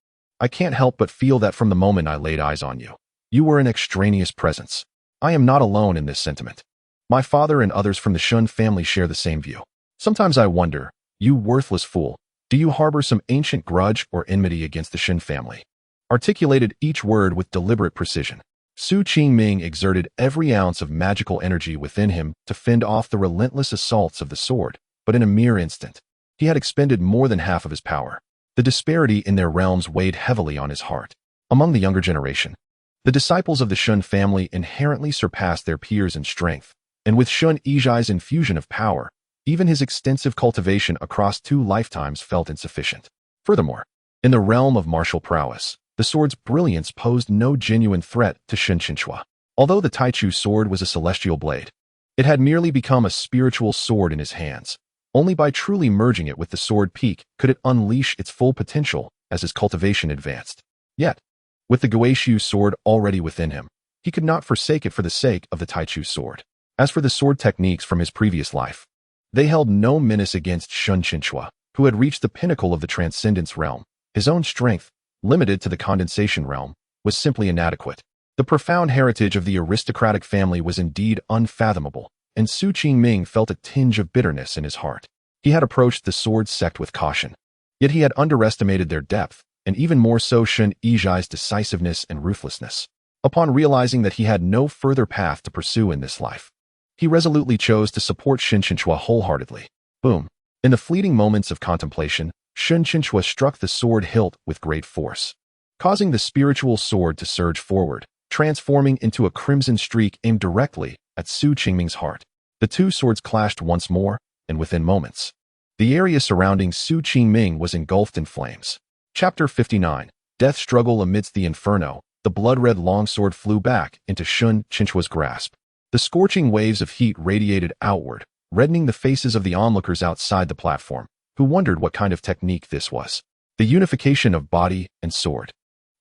"I can't help but feel that from the moment I laid eyes on you, you were an extraneous presence. I am not alone in this sentiment. My father and others from the Shen family share the same view. Sometimes I wonder, you worthless fool, do you harbor some ancient grudge or enmity against the Shen family?" Articulated each word with deliberate precision. Su Qingming exerted every ounce of magical energy within him to fend off the relentless assaults of the sword, but in a mere instant, he had expended more than half of his power. The disparity in their realms weighed heavily on his heart. Among the younger generation, the disciples of the Shen family inherently surpassed their peers in strength, and with Shun Yiji's infusion of power, Even his extensive cultivation across 2 lifetimes felt insufficient. Furthermore, in the realm of martial prowess, the sword's brilliance posed no genuine threat to Shen Chenfei. Although the Taichu sword was a celestial blade, it had merely become a spiritual sword in his hands. Only by truly merging it with the sword peak could it unleash its full potential as his cultivation advanced. Yet, with the Guishu sword already within him, he could not forsake it for the sake of the Taichu sword. As for the sword techniques from his previous life, they held no menace against Shen Chenfei, who had reached the pinnacle of the transcendence realm. His own strength, limited to the condensation realm, was simply inadequate. The profound heritage of the aristocratic family was indeed unfathomable, and Su Qingming felt a tinge of bitterness in his heart. He had approached the Sword Sect with caution, yet he had underestimated their depth, and even more so Shen Yizhai's decisiveness and ruthlessness. Upon realizing that he had no further path to pursue in this life, he resolutely chose to support Shen Chenfei wholeheartedly. Boom! In the fleeting moments of contemplation, Shen Chenfei struck the sword hilt with great force, causing the spiritual sword to surge forward, transforming into a crimson streak aimed directly at Su Qingming's heart. The 2 swords clashed once more, and within moments, the area surrounding Su Qingming was engulfed in flames. Chapter 59. Death Struggle Amidst the Inferno. The blood-red longsword flew back into Shen Chenfei's grasp. The scorching waves of heat radiated outward, reddening the faces of the onlookers outside the platform, who wondered what kind of technique this was. The unification of body and sword.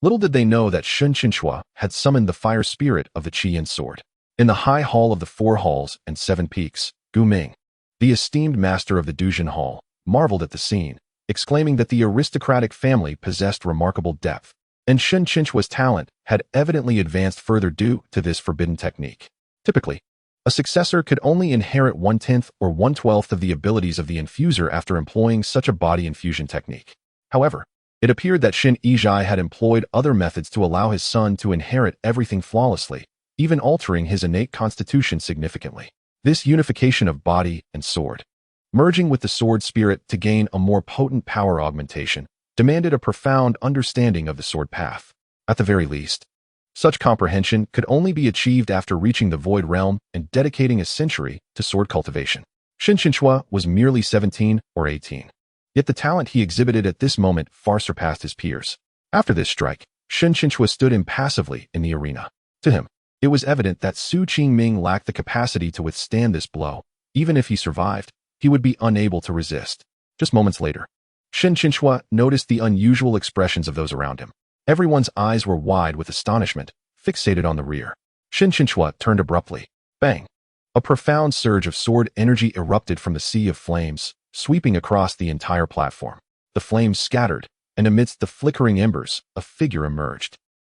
Little did they know that Shen Chenfei had summoned the fire spirit of the Qian sword. In the high hall of the 4 halls and 7 peaks, Qingming, the esteemed master of the Dujin Hall, marveled at the scene, exclaiming that the aristocratic family possessed remarkable depth, and Shen Chenfei's talent had evidently advanced further due to this forbidden technique. Typically, a successor could only inherit 1/10 or 1/12 of the abilities of the infuser after employing such a body infusion technique. However, it appeared that Shen Yizhai had employed other methods to allow his son to inherit everything flawlessly, even altering his innate constitution significantly. This unification of body and sword, merging with the sword spirit to gain a more potent power augmentation, demanded a profound understanding of the sword path. At the very least, such comprehension could only be achieved after reaching the Void Realm and dedicating a century to sword cultivation. Shen Chenfei was merely 17 or 18. Yet the talent he exhibited at this moment far surpassed his peers. After this strike, Shen Chenfei stood impassively in the arena. To him, it was evident that Su Qingming lacked the capacity to withstand this blow. Even if he survived, he would be unable to resist. Just moments later, Shen Chenfei noticed the unusual expressions of those around him. Everyone's eyes were wide with astonishment, fixated on the rear. Shen Chenfei turned abruptly. Bang! A profound surge of sword energy erupted from the sea of flames, sweeping across the entire platform. The flames scattered, and amidst the flickering embers, a figure emerged.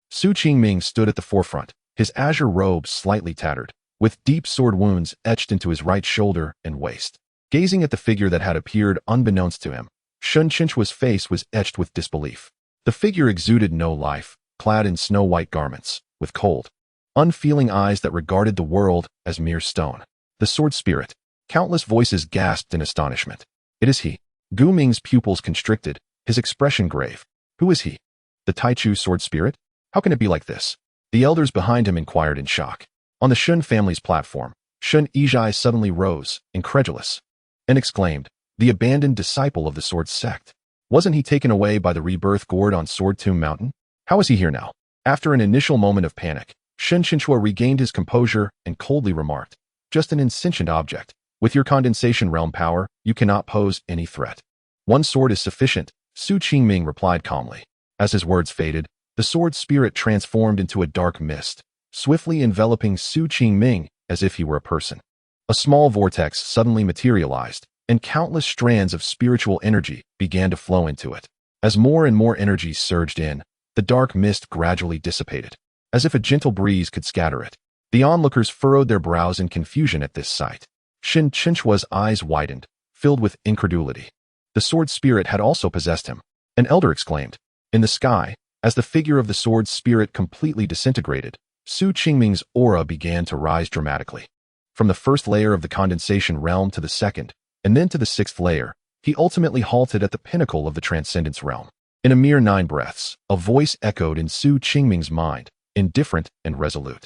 Su Qingming stood at the forefront, his azure robe slightly tattered, with deep sword wounds etched into his right shoulder and waist. Gazing at the figure that had appeared unbeknownst to him, Shen Chenfei's face was etched with disbelief. The figure exuded no life, clad in snow-white garments, with cold, unfeeling eyes that regarded the world as mere stone. The sword spirit. Countless voices gasped in astonishment. It is he. Qingming's pupils constricted, his expression grave. Who is he? The Taichu sword spirit? How can it be like this? The elders behind him inquired in shock. On the Shen family's platform, Shen Yizhai suddenly rose, incredulous, and exclaimed, "The abandoned disciple of the Sword Sect. Wasn't he taken away by the rebirth gourd on Sword Tomb Mountain? How is he here now?" After an initial moment of panic, Shen Chenfei regained his composure and coldly remarked, "Just an insentient object. With your condensation realm power, you cannot pose any threat. One sword is sufficient," Su Qingming replied calmly. As his words faded, the sword spirit transformed into a dark mist, swiftly enveloping Su Qingming as if he were a person. A small vortex suddenly materialized, and countless strands of spiritual energy began to flow into it. As more and more energy surged in, the dark mist gradually dissipated, as if a gentle breeze could scatter it. The onlookers furrowed their brows in confusion at this sight. Shen Chenfei's eyes widened, filled with incredulity. The sword spirit had also possessed him. An elder exclaimed. In the sky, as the figure of the sword spirit completely disintegrated, Su Qingming's aura began to rise dramatically. From the first layer of the condensation realm to the second, and then to the 6th layer, he ultimately halted at the pinnacle of the transcendence realm. In a mere 9 breaths, a voice echoed in Su Qingming's mind, indifferent and resolute.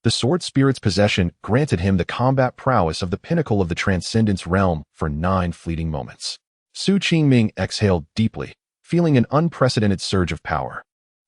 The sword spirit's possession granted him the combat prowess of the pinnacle of the Transcendence realm for 9 fleeting moments. Su Qingming exhaled deeply, feeling an unprecedented surge of power.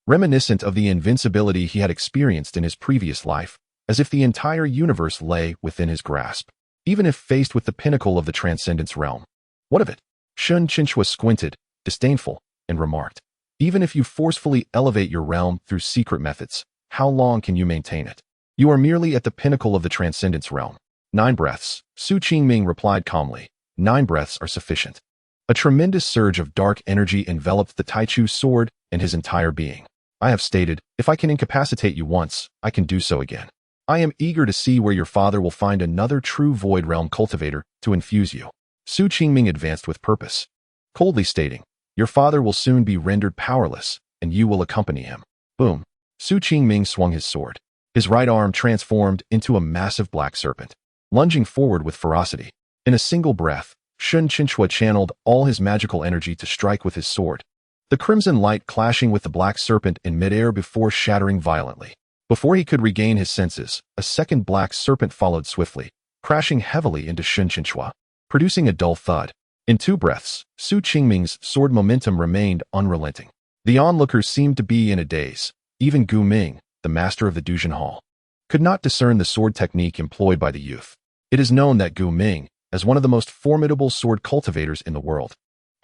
Reminiscent of the invincibility he had experienced in his previous life, as if the entire universe lay within his grasp, even if faced with the pinnacle of the Transcendence realm. What of it? Shen Chenfei squinted, disdainful, and remarked, even if you forcefully elevate your realm through secret methods, how long can you maintain it? You are merely at the pinnacle of the Transcendence realm. 9 breaths, Su Qingming replied calmly. 9 breaths are sufficient. A tremendous surge of dark energy enveloped the Taichu sword and his entire being. I have stated, if I can incapacitate you once, I can do so again. I am eager to see where your father will find another true Void Realm cultivator to infuse you. Su Qingming advanced with purpose, coldly stating, your father will soon be rendered powerless, and you will accompany him. Boom. Su Qingming swung his sword. His right arm transformed into a massive black serpent, lunging forward with ferocity. In a single breath, Shen Chenfei channeled all his magical energy to strike with his sword, the crimson light clashing with the black serpent in midair before shattering violently. Before he could regain his senses, a second black serpent followed swiftly, crashing heavily into Shen Chenfei, producing a dull thud. In 2 breaths, Su Qingming's sword momentum remained unrelenting. The onlookers seemed to be in a daze. Even Gu Ming, the master of the Dujin Hall, could not discern the sword technique employed by the youth. It is known that Gu Ming, as one of the most formidable sword cultivators in the world,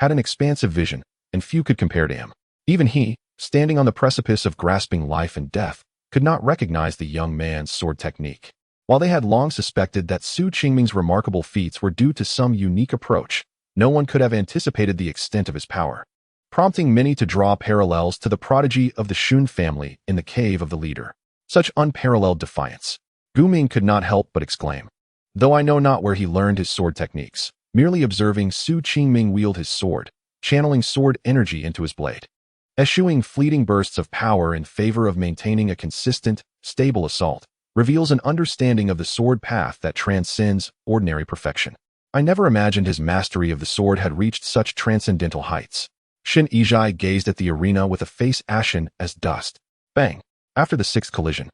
had an expansive vision, and few could compare to him. Even he, standing on the precipice of grasping life and death, could not recognize the young man's sword technique. While they had long suspected that Su Qingming's remarkable feats were due to some unique approach, no one could have anticipated the extent of his power, prompting many to draw parallels to the prodigy of the Shun family in the cave of the leader. Such unparalleled defiance. Gu Ming could not help but exclaim. Though I know not where he learned his sword techniques, merely observing Su Qingming wield his sword, channeling sword energy into his blade, eschewing fleeting bursts of power in favor of maintaining a consistent, stable assault, reveals an understanding of the sword path that transcends ordinary perfection. I never imagined his mastery of the sword had reached such transcendental heights. Shen Yizhai gazed at the arena with a face ashen as dust. Bang! After the 6th collision,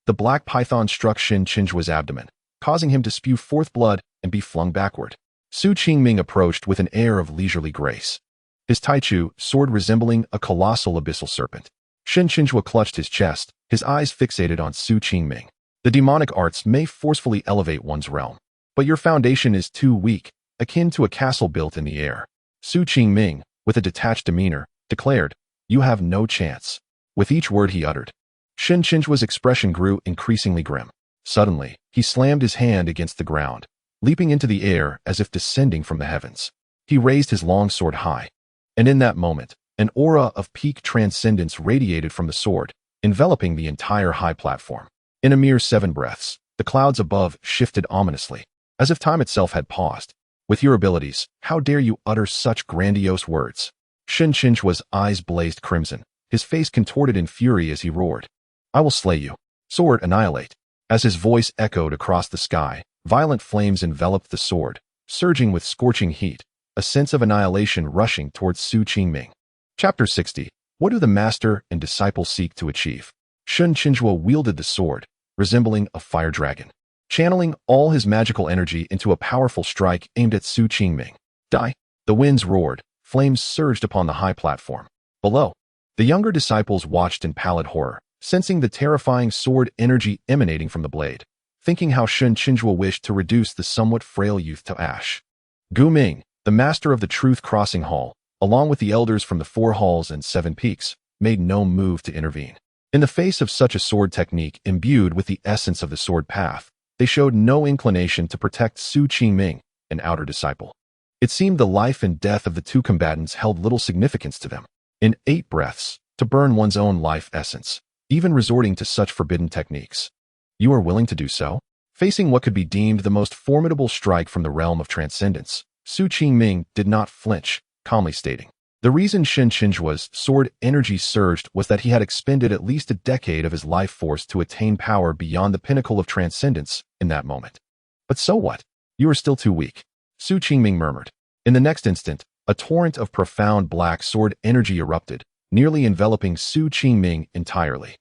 the black python struck Shen Chenfei's abdomen, causing him to spew forth blood and be flung backward. Su Qingming approached with an air of leisurely grace, his Taichu sword resembling a colossal abyssal serpent. Shen Chenfei clutched his chest, his eyes fixated on Su Qingming. The demonic arts may forcefully elevate one's realm, but your foundation is too weak, akin to a castle built in the air. Su Qingming, with a detached demeanor, declared, you have no chance. With each word he uttered, Shen Chenfei's expression grew increasingly grim. Suddenly, he slammed his hand against the ground, leaping into the air as if descending from the heavens. He raised his long sword high, and in that moment, an aura of peak transcendence radiated from the sword, enveloping the entire high platform. In a mere 7 breaths, the clouds above shifted ominously, as if time itself had paused. With your abilities, how dare you utter such grandiose words? Shen Chenfei's eyes blazed crimson, his face contorted in fury as he roared. I will slay you. Sword annihilate. As his voice echoed across the sky, violent flames enveloped the sword, surging with scorching heat, a sense of annihilation rushing towards Su Qingming. Chapter 60. What do the master and disciple seek to achieve? Shen Chenfei wielded the sword, resembling a fire dragon, channeling all his magical energy into a powerful strike aimed at Su Qingming. Die! The winds roared, flames surged upon the high platform. Below, the younger disciples watched in pallid horror, sensing the terrifying sword energy emanating from the blade, thinking how Shen Chenfei wished to reduce the somewhat frail youth to ash. Gu Ming, the master of the Truth Crossing Hall, along with the elders from the 4 halls and 7 peaks, made no move to intervene. In the face of such a sword technique imbued with the essence of the sword path, they showed no inclination to protect Su Qingming, an outer disciple. It seemed the life and death of the 2 combatants held little significance to them. In 8 breaths, to burn one's own life essence, even resorting to such forbidden techniques. You are willing to do so? Facing what could be deemed the most formidable strike from the realm of transcendence, Su Qingming did not flinch, calmly stating, the reason Shen Chenfei's sword energy surged was that he had expended at least a decade of his life force to attain power beyond the pinnacle of transcendence in that moment. But so what? You are still too weak. Su Qingming murmured. In the next instant, a torrent of profound black sword energy erupted, nearly enveloping Su Qingming entirely.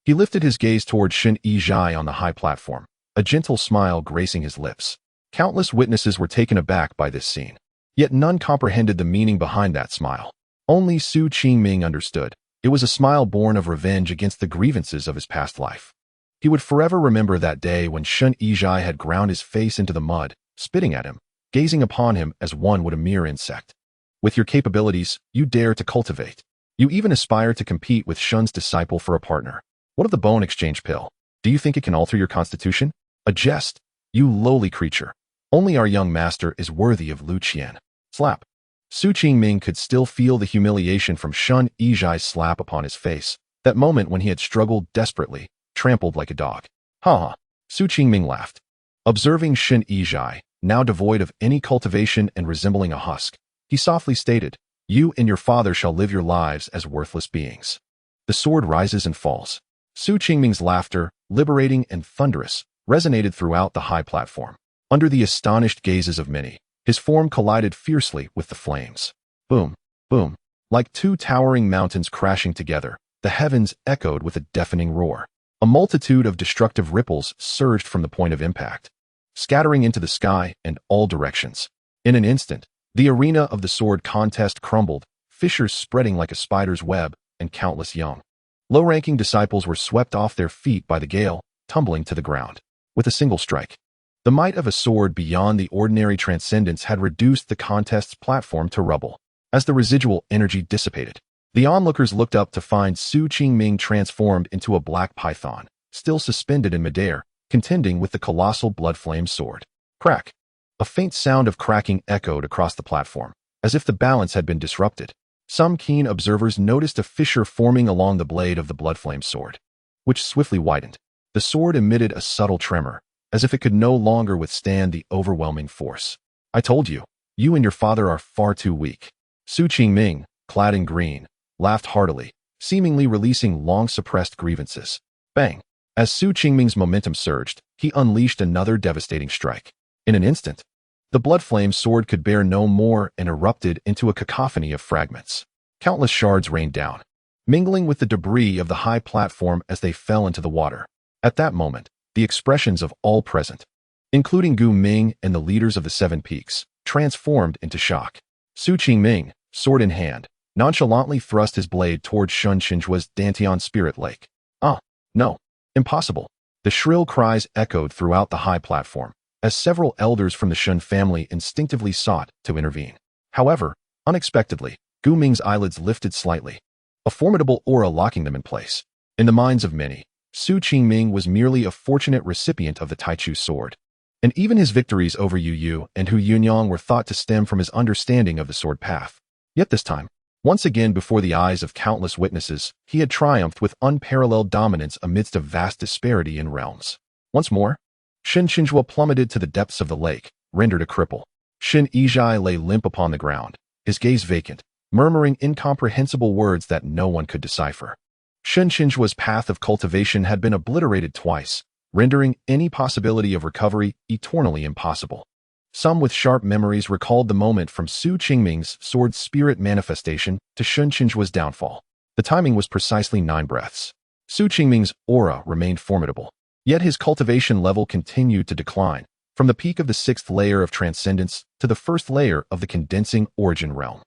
He lifted his gaze toward Shen Yizhai on the high platform, a gentle smile gracing his lips. Countless witnesses were taken aback by this scene. Yet none comprehended the meaning behind that smile. Only Su Qingming understood. It was a smile born of revenge against the grievances of his past life. He would forever remember that day when Shen Yizhai had ground his face into the mud, spitting at him, gazing upon him as one would a mere insect. With your capabilities, you dare to cultivate. You even aspire to compete with Shen's disciple for a partner. What of the bone exchange pill? Do you think it can alter your constitution? A jest, you lowly creature. Only our young master is worthy of Lu Qian. Slap. Su Qingming could still feel the humiliation from Shen Yizhai's slap upon his face, that moment when he had struggled desperately, trampled like a dog. Ha ha. Su Qingming laughed. Observing Shen Yizhai, now devoid of any cultivation and resembling a husk, he softly stated, "You and your father shall live your lives as worthless beings." The sword rises and falls. Su Qingming's laughter, liberating and thunderous, resonated throughout the high platform. Under the astonished gazes of many, his form collided fiercely with the flames. Boom, boom. Like two towering mountains crashing together, the heavens echoed with a deafening roar. A multitude of destructive ripples surged from the point of impact, scattering into the sky and all directions. In an instant, the arena of the sword contest crumbled, fissures spreading like a spider's web, and countless young, low-ranking disciples were swept off their feet by the gale, tumbling to the ground. With a single strike, the might of a sword beyond the ordinary transcendence had reduced the contest's platform to rubble. As the residual energy dissipated, the onlookers looked up to find Su Qingming transformed into a black python, still suspended in midair, contending with the colossal blood-flame sword. Crack! A faint sound of cracking echoed across the platform, as if the balance had been disrupted. Some keen observers noticed a fissure forming along the blade of the blood-flame sword, which swiftly widened. The sword emitted a subtle tremor, as if it could no longer withstand the overwhelming force. I told you, you and your father are far too weak. Su Qingming, clad in green, laughed heartily, seemingly releasing long-suppressed grievances. Bang! As Su Qingming's momentum surged, he unleashed another devastating strike. In an instant, the blood-flame sword could bear no more and erupted into a cacophony of fragments. Countless shards rained down, mingling with the debris of the high platform as they fell into the water. At that moment, the expressions of all present, including Gu Ming and the leaders of the Seven Peaks, transformed into shock. Su Qingming, sword in hand, nonchalantly thrust his blade toward Shen Chenfui's dantian spirit lake. Ah, no, impossible. The shrill cries echoed throughout the high platform, as several elders from the Shen family instinctively sought to intervene. However, unexpectedly, Gu Ming's eyelids lifted slightly, a formidable aura locking them in place. In the minds of many, Su Qingming was merely a fortunate recipient of the Taichu sword, and even his victories over Yu Yu and Hu Yunyang were thought to stem from his understanding of the sword path. Yet this time, once again before the eyes of countless witnesses, he had triumphed with unparalleled dominance amidst a vast disparity in realms. Once more, Shen Chenfei plummeted to the depths of the lake, rendered a cripple. Shen Yizhai lay limp upon the ground, his gaze vacant, murmuring incomprehensible words that no one could decipher. Shen Chenfui's path of cultivation had been obliterated twice, rendering any possibility of recovery eternally impossible. Some with sharp memories recalled the moment from Su Qingming's sword spirit manifestation to Shen Chenfui's downfall. The timing was precisely 9 breaths. Su Qingming's aura remained formidable, yet his cultivation level continued to decline, from the peak of the 6th layer of transcendence to the 1st layer of the condensing origin realm.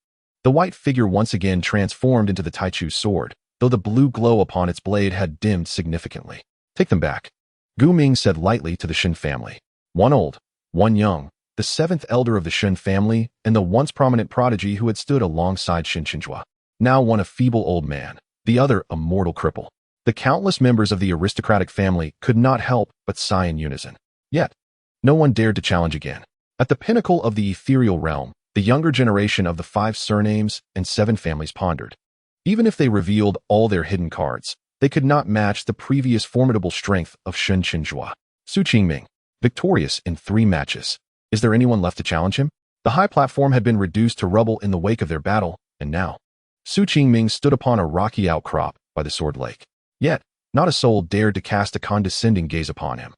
The white figure once again transformed into the Taichu sword, though the blue glow upon its blade had dimmed significantly. Take them back, Gu Ming said lightly to the Shen family. One old, one young, the 7th elder of the Shen family and the once prominent prodigy who had stood alongside Shen Chenfei. Now one a feeble old man, the other a mortal cripple. The countless members of the aristocratic family could not help but sigh in unison. Yet, no one dared to challenge again. At the pinnacle of the ethereal realm, the younger generation of the 5 surnames and 7 families pondered. Even if they revealed all their hidden cards, they could not match the previous formidable strength of Shen Chenfei. Su Qingming, victorious in 3 matches. Is there anyone left to challenge him? The high platform had been reduced to rubble in the wake of their battle, and now, Su Qingming stood upon a rocky outcrop by the sword lake. Yet, not a soul dared to cast a condescending gaze upon him.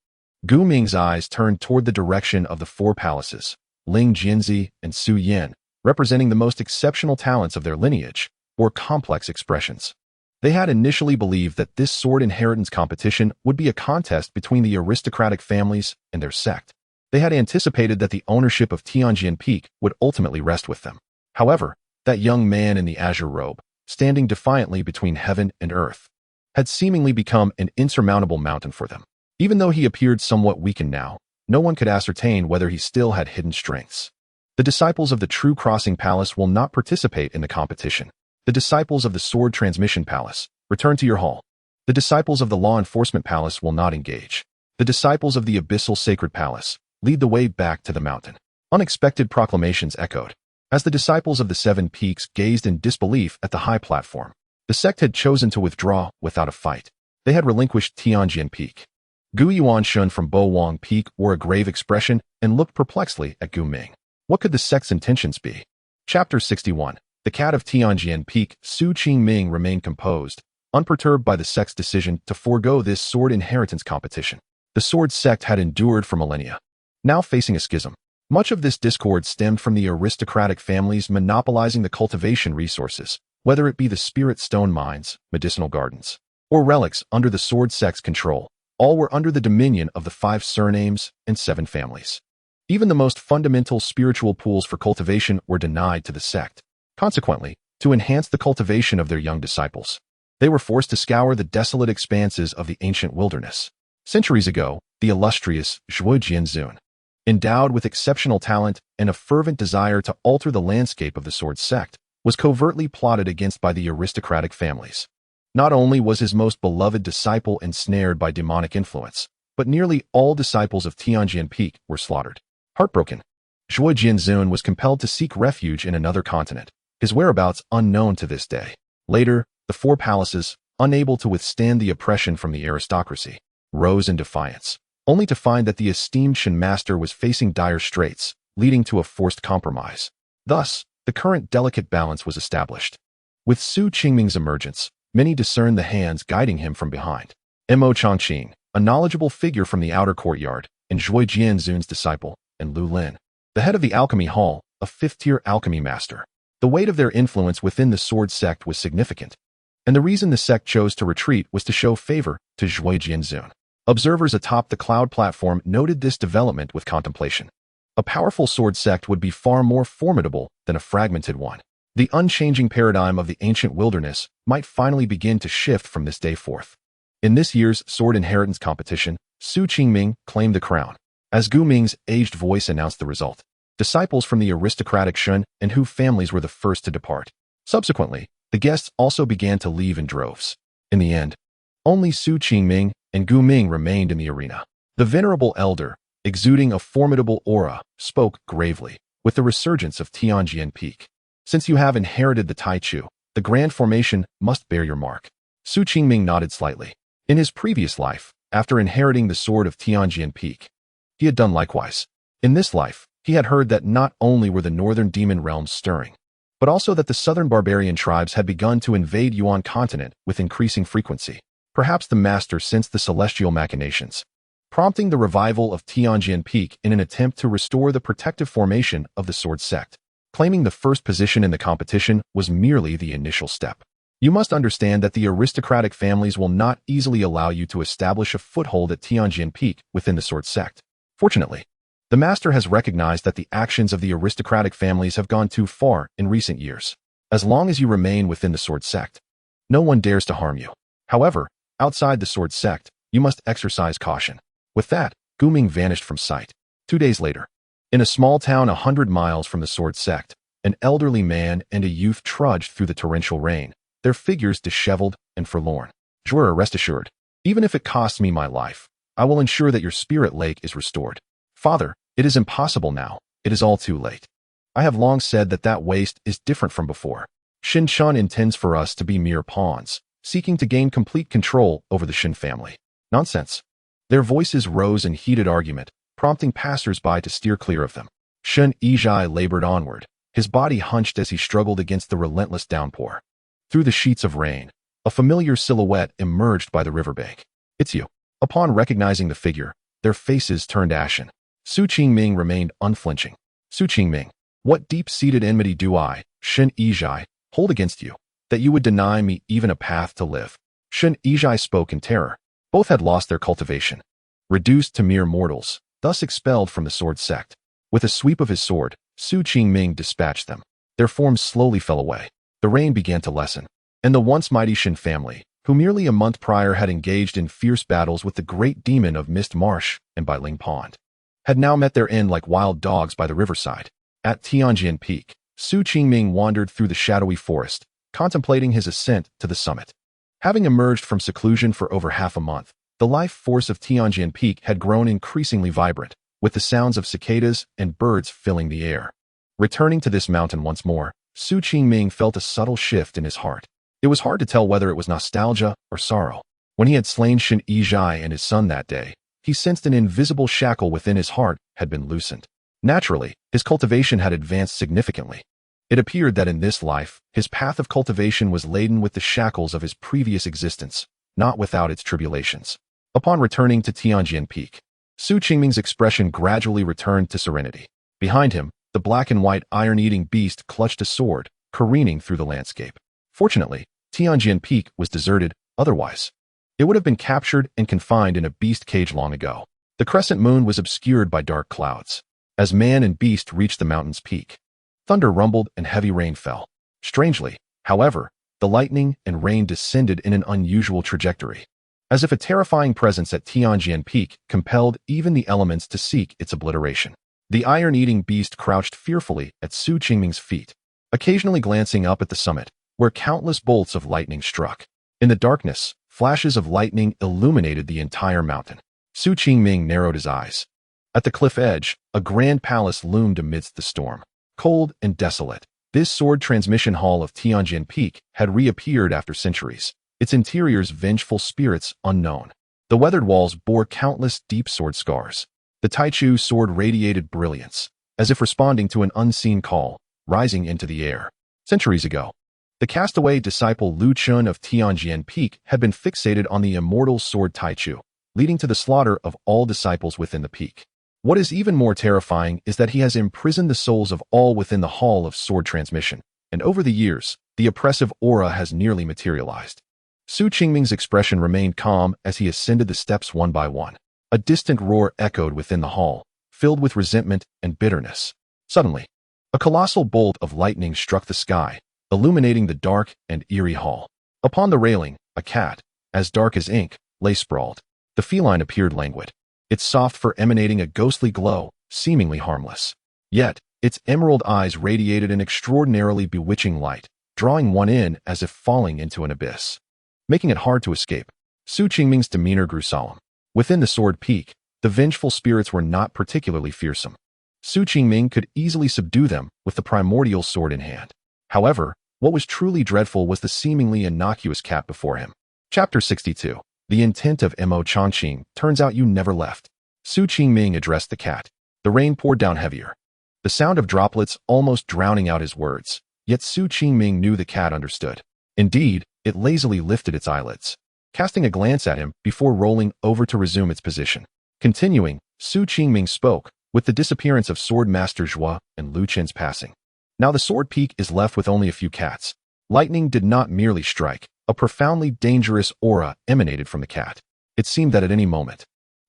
Gu Ming's eyes turned toward the direction of the 4 palaces, Ling Jianzi and Su Yin, representing the most exceptional talents of their lineage, bore complex expressions. They had initially believed that this sword inheritance competition would be a contest between the aristocratic families and their sect. They had anticipated that the ownership of Tianjin Peak would ultimately rest with them. However, that young man in the azure robe, standing defiantly between heaven and earth, had seemingly become an insurmountable mountain for them. Even though he appeared somewhat weakened now, no one could ascertain whether he still had hidden strengths. The disciples of the True Crossing Palace will not participate in the competition. The disciples of the Sword Transmission Palace, return to your hall. The disciples of the Law Enforcement Palace will not engage. The disciples of the Abyssal Sacred Palace, lead the way back to the mountain. Unexpected proclamations echoed. As the disciples of the Seven Peaks gazed in disbelief at the high platform, the sect had chosen to withdraw without a fight. They had relinquished Tianjin Peak. Gu Yuanshun from Bo Wang Peak wore a grave expression and looked perplexedly at Gu Ming. What could the sect's intentions be? Chapter 61. The Cat of Tianjin Peak. Su Qingming remained composed, unperturbed by the sect's decision to forego this sword inheritance competition. The Sword Sect had endured for millennia, now facing a schism. Much of this discord stemmed from the aristocratic families monopolizing the cultivation resources, whether it be the spirit stone mines, medicinal gardens, or relics under the Sword Sect's control. All were under the dominion of the 5 surnames and 7 families. Even the most fundamental spiritual pools for cultivation were denied to the sect. Consequently, to enhance the cultivation of their young disciples, they were forced to scour the desolate expanses of the ancient wilderness. Centuries ago, the illustrious Zhuo Jianzun, endowed with exceptional talent and a fervent desire to alter the landscape of the Sword Sect, was covertly plotted against by the aristocratic families. Not only was his most beloved disciple ensnared by demonic influence, but nearly all disciples of Tianjin Peak were slaughtered. Heartbroken, Zhuo Jianzun was compelled to seek refuge in another continent, his whereabouts unknown to this day. Later, the 4 palaces, unable to withstand the oppression from the aristocracy, rose in defiance, only to find that the esteemed Shen master was facing dire straits, leading to a forced compromise. Thus, the current delicate balance was established. With Su Qingming's emergence, many discerned the hands guiding him from behind. Mo Changqing, a knowledgeable figure from the outer courtyard, and Zhuo Jianzun's disciple, and Lu Lin, the head of the Alchemy Hall, a 5th-tier alchemy master. The weight of their influence within the Sword Sect was significant, and the reason the sect chose to retreat was to show favor to Zhuo Jianzun. Observers atop the cloud platform noted this development with contemplation. A powerful Sword Sect would be far more formidable than a fragmented one. The unchanging paradigm of the ancient wilderness might finally begin to shift from this day forth. In this year's sword inheritance competition, Su Qingming claimed the crown. As Gu Ming's aged voice announced the result, disciples from the aristocratic Shen and Hu families were the first to depart. Subsequently, the guests also began to leave in droves. In the end, only Su Qingming and Gu Ming remained in the arena. The venerable elder, exuding a formidable aura, spoke gravely, with the resurgence of Tianjin Peak. Since you have inherited the Taichu, the grand formation must bear your mark. Su Qingming nodded slightly. In his previous life, after inheriting the sword of Tianjin Peak, he had done likewise. In this life, he had heard that not only were the northern demon realms stirring, but also that the southern barbarian tribes had begun to invade Yuan continent with increasing frequency. Perhaps the master sensed the celestial machinations, prompting the revival of Tianjin Peak in an attempt to restore the protective formation of the Sword Sect. Claiming the first position in the competition was merely the initial step. You must understand that the aristocratic families will not easily allow you to establish a foothold at Tianjin Peak within the Sword Sect. Fortunately, the master has recognized that the actions of the aristocratic families have gone too far in recent years. As long as you remain within the Sword Sect, no one dares to harm you. However, outside the Sword Sect, you must exercise caution. With that, Gu Ming vanished from sight. 2 days later, in a small town 100 miles from the Sword Sect, an elderly man and a youth trudged through the torrential rain, their figures disheveled and forlorn. Zhuo, rest assured, even if it costs me my life, I will ensure that your spirit lake is restored. Father, it is impossible now. It is all too late. I have long said that that waste is different from before. Shen Chenfei intends for us to be mere pawns, seeking to gain complete control over the Shen family. Nonsense. Their voices rose in heated argument, prompting passers-by to steer clear of them. Shen Yizhai labored onward, his body hunched as he struggled against the relentless downpour. Through the sheets of rain, a familiar silhouette emerged by the riverbank. It's you. Upon recognizing the figure, their faces turned ashen. Su Qingming remained unflinching. Su Qingming, what deep-seated enmity do I, Shen Yizhai, hold against you? that you would deny me even a path to live. Shen Chenfei spoke in terror. Both had lost their cultivation, reduced to mere mortals, thus expelled from the Sword Sect. With a sweep of his sword, Qingming dispatched them. Their forms slowly fell away. The rain began to lessen, and the once mighty Shen family, who merely a month prior had engaged in fierce battles with the great demon of Mist Marsh and by Ling Pond, had now met their end like wild dogs by the riverside. At Tianjian Peak, Qingming wandered through the shadowy forest, contemplating his ascent to the summit. Having emerged from seclusion for over half a month, the life force of Tianjian Peak had grown increasingly vibrant, with the sounds of cicadas and birds filling the air. Returning to this mountain once more, Qingming felt a subtle shift in his heart. It was hard to tell whether it was nostalgia or sorrow. When he had slain Shen Chenfei and his son that day, he sensed an invisible shackle within his heart had been loosened. Naturally, his cultivation had advanced significantly. It appeared that in this life, his path of cultivation was laden with the shackles of his previous existence, not without its tribulations. Upon returning to Tianjian Peak, Qingming's expression gradually returned to serenity. Behind him, the black and white iron-eating beast clutched a sword, careening through the landscape. Fortunately, Tianjian Peak was deserted, otherwise it would have been captured and confined in a beast cage long ago. The crescent moon was obscured by dark clouds. As man and beast reached the mountain's peak, thunder rumbled and heavy rain fell. Strangely, however, the lightning and rain descended in an unusual trajectory, as if a terrifying presence at Tianjian Peak compelled even the elements to seek its obliteration. The iron-eating beast crouched fearfully at Qingming's feet, occasionally glancing up at the summit, where countless bolts of lightning struck. In the darkness, flashes of lightning illuminated the entire mountain. Qingming narrowed his eyes. At the cliff edge, a grand palace loomed amidst the storm. Cold and desolate, this sword transmission hall of Tianjian Peak had reappeared after centuries, its interior's vengeful spirits unknown. The weathered walls bore countless deep sword scars. The Taichu sword radiated brilliance, as if responding to an unseen call, rising into the air. Centuries ago, the castaway disciple Lu Chun of Tianjian Peak had been fixated on the immortal sword Taichu, leading to the slaughter of all disciples within the peak. What is even more terrifying is that he has imprisoned the souls of all within the Hall of Sword Transmission, and over the years, the oppressive aura has nearly materialized. Qingming's expression remained calm as he ascended the steps one by one. A distant roar echoed within the hall, filled with resentment and bitterness. Suddenly, a colossal bolt of lightning struck the sky, illuminating the dark and eerie hall. Upon the railing, a cat, as dark as ink, lay sprawled. The feline appeared languid, its soft fur emanating a ghostly glow, seemingly harmless. Yet, its emerald eyes radiated an extraordinarily bewitching light, drawing one in as if falling into an abyss. Making it hard to escape, Qingming's demeanor grew solemn. Within the Sword Peak, the vengeful spirits were not particularly fearsome. Qingming could easily subdue them with the primordial sword in hand. However, what was truly dreadful was the seemingly innocuous cat before him. Chapter 62. The intent of Mo Changqing turns out you never left. Qingming addressed the cat. The rain poured down heavier, the sound of droplets almost drowning out his words. Yet Qingming knew the cat understood. Indeed, it lazily lifted its eyelids, casting a glance at him before rolling over to resume its position. Continuing, Qingming spoke, with the disappearance of Sword Master Zhua and Lu Chen's passing. Now the Sword Peak is left with only a few cats. Lightning did not merely strike. A profoundly dangerous aura emanated from the cat. It seemed that at any moment,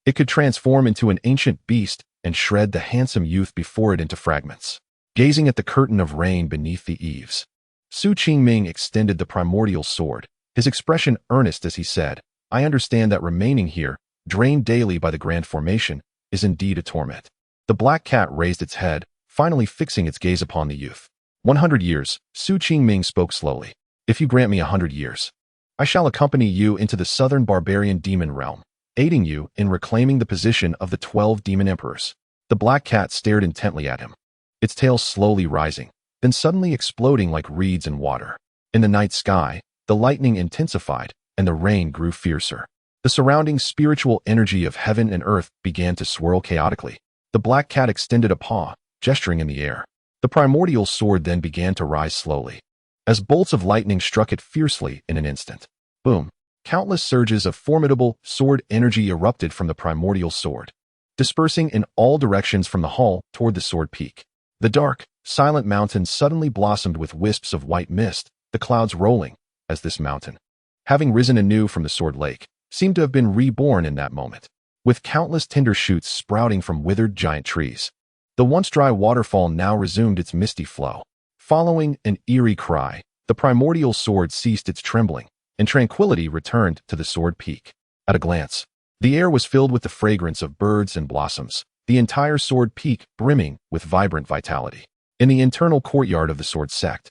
it could transform into an ancient beast and shred the handsome youth before it into fragments. Gazing at the curtain of rain beneath the eaves, Qingming extended the primordial sword, his expression earnest as he said, "I understand that remaining here, drained daily by the grand formation, is indeed a torment." The black cat raised its head, finally fixing its gaze upon the youth. 100 years, Qingming spoke slowly. If you grant me 100 years, I shall accompany you into the southern barbarian demon realm, aiding you in reclaiming the position of the 12 demon emperors. The black cat stared intently at him, its tail slowly rising, then suddenly exploding like reeds in water. In the night sky, the lightning intensified and the rain grew fiercer. The surrounding spiritual energy of heaven and earth began to swirl chaotically. The black cat extended a paw, gesturing in the air. The primordial sword then began to rise slowly, as bolts of lightning struck it fiercely in an instant. Boom! Countless surges of formidable sword energy erupted from the primordial sword, dispersing in all directions from the hall toward the Sword Peak. The dark, silent mountain suddenly blossomed with wisps of white mist, the clouds rolling, as this mountain, having risen anew from the Sword Lake, seemed to have been reborn in that moment, with countless tender shoots sprouting from withered giant trees. The once dry waterfall now resumed its misty flow. Following an eerie cry, the primordial sword ceased its trembling, and tranquility returned to the sword peak. At a glance, the air was filled with the fragrance of birds and blossoms, the entire sword peak brimming with vibrant vitality. In the internal courtyard of the Sword Sect,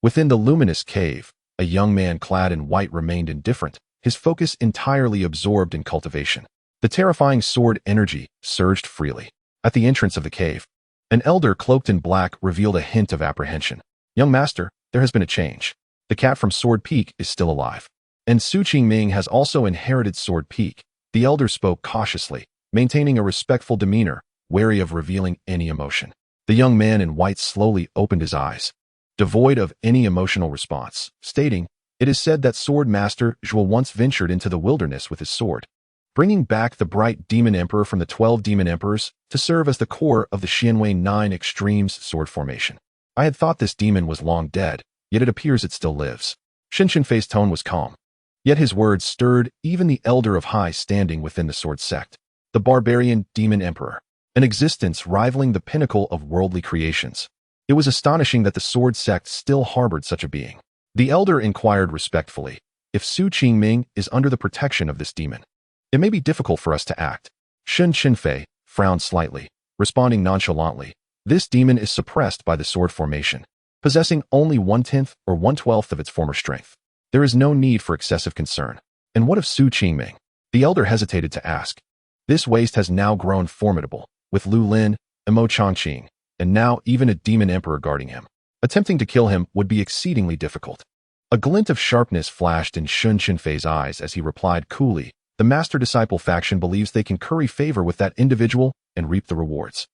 within the luminous cave, a young man clad in white remained indifferent, his focus entirely absorbed in cultivation. The terrifying sword energy surged freely. At the entrance of the cave, an elder cloaked in black revealed a hint of apprehension. "Young master, there has been a change. The cat from Sword Peak is still alive. And Qingming has also inherited Sword Peak." The elder spoke cautiously, maintaining a respectful demeanor, wary of revealing any emotion. The young man in white slowly opened his eyes, devoid of any emotional response, stating, "It is said that Sword Master Zhuo once ventured into the wilderness with his sword, bringing back the bright demon emperor from the 12 demon emperors to serve as the core of the Qian 9 Extremes sword formation. I had thought this demon was long dead, yet it appears it still lives." Shen Chenfei's tone was calm, yet his words stirred even the elder of high standing within the Sword Sect. The barbarian demon emperor, an existence rivaling the pinnacle of worldly creations. It was astonishing that the Sword Sect still harbored such a being. The elder inquired respectfully, "If Qingming is under the protection of this demon, it may be difficult for us to act." Shen Chenfei frowned slightly, responding nonchalantly, "This demon is suppressed by the sword formation, possessing only 1/10 or 1/12 of its former strength. There is no need for excessive concern." "And what of Qingming?" The elder hesitated to ask. "This waste has now grown formidable, with Lu Lin, Imo Changqing, and now even a demon emperor guarding him. Attempting to kill him would be exceedingly difficult." A glint of sharpness flashed in Shen Chenfei's eyes as he replied coolly, "The master-disciple faction believes they can curry favor with that individual and reap the rewards.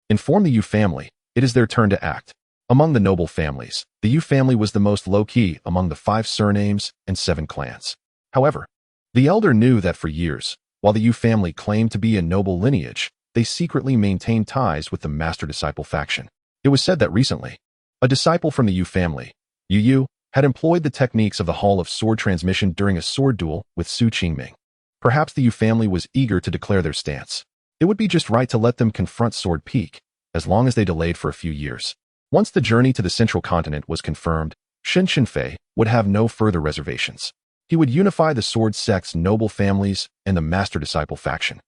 Inform the Yu family, it is their turn to act." Among the noble families, the Yu family was the most low-key among the 5 surnames and 7 clans. However, the elder knew that for years, while the Yu family claimed to be a noble lineage, they secretly maintained ties with the master-disciple faction. It was said that recently, a disciple from the Yu family, Yu, had employed the techniques of the Hall of Sword Transmission during a sword duel with Qingming. Perhaps the Yu family was eager to declare their stance. It would be just right to let them confront Sword Peak, as long as they delayed for a few years. Once the journey to the central continent was confirmed, Shen Chenfei would have no further reservations. He would unify the Sword Sect's noble families and the master-disciple faction.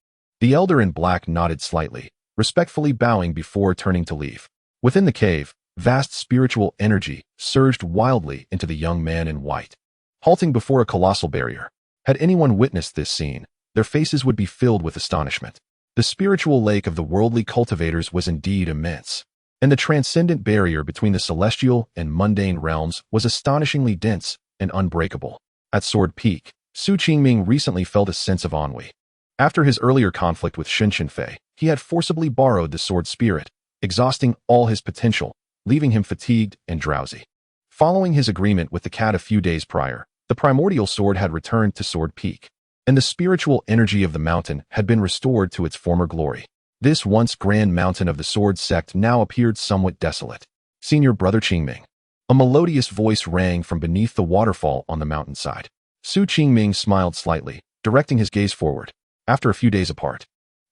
The elder in black nodded slightly, respectfully bowing before turning to leave. Within the cave, vast spiritual energy surged wildly into the young man in white, halting before a colossal barrier. Had anyone witnessed this scene, their faces would be filled with astonishment. The spiritual lake of the worldly cultivators was indeed immense, and the transcendent barrier between the celestial and mundane realms was astonishingly dense and unbreakable. At Sword Peak, Qingming recently felt a sense of ennui. After his earlier conflict with Shen Chenfei, he had forcibly borrowed the sword spirit, exhausting all his potential, leaving him fatigued and drowsy. Following his agreement with the cat a few days prior, the primordial sword had returned to Sword Peak, and the spiritual energy of the mountain had been restored to its former glory. This once grand mountain of the Sword Sect now appeared somewhat desolate. "Senior brother Qingming." A melodious voice rang from beneath the waterfall on the mountainside. Qingming smiled slightly, directing his gaze forward. After a few days apart,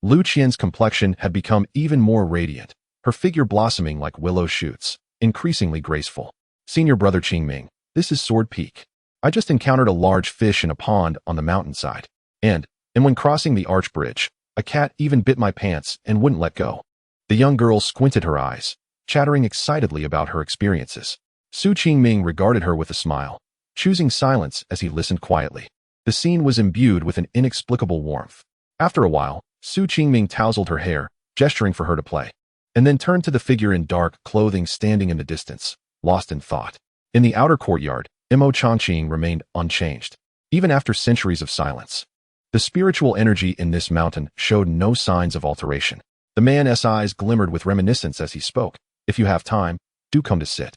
Lu Qian's complexion had become even more radiant, her figure blossoming like willow shoots, increasingly graceful. "Senior brother Qingming, this is Sword Peak. I just encountered a large fish in a pond on the mountainside, and when crossing the arch bridge, a cat even bit my pants and wouldn't let go." The young girl squinted her eyes, chattering excitedly about her experiences. Qingming regarded her with a smile, choosing silence as he listened quietly. The scene was imbued with an inexplicable warmth. After a while, Qingming tousled her hair, gesturing for her to play, and then turned to the figure in dark clothing standing in the distance, lost in thought. In the outer courtyard, Imo Changqing remained unchanged, even after centuries of silence. The spiritual energy in this mountain showed no signs of alteration. The man's eyes glimmered with reminiscence as he spoke. "If you have time, do come to sit."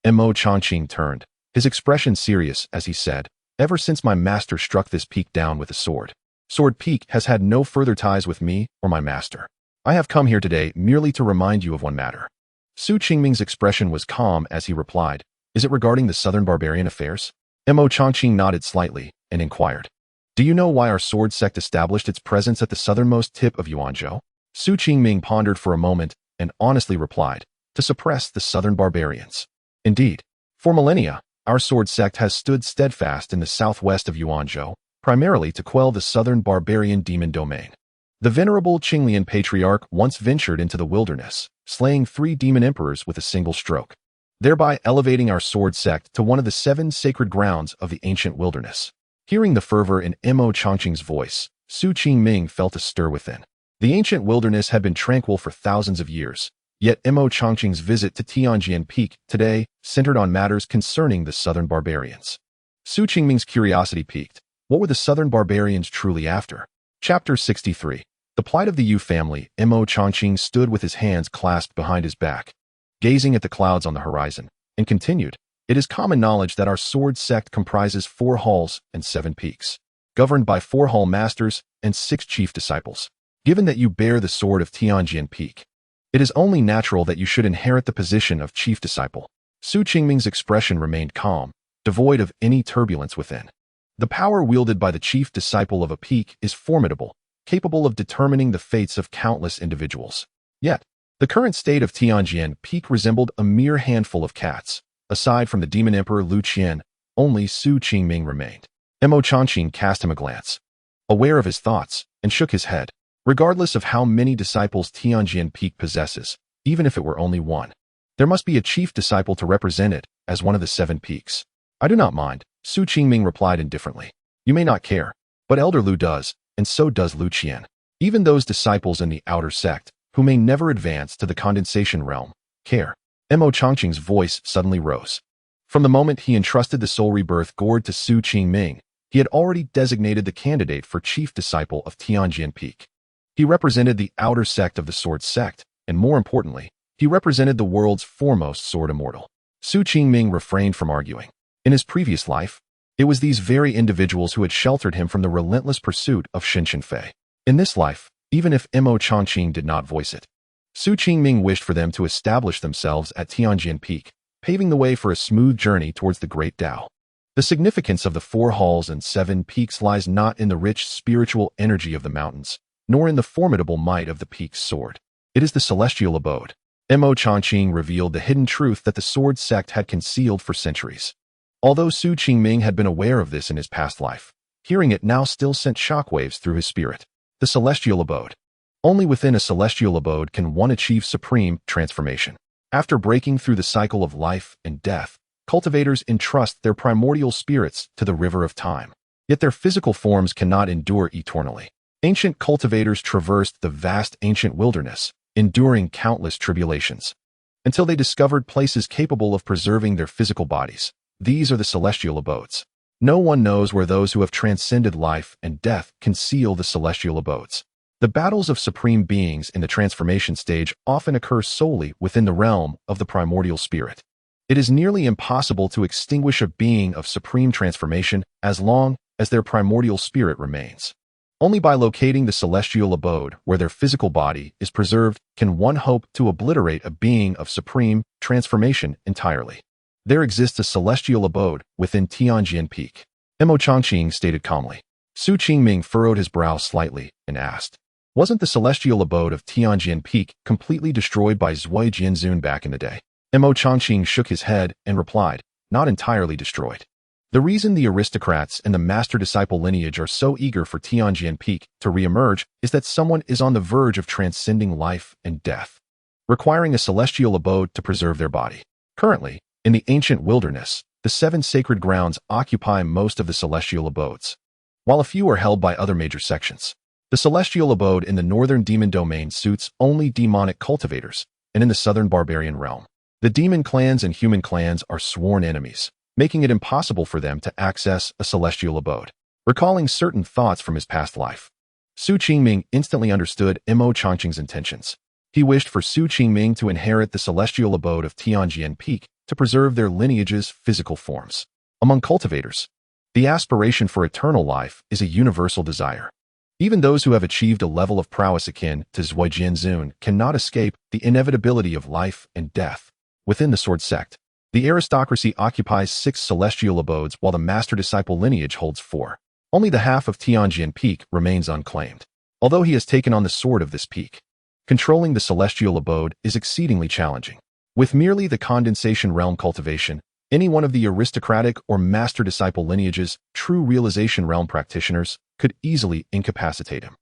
Imo Changqing turned, his expression serious as he said, "Ever since my master struck this peak down with a sword, Sword Peak has had no further ties with me or my master. I have come here today merely to remind you of one matter." Qingming's expression was calm as he replied, Is it regarding the southern barbarian affairs? Mo Changqing nodded slightly and inquired. Do you know why our sword sect established its presence at the southernmost tip of Yuanzhou? Su Qingming pondered for a moment and honestly replied, to suppress the southern barbarians. Indeed, for millennia, our sword sect has stood steadfast in the southwest of Yuanzhou, primarily to quell the southern barbarian demon domain. The venerable Qingming patriarch once ventured into the wilderness, slaying 3 demon emperors with a single stroke, thereby elevating our sword sect to one of the 7 sacred grounds of the ancient wilderness. Hearing the fervor in Mo Changqing's voice, Su Qingming felt a stir within. The ancient wilderness had been tranquil for thousands of years, yet Mo Changqing's visit to Tianjian Peak today centered on matters concerning the southern barbarians. Su Qingming's curiosity piqued. What were the southern barbarians truly after? Chapter 63. The plight of the Yu family. Mo Changqing stood with his hands clasped behind his back, gazing at the clouds on the horizon, and continued, It is common knowledge that our sword sect comprises 4 halls and 7 peaks, governed by 4 hall masters and 6 chief disciples. Given that you bear the sword of Tianjian Peak, it is only natural that you should inherit the position of chief disciple. Su Qingming's expression remained calm, devoid of any turbulence within. The power wielded by the chief disciple of a peak is formidable, capable of determining the fates of countless individuals. Yet, the current state of Tianjian Peak resembled a mere handful of cats. Aside from the demon emperor Lu Qian, only Su Qingming remained. Mo Changqing cast him a glance, aware of his thoughts, and shook his head. Regardless of how many disciples Tianjian Peak possesses, even if it were only 1, there must be a chief disciple to represent it as one of the 7 peaks. I do not mind, Su Qingming replied indifferently. You may not care, but Elder Lu does, and so does Lu Qian. Even those disciples in the outer sect, who may never advance to the condensation realm, care. Mo Changqing's voice suddenly rose. From the moment he entrusted the soul rebirth gourd to Su Qingming, he had already designated the candidate for chief disciple of Tianjian Peak. He represented the outer sect of the Sword Sect, and more importantly, he represented the world's foremost sword immortal. Su Qingming refrained from arguing. In his previous life, it was these very individuals who had sheltered him from the relentless pursuit of Shen Chenfei. In this life, even if Mo Changqing did not voice it, Su Qingming wished for them to establish themselves at Tianjian Peak, paving the way for a smooth journey towards the Great Dao. The significance of the 4 halls and 7 peaks lies not in the rich spiritual energy of the mountains, nor in the formidable might of the peak's sword. It is the celestial abode. Mo Changqing revealed the hidden truth that the sword sect had concealed for centuries. Although Su Qingming had been aware of this in his past life, hearing it now still sent shockwaves through his spirit. The celestial abode. Only within a celestial abode can one achieve supreme transformation. After breaking through the cycle of life and death, cultivators entrust their primordial spirits to the river of time. Yet their physical forms cannot endure eternally. Ancient cultivators traversed the vast ancient wilderness, enduring countless tribulations, until they discovered places capable of preserving their physical bodies. These are the celestial abodes. No one knows where those who have transcended life and death conceal the celestial abodes. The battles of supreme beings in the transformation stage often occur solely within the realm of the primordial spirit. It is nearly impossible to extinguish a being of supreme transformation as long as their primordial spirit remains. Only by locating the celestial abode where their physical body is preserved can one hope to obliterate a being of supreme transformation entirely. There exists a celestial abode within Tianjian Peak. Mo Changqing stated calmly. Su Qingming furrowed his brow slightly and asked, wasn't the celestial abode of Tianjian Peak completely destroyed by Zhui Jianzun back in the day? Mo Changqing shook his head and replied, not entirely destroyed. The reason the aristocrats and the master-disciple lineage are so eager for Tianjian Peak to re-emerge is that someone is on the verge of transcending life and death, requiring a celestial abode to preserve their body. Currently, in the ancient wilderness, the 7 sacred grounds occupy most of the celestial abodes, while a few are held by other major sections. The celestial abode in the northern demon domain suits only demonic cultivators, and in the southern barbarian realm, the demon clans and human clans are sworn enemies, making it impossible for them to access a celestial abode. Recalling certain thoughts from his past life, Su Qingming instantly understood Mo Changqing's intentions. He wished for Su Qingming to inherit the celestial abode of Tianjian Peak to preserve their lineage's physical forms. Among cultivators, the aspiration for eternal life is a universal desire. Even those who have achieved a level of prowess akin to Zhui Jianzun cannot escape the inevitability of life and death within the Sword Sect. The aristocracy occupies 6 celestial abodes while the master-disciple lineage holds 4. Only the half of Tianjian Peak remains unclaimed, although he has taken on the sword of this peak. Controlling the celestial abode is exceedingly challenging. With merely the condensation realm cultivation, any one of the aristocratic or master-disciple lineage's true realization realm practitioners could easily incapacitate him.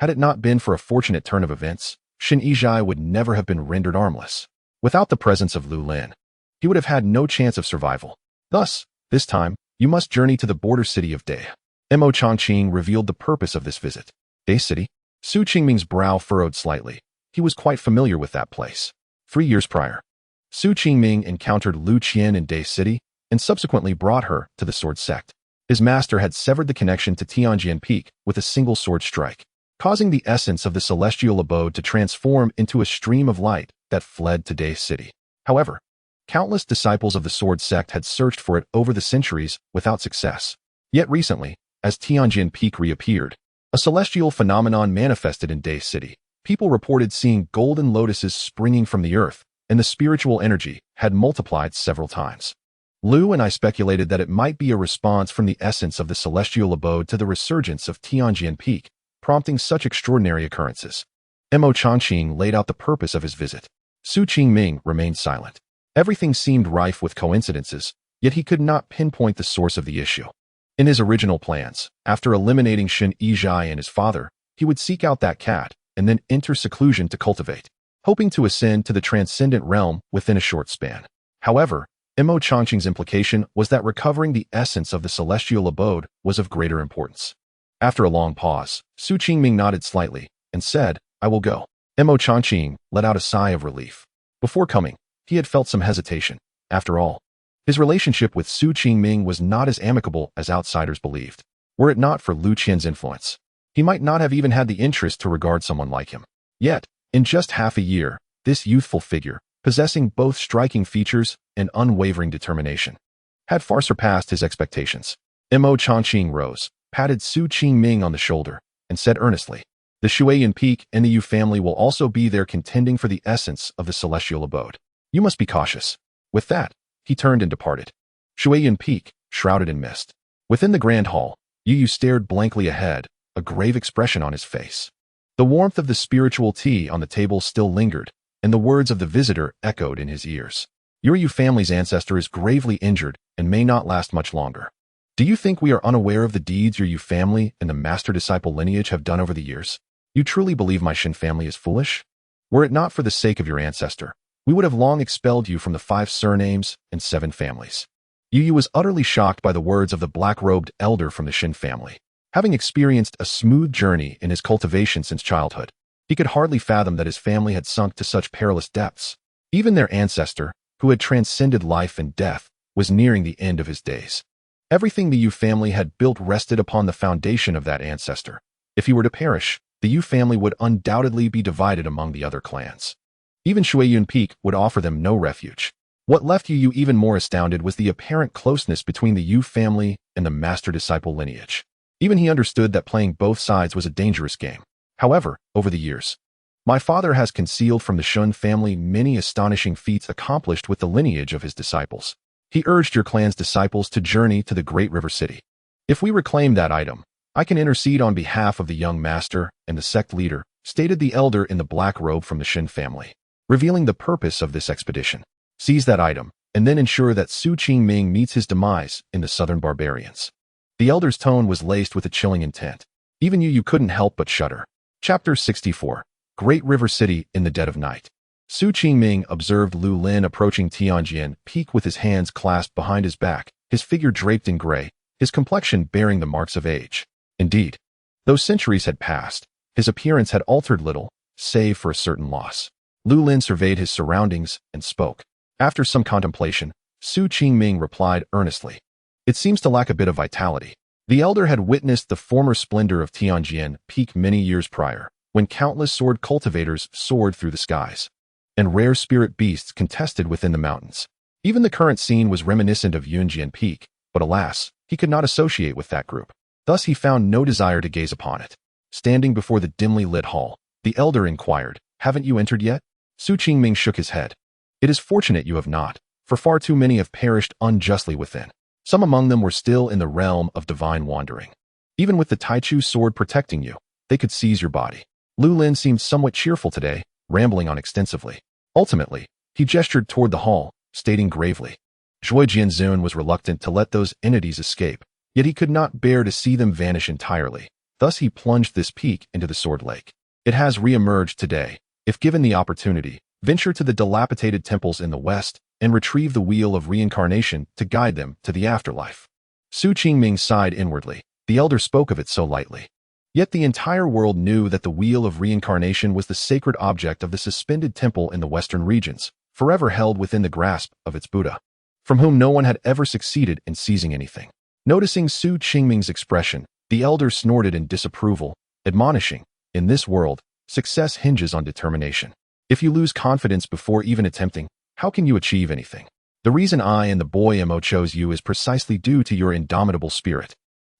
Had it not been for a fortunate turn of events, Shen Yizhai would never have been rendered armless. Without the presence of Lu Lin, he would have had no chance of survival. Thus, this time, you must journey to the border city of Dai. Mo Changqing revealed the purpose of this visit. Dai City? Su Qingming's brow furrowed slightly. He was quite familiar with that place. 3 years prior, Su Qingming encountered Lu Qian in Dai City and subsequently brought her to the Sword Sect. His master had severed the connection to Tianjian Peak with a single sword strike, causing the essence of the celestial abode to transform into a stream of light that fled to Dai City. However, countless disciples of the Sword Sect had searched for it over the centuries without success. Yet recently, as Tianjian Peak reappeared, a celestial phenomenon manifested in Dai City. People reported seeing golden lotuses springing from the earth, and the spiritual energy had multiplied several times. Lu and I speculated that it might be a response from the essence of the celestial abode to the resurgence of Tianjian Peak, prompting such extraordinary occurrences. Mo Changqing laid out the purpose of his visit. Su Qingming remained silent. Everything seemed rife with coincidences, yet he could not pinpoint the source of the issue. In his original plans, after eliminating Shen Yizhai and his father, he would seek out that cat and then enter seclusion to cultivate, hoping to ascend to the transcendent realm within a short span. However, Mo Changqing's implication was that recovering the essence of the celestial abode was of greater importance. After a long pause, Su Qingming nodded slightly and said, "I will go." Mo Changqing let out a sigh of relief. Before coming, he had felt some hesitation. After all, his relationship with Su Qingming was not as amicable as outsiders believed. Were it not for Lu Qian's influence, he might not have even had the interest to regard someone like him. Yet, in just half a year, this youthful figure, possessing both striking features and unwavering determination, had far surpassed his expectations. Mo Changqing rose, patted Su Qingming on the shoulder, and said earnestly, "The Shuiyan Peak and the Yu family will also be there contending for the essence of the celestial abode. You must be cautious." With that, he turned and departed. Shuiyan Peak, shrouded in mist. Within the grand hall, Yu stared blankly ahead, a grave expression on his face. The warmth of the spiritual tea on the table still lingered, and the words of the visitor echoed in his ears. "Your Yu family's ancestor is gravely injured and may not last much longer. Do you think we are unaware of the deeds your Yu family and the master-disciple lineage have done over the years? You truly believe my Shen family is foolish? Were it not for the sake of your ancestor, we would have long expelled you from the 5 surnames and 7 families." Yu was utterly shocked by the words of the black-robed elder from the Shen family. Having experienced a smooth journey in his cultivation since childhood, he could hardly fathom that his family had sunk to such perilous depths. Even their ancestor, who had transcended life and death, was nearing the end of his days. Everything the Yu family had built rested upon the foundation of that ancestor. If he were to perish, the Yu family would undoubtedly be divided among the other clans. Even Shuiyan Peak would offer them no refuge. What left Yu even more astounded was the apparent closeness between the Yu family and the master-disciple lineage. Even he understood that playing both sides was a dangerous game. However, over the years, my father has concealed from the Shen family many astonishing feats accomplished with the lineage of his disciples. He urged your clan's disciples to journey to the Great River City. If we reclaim that item, I can intercede on behalf of the young master and the sect leader, stated the elder in the black robe from the Shen family, revealing the purpose of this expedition. Seize that item, and then ensure that Su Qingming meets his demise in the southern barbarians. The elder's tone was laced with a chilling intent. Even you couldn't help but shudder. Chapter 64. Great River City in the Dead of Night. Su Qingming observed Lu Lin approaching Tianjian Peak with his hands clasped behind his back, his figure draped in gray, his complexion bearing the marks of age. Indeed, though centuries had passed, his appearance had altered little, save for a certain loss. Lu Lin surveyed his surroundings and spoke. After some contemplation, Su Qingming replied earnestly, "It seems to lack a bit of vitality." The elder had witnessed the former splendor of Tianjian Peak many years prior, when countless sword cultivators soared through the skies, and rare spirit beasts contested within the mountains. Even the current scene was reminiscent of Yunjian Peak, but alas, he could not associate with that group. Thus he found no desire to gaze upon it. Standing before the dimly lit hall, the elder inquired, "Haven't you entered yet?" Su Qingming shook his head. "It is fortunate you have not, for far too many have perished unjustly within. Some among them were still in the realm of divine wandering. Even with the Taichu sword protecting you, they could seize your body. Lu Lin seemed somewhat cheerful today, rambling on extensively. Ultimately, he gestured toward the hall, stating gravely. Zhuo Jianzun was reluctant to let those entities escape, yet he could not bear to see them vanish entirely. Thus he plunged this peak into the sword lake. It has re-emerged today. If given the opportunity, venture to the dilapidated temples in the west and retrieve the wheel of reincarnation to guide them to the afterlife. Su Qingming sighed inwardly. The elder spoke of it so lightly. Yet the entire world knew that the wheel of reincarnation was the sacred object of the suspended temple in the western regions, forever held within the grasp of its Buddha, from whom no one had ever succeeded in seizing anything. Noticing Su Qingming's expression, the elder snorted in disapproval, admonishing, in this world, success hinges on determination. If you lose confidence before even attempting, how can you achieve anything? The reason I and the boy Mo chose you is precisely due to your indomitable spirit.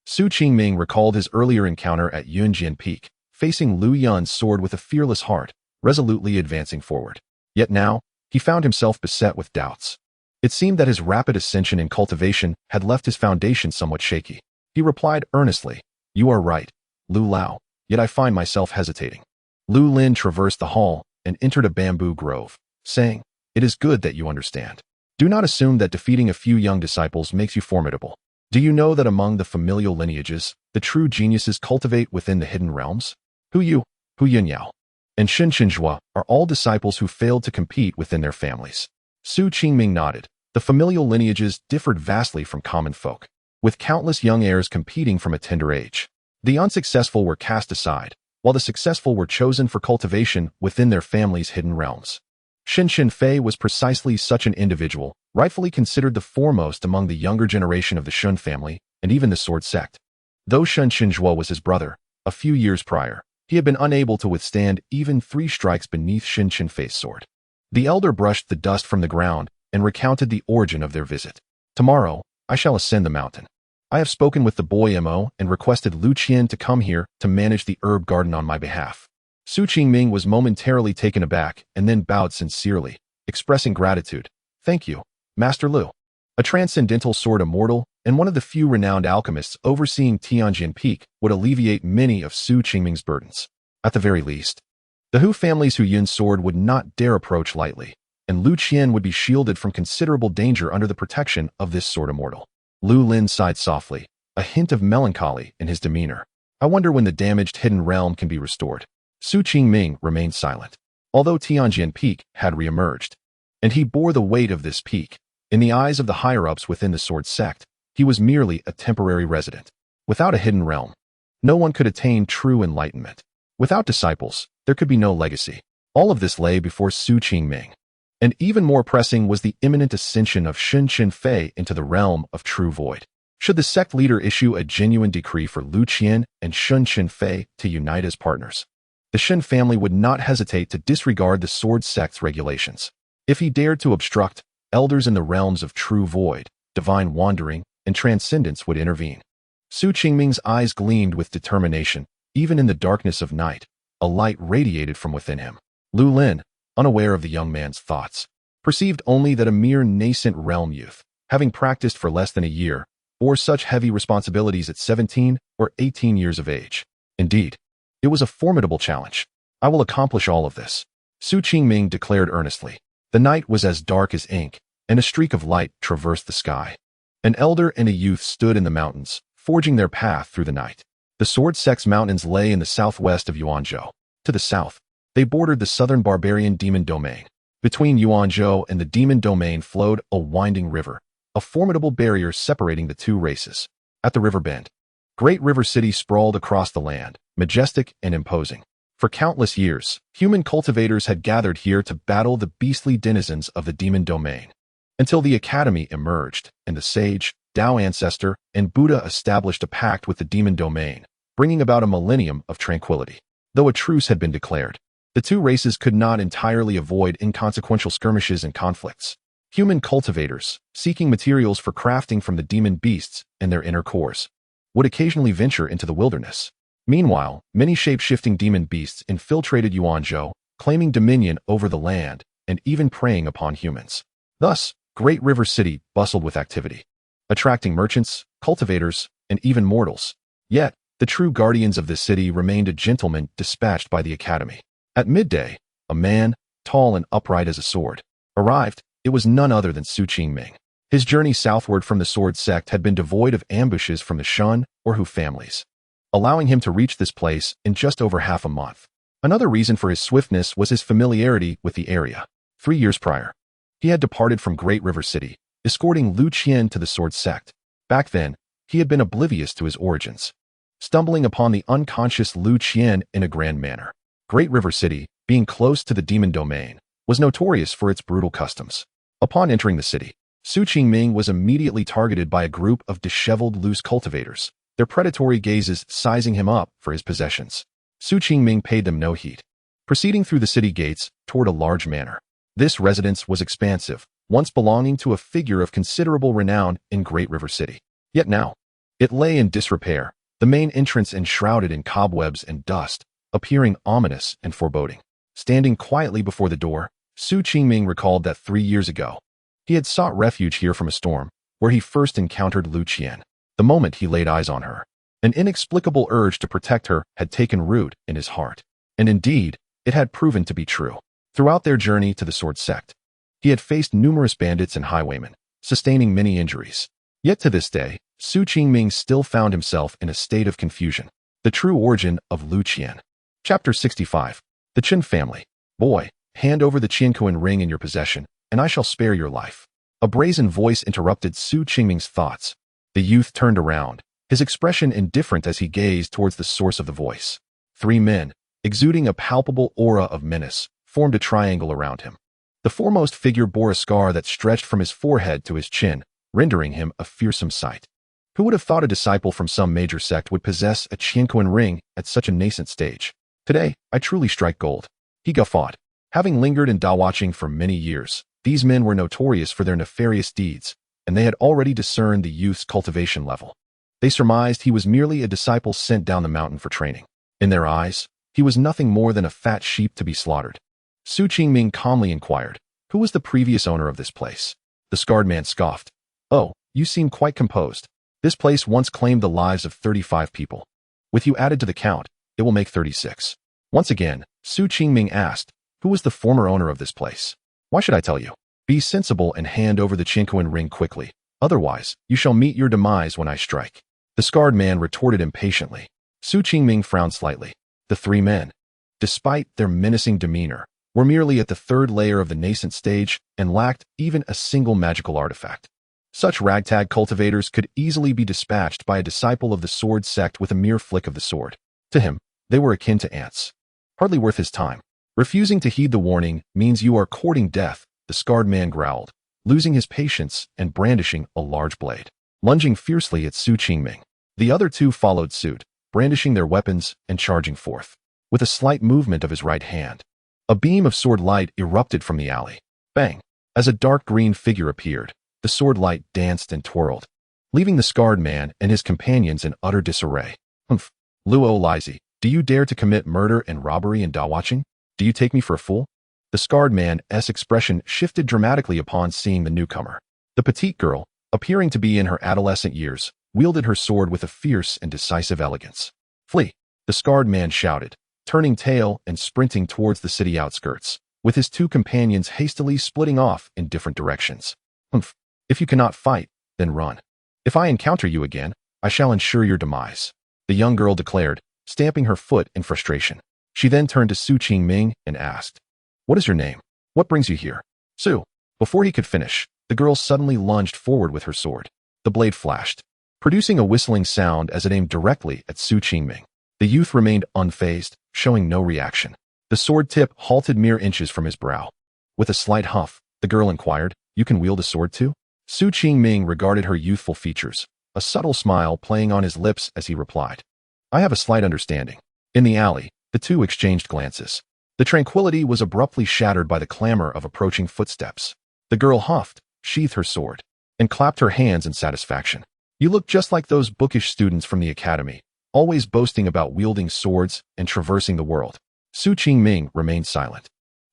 Su Qingming recalled his earlier encounter at Yunjian Peak, facing Lu Yun's sword with a fearless heart, resolutely advancing forward. Yet now, he found himself beset with doubts. It seemed that his rapid ascension in cultivation had left his foundation somewhat shaky. He replied earnestly, "You are right, Lu Lao, yet I find myself hesitating." Lu Lin traversed the hall and entered a bamboo grove, saying, "It is good that you understand. Do not assume that defeating a few young disciples makes you formidable. Do you know that among the familial lineages, the true geniuses cultivate within the hidden realms? Hu Yu, Hu Yinyao, and Shen Chenfei are all disciples who failed to compete within their families." Su Qingming nodded. The familial lineages differed vastly from common folk, with countless young heirs competing from a tender age. The unsuccessful were cast aside, while the successful were chosen for cultivation within their family's hidden realms. Shen Chenfei was precisely such an individual, rightfully considered the foremost among the younger generation of the Shen family and even the Sword Sect. Though Shen Chenfei was his brother, a few years prior, he had been unable to withstand even 3 strikes beneath Shen Chenfei's sword. The elder brushed the dust from the ground and recounted the origin of their visit. "Tomorrow, I shall ascend the mountain. I have spoken with the boy Mo and requested Lu Qian to come here to manage the herb garden on my behalf." Su Qingming was momentarily taken aback and then bowed sincerely, expressing gratitude. "Thank you, Master Lu." A transcendental sword immortal and one of the few renowned alchemists overseeing Tianjin Peak would alleviate many of Su Qingming's burdens. At the very least, the Hu family's Hu Yun's sword would not dare approach lightly, and Lu Qian would be shielded from considerable danger under the protection of this sword immortal. Lu Lin sighed softly, a hint of melancholy in his demeanor. "I wonder when the damaged hidden realm can be restored." Su Qingming remained silent. Although Tianjin Peak had re-emerged, and he bore the weight of this peak, in the eyes of the higher-ups within the Sword Sect, he was merely a temporary resident. Without a hidden realm, no one could attain true enlightenment. Without disciples, there could be no legacy. All of this lay before Su Qingming. And even more pressing was the imminent ascension of Shen Chenfei into the realm of true void. Should the sect leader issue a genuine decree for Lu Qian and Shen Chenfei to unite as partners, the Shen family would not hesitate to disregard the Sword Sect's regulations. If he dared to obstruct, elders in the realms of true void, divine wandering, and transcendence would intervene. Su Qingming's eyes gleamed with determination. Even in the darkness of night, a light radiated from within him. Lu Lin, unaware of the young man's thoughts, perceived only that a mere nascent realm youth, having practiced for less than a year, bore such heavy responsibilities at 17 or 18 years of age. Indeed, it was a formidable challenge. "I will accomplish all of this," Su Qingming declared earnestly. The night was as dark as ink, and a streak of light traversed the sky. An elder and a youth stood in the mountains, forging their path through the night. The Sword Sect's mountains lay in the southwest of Yuanzhou. To the south, they bordered the southern barbarian demon domain. Between Yuanzhou and the demon domain flowed a winding river, a formidable barrier separating the two races. At the river bend, Great River City sprawled across the land, majestic and imposing. For countless years, human cultivators had gathered here to battle the beastly denizens of the demon domain, until the academy emerged, and the sage, Tao ancestor, and Buddha established a pact with the demon domain, bringing about a millennium of tranquility. Though a truce had been declared, the two races could not entirely avoid inconsequential skirmishes and conflicts. Human cultivators, seeking materials for crafting from the demon beasts and their inner cores, would occasionally venture into the wilderness. Meanwhile, many shape-shifting demon beasts infiltrated Yuanzhou, claiming dominion over the land and even preying upon humans. Thus, Great River City bustled with activity, attracting merchants, cultivators, and even mortals. Yet, the true guardians of this city remained a gentleman dispatched by the academy. At midday, a man, tall and upright as a sword, arrived. It was none other than Qingming. His journey southward from the Sword Sect had been devoid of ambushes from the Shen or Hu families, allowing him to reach this place in just over half a month. Another reason for his swiftness was his familiarity with the area. 3 years prior, he had departed from Great River City, escorting Lu Qian to the Sword Sect. Back then, he had been oblivious to his origins, stumbling upon the unconscious Lu Qian in a grand manner. Great River City, being close to the demon domain, was notorious for its brutal customs. Upon entering the city, Qingming was immediately targeted by a group of disheveled loose cultivators, their predatory gazes sizing him up for his possessions. Qingming paid them no heed, proceeding through the city gates toward a large manor. This residence was expansive, once belonging to a figure of considerable renown in Great River City. Yet now, it lay in disrepair, the main entrance enshrouded in cobwebs and dust, appearing ominous and foreboding. Standing quietly before the door, Qingming recalled that 3 years ago, he had sought refuge here from a storm, where he first encountered Lu Qian. The moment he laid eyes on her, an inexplicable urge to protect her had taken root in his heart. And indeed, it had proven to be true. Throughout their journey to the Sword Sect, he had faced numerous bandits and highwaymen, sustaining many injuries. Yet to this day, Qingming still found himself in a state of confusion. The true origin of Lu Qian. Chapter 65. The Qian family. Boy, hand over the Qian ring in your possession, and I shall spare your life. A brazen voice interrupted Qingming's thoughts. The youth turned around, his expression indifferent as he gazed towards the source of the voice. 3 men, exuding a palpable aura of menace, formed a triangle around him. The foremost figure bore a scar that stretched from his forehead to his chin, rendering him a fearsome sight. Who would have thought a disciple from some major sect would possess a Qian ring at such a nascent stage? Today, I truly strike gold. He guffawed. Having lingered in Dao watching for many years, these men were notorious for their nefarious deeds, and they had already discerned the youth's cultivation level. They surmised he was merely a disciple sent down the mountain for training. In their eyes, he was nothing more than a fat sheep to be slaughtered. Qingming calmly inquired, who was the previous owner of this place? The scarred man scoffed. Oh, you seem quite composed. This place once claimed the lives of 35 people. With you added to the count, it will make 36. Once again, Qingming asked, who was the former owner of this place? Why should I tell you? Be sensible and hand over the Qian ring quickly. Otherwise, you shall meet your demise when I strike. The scarred man retorted impatiently. Qingming frowned slightly. The 3 men, despite their menacing demeanor, were merely at the 3rd layer of the nascent stage and lacked even a single magical artifact. Such ragtag cultivators could easily be dispatched by a disciple of the Sword Sect with a mere flick of the sword. To him, they were akin to ants. Hardly worth his time. Refusing to heed the warning means you are courting death, the scarred man growled, losing his patience and brandishing a large blade. Lunging fiercely at Qingming, the other 2 followed suit, brandishing their weapons and charging forth. With a slight movement of his right hand, a beam of sword light erupted from the alley. Bang! As a dark green figure appeared, the sword light danced and twirled, leaving the scarred man and his companions in utter disarray. Humph! Luo Lizi, do you dare to commit murder and robbery in Dao watching? Do you take me for a fool? The scarred man's expression shifted dramatically upon seeing the newcomer. The petite girl, appearing to be in her adolescent years, wielded her sword with a fierce and decisive elegance. Flee! The scarred man shouted, turning tail and sprinting towards the city outskirts, with his 2 companions hastily splitting off in different directions. Humph! If you cannot fight, then run. If I encounter you again, I shall ensure your demise, the young girl declared, stamping her foot in frustration. She then turned to Qingming and asked, what is your name? What brings you here? Su. Before he could finish, the girl suddenly lunged forward with her sword. The blade flashed, producing a whistling sound as it aimed directly at Qingming. The youth remained unfazed, showing no reaction. The sword tip halted mere inches from his brow. With a slight huff, the girl inquired, you can wield a sword too? Qingming regarded her youthful features, a subtle smile playing on his lips as he replied, I have a slight understanding. In the alley, the 2 exchanged glances. The tranquility was abruptly shattered by the clamor of approaching footsteps. The girl huffed, sheathed her sword, and clapped her hands in satisfaction. You look just like those bookish students from the academy, always boasting about wielding swords and traversing the world. Qingming remained silent.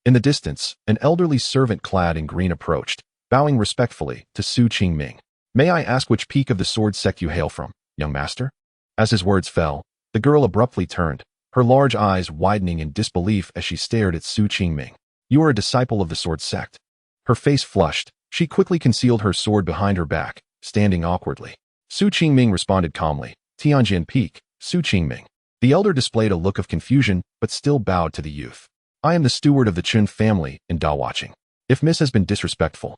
In the distance, an elderly servant clad in green approached, bowing respectfully to Su Qingming. "May I ask which peak of the Sword Sect you hail from, young master?" As his words fell, the girl abruptly turned, her large eyes widening in disbelief as she stared at Su Qingming. "You are a disciple of the Sword Sect." Her face flushed. She quickly concealed her sword behind her back, standing awkwardly. Su Qingming responded calmly, "Tianjin Peak, Su Qingming." The elder displayed a look of confusion, but still bowed to the youth. "I am the steward of the Chen family in Dao Watching. If Miss has been disrespectful,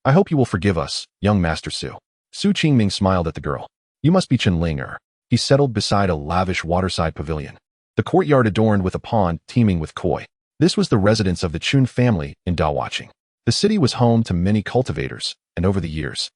I hope you will forgive us, young Master Su." Su Qingming smiled at the girl. "You must be Chen Ling. He settled beside a lavish waterside pavilion, the courtyard adorned with a pond teeming with koi. This was the residence of the Chun family in Dao Watching. The city was home to many cultivators, and over the years,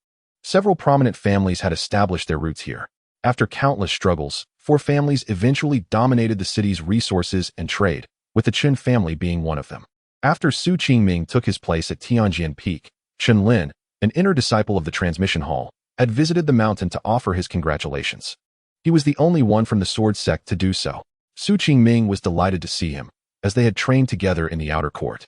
several prominent families had established their roots here. After countless struggles, 4 families eventually dominated the city's resources and trade, with the Chen family being one of them. After Su Qingming took his place at Tianjin Peak, Chen Lin, an inner disciple of the transmission hall, had visited the mountain to offer his congratulations. He was the only one from the Sword Sect to do so. Su Qingming was delighted to see him, as they had trained together in the outer court.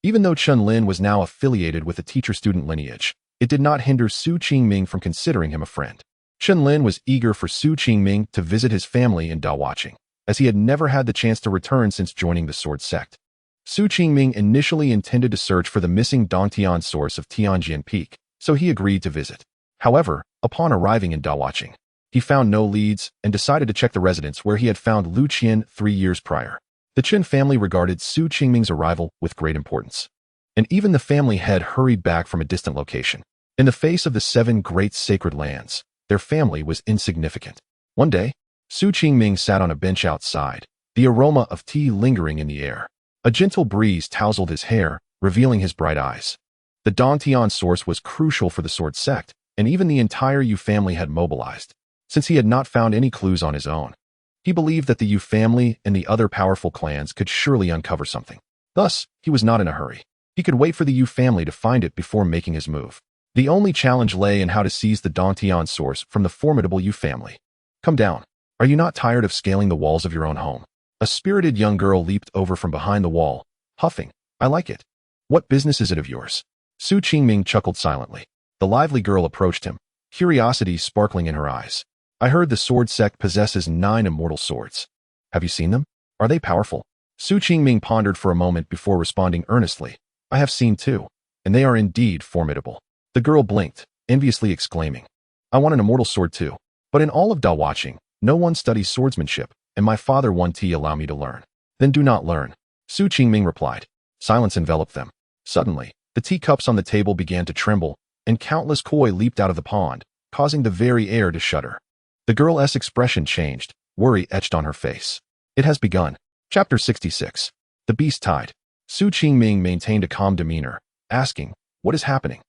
Even though Chen Lin was now affiliated with the teacher-student lineage, it did not hinder Su Qingming from considering him a friend. Chen Lin was eager for Su Qingming to visit his family in Dao Watching, as he had never had the chance to return since joining the Sword Sect. Su Qingming initially intended to search for the missing dantian source of Tianjin Peak, so he agreed to visit. However, upon arriving in Dao Watching, he found no leads and decided to check the residence where he had found Lu Qian 3 years prior. The Chen family regarded Su Qingming's arrival with great importance, and even the family head hurried back from a distant location. In the face of the 7 great sacred lands, their family was insignificant. One day, Su Qingming sat on a bench outside, the aroma of tea lingering in the air. A gentle breeze tousled his hair, revealing his bright eyes. The dantian source was crucial for the Sword Sect, and even the entire Yu family had mobilized. Since he had not found any clues on his own, he believed that the Yu family and the other powerful clans could surely uncover something. Thus, he was not in a hurry. He could wait for the Yu family to find it before making his move. The only challenge lay in how to seize the dantian source from the formidable Yu family. "Come down. Are you not tired of scaling the walls of your own home?" A spirited young girl leaped over from behind the wall, huffing, "I like it. What business is it of yours?" Su Qingming chuckled silently. The lively girl approached him, curiosity sparkling in her eyes. "I heard the Sword Sect possesses 9 immortal swords. Have you seen them? Are they powerful?" Su Qingming pondered for a moment before responding earnestly, "I have seen 2, and they are indeed formidable." The girl blinked, enviously exclaiming, "I want an immortal sword too. But in all of Dao Watching, no one studies swordsmanship, and my father won't allow me to learn." "Then do not learn," Su Qingming replied. Silence enveloped them. Suddenly, the teacups on the table began to tremble, and countless koi leaped out of the pond, causing the very air to shudder. The girl's expression changed, worry etched on her face. "It has begun." Chapter 66. The Beast Tide. Su Qingming maintained a calm demeanor, asking, "What is happening?"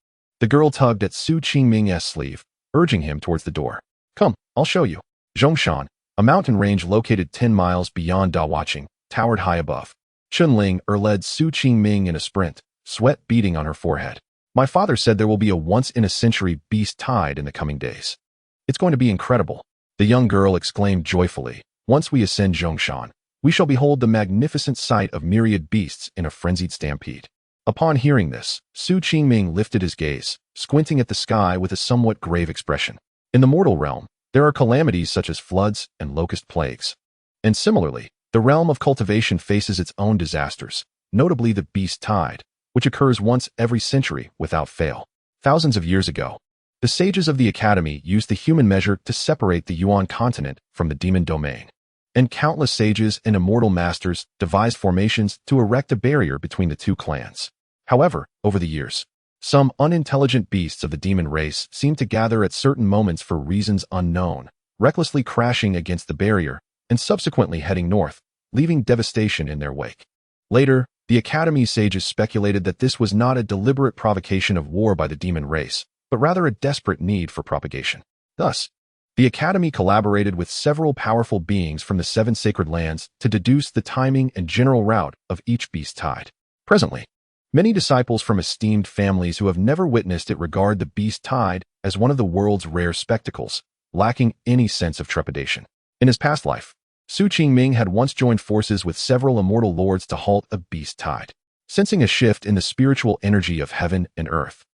The girl tugged at Su Qingming's sleeve, urging him towards the door. "Come, I'll show you." Zhongshan, a mountain range located 10 miles beyond Dao Watching, towered high above. Chen Ling led Su Qingming in a sprint, sweat beading on her forehead. "My father said there will be a once-in-a-century beast tide in the coming days. It's going to be incredible," the young girl exclaimed joyfully. "Once we ascend Zhongshan, we shall behold the magnificent sight of myriad beasts in a frenzied stampede." Upon hearing this, Su Qingming lifted his gaze, squinting at the sky with a somewhat grave expression. In the mortal realm, there are calamities such as floods and locust plagues. And similarly, the realm of cultivation faces its own disasters, notably the beast tide, which occurs once every century without fail. Thousands of years ago, the sages of the Academy used the human measure to separate the Yuan continent from the demon domain. And countless sages and immortal masters devised formations to erect a barrier between the 2 clans. However, over the years, some unintelligent beasts of the demon race seemed to gather at certain moments for reasons unknown, recklessly crashing against the barrier and subsequently heading north, leaving devastation in their wake. Later, the Academy sages speculated that this was not a deliberate provocation of war by the demon race, but rather a desperate need for propagation. Thus, the Academy collaborated with several powerful beings from the 7 sacred lands to deduce the timing and general route of each beast tide. Presently, many disciples from esteemed families who have never witnessed it regard the beast tide as one of the world's rare spectacles, lacking any sense of trepidation. In his past life, Su Qingming had once joined forces with several immortal lords to halt a beast tide. Sensing a shift in the spiritual energy of heaven and earth,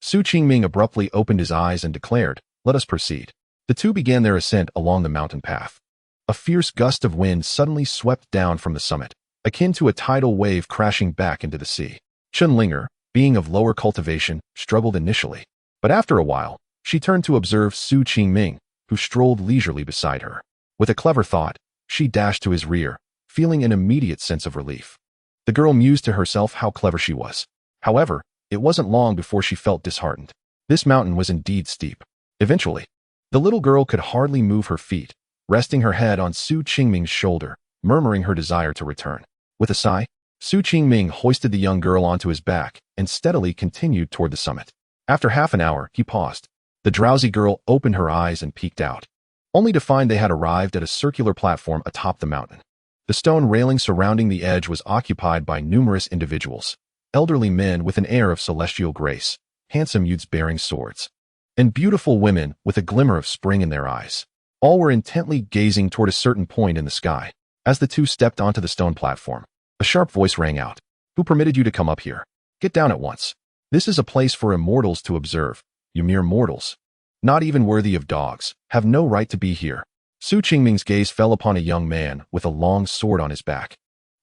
Su Qingming abruptly opened his eyes and declared, "Let us proceed." The two began their ascent along the mountain path. A fierce gust of wind suddenly swept down from the summit, akin to a tidal wave crashing back into the sea. Chenlinger, being of lower cultivation, struggled initially, but after a while, she turned to observe Su Qingming, who strolled leisurely beside her. With a clever thought, she dashed to his rear, feeling an immediate sense of relief. The girl mused to herself how clever she was. However, it wasn't long before she felt disheartened. This mountain was indeed steep. Eventually, the little girl could hardly move her feet, resting her head on Su Qingming's shoulder, murmuring her desire to return. With a sigh, Su Qingming hoisted the young girl onto his back and steadily continued toward the summit. After half an hour, he paused. The drowsy girl opened her eyes and peeked out, only to find they had arrived at a circular platform atop the mountain. The stone railing surrounding the edge was occupied by numerous individuals, elderly men with an air of celestial grace, handsome youths bearing swords, and beautiful women with a glimmer of spring in their eyes. All were intently gazing toward a certain point in the sky. As the two stepped onto the stone platform, a sharp voice rang out. "Who permitted you to come up here? Get down at once. This is a place for immortals to observe. You mere mortals, not even worthy of dogs, have no right to be here." Su Qingming's gaze fell upon a young man with a long sword on his back.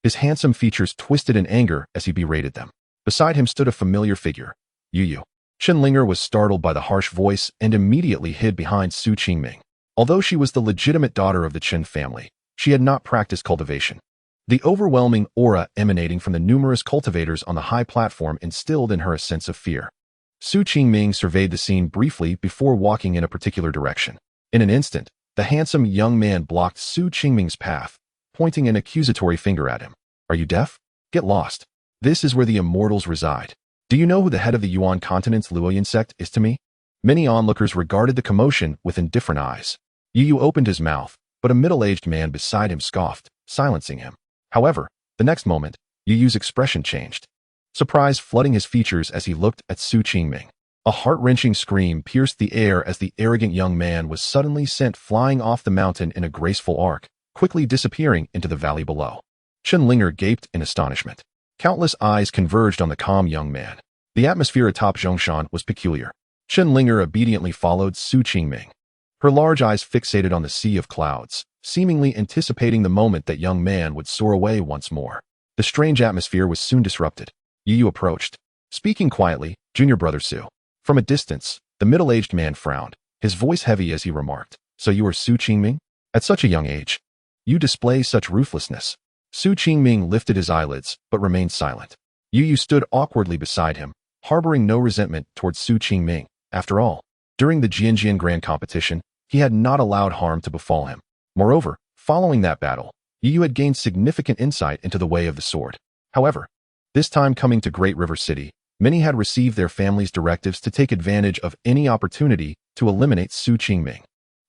His handsome features twisted in anger as he berated them. Beside him stood a familiar figure, Yu. Chenlinger was startled by the harsh voice and immediately hid behind Su Qingming. Although she was the legitimate daughter of the Qian family, she had not practiced cultivation. The overwhelming aura emanating from the numerous cultivators on the high platform instilled in her a sense of fear. Su Qingming surveyed the scene briefly before walking in a particular direction. In an instant, the handsome young man blocked Su Qingming's path, pointing an accusatory finger at him. "Are you deaf? Get lost. This is where the immortals reside. Do you know who the head of the Yuan continent's Ruins Sect is to me?" Many onlookers regarded the commotion with indifferent eyes. Yu opened his mouth, but a middle-aged man beside him scoffed, silencing him. However, the next moment, Yu's expression changed, surprise flooding his features as he looked at Su Qingming. A heart-wrenching scream pierced the air as the arrogant young man was suddenly sent flying off the mountain in a graceful arc, quickly disappearing into the valley below. Chenlinger gaped in astonishment. Countless eyes converged on the calm young man. The atmosphere atop Zhongshan was peculiar. Chenlinger obediently followed Su Qingming, her large eyes fixated on the sea of clouds, seemingly anticipating the moment that young man would soar away once more. The strange atmosphere was soon disrupted. Yu approached, speaking quietly, "Junior brother Su." From a distance, the middle-aged man frowned, his voice heavy as he remarked, "So you are Su Qingming? At such a young age, you display such ruthlessness." Su Qingming lifted his eyelids, but remained silent. Yu stood awkwardly beside him, harboring no resentment towards Su Qingming. After all, during the Jianjian Grand Competition, he had not allowed harm to befall him. Moreover, following that battle, Yu had gained significant insight into the way of the sword. However, this time coming to Great River City, many had received their families' directives to take advantage of any opportunity to eliminate Su Qingming.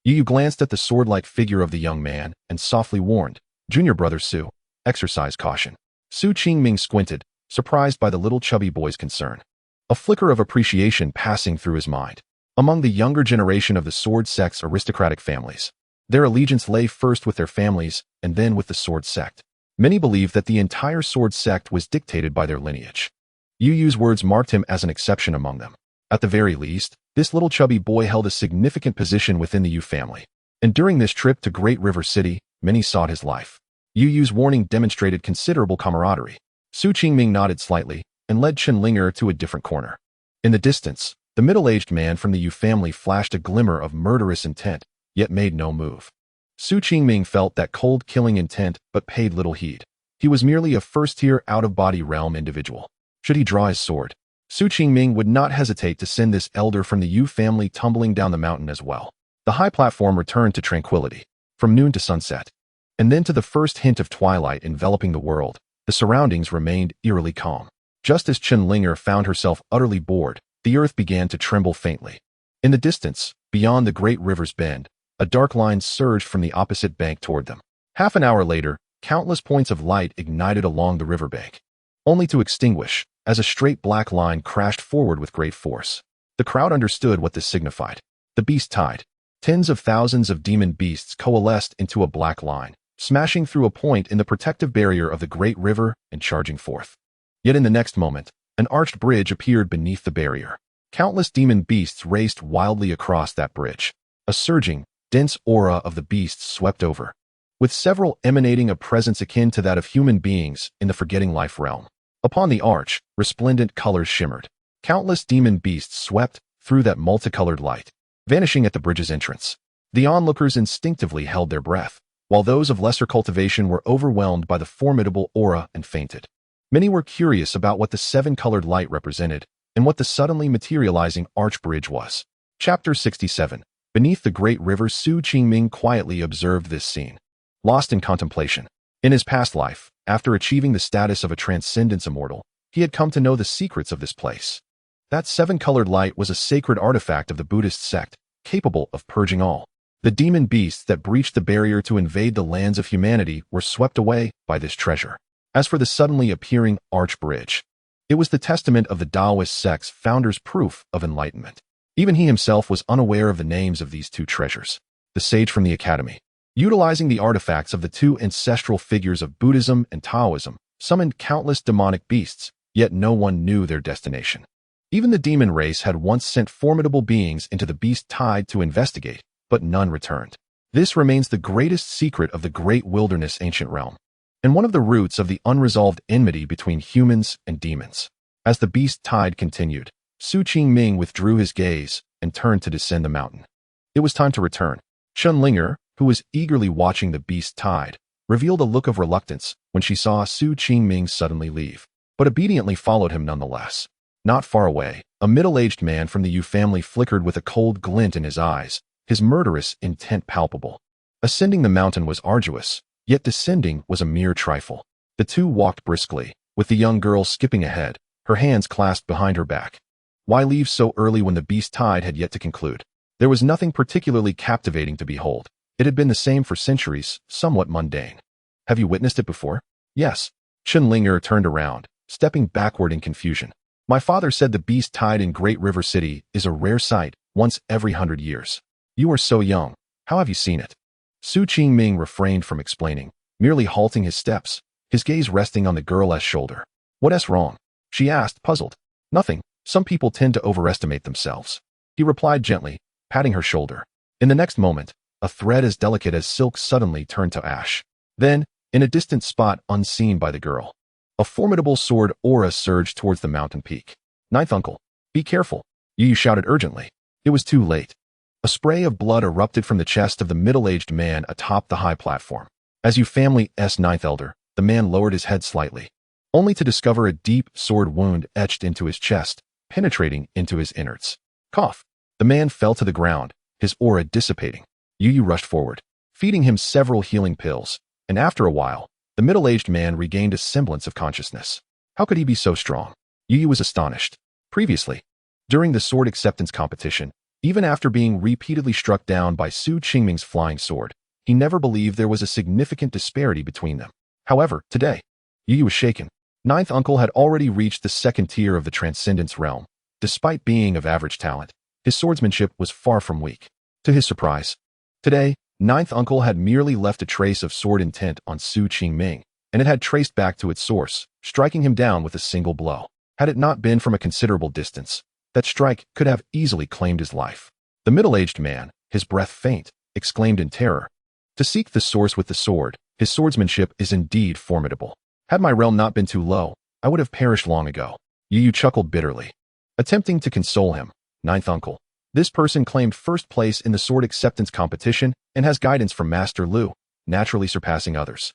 Yu glanced at the sword-like figure of the young man and softly warned, "Junior brother Su, exercise caution." Su Qingming squinted, surprised by the little chubby boy's concern, a flicker of appreciation passing through his mind. Among the younger generation of the Sword Sect's aristocratic families, their allegiance lay first with their families and then with the Sword Sect. Many believed that the entire Sword Sect was dictated by their lineage. Yu's words marked him as an exception among them. At the very least, this little chubby boy held a significant position within the Yu family. And during this trip to Great River City, many sought his life. Yu's warning demonstrated considerable camaraderie. Su Qingming nodded slightly and led Chenlinger to a different corner. In the distance, the middle-aged man from the Yu family flashed a glimmer of murderous intent, yet made no move. Su Qingming felt that cold killing intent but paid little heed. He was merely a first-tier out-of-body realm individual. Should he draw his sword, Su Qingming would not hesitate to send this elder from the Yu family tumbling down the mountain as well. The high platform returned to tranquility. From noon to sunset, and then to the first hint of twilight enveloping the world, the surroundings remained eerily calm. Just as Chenlinger found herself utterly bored, the earth began to tremble faintly. In the distance, beyond the great river's bend, a dark line surged from the opposite bank toward them. Half an hour later, countless points of light ignited along the riverbank, only to extinguish as a straight black line crashed forward with great force. The crowd understood what this signified. The beast tide. Tens of thousands of demon beasts coalesced into a black line, smashing through a point in the protective barrier of the great river and charging forth. Yet in the next moment, an arched bridge appeared beneath the barrier. Countless demon beasts raced wildly across that bridge. A surging, dense aura of the beasts swept over, with several emanating a presence akin to that of human beings in the forgetting life realm. Upon the arch, resplendent colors shimmered. Countless demon beasts swept through that multicolored light, vanishing at the bridge's entrance. The onlookers instinctively held their breath, while those of lesser cultivation were overwhelmed by the formidable aura and fainted. Many were curious about what the seven-colored light represented and what the suddenly materializing arch bridge was. Chapter 67. Beneath the great river, Qingming quietly observed this scene, lost in contemplation. In his past life, after achieving the status of a transcendence immortal, he had come to know the secrets of this place. That seven-colored light was a sacred artifact of the Buddhist sect, capable of purging all. The demon beasts that breached the barrier to invade the lands of humanity were swept away by this treasure. As for the suddenly appearing arch bridge, it was the testament of the Taoist sect's founder's proof of enlightenment. Even he himself was unaware of the names of these two treasures. The sage from the academy, utilizing the artifacts of the two ancestral figures of Buddhism and Taoism, summoned countless demonic beasts, yet no one knew their destination. Even the demon race had once sent formidable beings into the beast tide to investigate, but none returned. This remains the greatest secret of the great wilderness ancient realm, and one of the roots of the unresolved enmity between humans and demons. As the beast tide continued, Qingming withdrew his gaze and turned to descend the mountain. It was time to return. Shen, who was eagerly watching the beast tide, revealed a look of reluctance when she saw Qingming suddenly leave, but obediently followed him nonetheless. Not far away, a middle-aged man from the Yu family flickered with a cold glint in his eyes, his murderous intent palpable. Ascending the mountain was arduous, yet descending was a mere trifle. The two walked briskly, with the young girl skipping ahead, her hands clasped behind her back. Why leave so early when the beast tide had yet to conclude? There was nothing particularly captivating to behold. It had been the same for centuries, somewhat mundane. Have you witnessed it before? Yes. Shen turned around, stepping backward in confusion. My father said the beast tide in Great River City is a rare sight, once every 100 years. You are so young. How have you seen it? Qingming refrained from explaining, merely halting his steps, his gaze resting on the girl's shoulder. What's wrong? She asked, puzzled. Nothing. Some people tend to overestimate themselves. He replied gently, patting her shoulder. In the next moment, a thread as delicate as silk suddenly turned to ash. Then, in a distant spot unseen by the girl, a formidable sword aura surged towards the mountain peak. Ninth uncle, be careful, Yu shouted urgently. It was too late. A spray of blood erupted from the chest of the middle-aged man atop the high platform. As Yu family's ninth elder, the man lowered his head slightly, only to discover a deep sword wound etched into his chest, penetrating into his innards. Cough. The man fell to the ground, his aura dissipating. Yu rushed forward, feeding him several healing pills, and after a while, the middle-aged man regained a semblance of consciousness. How could he be so strong? Yu was astonished. Previously, during the sword acceptance competition, even after being repeatedly struck down by Qingming's flying sword, he never believed there was a significant disparity between them. However, today, Yu was shaken. Ninth uncle had already reached the second tier of the transcendence realm. Despite being of average talent, his swordsmanship was far from weak. To his surprise, today, Ninth uncle had merely left a trace of sword intent on Qingming, and it had traced back to its source, striking him down with a single blow. Had it not been from a considerable distance, that strike could have easily claimed his life. The middle-aged man, his breath faint, exclaimed in terror. To seek the source with the sword, his swordsmanship is indeed formidable. Had my realm not been too low, I would have perished long ago. Yu chuckled bitterly. Attempting to console him, Ninth uncle, this person claimed first place in the sword acceptance competition and has guidance from Master Lu, naturally surpassing others.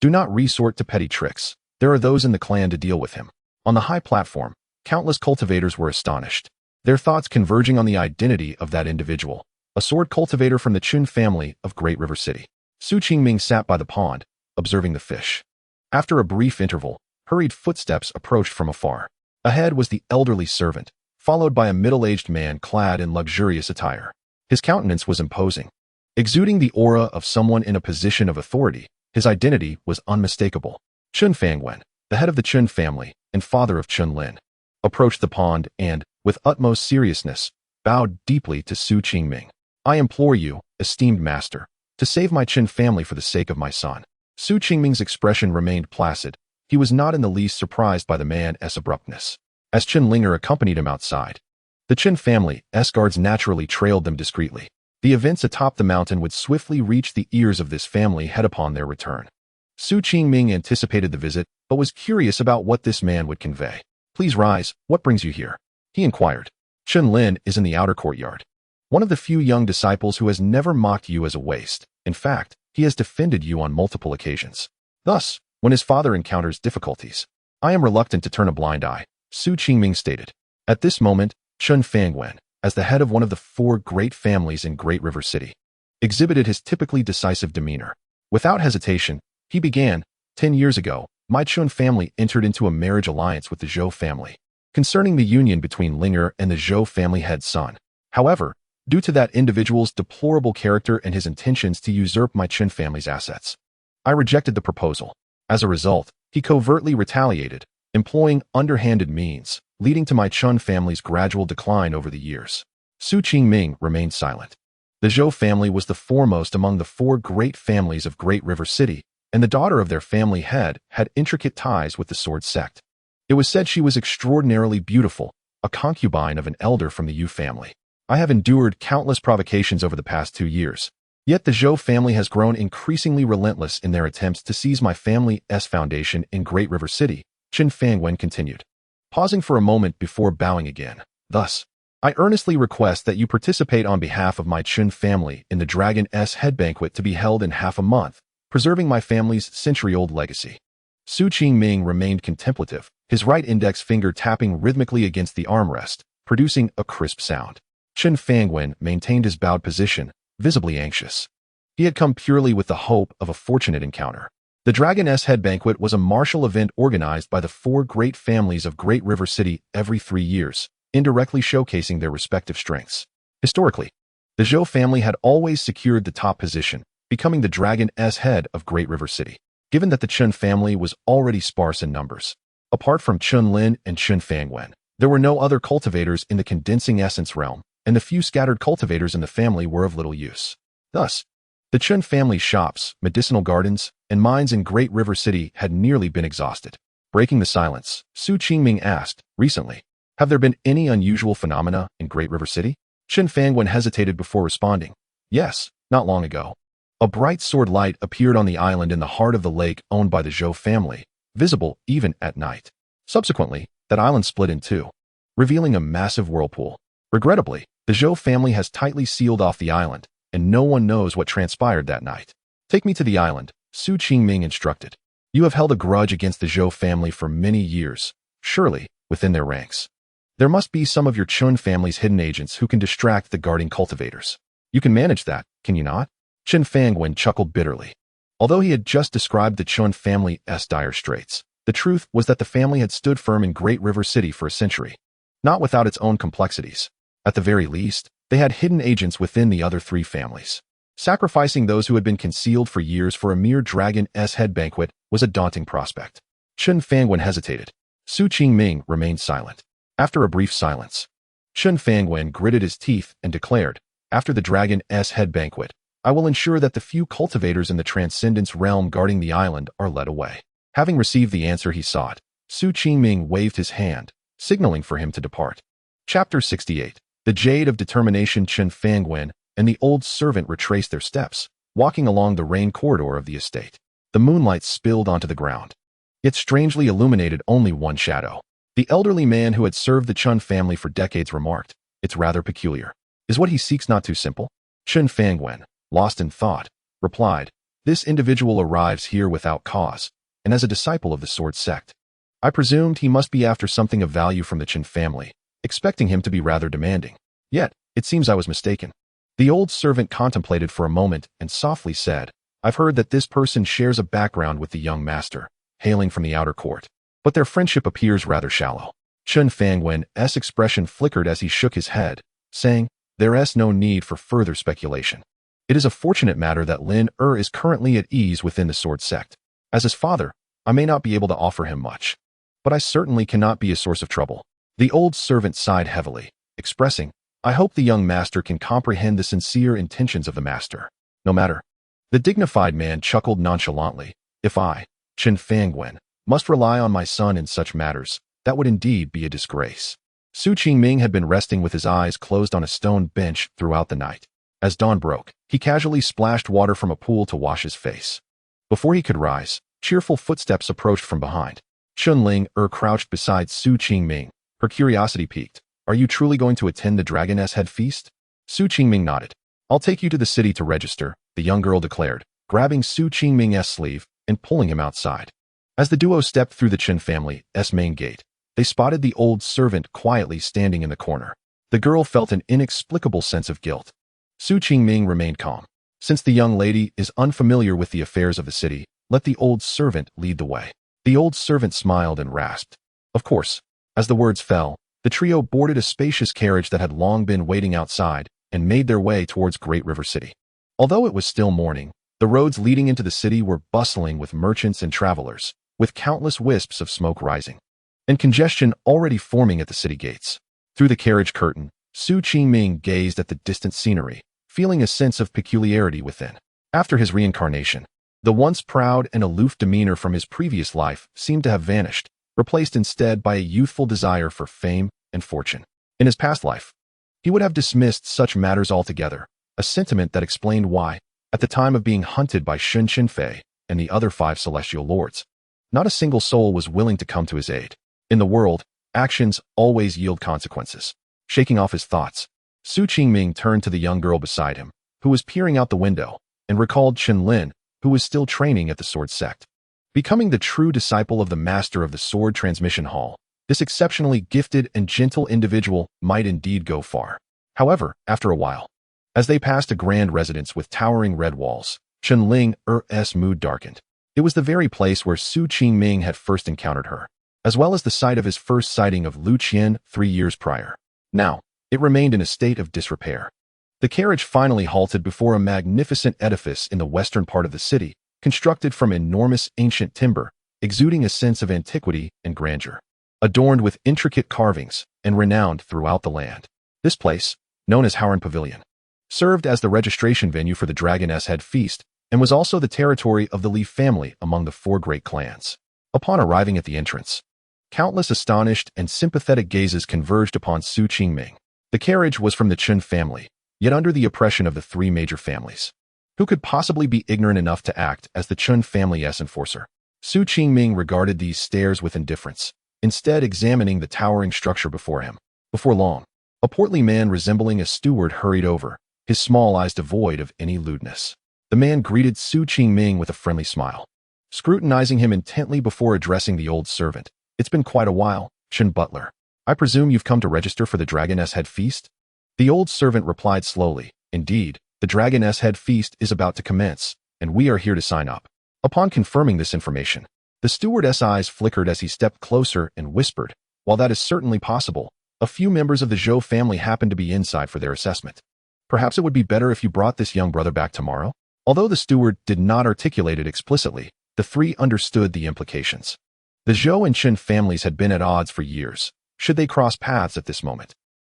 Do not resort to petty tricks. There are those in the clan to deal with him. On the high platform, countless cultivators were astonished, their thoughts converging on the identity of that individual, a sword cultivator from the Qin family of Great River City. Qingming sat by the pond, observing the fish. After a brief interval, hurried footsteps approached from afar. Ahead was the elderly servant, followed by a middle-aged man clad in luxurious attire. His countenance was imposing, exuding the aura of someone in a position of authority. His identity was unmistakable. Chun Fangwen, the head of the Qin family and father of Chun Lin, approached the pond and, with utmost seriousness, bowed deeply to Qingming. I implore you, esteemed master, to save my Qin family for the sake of my son. Qingming's expression remained placid. He was not in the least surprised by the man's abruptness. As Chen accompanied him outside, the The Qin family's guards naturally trailed them discreetly. The events atop the mountain would swiftly reach the ears of this family head upon their return. Qingming anticipated the visit, but was curious about what this man would convey. "Please rise, what brings you here?" he inquired. "Chen Lin is in the outer courtyard. One of the few young disciples who has never mocked you as a waste. In fact, he has defended you on multiple occasions. Thus, when his father encounters difficulties, I am reluctant to turn a blind eye," Qingming stated. At this moment, Chen Fangwen, as the head of one of the 4 great families in Great River City, exhibited his typically decisive demeanor. Without hesitation, he began, 10 years ago, my Chun family entered into a marriage alliance with the Zhou family, concerning the union between Linger and the Zhou family head's son. However, due to that individual's deplorable character and his intentions to usurp my Qin family's assets, I rejected the proposal. As a result, he covertly retaliated, employing underhanded means, leading to my Chun family's gradual decline over the years. Qingming remained silent. The Zhou family was the foremost among the 4 great families of Great River City, and the daughter of their family head had intricate ties with the Sword Sect. It was said she was extraordinarily beautiful, a concubine of an elder from the Yu family. I have endured countless provocations over the past 2 years. Yet the Zhou family has grown increasingly relentless in their attempts to seize my family's foundation in Great River City, Qin Fangwen continued, pausing for a moment before bowing again. Thus, I earnestly request that you participate on behalf of my Qin family in the Dragon's Head banquet to be held in half a month, preserving my family's century-old legacy. Qingming remained contemplative, his right index finger tapping rhythmically against the armrest, producing a crisp sound. Qin Fangwen maintained his bowed position, visibly anxious. He had come purely with the hope of a fortunate encounter. The Dragon's Head banquet was a martial event organized by the 4 great families of Great River City every 3 years, indirectly showcasing their respective strengths. Historically, the Zhou family had always secured the top position, becoming the Dragon's Head of Great River City. Given that the Qin family was already sparse in numbers, apart from Chen Lin and Qin Fangwen, there were no other cultivators in the condensing essence realm, and the few scattered cultivators in the family were of little use. Thus, the Qin family shops, medicinal gardens, and mines in Great River City had nearly been exhausted. Breaking the silence, Qingming asked, "Recently, have there been any unusual phenomena in Great River City?" Qin Fangwen hesitated before responding. "Yes, not long ago. A bright sword light appeared on the island in the heart of the lake owned by the Zhou family, visible even at night. Subsequently, that island split in 2, revealing a massive whirlpool. Regrettably, the Zhou family has tightly sealed off the island, and no one knows what transpired that night. Take me to the island," Qingming instructed. "You have held a grudge against the Zhou family for many years, surely, within their ranks. There must be some of your Chun family's hidden agents who can distract the guarding cultivators. You can manage that, can you not?" Qin Fangwen chuckled bitterly. Although he had just described the Chun family's dire straits, the truth was that the family had stood firm in Great River City for a century, not without its own complexities. At the very least, they had hidden agents within the other 3 families. Sacrificing those who had been concealed for years for a mere Dragon's Head banquet was a daunting prospect. Qin Fangwen hesitated. Qingming remained silent. After a brief silence, Qin Fangwen gritted his teeth and declared, "After the Dragon's Head banquet, I will ensure that the few cultivators in the Transcendence realm guarding the island are led away." Having received the answer he sought, Qingming waved his hand, signaling for him to depart. Chapter 68. The Jade of Determination. Qin Fangwen and the old servant retraced their steps, walking along the rain corridor of the estate. The moonlight spilled onto the ground. It strangely illuminated only one shadow. The elderly man who had served the Chun family for decades remarked, "It's rather peculiar. Is what he seeks not too simple?" Qin Fangwen, lost in thought, replied, "This individual arrives here without cause, and as a disciple of the Sword Sect. I presumed he must be after something of value from the Qin family, expecting him to be rather demanding. Yet, it seems I was mistaken." The old servant contemplated for a moment and softly said, "I've heard that this person shares a background with the young master, hailing from the outer court, but their friendship appears rather shallow." Qin Fangwen's expression flickered as he shook his head, saying, "There's no need for further speculation. It is a fortunate matter that Lin is currently at ease within the Sword Sect. As his father, I may not be able to offer him much, but I certainly cannot be a source of trouble." The old servant sighed heavily, expressing, "I hope the young master can comprehend the sincere intentions of the master. No matter." The dignified man chuckled nonchalantly. "If I, Qin Fangwen, must rely on my son in such matters, that would indeed be a disgrace." Su Qingming had been resting with his eyes closed on a stone bench throughout the night. As dawn broke, he casually splashed water from a pool to wash his face. Before he could rise, cheerful footsteps approached from behind. Chunling crouched beside Su Qingming. Her curiosity piqued. "Are you truly going to attend the Dragoness Head feast?" Su Qingming nodded. "I'll take you to the city to register," the young girl declared, grabbing Su Qingming's sleeve and pulling him outside. As the duo stepped through the Chen family's main gate, they spotted the old servant quietly standing in the corner. The girl felt an inexplicable sense of guilt. Su Qingming remained calm. Since the young lady is unfamiliar with the affairs of the city, let the old servant lead the way. The old servant smiled and rasped. Of course. As the words fell, the trio boarded a spacious carriage that had long been waiting outside and made their way towards Great River City. Although it was still morning, the roads leading into the city were bustling with merchants and travelers, with countless wisps of smoke rising, and congestion already forming at the city gates. Through the carriage curtain, Su Qingming gazed at the distant scenery, feeling a sense of peculiarity within. After his reincarnation, the once proud and aloof demeanor from his previous life seemed to have vanished, replaced instead by a youthful desire for fame and fortune. In his past life, he would have dismissed such matters altogether, a sentiment that explained why, at the time of being hunted by Shen Chenfei and the other 5 celestial lords, not a single soul was willing to come to his aid. In the world, actions always yield consequences. Shaking off his thoughts, Su Qingming turned to the young girl beside him, who was peering out the window, and recalled Chen Lin, who was still training at the Sword Sect. Becoming the true disciple of the master of the Sword Transmission Hall, this exceptionally gifted and gentle individual might indeed go far. However, after a while, as they passed a grand residence with towering red walls, Chen Ling's mood darkened. It was the very place where Su Qingming had first encountered her, as well as the site of his first sighting of Lu Qian 3 years prior. Now, it remained in a state of disrepair. The carriage finally halted before a magnificent edifice in the western part of the city, constructed from enormous ancient timber, exuding a sense of antiquity and grandeur. Adorned with intricate carvings and renowned throughout the land, this place, known as Howren Pavilion, served as the registration venue for the Dragoness Head feast and was also the territory of the Li family among the 4 great clans. Upon arriving at the entrance, countless astonished and sympathetic gazes converged upon Su Qingming. The carriage was from the Chen family, yet under the oppression of the 3 major families. Who could possibly be ignorant enough to act as the Chen family's enforcer? Su Qingming regarded these stares with indifference, instead examining the towering structure before him. Before long, a portly man resembling a steward hurried over, his small eyes devoid of any lewdness. The man greeted Su Qingming with a friendly smile, scrutinizing him intently before addressing the old servant. "It's been quite a while, Chen Butler. I presume you've come to register for the Dragoness Head feast?" The old servant replied slowly, "Indeed, the Dragoness Head feast is about to commence, and we are here to sign up." Upon confirming this information, the steward's eyes flickered as he stepped closer and whispered, "While that is certainly possible, a few members of the Zhou family happen to be inside for their assessment. Perhaps it would be better if you brought this young brother back tomorrow?" Although the steward did not articulate it explicitly, the 3 understood the implications. The Zhou and Chen families had been at odds for years. Should they cross paths at this moment,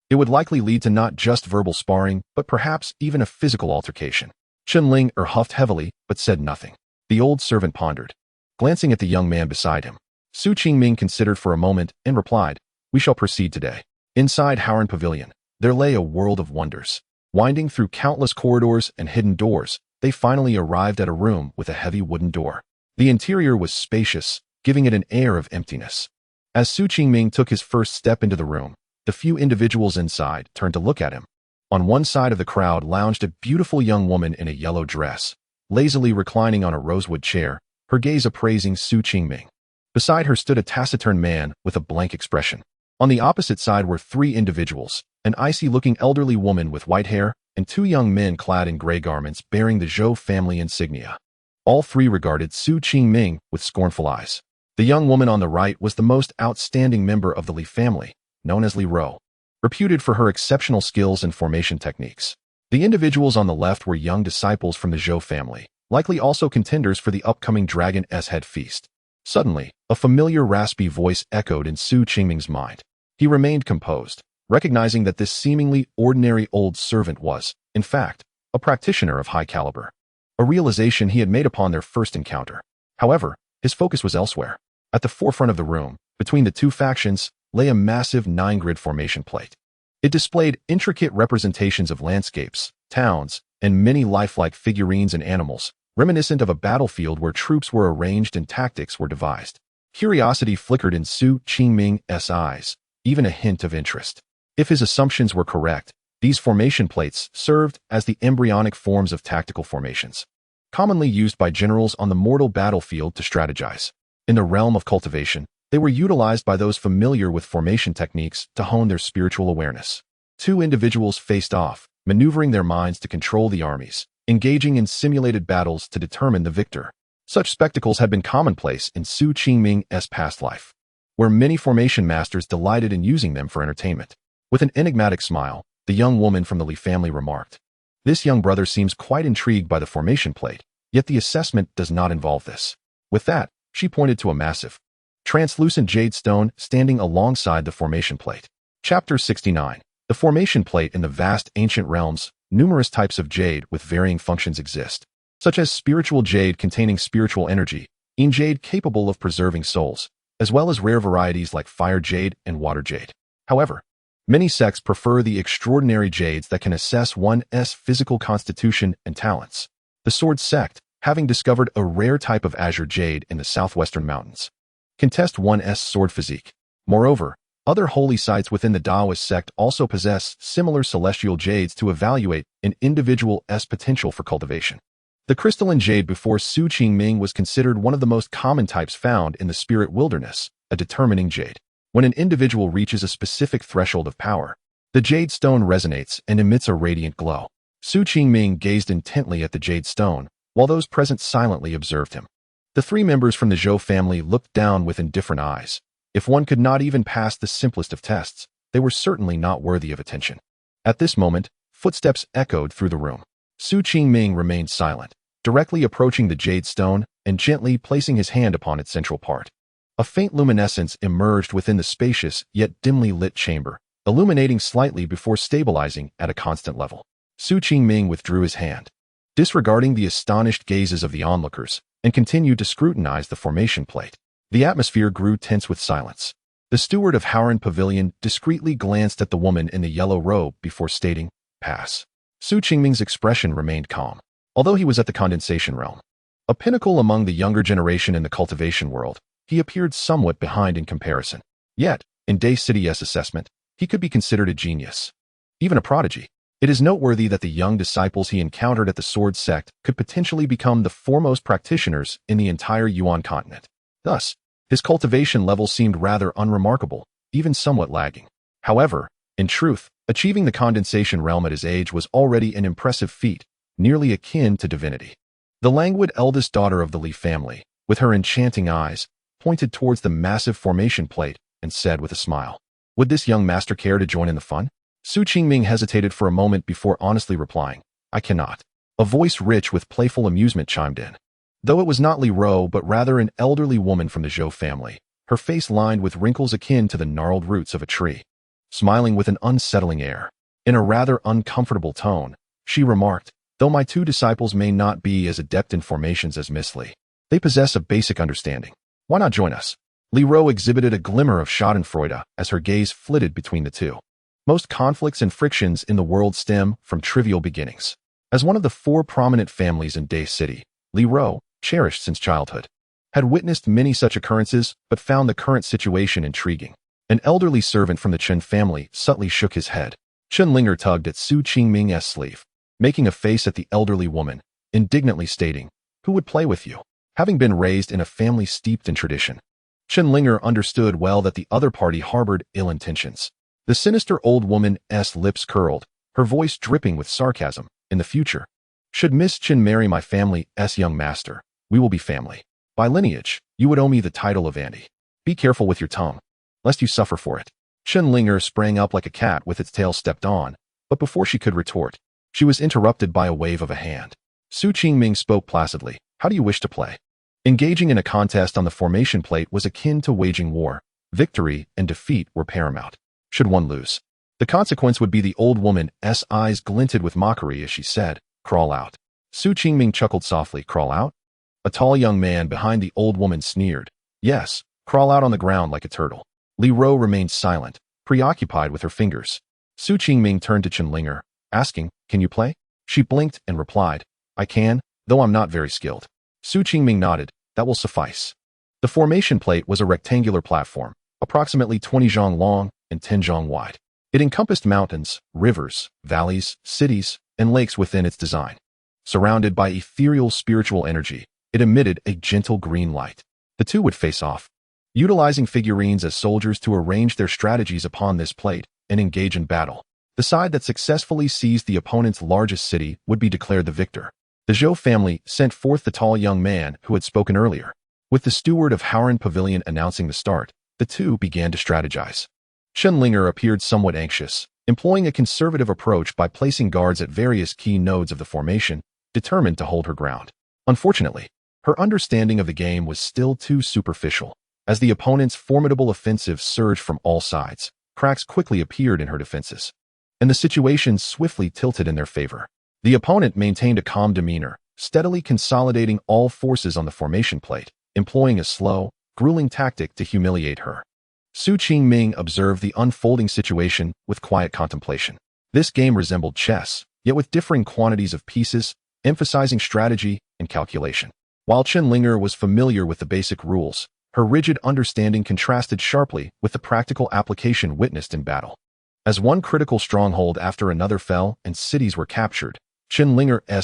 it would likely lead to not just verbal sparring, but perhaps even a physical altercation. Chen Ling huffed heavily, but said nothing. The old servant pondered, glancing at the young man beside him. Su Qingming considered for a moment and replied, "We shall proceed today." Inside Howren Pavilion, there lay a world of wonders. Winding through countless corridors and hidden doors, they finally arrived at a room with a heavy wooden door. The interior was spacious, giving it an air of emptiness. As Su Qingming took his first step into the room, the few individuals inside turned to look at him. On one side of the crowd lounged a beautiful young woman in a yellow dress, lazily reclining on a rosewood chair, her gaze appraising Su Qingming. Beside her stood a taciturn man with a blank expression. On the opposite side were 3 individuals, an icy-looking elderly woman with white hair, and 2 young men clad in gray garments bearing the Zhou family insignia. All 3 regarded Su Qingming with scornful eyes. The young woman on the right was the most outstanding member of the Li family, known as Li Rou, reputed for her exceptional skills and formation techniques. The individuals on the left were young disciples from the Zhou family, likely also contenders for the upcoming Dragoness Head feast. Suddenly, a familiar raspy voice echoed in Su Qingming's mind. He remained composed, recognizing that this seemingly ordinary old servant was, in fact, a practitioner of high caliber, a realization he had made upon their first encounter. However, his focus was elsewhere. At the forefront of the room, between the 2 factions, lay a massive 9-grid formation plate. It displayed intricate representations of landscapes, towns, and many lifelike figurines and animals, reminiscent of a battlefield where troops were arranged and tactics were devised. Curiosity flickered in Qingming's eyes, even a hint of interest. If his assumptions were correct, these formation plates served as the embryonic forms of tactical formations, commonly used by generals on the mortal battlefield to strategize. In the realm of cultivation, they were utilized by those familiar with formation techniques to hone their spiritual awareness. Two individuals faced off, maneuvering their minds to control the armies, engaging in simulated battles to determine the victor. Such spectacles had been commonplace in Qingming's past life, where many formation masters delighted in using them for entertainment. With an enigmatic smile, the young woman from the Li family remarked, "This young brother seems quite intrigued by the formation plate, yet the assessment does not involve this." With that, she pointed to a massive, translucent jade stone standing alongside the formation plate. Chapter 69. The formation plate. In the vast ancient realms, numerous types of jade with varying functions exist, such as spiritual jade containing spiritual energy, jade capable of preserving souls, as well as rare varieties like fire jade and water jade. However, many sects prefer the extraordinary jades that can assess one's physical constitution and talents. The Sword Sect, having discovered a rare type of azure jade in the southwestern mountains, can test one's sword physique. Moreover, other holy sites within the Taoist sect also possess similar celestial jades to evaluate an individual's potential for cultivation. The crystalline jade before Qingming was considered one of the most common types found in the spirit wilderness, a determining jade. When an individual reaches a specific threshold of power, the jade stone resonates and emits a radiant glow. Qingming gazed intently at the jade stone, while those present silently observed him. The three members from the Zhou family looked down with indifferent eyes. If one could not even pass the simplest of tests, they were certainly not worthy of attention. At this moment, footsteps echoed through the room. Qingming remained silent, directly approaching the jade stone and gently placing his hand upon its central part. A faint luminescence emerged within the spacious yet dimly lit chamber, illuminating slightly before stabilizing at a constant level. Qingming withdrew his hand, disregarding the astonished gazes of the onlookers, and continued to scrutinize the formation plate. The atmosphere grew tense with silence. The steward of Howren Pavilion discreetly glanced at the woman in the yellow robe before stating, "Pass." Qingming's expression remained calm, although he was at the condensation realm, a pinnacle among the younger generation in the cultivation world. He appeared somewhat behind in comparison. Yet, in Day City's assessment, he could be considered a genius, even a prodigy. It is noteworthy that the young disciples he encountered at the Sword Sect could potentially become the foremost practitioners in the entire Yuan continent. Thus, his cultivation level seemed rather unremarkable, even somewhat lagging. However, in truth, achieving the condensation realm at his age was already an impressive feat, nearly akin to divinity. The languid eldest daughter of the Li family, with her enchanting eyes, pointed towards the massive formation plate and said with a smile, "Would this young master care to join in the fun?" Qingming hesitated for a moment before honestly replying, "I cannot." A voice rich with playful amusement chimed in. Though it was not Li Ro but rather an elderly woman from the Zhou family, her face lined with wrinkles akin to the gnarled roots of a tree. Smiling with an unsettling air, in a rather uncomfortable tone, she remarked, "Though my two disciples may not be as adept in formations as Miss Li, they possess a basic understanding. Why not join us?" Li Ro exhibited a glimmer of schadenfreude as her gaze flitted between the two. Most conflicts and frictions in the world stem from trivial beginnings. As one of the four prominent families in Day City, Li Ro, cherished since childhood, had witnessed many such occurrences but found the current situation intriguing. An elderly servant from the Chen family subtly shook his head. Chen Linger tugged at Qingming's sleeve, making a face at the elderly woman, indignantly stating, "Who would play with you?" Having been raised in a family steeped in tradition, Chen Linger understood well that the other party harbored ill intentions. The sinister old woman's lips curled, her voice dripping with sarcasm. "In the future, should Miss Chen marry my family's young master, we will be family. By lineage, you would owe me the title of auntie. Be careful with your tongue, lest you suffer for it." Chen Linger sprang up like a cat with its tail stepped on, but before she could retort, she was interrupted by a wave of a hand. Qingming spoke placidly, "How do you wish to play?" Engaging in a contest on the formation plate was akin to waging war. Victory and defeat were paramount. Should one lose, the consequence would be the old woman's eyes glinted with mockery as she said, "Crawl out." Qingming chuckled softly, "Crawl out?" A tall young man behind the old woman sneered, "Yes, crawl out on the ground like a turtle." Li Ro remained silent, preoccupied with her fingers. Su Qingming turned to Chen, asking, "Can you play?" She blinked and replied, "I can, though I'm not very skilled." Su Qingming nodded, "That will suffice." The formation plate was a rectangular platform, approximately 20 zhang long and 10 zhang wide. It encompassed mountains, rivers, valleys, cities, and lakes within its design. Surrounded by ethereal spiritual energy, it emitted a gentle green light. The two would face off, utilizing figurines as soldiers to arrange their strategies upon this plate and engage in battle. The side that successfully seized the opponent's largest city would be declared the victor. The Zhou family sent forth the tall young man who had spoken earlier. With the steward of Howren Pavilion announcing the start, the two began to strategize. Shen appeared somewhat anxious, employing a conservative approach by placing guards at various key nodes of the formation, determined to hold her ground. Unfortunately, her understanding of the game was still too superficial. As the opponent's formidable offensive surged from all sides, cracks quickly appeared in her defenses, and the situation swiftly tilted in their favor. The opponent maintained a calm demeanor, steadily consolidating all forces on the formation plate, employing a slow, grueling tactic to humiliate her. Su Qingming observed the unfolding situation with quiet contemplation. This game resembled chess, yet with differing quantities of pieces, emphasizing strategy and calculation. While Chen was familiar with the basic rules, her rigid understanding contrasted sharply with the practical application witnessed in battle. As one critical stronghold after another fell and cities were captured, Chen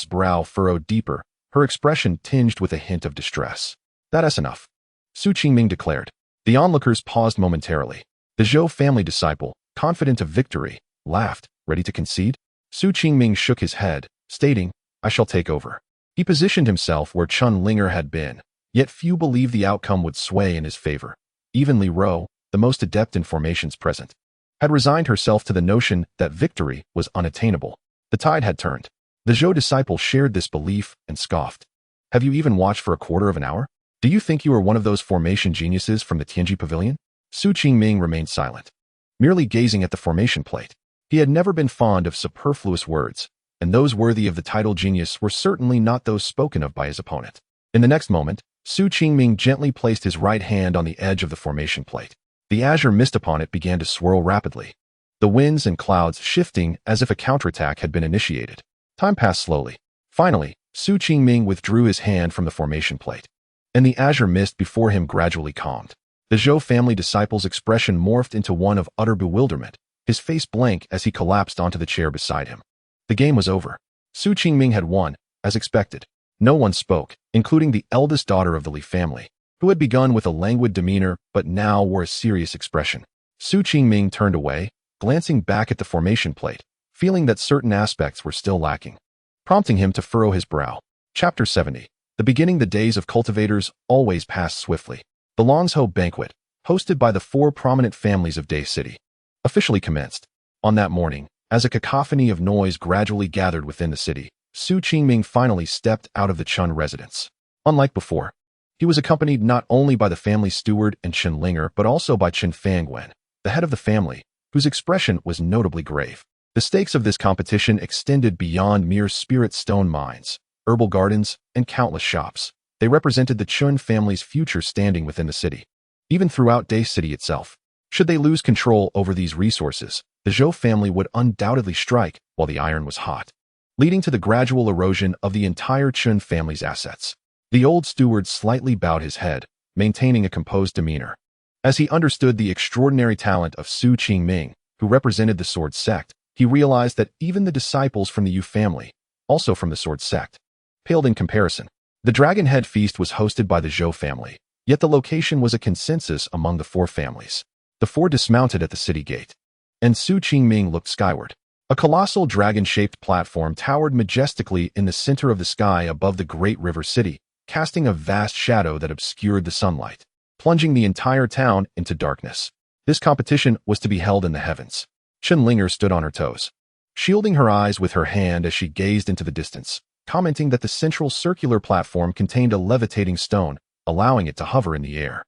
brow furrowed deeper, her expression tinged with a hint of distress. "That's enough," Su Qingming declared. The onlookers paused momentarily. The Zhou family disciple, confident of victory, laughed, ready to concede. Su Qingming shook his head, stating, "I shall take over." He positioned himself where Chen had been, yet few believed the outcome would sway in his favor. Even Li Ro, the most adept in formations present, had resigned herself to the notion that victory was unattainable. The tide had turned. The Zhou disciple shared this belief and scoffed. "Have you even watched for a quarter of an hour? Do you think you are one of those formation geniuses from the Tianji Pavilion?" Su Qingming remained silent, merely gazing at the formation plate. He had never been fond of superfluous words, and those worthy of the title genius were certainly not those spoken of by his opponent. In the next moment, Su Qingming gently placed his right hand on the edge of the formation plate. The azure mist upon it began to swirl rapidly, the winds and clouds shifting as if a counterattack had been initiated. Time passed slowly. Finally, Su Qingming withdrew his hand from the formation plate, and the azure mist before him gradually calmed. The Zhou family disciple's expression morphed into one of utter bewilderment, his face blank as he collapsed onto the chair beside him. The game was over. Su Qingming had won, as expected. No one spoke, including the eldest daughter of the Li family, who had begun with a languid demeanor but now wore a serious expression. Su Qingming turned away, glancing back at the formation plate, feeling that certain aspects were still lacking, prompting him to furrow his brow. Chapter 70. The beginning. The days of cultivators always passed swiftly. The Longzhou banquet, hosted by the 4 prominent families of Day City, officially commenced. On that morning, as a cacophony of noise gradually gathered within the city, Su Qingming finally stepped out of the Chun residence. Unlike before, he was accompanied not only by the family steward and Chen but also by Chen Fangwen, the head of the family, whose expression was notably grave. The stakes of this competition extended beyond mere spirit stone mines, herbal gardens, and countless shops. They represented the Chun family's future standing within the city. Even throughout Day City itself, should they lose control over these resources, the Zhou family would undoubtedly strike while the iron was hot, leading to the gradual erosion of the entire Chun family's assets. The old steward slightly bowed his head, maintaining a composed demeanor. As he understood the extraordinary talent of Su Qingming, who represented the Sword Sect, he realized that even the disciples from the Yu family, also from the Sword Sect, paled in comparison. The Dragon Head Feast was hosted by the Zhou family, yet the location was a consensus among the 4 families. The 4 dismounted at the city gate, and Su Qingming looked skyward. A colossal dragon-shaped platform towered majestically in the center of the sky above the great river city, casting a vast shadow that obscured the sunlight, plunging the entire town into darkness. This competition was to be held in the heavens. Chen stood on her toes, shielding her eyes with her hand as she gazed into the distance, commenting that the central circular platform contained a levitating stone, allowing it to hover in the air.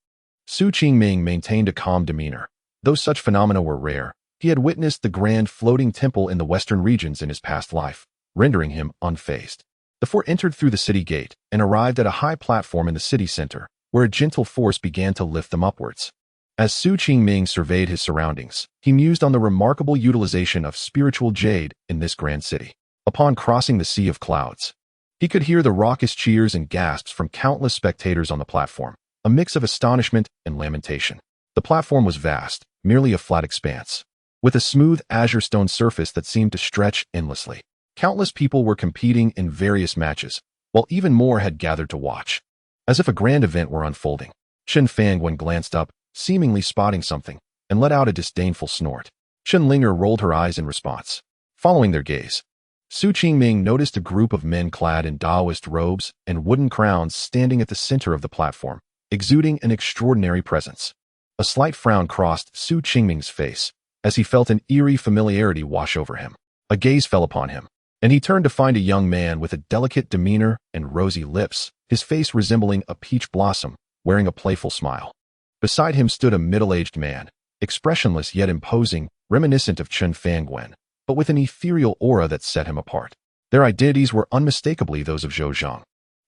Su Qingming maintained a calm demeanor. Though such phenomena were rare, he had witnessed the grand floating temple in the western regions in his past life, rendering him unfazed. The 4 entered through the city gate and arrived at a high platform in the city center, where a gentle force began to lift them upwards. As Su Qingming surveyed his surroundings, he mused on the remarkable utilization of spiritual jade in this grand city. Upon crossing the sea of clouds, he could hear the raucous cheers and gasps from countless spectators on the platform, a mix of astonishment and lamentation. The platform was vast, merely a flat expanse, with a smooth azure stone surface that seemed to stretch endlessly. Countless people were competing in various matches, while even more had gathered to watch. As if a grand event were unfolding, Shen Fangwen glanced up, seemingly spotting something, and let out a disdainful snort. Chen Linger rolled her eyes in response. Following their gaze, Su Qingming noticed a group of men clad in Taoist robes and wooden crowns standing at the center of the platform, exuding an extraordinary presence. A slight frown crossed Su Qingming's face, as he felt an eerie familiarity wash over him. A gaze fell upon him, and he turned to find a young man with a delicate demeanor and rosy lips, his face resembling a peach blossom, wearing a playful smile. Beside him stood a middle-aged man, expressionless yet imposing, reminiscent of Chen Fangwen, but with an ethereal aura that set him apart. Their identities were unmistakably those of Zhou Zhang,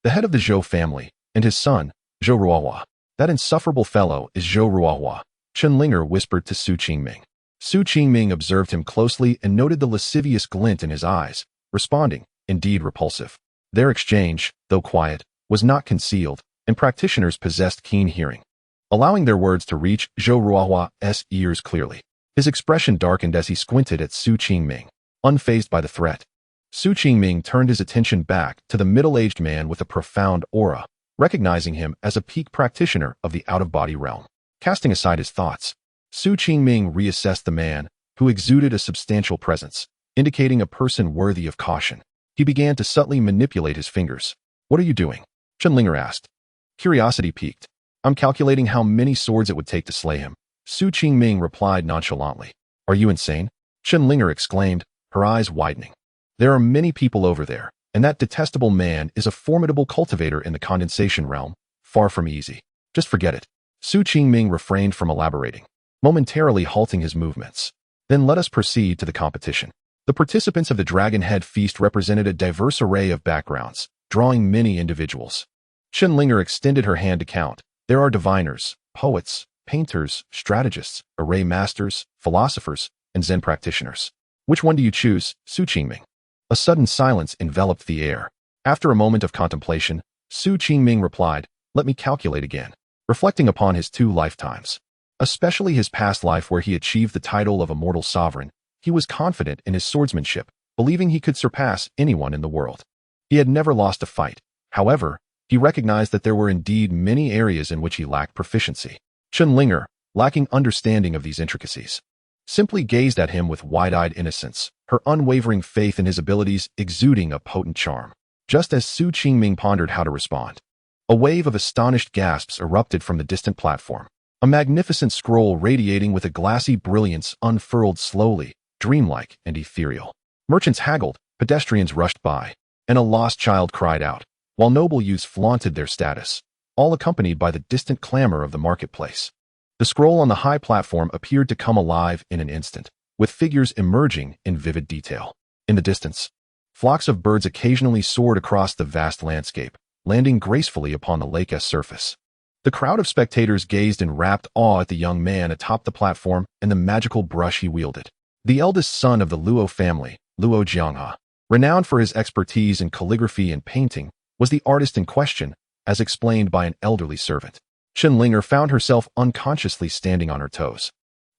the head of the Zhou family, and his son, Zhou Ruohua. That insufferable fellow is Zhou Ruohua, Chen Linger whispered to Su Qingming. Su Qingming observed him closely and noted the lascivious glint in his eyes, responding, indeed repulsive. Their exchange, though quiet, was not concealed, and practitioners possessed keen hearing, allowing their words to reach Zhou Ruohua's ears clearly. His expression darkened as he squinted at Su Qingming, unfazed by the threat. Su Qingming turned his attention back to the middle-aged man with a profound aura, recognizing him as a peak practitioner of the out-of-body realm. Casting aside his thoughts, Su Qingming reassessed the man, who exuded a substantial presence, indicating a person worthy of caution. He began to subtly manipulate his fingers. "What are you doing?" Chen Linger asked. Curiosity piqued. "I'm calculating how many swords it would take to slay him," Su Qingming replied nonchalantly. "Are you insane?" Chen Linger exclaimed, her eyes widening. "There are many people over there, and that detestable man is a formidable cultivator in the condensation realm, far from easy. Just forget it." Su Qingming refrained from elaborating, momentarily halting his movements. "Then let us proceed to the competition." The participants of the Dragon Head Feast represented a diverse array of backgrounds, drawing many individuals. Chen Linger extended her hand to count. There are diviners, poets, painters, strategists, array masters, philosophers, and Zen practitioners. "Which one do you choose, Su Qingming?" A sudden silence enveloped the air. After a moment of contemplation, Su Qingming replied, "Let me calculate again." Reflecting upon his 2 lifetimes, especially his past life where he achieved the title of Immortal Sovereign, he was confident in his swordsmanship, believing he could surpass anyone in the world. He had never lost a fight. However, he recognized that there were indeed many areas in which he lacked proficiency. Chen Linger, lacking understanding of these intricacies, simply gazed at him with wide-eyed innocence, her unwavering faith in his abilities exuding a potent charm. Just as Su Qingming pondered how to respond, a wave of astonished gasps erupted from the distant platform. A magnificent scroll radiating with a glassy brilliance unfurled slowly, dreamlike and ethereal. Merchants haggled, pedestrians rushed by, and a lost child cried out, while noble youths flaunted their status, all accompanied by the distant clamor of the marketplace. The scroll on the high platform appeared to come alive in an instant, with figures emerging in vivid detail. In the distance, flocks of birds occasionally soared across the vast landscape, landing gracefully upon the lake's surface. The crowd of spectators gazed in rapt awe at the young man atop the platform and the magical brush he wielded. The eldest son of the Luo family, Luo Jianghe, renowned for his expertise in calligraphy and painting, was the artist in question, as explained by an elderly servant. Chen Linger found herself unconsciously standing on her toes,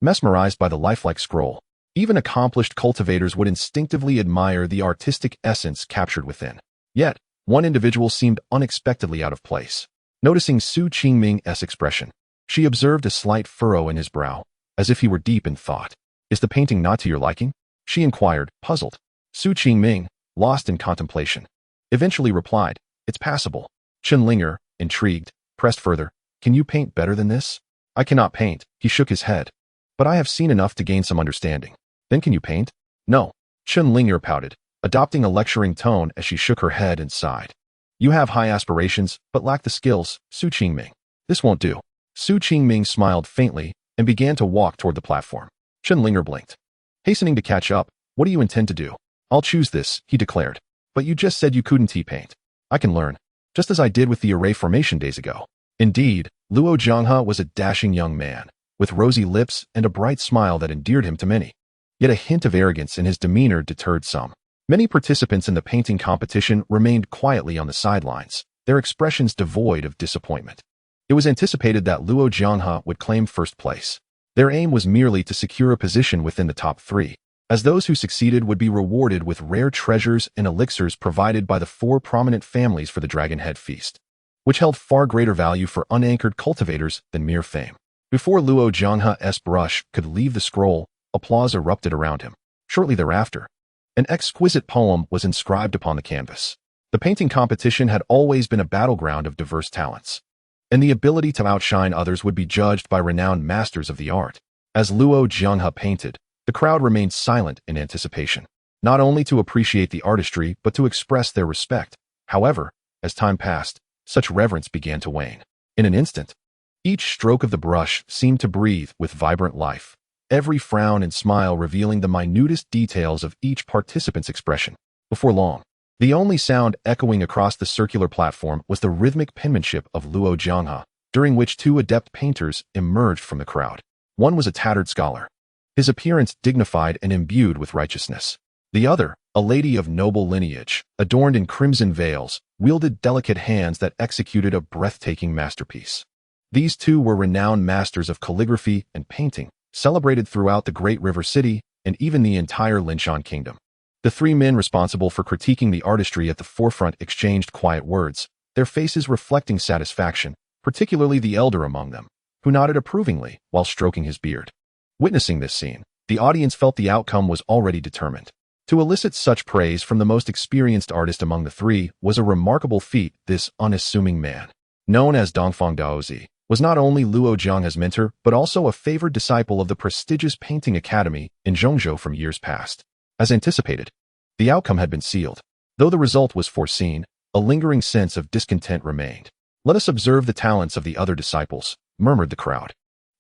mesmerized by the lifelike scroll. Even accomplished cultivators would instinctively admire the artistic essence captured within. Yet, one individual seemed unexpectedly out of place. Noticing Su Qingming's expression, she observed a slight furrow in his brow, as if he were deep in thought. "Is the painting not to your liking?" she inquired, puzzled. Su Qingming, lost in contemplation, eventually replied, "It's passable." Chen Linger, intrigued, pressed further, "Can you paint better than this?" "I cannot paint," he shook his head. "But I have seen enough to gain some understanding." "Then can you paint?" "No." Chen Linger pouted, adopting a lecturing tone as she shook her head and sighed. "You have high aspirations, but lack the skills, Su Qingming. This won't do." Su Qingming smiled faintly and began to walk toward the platform. Chen Linger blinked. Hastening to catch up, "What do you intend to do?" "I'll choose this," he declared. "But you just said you couldn't paint." "I can learn, just as I did with the array formation days ago." Indeed, Luo Jianghe was a dashing young man, with rosy lips and a bright smile that endeared him to many. Yet a hint of arrogance in his demeanor deterred some. Many participants in the painting competition remained quietly on the sidelines, their expressions devoid of disappointment. It was anticipated that Luo Jianghe would claim first place. Their aim was merely to secure a position within the top 3, as those who succeeded would be rewarded with rare treasures and elixirs provided by the 4 prominent families for the Dragon Head Feast, which held far greater value for unanchored cultivators than mere fame. Before Luo Jianghe's brush could leave the scroll, applause erupted around him. Shortly thereafter, an exquisite poem was inscribed upon the canvas. The painting competition had always been a battleground of diverse talents, and the ability to outshine others would be judged by renowned masters of the art. As Luo Jianghe painted, the crowd remained silent in anticipation, not only to appreciate the artistry but to express their respect. However, as time passed, such reverence began to wane. In an instant, each stroke of the brush seemed to breathe with vibrant life, every frown and smile revealing the minutest details of each participant's expression. Before long, the only sound echoing across the circular platform was the rhythmic penmanship of Luo Jianghe, during which 2 adept painters emerged from the crowd. One was a tattered scholar, his appearance dignified and imbued with righteousness. The other, a lady of noble lineage, adorned in crimson veils, wielded delicate hands that executed a breathtaking masterpiece. These 2 were renowned masters of calligraphy and painting, celebrated throughout the Great River City and even the entire Linshan Kingdom. The 3 men responsible for critiquing the artistry at the forefront exchanged quiet words, their faces reflecting satisfaction, particularly the elder among them, who nodded approvingly while stroking his beard. Witnessing this scene, the audience felt the outcome was already determined. To elicit such praise from the most experienced artist among the 3 was a remarkable feat. This unassuming man, known as Dongfang Daozi, was not only Luo Jianghe's mentor but also a favored disciple of the prestigious painting academy in Zhongzhou from years past. As anticipated, the outcome had been sealed. Though the result was foreseen, a lingering sense of discontent remained. "Let us observe the talents of the other disciples," murmured the crowd.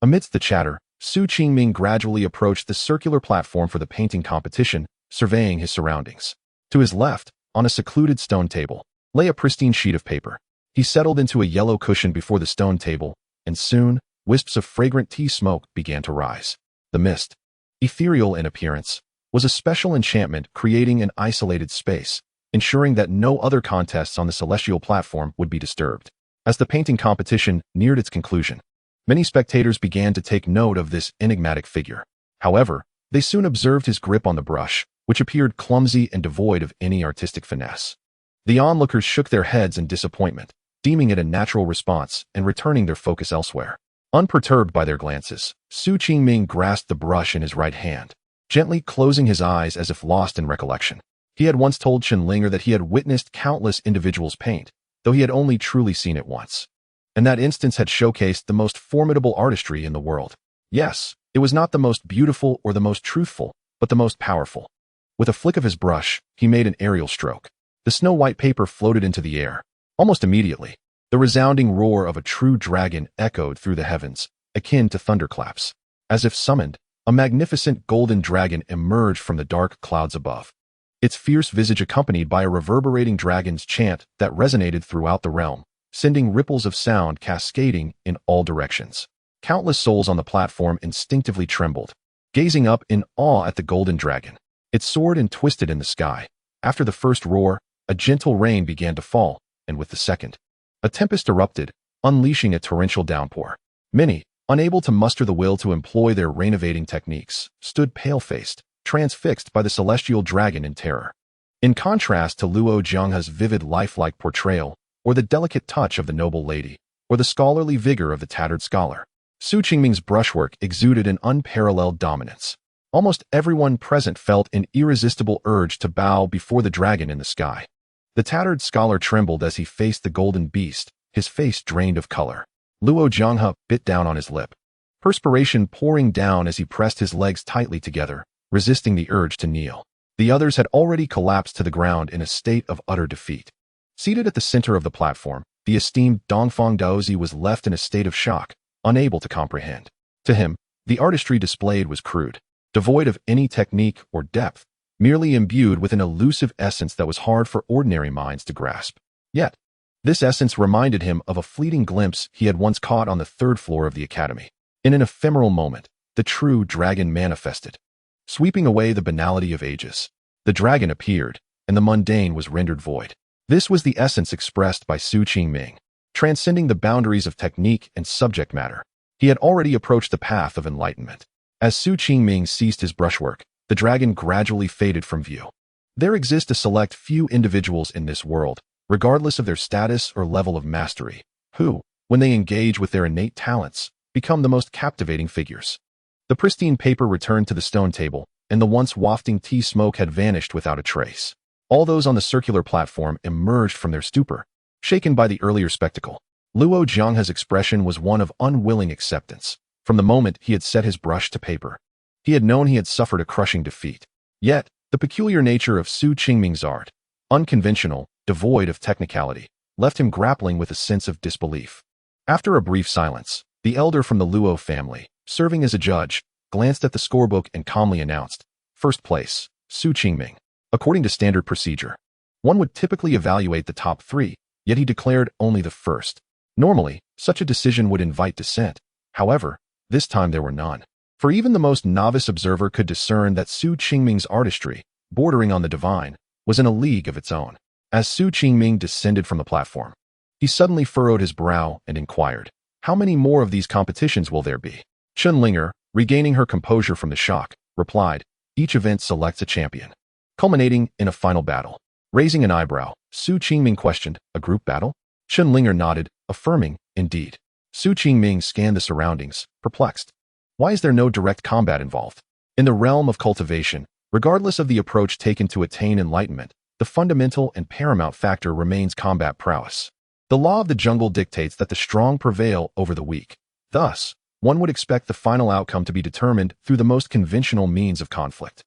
Amidst the chatter, Su Qingming gradually approached the circular platform for the painting competition, surveying his surroundings. To his left, on a secluded stone table, lay a pristine sheet of paper. He settled into a yellow cushion before the stone table, and soon, wisps of fragrant tea smoke began to rise. The mist, ethereal in appearance, was a special enchantment creating an isolated space, ensuring that no other contests on the celestial platform would be disturbed. As the painting competition neared its conclusion, many spectators began to take note of this enigmatic figure. However, they soon observed his grip on the brush, which appeared clumsy and devoid of any artistic finesse. The onlookers shook their heads in disappointment, deeming it a natural response and returning their focus elsewhere. Unperturbed by their glances, Su Qingming grasped the brush in his right hand, gently closing his eyes as if lost in recollection. He had once told Shenlinger that he had witnessed countless individuals paint, though he had only truly seen it once. And that instance had showcased the most formidable artistry in the world. Yes, it was not the most beautiful or the most truthful, but the most powerful. With a flick of his brush, he made an aerial stroke. The snow-white paper floated into the air. Almost immediately, the resounding roar of a true dragon echoed through the heavens, akin to thunderclaps. As if summoned, a magnificent golden dragon emerged from the dark clouds above, its fierce visage accompanied by a reverberating dragon's chant that resonated throughout the realm, sending ripples of sound cascading in all directions. Countless souls on the platform instinctively trembled, gazing up in awe at the golden dragon. It soared and twisted in the sky. After the first roar, a gentle rain began to fall, and with the second, a tempest erupted, unleashing a torrential downpour. Many, unable to muster the will to employ their rain-evading techniques, stood pale-faced, transfixed by the celestial dragon in terror. In contrast to Luo Jianghe's vivid lifelike portrayal, or the delicate touch of the noble lady, or the scholarly vigor of the tattered scholar, Su Qingming's brushwork exuded an unparalleled dominance. Almost everyone present felt an irresistible urge to bow before the dragon in the sky. The tattered scholar trembled as he faced the golden beast, his face drained of color. Luo Jianghe bit down on his lip, perspiration pouring down as he pressed his legs tightly together, resisting the urge to kneel. The others had already collapsed to the ground in a state of utter defeat. Seated at the center of the platform, the esteemed Dongfang Daozi was left in a state of shock, unable to comprehend. To him, the artistry displayed was crude, devoid of any technique or depth, merely imbued with an elusive essence that was hard for ordinary minds to grasp. Yet, this essence reminded him of a fleeting glimpse he had once caught on the third floor of the academy. In an ephemeral moment, the true dragon manifested, sweeping away the banality of ages. The dragon appeared, and the mundane was rendered void. This was the essence expressed by Su Qingming, transcending the boundaries of technique and subject matter. He had already approached the path of enlightenment. As Su Qingming ceased his brushwork, the dragon gradually faded from view. There exist a select few individuals in this world, regardless of their status or level of mastery, who, when they engage with their innate talents, become the most captivating figures. The pristine paper returned to the stone table, and the once wafting tea smoke had vanished without a trace. All those on the circular platform emerged from their stupor, shaken by the earlier spectacle. Luo Jianghe's expression was one of unwilling acceptance. From the moment he had set his brush to paper, he had known he had suffered a crushing defeat. Yet, the peculiar nature of Su Qingming's art, unconventional, devoid of technicality, left him grappling with a sense of disbelief. After a brief silence, the elder from the Luo family, serving as a judge, glanced at the scorebook and calmly announced, "First place, Su Qingming." According to standard procedure, one would typically evaluate the top 3, yet he declared only the first. Normally, such a decision would invite dissent. However, this time there were none. For even the most novice observer could discern that Su Qingming's artistry, bordering on the divine, was in a league of its own. As Su Qingming descended from the platform, he suddenly furrowed his brow and inquired, "How many more of these competitions will there be?" Chen Linger, regaining her composure from the shock, replied, "Each event selects a champion, culminating in a final battle." Raising an eyebrow, Su Qingming questioned, "A group battle?" Chen Linger nodded, affirming, "Indeed." Su Qingming scanned the surroundings, perplexed. Why is there no direct combat involved? In the realm of cultivation, regardless of the approach taken to attain enlightenment, the fundamental and paramount factor remains combat prowess. The law of the jungle dictates that the strong prevail over the weak. Thus, one would expect the final outcome to be determined through the most conventional means of conflict.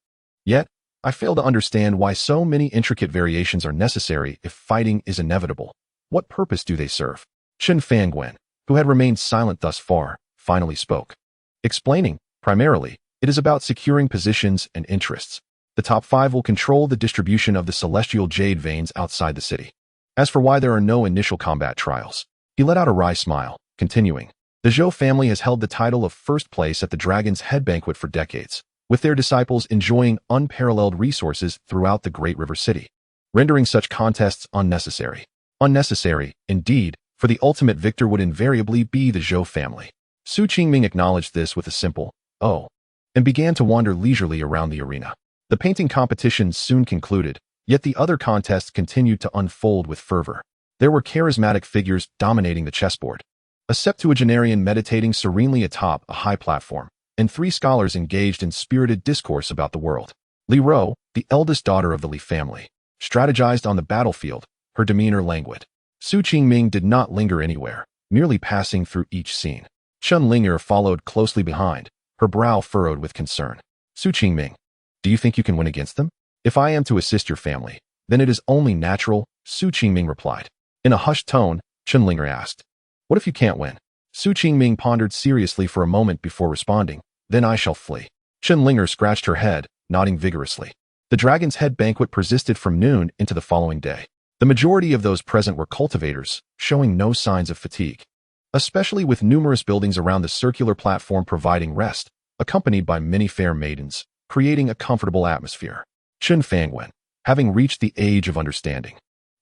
Yet, I fail to understand why so many intricate variations are necessary if fighting is inevitable. What purpose do they serve? Chen Fangwen, who had remained silent thus far, finally spoke, explaining, primarily, it is about securing positions and interests. The top 5 will control the distribution of the celestial jade veins outside the city. As for why there are no initial combat trials, he let out a wry smile, continuing, the Zhou family has held the title of first place at the Dragon's Head Banquet for decades, with their disciples enjoying unparalleled resources throughout the Great River City, rendering such contests unnecessary. Unnecessary, indeed, for the ultimate victor would invariably be the Zhou family. Su Qingming acknowledged this with a simple, "Oh," and began to wander leisurely around the arena. The painting competition soon concluded, yet the other contests continued to unfold with fervor. There were charismatic figures dominating the chessboard, a septuagenarian meditating serenely atop a high platform, and 3 scholars engaged in spirited discourse about the world. Li Ro, the eldest daughter of the Li family, strategized on the battlefield, her demeanor languid. Su Qingming did not linger anywhere, merely passing through each scene. Chen Linger followed closely behind, her brow furrowed with concern. Su Qingming, do you think you can win against them? If I am to assist your family, then it is only natural, Su Qingming replied. In a hushed tone, Chen Linger asked, what if you can't win? Su Qingming pondered seriously for a moment before responding, then I shall flee. Chen Linger scratched her head, nodding vigorously. The Dragon's Head banquet persisted from noon into the following day. The majority of those present were cultivators, showing no signs of fatigue, especially with numerous buildings around the circular platform providing rest, accompanied by many fair maidens, creating a comfortable atmosphere. Chen Fangwen, having reached the age of understanding,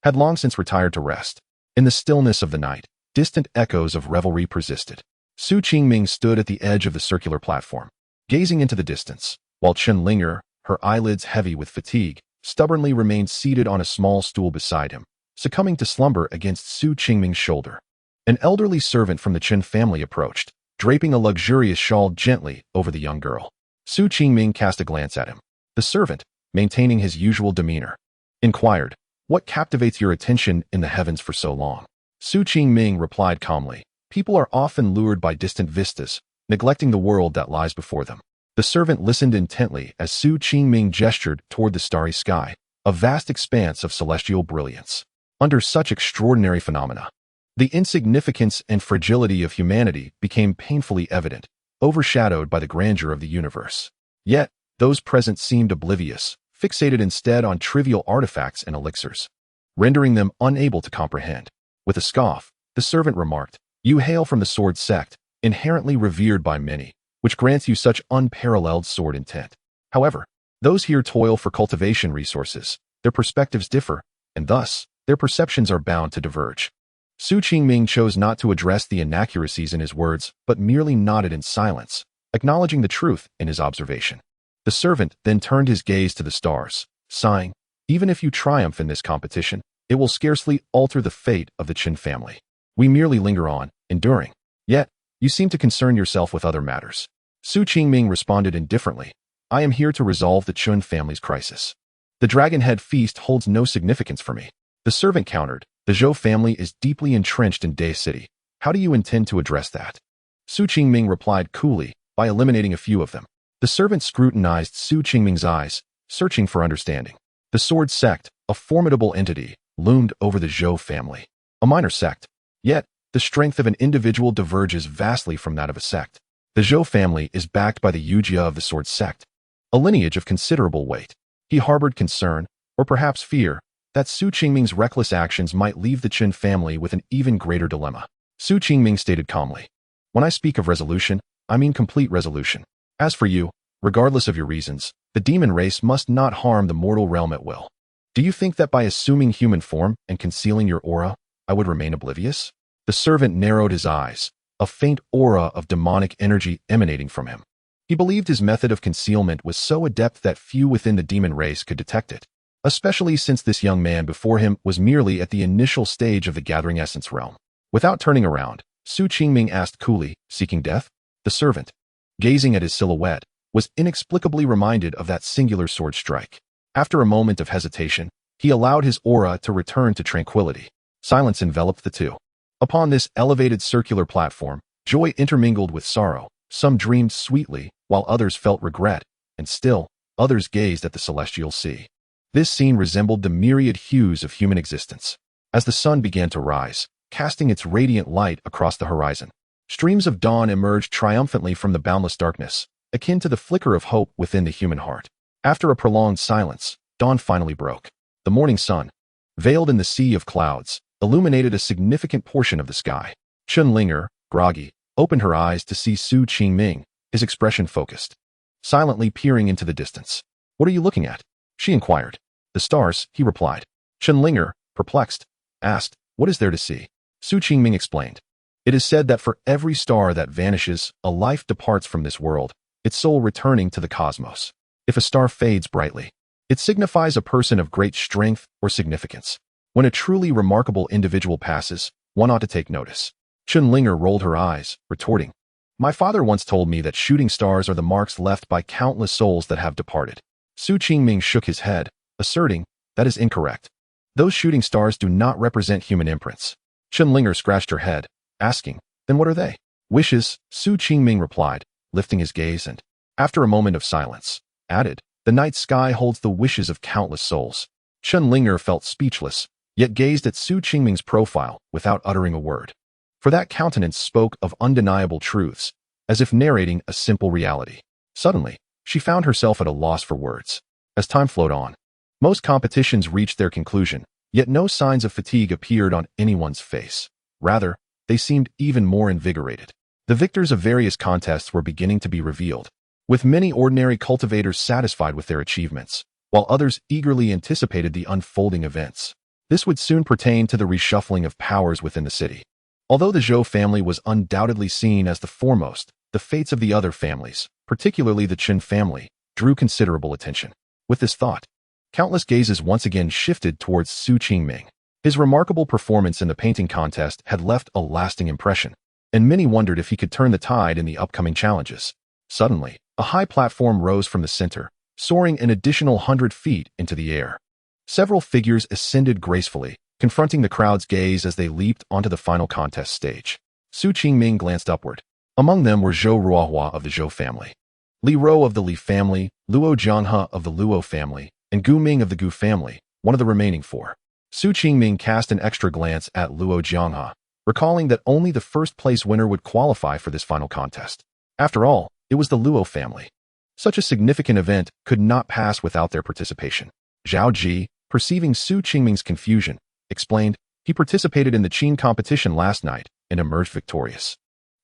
had long since retired to rest. In the stillness of the night, distant echoes of revelry persisted. Su Qingming stood at the edge of the circular platform, gazing into the distance, while Chen Linger, her eyelids heavy with fatigue, stubbornly remained seated on a small stool beside him, succumbing to slumber against Su Qingming's shoulder. An elderly servant from the Chen family approached, draping a luxurious shawl gently over the young girl. Su Qingming cast a glance at him. The servant, maintaining his usual demeanor, inquired, what captivates your attention in the heavens for so long? Su Qingming replied calmly, people are often lured by distant vistas, neglecting the world that lies before them. The servant listened intently as Su Qingming gestured toward the starry sky, a vast expanse of celestial brilliance. Under such extraordinary phenomena, the insignificance and fragility of humanity became painfully evident, overshadowed by the grandeur of the universe. Yet, those present seemed oblivious, fixated instead on trivial artifacts and elixirs, rendering them unable to comprehend. With a scoff, the servant remarked, you hail from the Sword Sect, inherently revered by many, which grants you such unparalleled sword intent. However, those here toil for cultivation resources, their perspectives differ, and thus, their perceptions are bound to diverge. Su Qingming chose not to address the inaccuracies in his words, but merely nodded in silence, acknowledging the truth in his observation. The servant then turned his gaze to the stars, sighing, "Even if you triumph in this competition, it will scarcely alter the fate of the Qin family. We merely linger on, enduring. Yet, you seem to concern yourself with other matters." Su Qingming responded indifferently, "I am here to resolve the Qin family's crisis. The Dragonhead feast holds no significance for me." The servant countered, "The Zhou family is deeply entrenched in Dai City. How do you intend to address that?" Su Qingming replied coolly, "By eliminating a few of them." The servant scrutinized Su Qingming's eyes, searching for understanding. The Sword Sect, a formidable entity, loomed over the Zhou family. A minor sect. Yet, the strength of an individual diverges vastly from that of a sect. The Zhou family is backed by the Yujia of the Sword Sect, a lineage of considerable weight. He harbored concern, or perhaps fear, that Su Qingming's reckless actions might leave the Qin family with an even greater dilemma. Su Qingming stated calmly, "When I speak of resolution, I mean complete resolution. As for you, regardless of your reasons, the demon race must not harm the mortal realm at will. Do you think that by assuming human form and concealing your aura, I would remain oblivious?" The servant narrowed his eyes, a faint aura of demonic energy emanating from him. He believed his method of concealment was so adept that few within the demon race could detect it, especially since this young man before him was merely at the initial stage of the gathering essence realm. Without turning around, Su Qingming asked coolly, "Seeking death?" The servant, gazing at his silhouette, was inexplicably reminded of that singular sword strike. After a moment of hesitation, he allowed his aura to return to tranquility. Silence enveloped the two. Upon this elevated circular platform, joy intermingled with sorrow. Some dreamed sweetly, while others felt regret, and still, others gazed at the celestial sea. This scene resembled the myriad hues of human existence. As the sun began to rise, casting its radiant light across the horizon, streams of dawn emerged triumphantly from the boundless darkness, akin to the flicker of hope within the human heart. After a prolonged silence, dawn finally broke. The morning sun, veiled in the sea of clouds, illuminated a significant portion of the sky. Chen Linger, groggy, opened her eyes to see Su Qingming, his expression focused, silently peering into the distance. "What are you looking at?" she inquired. "The stars," he replied. Chen Linger, perplexed, asked, "What is there to see?" Su Qingming explained, "It is said that for every star that vanishes, a life departs from this world, its soul returning to the cosmos. If a star fades brightly, it signifies a person of great strength or significance. When a truly remarkable individual passes, one ought to take notice." Chen Linger rolled her eyes, retorting, "My father once told me that shooting stars are the marks left by countless souls that have departed." Su Qingming shook his head, asserting, "That is incorrect. Those shooting stars do not represent human imprints." Chen Linger scratched her head, asking, "Then what are they?" "Wishes," Su Qingming replied, lifting his gaze and, after a moment of silence, added, "The night sky holds the wishes of countless souls." Chen Linger felt speechless, yet gazed at Su Qingming's profile without uttering a word. For that countenance spoke of undeniable truths, as if narrating a simple reality. Suddenly, she found herself at a loss for words. As time flowed on, most competitions reached their conclusion, yet no signs of fatigue appeared on anyone's face. Rather, they seemed even more invigorated. The victors of various contests were beginning to be revealed, with many ordinary cultivators satisfied with their achievements, while others eagerly anticipated the unfolding events. This would soon pertain to the reshuffling of powers within the city. Although the Zhou family was undoubtedly seen as the foremost, the fates of the other families, particularly the Qin family, drew considerable attention. With this thought, countless gazes once again shifted towards Su Qingming. His remarkable performance in the painting contest had left a lasting impression, and many wondered if he could turn the tide in the upcoming challenges. Suddenly, a high platform rose from the center, soaring an additional 100 feet into the air. Several figures ascended gracefully, confronting the crowd's gaze as they leaped onto the final contest stage. Su Qingming glanced upward. Among them were Zhou Ruohua of the Zhou family, Li Rou of the Li family, Luo Jianhe of the Luo family, and Gu Ming of the Gu family, one of the remaining four. Su Qingming cast an extra glance at Luo Jianhe, recalling that only the first-place winner would qualify for this final contest. After all, it was the Luo family. Such a significant event could not pass without their participation. Zhao Ji, perceiving Su Qingming's confusion, explained, "He participated in the Qin competition last night and emerged victorious."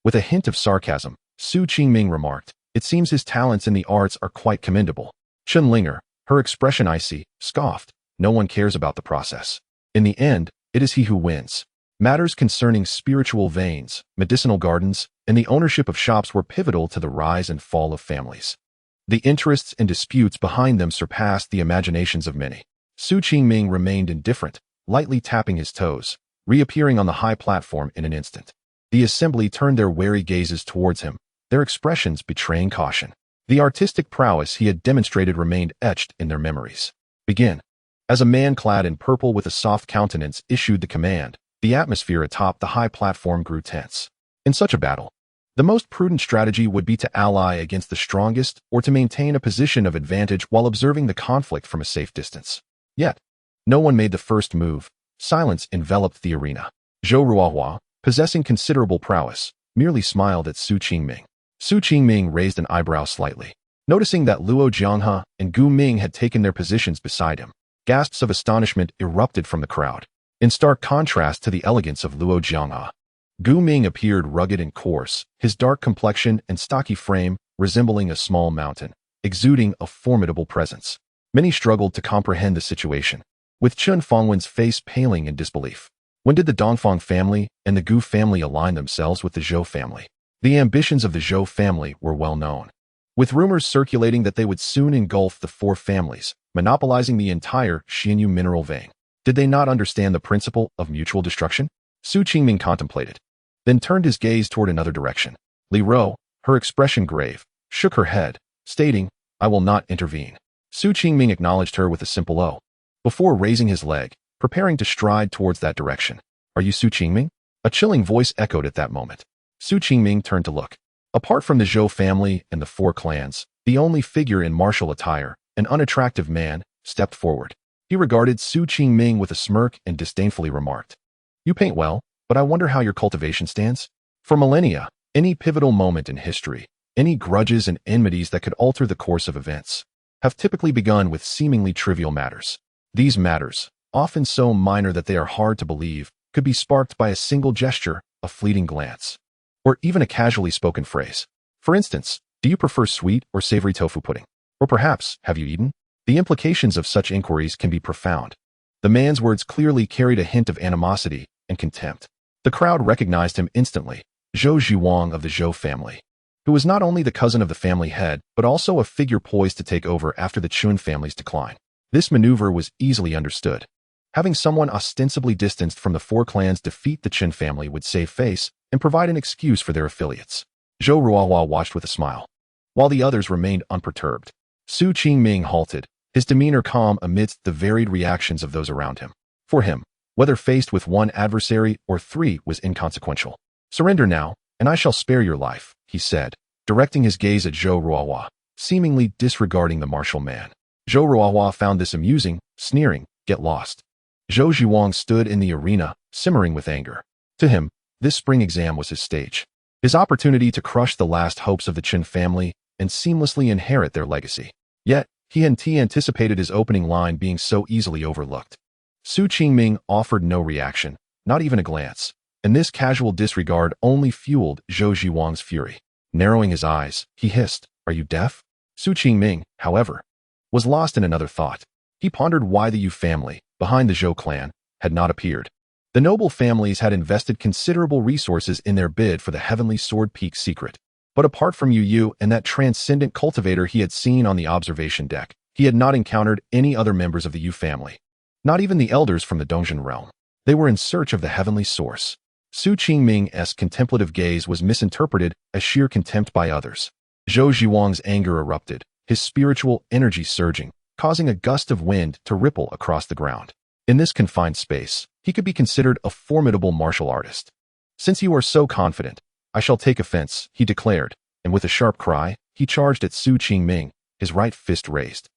With a hint of sarcasm, Su Qingming remarked, "It seems his talents in the arts are quite commendable." Chen Linger, her expression icy, scoffed, "No one cares about the process. In the end, it is he who wins." Matters concerning spiritual veins, medicinal gardens, and the ownership of shops were pivotal to the rise and fall of families. The interests and disputes behind them surpassed the imaginations of many. Su Qingming remained indifferent, lightly tapping his toes, reappearing on the high platform in an instant. The assembly turned their wary gazes towards him, their expressions betraying caution. The artistic prowess he had demonstrated remained etched in their memories. "Begin." As a man clad in purple with a soft countenance issued the command, the atmosphere atop the high platform grew tense. In such a battle, the most prudent strategy would be to ally against the strongest or to maintain a position of advantage while observing the conflict from a safe distance. Yet, no one made the first move. Silence enveloped the arena. Zhou Ruohua, possessing considerable prowess, merely smiled at Su Qingming. Su Qingming raised an eyebrow slightly. Noticing that Luo Jianghe and Gu Ming had taken their positions beside him, gasps of astonishment erupted from the crowd. In stark contrast to the elegance of Luo Jianghe, Gu Ming appeared rugged and coarse, his dark complexion and stocky frame resembling a small mountain, exuding a formidable presence. Many struggled to comprehend the situation, with Chun Fongwen's face paling in disbelief. When did the Dongfang family and the Gu family align themselves with the Zhou family? The ambitions of the Zhou family were well known, with rumors circulating that they would soon engulf the four families, monopolizing the entire Xianyu mineral vein. Did they not understand the principle of mutual destruction? Su Qingming contemplated, then turned his gaze toward another direction. Li Ro, her expression grave, shook her head, stating, "I will not intervene." Su Qingming acknowledged her with a simple "oh," before raising his leg, preparing to stride towards that direction. "Are you Su Qingming?" A chilling voice echoed at that moment. Su Qingming turned to look. Apart from the Zhou family and the four clans, the only figure in martial attire, an unattractive man, stepped forward. He regarded Su Qingming with a smirk and disdainfully remarked, "You paint well, but I wonder how your cultivation stands." For millennia, any pivotal moment in history, any grudges and enmities that could alter the course of events, have typically begun with seemingly trivial matters. These matters, often so minor that they are hard to believe, could be sparked by a single gesture, a fleeting glance, or even a casually spoken phrase. For instance, "Do you prefer sweet or savory tofu pudding?" Or perhaps, "Have you eaten?" The implications of such inquiries can be profound. The man's words clearly carried a hint of animosity and contempt. The crowd recognized him instantly, Zhou Zhiwang of the Zhou family, who was not only the cousin of the family head, but also a figure poised to take over after the Qun family's decline. This maneuver was easily understood. Having someone ostensibly distanced from the four clans defeat the Qin family would save face and provide an excuse for their affiliates. Zhou Ruohua watched with a smile, while the others remained unperturbed. Su Qingming halted, his demeanor calm amidst the varied reactions of those around him. For him, whether faced with one adversary or three was inconsequential. "Surrender now, and I shall spare your life," he said, directing his gaze at Zhou Ruohua, seemingly disregarding the martial man. Zhou Ruohua found this amusing, sneering, "Get lost." Zhou Zhiwang stood in the arena, simmering with anger. To him, this spring exam was his stage, his opportunity to crush the last hopes of the Qin family and seamlessly inherit their legacy. Yet, he anticipated his opening line being so easily overlooked. Su Qingming offered no reaction, not even a glance, and this casual disregard only fueled Zhou Zhiwang's fury. Narrowing his eyes, he hissed, "Are you deaf?" Su Qingming, however, was lost in another thought. He pondered why the Yu family, behind the Zhou clan, had not appeared. The noble families had invested considerable resources in their bid for the heavenly sword peak secret. But apart from Yu and that transcendent cultivator he had seen on the observation deck, he had not encountered any other members of the Yu family. Not even the elders from the Dongzhen realm. They were in search of the heavenly source. Su Qingming's contemplative gaze was misinterpreted as sheer contempt by others. Zhou Zhiwang's anger erupted, his spiritual energy surging, causing a gust of wind to ripple across the ground. In this confined space, he could be considered a formidable martial artist. "Since you are so confident, I shall take offense," he declared, and with a sharp cry, he charged at Su Qingming, his right fist raised,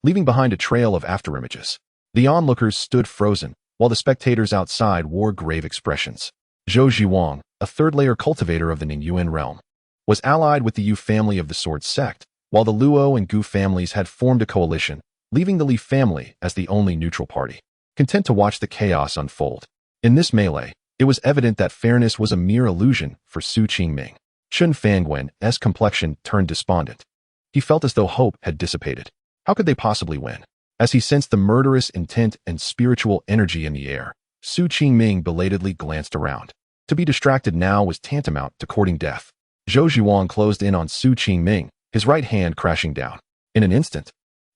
leaving behind a trail of afterimages. The onlookers stood frozen, while the spectators outside wore grave expressions. Zhou Zhiwang, a third-layer cultivator of the Ningyuan realm, was allied with the Yu family of the Sword Sect, while the Luo and Gu families had formed a coalition, leaving the Li family as the only neutral party, content to watch the chaos unfold. In this melee, it was evident that fairness was a mere illusion for Su Qingming. Chen Fanguan's complexion turned despondent. He felt as though hope had dissipated. How could they possibly win? As he sensed the murderous intent and spiritual energy in the air, Su Qingming belatedly glanced around. To be distracted now was tantamount to courting death. Zhou Zhuang closed in on Su Qingming, his right hand crashing down. In an instant,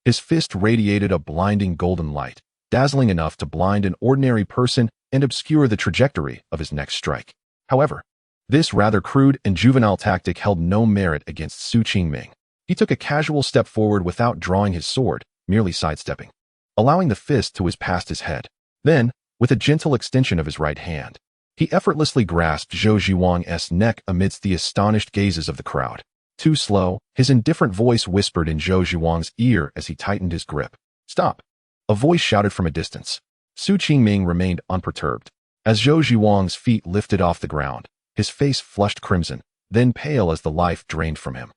his fist radiated a blinding golden light, dazzling enough to blind an ordinary person and obscure the trajectory of his next strike. However, this rather crude and juvenile tactic held no merit against Su Qingming. He took a casual step forward without drawing his sword, merely sidestepping, allowing the fist to whiz past his head. Then, with a gentle extension of his right hand, he effortlessly grasped Zhou Zhuang's neck amidst the astonished gazes of the crowd. Too slow, his indifferent voice whispered in Zhou Zhuang's ear as he tightened his grip. "Stop!" A voice shouted from a distance. Su Qingming remained unperturbed. As Zhou Zhuang's feet lifted off the ground, his face flushed crimson, then pale as the life drained from him.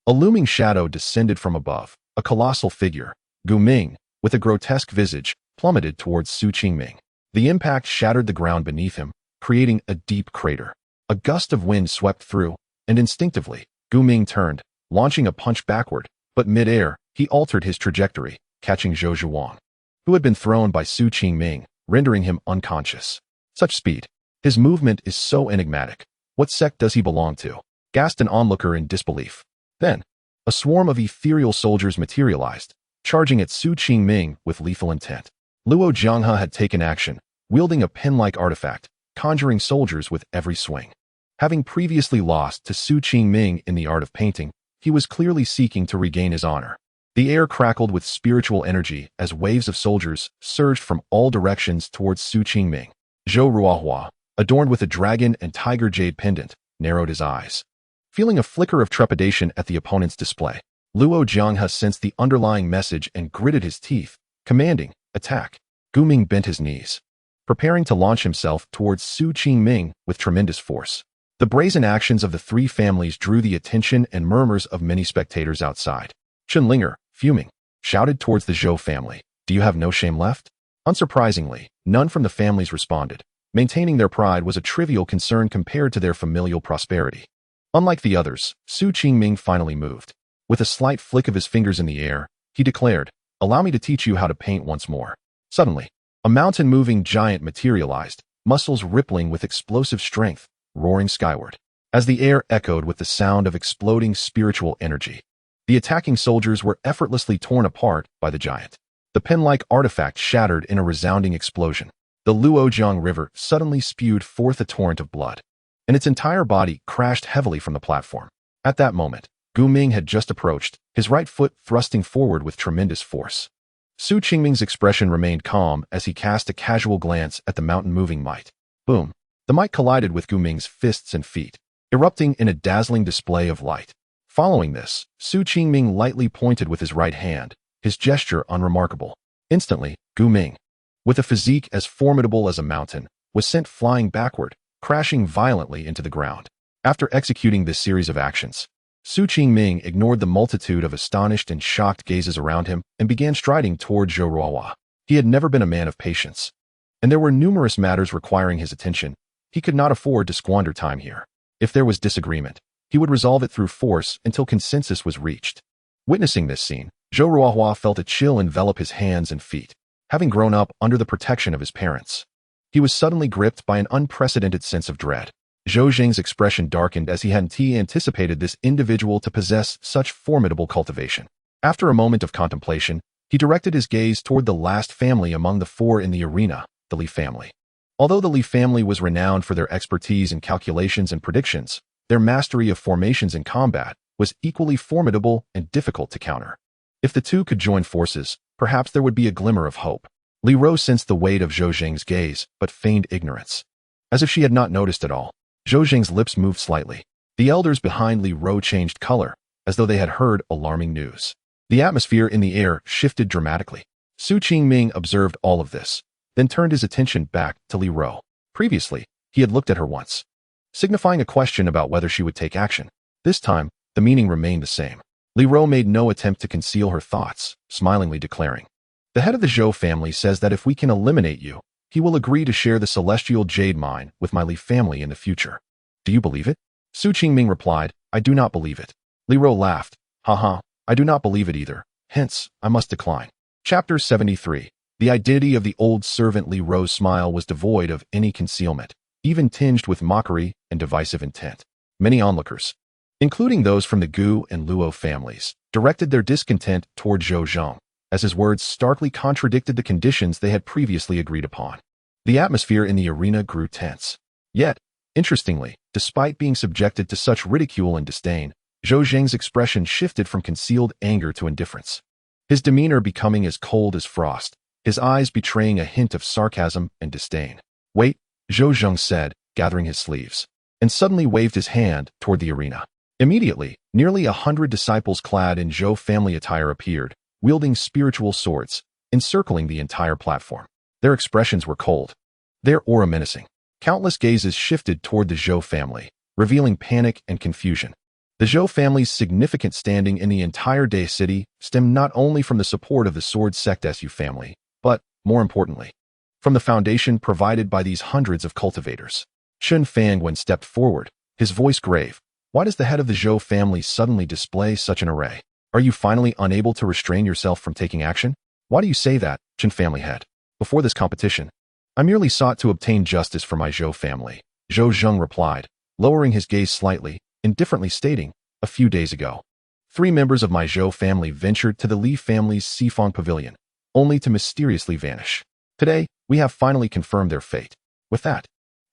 A looming shadow descended from above. A colossal figure, Qingming, with a grotesque visage, plummeted towards Su Qingming. The impact shattered the ground beneath him, creating a deep crater. A gust of wind swept through, and instinctively, Qingming turned, launching a punch backward, but mid-air, he altered his trajectory, catching Zhou Zhuang, who had been thrown by Su Qingming, rendering him unconscious. Such speed. His movement is so enigmatic. What sect does he belong to? Gasped an onlooker in disbelief. Then, a swarm of ethereal soldiers materialized, charging at Su Qingming with lethal intent. Luo Jianghe had taken action, wielding a pin-like artifact, conjuring soldiers with every swing. Having previously lost to Su Qingming in the art of painting, he was clearly seeking to regain his honor. The air crackled with spiritual energy as waves of soldiers surged from all directions towards Su Qingming. Zhou Ruohua, adorned with a dragon and tiger jade pendant, narrowed his eyes. Feeling a flicker of trepidation at the opponent's display, Luo Jianghe sensed the underlying message and gritted his teeth, commanding, "Attack." Qingming bent his knees, preparing to launch himself towards Su Qingming with tremendous force. The brazen actions of the three families drew the attention and murmurs of many spectators outside. Chenlinger, fuming, shouted towards the Zhou family, "Do you have no shame left?" Unsurprisingly, none from the families responded. Maintaining their pride was a trivial concern compared to their familial prosperity. Unlike the others, Su Qingming finally moved. With a slight flick of his fingers in the air, he declared, "Allow me to teach you how to paint once more." Suddenly, a mountain-moving giant materialized, muscles rippling with explosive strength, roaring skyward. As the air echoed with the sound of exploding spiritual energy, the attacking soldiers were effortlessly torn apart by the giant. The pen-like artifact shattered in a resounding explosion. The Luojiang River suddenly spewed forth a torrent of blood, and its entire body crashed heavily from the platform. At that moment, Qingming had just approached, his right foot thrusting forward with tremendous force. Su Qingming's expression remained calm as he cast a casual glance at the mountain-moving might. Boom! The might collided with Qingming's fists and feet, erupting in a dazzling display of light. Following this, Su Qingming lightly pointed with his right hand, his gesture unremarkable. Instantly, Qingming, with a physique as formidable as a mountain, was sent flying backward, crashing violently into the ground. After executing this series of actions, Su Qingming ignored the multitude of astonished and shocked gazes around him and began striding toward Zhou Ruohua. He had never been a man of patience, and there were numerous matters requiring his attention. He could not afford to squander time here. If there was disagreement, he would resolve it through force until consensus was reached. Witnessing this scene, Zhou Ruohua felt a chill envelop his hands and feet. Having grown up under the protection of his parents, he was suddenly gripped by an unprecedented sense of dread. Zhou Zheng's expression darkened as he hadn't anticipated this individual to possess such formidable cultivation. After a moment of contemplation, he directed his gaze toward the last family among the four in the arena, the Li family. Although the Li family was renowned for their expertise in calculations and predictions, their mastery of formations in combat was equally formidable and difficult to counter. If the two could join forces, perhaps there would be a glimmer of hope. Li Rou sensed the weight of Zhou Zheng's gaze, but feigned ignorance. As if she had not noticed at all, Zhou Zheng's lips moved slightly. The elders behind Li Rou changed color, as though they had heard alarming news. The atmosphere in the air shifted dramatically. Su Qingming observed all of this, then turned his attention back to Li Rou. Previously, he had looked at her once, signifying a question about whether she would take action. This time, the meaning remained the same. Li Rou made no attempt to conceal her thoughts, smilingly declaring, "The head of the Zhou family says that if we can eliminate you, he will agree to share the celestial jade mine with my Li family in the future. Do you believe it?" Su Qingming replied, I do not believe it. Li Ro laughed. Haha, I do not believe it either. Hence, I must decline. Chapter 73. The identity of the old servant. Li Ro's smile was devoid of any concealment, even tinged with mockery and divisive intent. Many onlookers, including those from the Gu and Luo families, directed their discontent toward Zhou Zheng, as his words starkly contradicted the conditions they had previously agreed upon. The atmosphere in the arena grew tense. Yet, interestingly, despite being subjected to such ridicule and disdain, Zhou Zheng's expression shifted from concealed anger to indifference, his demeanor becoming as cold as frost, his eyes betraying a hint of sarcasm and disdain. Wait, Zhou Zheng said, gathering his sleeves, and suddenly waved his hand toward the arena. Immediately, nearly 100 disciples clad in Zhou family attire appeared, wielding spiritual swords, encircling the entire platform. Their expressions were cold, their aura menacing. Countless gazes shifted toward the Zhou family, revealing panic and confusion. The Zhou family's significant standing in the entire Dai city stemmed not only from the support of the Sword Sect Su family, but, more importantly, from the foundation provided by these hundreds of cultivators. Shen Chenfei stepped forward, his voice grave. Why does the head of the Zhou family suddenly display such an array? Are you finally unable to restrain yourself from taking action? Why do you say that, Chen family head? Before this competition, I merely sought to obtain justice for my Zhou family, Zhou Zheng replied, lowering his gaze slightly, indifferently stating, a few days ago, 3 members of my Zhou family ventured to the Li family's Sifang pavilion, only to mysteriously vanish. Today, we have finally confirmed their fate. With that,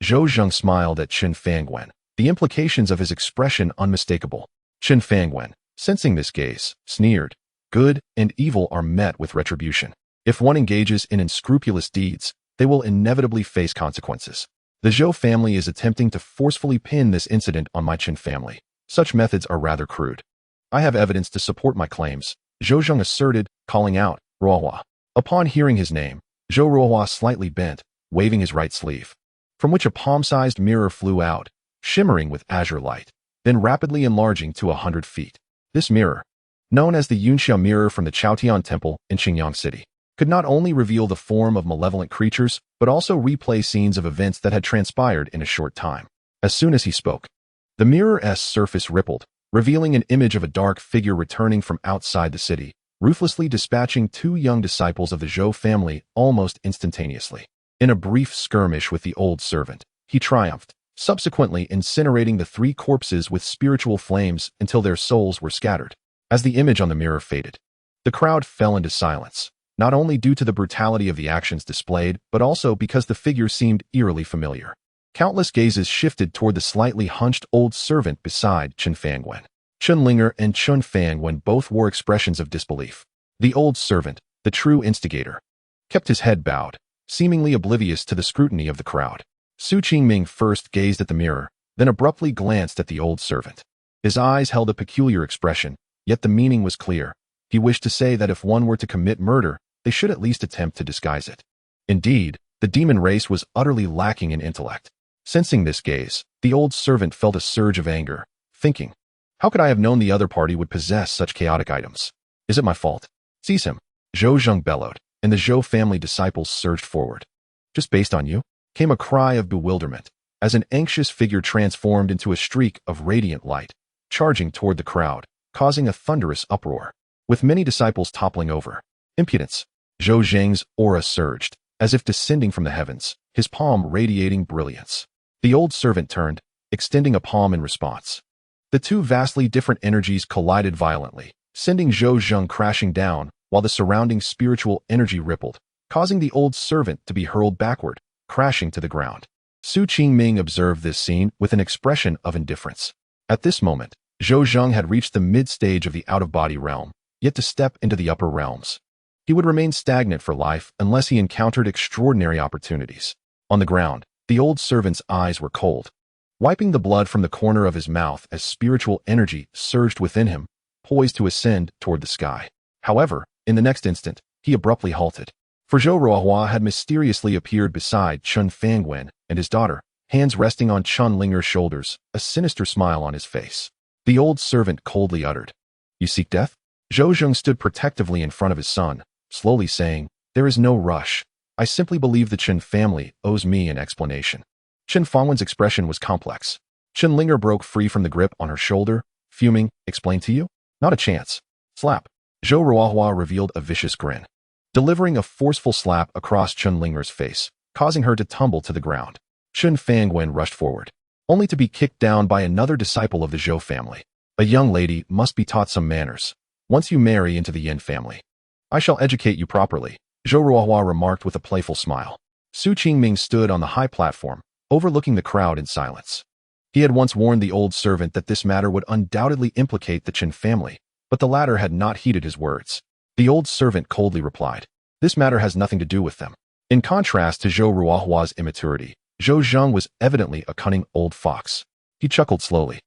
Zhou Zheng smiled at Chen Chenfei, the implications of his expression unmistakable. Chen Chenfei, sensing this gaze, sneered, good and evil are met with retribution. If one engages in unscrupulous deeds, they will inevitably face consequences. The Zhou family is attempting to forcefully pin this incident on my Chen family. Such methods are rather crude. I have evidence to support my claims, Zhou Zheng asserted, calling out, Ruohua. Upon hearing his name, Zhou Ruohua slightly bent, waving his right sleeve, from which a palm-sized mirror flew out, shimmering with azure light, then rapidly enlarging to 100 feet. This mirror, known as the Yunxia mirror from the Chaotian Temple in Qingyang City, could not only reveal the form of malevolent creatures, but also replay scenes of events that had transpired in a short time. As soon as he spoke, the mirror's surface rippled, revealing an image of a dark figure returning from outside the city, ruthlessly dispatching 2 young disciples of the Zhou family almost instantaneously. In a brief skirmish with the old servant, he triumphed, subsequently incinerating the 3 corpses with spiritual flames until their souls were scattered. As the image on the mirror faded, the crowd fell into silence, not only due to the brutality of the actions displayed, but also because the figure seemed eerily familiar. Countless gazes shifted toward the slightly hunched old servant beside Chen Chenfei. Chen Linger and Chen Chenfei both wore expressions of disbelief. The old servant, the true instigator, kept his head bowed, seemingly oblivious to the scrutiny of the crowd. Su Qingming first gazed at the mirror, then abruptly glanced at the old servant. His eyes held a peculiar expression, yet the meaning was clear. He wished to say that if one were to commit murder, they should at least attempt to disguise it. Indeed, the demon race was utterly lacking in intellect. Sensing this gaze, the old servant felt a surge of anger, thinking, how could I have known the other party would possess such chaotic items? Is it my fault? Seize him, Zhou Zheng bellowed, and the Zhou family disciples surged forward. Just based on you? Came a cry of bewilderment, as an anxious figure transformed into a streak of radiant light, charging toward the crowd, causing a thunderous uproar, with many disciples toppling over. Impudence! Zhou Zheng's aura surged, as if descending from the heavens, his palm radiating brilliance. The old servant turned, extending a palm in response. The 2 vastly different energies collided violently, sending Zhou Zheng crashing down, while the surrounding spiritual energy rippled, causing the old servant to be hurled backward, crashing to the ground. Su Qingming observed this scene with an expression of indifference. At this moment, Zhou Zheng had reached the mid-stage of the out-of-body realm, yet to step into the upper realms. He would remain stagnant for life unless he encountered extraordinary opportunities. On the ground, the old servant's eyes were cold, wiping the blood from the corner of his mouth as spiritual energy surged within him, poised to ascend toward the sky. However, in the next instant, he abruptly halted. For Zhou Ruohua had mysteriously appeared beside Chen Chenfei and his daughter, hands resting on Chen Linger's shoulders, a sinister smile on his face. The old servant coldly uttered, "You seek death?" Zhou Zheng stood protectively in front of his son, slowly saying, "There is no rush. I simply believe the Chen family owes me an explanation." Chen Fangwen's expression was complex. Chenlinger broke free from the grip on her shoulder, fuming. Explain to you? Not a chance. Slap. Zhou Ruohua revealed a vicious grin, delivering a forceful slap across Chenlinger's face, causing her to tumble to the ground. Chen Fangwen rushed forward, only to be kicked down by another disciple of the Zhou family. A young lady must be taught some manners once you marry into the Yin family. I shall educate you properly, Zhou Ruohua remarked with a playful smile. Su Qingming stood on the high platform, overlooking the crowd in silence. He had once warned the old servant that this matter would undoubtedly implicate the Chen family, but the latter had not heeded his words. The old servant coldly replied, "This matter has nothing to do with them." In contrast to Zhou Ruohua's immaturity, Zhou Zheng was evidently a cunning old fox. He chuckled slowly.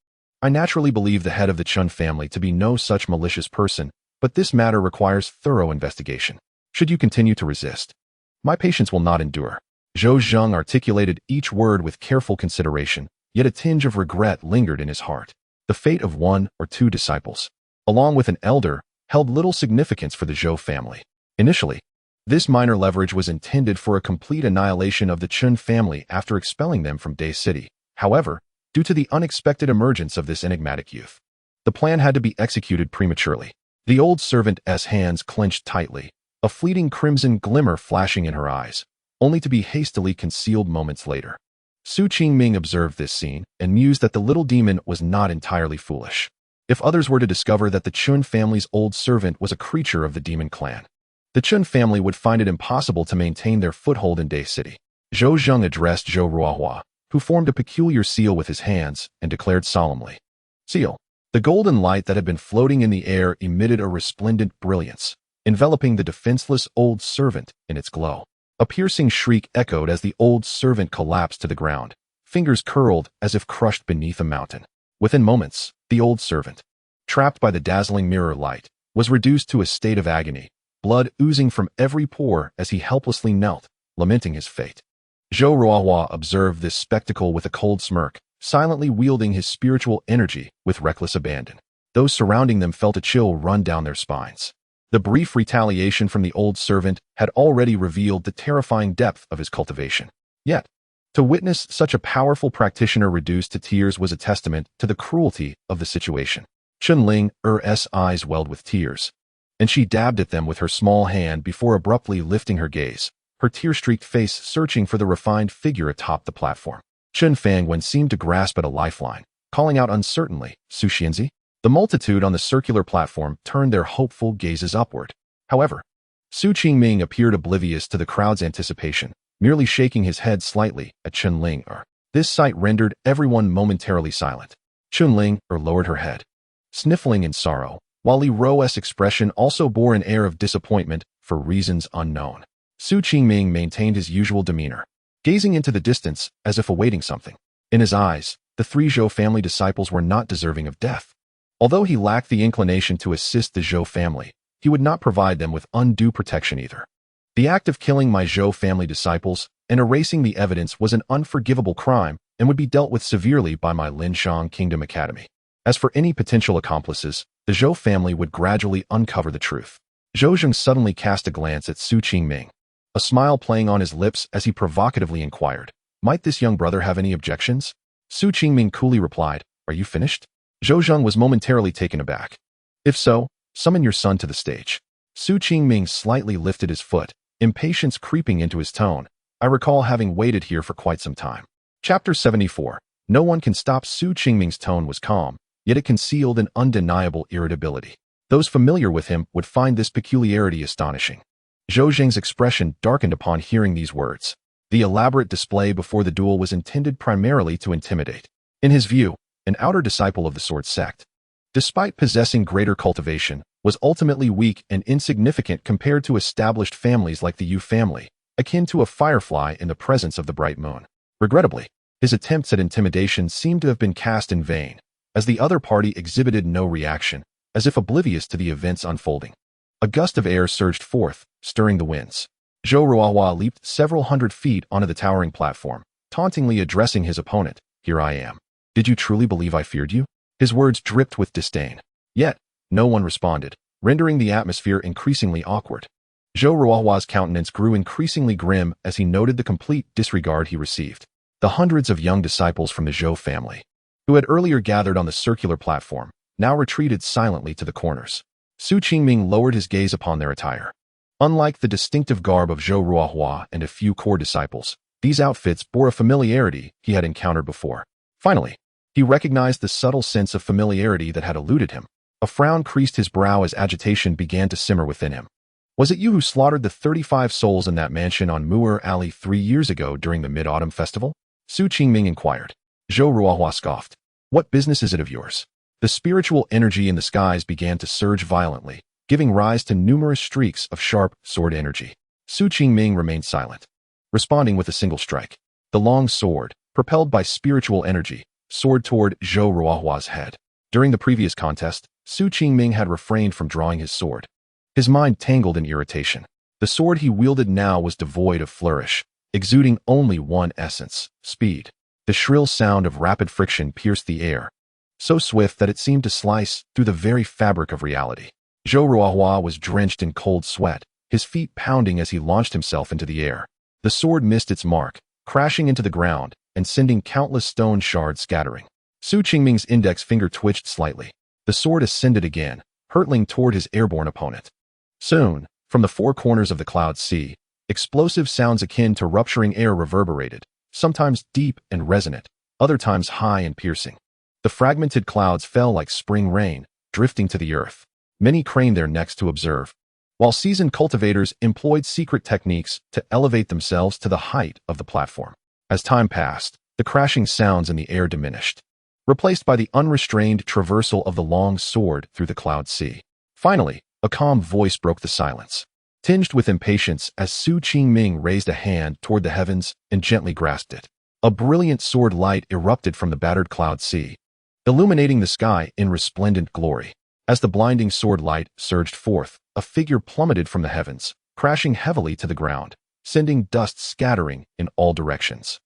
I naturally believe the head of the Chen family to be no such malicious person, but this matter requires thorough investigation. Should you continue to resist, my patience will not endure. Zhou Zheng articulated each word with careful consideration, yet a tinge of regret lingered in his heart. The fate of one or two disciples, along with an elder, held little significance for the Zhou family. Initially, this minor leverage was intended for a complete annihilation of the Chen family after expelling them from Day City. However, due to the unexpected emergence of this enigmatic youth, the plan had to be executed prematurely. The old servant's hands clenched tightly, a fleeting crimson glimmer flashing in her eyes, only to be hastily concealed moments later. Su Qingming observed this scene and mused that the little demon was not entirely foolish. If others were to discover that the Chen family's old servant was a creature of the demon clan, the Chen family would find it impossible to maintain their foothold in Day City. Zhou Zheng addressed Zhou Ruohua, who formed a peculiar seal with his hands and declared solemnly, "Seal." The golden light that had been floating in the air emitted a resplendent brilliance, enveloping the defenseless old servant in its glow. A piercing shriek echoed as the old servant collapsed to the ground, fingers curled as if crushed beneath a mountain. Within moments, the old servant, trapped by the dazzling mirror light, was reduced to a state of agony, blood oozing from every pore as he helplessly knelt, lamenting his fate. Zhou Ruohua observed this spectacle with a cold smirk, silently wielding his spiritual energy with reckless abandon. Those surrounding them felt a chill run down their spines. The brief retaliation from the old servant had already revealed the terrifying depth of his cultivation. Yet, to witness such a powerful practitioner reduced to tears was a testament to the cruelty of the situation. Chenling's eyes welled with tears, and she dabbed at them with her small hand before abruptly lifting her gaze, her tear-streaked face searching for the refined figure atop the platform. Chen Fangwen seemed to grasp at a lifeline, calling out uncertainly, "Su Xianzi?" The multitude on the circular platform turned their hopeful gazes upward. However, Su Qingming appeared oblivious to the crowd's anticipation, merely shaking his head slightly at Chenlinger. This sight rendered everyone momentarily silent. Chenlinger lowered her head, sniffling in sorrow, while Li Ro's expression also bore an air of disappointment for reasons unknown. Su Qingming maintained his usual demeanor, gazing into the distance as if awaiting something. In his eyes, the three Zhou family disciples were not deserving of death. Although he lacked the inclination to assist the Zhou family, he would not provide them with undue protection either. The act of killing my Zhou family disciples and erasing the evidence was an unforgivable crime and would be dealt with severely by my Linshang Kingdom Academy. As for any potential accomplices, the Zhou family would gradually uncover the truth. Zhou Zheng suddenly cast a glance at Su Qingming, a smile playing on his lips as he provocatively inquired, "Might this young brother have any objections?" Su Qingming coolly replied, "Are you finished?" Zhou Zheng was momentarily taken aback. "If so, summon your son to the stage." Su Qingming slightly lifted his foot, impatience creeping into his tone. "I recall having waited here for quite some time." Chapter 74. No one can stop. Su Qingming's tone was calm, yet it concealed an undeniable irritability. Those familiar with him would find this peculiarity astonishing. Zhou Zheng's expression darkened upon hearing these words. The elaborate display before the duel was intended primarily to intimidate. In his view, an outer disciple of the Sword Sect, despite possessing greater cultivation, was ultimately weak and insignificant compared to established families like the Yu family, akin to a firefly in the presence of the bright moon. Regrettably, his attempts at intimidation seemed to have been cast in vain, as the other party exhibited no reaction, as if oblivious to the events unfolding. A gust of air surged forth, stirring the winds. Zhou Ruohua leaped several hundred feet onto the towering platform, tauntingly addressing his opponent, "Here I am. Did you truly believe I feared you?" His words dripped with disdain. Yet, no one responded, rendering the atmosphere increasingly awkward. Zhou Ruohua's countenance grew increasingly grim as he noted the complete disregard he received. The hundreds of young disciples from the Zhou family, who had earlier gathered on the circular platform, now retreated silently to the corners. Su Qingming lowered his gaze upon their attire. Unlike the distinctive garb of Zhou Ruohua and a few core disciples, these outfits bore a familiarity he had encountered before. Finally, he recognized the subtle sense of familiarity that had eluded him. A frown creased his brow as agitation began to simmer within him. Was it you who slaughtered the 35 souls in that mansion on Muir Alley 3 years ago during the Mid-Autumn Festival? Su Qingming inquired. Zhou Ruohua scoffed. What business is it of yours? The spiritual energy in the skies began to surge violently, giving rise to numerous streaks of sharp sword energy. Su Qingming remained silent, responding with a single strike. The long sword, propelled by spiritual energy, soared toward Zhou Ruohua's head. During the previous contest, Su Qingming had refrained from drawing his sword. His mind tangled in irritation. The sword he wielded now was devoid of flourish, exuding only one essence: speed. The shrill sound of rapid friction pierced the air, so swift that it seemed to slice through the very fabric of reality. Zhou Ruohua was drenched in cold sweat, his feet pounding as he launched himself into the air. The sword missed its mark, crashing into the ground and sending countless stone shards scattering. Su Qingming's index finger twitched slightly. The sword ascended again, hurtling toward his airborne opponent. Soon, from the four corners of the cloud sea, explosive sounds akin to rupturing air reverberated, sometimes deep and resonant, other times high and piercing. The fragmented clouds fell like spring rain, drifting to the earth. Many craned their necks to observe, while seasoned cultivators employed secret techniques to elevate themselves to the height of the platform. As time passed, the crashing sounds in the air diminished, replaced by the unrestrained traversal of the long sword through the cloud sea. Finally, a calm voice broke the silence, tinged with impatience as Su Qingming raised a hand toward the heavens and gently grasped it. A brilliant sword light erupted from the battered cloud sea, illuminating the sky in resplendent glory. As the blinding sword light surged forth, a figure plummeted from the heavens, crashing heavily to the ground, sending dust scattering in all directions.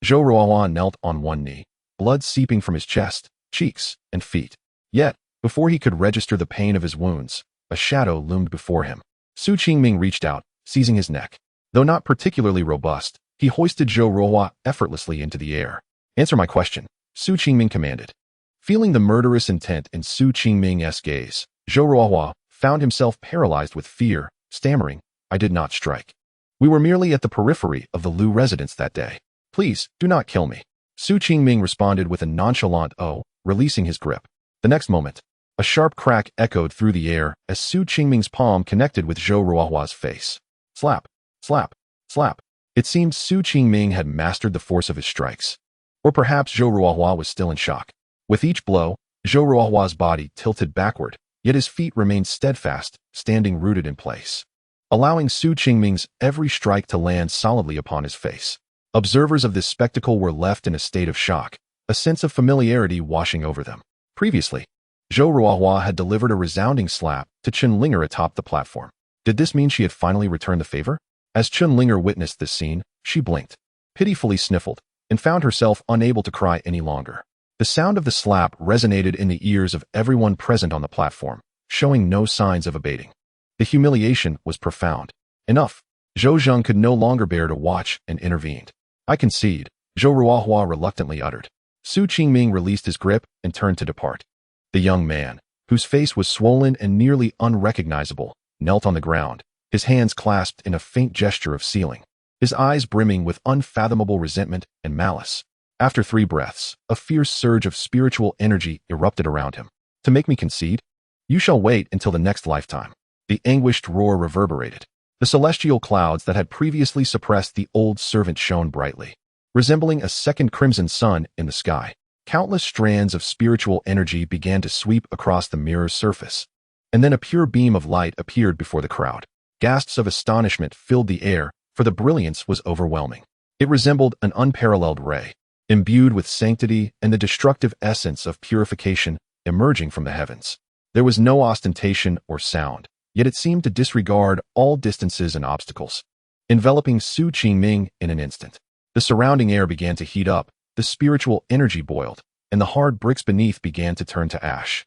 Zhou Ruohua knelt on one knee, blood seeping from his chest, cheeks, and feet. Yet, before he could register the pain of his wounds, a shadow loomed before him. Su Qingming reached out, seizing his neck. Though not particularly robust, he hoisted Zhou Ruohua effortlessly into the air. Answer my question, Su Qingming commanded. Feeling the murderous intent in Su Qingming's gaze, Zhou Ruohua found himself paralyzed with fear, stammering, I did not strike. We were merely at the periphery of the Lu residence that day. Please, do not kill me. Su Qingming responded with a nonchalant "oh," releasing his grip. The next moment, a sharp crack echoed through the air as Su Qingming's palm connected with Zhou Ruohua's face. Slap, slap, slap. It seemed Su Qingming had mastered the force of his strikes. Or perhaps Zhou Ruohua was still in shock. With each blow, Zhou Ruohua's body tilted backward, yet his feet remained steadfast, standing rooted in place, allowing Su Qingming's every strike to land solidly upon his face. Observers of this spectacle were left in a state of shock, a sense of familiarity washing over them. Previously, Zhou Ruohua had delivered a resounding slap to Qinlinger atop the platform. Did this mean she had finally returned the favor? As Qinlinger witnessed this scene, she blinked, pitifully sniffled, and found herself unable to cry any longer. The sound of the slap resonated in the ears of everyone present on the platform, showing no signs of abating. The humiliation was profound. Enough. Zhou Zheng could no longer bear to watch and intervened. I concede, Zhou Ruohua reluctantly uttered. Su Qingming released his grip and turned to depart. The young man, whose face was swollen and nearly unrecognizable, knelt on the ground, his hands clasped in a faint gesture of sealing, his eyes brimming with unfathomable resentment and malice. After 3 breaths, a fierce surge of spiritual energy erupted around him. To make me concede? You shall wait until the next lifetime. The anguished roar reverberated. The celestial clouds that had previously suppressed the old servant shone brightly, resembling a second crimson sun in the sky. Countless strands of spiritual energy began to sweep across the mirror's surface, and then a pure beam of light appeared before the crowd. Gasps of astonishment filled the air, for the brilliance was overwhelming. It resembled an unparalleled ray, imbued with sanctity and the destructive essence of purification emerging from the heavens. There was no ostentation or sound, yet it seemed to disregard all distances and obstacles, enveloping Su Qingming in an instant. The surrounding air began to heat up, the spiritual energy boiled, and the hard bricks beneath began to turn to ash.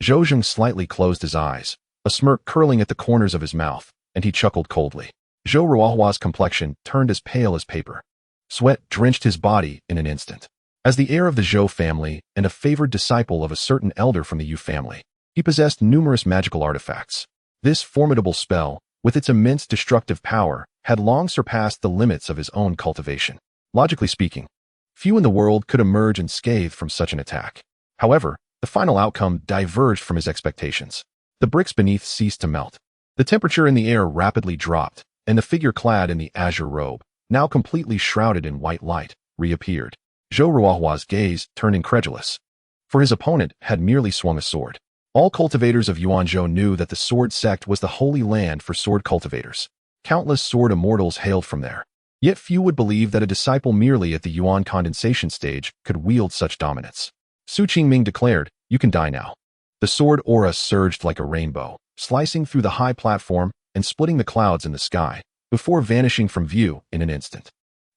Zhou Zheng slightly closed his eyes, a smirk curling at the corners of his mouth, and he chuckled coldly. Zhou Ruohua's complexion turned as pale as paper. Sweat drenched his body in an instant. As the heir of the Zhou family and a favored disciple of a certain elder from the Yu family, he possessed numerous magical artifacts. This formidable spell, with its immense destructive power, had long surpassed the limits of his own cultivation. Logically speaking, few in the world could emerge unscathed from such an attack. However, the final outcome diverged from his expectations. The bricks beneath ceased to melt. The temperature in the air rapidly dropped, and the figure clad in the azure robe, now completely shrouded in white light, reappeared. Zhou Ruohua's gaze turned incredulous, for his opponent had merely swung a sword. All cultivators of Yuanzhou knew that the Sword Sect was the holy land for sword cultivators. Countless sword immortals hailed from there. Yet few would believe that a disciple merely at the Yuan condensation stage could wield such dominance. Su Qingming declared, "You can die now." The sword aura surged like a rainbow, slicing through the high platform and splitting the clouds in the sky, before vanishing from view in an instant.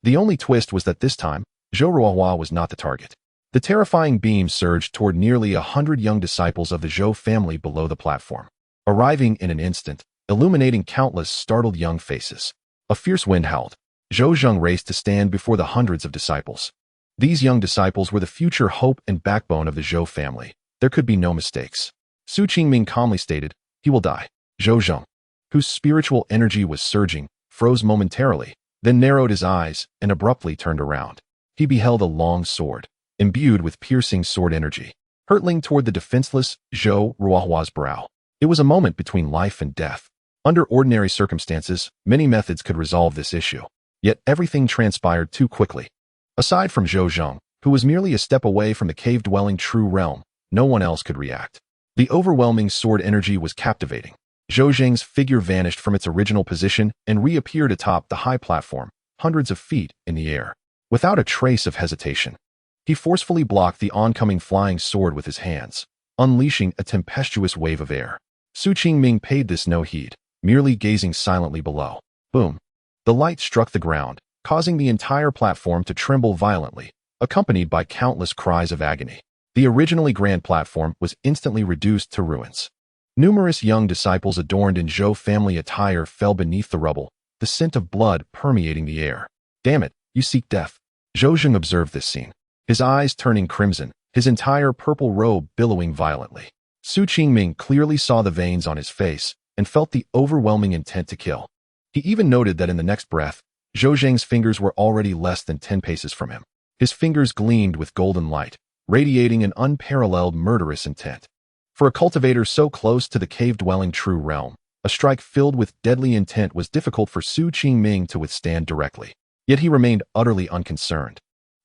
The only twist was that this time, Zhou Ruohua was not the target. The terrifying beam surged toward nearly 100 young disciples of the Zhou family below the platform, arriving in an instant, illuminating countless startled young faces. A fierce wind howled. Zhou Zheng raced to stand before the hundreds of disciples. These young disciples were the future hope and backbone of the Zhou family. There could be no mistakes. Su Qingming calmly stated, "He will die." Zhou Zheng, whose spiritual energy was surging, froze momentarily, then narrowed his eyes and abruptly turned around. He beheld a long sword, imbued with piercing sword energy, hurtling toward the defenseless Zhou Ruohua's brow. It was a moment between life and death. Under ordinary circumstances, many methods could resolve this issue. Yet everything transpired too quickly. Aside from Zhou Zheng, who was merely a step away from the cave-dwelling true realm, no one else could react. The overwhelming sword energy was captivating. Zhou Zheng's figure vanished from its original position and reappeared atop the high platform, hundreds of feet in the air. Without a trace of hesitation, he forcefully blocked the oncoming flying sword with his hands, unleashing a tempestuous wave of air. Su Qingming paid this no heed, merely gazing silently below. Boom! The light struck the ground, causing the entire platform to tremble violently, accompanied by countless cries of agony. The originally grand platform was instantly reduced to ruins. Numerous young disciples adorned in Zhou family attire fell beneath the rubble, the scent of blood permeating the air. "Damn it, you seek death." Zhou Zheng observed this scene, his eyes turning crimson, his entire purple robe billowing violently. Su Qingming clearly saw the veins on his face and felt the overwhelming intent to kill. He even noted that in the next breath, Zhou Zheng's fingers were already less than 10 paces from him. His fingers gleamed with golden light, radiating an unparalleled murderous intent. For a cultivator so close to the cave-dwelling true realm, a strike filled with deadly intent was difficult for Su Qingming to withstand directly. Yet he remained utterly unconcerned,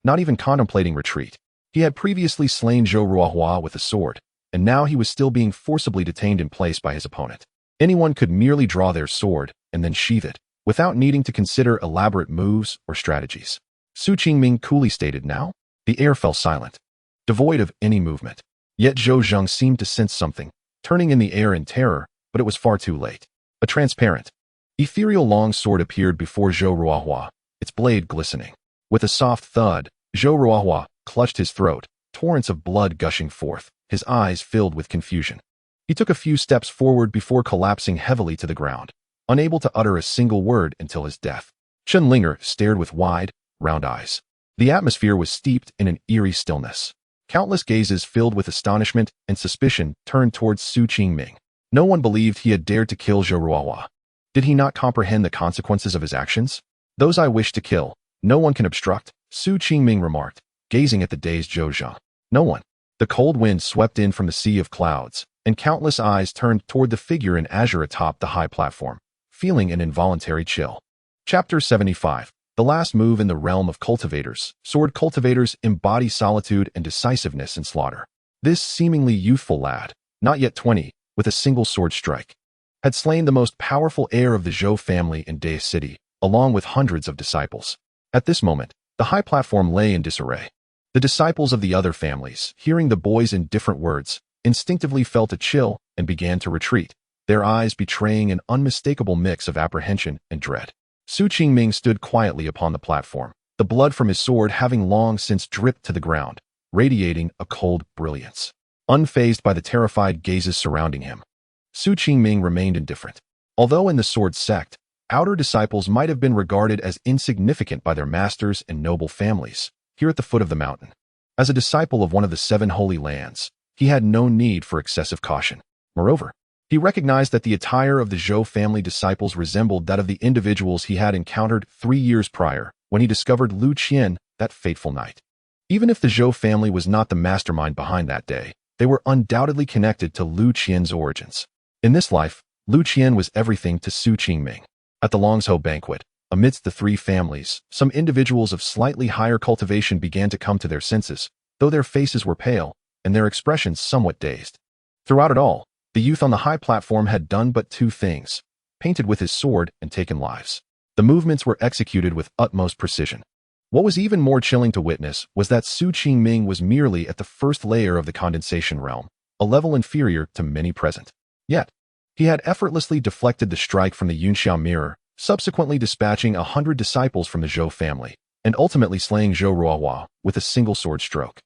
not even contemplating retreat. He had previously slain Zhou Ruohua with a sword, and now he was still being forcibly detained in place by his opponent. Anyone could merely draw their sword and then sheath it, without needing to consider elaborate moves or strategies. Su Qingming coolly stated, "Now?" The air fell silent, devoid of any movement. Yet Zhou Zheng seemed to sense something, turning in the air in terror, but it was far too late. A transparent, ethereal long sword appeared before Zhou Ruohua, its blade glistening. With a soft thud, Zhou Ruohua clutched his throat, torrents of blood gushing forth, his eyes filled with confusion. He took a few steps forward before collapsing heavily to the ground, unable to utter a single word until his death. Shen Linger stared with wide, round eyes. The atmosphere was steeped in an eerie stillness. Countless gazes filled with astonishment and suspicion turned towards Su Qingming. No one believed he had dared to kill Zhou Ruohua. Did he not comprehend the consequences of his actions? "Those I wish to kill, no one can obstruct," Su Qingming remarked, gazing at the dazed Zhou Zheng. "No one." The cold wind swept in from the sea of clouds, and countless eyes turned toward the figure in azure atop the high platform, feeling an involuntary chill. Chapter 75. The last move in the realm of cultivators. Sword cultivators embody solitude and decisiveness in slaughter. This seemingly youthful lad, not yet 20, with a single sword strike, had slain the most powerful heir of the Zhou family in Dea City, along with hundreds of disciples. At this moment, the high platform lay in disarray. The disciples of the other families, hearing the boy's indifferent words, instinctively felt a chill and began to retreat, their eyes betraying an unmistakable mix of apprehension and dread. Su Qingming stood quietly upon the platform, the blood from his sword having long since dripped to the ground, radiating a cold brilliance. Unfazed by the terrified gazes surrounding him, Su Qingming remained indifferent. Although in the Sword Sect, outer disciples might have been regarded as insignificant by their masters and noble families, here at the foot of the mountain, As a disciple of one of the 7 holy lands, he had no need for excessive caution. Moreover, he recognized that the attire of the Zhou family disciples resembled that of the individuals he had encountered 3 years prior when he discovered Lu Qian that fateful night. Even if the Zhou family was not the mastermind behind that day, they were undoubtedly connected to Lu Qian's origins. In this life, Lu Qian was everything to Su Qingming. At the Longzhou banquet, amidst the 3 families, some individuals of slightly higher cultivation began to come to their senses, though their faces were pale and their expressions somewhat dazed. Throughout it all, the youth on the high platform had done but 2 things: painted with his sword and taken lives. The movements were executed with utmost precision. What was even more chilling to witness was that Su Qingming was merely at the first layer of the condensation realm, a level inferior to many present. Yet, he had effortlessly deflected the strike from the Yunxiao mirror, subsequently dispatching 100 disciples from the Zhou family, and ultimately slaying Zhou Ruohua with a single sword stroke.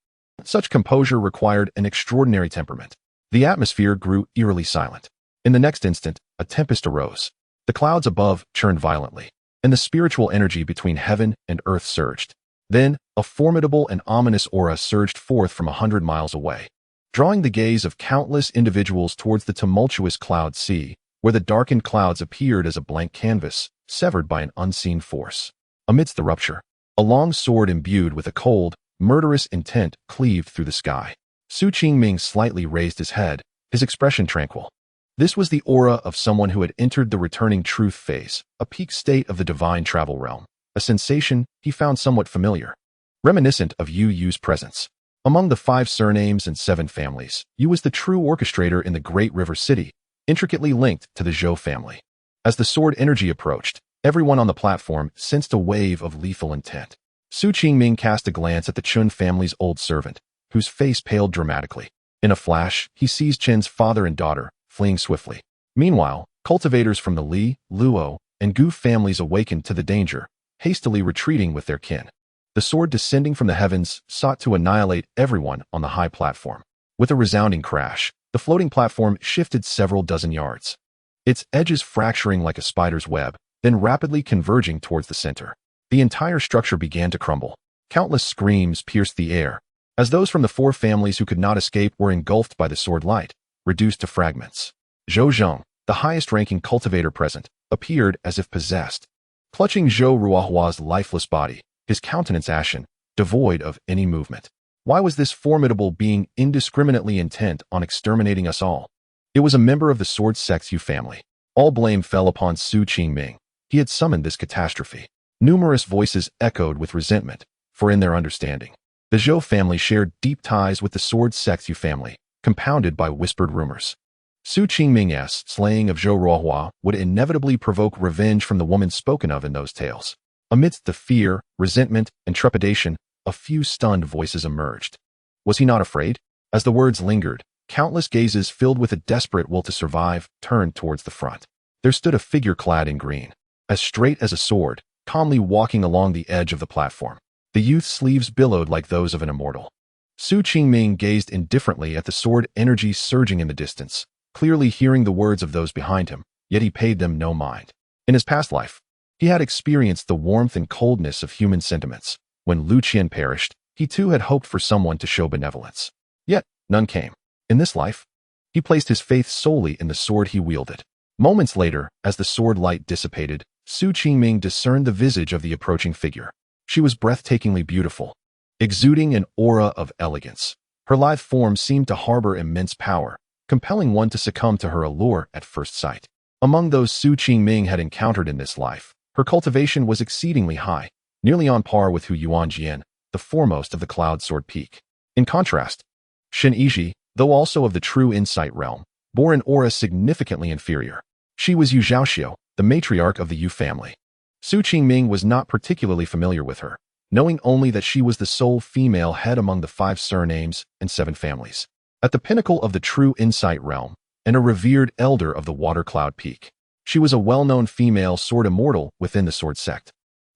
Such composure required an extraordinary temperament. The atmosphere grew eerily silent. In the next instant, a tempest arose. The clouds above churned violently, and the spiritual energy between heaven and earth surged. Then, a formidable and ominous aura surged forth from 100 miles away, drawing the gaze of countless individuals towards the tumultuous cloud sea, where the darkened clouds appeared as a blank canvas, severed by an unseen force. Amidst the rupture, a long sword imbued with a cold, murderous intent cleaved through the sky. Su Qingming slightly raised his head, his expression tranquil. This was the aura of someone who had entered the returning truth phase, a peak state of the divine travel realm, a sensation he found somewhat familiar, reminiscent of Yu Yu's presence. Among the 5 surnames and 7 families, Yu was the true orchestrator in the Great River City, intricately linked to the Zhou family. As the sword energy approached, everyone on the platform sensed a wave of lethal intent. Su Qingming cast a glance at the Chun family's old servant, whose face paled dramatically. In a flash, he seized Chen's father and daughter, fleeing swiftly. Meanwhile, cultivators from the Li, Luo, and Gu families awakened to the danger, hastily retreating with their kin. The sword descending from the heavens sought to annihilate everyone on the high platform. With a resounding crash, the floating platform shifted several dozen yards, its edges fracturing like a spider's web, then rapidly converging towards the center. The entire structure began to crumble. Countless screams pierced the air, as those from the 4 families who could not escape were engulfed by the sword light, reduced to fragments. Zhou Zheng, the highest-ranking cultivator present, appeared as if possessed. Clutching Zhou Ruohua's lifeless body, his countenance ashen, devoid of any movement. Why was this formidable being indiscriminately intent on exterminating us all? It was a member of the Sword Sect's Yu family. All blame fell upon Su Qingming. He had summoned this catastrophe. Numerous voices echoed with resentment, for in their understanding, the Zhou family shared deep ties with the Sword Sect's Yu family, compounded by whispered rumors. Su Qingming's slaying of Zhou Ruohua would inevitably provoke revenge from the woman spoken of in those tales. Amidst the fear, resentment, and trepidation, a few stunned voices emerged. Was he not afraid? As the words lingered, countless gazes filled with a desperate will to survive turned towards the front. There stood a figure clad in green, as straight as a sword, calmly walking along the edge of the platform. The youth's sleeves billowed like those of an immortal. Su Qingming gazed indifferently at the sword energy surging in the distance, clearly hearing the words of those behind him, yet he paid them no mind. In his past life, he had experienced the warmth and coldness of human sentiments. When Lu Qian perished, he too had hoped for someone to show benevolence. Yet, none came. In this life, he placed his faith solely in the sword he wielded. Moments later, as the sword light dissipated, Su Qingming discerned the visage of the approaching figure. She was breathtakingly beautiful, exuding an aura of elegance. Her lithe form seemed to harbor immense power, compelling one to succumb to her allure at first sight. Among those Su Qingming had encountered in this life, her cultivation was exceedingly high, nearly on par with Hu Yuanjian, the foremost of the Cloud Sword Peak. In contrast, Shen Chenfei, though also of the true insight realm, bore an aura significantly inferior. She was Yu Zhaoxiu, the matriarch of the Yu family. Su Qingming was not particularly familiar with her, knowing only that she was the sole female head among the 5 surnames and 7 families. At the pinnacle of the true insight realm, and a revered elder of the Water Cloud Peak, she was a well-known female sword immortal within the Sword Sect.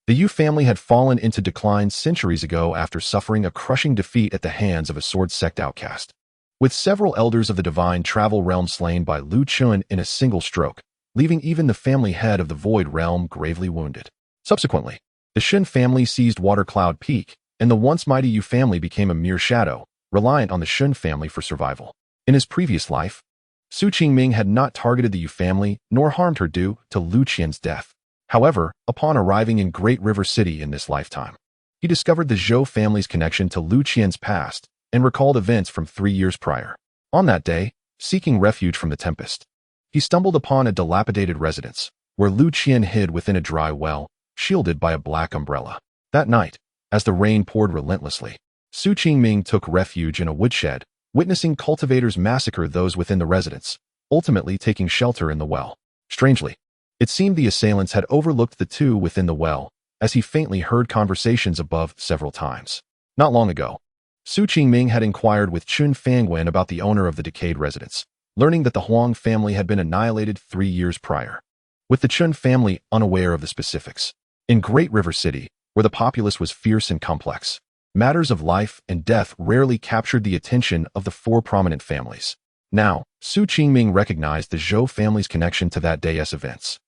The Yu family had fallen into decline centuries ago after suffering a crushing defeat at the hands of a Sword Sect outcast. With several elders of the divine travel realm slain by Lu Chun in a single stroke, leaving even the family head of the Void Realm gravely wounded. Subsequently, the Shen family seized Water Cloud Peak, and the once mighty Yu family became a mere shadow, reliant on the Shen family for survival. In his previous life, Su Qingming had not targeted the Yu family nor harmed her due to Lu Qian's death. However, upon arriving in Great River City in this lifetime, he discovered the Zhou family's connection to Lu Qian's past and recalled events from 3 years prior. On that day, seeking refuge from the tempest, he stumbled upon a dilapidated residence, where Lu Qian hid within a dry well, shielded by a black umbrella. That night, as the rain poured relentlessly, Su Qingming took refuge in a woodshed, witnessing cultivators massacre those within the residence, ultimately taking shelter in the well. Strangely, it seemed the assailants had overlooked the two within the well, as he faintly heard conversations above several times. Not long ago, Su Qingming had inquired with Chun Fangwen about the owner of the decayed residence, learning that the Huang family had been annihilated 3 years prior. With the Chun family unaware of the specifics, in Great River City, where the populace was fierce and complex, matters of life and death rarely captured the attention of the 4 prominent families. Now, Su Qingming recognized the Zhou family's connection to that day's events.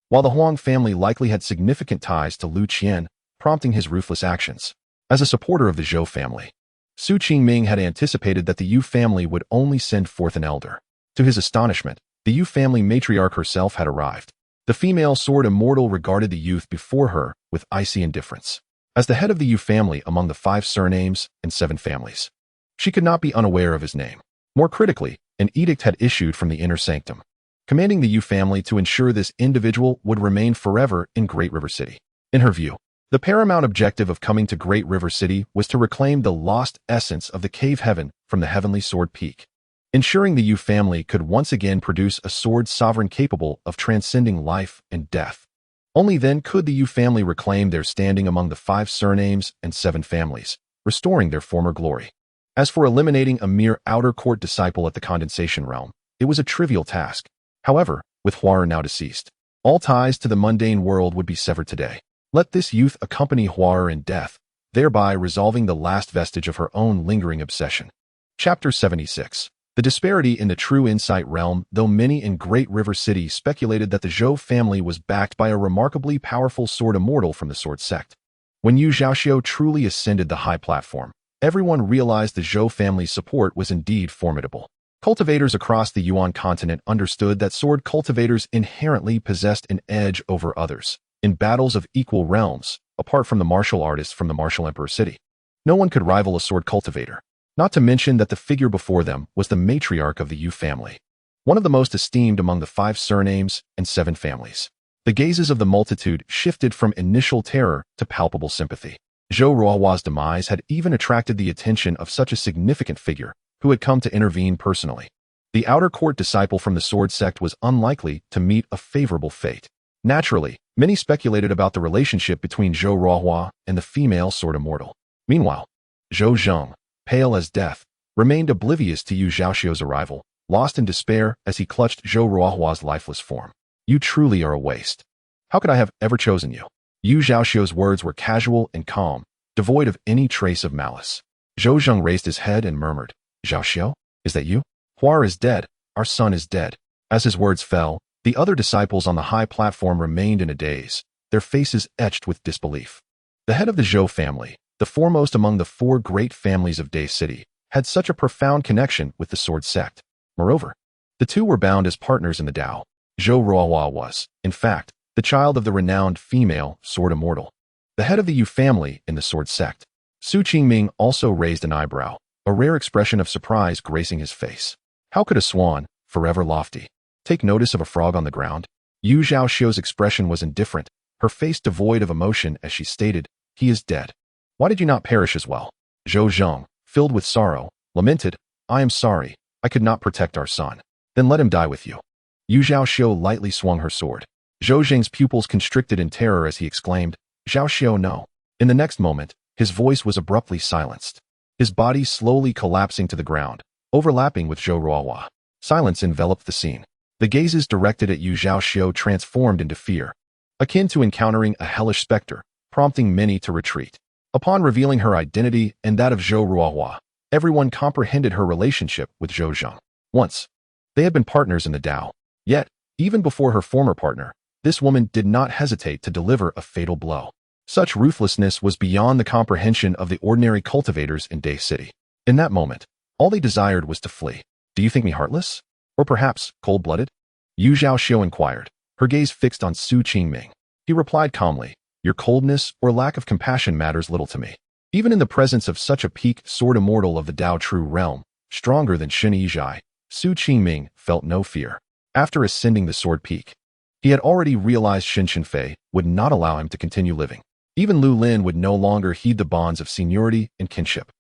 While the Huang family likely had significant ties to Lu Qian, prompting his ruthless actions. As a supporter of the Zhou family, Su Qingming had anticipated that the Yu family would only send forth an elder. To his astonishment, the Yu family matriarch herself had arrived. The female sword immortal regarded the youth before her with icy indifference. As the head of the Yu family among the 5 surnames and 7 families, she could not be unaware of his name. More critically, an edict had issued from the inner sanctum, commanding the Yu family to ensure this individual would remain forever in Great River City. In her view, the paramount objective of coming to Great River City was to reclaim the lost essence of the cave heaven from the heavenly sword peak, ensuring the Yu family could once again produce a sword sovereign capable of transcending life and death. Only then could the Yu family reclaim their standing among the 5 surnames and 7 families, restoring their former glory. As for eliminating a mere outer court disciple at the condensation realm, it was a trivial task. However, with Huar now deceased, all ties to the mundane world would be severed today. Let this youth accompany Huar in death, thereby resolving the last vestige of her own lingering obsession. Chapter 76. The disparity in the true insight realm. Though many in Great River City speculated that the Zhou family was backed by a remarkably powerful sword immortal from the Sword Sect, when Yu Zhaoxiu truly ascended the high platform, everyone realized the Zhou family's support was indeed formidable. Cultivators across the Yuan continent understood that sword cultivators inherently possessed an edge over others. In battles of equal realms, apart from the martial artists from the martial emperor city, no one could rival a sword cultivator. Not to mention that the figure before them was the matriarch of the Yu family, one of the most esteemed among the 5 surnames and 7 families. The gazes of the multitude shifted from initial terror to palpable sympathy. Zhou Ruohua's demise had even attracted the attention of such a significant figure, who had come to intervene personally. The outer court disciple from the Sword Sect was unlikely to meet a favorable fate. Naturally, many speculated about the relationship between Zhou Ruohua and the female sword immortal. Meanwhile, Zhou Zheng, pale as death, remained oblivious to Yu Zhaoxiu's arrival, lost in despair as he clutched Zhou Ruohua's lifeless form. You truly are a waste. How could I have ever chosen you? Yu Zhaoxiu's words were casual and calm, devoid of any trace of malice. Zhou Zheng raised his head and murmured, Zhaoxiu, is that you? Huar is dead, our son is dead. As his words fell, the other disciples on the high platform remained in a daze, their faces etched with disbelief. The head of the Zhou family, the foremost among the 4 great families of Day City, had such a profound connection with the Sword Sect. Moreover, the two were bound as partners in the Dao. Zhou Ruohua was, in fact, the child of the renowned female sword immortal, the head of the Yu family in the Sword Sect. Su Qingming also raised an eyebrow, a rare expression of surprise gracing his face. How could a swan, forever lofty, take notice of a frog on the ground? Yu Zhaoxiu's expression was indifferent, her face devoid of emotion as she stated, he is dead. Why did you not perish as well? Zhou Zheng, filled with sorrow, lamented, I am sorry, I could not protect our son. Then let him die with you. Yu Zhaoxiu lightly swung her sword. Zhou Zheng's pupils constricted in terror as he exclaimed, Zhaoxiu, no. In the next moment, his voice was abruptly silenced, his body slowly collapsing to the ground, overlapping with Zhou Ruohua. Silence enveloped the scene. The gazes directed at Yu Zhaoxiu transformed into fear, akin to encountering a hellish specter, prompting many to retreat. Upon revealing her identity and that of Zhou Ruohua, everyone comprehended her relationship with Zhou Zheng. Once, they had been partners in the Dao. Yet, even before her former partner, this woman did not hesitate to deliver a fatal blow. Such ruthlessness was beyond the comprehension of the ordinary cultivators in Day City. In that moment, all they desired was to flee. Do you think me heartless? Or perhaps cold-blooded? Yu Zhaoxiu inquired, her gaze fixed on Su Qingming. He replied calmly, your coldness or lack of compassion matters little to me. Even in the presence of such a peak sword immortal of the Dao True realm, stronger than Shen Yizhai, Su Qingming felt no fear. After ascending the sword peak, he had already realized Shen Chenfei would not allow him to continue living. Even Lu Lin would no longer heed the bonds of seniority and kinship.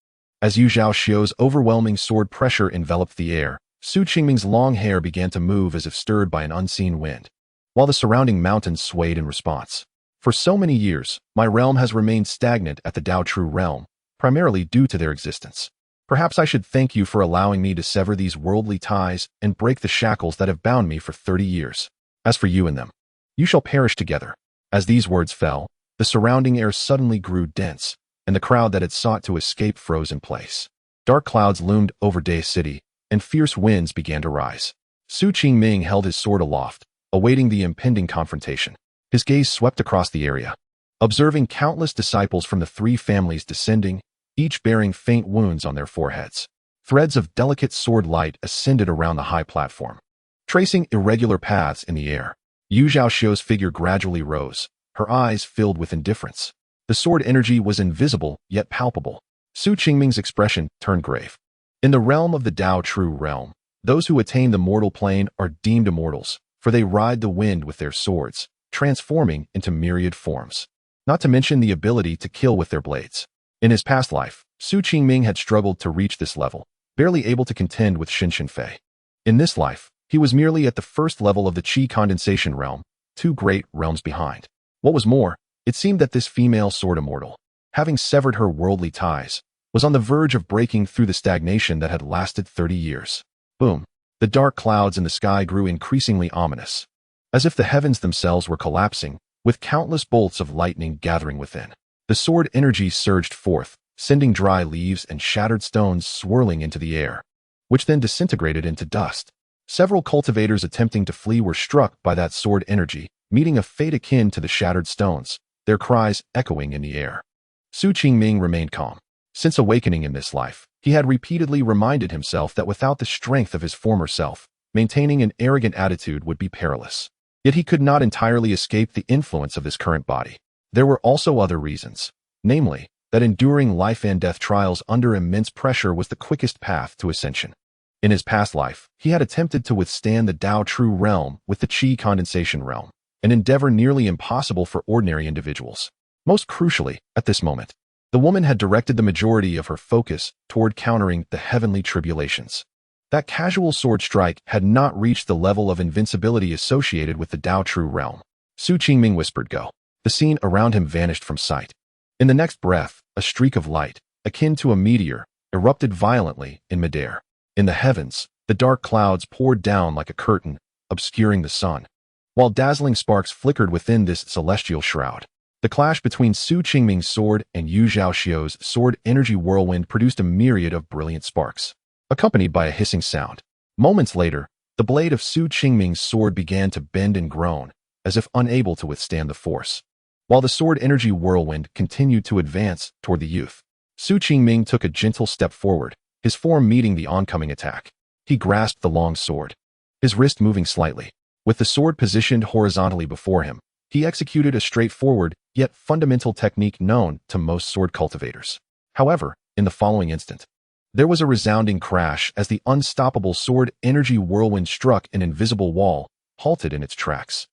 As Yu Zhaoxiu's overwhelming sword pressure enveloped the air, Su Qingming's long hair began to move as if stirred by an unseen wind, while the surrounding mountains swayed in response. For so many years, my realm has remained stagnant at the Dao True realm, primarily due to their existence. Perhaps I should thank you for allowing me to sever these worldly ties and break the shackles that have bound me for 30 years. As for you and them, you shall perish together. As these words fell, the surrounding air suddenly grew dense, and the crowd that had sought to escape froze in place. Dark clouds loomed over Day City, and fierce winds began to rise. Su Qingming held his sword aloft, awaiting the impending confrontation. His gaze swept across the area, observing countless disciples from the three families descending, each bearing faint wounds on their foreheads. Threads of delicate sword light ascended around the high platform, tracing irregular paths in the air. Yu Zhaoxiu's figure gradually rose, her eyes filled with indifference. The sword energy was invisible yet palpable. Su Qingming's expression turned grave. In the realm of the Dao True realm, those who attain the mortal plane are deemed immortals, for they ride the wind with their swords, transforming into myriad forms. Not to mention the ability to kill with their blades. In his past life, Su Qingming had struggled to reach this level, barely able to contend with Shen Chenfei. In this life, he was merely at the first level of the Qi condensation realm, 2 great realms behind. What was more, it seemed that this female sword immortal, having severed her worldly ties, was on the verge of breaking through the stagnation that had lasted 30 years. Boom! The dark clouds in the sky grew increasingly ominous, as if the heavens themselves were collapsing, with countless bolts of lightning gathering within. The sword energy surged forth, sending dry leaves and shattered stones swirling into the air, which then disintegrated into dust. Several cultivators attempting to flee were struck by that sword energy, meeting a fate akin to the shattered stones, their cries echoing in the air. Su Qingming remained calm. Since awakening in this life, he had repeatedly reminded himself that without the strength of his former self, maintaining an arrogant attitude would be perilous. Yet he could not entirely escape the influence of this current body. There were also other reasons, namely, that enduring life and death trials under immense pressure was the quickest path to ascension. In his past life, he had attempted to withstand the Dao True realm with the Qi condensation realm, an endeavor nearly impossible for ordinary individuals. Most crucially, at this moment, the woman had directed the majority of her focus toward countering the heavenly tribulations. That casual sword strike had not reached the level of invincibility associated with the Dao True realm. Su Qingming whispered, "Go." The scene around him vanished from sight. In the next breath, a streak of light, akin to a meteor, erupted violently in midair. In the heavens, the dark clouds poured down like a curtain, obscuring the sun, while dazzling sparks flickered within this celestial shroud. The clash between Su Qingming's sword and Yu Zhaoxiu's sword energy whirlwind produced a myriad of brilliant sparks, accompanied by a hissing sound. Moments later, the blade of Su Qingming's sword began to bend and groan, as if unable to withstand the force. While the sword energy whirlwind continued to advance toward the youth, Su Qingming took a gentle step forward, his form meeting the oncoming attack. He grasped the long sword, his wrist moving slightly. With the sword positioned horizontally before him, he executed a straightforward, yet fundamental technique known to most sword cultivators. However, in the following instant, there was a resounding crash as the unstoppable sword energy whirlwind struck an invisible wall, halted in its tracks.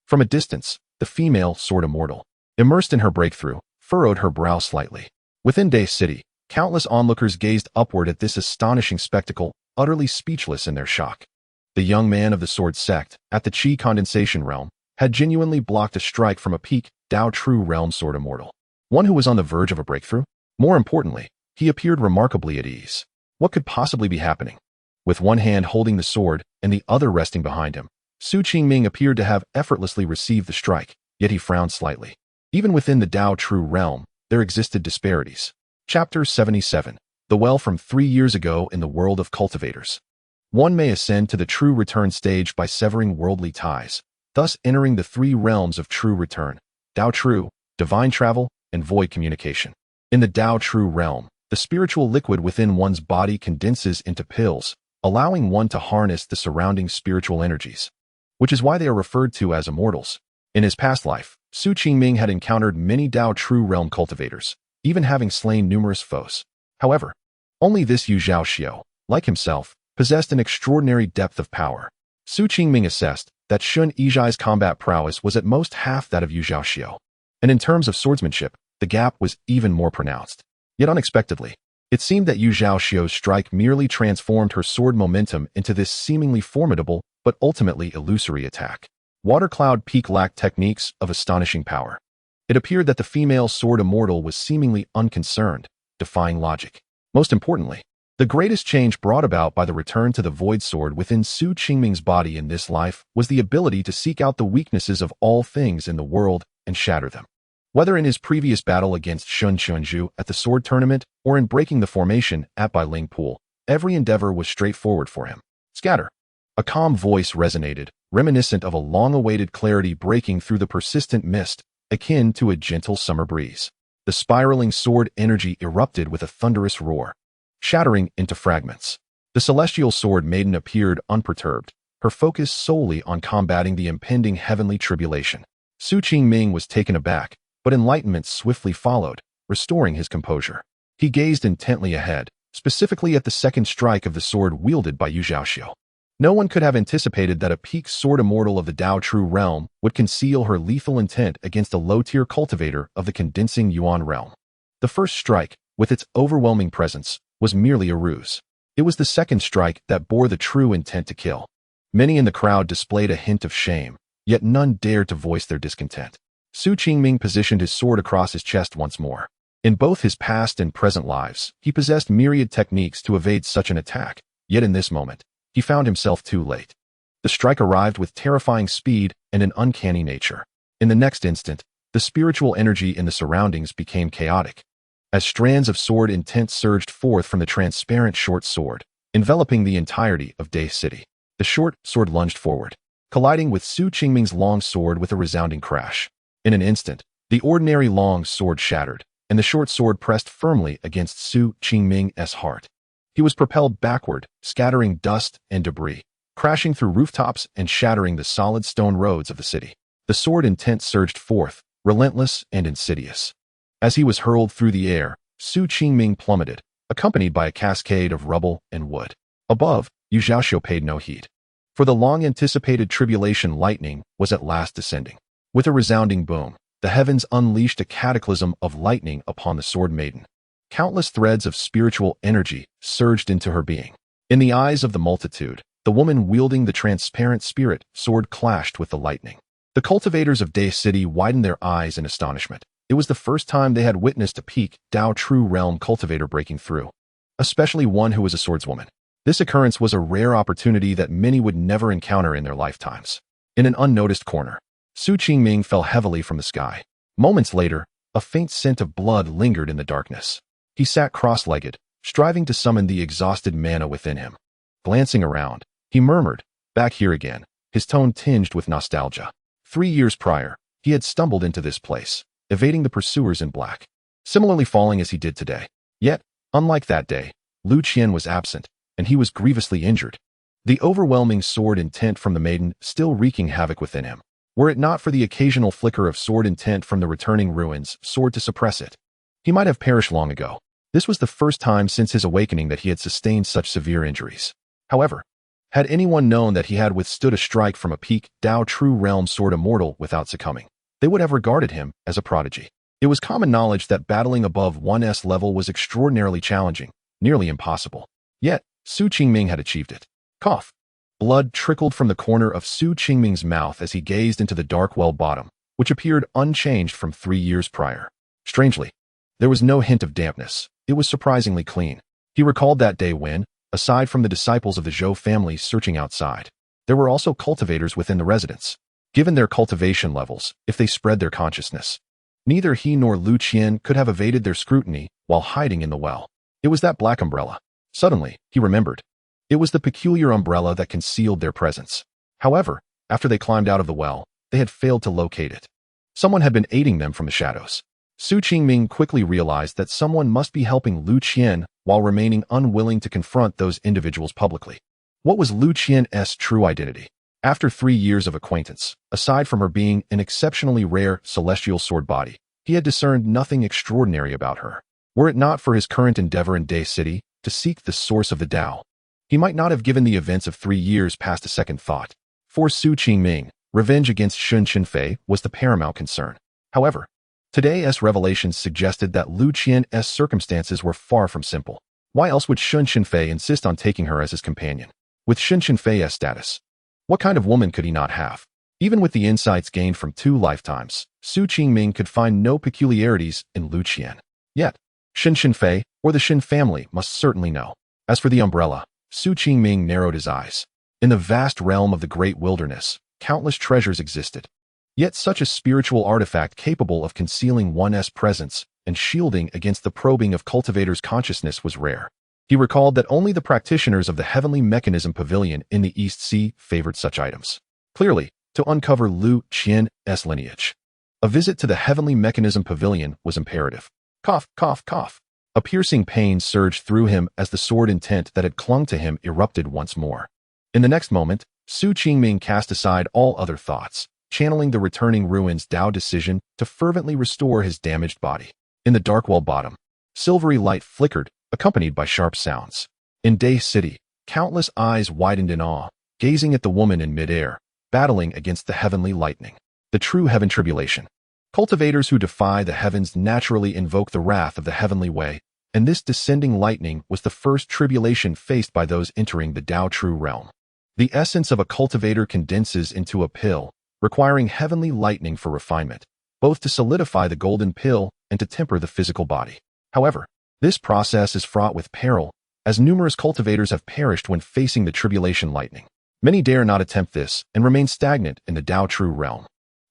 From a distance, the female sword immortal, immersed in her breakthrough, furrowed her brow slightly. Within Day City, countless onlookers gazed upward at this astonishing spectacle, utterly speechless in their shock. The young man of the Sword Sect, at the Qi condensation realm, had genuinely blocked a strike from a peak Dao True realm sword immortal, one who was on the verge of a breakthrough. More importantly, he appeared remarkably at ease. What could possibly be happening? With one hand holding the sword and the other resting behind him, Su Qingming appeared to have effortlessly received the strike, yet he frowned slightly. Even within the Dao True realm, there existed disparities. Chapter 77. The Well from 3 years ago in the world of cultivators. One may ascend to the true return stage by severing worldly ties, thus entering the 3 realms of true return, Dao True, divine travel, and void communication. In the Tao True realm, the spiritual liquid within one's body condenses into pills, allowing one to harness the surrounding spiritual energies, which is why they are referred to as immortals. In his past life, Su Qingming had encountered many Tao True realm cultivators, even having slain numerous foes. However, only this Yu Zhaoxiu, like himself, possessed an extraordinary depth of power. Su Qingming assessed that Shun Yizhai's combat prowess was at most half that of Yu Zhaoxiu, and in terms of swordsmanship, the gap was even more pronounced. Yet unexpectedly, it seemed that Yu Zhaoxiu's strike merely transformed her sword momentum into this seemingly formidable but ultimately illusory attack. Water Cloud Peak lacked techniques of astonishing power. It appeared that the female sword immortal was seemingly unconcerned, defying logic. Most importantly, the greatest change brought about by the return to the void sword within Su Qingming's body in this life was the ability to seek out the weaknesses of all things in the world and shatter them. Whether in his previous battle against Shen Chenfei at the sword tournament or in breaking the formation at Bailing Pool, every endeavor was straightforward for him. Scatter. A calm voice resonated, reminiscent of a long-awaited clarity breaking through the persistent mist, akin to a gentle summer breeze. The spiraling sword energy erupted with a thunderous roar, shattering into fragments. The celestial sword maiden appeared unperturbed, her focus solely on combating the impending heavenly tribulation. Su Qingming was taken aback, but enlightenment swiftly followed, restoring his composure. He gazed intently ahead, specifically at the second strike of the sword wielded by Yu Zhaoxiu. No one could have anticipated that a peak sword immortal of the Tao True realm would conceal her lethal intent against a low-tier cultivator of the condensing Yuan realm. The first strike, with its overwhelming presence, was merely a ruse. It was the second strike that bore the true intent to kill. Many in the crowd displayed a hint of shame, yet none dared to voice their discontent. Su Qingming positioned his sword across his chest once more. In both his past and present lives, he possessed myriad techniques to evade such an attack, yet in this moment, he found himself too late. The strike arrived with terrifying speed and an uncanny nature. In the next instant, the spiritual energy in the surroundings became chaotic, as strands of sword intent surged forth from the transparent short sword, enveloping the entirety of Day City. The short sword lunged forward, colliding with Su Qingming's long sword with a resounding crash. In an instant, the ordinary long sword shattered, and the short sword pressed firmly against Su Qingming's heart. He was propelled backward, scattering dust and debris, crashing through rooftops and shattering the solid stone roads of the city. The sword intent surged forth, relentless and insidious. As he was hurled through the air, Su Qingming plummeted, accompanied by a cascade of rubble and wood. Above, Yu Zhaoxiu paid no heed, for the long-anticipated tribulation lightning was at last descending. With a resounding boom, the heavens unleashed a cataclysm of lightning upon the sword maiden. Countless threads of spiritual energy surged into her being. In the eyes of the multitude, the woman wielding the transparent spirit sword clashed with the lightning. The cultivators of Day City widened their eyes in astonishment. It was the first time they had witnessed a peak Tao True realm cultivator breaking through, especially one who was a swordswoman. This occurrence was a rare opportunity that many would never encounter in their lifetimes. In an unnoticed corner, Su Qingming fell heavily from the sky. Moments later, a faint scent of blood lingered in the darkness. He sat cross-legged, striving to summon the exhausted mana within him. Glancing around, he murmured, "Back here again," his tone tinged with nostalgia. 3 years prior, he had stumbled into this place, evading the pursuers in black, similarly falling as he did today. Yet, unlike that day, Lu Qian was absent, and he was grievously injured. The overwhelming sword intent from the maiden still wreaking havoc within him. Were it not for the occasional flicker of sword intent from the returning ruins sword to suppress it, he might have perished long ago. This was the first time since his awakening that he had sustained such severe injuries. However, had anyone known that he had withstood a strike from a peak Tao True realm sword immortal without succumbing, they would have regarded him as a prodigy. It was common knowledge that battling above 1's level was extraordinarily challenging, nearly impossible. Yet, Su Qingming had achieved it. Cough. Blood trickled from the corner of Su Qingming's mouth as he gazed into the dark well bottom, which appeared unchanged from 3 years prior. Strangely, there was no hint of dampness. It was surprisingly clean. He recalled that day when, aside from the disciples of the Zhou family searching outside, there were also cultivators within the residence. Given their cultivation levels, if they spread their consciousness, neither he nor Lu Qian could have evaded their scrutiny while hiding in the well. It was that black umbrella. Suddenly, he remembered. It was the peculiar umbrella that concealed their presence. However, after they climbed out of the well, they had failed to locate it. Someone had been aiding them from the shadows. Qingming quickly realized that someone must be helping Lu Qian while remaining unwilling to confront those individuals publicly. What was Lu Qian's true identity? After 3 years of acquaintance, aside from her being an exceptionally rare celestial sword body, he had discerned nothing extraordinary about her. Were it not for his current endeavor in Day City to seek the source of the Tao, he might not have given the events of 3 years past a second thought. For Qingming, revenge against Shen Chenfei was the paramount concern. However, today's revelations suggested that Lu Qian's circumstances were far from simple. Why else would Shen Chenfei insist on taking her as his companion? With Shen Chenfei's status, what kind of woman could he not have? Even with the insights gained from 2 lifetimes, Qingming could find no peculiarities in Lu Qian. Yet, Shen Chenfei, or the Shen family, must certainly know. As for the umbrella, Qingming narrowed his eyes. In the vast realm of the great wilderness, countless treasures existed. Yet such a spiritual artifact capable of concealing one's presence and shielding against the probing of cultivators' consciousness was rare. He recalled that only the practitioners of the Heavenly Mechanism Pavilion in the East Sea favored such items. Clearly, to uncover Lu Qian's lineage, a visit to the Heavenly Mechanism Pavilion was imperative. Cough, cough, cough. A piercing pain surged through him as the sword intent that had clung to him erupted once more. In the next moment, Qingming cast aside all other thoughts, channeling the returning Ruins Dao decision to fervently restore his damaged body. In the dark well bottom, silvery light flickered, accompanied by sharp sounds. In Day City, countless eyes widened in awe, gazing at the woman in midair, battling against the heavenly lightning. The true heaven tribulation. Cultivators who defy the heavens naturally invoke the wrath of the heavenly way, and this descending lightning was the first tribulation faced by those entering the Tao True realm. The essence of a cultivator condenses into a pill, requiring heavenly lightning for refinement, both to solidify the golden pill and to temper the physical body. However, this process is fraught with peril, as numerous cultivators have perished when facing the tribulation lightning. Many dare not attempt this and remain stagnant in the Tao True realm.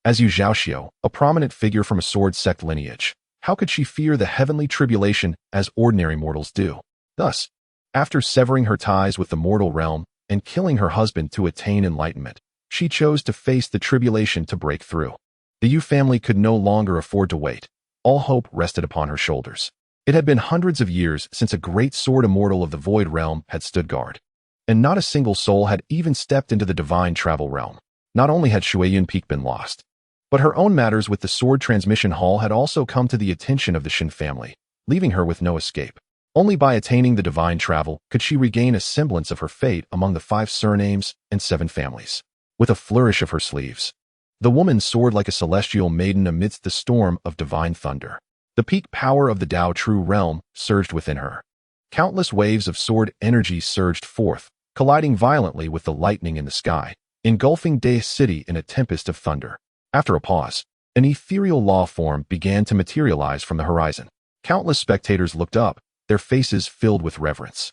As Yu Zhaoxiu, a prominent figure from a Sword Sect lineage, how could she fear the heavenly tribulation as ordinary mortals do? Thus, after severing her ties with the mortal realm and killing her husband to attain enlightenment, she chose to face the tribulation to break through. The Yu family could no longer afford to wait. All hope rested upon her shoulders. It had been hundreds of years since a great sword immortal of the Void realm had stood guard, and not a single soul had even stepped into the divine travel realm. Not only had Shuiyun Peak been lost, but her own matters with the Sword Transmission Hall had also come to the attention of the Shen family, leaving her with no escape. Only by attaining the divine travel could she regain a semblance of her fate among the 5 surnames and 7 families. With a flourish of her sleeves, the woman soared like a celestial maiden amidst the storm of divine thunder. The peak power of the Tao True realm surged within her. Countless waves of sword energy surged forth, colliding violently with the lightning in the sky, engulfing Day City in a tempest of thunder. After a pause, an ethereal law form began to materialize from the horizon. Countless spectators looked up, their faces filled with reverence.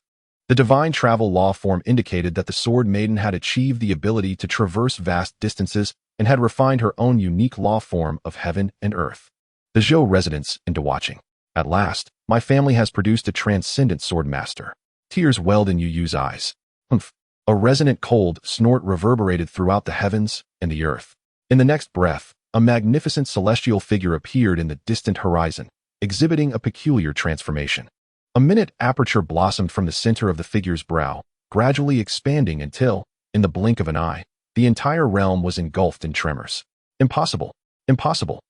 The divine travel law form indicated that the Sword Maiden had achieved the ability to traverse vast distances and had refined her own unique law form of heaven and earth. The Zhou residence into watching. At last, my family has produced a transcendent sword master. Tears welled in Yu Yu's eyes. Humph. A resonant cold snort reverberated throughout the heavens and the earth. In the next breath, a magnificent celestial figure appeared in the distant horizon, exhibiting a peculiar transformation. A minute aperture blossomed from the center of the figure's brow, gradually expanding until, in the blink of an eye, the entire realm was engulfed in tremors. Impossible! Impossible!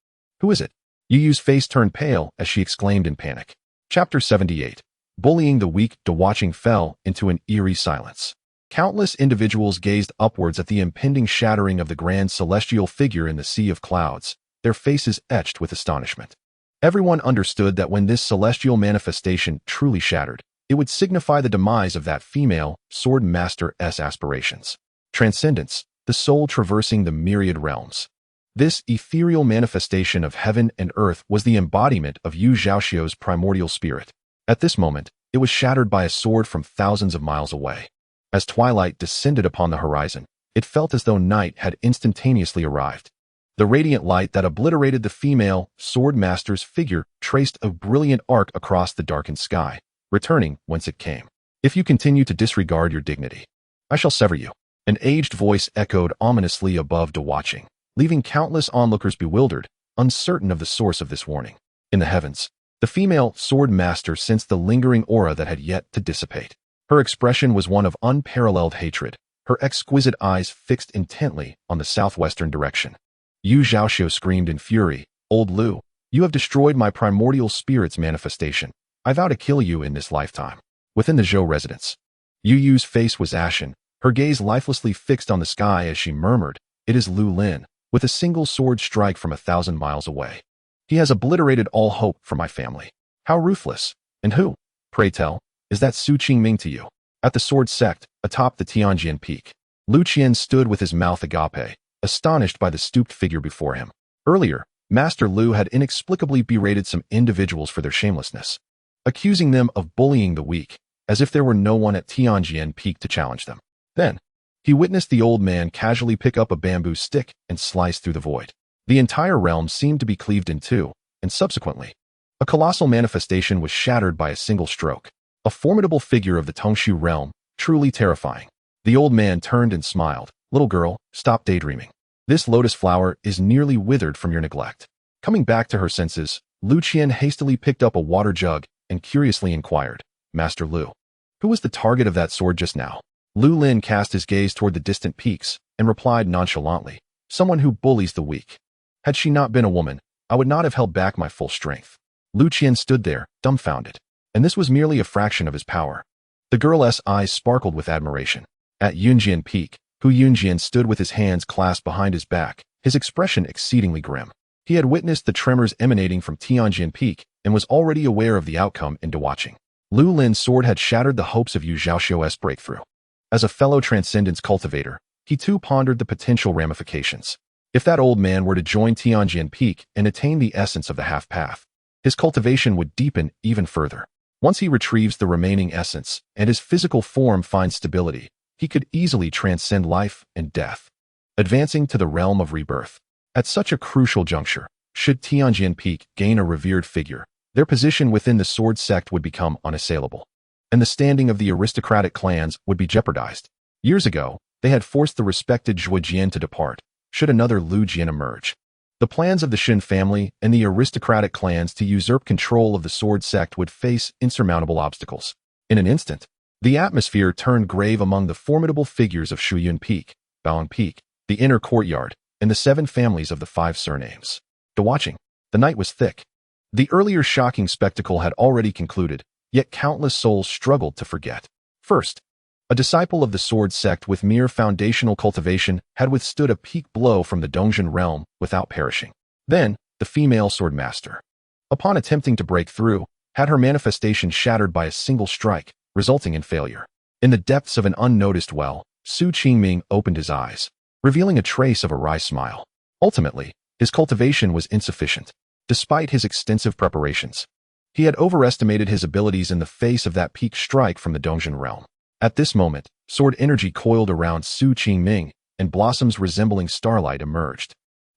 Who is it? Yu Yu's face turned pale as she exclaimed in panic. Chapter 78. Bullying the weak. The watching fell into an eerie silence. Countless individuals gazed upwards at the impending shattering of the grand celestial figure in the sea of clouds, their faces etched with astonishment. Everyone understood that when this celestial manifestation truly shattered, it would signify the demise of that female sword master's aspirations. Transcendence, the soul traversing the myriad realms. This ethereal manifestation of heaven and earth was the embodiment of Yu Zhaoxiu's primordial spirit. At this moment, it was shattered by a sword from thousands of miles away. As twilight descended upon the horizon, it felt as though night had instantaneously arrived. The radiant light that obliterated the female sword master's figure traced a brilliant arc across the darkened sky, returning whence it came. If you continue to disregard your dignity, I shall sever you. An aged voice echoed ominously above the watching, leaving countless onlookers bewildered, uncertain of the source of this warning. In the heavens, the female sword master sensed the lingering aura that had yet to dissipate. Her expression was one of unparalleled hatred, her exquisite eyes fixed intently on the southwestern direction. Yu Zhaoxiu screamed in fury, "Old Lu, you have destroyed my primordial spirit's manifestation. I vow to kill you in this lifetime." Within the Zhou residence, Yu Yu's face was ashen, her gaze lifelessly fixed on the sky as she murmured, "It is Lu Lin, with a single sword strike from 1,000 miles away. He has obliterated all hope for my family. How ruthless! And who, pray tell, is that Su Qingming to you?" At the Sword Sect, atop the Tianjian peak, Lu Qian stood with his mouth agape, astonished by the stooped figure before him. Earlier, Master Lu had inexplicably berated some individuals for their shamelessness, accusing them of bullying the weak, as if there were no one at Tianjian peak to challenge them. Then, he witnessed the old man casually pick up a bamboo stick and slice through the void. The entire realm seemed to be cleaved in two, and subsequently, a colossal manifestation was shattered by a single stroke. A formidable figure of the Tongshu realm, truly terrifying. The old man turned and smiled. "Little girl, stop daydreaming. This lotus flower is nearly withered from your neglect." Coming back to her senses, Lu Qian hastily picked up a water jug and curiously inquired, "Master Lu, who was the target of that sword just now?" Lu Lin cast his gaze toward the distant peaks and replied nonchalantly, "Someone who bullies the weak. Had she not been a woman, I would not have held back my full strength." Lu Qian stood there, dumbfounded. And this was merely a fraction of his power. The girl's eyes sparkled with admiration. At Yunjian Peak, Hu Yunjian stood with his hands clasped behind his back, his expression exceedingly grim. He had witnessed the tremors emanating from Tianjian Peak and was already aware of the outcome into watching. Lu Lin's sword had shattered the hopes of Yu Zhaoxiu's breakthrough. As a fellow transcendence cultivator, he too pondered the potential ramifications. If that old man were to join Tianjian Peak and attain the essence of the half-path, his cultivation would deepen even further. Once he retrieves the remaining essence and his physical form finds stability, he could easily transcend life and death, advancing to the realm of rebirth. At such a crucial juncture, should Tianjian Peak gain a revered figure, their position within the Sword Sect would become unassailable, and the standing of the aristocratic clans would be jeopardized. Years ago, they had forced the respected Zhuojian to depart, should another Lu Jian emerge. The plans of the Shen family and the aristocratic clans to usurp control of the Sword Sect would face insurmountable obstacles. In an instant, the atmosphere turned grave among the formidable figures of Shuyun Peak, Baoan Peak, the inner courtyard, and the 7 families of the 5 surnames. To watching, the night was thick. The earlier shocking spectacle had already concluded, yet countless souls struggled to forget. First, a disciple of the Sword Sect with mere foundational cultivation had withstood a peak blow from the Dongzhen realm without perishing. Then, the female sword master, upon attempting to break through, had her manifestation shattered by a single strike, resulting in failure. In the depths of an unnoticed well, Su Qingming opened his eyes, revealing a trace of a wry smile. Ultimately, his cultivation was insufficient. Despite his extensive preparations, he had overestimated his abilities in the face of that peak strike from the Dongzhen realm. At this moment, sword energy coiled around Su Qingming, and blossoms resembling starlight emerged,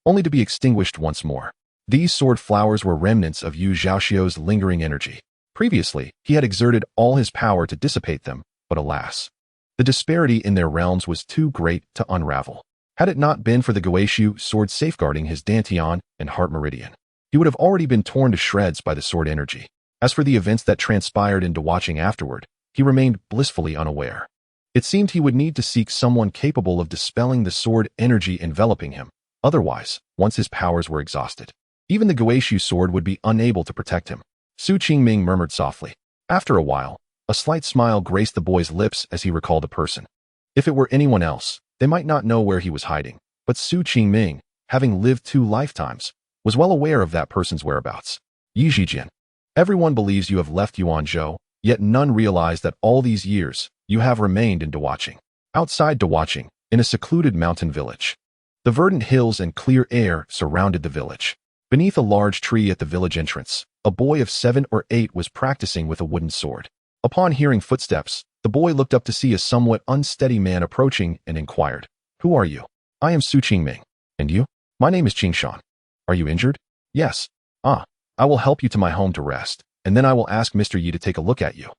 only to be extinguished once more. These sword flowers were remnants of Yu Zhaoxiu's lingering energy. Previously, he had exerted all his power to dissipate them, but alas, the disparity in their realms was too great to unravel. Had it not been for the Guishu sword safeguarding his dantian and heart meridian, he would have already been torn to shreds by the sword energy. As for the events that transpired into watching afterward, he remained blissfully unaware. It seemed he would need to seek someone capable of dispelling the sword energy enveloping him. Otherwise, once his powers were exhausted, even the Guishu sword would be unable to protect him. Su Qingming murmured softly. After a while, a slight smile graced the boy's lips as he recalled the person. If it were anyone else, they might not know where he was hiding, but Su Qingming, having lived 2 lifetimes, was well aware of that person's whereabouts. Yi Zhijian, everyone believes you have left Yuanzhou, yet none realize that all these years, you have remained in Dawaqing. Outside Dawaqing, in a secluded mountain village. The verdant hills and clear air surrounded the village. Beneath a large tree at the village entrance, a boy of 7 or 8 was practicing with a wooden sword. Upon hearing footsteps, the boy looked up to see a somewhat unsteady man approaching and inquired, "Who are you?" "I am Su Qingming. And you?" "My name is Qingshan." "Are you injured?" "Yes." "Ah, I will help you to my home to rest, and then I will ask Mr. Yi to take a look at you."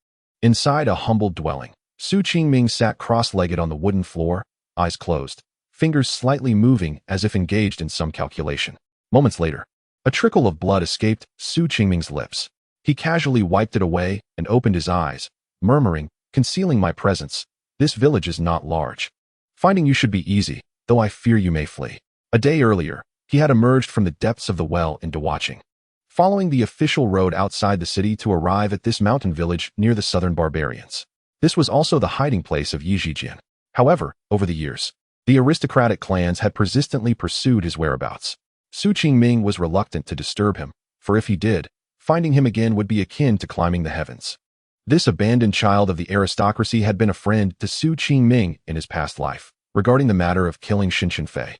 Inside a humble dwelling, Su Qingming sat cross-legged on the wooden floor, eyes closed, fingers slightly moving as if engaged in some calculation. Moments later, A trickle of blood escaped Su Qingming's lips. He casually wiped it away and opened his eyes, murmuring, "Concealing my presence. This village is not large. Finding you should be easy, though I fear you may flee." A day earlier, he had emerged from the depths of the well in Dawaqing, following the official road outside the city to arrive at this mountain village near the southern barbarians. This was also the hiding place of Yijijian. However, over the years, the aristocratic clans had persistently pursued his whereabouts. Su Qingming was reluctant to disturb him, for if he did, finding him again would be akin to climbing the heavens. This abandoned child of the aristocracy had been a friend to Su Qingming in his past life, regarding the matter of killing Shen Chenfei.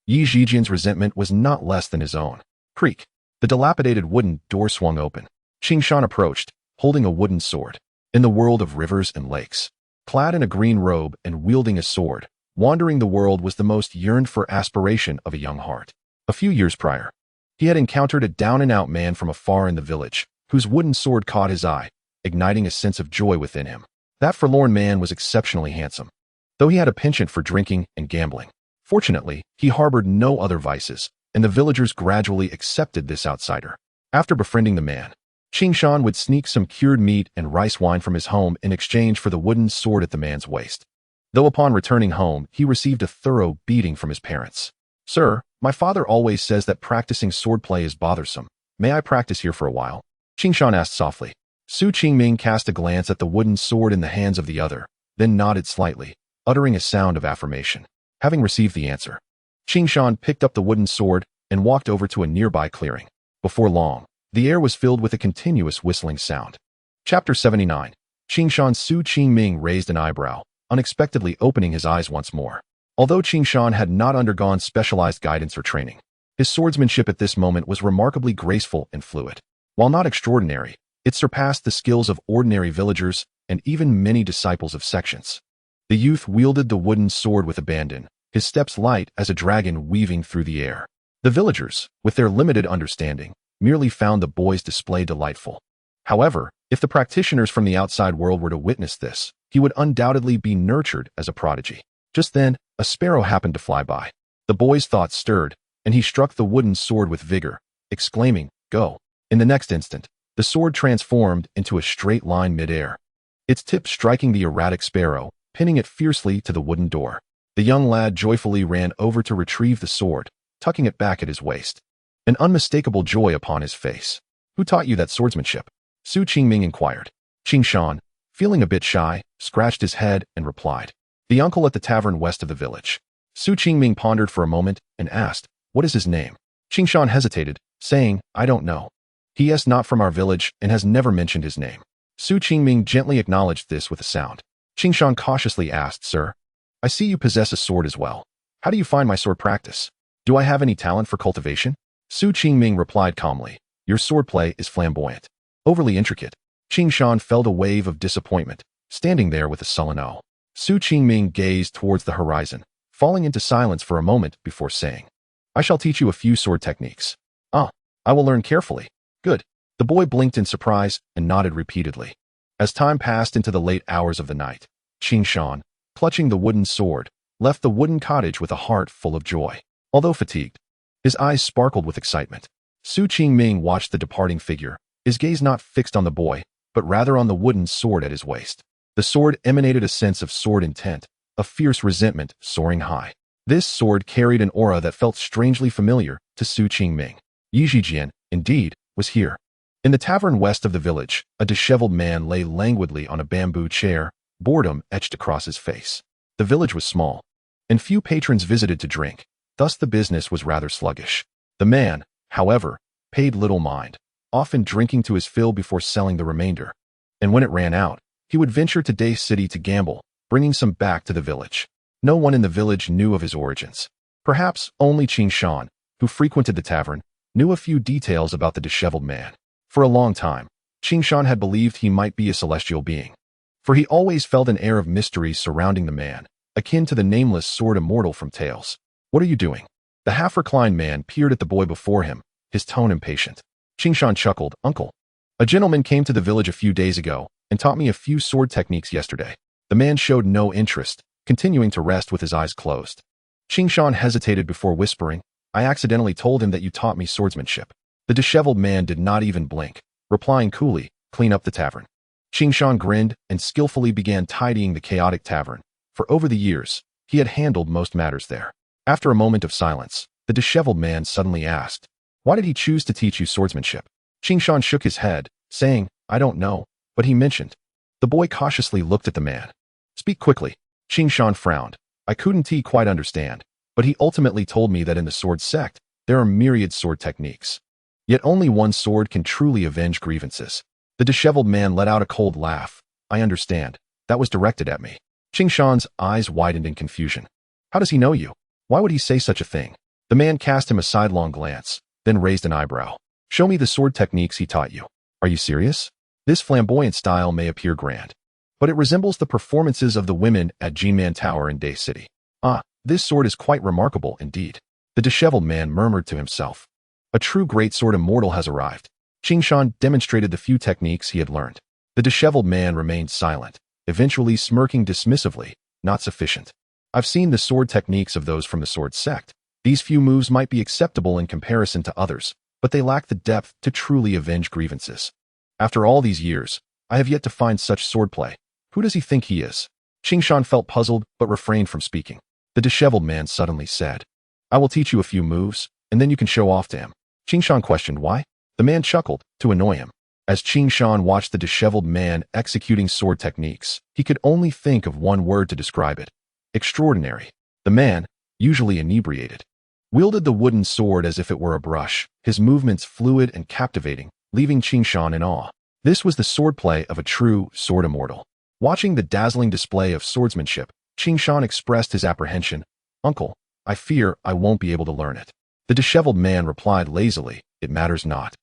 Yijijian's resentment was not less than his own. Creak. The dilapidated wooden door swung open. Qingshan approached, holding a wooden sword. In the world of rivers and lakes, clad in a green robe and wielding a sword, wandering the world was the most yearned-for aspiration of a young heart. A few years prior, he had encountered a down-and-out man from afar in the village, whose wooden sword caught his eye, igniting a sense of joy within him. That forlorn man was exceptionally handsome, though he had a penchant for drinking and gambling. Fortunately, he harbored no other vices, and the villagers gradually accepted this outsider. After befriending the man, Qingshan would sneak some cured meat and rice wine from his home in exchange for the wooden sword at the man's waist. Though upon returning home, he received a thorough beating from his parents. "Sir, my father always says that practicing swordplay is bothersome. May I practice here for a while?" Qingshan asked softly. Su Qingming cast a glance at the wooden sword in the hands of the other, then nodded slightly, uttering a sound of affirmation. Having received the answer, Qingshan picked up the wooden sword and walked over to a nearby clearing. Before long, the air was filled with a continuous whistling sound. Chapter 79. Qingshan. Su Qingming raised an eyebrow, unexpectedly opening his eyes once more. Although Qingshan had not undergone specialized guidance or training, his swordsmanship at this moment was remarkably graceful and fluid. While not extraordinary, it surpassed the skills of ordinary villagers and even many disciples of sections. The youth wielded the wooden sword with abandon, his steps light as a dragon weaving through the air. The villagers, with their limited understanding, merely found the boy's display delightful. However, if the practitioners from the outside world were to witness this, he would undoubtedly be nurtured as a prodigy. Just then, a sparrow happened to fly by. The boy's thoughts stirred, and he struck the wooden sword with vigor, exclaiming, "Go!" In the next instant, the sword transformed into a straight line mid-air, its tip striking the erratic sparrow, pinning it fiercely to the wooden door. The young lad joyfully ran over to retrieve the sword, tucking it back at his waist, an unmistakable joy upon his face. "Who taught you that swordsmanship?" Su Qingming inquired. Qingshan, feeling a bit shy, scratched his head and replied, "The uncle at the tavern west of the village." Su Qingming pondered for a moment and asked, "What is his name?" Qingshan hesitated, saying, "I don't know. He is not from our village and has never mentioned his name." Su Qingming gently acknowledged this with a sound. Qingshan cautiously asked, "Sir, I see you possess a sword as well. How do you find my sword practice? Do I have any talent for cultivation?" Su Qingming replied calmly, "Your swordplay is flamboyant, overly intricate." Qingshan felt a wave of disappointment, standing there with a sullen owl. Su Qingming gazed towards the horizon, falling into silence for a moment before saying, "I shall teach you a few sword techniques." "Ah, I will learn carefully." "Good." The boy blinked in surprise and nodded repeatedly. As time passed into the late hours of the night, Qingshan, clutching the wooden sword, left the wooden cottage with a heart full of joy. Although fatigued, his eyes sparkled with excitement. Su Qingming watched the departing figure, his gaze not fixed on the boy, but rather on the wooden sword at his waist. The sword emanated a sense of sword intent, a fierce resentment soaring high. This sword carried an aura that felt strangely familiar to Su Qingming. Yijijian, indeed, was here. In the tavern west of the village, a disheveled man lay languidly on a bamboo chair, boredom etched across his face. The village was small, and few patrons visited to drink, thus the business was rather sluggish. The man, however, paid little mind, often drinking to his fill before selling the remainder. And when it ran out, he would venture to Day City to gamble, bringing some back to the village. No one in the village knew of his origins. Perhaps only Qingshan, who frequented the tavern, knew a few details about the disheveled man. For a long time, Qingshan had believed he might be a celestial being, for he always felt an air of mystery surrounding the man, akin to the nameless sword immortal from tales. "What are you doing?" The half-reclined man peered at the boy before him, his tone impatient. Qingshan chuckled, "Uncle, a gentleman came to the village a few days ago and taught me a few sword techniques yesterday." The man showed no interest, continuing to rest with his eyes closed. Qingshan hesitated before whispering, "I accidentally told him that you taught me swordsmanship." The disheveled man did not even blink, replying coolly, "Clean up the tavern." Qingshan grinned and skillfully began tidying the chaotic tavern. For over the years, he had handled most matters there. After a moment of silence, the disheveled man suddenly asked, "Why did he choose to teach you swordsmanship?" Qingshan shook his head, saying, "I don't know, but he mentioned." The boy cautiously looked at the man. "Speak quickly." Qingshan frowned. "I couldn't quite understand, but he ultimately told me that in the Sword Sect, there are myriad sword techniques. Yet only one sword can truly avenge grievances." The disheveled man let out a cold laugh. "I understand. That was directed at me." Qingshan's eyes widened in confusion. "How does he know you? Why would he say such a thing?" The man cast him a sidelong glance, then raised an eyebrow. "Show me the sword techniques he taught you." "Are you serious? This flamboyant style may appear grand, but it resembles the performances of the women at Qingming Tower in Day City." "Ah, this sword is quite remarkable indeed," the disheveled man murmured to himself. "A true great sword immortal has arrived." Qingshan demonstrated the few techniques he had learned. The disheveled man remained silent, eventually smirking dismissively. "Not sufficient. I've seen the sword techniques of those from the Sword Sect. These few moves might be acceptable in comparison to others, but they lack the depth to truly avenge grievances. After all these years, I have yet to find such swordplay. Who does he think he is?" Qingshan felt puzzled but refrained from speaking. The disheveled man suddenly said, "I will teach you a few moves, and then you can show off to him." Qingshan questioned why. The man chuckled, to annoy him. As Qingshan watched the disheveled man executing sword techniques, he could only think of one word to describe it: extraordinary. The man, usually inebriated, wielded the wooden sword as if it were a brush, his movements fluid and captivating, leaving Qingshan in awe. This was the swordplay of a true sword immortal. Watching the dazzling display of swordsmanship, Qingshan expressed his apprehension. "Uncle, I fear I won't be able to learn it." The disheveled man replied lazily, "It matters not.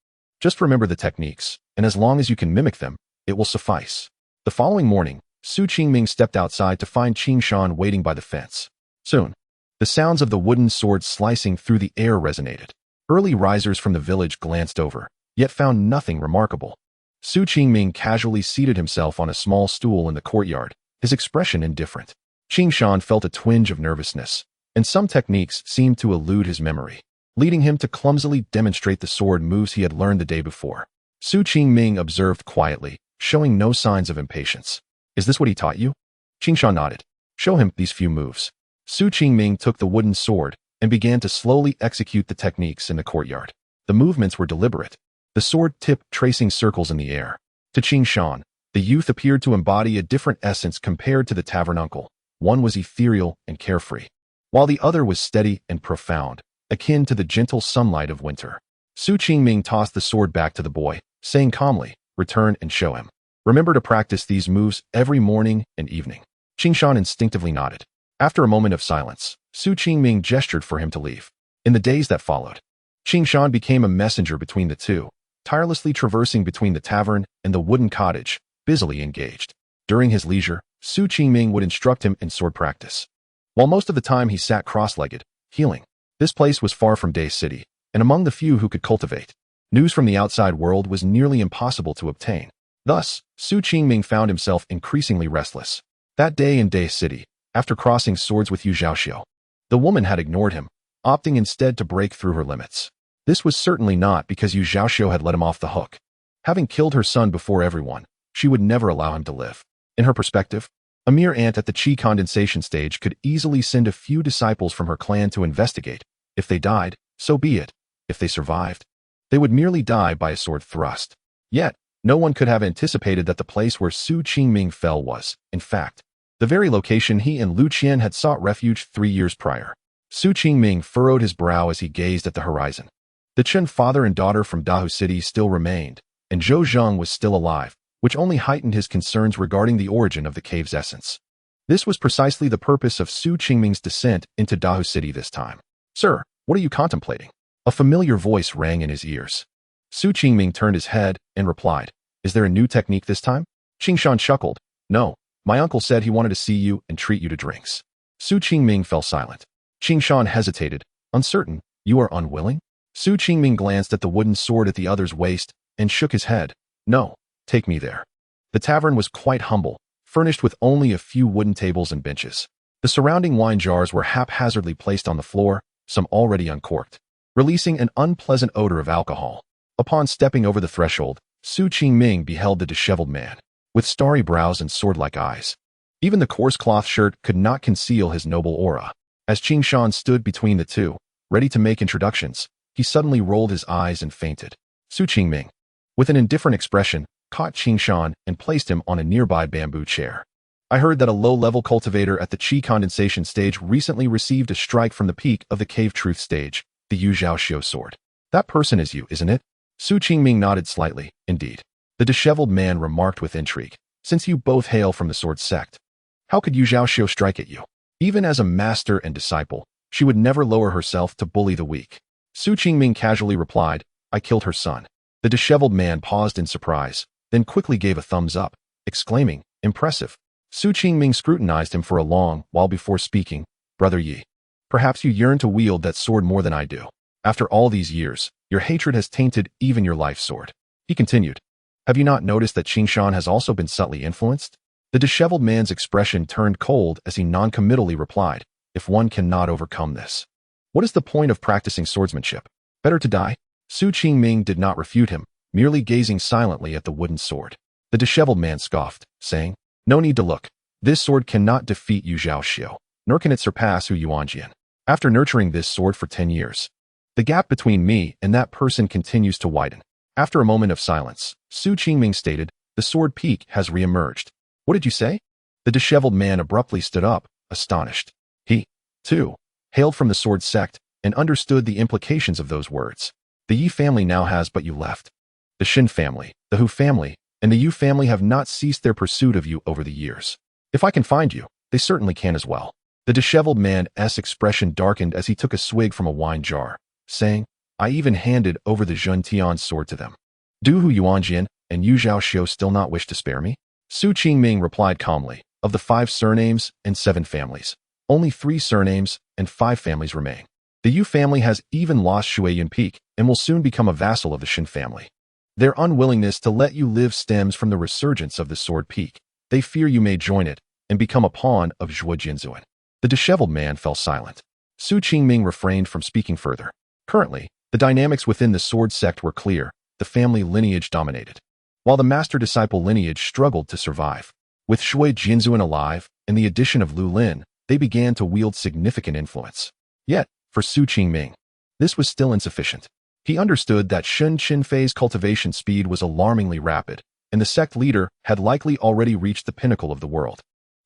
Just remember the techniques, and as long as you can mimic them, it will suffice." The following morning, Qingming stepped outside to find Qingshan waiting by the fence. Soon, the sounds of the wooden sword slicing through the air resonated. Early risers from the village glanced over, yet found nothing remarkable. Qingming casually seated himself on a small stool in the courtyard, his expression indifferent. Qingshan felt a twinge of nervousness, and some techniques seemed to elude his memory, leading him to clumsily demonstrate the sword moves he had learned the day before. Qingming observed quietly, showing no signs of impatience. "Is this what he taught you?" Qingshan nodded. "Show him these few moves." Qingming took the wooden sword and began to slowly execute the techniques in the courtyard. The movements were deliberate, the sword tip tracing circles in the air. To Qingshan, the youth appeared to embody a different essence compared to the tavern uncle. One was ethereal and carefree, while the other was steady and profound, akin to the gentle sunlight of winter. Qingming tossed the sword back to the boy, saying calmly, "Return and show him. Remember to practice these moves every morning and evening." Qingshan instinctively nodded. After a moment of silence, Qingming gestured for him to leave. In the days that followed, Qingshan became a messenger between the two, tirelessly traversing between the tavern and the wooden cottage, busily engaged. During his leisure, Qingming would instruct him in sword practice, while most of the time he sat cross-legged, healing. This place was far from Day City, and among the few who could cultivate. News from the outside world was nearly impossible to obtain. Thus, Qingming found himself increasingly restless. That day in Day City, after crossing swords with Yu Zhaoxiu, the woman had ignored him, opting instead to break through her limits. This was certainly not because Yu Zhaoxiu had let him off the hook. Having killed her son before everyone, she would never allow him to live. In her perspective, a mere ant at the Qi condensation stage could easily send a few disciples from her clan to investigate. If they died, so be it. If they survived, they would merely die by a sword thrust. Yet, no one could have anticipated that the place where Qingming fell was, in fact, the very location he and Lu Qian had sought refuge 3 years prior. Qingming furrowed his brow as he gazed at the horizon. The Chen father and daughter from Dahou City still remained, and Zhou Zheng was still alive, which only heightened his concerns regarding the origin of the cave's essence. This was precisely the purpose of Qingming's descent into Dahou City this time. "Sir, what are you contemplating?" A familiar voice rang in his ears. Qingming turned his head and replied, "Is there a new technique this time?" Qingshan chuckled. "No, my uncle said he wanted to see you and treat you to drinks." Qingming fell silent. Qingshan hesitated, uncertain. "You are unwilling?" Qingming glanced at the wooden sword at the other's waist and shook his head. "No, take me there." The tavern was quite humble, furnished with only a few wooden tables and benches. The surrounding wine jars were haphazardly placed on the floor, some already uncorked, releasing an unpleasant odor of alcohol. Upon stepping over the threshold, Su Qingming beheld the disheveled man, with starry brows and sword-like eyes. Even the coarse cloth shirt could not conceal his noble aura. As Qing Shan stood between the two, ready to make introductions, he suddenly rolled his eyes and fainted. Su Qingming, with an indifferent expression, caught Qing Shan and placed him on a nearby bamboo chair. I heard that a low-level cultivator at the Qi condensation stage recently received a strike from the peak of the Cave Truth stage, the Yu Zhaoxiu sword. That person is you, isn't it? Su Qingming nodded slightly. Indeed. The disheveled man remarked with intrigue. Since you both hail from the Sword Sect, how could Yu Zhaoxiu strike at you? Even as a master and disciple, she would never lower herself to bully the weak. Su Qingming casually replied, I killed her son. The disheveled man paused in surprise, then quickly gave a thumbs up, exclaiming, impressive. Su Qingming scrutinized him for a long while before speaking. Brother Yi, perhaps you yearn to wield that sword more than I do. After all these years, your hatred has tainted even your life sword. He continued. Have you not noticed that Qing Shan has also been subtly influenced? The disheveled man's expression turned cold as he noncommittally replied, if one cannot overcome this, what is the point of practicing swordsmanship? Better to die? Su Qingming did not refute him, merely gazing silently at the wooden sword. The disheveled man scoffed, saying, no need to look. This sword cannot defeat Yu Zhaoxiu, nor can it surpass Hu Yuanjian. After nurturing this sword for 10 years, the gap between me and that person continues to widen. After a moment of silence, Su Qingming stated, the sword peak has re-emerged. What did you say? The disheveled man abruptly stood up, astonished. He, too, hailed from the Sword Sect and understood the implications of those words. The Yi family now has but you left. The Shen family, the Hu family, and the Yu family have not ceased their pursuit of you over the years. If I can find you, they certainly can as well. The disheveled man's expression darkened as he took a swig from a wine jar, saying, I even handed over the Zhentian's sword to them. Do Hu Yuanjian and Yu Zhaoxiu still not wish to spare me? Su Qingming replied calmly, of the 5 surnames and 7 families, only 3 surnames and 5 families remain. The Yu family has even lost Shuiyun Peak and will soon become a vassal of the Shen family. Their unwillingness to let you live stems from the resurgence of the Sword Peak. They fear you may join it and become a pawn of Zhuo Jinzuan. The disheveled man fell silent. Su Qingming refrained from speaking further. Currently, the dynamics within the Sword Sect were clear. The family lineage dominated, while the master-disciple lineage struggled to survive. With Shui Jinzuan alive and the addition of Lu Lin, they began to wield significant influence. Yet, for Su Qingming, this was still insufficient. He understood that Shen Chenfei's cultivation speed was alarmingly rapid, and the sect leader had likely already reached the pinnacle of the world,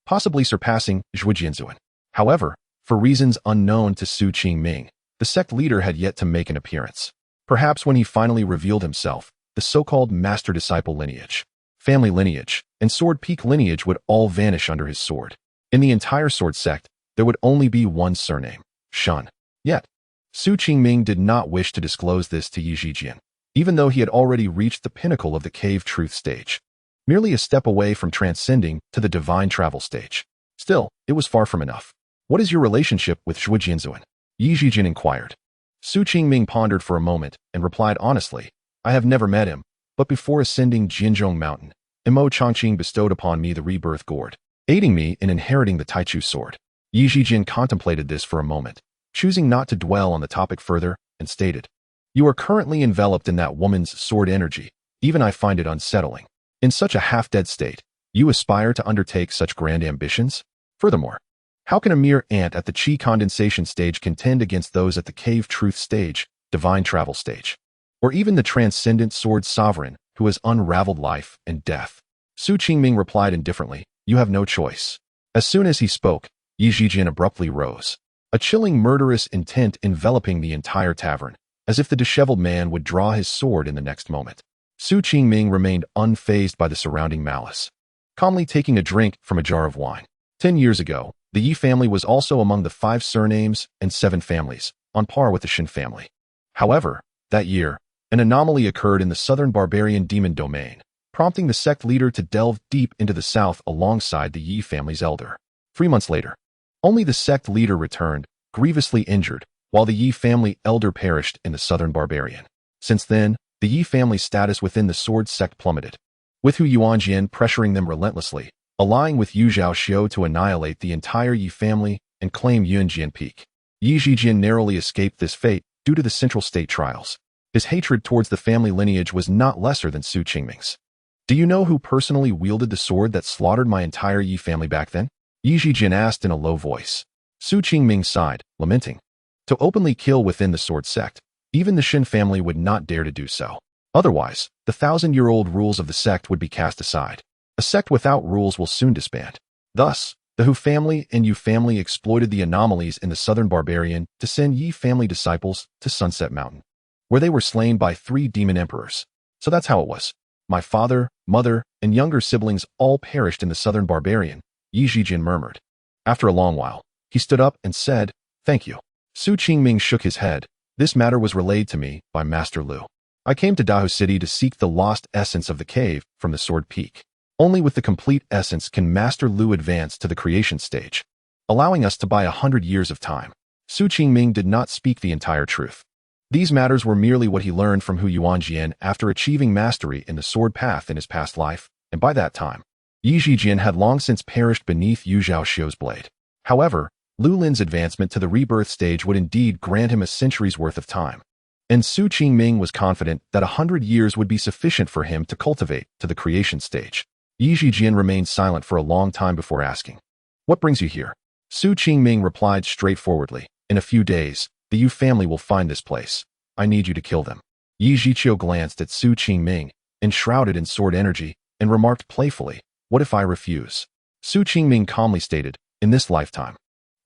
possibly surpassing Zhuo Jinzuan. However, for reasons unknown to Su Qingming, the sect leader had yet to make an appearance. Perhaps when he finally revealed himself, the so-called master-disciple lineage, family lineage, and Sword Peak lineage would all vanish under his sword. In the entire Sword Sect, there would only be one surname, Shen. Yet, Su Qingming did not wish to disclose this to Yi Zhijian, even though he had already reached the pinnacle of the Cave Truth stage, merely a step away from transcending to the Divine Travel stage. Still, it was far from enough. What is your relationship with Zhuo Jinzuan? Yi Zhijian inquired. Su Qingming pondered for a moment and replied honestly, I have never met him, but before ascending Jinzhong Mountain, Imo Chongqing bestowed upon me the rebirth gourd, aiding me in inheriting the Taichu sword. Yi Zhijian contemplated this for a moment, choosing not to dwell on the topic further, and stated, you are currently enveloped in that woman's sword energy. Even I find it unsettling. In such a half-dead state, you aspire to undertake such grand ambitions? Furthermore, how can a mere ant at the Qi condensation stage contend against those at the Cave Truth stage, Divine Travel stage, or even the transcendent sword sovereign who has unraveled life and death? Su Qingming replied indifferently, you have no choice. As soon as he spoke, Yi Zhijian abruptly rose, a chilling murderous intent enveloping the entire tavern, as if the disheveled man would draw his sword in the next moment. Su Qingming remained unfazed by the surrounding malice, calmly taking a drink from a jar of wine. 10 years ago, the Yi family was also among the 5 surnames and 7 families, on par with the Shen family. However, that year, an anomaly occurred in the southern barbarian demon domain, prompting the sect leader to delve deep into the south alongside the Yi family's elder. 3 months later, only the sect leader returned, grievously injured, while the Yi family elder perished in the southern barbarian. Since then, the Yi family's status within the Sword Sect plummeted, with Hu Yuanjian pressuring them relentlessly, allying with Yu Zhaoxiu to annihilate the entire Yi family and claim Yunjian Peak. Yi Zhijian narrowly escaped this fate due to the Central State trials. His hatred towards the family lineage was not lesser than Su Qingming's. Do you know who personally wielded the sword that slaughtered my entire Yi family back then? Yi Zhijin asked in a low voice. Su Qingming sighed, lamenting. To openly kill within the Sword Sect, even the Shen family would not dare to do so. Otherwise, the 1,000-year-old rules of the sect would be cast aside. A sect without rules will soon disband. Thus, the Hu family and Yu family exploited the anomalies in the southern barbarian to send Yi family disciples to Sunset Mountain, where they were slain by 3 demon emperors. So that's how it was. My father, mother, and younger siblings all perished in the southern barbarian, Yi Zhijin murmured. After a long while, he stood up and said, "Thank you." Su Qingming shook his head. This matter was relayed to me by Master Lu. I came to Dahu City to seek the lost essence of the cave from the Sword Peak. Only with the complete essence can Master Lu advance to the creation stage, allowing us to buy 100 years of time. Su Qingming did not speak the entire truth. These matters were merely what he learned from Hu Yuanjian after achieving mastery in the sword path in his past life, and by that time, Yi Zhijin had long since perished beneath Yu Zhaoxiu's blade. However, Lu Lin's advancement to the rebirth stage would indeed grant him a century's worth of time, and Su Qingming was confident that 100 years would be sufficient for him to cultivate to the creation stage. Yi Zhijin remained silent for a long time before asking, "What brings you here?" Su Qingming replied straightforwardly, "In a few days, the Yu family will find this place. I need you to kill them." Yi Zhiqiu glanced at Su Qingming, enshrouded in sword energy, and remarked playfully, "What if I refuse?" Su Qingming calmly stated, "In this lifetime,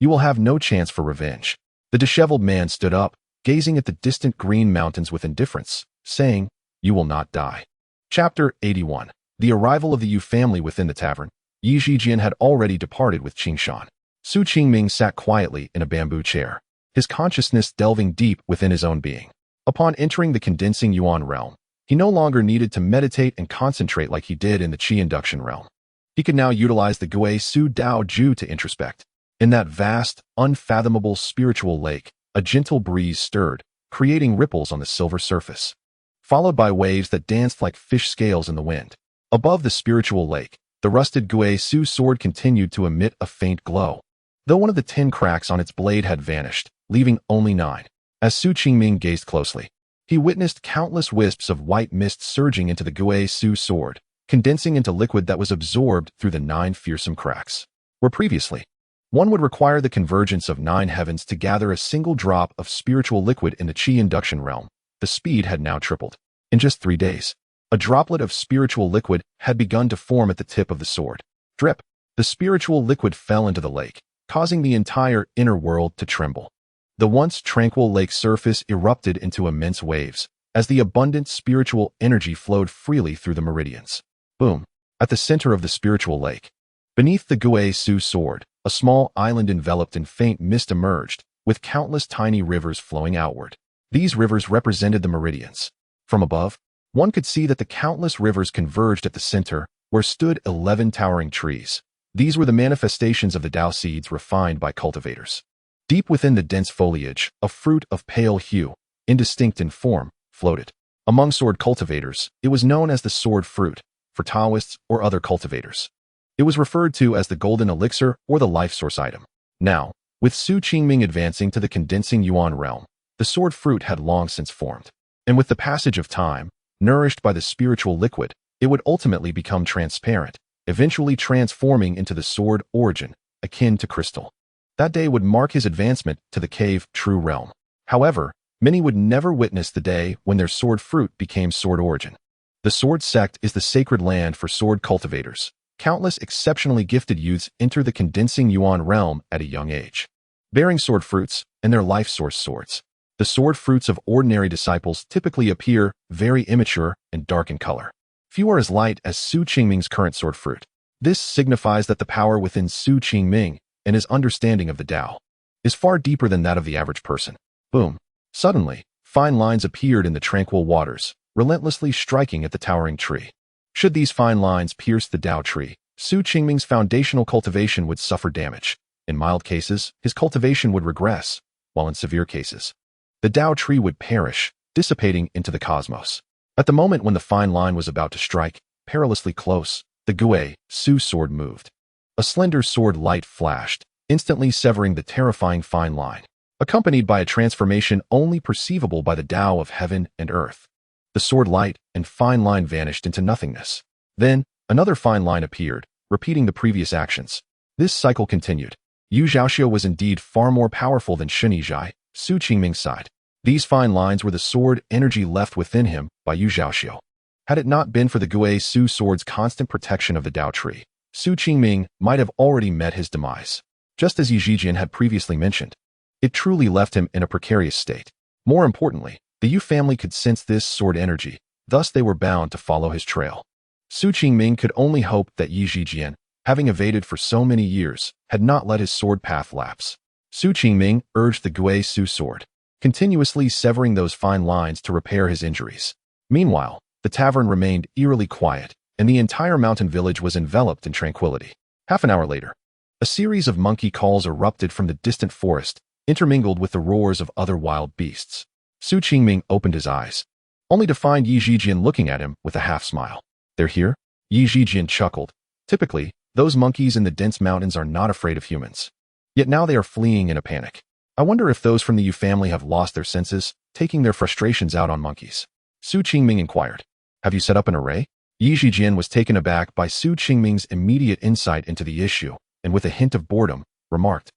you will have no chance for revenge." The disheveled man stood up, gazing at the distant green mountains with indifference, saying, "You will not die." Chapter 81. The arrival of the Yu family within the tavern. Yi Zhijin had already departed with Qingshan. Su Qingming sat quietly in a bamboo chair, his consciousness delving deep within his own being. Upon entering the condensing Yuan realm, he no longer needed to meditate and concentrate like he did in the Qi induction realm. He could now utilize the Gui Su Dao Ju to introspect. In that vast, unfathomable spiritual lake, a gentle breeze stirred, creating ripples on the silver surface, followed by waves that danced like fish scales in the wind. Above the spiritual lake, the rusted Gui Su sword continued to emit a faint glow, though one of the 10 cracks on its blade had vanished, leaving only 9. As Su Qingming gazed closely, he witnessed countless wisps of white mist surging into the Gui Su sword, condensing into liquid that was absorbed through the 9 fearsome cracks. Where previously, one would require the convergence of 9 heavens to gather a single drop of spiritual liquid in the Qi induction realm, the speed had now tripled. In just 3 days, a droplet of spiritual liquid had begun to form at the tip of the sword. Drip! The spiritual liquid fell into the lake, causing the entire inner world to tremble. The once tranquil lake surface erupted into immense waves, as the abundant spiritual energy flowed freely through the meridians. Boom! At the center of the spiritual lake, beneath the Gui Su sword, a small island enveloped in faint mist emerged, with countless tiny rivers flowing outward. These rivers represented the meridians. From above, one could see that the countless rivers converged at the center, where stood 11 towering trees. These were the manifestations of the Dao seeds refined by cultivators. Deep within the dense foliage, a fruit of pale hue, indistinct in form, floated. Among sword cultivators, it was known as the sword fruit, for Taoists or other cultivators. It was referred to as the golden elixir or the life source item. Now, with Su Qingming advancing to the condensing Yuan realm, the sword fruit had long since formed. And with the passage of time, nourished by the spiritual liquid, it would ultimately become transparent, eventually transforming into the sword origin, akin to crystal. That day would mark his advancement to the cave true realm. However, many would never witness the day when their sword fruit became sword origin. The Sword Sect is the sacred land for sword cultivators. Countless exceptionally gifted youths enter the condensing Yuan realm at a young age, bearing sword fruits and their life source swords. The sword fruits of ordinary disciples typically appear very immature and dark in color. Few are as light as Su Qingming's current sword fruit. This signifies that the power within Su Qingming and his understanding of the Tao is far deeper than that of the average person. Boom! Suddenly, fine lines appeared in the tranquil waters, relentlessly striking at the towering tree. Should these fine lines pierce the Dao tree, Su Qingming's foundational cultivation would suffer damage. In mild cases, his cultivation would regress, while in severe cases, the Dao tree would perish, dissipating into the cosmos. At the moment when the fine line was about to strike, perilously close, the Gui Su sword moved. A slender sword light flashed, instantly severing the terrifying fine line. accompanied by a transformation only perceivable by the Tao of heaven and earth. The sword light and fine line vanished into nothingness. Then, another fine line appeared, repeating the previous actions. This cycle continued. Yu Zhaoxiu was indeed far more powerful than Shen Yizhai, Su Qingming's side. These fine lines were the sword energy left within him by Yu Zhaoxiu. Had it not been for the Gui Su sword's constant protection of the Dao tree, Su Qingming might have already met his demise. Just as Yi Zhijian had previously mentioned, it truly left him in a precarious state. More importantly, the Yu family could sense this sword energy, thus they were bound to follow his trail. Su Qingming could only hope that Yi Zhijian, having evaded for so many years, had not let his sword path lapse. Su Qingming urged the Gui Su sword, continuously severing those fine lines to repair his injuries. Meanwhile, the tavern remained eerily quiet, and the entire mountain village was enveloped in tranquility. Half an hour later, a series of monkey calls erupted from the distant forest, intermingled with the roars of other wild beasts. Su Qingming opened his eyes, only to find Yi Zhijian looking at him with a half-smile. "They're here?" Yi Zhijian chuckled. Typically, those monkeys in the dense mountains are not afraid of humans. Yet now they are fleeing in a panic. I wonder if those from the Yu family have lost their senses, taking their frustrations out on monkeys. Su Qingming inquired. "Have you set up an array?" Yi Zhijian was taken aback by Su Qingming's immediate insight into the issue, and with a hint of boredom, remarked,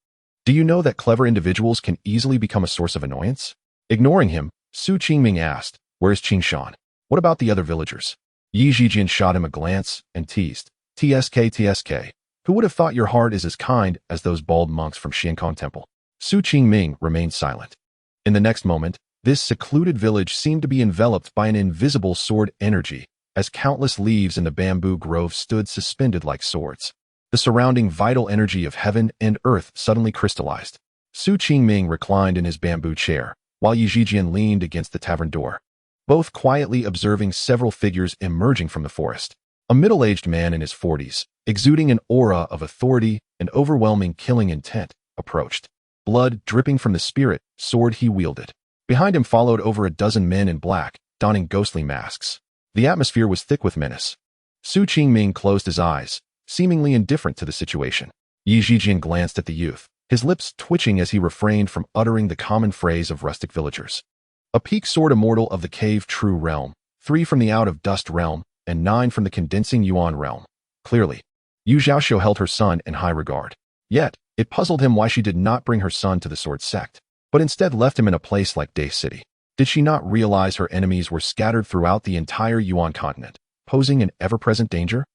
"Do you know that clever individuals can easily become a source of annoyance?" Ignoring him, Su Qingming asked, "Where's Qingshan? What about the other villagers?" Yi Zhijian shot him a glance and teased, TSK, who would have thought your heart is as kind as those bald monks from Xiankong Temple?" Su Qingming remained silent. In the next moment, this secluded village seemed to be enveloped by an invisible sword energy, as countless leaves in the bamboo grove stood suspended like swords. The surrounding vital energy of heaven and earth suddenly crystallized. Su Qingming reclined in his bamboo chair, while Yi Zhijian leaned against the tavern door, both quietly observing several figures emerging from the forest. A middle-aged man in his 40s, exuding an aura of authority and overwhelming killing intent, approached. Blood dripping from the spirit sword he wielded. Behind him followed over a dozen men in black, donning ghostly masks. The atmosphere was thick with menace. Su Qingming closed his eyes, seemingly indifferent to the situation. Yi Zhijian glanced at the youth, his lips twitching as he refrained from uttering the common phrase of rustic villagers. A peak sword immortal of the cave true realm, 3 from the out of dust realm, and 9 from the condensing yuan realm. Clearly, Yu Zhaoxiu held her son in high regard. Yet, it puzzled him why she did not bring her son to the Sword Sect, but instead left him in a place like Day City. Did she not realize her enemies were scattered throughout the entire Yuan continent, posing an ever-present danger?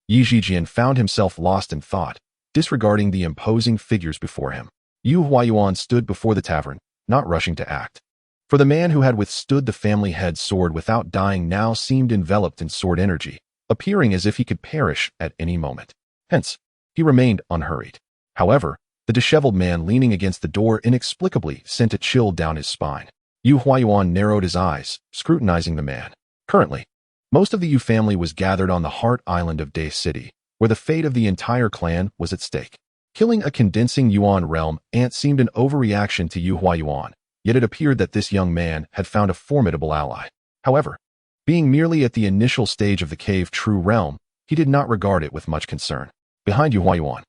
Yi Zhijian found himself lost in thought, disregarding the imposing figures before him. Yu Huayuan stood before the tavern, not rushing to act. For the man who had withstood the family head sword without dying now seemed enveloped in sword energy, appearing as if he could perish at any moment. Hence, he remained unhurried. However, the disheveled man leaning against the door inexplicably sent a chill down his spine. Yu Huayuan narrowed his eyes, scrutinizing the man. Currently, most of the Yu family was gathered on the heart island of Day City, where the fate of the entire clan was at stake. Killing a condensing Yuan realm ant seemed an overreaction to Yu Huayuan, yet it appeared that this young man had found a formidable ally. However, being merely at the initial stage of the cave true realm, he did not regard it with much concern. Behind Yu Huayuan,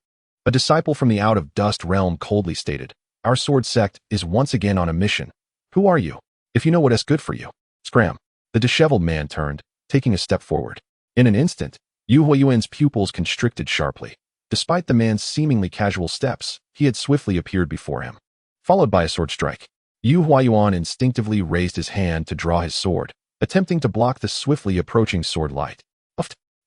a disciple from the out of dust realm coldly stated, "Our Sword Sect is once again on a mission. Who are you? If you know what is good for you." Scram. The disheveled man turned, taking a step forward. In an instant, Yu Huayuan's pupils constricted sharply. Despite the man's seemingly casual steps, he had swiftly appeared before him, followed by a sword strike. Yu Huayuan instinctively raised his hand to draw his sword, attempting to block the swiftly approaching sword light.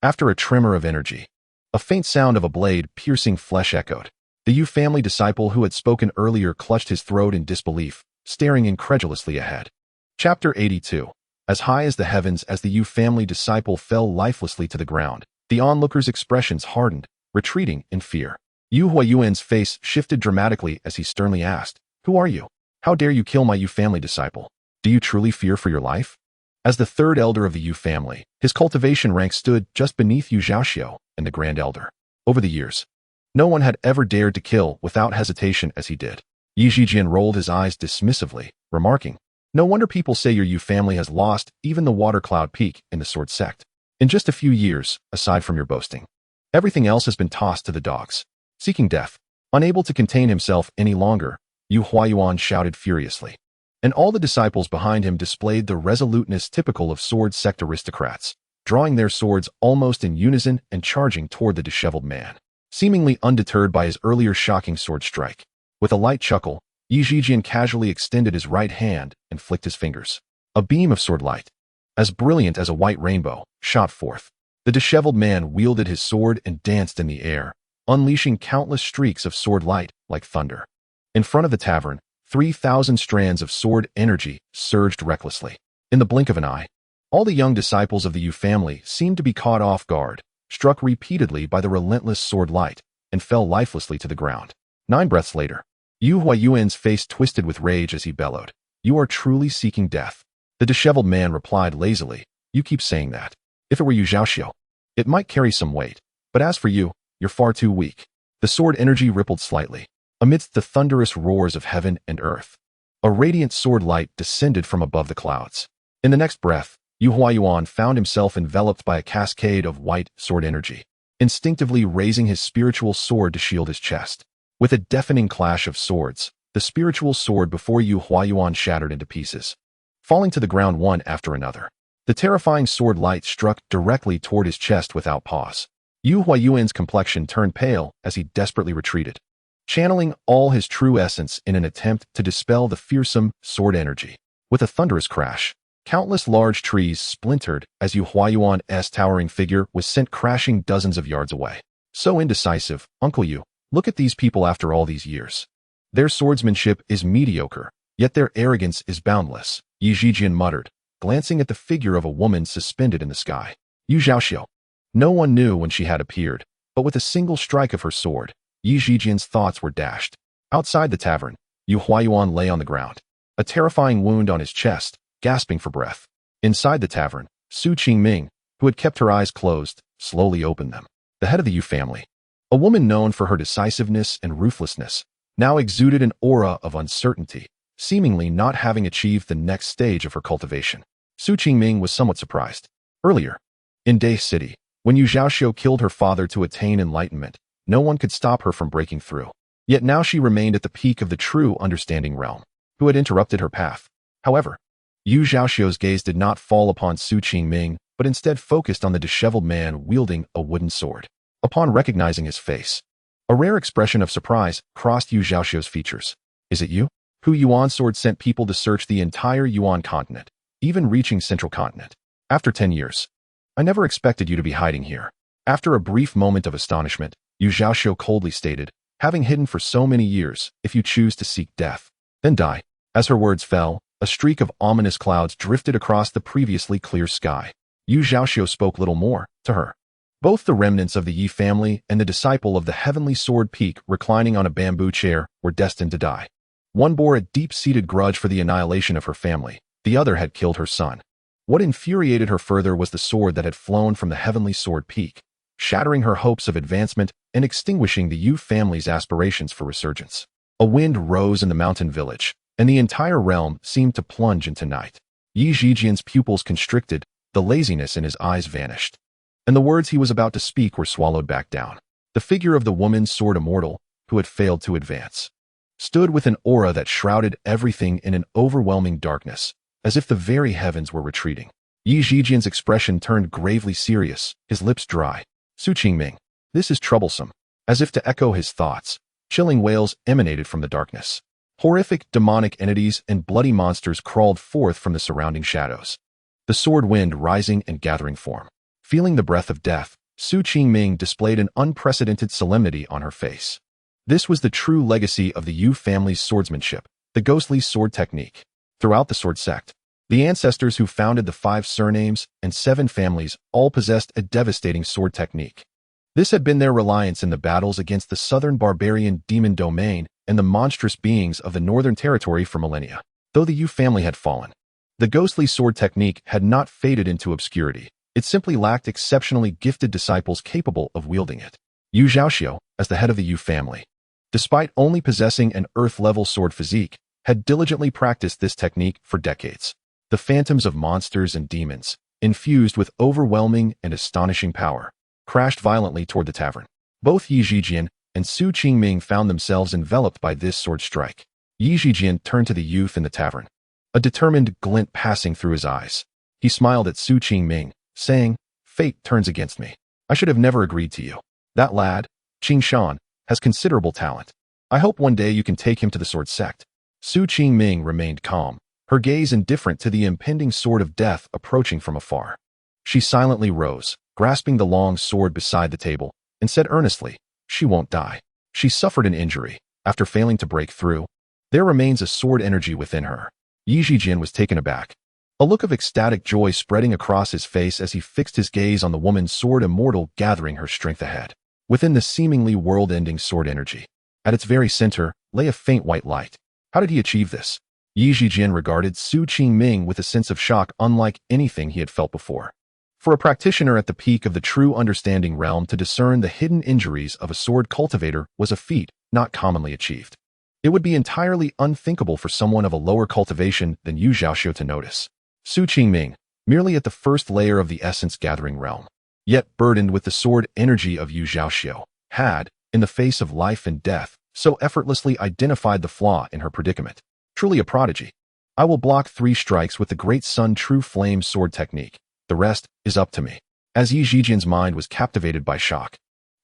After a tremor of energy, a faint sound of a blade piercing flesh echoed. The Yu family disciple who had spoken earlier clutched his throat in disbelief, staring incredulously ahead. Chapter 82. As high as the heavens as the Yu family disciple fell lifelessly to the ground, the onlookers' expressions hardened, retreating in fear. Yu Huayuan's face shifted dramatically as he sternly asked, "Who are you? How dare you kill my Yu family disciple? Do you truly fear for your life?" As the third elder of the Yu family, his cultivation rank stood just beneath Yu Zhaoxiu and the grand elder. Over the years, no one had ever dared to kill without hesitation as he did. Yi Zhijian rolled his eyes dismissively, remarking, "No wonder people say your Yu family has lost even the water cloud peak in the Sword Sect. In just a few years, aside from your boasting, everything else has been tossed to the dogs." Seeking death, unable to contain himself any longer, Yu Huayuan shouted furiously. And all the disciples behind him displayed the resoluteness typical of Sword Sect aristocrats, drawing their swords almost in unison and charging toward the disheveled man, seemingly undeterred by his earlier shocking sword strike. With a light chuckle, Yi Zhijian casually extended his right hand and flicked his fingers. A beam of sword light, as brilliant as a white rainbow, shot forth. The disheveled man wielded his sword and danced in the air, unleashing countless streaks of sword light like thunder. In front of the tavern, 3,000 strands of sword energy surged recklessly. In the blink of an eye, all the young disciples of the Yu family seemed to be caught off guard, struck repeatedly by the relentless sword light, and fell lifelessly to the ground. 9 breaths later, Yu Huayuan's face twisted with rage as he bellowed, "You are truly seeking death." The disheveled man replied lazily, "You keep saying that. If it were Yu Zhaoxiu, it might carry some weight, but as for you, you're far too weak." The sword energy rippled slightly. Amidst the thunderous roars of heaven and earth, a radiant sword light descended from above the clouds. In the next breath, Yu Huayuan found himself enveloped by a cascade of white sword energy, instinctively raising his spiritual sword to shield his chest. With a deafening clash of swords, the spiritual sword before Yu Huayuan shattered into pieces, falling to the ground one after another. The terrifying sword light struck directly toward his chest without pause. Yu Huayuan's complexion turned pale as he desperately retreated, channeling all his true essence in an attempt to dispel the fearsome sword energy. With a thunderous crash, countless large trees splintered as Yu Huayuan's towering figure was sent crashing dozens of yards away. "So indecisive, Uncle Yu. Look at these people after all these years. Their swordsmanship is mediocre, yet their arrogance is boundless," Yi Zhijian muttered, glancing at the figure of a woman suspended in the sky. Yu Zhaoxiu. No one knew when she had appeared, but with a single strike of her sword, Yi Zhijian's thoughts were dashed. Outside the tavern, Yu Huayuan lay on the ground, a terrifying wound on his chest, gasping for breath. Inside the tavern, Su Qingming, who had kept her eyes closed, slowly opened them. The head of the Yu family, a woman known for her decisiveness and ruthlessness, now exuded an aura of uncertainty, seemingly not having achieved the next stage of her cultivation. Su Qingming was somewhat surprised. Earlier, in Dai City, when Yu Zhaoxiu killed her father to attain enlightenment, no one could stop her from breaking through. Yet now she remained at the peak of the true understanding realm. Who had interrupted her path? However, Yu Zhaoxiu's gaze did not fall upon Su Qingming, but instead focused on the disheveled man wielding a wooden sword. Upon recognizing his face, a rare expression of surprise crossed Yu Zhaoxiu's features. "Is it you? Hu Yuan sword sent people to search the entire Yuan continent, even reaching Central Continent. After 10 years. I never expected you to be hiding here." After a brief moment of astonishment, Yu Zhaoxiu coldly stated, "Having hidden for so many years, if you choose to seek death, then die." As her words fell, a streak of ominous clouds drifted across the previously clear sky. Yu Zhaoxiu spoke little more to her. Both the remnants of the Yi family and the disciple of the heavenly sword peak reclining on a bamboo chair were destined to die. One bore a deep-seated grudge for the annihilation of her family, the other had killed her son. What infuriated her further was the sword that had flown from the heavenly sword peak, shattering her hopes of advancement and extinguishing the Yu family's aspirations for resurgence. A wind rose in the mountain village, and the entire realm seemed to plunge into night. Yi Zhijian's pupils constricted, the laziness in his eyes vanished, and the words he was about to speak were swallowed back down. The figure of the woman sword immortal, who had failed to advance, stood with an aura that shrouded everything in an overwhelming darkness, as if the very heavens were retreating. Yi Zhijian's expression turned gravely serious, his lips dry. "Su Qingming, this is troublesome." As if to echo his thoughts, chilling wails emanated from the darkness. Horrific demonic entities and bloody monsters crawled forth from the surrounding shadows, the sword wind rising and gathering form. Feeling the breath of death, Su Qingming displayed an unprecedented solemnity on her face. This was the true legacy of the Yu family's swordsmanship, the ghostly sword technique. Throughout the Sword Sect, the ancestors who founded the 5 surnames and 7 families all possessed a devastating sword technique. This had been their reliance in the battles against the southern barbarian demon domain and the monstrous beings of the northern territory for millennia. Though the Yu family had fallen, the ghostly sword technique had not faded into obscurity. It simply lacked exceptionally gifted disciples capable of wielding it. Yu Zhaoxiu, as the head of the Yu family, despite only possessing an earth-level sword physique, had diligently practiced this technique for decades. The phantoms of monsters and demons, infused with overwhelming and astonishing power, crashed violently toward the tavern. Both Yi Zhijian and Su Qingming found themselves enveloped by this sword strike. Yi Zijian turned to the youth in the tavern, a determined glint passing through his eyes. He smiled at Su Qingming, saying, "Fate turns against me. I should have never agreed to you. That lad, Qing Shan, has considerable talent. I hope one day you can take him to the Sword Sect." Su Qingming remained calm, her gaze indifferent to the impending sword of death approaching from afar. She silently rose, grasping the long sword beside the table, and said earnestly, "She won't die. She suffered an injury. After failing to break through, there remains a sword energy within her." Yi Zijian was taken aback, a look of ecstatic joy spreading across his face as he fixed his gaze on the woman's sword immortal gathering her strength ahead. Within the seemingly world-ending sword energy, at its very center, lay a faint white light. How did he achieve this? Yi Zijian regarded Su Qingming with a sense of shock unlike anything he had felt before. For a practitioner at the peak of the true understanding realm to discern the hidden injuries of a sword cultivator was a feat not commonly achieved. It would be entirely unthinkable for someone of a lower cultivation than Yu Zhaoxiu to notice. Su Qingming, merely at the first layer of the essence-gathering realm, yet burdened with the sword energy of Yu Zhaoxiu, had, in the face of life and death, so effortlessly identified the flaw in her predicament. Truly a prodigy. "I will block 3 strikes with the Great Sun True Flame sword technique. The rest is up to me." As Yi Zijian's mind was captivated by shock,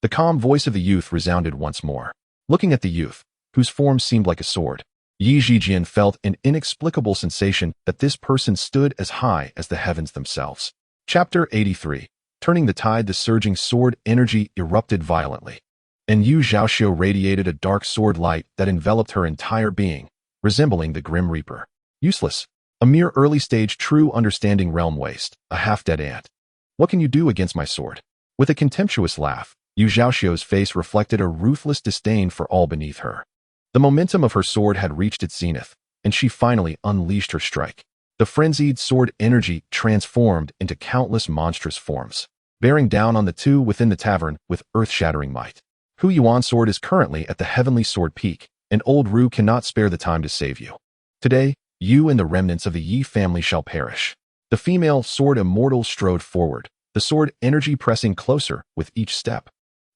the calm voice of the youth resounded once more. Looking at the youth, whose form seemed like a sword, Yi Zijian felt an inexplicable sensation that this person stood as high as the heavens themselves. Chapter 83. Turning the tide. The surging sword energy erupted violently, and Yu Zhaoxiu radiated a dark sword light that enveloped her entire being, resembling the Grim Reaper. Useless. A mere early-stage true understanding realm waste, a half-dead ant. What can you do against my sword? With a contemptuous laugh, Yu Zhaoxiu's face reflected a ruthless disdain for all beneath her. The momentum of her sword had reached its zenith, and she finally unleashed her strike. The frenzied sword energy transformed into countless monstrous forms, bearing down on the two within the tavern with earth-shattering might. Hu Yuan's sword is currently at the heavenly sword peak, and old Ru cannot spare the time to save you. Today, you and the remnants of the Yi family shall perish. The female sword immortal strode forward, the sword energy pressing closer with each step.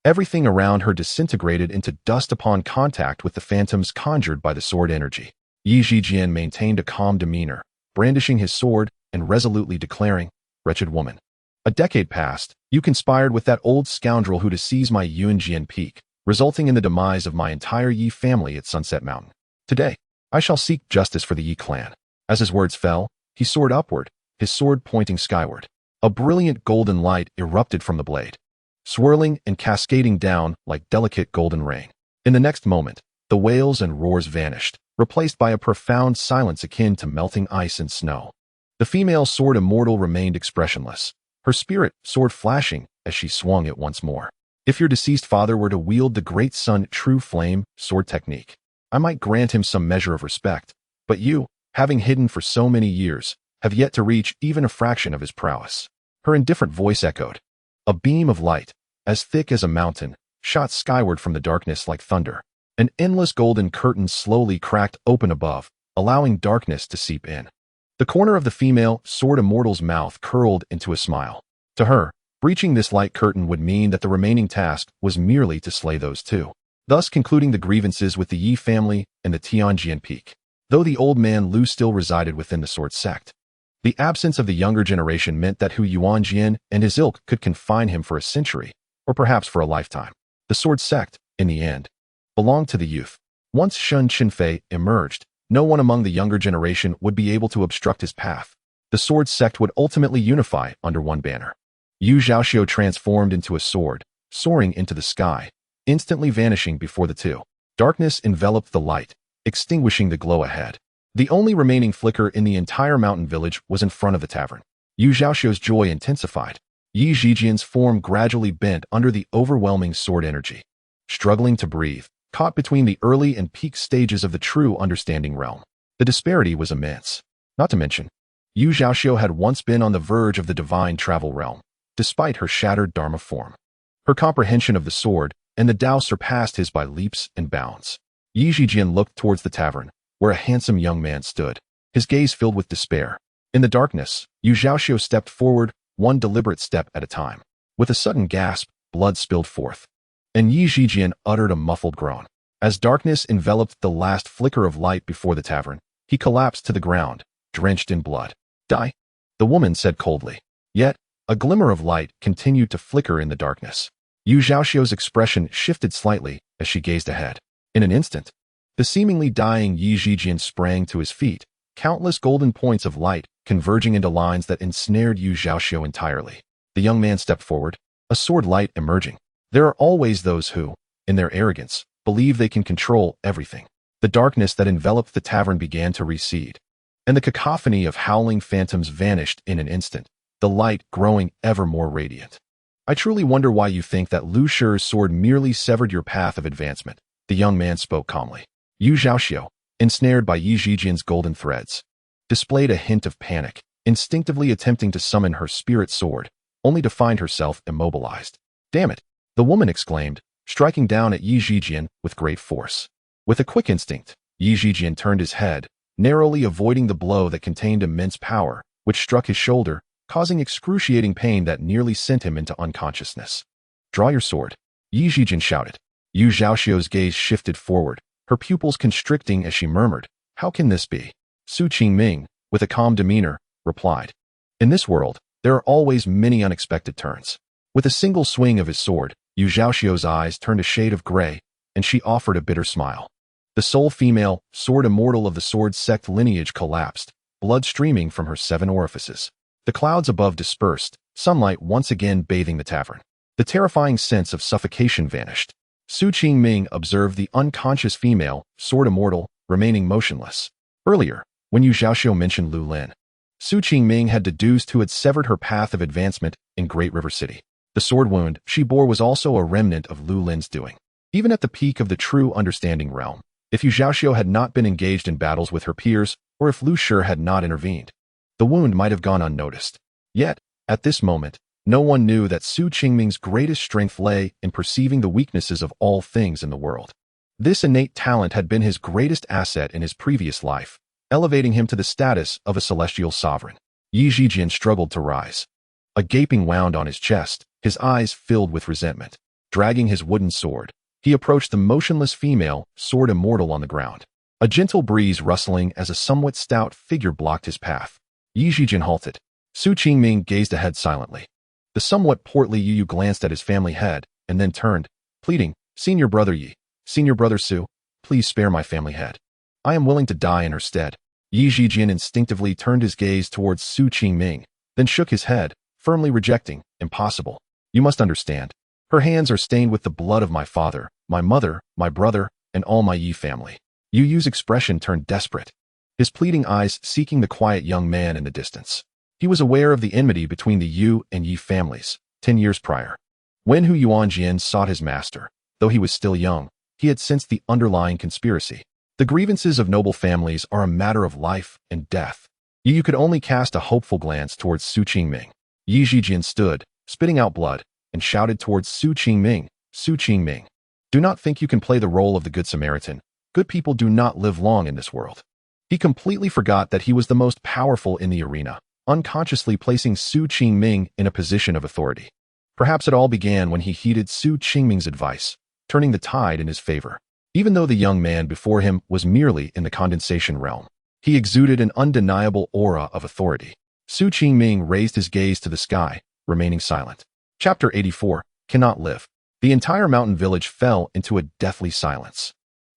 Everything around her disintegrated into dust upon contact with the phantoms conjured by the sword energy. Yi Zijian maintained a calm demeanor, brandishing his sword and resolutely declaring, "Wretched woman. A decade passed, you conspired with that old scoundrel who to seize my Yuanjian peak, resulting in the demise of my entire Yi family at Sunset Mountain. Today, I shall seek justice for the Yi clan." As his words fell, he soared upward, his sword pointing skyward. A brilliant golden light erupted from the blade, swirling and cascading down like delicate golden rain. In the next moment, the wails and roars vanished, replaced by a profound silence akin to melting ice and snow. The female sword immortal remained expressionless, her spirit sword flashing as she swung it once more. "If your deceased father were to wield the Great Sun True Flame sword technique, I might grant him some measure of respect, but you, having hidden for so many years, have yet to reach even a fraction of his prowess." Her indifferent voice echoed. A beam of light, as thick as a mountain, shot skyward from the darkness like thunder. An endless golden curtain slowly cracked open above, allowing darkness to seep in. The corner of the female sword immortal's mouth curled into a smile. To her, breaching this light curtain would mean that the remaining task was merely to slay those two, thus concluding the grievances with the Yi family and the Tianjian peak. Though the old man Lu still resided within the Sword Sect, the absence of the younger generation meant that Hu Yuanjian and his ilk could confine him for a century, or perhaps for a lifetime. The Sword Sect, in the end, belonged to the youth. Once Shen Chenfei emerged, no one among the younger generation would be able to obstruct his path. The Sword Sect would ultimately unify under one banner. Yu Zhaoxiu transformed into a sword, soaring into the sky, instantly vanishing before the two. Darkness enveloped the light, extinguishing the glow ahead. The only remaining flicker in the entire mountain village was in front of the tavern. Yu Zhaoxiu's joy intensified. Yi Zijian's form gradually bent under the overwhelming sword energy. Struggling to breathe, caught between the early and peak stages of the true understanding realm. The disparity was immense. Not to mention, Yu Zhaoxiu had once been on the verge of the divine travel realm, despite her shattered Dharma form. Her comprehension of the sword and the Tao surpassed his by leaps and bounds. Yi Zijian looked towards the tavern, where a handsome young man stood, his gaze filled with despair. In the darkness, Yu Zhaoxiu stepped forward, one deliberate step at a time. With a sudden gasp, blood spilled forth, and Yi Zijian uttered a muffled groan. As darkness enveloped the last flicker of light before the tavern, he collapsed to the ground, drenched in blood. Die, the woman said coldly. Yet, a glimmer of light continued to flicker in the darkness. Yu Zhaoxiu's expression shifted slightly as she gazed ahead. In an instant, the seemingly dying Yi Zhijian sprang to his feet, countless golden points of light converging into lines that ensnared Yu Zhaoxiu entirely. The young man stepped forward, a sword light emerging. There are always those who, in their arrogance, believe they can control everything. The darkness that enveloped the tavern began to recede, and the cacophony of howling phantoms vanished in an instant, the light growing ever more radiant. I truly wonder why you think that Lu Shi's sword merely severed your path of advancement, the young man spoke calmly. Yu Zhaoxiu, ensnared by Yi Zhijian's golden threads, displayed a hint of panic, instinctively attempting to summon her spirit sword, only to find herself immobilized. Damn it, the woman exclaimed, striking down at Yi Zhijian with great force. With a quick instinct, Yi Zhijian turned his head, narrowly avoiding the blow that contained immense power, which struck his shoulder, causing excruciating pain that nearly sent him into unconsciousness. Draw your sword, Yi Zhijian shouted. Yu Zhaoxiu's gaze shifted forward, her pupils constricting as she murmured, "How can this be?" Su Qingming, with a calm demeanor, replied, "In this world, there are always many unexpected turns." With a single swing of his sword, Yu Zhaoxiu's eyes turned a shade of gray, and she offered a bitter smile. The sole female, sword immortal of the Sword Sect lineage collapsed, blood streaming from her 7 orifices. The clouds above dispersed, sunlight once again bathing the tavern. The terrifying sense of suffocation vanished. Su Qingming observed the unconscious female, sword immortal, remaining motionless. Earlier, when Yu Zhaoxiu mentioned Lu Lin, Su Qingming had deduced who had severed her path of advancement in Great River City. The sword wound she bore was also a remnant of Lu Lin's doing. Even at the peak of the true understanding realm, if Yu Zhaoxiu had not been engaged in battles with her peers, or if Lu Shi had not intervened, the wound might have gone unnoticed. Yet, at this moment, no one knew that Su Qingming's greatest strength lay in perceiving the weaknesses of all things in the world. This innate talent had been his greatest asset in his previous life, elevating him to the status of a celestial sovereign. Yi Zhijian struggled to rise. A gaping wound on his chest, his eyes filled with resentment. Dragging his wooden sword, he approached the motionless female, sword immortal on the ground. A gentle breeze rustling as a somewhat stout figure blocked his path. Yi Zhijian halted. Su Qingming gazed ahead silently. The somewhat portly Yu glanced at his family head, and then turned, pleading, "Senior brother Yi, senior brother Su, please spare my family head. I am willing to die in her stead." Yi Zhijian instinctively turned his gaze towards Su Qingming, then shook his head, firmly rejecting, "Impossible. You must understand. Her hands are stained with the blood of my father, my mother, my brother, and all my Yi family." Yu Yu's expression turned desperate, his pleading eyes seeking the quiet young man in the distance. He was aware of the enmity between the Yu and Yi families, 10 years prior. When Hu Yuanjian sought his master, though he was still young, he had sensed the underlying conspiracy. The grievances of noble families are a matter of life and death. Yu could only cast a hopeful glance towards Su Qingming. Yi Zhijian stood, spitting out blood, and shouted towards Su Qingming, "Su Qingming, do not think you can play the role of the Good Samaritan. Good people do not live long in this world." He completely forgot that he was the most powerful in the arena, unconsciously placing Su Qingming in a position of authority. Perhaps it all began when he heeded Su Qingming's advice, turning the tide in his favor. Even though the young man before him was merely in the condensation realm, he exuded an undeniable aura of authority. Su Qingming raised his gaze to the sky, remaining silent. Chapter 84, Cannot Live. The entire mountain village fell into a deathly silence.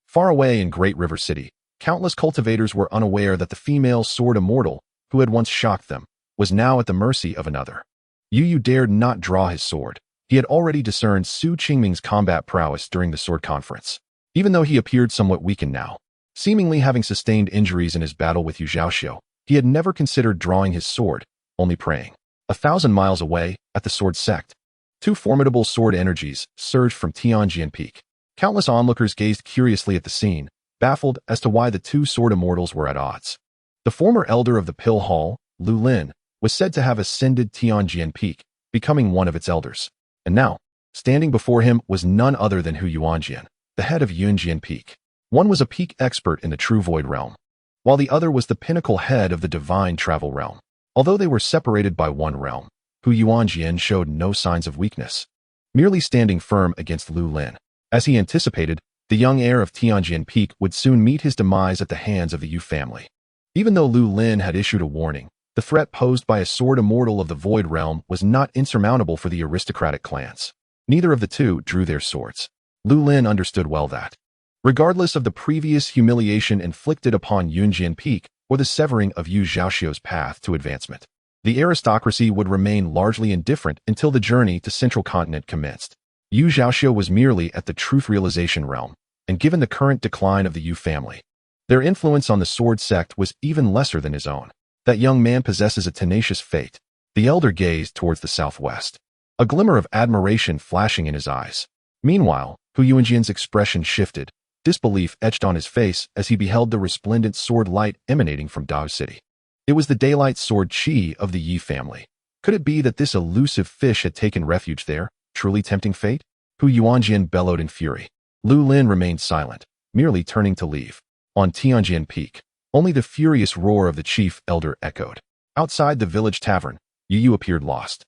Far away in Great River City, countless cultivators were unaware that the female sword immortal, who had once shocked them, was now at the mercy of another. Yu dared not draw his sword. He had already discerned Su Qingming's combat prowess during the sword conference. Even though he appeared somewhat weakened now, seemingly having sustained injuries in his battle with Yu Zhaoxiu, he had never considered drawing his sword, only praying. 1,000 miles away, at the Sword Sect, 2 formidable sword energies surged from Tianjian Peak. Countless onlookers gazed curiously at the scene, baffled as to why the 2 sword immortals were at odds. The former elder of the Pill Hall, Lu Lin, was said to have ascended Tianjian Peak, becoming one of its elders. And now, standing before him was none other than Hu Yuanjian, the head of Yunjian Peak. One was a peak expert in the True Void realm, while the other was the pinnacle head of the Divine Travel realm. Although they were separated by one realm, Hu Yuanjian showed no signs of weakness, merely standing firm against Lu Lin. As he anticipated, The young heir of Tianjin Peak would soon meet his demise at the hands of the Yu family. Even though Lu Lin had issued a warning, the threat posed by a sword immortal of the Void Realm was not insurmountable for the aristocratic clans. Neither of the two drew their swords. Lu Lin understood well that, regardless of the previous humiliation inflicted upon Yunjian Peak or the severing of Yu Zhaoxiu's path to advancement, the aristocracy would remain largely indifferent until the journey to Central Continent commenced. Yu Zhaoxiu was merely at the truth realization realm, and given the current decline of the Yu family, their influence on the Sword Sect was even lesser than his own. That young man possesses a tenacious fate. The elder gazed towards the southwest, a glimmer of admiration flashing in his eyes. Meanwhile, Hu Yuanjian's expression shifted, disbelief etched on his face as he beheld the resplendent sword light emanating from Dao City. It was the daylight sword Qi of the Yi family. Could it be that this elusive fish had taken refuge there, truly tempting fate? Hu Yuanjian bellowed in fury. Lu Lin remained silent, merely turning to leave. On Tianjin Peak, only the furious roar of the chief elder echoed. Outside the village tavern, Yu appeared lost,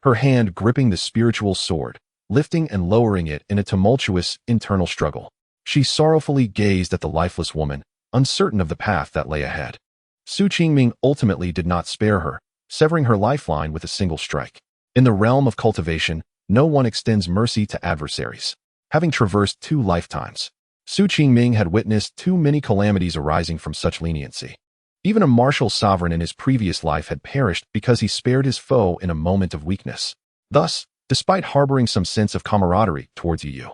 her hand gripping the spiritual sword, lifting and lowering it in a tumultuous internal struggle. She sorrowfully gazed at the lifeless woman, uncertain of the path that lay ahead. Su Qingming ultimately did not spare her, severing her lifeline with a single strike. In the realm of cultivation, no one extends mercy to adversaries. Having traversed 2 lifetimes, Su Qingming had witnessed too many calamities arising from such leniency. Even a martial sovereign in his previous life had perished because he spared his foe in a moment of weakness. Thus, despite harboring some sense of camaraderie towards Yu,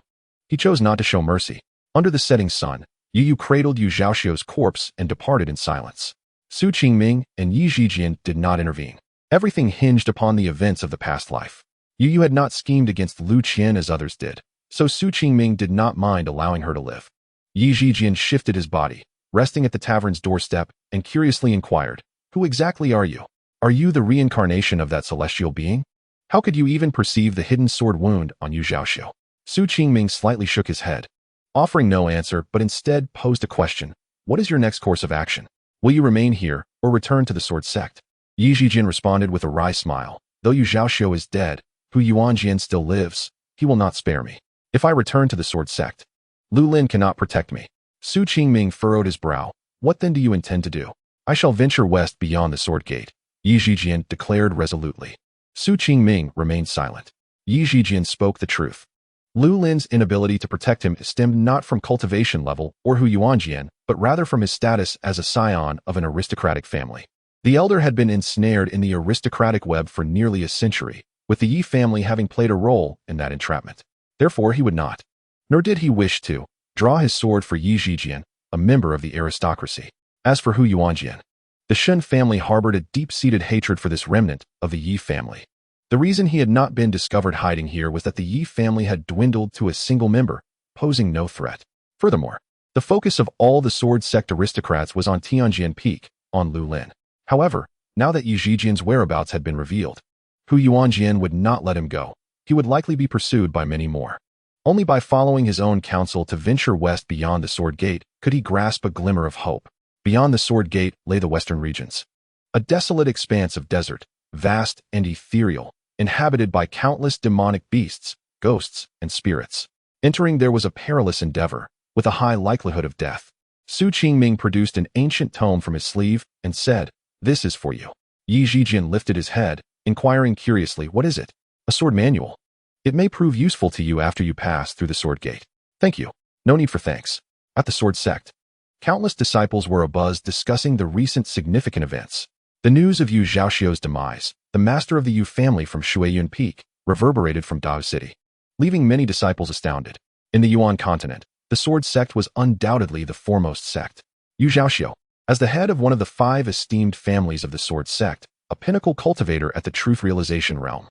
he chose not to show mercy. Under the setting sun, Yu cradled Yu Zhaoxiu's corpse and departed in silence. Su Qingming and Yi Zhijian did not intervene. Everything hinged upon the events of the past life. Yu had not schemed against Lu Qian as others did, so Su Qingming did not mind allowing her to live. Yi Zhijian shifted his body, resting at the tavern's doorstep, and curiously inquired, "Who exactly are you? Are you the reincarnation of that celestial being? How could you even perceive the hidden sword wound on Yu Zhaoxiu?" Su Qingming slightly shook his head, offering no answer but instead posed a question. "What is your next course of action? Will you remain here or return to the Sword Sect?" Yi Zhijian responded with a wry smile. "Though Yu Zhaoxiu is dead, Hu Yuanjian still lives. He will not spare me. If I return to the Sword Sect, Lu Lin cannot protect me." Su Qingming furrowed his brow. "What then do you intend to do?" "I shall venture west beyond the Sword Gate," Yi Zhijian declared resolutely. Su Qingming remained silent. Yi Zhijian spoke the truth. Lu Lin's inability to protect him stemmed not from cultivation level or Hu Yuanjian, but rather from his status as a scion of an aristocratic family. The elder had been ensnared in the aristocratic web for nearly a century, with the Yi family having played a role in that entrapment. Therefore he would not, nor did he wish to, draw his sword for Yi Zhijian, a member of the aristocracy. As for Hu Yuanjian, the Shen family harbored a deep-seated hatred for this remnant of the Yi family. The reason he had not been discovered hiding here was that the Yi family had dwindled to a single member, posing no threat. Furthermore, the focus of all the Sword Sect aristocrats was on Tianjin Peak, on Lu Lin. However, now that Yi Zhijian's whereabouts had been revealed, Hu Yuanjian would not let him go. He would likely be pursued by many more. Only by following his own counsel to venture west beyond the Sword Gate could he grasp a glimmer of hope. Beyond the Sword Gate lay the western regions, a desolate expanse of desert, vast and ethereal, inhabited by countless demonic beasts, ghosts, and spirits. Entering there was a perilous endeavor, with a high likelihood of death. Su Qingming produced an ancient tome from his sleeve and said, "This is for you." Yi Zhijian lifted his head, inquiring curiously, "What is it?" "A sword manual. It may prove useful to you after you pass through the Sword Gate." "Thank you. No need for thanks." At the Sword Sect, countless disciples were abuzz discussing the recent significant events. The news of Yu Zhaoxiu's demise, the master of the Yu family from Shuiyun Peak, reverberated from Dao City, leaving many disciples astounded. In the Yuan continent, the Sword Sect was undoubtedly the foremost sect. Yu Zhaoxiu, as the head of one of the 5 esteemed families of the Sword Sect, a pinnacle cultivator at the truth realization realm,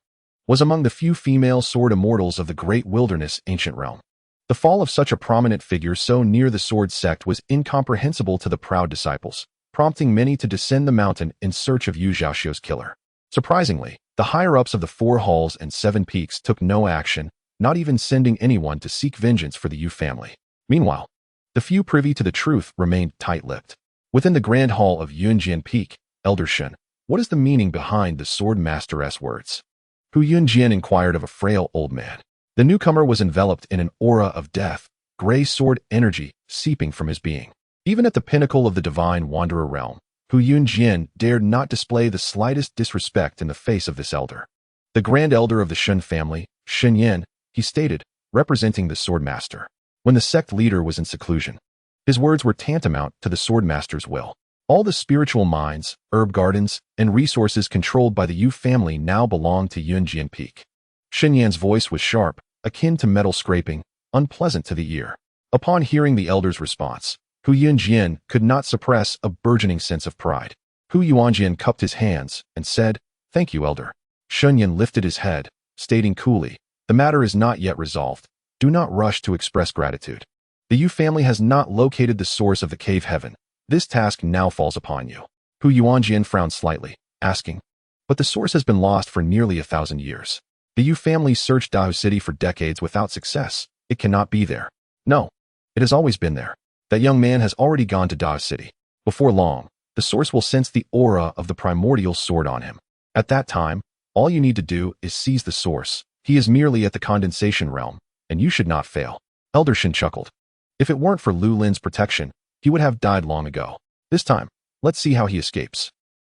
was among the few female sword immortals of the great wilderness ancient realm. The fall of such a prominent figure so near the Sword Sect was incomprehensible to the proud disciples, prompting many to descend the mountain in search of Yu Zhaoxiu's killer. Surprisingly, the higher-ups of the 4 halls and 7 peaks took no action, not even sending anyone to seek vengeance for the Yu family. Meanwhile, the few privy to the truth remained tight-lipped. Within the grand hall of Yunjian Peak, Elder Shen, what is the meaning behind the sword master's words? Hu Yunjian inquired of a frail old man. The newcomer was enveloped in an aura of death, gray sword energy seeping from his being. Even at the pinnacle of the divine wanderer realm, Hu Yunjin dared not display the slightest disrespect in the face of this elder. The grand elder of the Shen family, Shen Yin, he stated, representing the sword master. When the sect leader was in seclusion, his words were tantamount to the sword master's will. All the spiritual mines, herb gardens, and resources controlled by the Yu family now belonged to Yunjian Peak. Shen Yan's voice was sharp, akin to metal scraping, unpleasant to the ear. Upon hearing the elder's response, Hu Yunjian could not suppress a burgeoning sense of pride. Hu Yuanjian cupped his hands and said, "Thank you, elder." Shen Yan lifted his head, stating coolly, "The matter is not yet resolved. Do not rush to express gratitude. The Yu family has not located the source of the cave heaven. This task now falls upon you." Hu Yuanjian frowned slightly, asking, "But the source has been lost for nearly 1,000 years. The Yu family searched Dao City for decades without success. It cannot be there." "No, it has always been there. That young man has already gone to Dao City. Before long, the source will sense the aura of the primordial sword on him. At that time, all you need to do is seize the source. He is merely at the condensation realm, and you should not fail." Elder Shen chuckled. "If it weren't for Lu Lin's protection, he would have died long ago. This time, let's see how he escapes."